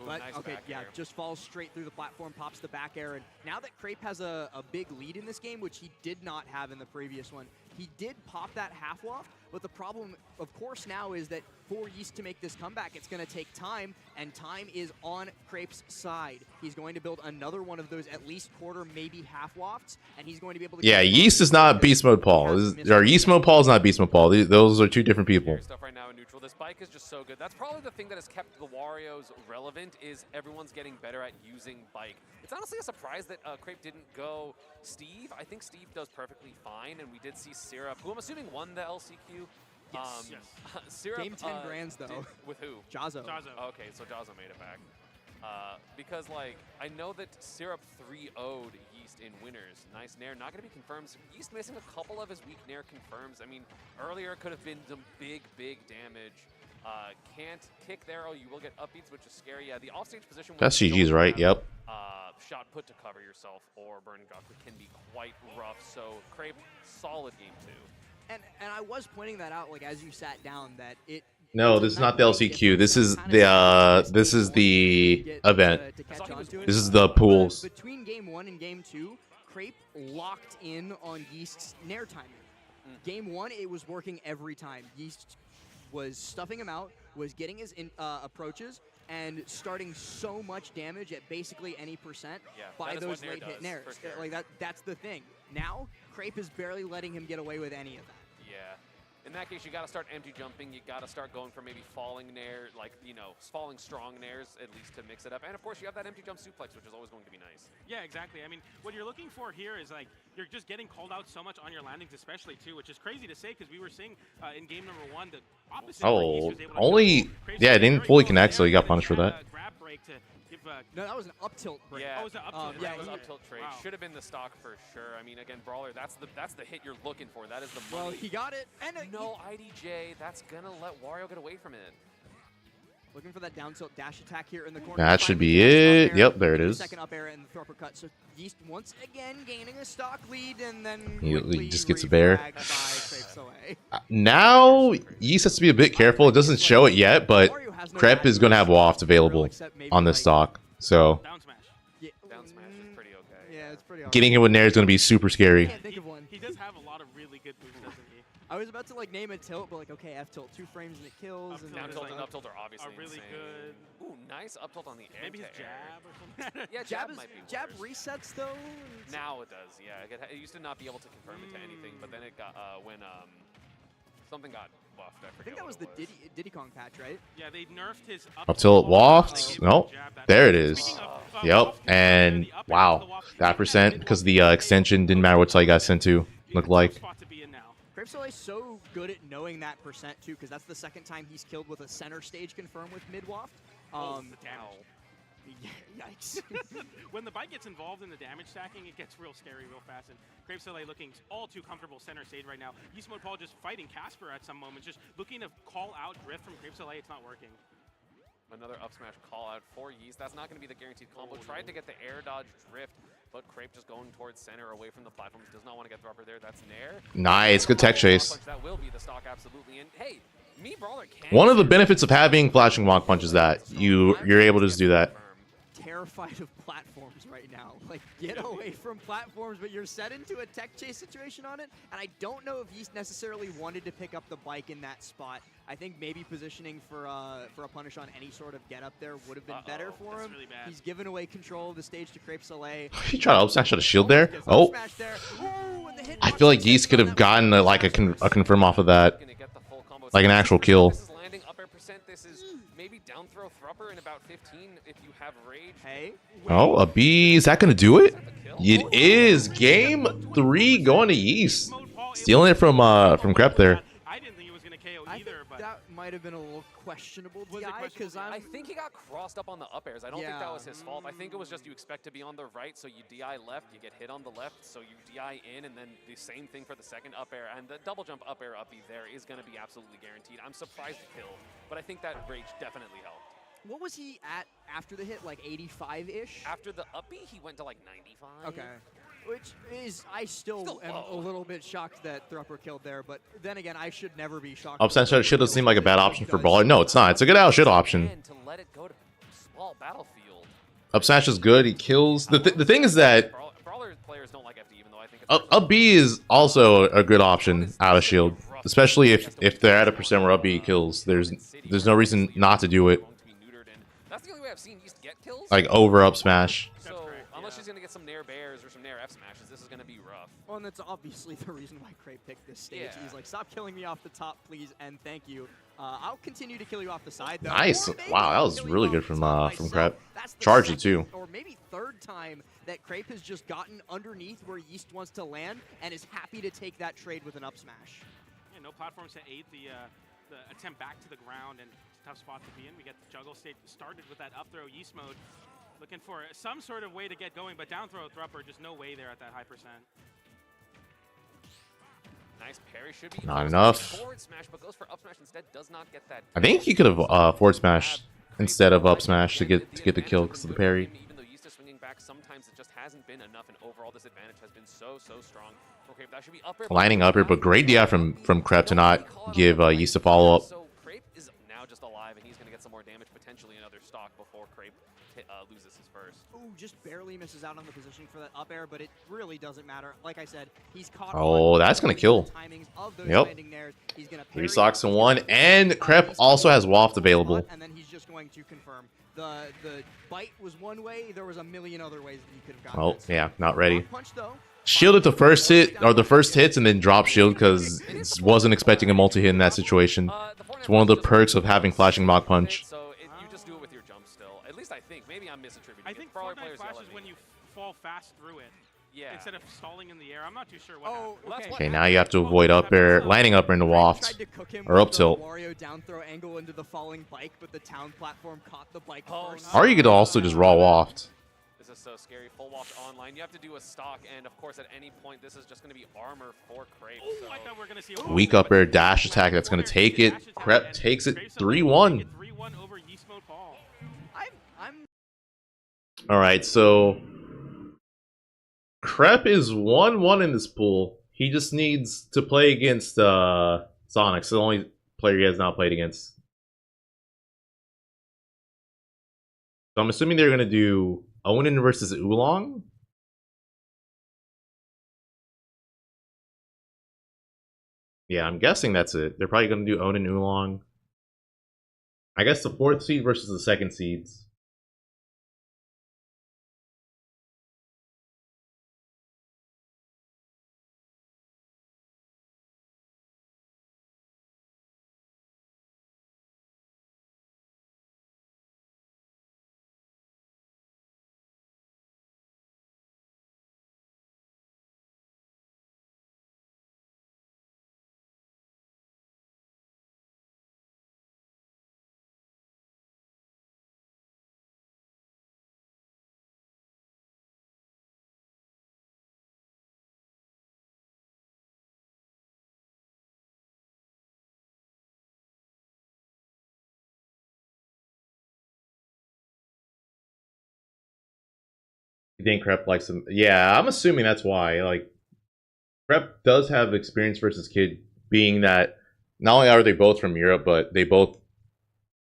Ooh, But nice okay, back yeah, air. just falls straight through the platform, pops the back air, and now that Crape has a big lead in this game, which he did not have in the previous one, he did pop that half waft, but the problem, of course, now is that for Yeast to make this comeback, it's going to take time, and time is on Crape's side. He's going to build another one of those at least quarter, maybe half wafts, and he's going to be able to... Yeah, Yeast is not Beast Mode Paul. Yeast Mode Paul is not Beast Mode Paul. Those are two different people. Stuff right now in neutral. This bike is just so good. That's probably the thing that has kept the Wario's relevant is everyone's getting better at using bike. It's honestly a surprise that Crape didn't go Steve. I think Steve does perfectly fine, and we did see Syrup, who I'm assuming won the LCQ. Yes. Syrup, Game 10 grands, though. With who? Jazzo. Okay, so Jazzo made it back. Because, like, I know that Syrup 3-0'd Yeast in winners. Nice nair. Not going to be confirmed. Yeast missing a couple of his weak nair confirms. I mean, earlier could have been some big, big damage. Can't kick there. Oh, you will get upbeats, which is scary. Yeah, the offstage position... That's GG's, right? Yep. Shot put to cover yourself or burn Gok can be quite rough. So, Crape, solid game 2. And I was pointing that out, like, as you sat down, that it... No, this is not the LCQ. This is the event. This is the pools. Between game 1 and game 2, Crape locked in on Yeast's nair timing. Game 1, it was working every time. Yeast was stuffing him out, was getting his approaches, and starting so much damage at basically any percent by those late hit nairs. Sure. Like that's the thing. Now, Crape is barely letting him get away with any of that. Yeah. In that case, you got to start empty jumping. You got to start going for maybe falling nair, like, you know, falling strong nairs, at least to mix it up. And, of course, you have that empty jump suplex, which is always going to be nice. Yeah, exactly. I mean, what you're looking for here is, like, you're just getting called out so much on your landings especially, too, which is crazy to say because we were seeing in game number 1 the opposite. Oh, only... Yeah, it didn't fully connect, so he got punished for that. Grab break to give, no, that was an up tilt break. Yeah, oh, was it up tilt? Yeah, Right, it was he- up tilt trade. wow. Should have been the stock for sure. I mean, again, Brawler, that's the hit you're looking for. That is the money. Well, he got it. And no IDJ. That's going to let Wario get away from it. Looking for that down tilt dash attack here in the corner. That should be Finally, it. Yep, there it is. Second up air and the throw uppercut. So Yeast once again gaining a stock lead and then He just gets a bear. refragged by Crape Soleil. Now, Yeast has to be a bit careful. It doesn't show it yet, but Crep is going to have Waft available on this stock. So Down smash. Down smash is pretty okay. Yeah, it's pretty. getting him with Nair is going to be super scary. Can't think of one. He does have a lot of really good moves, doesn't he? I was about to like name a tilt, but like okay, F tilt 2 frames and it kills. And Down then tilt it's and like, up tilt are obviously really insane. good. Ooh, nice up tilt on the Maybe his anti-air. jab or something. Yeah, jab jab might be jab worse. resets though. and it's- Now it does, yeah. It used to not be able to confirm it to anything, but then it got, when something got buffed, I I forget think that what was the it Diddy Kong patch, right? Yeah, they nerfed his Up tilt waft. No, there it is. Speaking of, Yep, and wow, that percent because the extension didn't matter what side you got sent to. Looked like. spot to be in now. Crape Soleil's so good at knowing that percent too, because that's the second time he's killed with a center stage confirm with mid waft. Oh, the damage. Yikes. When the bike gets involved in the damage stacking, it gets real scary real fast. And Crape Soleil looking all too comfortable center stage right now. Yeast Mode Paul just fighting Casper at some moments, just looking to call out drift from Crape Soleil. It's not working. Another up smash call out for Yeast. That's not going to be the guaranteed combo. Tried to get the air dodge drift, but Crepe just going towards center away from the platforms. Does not want to get Thrupper there. That's Nair. Nice, good tech chase. That will be the stock, absolutely. And hey, me Brawler can. One of the benefits of having flashing Mach Punch is that you're able to just do that. Terrified of platforms right now. Like, get away from platforms, but you're set into a tech chase situation on it, and I don't know if Yeast necessarily wanted to pick up the bike in that spot. I think maybe positioning for a punish on any sort of get up there would have been better for him. Really bad. He's given away control of the stage to Crepe Soleil. He tried to up smash out a shield there. Oh, I feel like Yeast could have gotten like a confirm off of that, like an actual kill. This is maybe down throw Thrupper in about 15 if you have rage. Hey. Oh, a B. Is that going to do it? It is. Game 3 going to Yeast. Stealing it from Crep there. I didn't think he was going to KO either, but that might have been a little questionable DI because I think he got crossed up on the up airs. I don't think that was his fault. I think it was just you expect to be on the right, so you DI left, you get hit on the left, so you DI in, and then the same thing for the second up air. And the double jump up air uppy there is going to be absolutely guaranteed. I'm surprised to kill, but I think that rage definitely helped. What was he at after the hit? Like 85-ish? After the uppy, he went to like 95. Okay. Which is, I still am a little bit shocked that Thrupper killed there, but then again, I should never be shocked. Up smash out a shield doesn't seem like a bad option for Brawler. No, it's not. It's a good out shield option. To let it go to small battlefield. Up smash is good. He kills. The thing is that Brawler players don't like FD, even though I think up B is also a good option out of shield, especially if they're at a percent where up B kills. There's no reason not to do it. That's the only way I've seen Yeast get kills. Like over up smash. So unless she's gonna get some Nair bears or some Nair F smashes, this is gonna be rough. Well, and that's obviously the reason why Crepe picked this stage. He's like, stop killing me off the top, please, and thank you. I'll continue to kill you off the side, though. Nice. Wow, that was really good from Crep. Charged it too. Or maybe third time that Crepe has just gotten underneath where Yeast wants to land and is happy to take that trade with an up smash. Yeah, no platforms to aid the attempt back to the ground, and tough spot to be in. We get the juggle state started with that up throw Yeast mode. Looking for some sort of way to get going, but down throw Thrupper, just no way there at that high percent. Nice parry should be not enough. Forward smash, but goes for up smash instead. Does not get that. I think he could have forward smashed instead of up smash to get the kill because of the parry. Even though Yeast is swinging back, sometimes it just hasn't been enough, and overall this advantage has been so strong. Okay, that should be up air. Lining up here, but great DI from Crep to not give Yeast a follow up. So Crepe is now just alive, and he's going to get some more damage, potentially another stock before Crepe loses his first. Ooh, just barely misses out on the positioning for that up air, but it really doesn't matter. Like I said, he's caught. Oh, that's gonna kill. Yep. 3 stocks in 1, and Crep also has waft available. And then he's just going to confirm the bite was one way. There was a million other ways that he could have gotten. Oh yeah, not ready. Punch though. Shielded the first hit or the first hits, and then drop shield because wasn't expecting a multi hit in that situation. It's one of the perks of having flashing Mach Punch. So you just do it with your jump still. At least I think. Maybe I'm misattributing. I think Fortnite Flash is when you fall fast through it. Yeah. Instead of stalling in the air. I'm not too sure what happened. Okay, now you have to avoid up air, landing up air into waft or up tilt. Wario down throw angle into the falling bike, but the town platform caught the bike first. Or you could also just raw waft. This is so scary. Full waft online. You have to do a stock, and of course, at any point, this is just going to be armor for Crepe. So. I thought we were going to see Weak up air dash attack. That's going to take it. Crep takes it 3-1. 3-1 over Yeast Mode Paul. All right, so Crep is 1-1 in this pool. He just needs to play against Sonix, the only player he has not played against. So I'm assuming they're going to do Onin versus Oolong. Yeah, I'm guessing that's it. They're probably going to do Onin Oolong. I guess the 4th seed versus the 2nd seeds. You think Krep likes him? Yeah, I'm assuming that's why. Like, Krep does have experience versus Kid, being that not only are they both from Europe, but they both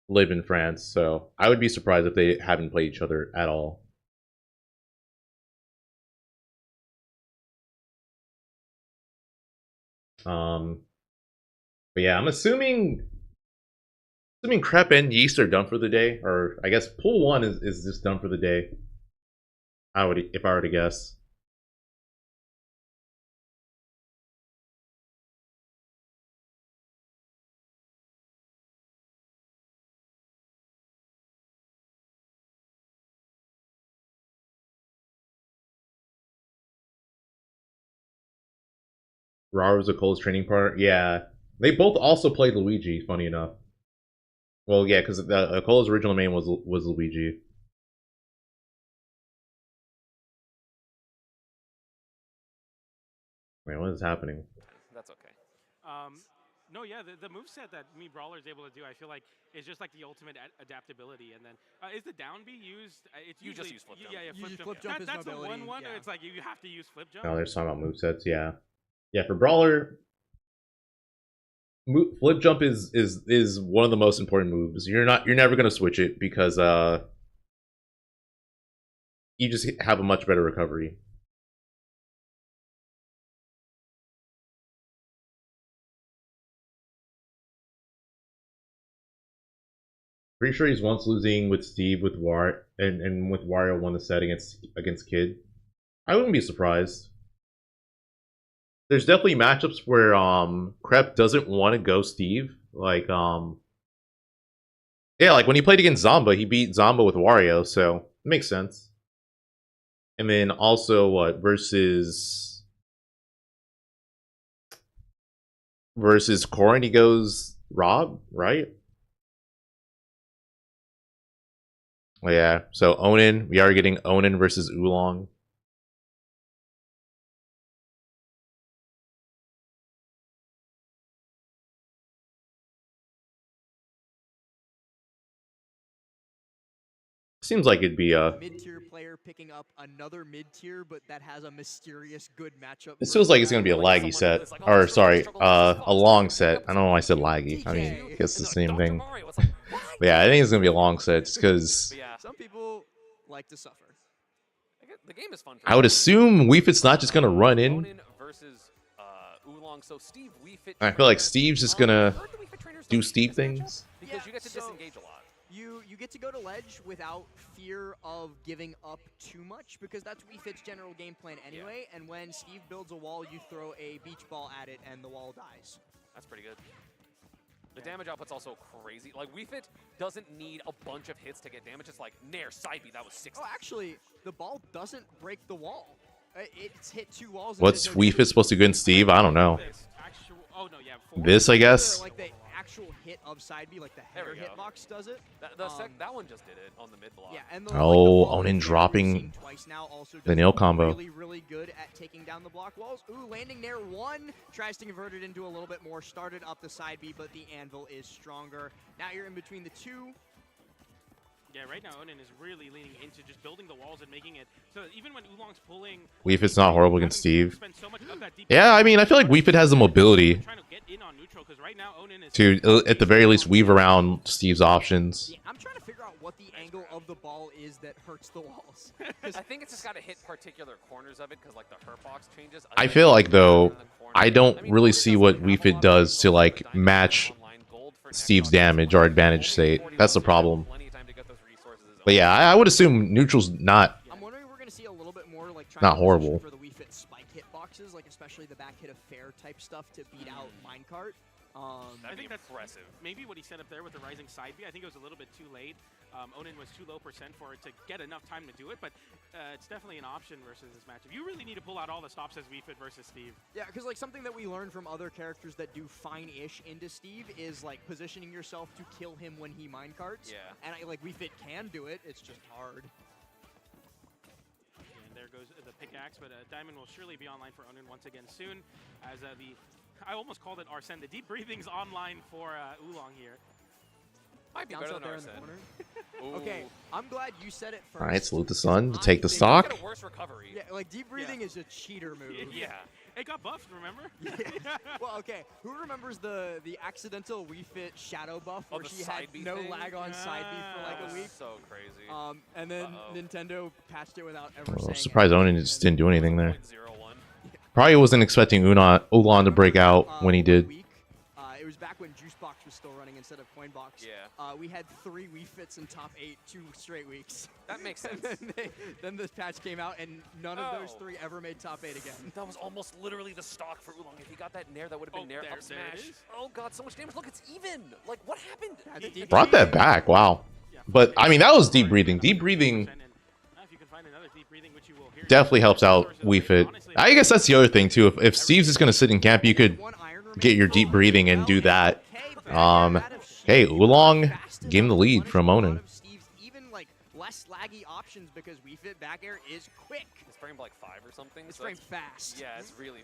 live in France. So I would be surprised if they haven't played each other at all. But yeah, I'm assuming Krep and Yeast are done for the day, or I guess Pool 1 is just done for the day. If I were to guess. Rar was a Cole's training partner. Yeah, they both also played Luigi. Funny enough. Well, yeah, because Cole's original main was Luigi. Wait, what is happening? That's okay. No, yeah, the moveset that me Brawler is able to do, I feel like is just like the ultimate adaptability. And then is the down B used? It's you usually, just use flip jump. Yeah, You flip jump is that's the mobility, one. yeah. It's like you have to use flip jump. No, they're talking about movesets. Yeah, yeah. For Brawler, flip jump is one of the most important moves. You're never gonna switch it because you just have a much better recovery. Pretty sure he's once losing with Steve with and with Wario won the set against Kid. I wouldn't be surprised. There's definitely matchups where Krep doesn't want to go Steve. Like yeah, like when he played against Zomba, he beat Zomba with Wario, so it makes sense. And then also what versus Corrin, he goes Rob, right? Oh, yeah, so Onin, we are getting Onin versus Oolong. Seems like it'd be a mid-tier player picking up another mid-tier, but that has a mysterious good matchup. This feels like it's gonna be a laggy set, or sorry, a long set. I don't know why I said laggy. I mean, I guess the same thing. But yeah, I think it's gonna be a long set, just because. Some people like to suffer. The game is fun. I would assume Weefit's not just gonna run in. Versus Oolong, so Steve Weefit. I feel like Steve's just gonna do Steve things. Because you get to disengage a lot. You get to go to ledge without fear of giving up too much, because that's Weefit's general game plan anyway. And when Steve builds a wall, you throw a beach ball at it and the wall dies. That's pretty good. The damage output's also crazy. Like, Weefit doesn't need a bunch of hits to get damage. It's like, Nair, side B, that was 60. Oh, actually, the ball doesn't break the wall. It's hit 2 walls. What's Weefit supposed to do against Steve? I don't know. This, I guess. Like the actual hit of side B, like the header hitbox does it. That one just did it on the mid block. Yeah, and Onin dropping the nail combo. Really good at taking down the block walls. Ooh, landing there. 1 tries to convert it into a little bit more. Started up the side B, but the anvil is stronger. Now you're in between the 2. Yeah, right now Onin is really leaning into just building the walls and making it so that even when Oolong's pulling, Weefit's not horrible against Steve. Yeah, I mean, I feel like Weefit has the mobility to, at the very least, weave around Steve's options. Yeah, I'm trying to figure out what the angle of the ball is that hurts the walls. I think it's just got to hit particular corners of it, because like the hurt box changes. I feel like, though, I don't really see what Weefit does to like match Steve's damage or advantage state. That's the problem. But yeah, I would assume neutral's not. I'm wondering if we're going to see a little bit more like not horrible. For the Weefit spike hitboxes, like especially the back hit of fair type stuff to beat out minecart. I think that's impressive. Maybe what he set up there with the rising side B, I think it was a little bit too late. Onin was too low % for it to get enough time to do it, but it's definitely an option versus this matchup. You really need to pull out all the stops as Weefit versus Steve. Yeah, because like something that we learned from other characters that do fine-ish into Steve is like positioning yourself to kill him when he minecarts. Yeah. And like Weefit can do it, it's just hard. And there goes the pickaxe, but Diamond will surely be online for Onin once again soon, as I almost called it Arsene. The deep breathing's online for Oolong here. Might be better than Arsene. Okay, I'm glad you said it first. All right, salute the sun to take the stock. Get a worse recovery. Yeah, like deep breathing is a cheater move. Yeah. It got buffed, remember? Yeah. Well, okay. Who remembers the accidental Wii Fit shadow buff where the she had side B no thing? lag on side B for like a week? So crazy. And then Nintendo patched it without ever I'm saying surprised Onin just didn't do anything there. 0-1. Probably wasn't expecting Ulan to break out when he did. It was back when Juicebox was still running instead of Coinbox. Yeah. We had 3 Wii Fits in top 8 2 straight weeks. That makes sense. then this patch came out, and none of those 3 ever made top 8 again. That was almost literally the stock for Oolong. If he got that Nair, that would have been Nair up smash. Oh god, so much damage. Look, it's even. Like, what happened? Brought that back. Wow. But I mean, that was deep breathing. Deep breathing definitely helps out Wii Fit. I guess that's the other thing too. If Steve's just gonna sit in camp, you could get your deep breathing and do that. Hey, Oolong gave him the lead from Onin. Even like less laggy options because Wii Fit back air is quick. It's framed like 5 or something. It's so framed fast. Yeah,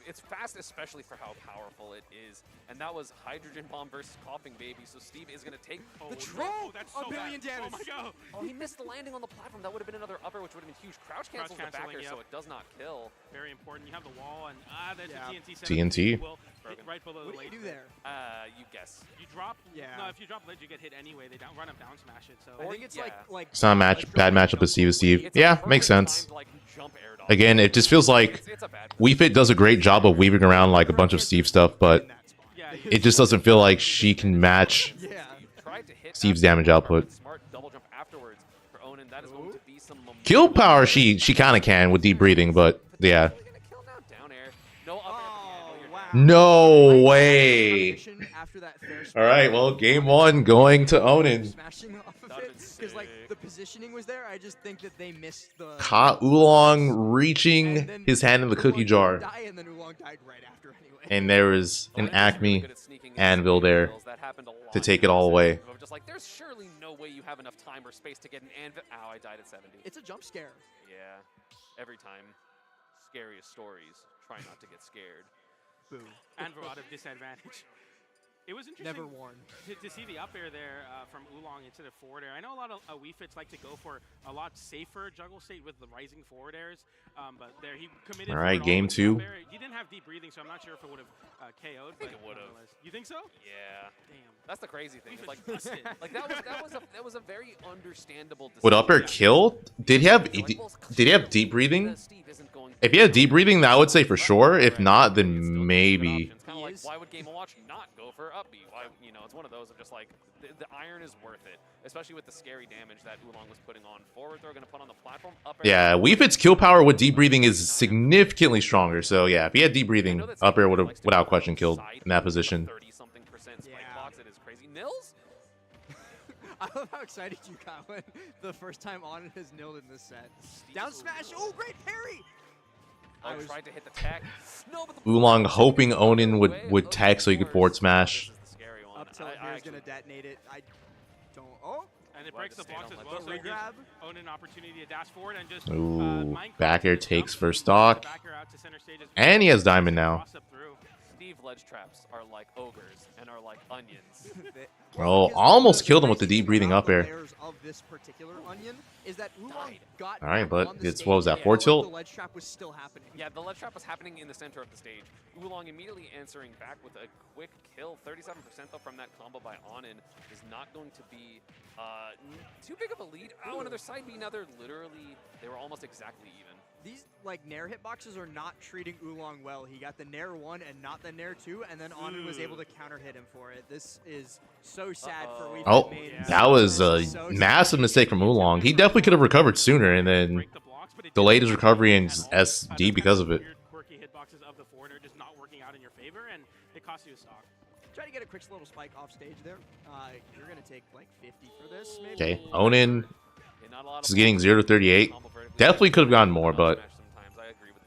it's fast, especially for how powerful it is. And that was Hydrogen Bomb versus Coughing Baby. So Steve is gonna take the troll. That's a billion damage. Oh my god. Oh, he missed the landing on the platform. That would have been another upper, which would have been huge. Crouch cancels the back air, so it does not kill. Very important. You have the wall, and there's the TNT. TNT. Right below the What do you do there? You guess. You drop. Yeah. No, if you drop ledge, you get hit anyway. They run up down smash it. So I think it's like It's not a bad matchup with Steve. Yeah, makes sense. Again, it just feels like Wii Fit does a great job of weaving around like a bunch of Steve stuff, but it just doesn't feel like she can match Steve's damage output. Kill power, she kind of can with deep breathing, but yeah. No way. All right, well, game 1 going to Onin. Smashing off of it because like the positioning was there. I just think that they missed the. Caught Oolong reaching his hand in the cookie jar. And then Oolong died right after anyway. And there was an Acme anvil there to take it all away. Just like, there's surely no way you have enough time or space to get an anvil. Ow, I died at 70. It's a jump scare. Yeah. Every time. Scariest stories. Try not to get scared. Boo. Anvil out of disadvantage. It was interesting Never worn. To see the up air there from Oolong instead of forward air. I know a lot of Wii Fits like to go for a lot safer juggle state with the rising forward airs, but there he committed. All right, game 2. He didn't have deep breathing, so I'm not sure if it would have KO'd. I think it would have. You think so? Yeah. Damn. That's the crazy thing. Like that was a very understandable decision. Would up air kill? Did he have deep breathing? If he had deep breathing, I would say for sure. If not, then maybe. Kind of like, why would Game & Watch not go for up B? Why, it's one of those of just like the iron is worth it, especially with the scary damage that Oolong was putting on forward. They're going to put on the platform. Up air. Yeah, Wii Fit's kill power with deep breathing is significantly stronger. So yeah, if he had deep breathing, up air would have without question killed in that position. 30-something% spike blocks. It is crazy. Nils? I love how excited you got when the first time on has nilled in this set. Down smash. Oh, great parry. I tried to hit the tech. No, but Oolong hoping Onin would tag so he could forward smash. Up tilt here is going to detonate it. I don't. Oh. And it breaks the blocks as well. So regrab. Onin opportunity to dash forward and just. Ooh, back air takes first stock. And he has diamond now. Steve ledge traps are like ogres and are like onions. Oh, almost killed him with the deep breathing up air. Of this particular onion is that Oolong got All right, but on the it's stage what was that? while Forward tilt? The ledge trap was still happening. Yeah, the ledge trap was happening in the center of the stage. Oolong immediately answering back with a quick kill. 37% though from that combo by Onin is not going to be too big of a lead. Oh, another side B. Now they were almost exactly even. These like Nair hitboxes are not treating Oolong well. He got the Nair 1 and not the Nair 2, and then Onin was able to counter hit him for it. This is so sad for Wii Fit Oh, mains. that was a massive mistake from Oolong. He definitely could have recovered sooner and then delayed his recovery and SD because of it. Quirky hitboxes of the forwarder just not working out in your favor, and it costs you a stock. Try to get a quick little spike off stage there. You're going to take like 50 for this, maybe. Okay, Onin is getting 0 to 38. Definitely could have gotten more, but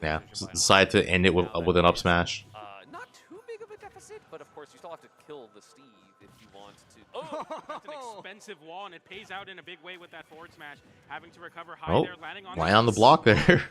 yeah, decided to end it with an up smash. Not too big of a deficit, but of course you still have to kill the Steve if you want to. Oh, that's an expensive wall, and it pays out in a big way with that forward smash. Having to recover high Oh, there, landing on line on the block there.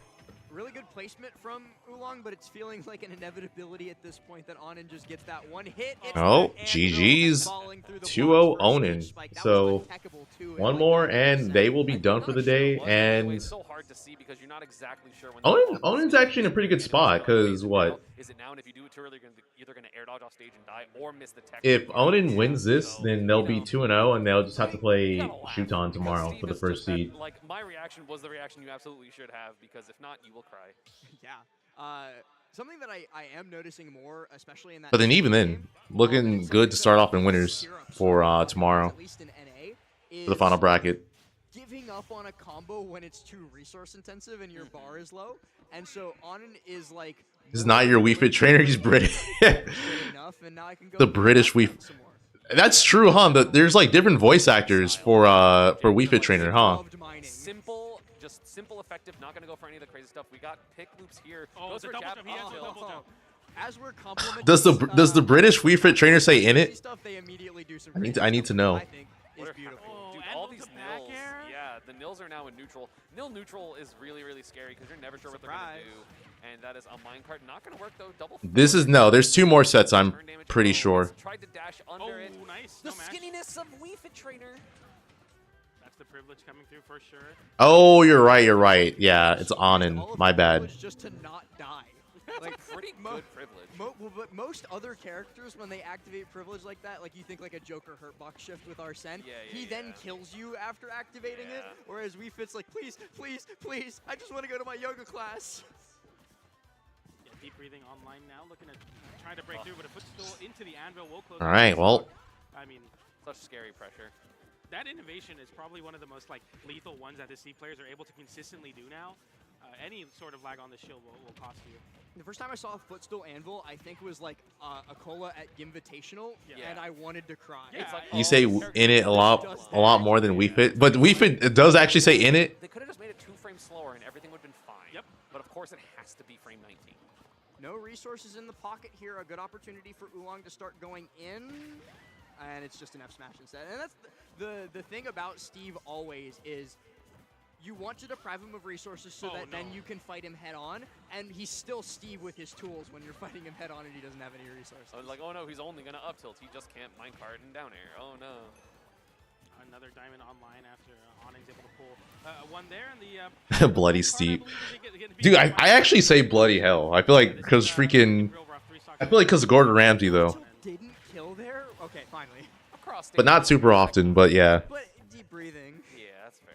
really good placement from Oolong, but it's feeling like an inevitability at this point that Onin just gets that one hit. It's Oh, the GG's. falling through the 2-0 blocks for a Onin. stage spike. That So was impeccable too. one more and they will be done for the day. And It's so hard to see because you're not exactly sure when Onin's actually in a pretty good spot because what? is it now, and if you do it too early, you're either going to air dodge off stage and die or miss the tech. If Onin wins this, then they'll be 2-0 and they'll just have to play Shuton tomorrow for the first seed. Like, my reaction was the reaction you absolutely should have, because if not, you will cry. Yeah. Something that I am noticing more, especially in that. But then even then, looking good to start off in winners for tomorrow at least in NA, for the final bracket. Giving up on a combo when it's too resource intensive and your bar is low, and so Onin is like. This is not your Wii Fit trainer. He's British. The British Wii. That's true, huh? There's like different voice actors for Wii Fit trainer, huh? Just simple, effective. Not gonna go for any of the crazy stuff. We got pick loops here. Oh, Goes the for double jab jump. He has a double jump. As we're complimenting Does the British Wii Fit trainer say in it? stuff, they immediately do some I need to know. I think is beautiful. Dude, all these nils. Yeah, the nils are now in neutral. Nil neutral is really, really scary because you're never sure what they're gonna do. And that is a minecart. Not gonna work though. Double. This is no. There's 2 more sets. I'm pretty sure. Tried to dash under it. Nice. The skinniness of Wii Fit trainer. That's the privilege coming through for sure. Oh, you're right. You're right. Yeah, it's Onin. My bad. Just to not die. Like pretty good privilege. But most other characters, when they activate privilege like that, like you think like a Joker hurtbox shift with Arsene, he then kills you after activating it. Whereas Wii Fit's like, please, please, please, I just want to go to my yoga class. Yeah, deep breathing online now, looking at trying to break through, but a footstool into the anvil will close. All right. Well. I mean, such scary pressure. That innovation is probably one of the most like lethal ones that the C players are able to consistently do now. Any sort of lag on the shield will cost you. The first time I saw a footstool anvil, I think was like a cola at Invitational, and I wanted to cry. Yeah, like, You say in it a lot more than Wii Fit, but Wii Fit does actually say in it. They could have just made it 2 frames slower and everything would have been fine. Yep. But of course it has to be frame 19. No resources in the pocket here. A good opportunity for Oolong to start going in. And it's just an F smash instead. And that's the thing about Steve always is you want to deprive him of resources so that then you can fight him head on. And he's still Steve with his tools when you're fighting him head on and he doesn't have any resources. I was like, oh no, he's only going to up tilt. He just can't minecart and down air. Oh no. Another diamond online after Oning's able to pull one there. And the Bloody Steve. Dude, I actually say bloody hell. I feel like because freaking. I feel like because of Gordon Ramsay though. Didn't kill there? Okay, finally. But not super often, but yeah. But deep breathing. Yeah, that's fair.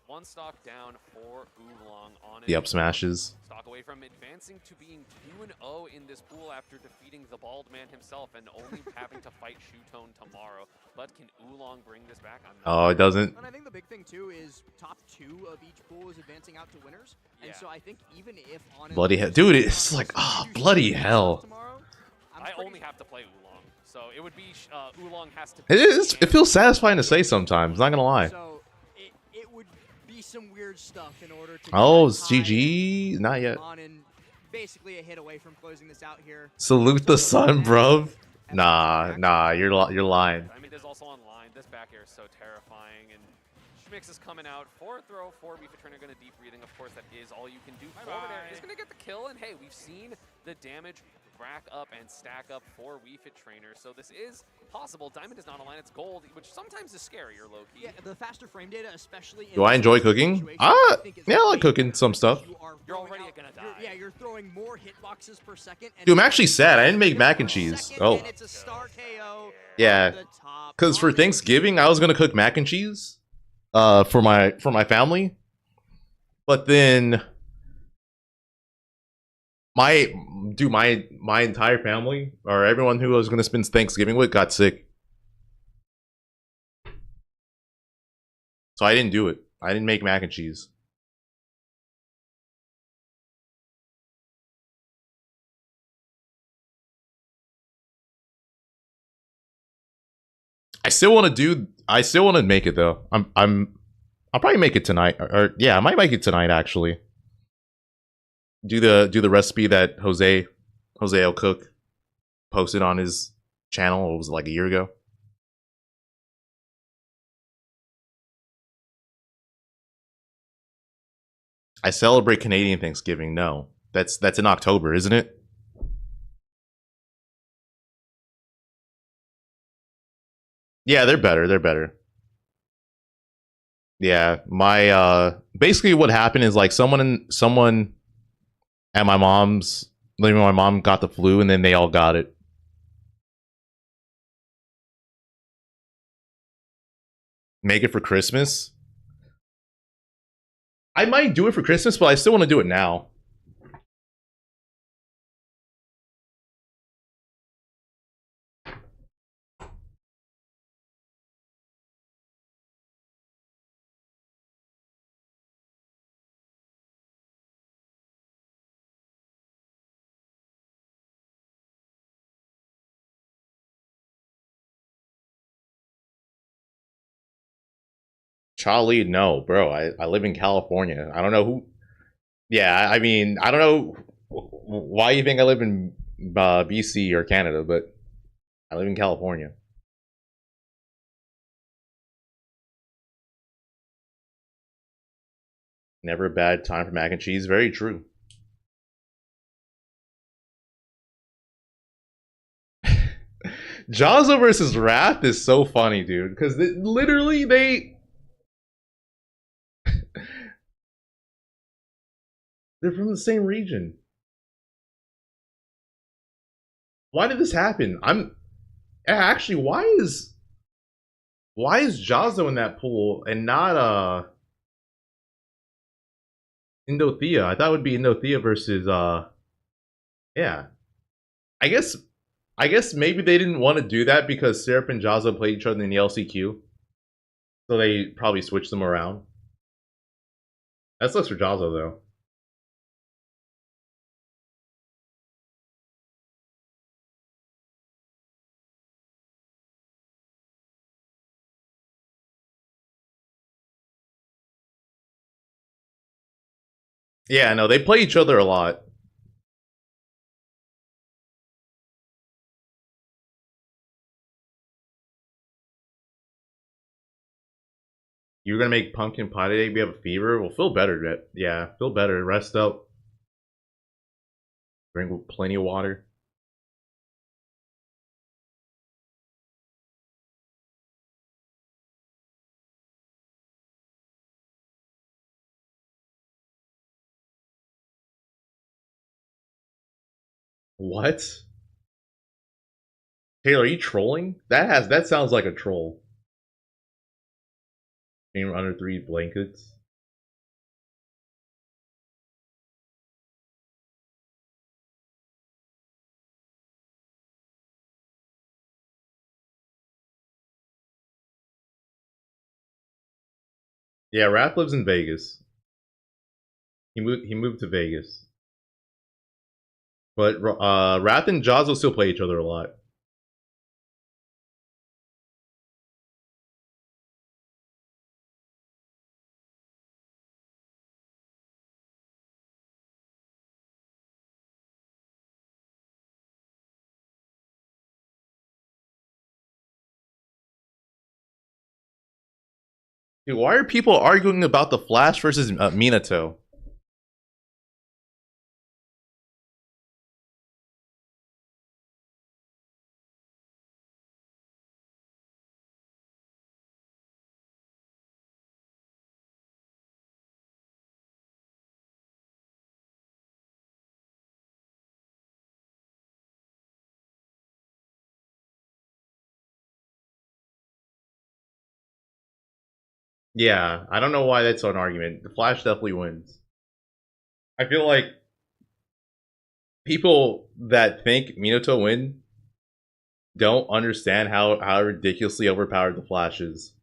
1 stock down for Oolong on The up smashes. Stock away from advancing to being 2-0 in this pool after defeating the bald man himself and only having to fight Shuton tomorrow. But can Oolong bring this back? Oh, it doesn't. And I think the big thing too is top 2 of each pool is advancing out to winners. And so I think even if on Bloody hell. Dude, it's like, oh, bloody hell. I only have to play Oolong. So it would be Oolong has to. It feels satisfying to say sometimes, not gonna lie. So it would be some weird stuff in order to. Oh, it's GG? Not yet. Basically a hit away from closing this out here. Salute the sun, bro. Nah, you're lying. Diamond is also online. This back air is so terrifying, and Schmix is coming out. 4 throw, 4 Wii Fit trainer going to deep breathing. Of course, that is all you can do. Forward air is going to get the kill, and hey, we've seen the damage rack up and stack up for Wii Fit trainer. So this is possible. Diamond is not online. It's gold, which sometimes is scarier, low-key. Yeah, the faster frame data, especially. Do I enjoy cooking? Yeah, I like cooking some stuff. You're already going to die. Yeah, you're throwing more hitboxes per second. Dude, I'm actually sad. I didn't make mac and cheese. Oh. And it's a star KO. Yeah. Because for Thanksgiving, I was gonna cook mac and cheese, for my family, but then my entire family or everyone who I was gonna spend Thanksgiving with got sick, so I didn't do it. I didn't make mac and cheese. I still want to make it though. I'll probably make it tonight, or yeah, I might make it tonight actually. Do the recipe that Jose will cook posted on his channel. It was like a year ago. I celebrate Canadian Thanksgiving. No, that's in October, isn't it? Yeah, they're better. They're better. Yeah, my basically what happened is like someone at my mom's, like my mom got the flu, and then they all got it. Make it for Christmas. I might do it for Christmas, but I still want to do it now. Charlie, no, bro. I live in California. I don't know who. Yeah, I mean, I don't know why you think I live in BC or Canada, but I live in California. Never a bad time for mac and cheese. Very true. Jazzo versus Wrath is so funny, dude. Because literally they're from the same region. Why did this happen? Actually, why is Jazzo in that pool and not Indothea? I thought it would be Indothea versus yeah. I guess maybe they didn't want to do that because Syrup and Jazzo played each other in the LCQ. So they probably switched them around. That sucks for Jazzo though. Yeah, no, they play each other a lot. You're gonna make pumpkin pie today? We have a fever? Well, feel better. Yeah, feel better. Rest up. Drink plenty of water. What? Taylor, are you trolling? That sounds like a troll. Game under 3 blankets. Yeah, Wrath lives in Vegas. He moved to Vegas. But Wrath and Jazzo still play each other a lot. Dude, why are people arguing about the Flash versus Minato? Yeah, I don't know why that's an argument. The Flash definitely wins. I feel like people that think Minato win don't understand how ridiculously overpowered the Flash is.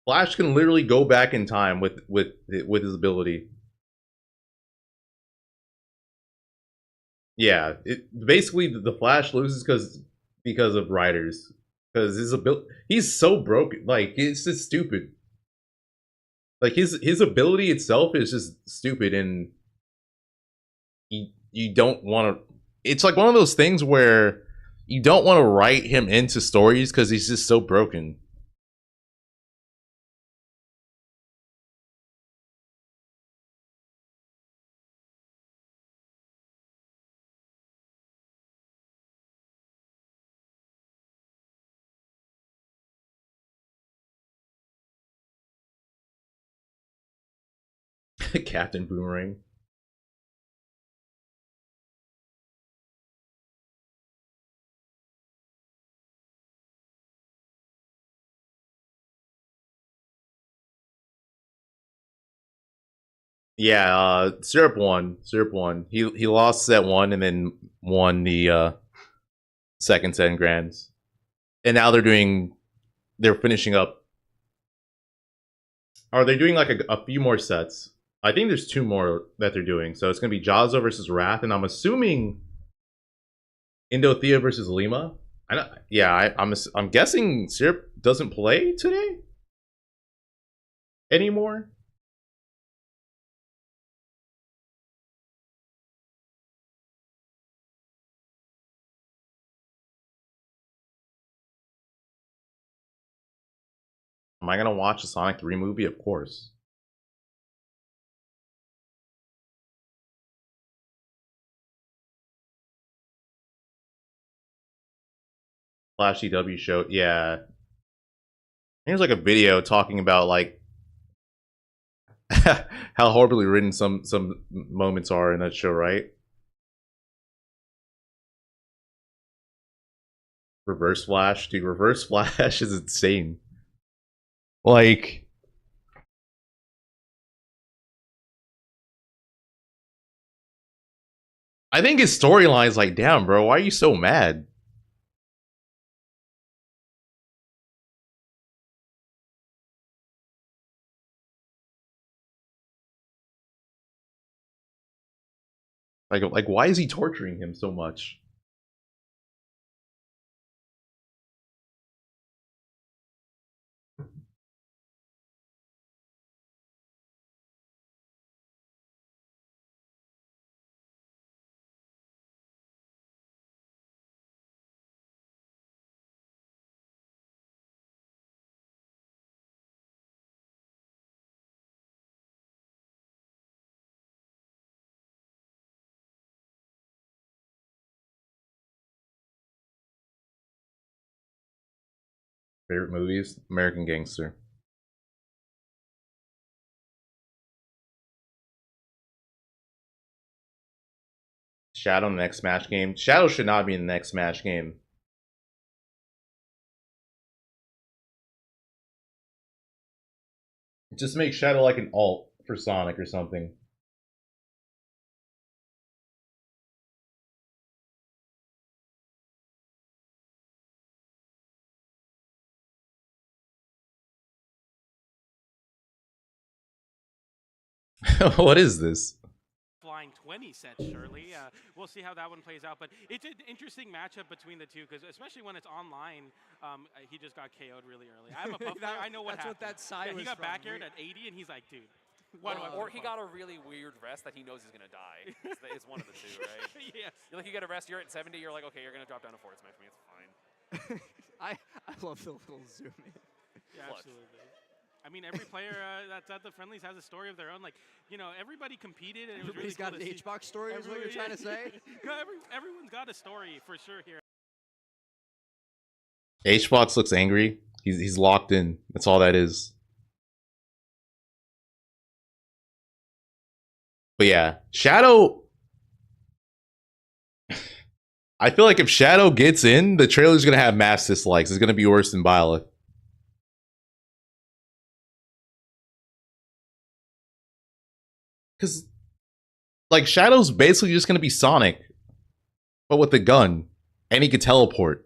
Flash can literally go back in time with his ability. Yeah, basically the Flash loses because of riders. Because his ability, he's so broken. Like, it's just stupid. Like his ability itself is just stupid, and you don't want to. It's like one of those things where you don't want to write him into stories because he's just so broken. Captain Boomerang. Yeah, Syrup won. Syrup won. He lost set 1 and then won the second 10 grands. And now they're finishing up. Are they doing like a few more sets? I think there's 2 more that they're doing. So it's gonna be Jazzo versus Wrath, and I'm assuming Indothea versus Lima. I'm guessing Syrup doesn't play today anymore. Am I gonna watch the Sonic 3 movie? Of course. Flash CW show, yeah. Here's like a video talking about like how horribly written some moments are in that show, right? Reverse Flash, dude. Reverse Flash is insane. Like, I think his storyline's like, damn, bro, why are you so mad? Like, why is he torturing him so much? Favorite movies? American Gangster. Shadow in the next Smash game. Shadow should not be in the next Smash game. Just make Shadow like an alt for Sonic or something. What is this? Flying 20 sets, surely. We'll see how that one plays out. But it's an interesting matchup between the two, because especially when it's online, he just got KO'd really early. I'm a buff player. I know what happened. That's what that side was he got from. back aired at 80, and he's like, dude. What or he got a really weird rest that he knows he's gonna die. It's one of the two, right? Yes. You're like, you get a rest, you're at 70, you're like, okay, you're gonna drop down to forward smash me, it's fine. I love the little zoom in. Yeah, absolutely. I mean, every player that's at the friendlies has a story of their own. Like, you know, everybody competed, and it was really Everybody's got an HBox story, is what you're trying to say? No, everyone's got a story for sure here. HBox looks angry. He's locked in. That's all that is. But yeah, Shadow. I feel like if Shadow gets in, the trailer's gonna have mass dislikes. It's gonna be worse than Byleth. Because, like, Shadow's basically just gonna be Sonic, but with a gun, and he could teleport.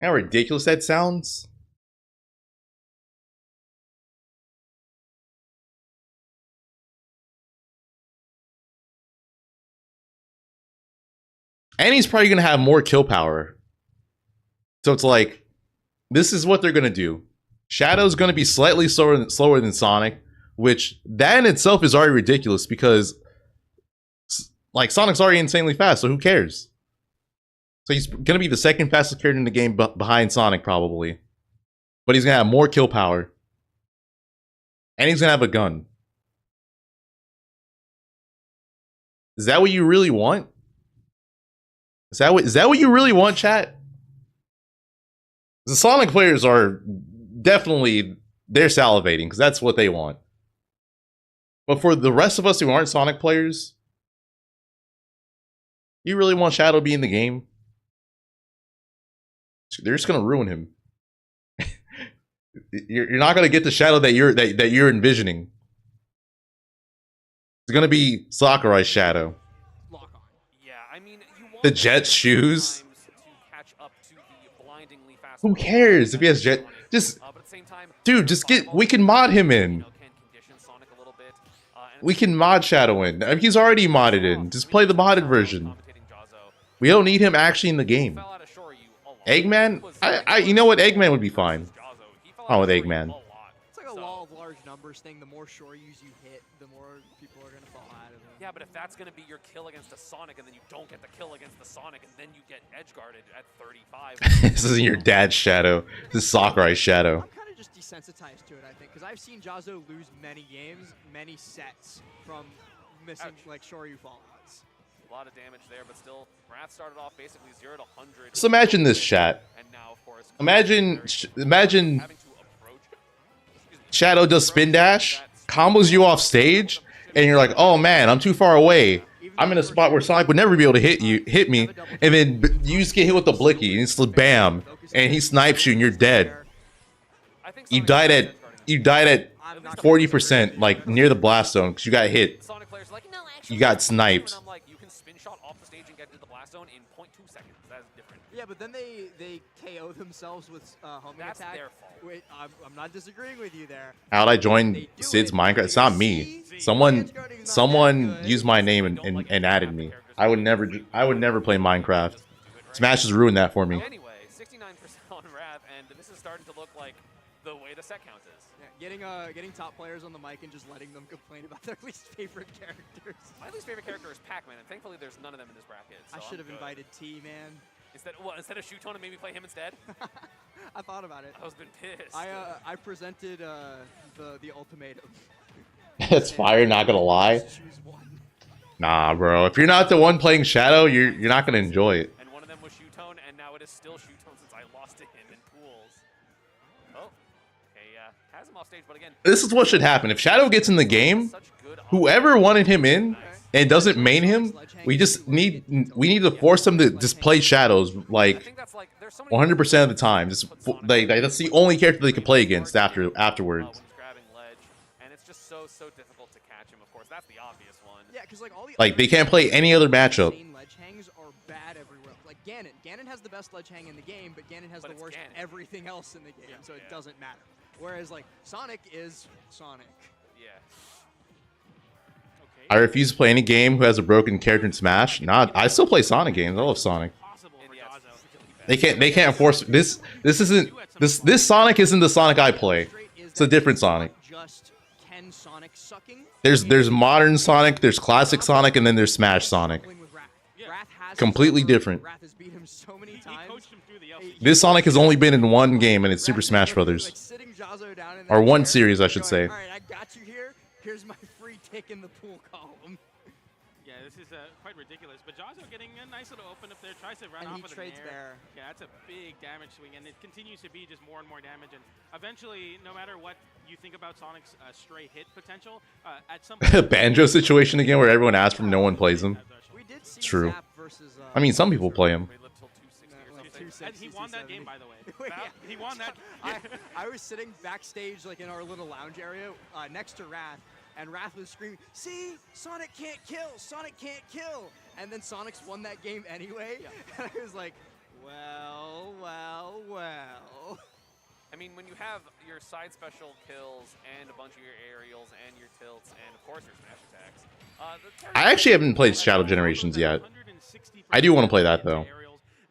How ridiculous that sounds. And he's probably going to have more kill power. So it's like, this is what they're going to do. Shadow's going to be slightly slower than Sonic, which that in itself is already ridiculous because like Sonic's already insanely fast, so who cares? So he's going to be the second fastest character in the game behind Sonic probably. But he's going to have more kill power. And he's going to have a gun. Is that what you really want? Is that what you really want, chat? The Sonic players are definitely, they're salivating because that's what they want. But for the rest of us who aren't Sonic players, you really want Shadow to be in the game? They're just gonna ruin him. You're not gonna get the Shadow that you're envisioning. It's gonna be Sakurai's Shadow. Yeah, I mean, The Jet shoes. Who cares if he has Jet? Just, dude, just get. We can mod him in. We can mod Shadow in. I mean, he's already modded in. Just play the modded version. We don't need him actually in the game. Eggman? You know what? Eggman would be fine. Oh, with Eggman. It's like a law of large numbers thing. The more Shoryus you hit, the more people are going to fall out of it. Yeah, but if that's going to be your kill against a Sonic, and then you don't get the kill against the Sonic, and then you get edge guarded at 35. This isn't your dad's Shadow. This is Sakurai's Shadow. I'm kind of just desensitized to it, I think, because I've seen Jazo lose many games, many sets from missing like Shoryu fallouts. A lot of damage there, but still, Wrath started off basically 0 to 100. So imagine this, chat. And now, of course, Imagine Shadow does spin dash, combos you off stage, and you're like, oh man, I'm too far away. I'm in a spot where Sonic would never be able to hit me, and then you just get hit with the blicky, and it's like bam, and he snipes you, and you're dead. You died at 40%, like near the blast zone, because you got hit. You got sniped. You can spin shot off the stage and get to the blast zone in 0.2 seconds. That's different. Yeah, but then they KO themselves with homing That's attack. their fault. Wait, I'm not disagreeing with you there. How'd I join Sid's Minecraft? It's not me. Someone used my name and added me. I would never play Minecraft. Smash has ruined that for me. Anyway, 69% on Wrath, and this is starting to look like the way the set count is. Yeah, getting top players on the mic and just letting them complain about their least favorite characters. My least favorite character is Pac-Man, and thankfully there's none of them in this bracket. So I should have invited T, man. Instead of Shuton and maybe play him instead? I thought about it. I was been pissed. I presented the ultimatum. That's fire, not gonna lie. Nah, bro. If you're not the one playing Shadow, you're not gonna enjoy it. And one of them was Shuton, and now it is still Shuton since I lost to him in pools. Oh, okay, yeah. Has him off stage, but again... This is what should happen. If Shadow gets in the game, whoever wanted him in and doesn't main him, we need to force them to just play Shadows like 100% of the time. Just that's the only character they can play against afterwards. And it's just so difficult to catch him. Of course, that's the obvious one. Yeah, because like all the Like they can't play any other matchup. ledge hangs are bad everywhere. Like Ganon. Ganon has the best ledge hang in the game, but Ganon has the worst everything else in the game, so it doesn't matter. Whereas like Sonic is Sonic. Yeah. I refuse to play any game who has a broken character in Smash. Nah, I still play Sonic games. I love Sonic. They can't force this. This Sonic isn't the Sonic I play. It's a different Sonic. Just Ken Sonic sucking. There's modern Sonic, there's classic Sonic, and then there's Smash Sonic. Completely different. Wrath has beat him so many times. This Sonic has only been in one game, and it's Super Smash Brothers. Or one series, I should say. All right, I got you here. Here's my free tick in the pool column. Yeah, this is quite ridiculous. But Jazo getting a nice little open up there, tries to run And off he with trades an air. Yeah, that's a big damage swing, and it continues to be just more and more damage. And eventually, no matter what you think about Sonic's stray hit potential, at some point... Banjo situation again, where everyone asks him, no one plays him. It's true. I mean, some people play him. And he won that game, by the way. Yeah. He won that. I was sitting backstage, like in our little lounge area, next to Wrath, and Wrath was screaming, "See, Sonic can't kill! Sonic can't kill!" And then Sonic's won that game anyway. And I was like, well. I mean, when you have your side special kills and a bunch of your aerials and your tilts and of course your smash attacks. I actually haven't played Shadow Generations yet. I do want to play that though.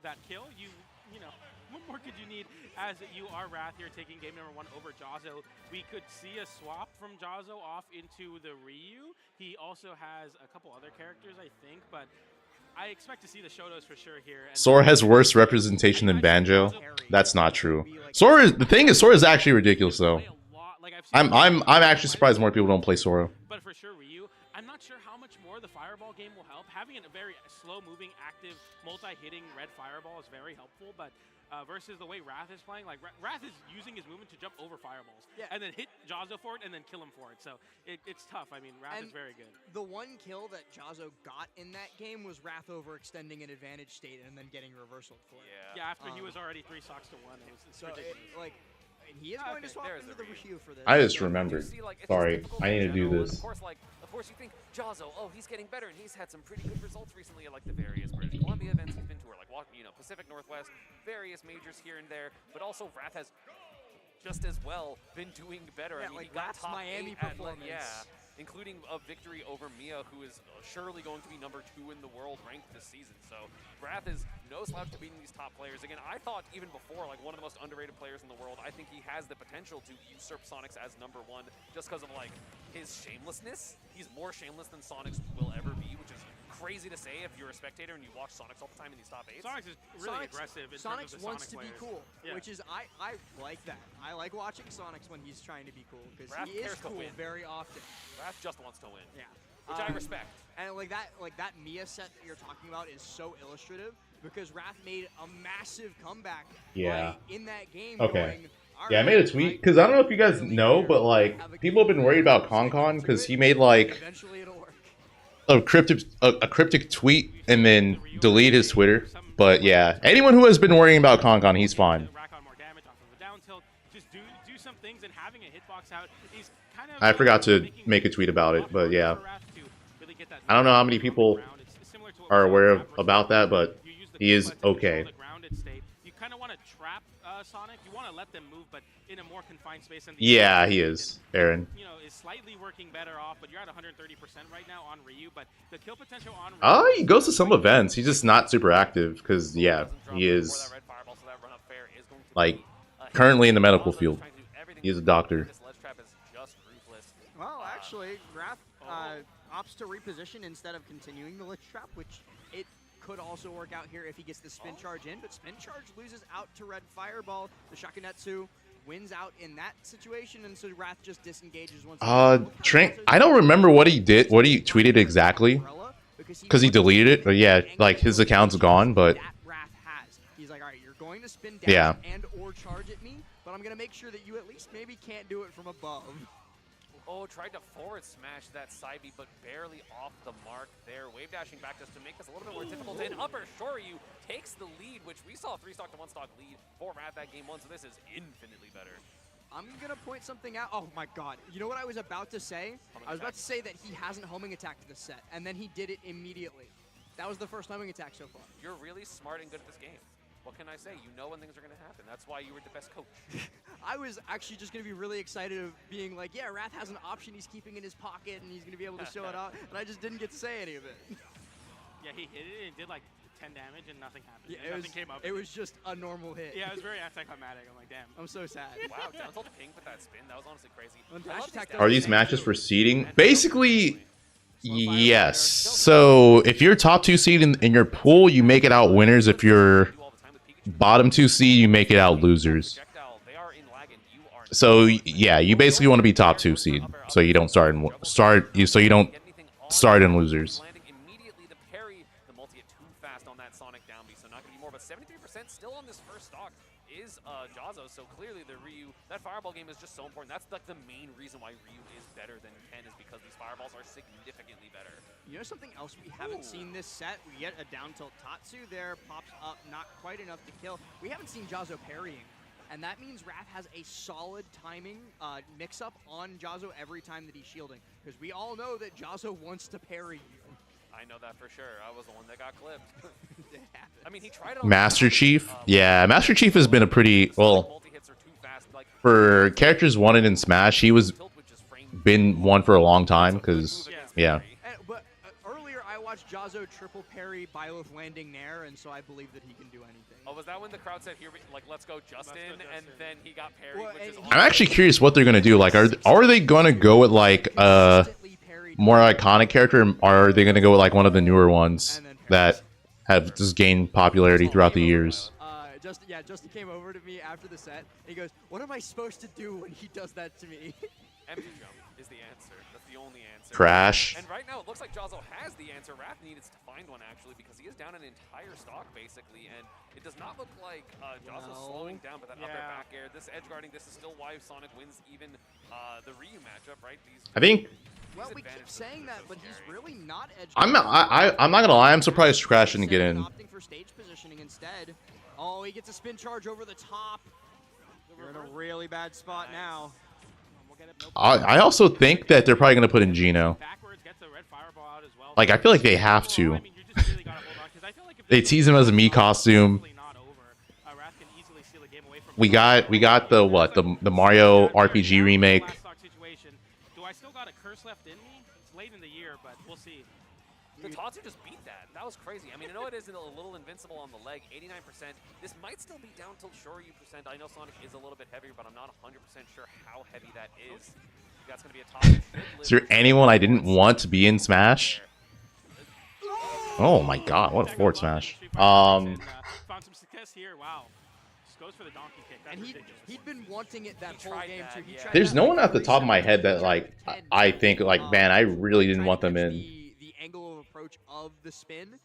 That kill, you know, what more could you need? As you are Wrath here taking game number 1 over Jazzo, we could see a swap from Jazzo off into the Ryu. He also has a couple other characters, I think, but I expect to see the Shotos for sure here. Sora has worse representation than Banjo. That's not true. The thing is, Sora is actually ridiculous though. I'm actually surprised more people don't play Sora. But for sure, Ryu, I'm not sure how much more the Fireball game will help. Having a very slow-moving, active, multi-hitting red Fireball is very helpful, but versus the way Wrath is playing, like Wrath is using his movement to jump over Fireballs, and then hit Jazzo for it, and then kill him for it. So it's tough. I mean, Wrath is very good. The one kill that Jazzo got in that game was Wrath overextending an advantage state and then getting reversaled for it. Yeah, after he was already 3 stocks to 1. It's ridiculous. And he is going to swap into the Ryu for this. I just remembered. Sorry, I need to do this. Of course, you think Jazzo, oh, he's getting better, and he's had some pretty good results recently at like the various British Columbia events he's been to, or like Pacific Northwest, various majors here and there. But also, Wrath has just as well been doing better. Yeah, I mean, like he got Wrath's top Miami 8 at, performance. including a victory over Mia, who is surely going to be number 2 in the world ranked this season. So Wrath is no slouch to beating these top players. Again, I thought even before, like one of the most underrated players in the world, I think he has the potential to usurp Sonix as number 1 just because of like his shamelessness. He's more shameless than Sonix will ever be, which is crazy to say if you're a spectator and you watch Sonix all the time in these top 8s. Sonix is really aggressive in terms of the wants Sonic to be players. cool, which is I like that. I like watching Sonix when he's trying to be cool because Wrath he is cares to cool win. very often. Wrath just wants to win. Yeah. Which I respect. And like that Mia set that you're talking about is so illustrative because Wrath made a massive comeback in that game. Okay. Yeah, I made a tweet because I don't know if you guys know, but like people have been worried about Concon because he made like a cryptic tweet and then delete his Twitter. But yeah, anyone who has been worrying about Concon, he's fine. I forgot to make a tweet about it, but yeah. I don't know how many people are aware about that, but he is okay. You kind of want to trap Sonic. You want to let them move, but in a more confined space. And Yeah, he is, Aaron. You know, is slightly working better off, but you're at 130% right now on Ryu. But the kill potential on Ryu. Oh, he goes to some events. He's just not super active because, yeah, he is like currently in the medical field. He is a doctor. Well, actually, Wrath opts to reposition instead of continuing the Lich Trap, which it could also work out here if he gets the Spin Charge in, but Spin Charge loses out to Red Fireball. The Shakunetsu wins out in that situation, and so Wrath just disengages once. I don't remember what he did, what he tweeted exactly, because he deleted it. But yeah, like his account's gone, but Wrath has. He's like, all right, you're going to spin down and or charge at me, but I'm going to make sure that you at least maybe can't do it from above. Oh, tried to forward smash that side B, but barely off the mark there. Wave dashing back just to make this a little bit more difficult. And Upper Shoryu takes the lead, which we saw a 3-stock to 1-stock lead for Wrath that game 1, so this is infinitely better. I'm going to point something out. Oh my god. You know what I was about to say? I was about to say that he hasn't homing attacked this set, and then he did it immediately. That was the first homing attack so far. You're really smart and good at this game. What can I say? You know when things are going to happen. That's why you were the best coach. I was actually just going to be really excited of being like, yeah, Wrath has an option he's keeping in his pocket, and he's going to be able to show it out, and I just didn't get to say any of it. Yeah, he hit it and did like 10 damage, and nothing happened. Yeah, nothing came up. It was just a normal hit. Yeah, it was very anticlimactic. I'm like, damn. I'm so sad. Wow, down tilt ping with that spin. That was honestly crazy. are these matches for seeding? Basically, yes. So if you're top 2 seed in your pool, you make it out winners. If you're bottom 2 seed, you make it out losers. So yeah, you basically want to be top 2 seed, so you don't start in losers. Immediately to parry the multi too fast on that Sonic down B, so not going to be more, but 73% still on this first stock is Jazzo, so clearly the Ryu, that fireball game is just so important. That's like the main reason why Ryu is better than Ken, is because these fireballs are significantly better. You know something else we haven't seen this set? We get a down tilt Tatsu there, pops up, not quite enough to kill. We haven't seen Jazzo parrying, and that means Wrath has a solid timing mix-up on Jazzo every time that he's shielding, because we all know that Jazzo wants to parry you. I know that for sure. I was the one that got clipped. I mean, he tried it on Master Chief? Yeah, Master Chief has been a pretty, well, for characters wanted in Smash, he was been one for a long time because yeah. But earlier I watched Jazzo triple parry Byleth landing Nair, and so I believe that he can do anything. Oh, was that when the crowd said, "Here, like, let's go, Justin," and then he got parried? Well, which is I'm actually curious what they're gonna do. Like, are they gonna go with like a more iconic character, or are they gonna go with like one of the newer ones that have just gained popularity throughout the years? Justin came over to me after the set. And he goes, "What am I supposed to do when he does that to me?" empty jump is the answer. That's the only answer. Crash. And right now, it looks like Jazzo has the answer. Wrath needs to find one, actually, because he is down an entire stock, basically, and it does not look like Jazzo's slowing down, but that up air, back air, this edge guarding, this is still why Sonic wins even the Ryu matchup, right? I think... Well, we keep saying that, but he's really not edge. I'm not gonna lie. I'm surprised Crash didn't get in. Opting for stage positioning instead. Oh, he gets a spin charge over the top. We're in a really bad spot now. I also think that they're probably gonna put in Gino. Like, I feel like they have to. They tease him as a Mii costume. We got the what? The Mario RPG remake. Do I still got a curse left in me? It's late in the year, but we'll see. The Tatsu just beat that. That was crazy. I mean, I know it is a little invincible on the leg, 89%. This might still be down till Shoryu percent. I know Sonic is a little bit heavier, but I'm not 100% sure how heavy that is. That's going to be a top. Is there anyone I didn't want to be in Smash? Oh my god, what a forward smash. Found some success here. Wow. Just goes for the donkey kick. That's and he'd been wanting it that whole game too. There's no one at the top of my head that like I think like, man, I really didn't want them in. The angle of approach of the spin,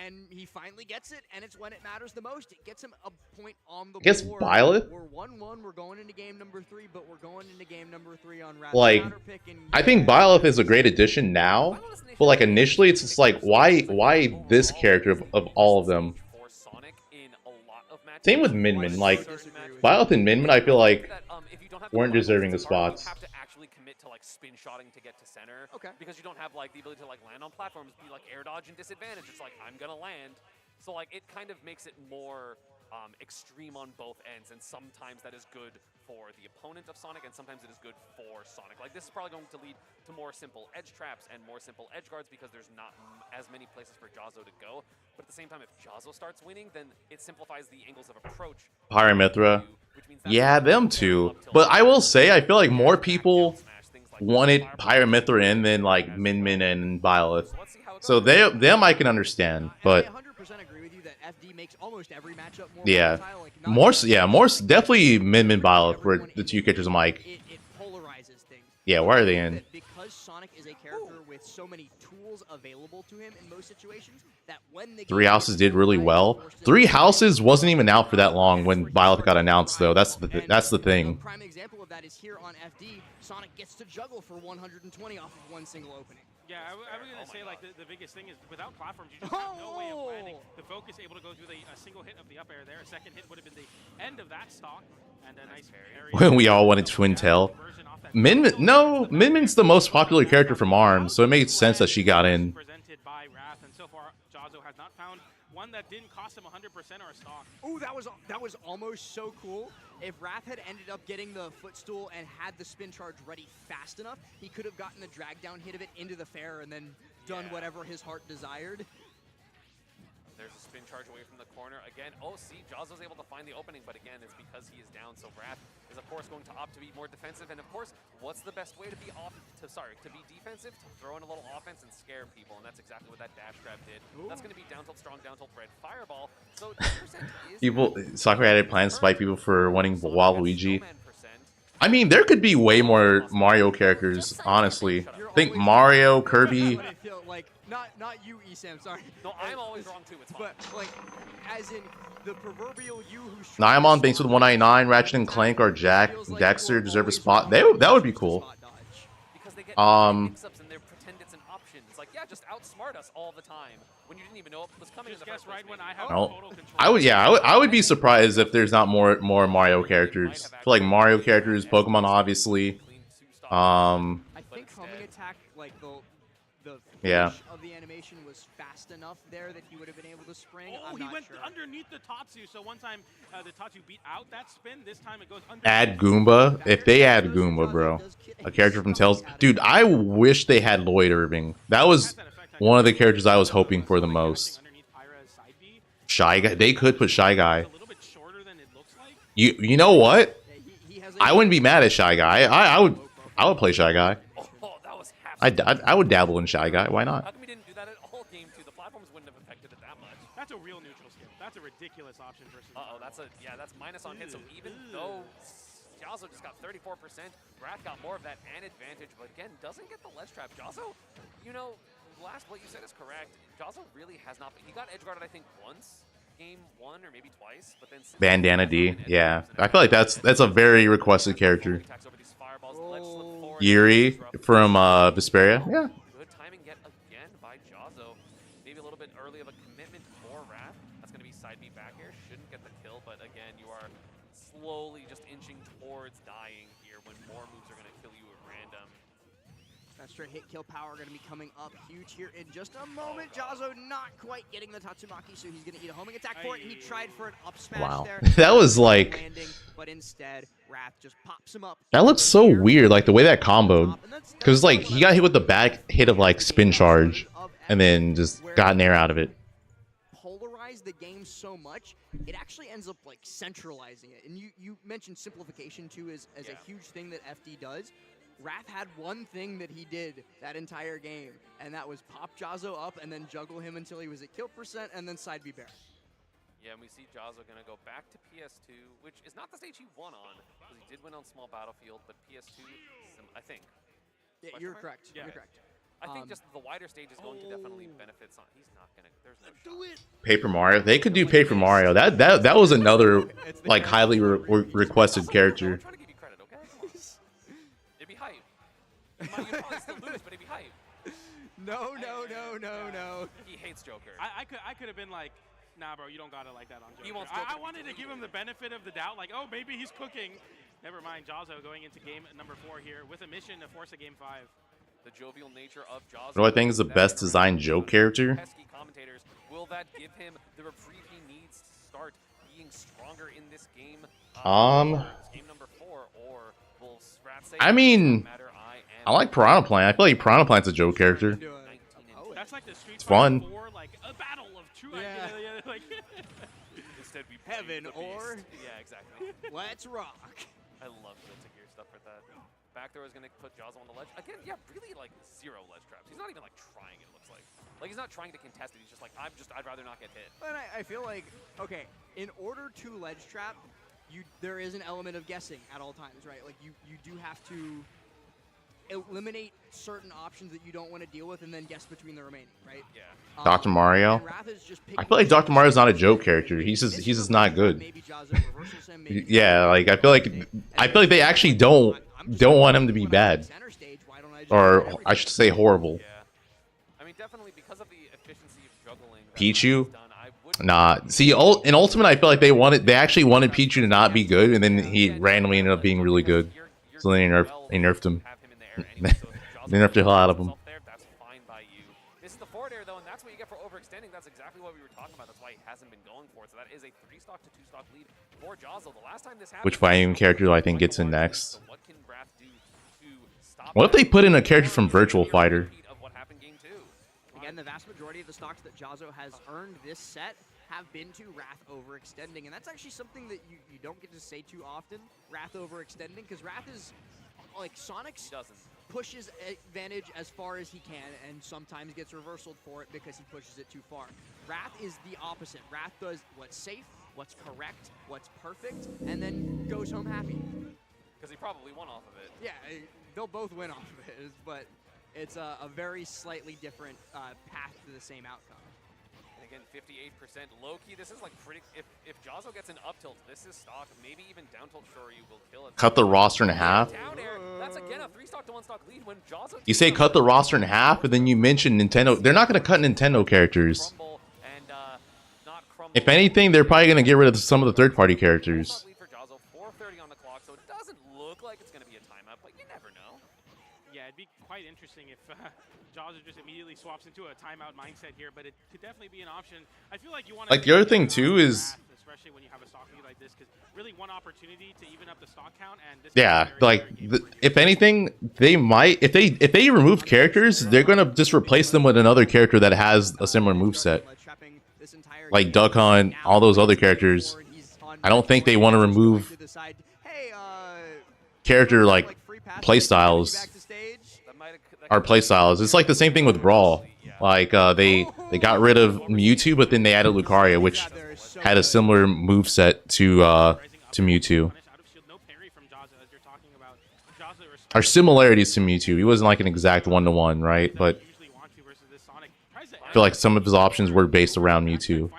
and he finally gets it, and it's when it matters the most. It gets him a point on the board. I guess Byleth? We're 1-1. We're going into game number 3, but we're going into game number 3 on Rapid Like, I think Byleth is a great addition now, but like initially it's just like, why this character of all of them? Same with Minmin. Like, Byleth and Minmin, I feel like weren't deserving of spots. Spin shotting to get to center, because you don't have like the ability to like land on platforms, be like air dodge and disadvantage. It's like I'm gonna land, so like it kind of makes it more extreme on both ends, and sometimes that is good for the opponent of Sonic, and sometimes it is good for Sonic. Like this is probably going to lead to more simple edge traps and more simple edge guards because there's not as many places for Jazzo to go. But at the same time, if Jazzo starts winning, then it simplifies the angles of approach. Pyramithra, yeah, them too. But I will say, I feel like more people wanted Pyramithra in than like Minmin and Byleth. So them I can understand, but I 100% agree with you that FD makes almost every matchup more yeah, volatile, like more definitely Minmin Byleth were the two characters I'm like, it polarizes things. yeah, why are they in? Because Sonic is a character with so many tools available to him in most situations that when the Three Houses did really well. Three Houses wasn't even out for that long when Byleth got announced, though. That's the thing. Prime example of that is here on FD. Sonic gets to juggle for 120 off of one single opening. Yeah, I was going to say, like, the biggest thing is without platforms, you just have no way of planning. The focus able to go through a single hit of the up air there. A second hit would have been the end of that stock. And a nice parry. When we all wanted Twin Tail. Minmin's the most popular character from ARMS, so it made sense that she got in. Presented by Wrath, and so far, Jazzo has not found one that didn't cost him 100% or a stock. Ooh, that was almost so cool. If Wrath had ended up getting the footstool and had the spin charge ready fast enough, he could have gotten the drag down hit of it into the fair and then done whatever his heart desired. There's a spin charge away from the corner. Again, see, Jazzo's able to find the opening, but again, it's because he is down. So Wrath is, of course, going to opt to be more defensive. And, of course, what's the best way to be defensive? To throw in a little offense and scare people. And that's exactly what that dash grab did. Ooh. That's going to be down tilt strong, down tilt red fireball. So 10% is... People, Sakura had plans to fight people for wanting Waluigi. I mean, there could be way more Mario characters, honestly. I think Mario, Kirby... Not you, ESAM, sorry. No, I'm always wrong too, it's fine. But, like, as in the proverbial you who's... Naimon, thanks for the 199. Ratchet and Clank or Jack Dexter deserve a spot. That would be cool. Because they get mix-ups and they pretend it's an option. It's like, yeah, just outsmart us all the time when you didn't even know it was coming. Just guess right when I have Oh. total control. I would be surprised if there's not more Mario characters. I feel like Mario characters, Pokemon obviously. I think homing attack, like the Yeah. finish of the animation was fast enough there that he would have been able to spring. Oh, I'm he not went sure. underneath the Tatsu. So one time the Tatsu beat out that spin. This time it goes under. Add Goomba. If they add Goomba, bro. A character from Tales. Dude, I wish they had Lloyd Irving. That was one of the characters I was hoping for the most. Shy Guy. They could put Shy Guy. You know what? I wouldn't be mad at Shy Guy. I would play Shy Guy. I would dabble in Shy Guy. Why not? How come we didn't do that at all game 2? The platforms wouldn't have affected it that much. That's a real neutral skill. That's a ridiculous option versus. That's minus on hit. So even though Jazzo just got 34%, Wrath got more of that and advantage, but again, doesn't get the ledge trap. Jazzo, you know, what you said is correct. Jazzo really has not. He got edge guarded, I think, once. Game 1 or maybe twice, but then Bandana D. Yeah. I feel like that's a very requested character. Yuri from Vesperia. Yeah. Good timing yet again by Jazzo. Maybe a little bit early of a commitment for Wrath. That's going to be side B back air. Shouldn't get the kill, but again, you are slowly just inching towards dying here when more moves are going to kill you at random. That straight hit kill power going to be coming up huge here in just a moment. Jazzo not quite getting the Tatsumaki, so he's going to eat a homing attack for it. He tried for an up smash Wow. there. That was like. Landing, but instead, Wrath just pops him up. That looks so weird, like the way that comboed. Because like he got hit with the back hit of like spin charge, and then just got an air out of it. Polarize the game so much, it actually ends up like centralizing it. And you mentioned simplification too as a huge thing that FD does. Wrath had one thing that he did that entire game, and that was pop Jazzo up and then juggle him until he was at kill percent and then side B bear. Yeah, and we see Jazzo going to go back to PS2, which is not the stage he won on, because he did win on Small Battlefield, but PS2, I think. Yeah, you're correct. Yeah. You're correct. I think just the wider stage is going to definitely benefit Son. He's not going to. There's no shot. Paper Mario. They could do Paper Mario. That was another like highly requested character. It'd be hype. You'd probably still lose, but it'd be hype. No. He hates Joker. I could have been like, nah, bro, you don't got it like that on Joker. He wants I Joker wanted to give him the benefit of the doubt, like, oh, maybe he's cooking. Never mind, Jazzo going into game number 4 here with a mission to force a game 5. The jovial nature of Jazzo. What do I think is the best designed Joe character? Pesky commentators. Will that give him the reprieve he needs to start being stronger in this game? Game number 4, or will Rat say? I mean, I like Piranha Plant. I feel like Piranha Plant's a Joe character. That's like the Street It's fun. Fighter 4, like a battle of true ideas. Like Instead, we Heaven or yeah, exactly. Let's rock. I love the gear stuff for that. Back throw is going to put Jazzo on the ledge. Again, yeah, really like 0 ledge traps. He's not even like trying, it looks like. Like he's not trying to contest it. He's just like, I'd rather not get hit. But I feel like, okay, in order to ledge trap, there is an element of guessing at all times, right? Like you do have to eliminate certain options that you don't want to deal with and then guess between the remaining, right? Yeah. Dr. Mario. I feel like Dr. Mario's not a Joe character. He's just not good. Yeah, like I feel like they actually don't want him to be bad, or I should say horrible. Yeah. I mean, definitely because of the efficiency of juggling. Pichu. Nah. See, in Ultimate, I feel like they actually wanted Pichu to not be good, and then he randomly ended up being really good. So then they nerfed him. They nerfed the hell out of him. That's fine by you. This is the forward air though, and that's what you get for overextending. That's exactly what we were talking about. That's why he hasn't been going for it. So that is a 3-stock to 2-stock lead for Jazzo. The last time this happened. Which Volume character do I think gets in next? So what can Wrath do to stop What if they put in a character from Virtual Fighter? of what happened game 2? Again, the vast majority of the stocks that Jazzo has earned this set have been to Wrath overextending, and that's actually something that you don't get to say too often, Wrath overextending, because Wrath is, like, Sonix pushes advantage as far as he can, and sometimes gets reversaled for it because he pushes it too far. Wrath is the opposite. Wrath does what's safe, what's correct, what's perfect, and then goes home happy. Because he probably won off of it. Yeah, they'll both win off of it, but it's a very slightly different path to the same outcome. And again, 58% low-key. This is like pretty. If Jazzo gets an up tilt, this is stock. Maybe even down tilt Shoryu will kill it. Cut the roster in half. Down air. That's again a 3-stock to 1-stock lead when Jazzo. You say cut the roster in half, and then you mention Nintendo. They're not going to cut Nintendo characters. If anything, they're probably going to get rid of some of the third-party characters. Lead for Jazzo, 4:30 on the clock, so it doesn't look like it's going to be a timeout, but you never know. Yeah, it'd be quite interesting if Jawser just immediately swaps into a timeout mindset here, but it could definitely be an option. I feel like you want to Like the other thing too is, especially when you have a stock lead like this, because really one opportunity to even up the stock count, and this yeah, like if anything, they might if they remove characters, they're gonna just replace them with another character that has a similar moveset, like Duck Hunt, all those other characters. I don't think they want to remove character like playstyles or playstyles. It's like the same thing with Brawl. Like they got rid of Mewtwo, but then they added Lucario, which had a similar moveset to Mewtwo. Or similarities to Mewtwo. He wasn't like an exact one-to-one, right? But I feel like some of his options were based around Mewtwo.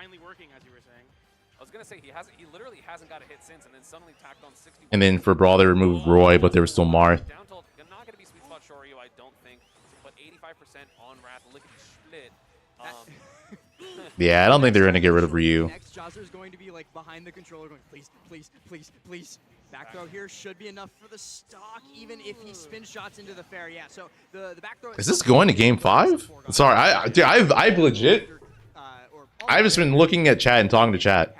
And then for Brawl, they removed Roy, but there was still Marth. Yeah, I don't think they're going to get rid of Ryu. Next, Jawser's going to be like behind the controller going, please, please, please, please. Back throw here should be enough for the stock, even if he spin shots into the fair. Yeah, so the back throw... Is this going to Game 5? Sorry, I've legit... I've just been looking at chat and talking to chat.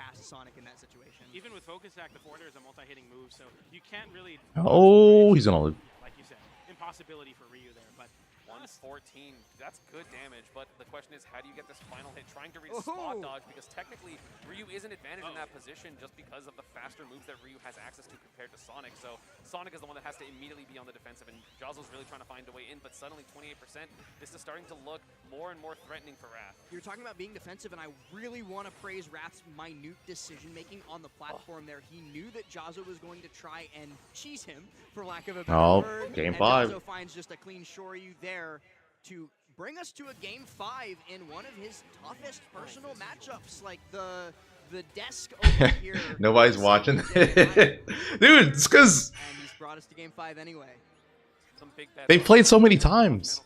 Even with focus attack, the forwarder is a multi-hitting move, so you can't really... Oh, he's going to... Like you said, impossibility for Ryu there, but... 114, that's good damage, but the question is, how do you get this final hit? Trying to read a spot dodge, because technically Ryu is an advantage in that position just because of the faster moves that Ryu has access to compared to Sonic. So Sonic is the one that has to immediately be on the defensive, and Jawzo's really trying to find a way in, but suddenly 28%, this is starting to look more and more threatening for Wrath. You're talking about being defensive, and I really want to praise Wrath's minute decision-making on the platform there. He knew that Jawzo was going to try and cheese him, for lack of a better word. Game 5. Jawzo finds just a clean Shoryu there to bring us to a Game 5 in one of his toughest personal matchups, like the desk over here. Nobody's watching. Dude, it's because... And he's brought us to Game 5 anyway. They played so many times.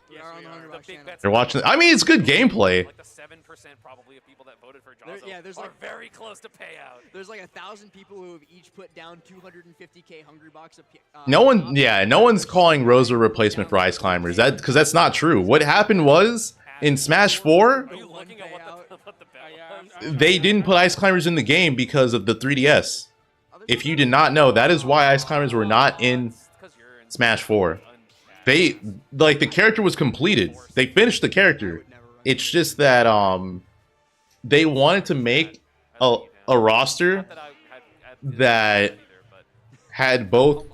They're watching. I mean, it's good gameplay. Like the 7% probably of people that voted for Jawzo are very close to payout. There's like 1,000 people who have each put down 250K Hungry Box. No one, no one's calling Rose a replacement for Ice Climbers. Because that's not true. What happened was in Smash 4, they didn't put Ice Climbers in the game because of the 3DS. If you did not know, that is why Ice Climbers were not in Smash 4. They, like, the character was completed. They finished the character. It's just that they wanted to make a roster that had both,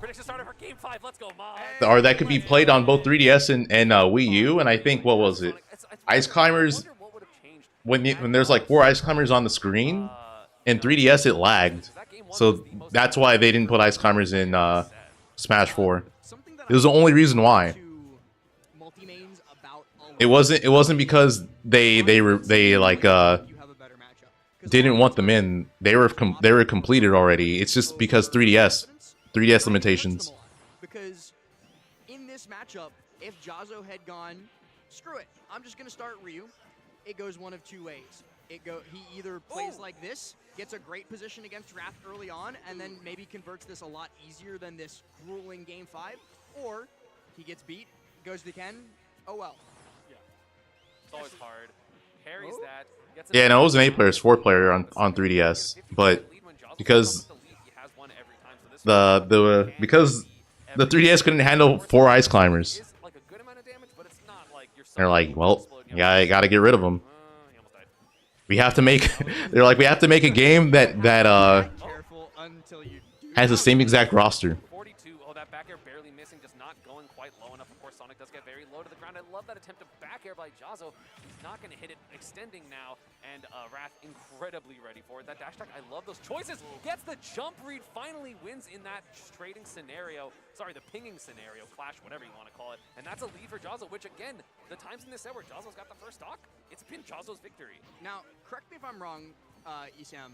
or that could be played on both 3DS and Wii U. And I think, what was it? Ice Climbers, when there's like 4 Ice Climbers on the screen, in 3DS it lagged. So that's why they didn't put Ice Climbers in Smash 4. It was the only reason why. It wasn't because they like didn't want them in. They were completed already. It's just because 3DS limitations. Because in this matchup, if Jawzo had gone, screw it, I'm just gonna start Ryu, it goes one of 2 ways. He either plays like this, gets a great position against Wrath early on, and then maybe converts this a lot easier than this grueling Game 5, or he gets beat, goes to Ken, oh well. Yeah. It's always hard. Parries that. Yeah, no, it was an 8-player, 4-player on 3DS, but because the 3DS couldn't handle 4 Ice Climbers, they're like, well, yeah, I gotta get rid of them. We have to make. They're like, we have to make a game that has the same exact roster. 42. Oh, that back air barely missing, just not going quite low enough. Of course, Sonic does get very low to the ground. I love that attempt to back air by Jawzo. He's not going to hit it, extending now, and Wrath incredibly ready for it. That dash attack, I love those choices. Gets the jump read, finally wins in that trading scenario. Sorry, the pinging scenario, clash, whatever you want to call it. And that's a lead for Jawzo, which again, the times in this set where Jawzo's got the first stock, it's been Jawzo's victory. Now, correct me if I'm wrong, ESAM.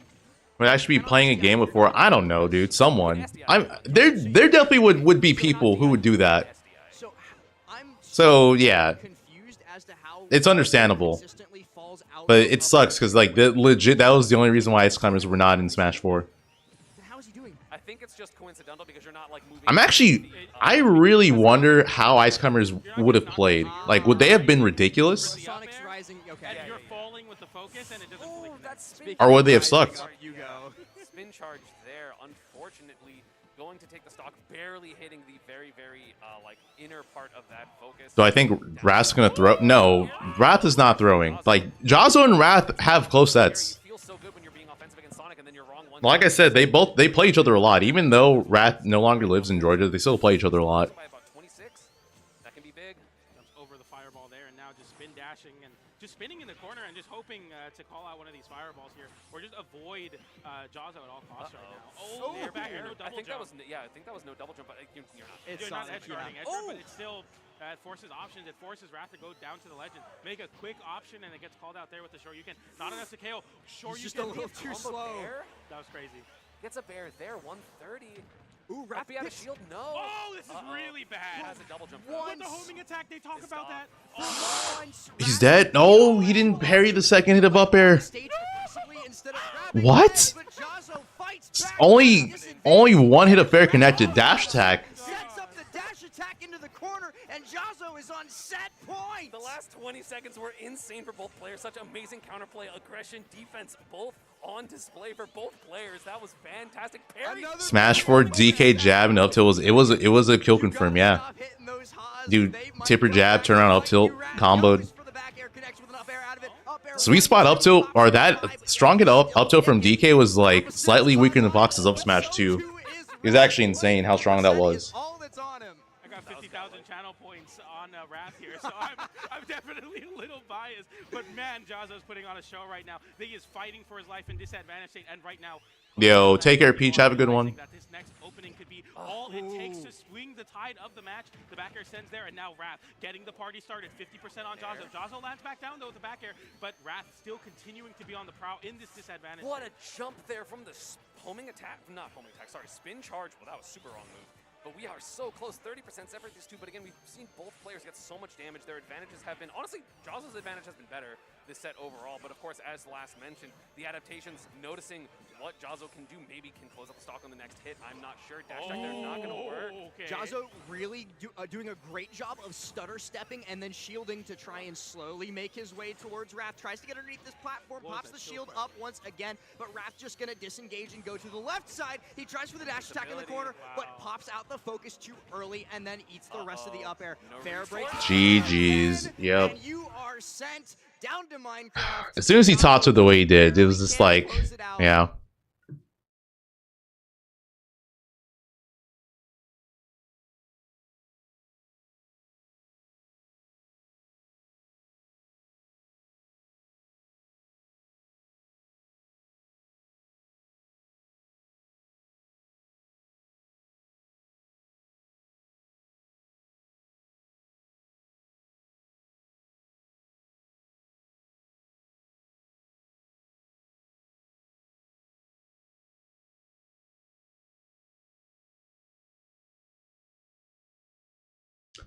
Would I should be playing a game before? I don't know, dude. Someone. There definitely would be people who would do that. So yeah, it's understandable, but it sucks because like legit that was the only reason why Ice Climbers were not in Smash 4. think it's just coincidental because you're not like moving. I really wonder how Iceclimbers would have played. Like, would they have been ridiculous? Sonix rising. Okay. And you're falling with the focus, and it doesn't fully connect. Or would they have sucked? You go. Spin charge there, unfortunately, going to take the stock, barely hitting the very, very like inner part of that focus. So I think Wrath's gonna throw. No, Wrath is not throwing. Like, Jazzo and Wrath have close sets. Like I said, they play each other a lot. Even though Wrath no longer lives in Georgia, they still play each other a lot. That can be big. Jumps over the fireball there, and now just spin dashing and just spinning in the corner and just hoping to call out one of these fireballs here, or just avoid Jazzo at all costs right now. Oh, they're back here, no double I think jump. I think that was no double jump, but you're not. You're not edge guarding Edger, but it's still forces options. It forces Wrath to go down to the legend, make a quick option, and it gets called out there with the Shoryuken. Not enough to KO. Shoryuken just a little too slow. That was crazy. Gets a bear there, 130. Ooh, Wrath out of shield, no. Oh, this is really bad. Has a double jump. But the homing attack, they talk about that. He's dead. No, he didn't parry the second hit of up air. What? Only one hit of fair connected. Dash attack. Sets up the dash attack into the corner, and Jazzo is on set point. The last 20 seconds were insane for both players. Such amazing counterplay, aggression, defense, both on display for both players. That was fantastic. Parry. Smash for DK jab and up tilt it was a kill confirm, yeah. Dude, tipper jab, turn around up tilt, comboed. Sweet spot up tilt, or that strong hit up tilt from DK was like slightly weaker than Fox's up smash too. It was actually insane how strong that was. I got 50,000 channel points on Wrath here, so I'm definitely a little biased. But man, Jazzo's putting on a show right now. He is fighting for his life in disadvantage state, and right now, Yo, take care, Peach. Have a good one. that this next opening could be all it takes to swing the tide of the match. The back air sends there, and now Wrath getting the party started. 50% on Jazzo. Jazzo lands back down though with the back air, but Wrath still continuing to be on the prowl in this disadvantage. What a jump there from the homing attack. Not homing attack, sorry. Spin charge. Well, that was super wrong move. But we are so close, 30% separate these two. But again, we've seen both players get so much damage. Their advantages have been, honestly, Jazzo's advantage has been better this set overall. But of course, as last mentioned, the adaptations, noticing what Jazzo can do, maybe can close up the stock on the next hit. I'm not sure. Dash attack, they're not going to work. Jazzo really doing a great job of stutter stepping and then shielding to try and slowly make his way towards Wrath. Tries to get underneath this platform, pops the shield up once again, but Wrath just gonna disengage and go to the left side. He tries for the dash attack in the corner, but pops out the focus too early and then eats the rest of the up air. Fair break. GG's. Yep. And you are sent down to Minecraft. As soon as he talked to the way he did, it was just like, yeah.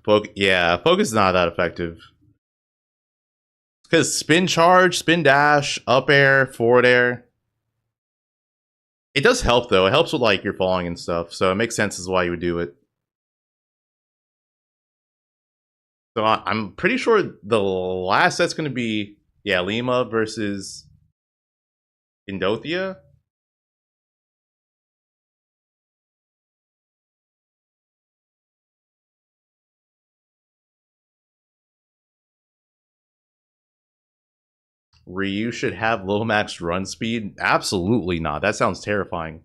Focus is not that effective. Because spin charge, spin dash, up air, forward air. It does help though. It helps with like your falling and stuff. So it makes sense as why you would do it. So I'm pretty sure the last set's going to be, yeah, Lima versus Indothia. Ryu should have low max run speed? Absolutely not. That sounds terrifying.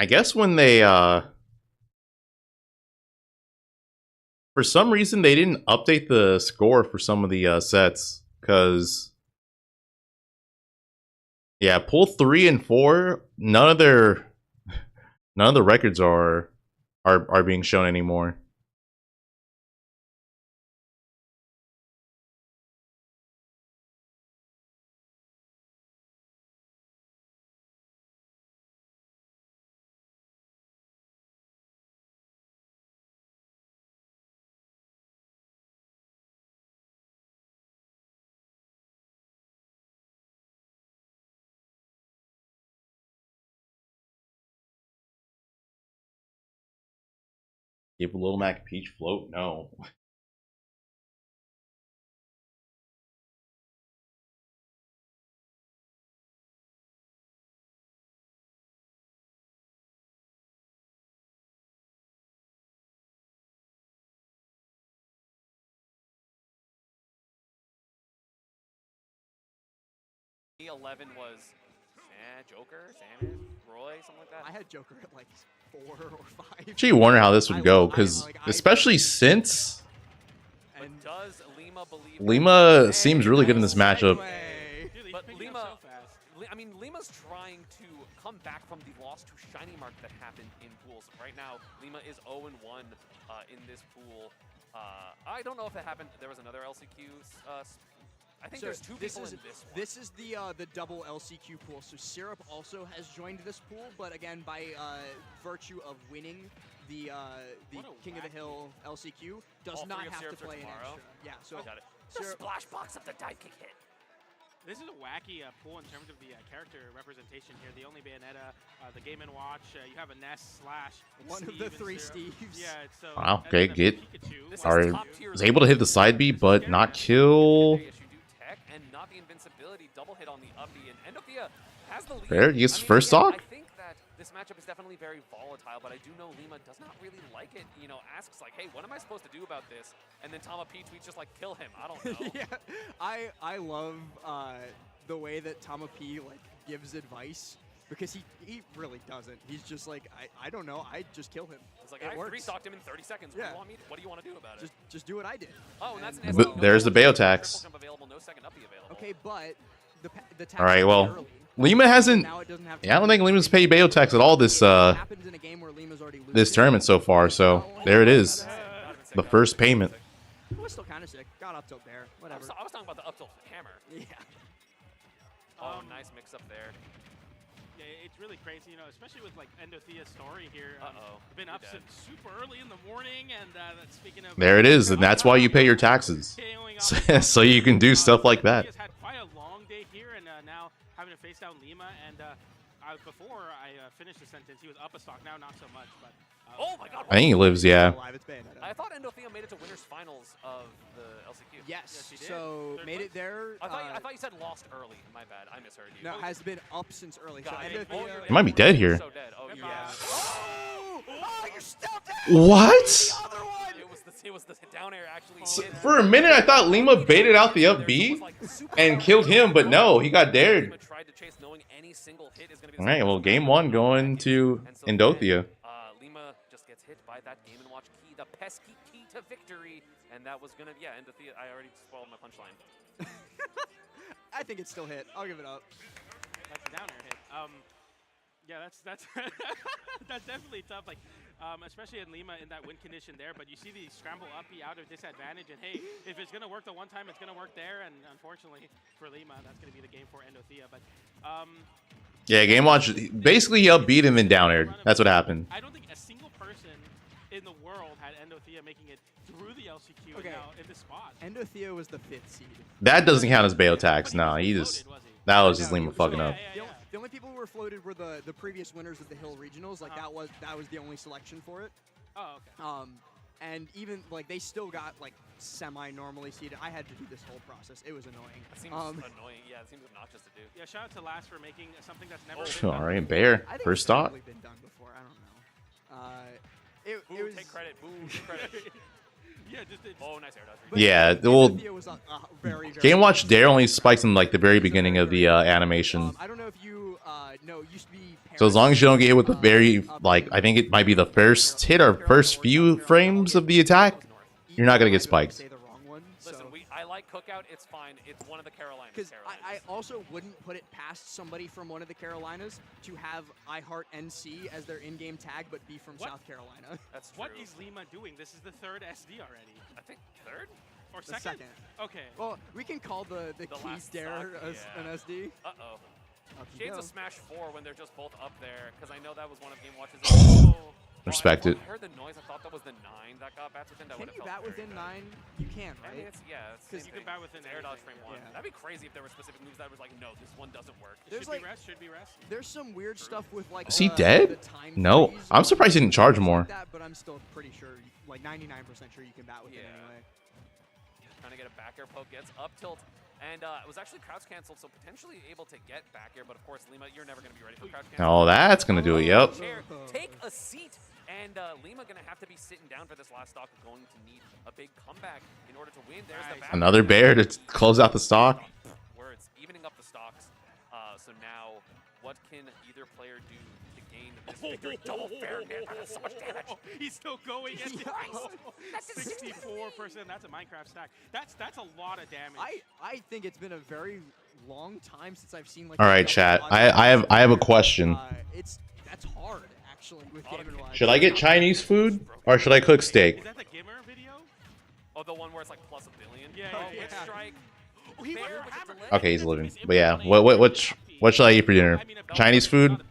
I guess when they, for some reason, they didn't update the score for some of the sets, because, yeah, pool 3 and 4, none of None of the records are being shown anymore. Give Little Mac Peach float? No. E11 was Joker, Samus, Roy, something like that. I had Joker at like 4 or 5. Actually, wonder how this would go, because especially since Does Lima believe Lima seems really good in this matchup. But Lima, I mean, Lima's trying to come back from the loss to Shinymark that happened in pools. Right now, Lima is 0-1 in this pool. I don't know if it happened. There was another LCQ. I think there's 2 people in this one. This is the double LCQ pool. So Syrup also has joined this pool, but again, by virtue of winning the King of the Hill LCQ, does not have to play an extra. Yeah, so got it. The splash box of the dive kick hit. This is a wacky pool in terms of the character representation here. The only Bayonetta, the Game & Watch, you have a Ness slash one Steve of the 3 Syrup. Steves. Yeah, so Wow, okay, was able to hit the side B, but not kill. And not the invincibility, double hit on the up B, and Endothea has the lead. There, he gets first stock. I think that this matchup is definitely very volatile, but I do know Lima does not really like it. You know, asks like, hey, what am I supposed to do about this? And then Tama P tweets just like, kill him. I don't know. Yeah, I love the way that Tama P like gives advice, because he really doesn't. He's just like, I don't know, I just kill him. It's like, I 3-stocked him in 30 seconds. Yeah. What do you want to do about it? Just do what I did. Oh, and that's There's the Bayo tax. Okay, but the tax All right, well, Lima hasn't. Yeah, I don't think Lima's paid Bayo tax at all this this tournament so far. So there it is, the first payment. It was still kind of sick. Got up tilt there. Whatever. I was talking about the up tilt hammer. Yeah. Oh, nice mix up there. Yeah, it's really crazy, you know, especially with like Endothea's story here. Uh-oh. Been up since super early in the morning, and speaking of, There it is, and that's why you pay your taxes, so you can do stuff like that. He has had quite a long day here, and now having to face down Lima. And before I finished the sentence, he was up a stock. Now not so much, but. Oh my God! I think he lives, yeah. I thought Endothea made it to winners finals of the LCQ. Yes, so made it there. I thought you said lost early. My bad, I misheard you. No, it has been up since early. So Endothea, He might be dead here. So dead. Oh, yeah. Oh, you're still dead. What? It was the down air actually. For a minute, I thought Lima baited out the up B and killed him, but no, he got dared. All right, well, game 1 going to Endothea. Lima just gets hit by that Game & Watch key, the pesky key to victory, and that was gonna, yeah, Endothea. I already spoiled my punchline. I think it's still hit. I'll give it up. That's a down air hit. Yeah, that's that's definitely tough. Like, especially in Lima in that win condition there. But you see the scramble up B out of disadvantage, and hey, if it's gonna work the one time, it's gonna work there. And unfortunately for Lima, that's gonna be the game for Endothea. But yeah, Game Watch basically he upbeat him and down aired. That's what happened. I don't think a single person in the world had Endothea making it through the LCQ now in this spot. Endothea was the 5th seed. That doesn't count as Bayo tax. No, he just that was just Lima fucking up. The only people who were floated were the previous winners of the Hill Regionals. Like that was the only selection for it. Oh, okay. And even like they still got like semi-normally seeded. I had to do this whole process. It was annoying. It seems annoying. Yeah, it seems obnoxious to do. Yeah, shout out to Last for making something that's never been All right, Bear, first stop. Been done before. I don't know. It was take credit. Boom, take credit. Yeah, just oh, nice air dodge. Yeah, well, Game Watch Dare only spikes in like the very beginning of the animation. I don't know if you know. It used to be. So as long as you don't get hit with the very like, I think it might be the first hit or first few frames of the attack, you're not gonna get spiked. Listen, I like like Cookout, it's fine. It's one of the Carolinas. Because I also wouldn't put it past somebody from one of the Carolinas to have I Heart NC as their in-game tag, but be from South Carolina. That's true. What is Lima doing? This is the third SD already. I think third? Or The second. Okay. Well, we can call the key last dare stock, an SD. Uh-oh. Up you Shades go. of Smash 4 when they're just both up there, because I know that was one of Game Watch's. Respect it. I heard the noise. I thought that was the 9 that got bats within. That Can would have you felt bat very within bad. 9? You can, I right? mean, it's, yeah, it's Because you can bat within air dodge anything, frame 1. yeah. That'd be crazy if there were specific moves that was like, no, this one doesn't work. There's should like be rest. Should be rest. there's some weird stuff with like. Is he the dead? time No. freeze I'm surprised he didn't charge more. like that, but I'm still pretty sure, like 99% sure you can bat with it anyway. Trying to get a back air poke, gets up tilt, and it was actually crouch canceled, so potentially able to get back air. But of course, Lima, you're never going to be ready for crouch cancel. Oh, that's gonna do it. Yep. Chair, take a seat, and Lima going to have to be sitting down for this last stock. Going to need a big comeback in order to win. There's the back Another bear to close out the stock. Words, evening up the stocks. So now, what can either player do to gain this victory? Double fair, man. That's so much damage. He's still going. At That's 64%. That's a Minecraft stack. That's a lot of damage. I think it's been a very long time since I've seen like. All right, chat. I have a question. That's hard actually with Game & Watch. Should I get Chinese food or should I cook steak? Is that the Gimmer video? Oh, the one where it's like plus a billion? Yeah, Oh, yeah, Witch yeah. Strike. Oh, he Bear went with for the hammer. delay. Okay, he's living. But yeah, what should I eat for dinner? Chinese food?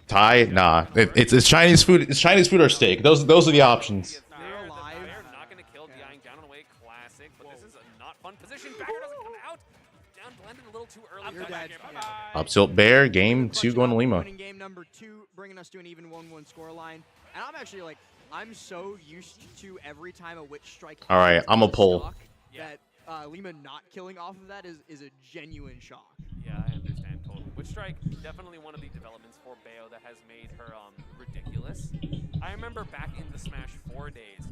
Thai? Nah. It's Chinese food. It's Chinese food or steak. Those are the options. They're alive. They're not going to kill Dying down and away. Classic. But this is a not fun position. Backer doesn't come out. Down blended a little too early. You're dead. Up tilt bear. Game 2 going to Lima. Winning game number 2, bringing us to an even 1-1 scoreline. And I'm actually like, I'm so used to every time a Witch Strike. All right, hits I'm a the pull. stock That Lima not killing off of that is a genuine shock. Yeah, I understand totally. Witch Strike, definitely one of the developments for Bayo that has made her ridiculous. I remember back in the Smash 4 days,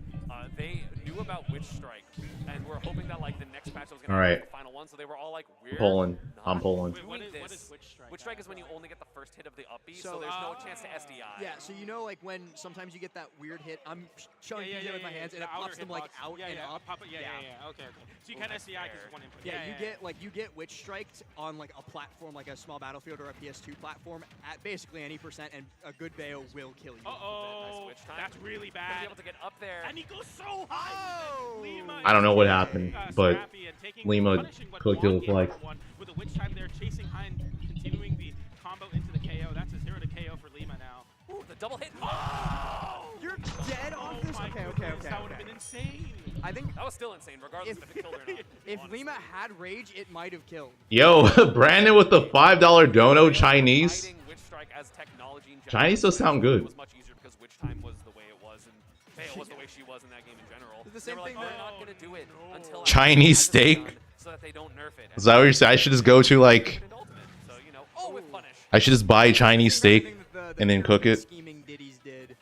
they knew about Witch Strike and were hoping that like the next patch was going to be the final one, so they were all like, we're Pulling. not I'm pulling. doing What this. is Witch Strike? Witch Strike is when you only get the first hit of the up B, so So- there's no chance to SDI. Yeah, so you know like when sometimes you get that weird hit, I'm showing Yeah, DJ with my hands, and the it pops outer them like hitbox. out Yeah, and yeah, up. pop it. Yeah. Okay. So you can SDI because one input. Yeah, you get Witch Striked on like a platform, like a small battlefield or a PS2 platform at basically any percent, and a good Bayo will kill you. Uh-oh. Nice Witch time. That's really Gonna bad. be able to get up there. And he goes so high. Lima I don't know what is happened, very, but scrappy and taking- Lima punishing what cooked it Wonky with like. number one with a Witch time there, chasing high and continuing the combo into the KO. That's a 0 to KO for Lima now. Ooh, the double hit. Oh! You're dead off this. My Okay. goodness, that would have been insane. I think that was still insane, regardless if it killed or not. if Lima had rage, it might have killed. Yo, Brandon with the $5 dono Chinese. Witch Strike as technology in general. Chinese does sound good. It was much easier because Witch Time was the way it was, and Bayo was the way she was in that game in general. The same they were thing like, that- we're not gonna do it until Chinese after the steak? done, so that they don't nerf it. Is that what you're saying? I should just go to like. So you know, oh, with punish. I should just buy Chinese steak and then cook it. Scheming Diddy's did.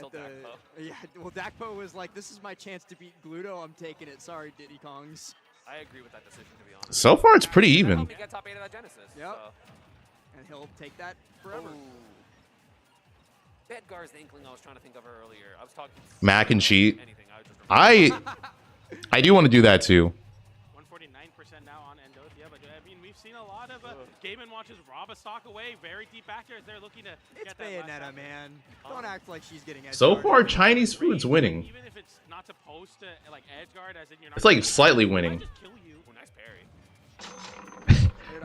At the yeah, well, Dakpo was like, "This is my chance to beat Gluto. I'm taking it. Sorry, Diddy Kongs." I agree with that decision, to be honest. So far, it's pretty even. He got top 8 of that Genesis. Yep. So. And he'll take that forever. Bedgar's the inkling I was trying to think of earlier. I was talking Mac and cheat. anything. I was just I do want to do that too. 149% now on Endothea, but I mean, we've seen a lot of Game & Watches rob a stock away, very deep back there as they're looking to It's get that last Bayonetta, stock. man. Don't act like she's getting edge So guarded. far, Chinese food's winning. Even if it's not supposed to like edge guard, as in you're not. It's like slightly winning. Just kill you. Oh, nice parry.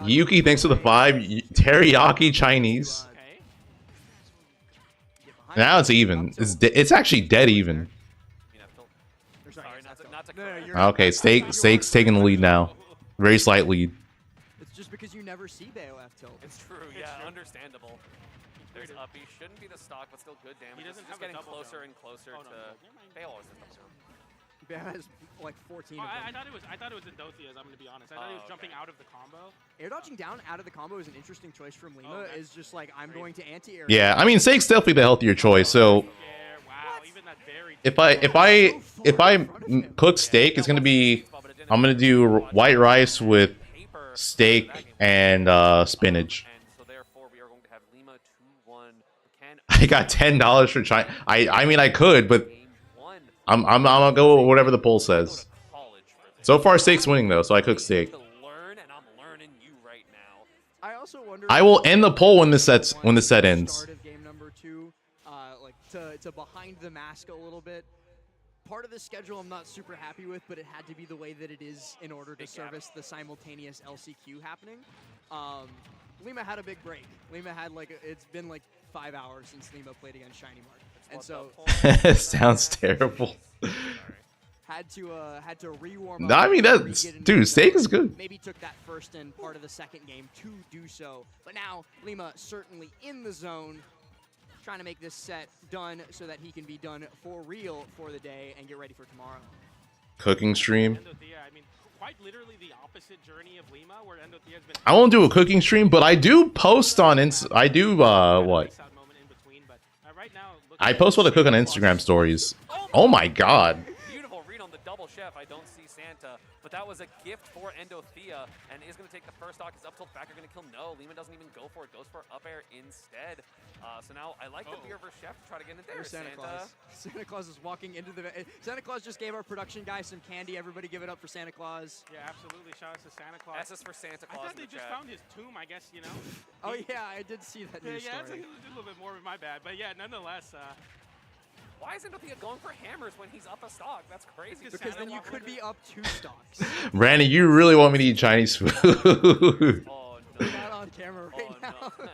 Yuki, thanks for the 5. Teriyaki Chinese. Now it's even. It's actually dead even. Sorry, not to Okay, Steak's taking the lead now. Very slight lead. It's just because you never see Bayo F tilt. It's true, yeah, understandable. There's up. He shouldn't be the stock, but still good damage. He doesn't This is have a getting double closer jump. and closer Oh, no, to. Bayo always has double jump. Bayo has like 14 Oh, of them. I thought it was Endothia's. I'm gonna be honest. I thought he was jumping out of the combo. Air dodging down out of the combo is an interesting choice from Lima. Is just like, I'm going to anti-air. Yeah, I mean, Steak's definitely the healthier choice. So if I cook steak, it's gonna be I'm gonna do white rice with steak and spinach. I got $10 for China. I mean, I could, but I'm gonna go with whatever the poll says. So far, steak's winning though, so I cook steak. Learn, and I'm learning you right now. I also wonder. I will end the poll when the set ends. Start of game number 2, like to behind the mask a little bit. Part of the schedule I'm not super happy with, but it had to be the way that it is in order to service the simultaneous LCQ happening. Lima had a big break. Lima had it's been like 5 hours since Lima played against Shinymark, and so Sounds terrible. had to re-warm No, up. I mean that's dude, steak is good. Maybe took that first and part of the second game to do so, but now Lima certainly in the zone, trying to make this set done so that he can be done for real for the day and get ready for tomorrow. Cooking stream. I mean, quite literally the opposite journey of Lima, where Endothea has been. I won't do a cooking stream, but I do post on I do what? I post what I cook on Instagram stories. Oh my god. Beautiful read on the double chef. I don't see Santa, but that was a gift for Endothea, and is going to take the first stock. Is up tilt back are going to kill. No, Lima doesn't even go for it. Goes for up air instead. So now I like the beer versus chef to try to get in there. There's Santa Claus. Santa Claus is walking into the. Santa Claus just gave our production guy some candy. Everybody give it up for Santa Claus. Yeah, absolutely. Shout out to Santa Claus. That's just for Santa Claus. I thought they just found his tomb, I guess, you know. Oh yeah, I did see that news Yeah, story. it's a little bit more of my bad, but yeah, nonetheless. Why is Endothea going for hammers when he's up a stock? That's crazy. Because then you could be up 2 stocks. Randy, you really want me to eat Chinese food? Oh no. Not on camera right now. No.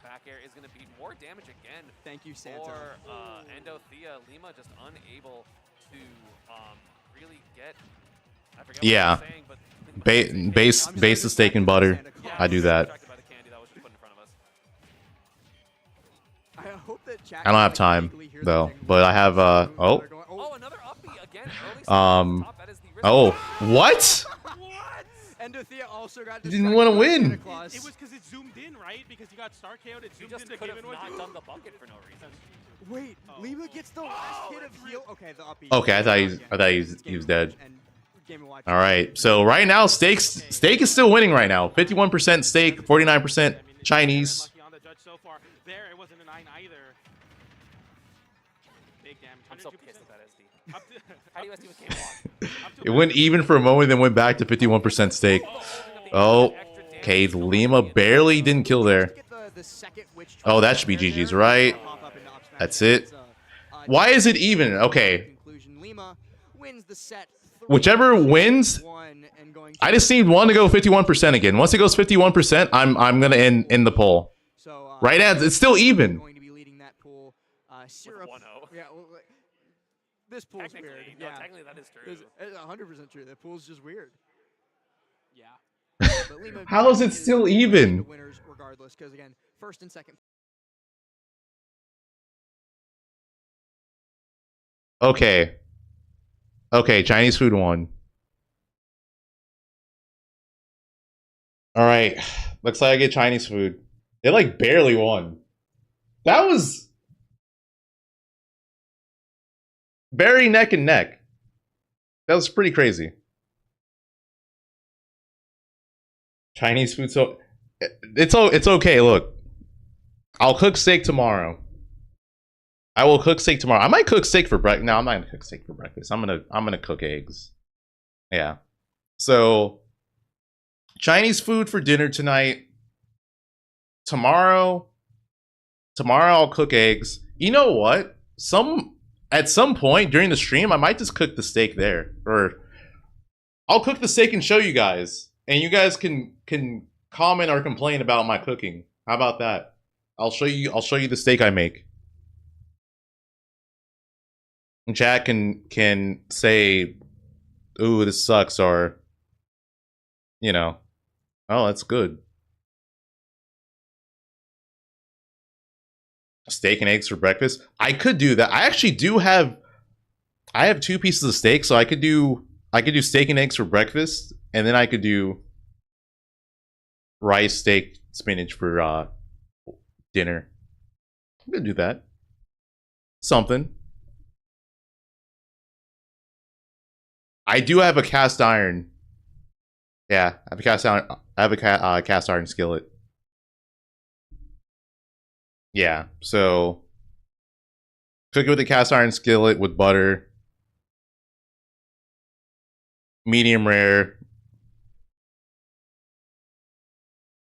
Back air is going to beat more damage again. Thank you, Santa. For Endothea, Lima just unable to really get. I forget Yeah. what I was saying, but Base the steak and butter. I do that. I hope that chat I don't have time though, but I have Oh, another uppie again. oh, what? Endothea also got You didn't want to win. It was because it zoomed in, right? Because you got Star KO'd, it zoomed in, the game in not done the bucket for no reason. Wait, Lima gets the last hit of heal. Okay, the uppie. Okay, I thought he was dead. All right, so right now steak is still winning right now. 51% steak, 49% Chinese. So far, there it wasn't a 9 either. Big damage. I'm so pissed at that SD. How do you SD with game block? It went even for a moment, then went back to 51% steak. Oh, okay, Lima barely didn't kill there. Oh, that should be GG's, right? That's it. Why is it even? Okay. Whichever wins, I just need one to go 51% again. Once it goes 51%, I'm gonna end the poll. Right now, it's still even. Syrup. Yeah, well, this pool's weird. No, technically that is true. It's 100% true. That pool's just weird. Yeah. How is it still even? Winners regardless, because again, first and second. Okay. Okay, Chinese food won. All right. Looks like I get Chinese food. They like barely won. That was very neck and neck. That was pretty crazy. Chinese food, so it's okay. Look, I'll cook steak tomorrow. I will cook steak tomorrow. I might cook steak for breakfast. No, I'm not gonna cook steak for breakfast. I'm gonna cook eggs. Yeah. So Chinese food for dinner tonight. Tomorrow I'll cook eggs. You know what? At some point during the stream, I might just cook the steak there, or I'll cook the steak and show you guys, and you guys can comment or complain about my cooking. How about that? I'll show you the steak I make. And chat can say, "Ooh, this sucks," or you know, "Oh, that's good." Steak and eggs for breakfast. I could do that. I actually do have. I have 2 pieces of steak, so I could do steak and eggs for breakfast, and then I could do rice, steak, spinach for dinner. I'm gonna do that. Something. I do have a cast iron. Yeah, I have a cast iron. I have a cast iron skillet. Yeah, so cook it with a cast iron skillet with butter. medium rare,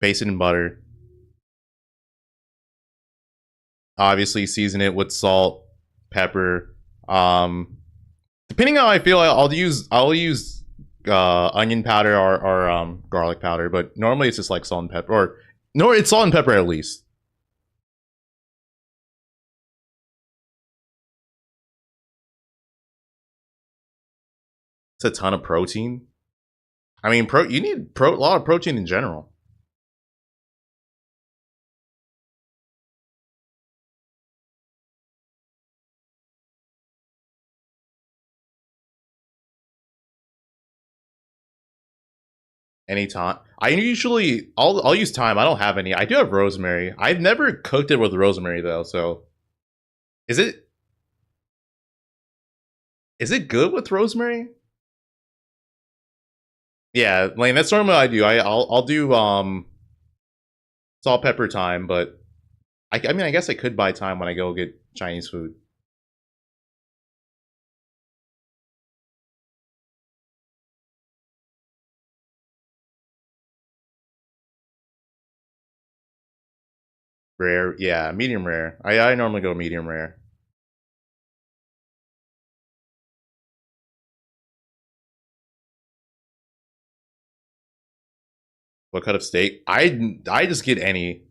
base it in butter. Obviously, season it with salt, pepper. Depending on how I feel, I'll use onion powder or garlic powder. But normally it's just like salt and pepper, or no, it's salt and pepper at least. It's a ton of protein. I mean, you need a lot of protein in general. Anytime. I'll use thyme. I don't have any. I do have rosemary. I've never cooked it with rosemary though, so is it good with rosemary? Yeah, Lane, that's normally what I do. I'll do salt, pepper, thyme, but I mean I guess I could buy thyme when I go get Chinese food. Rare, yeah, medium rare. I normally go medium rare. What cut of steak? I just get any. If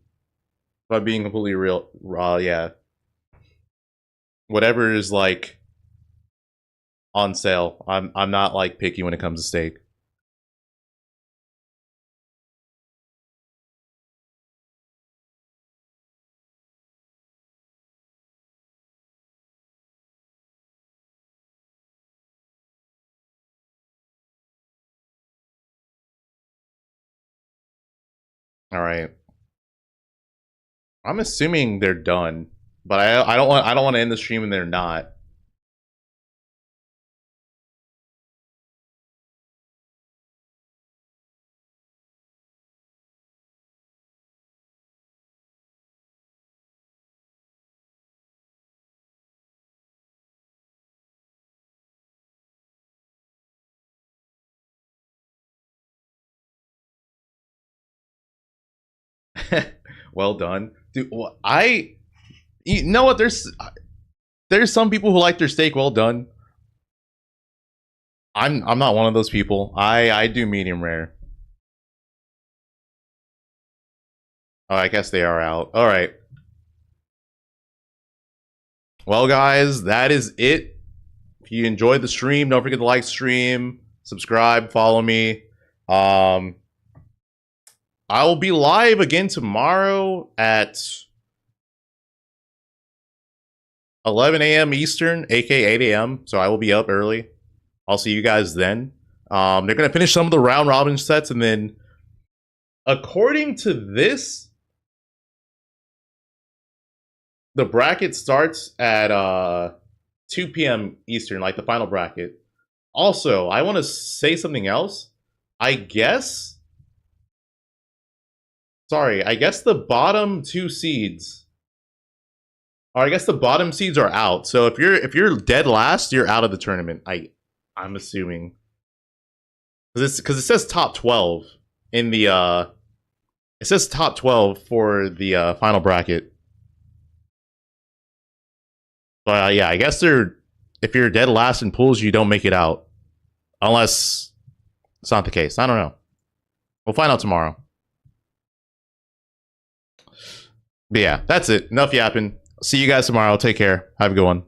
I'm being completely real, raw, yeah. Whatever is like on sale. I'm not like picky when it comes to steak. All right. I'm assuming they're done, but I don't want to end the stream and they're not. Well done, dude. You know what? There's some people who like their steak well done. I'm not one of those people. I do medium rare. Oh, I guess they are out. All right. Well, guys, that is it. If you enjoyed the stream, don't forget to like stream, subscribe, follow me. I will be live again tomorrow at 11 a.m. Eastern, aka 8 a.m. So I will be up early. I'll see you guys then. They're going to finish some of the round robin sets, and then according to this, the bracket starts at 2 p.m. Eastern, like the final bracket. Also, I want to say something else. I guess the bottom two seeds, or I guess the bottom seeds are out. So if you're dead last, you're out of the tournament. I'm assuming, because it says top 12 in the it says top 12 for the final bracket. But yeah, I guess if you're dead last in pools, you don't make it out, unless it's not the case. I don't know. We'll find out tomorrow. But yeah, that's it. Enough yapping. See you guys tomorrow. Take care. Have a good one.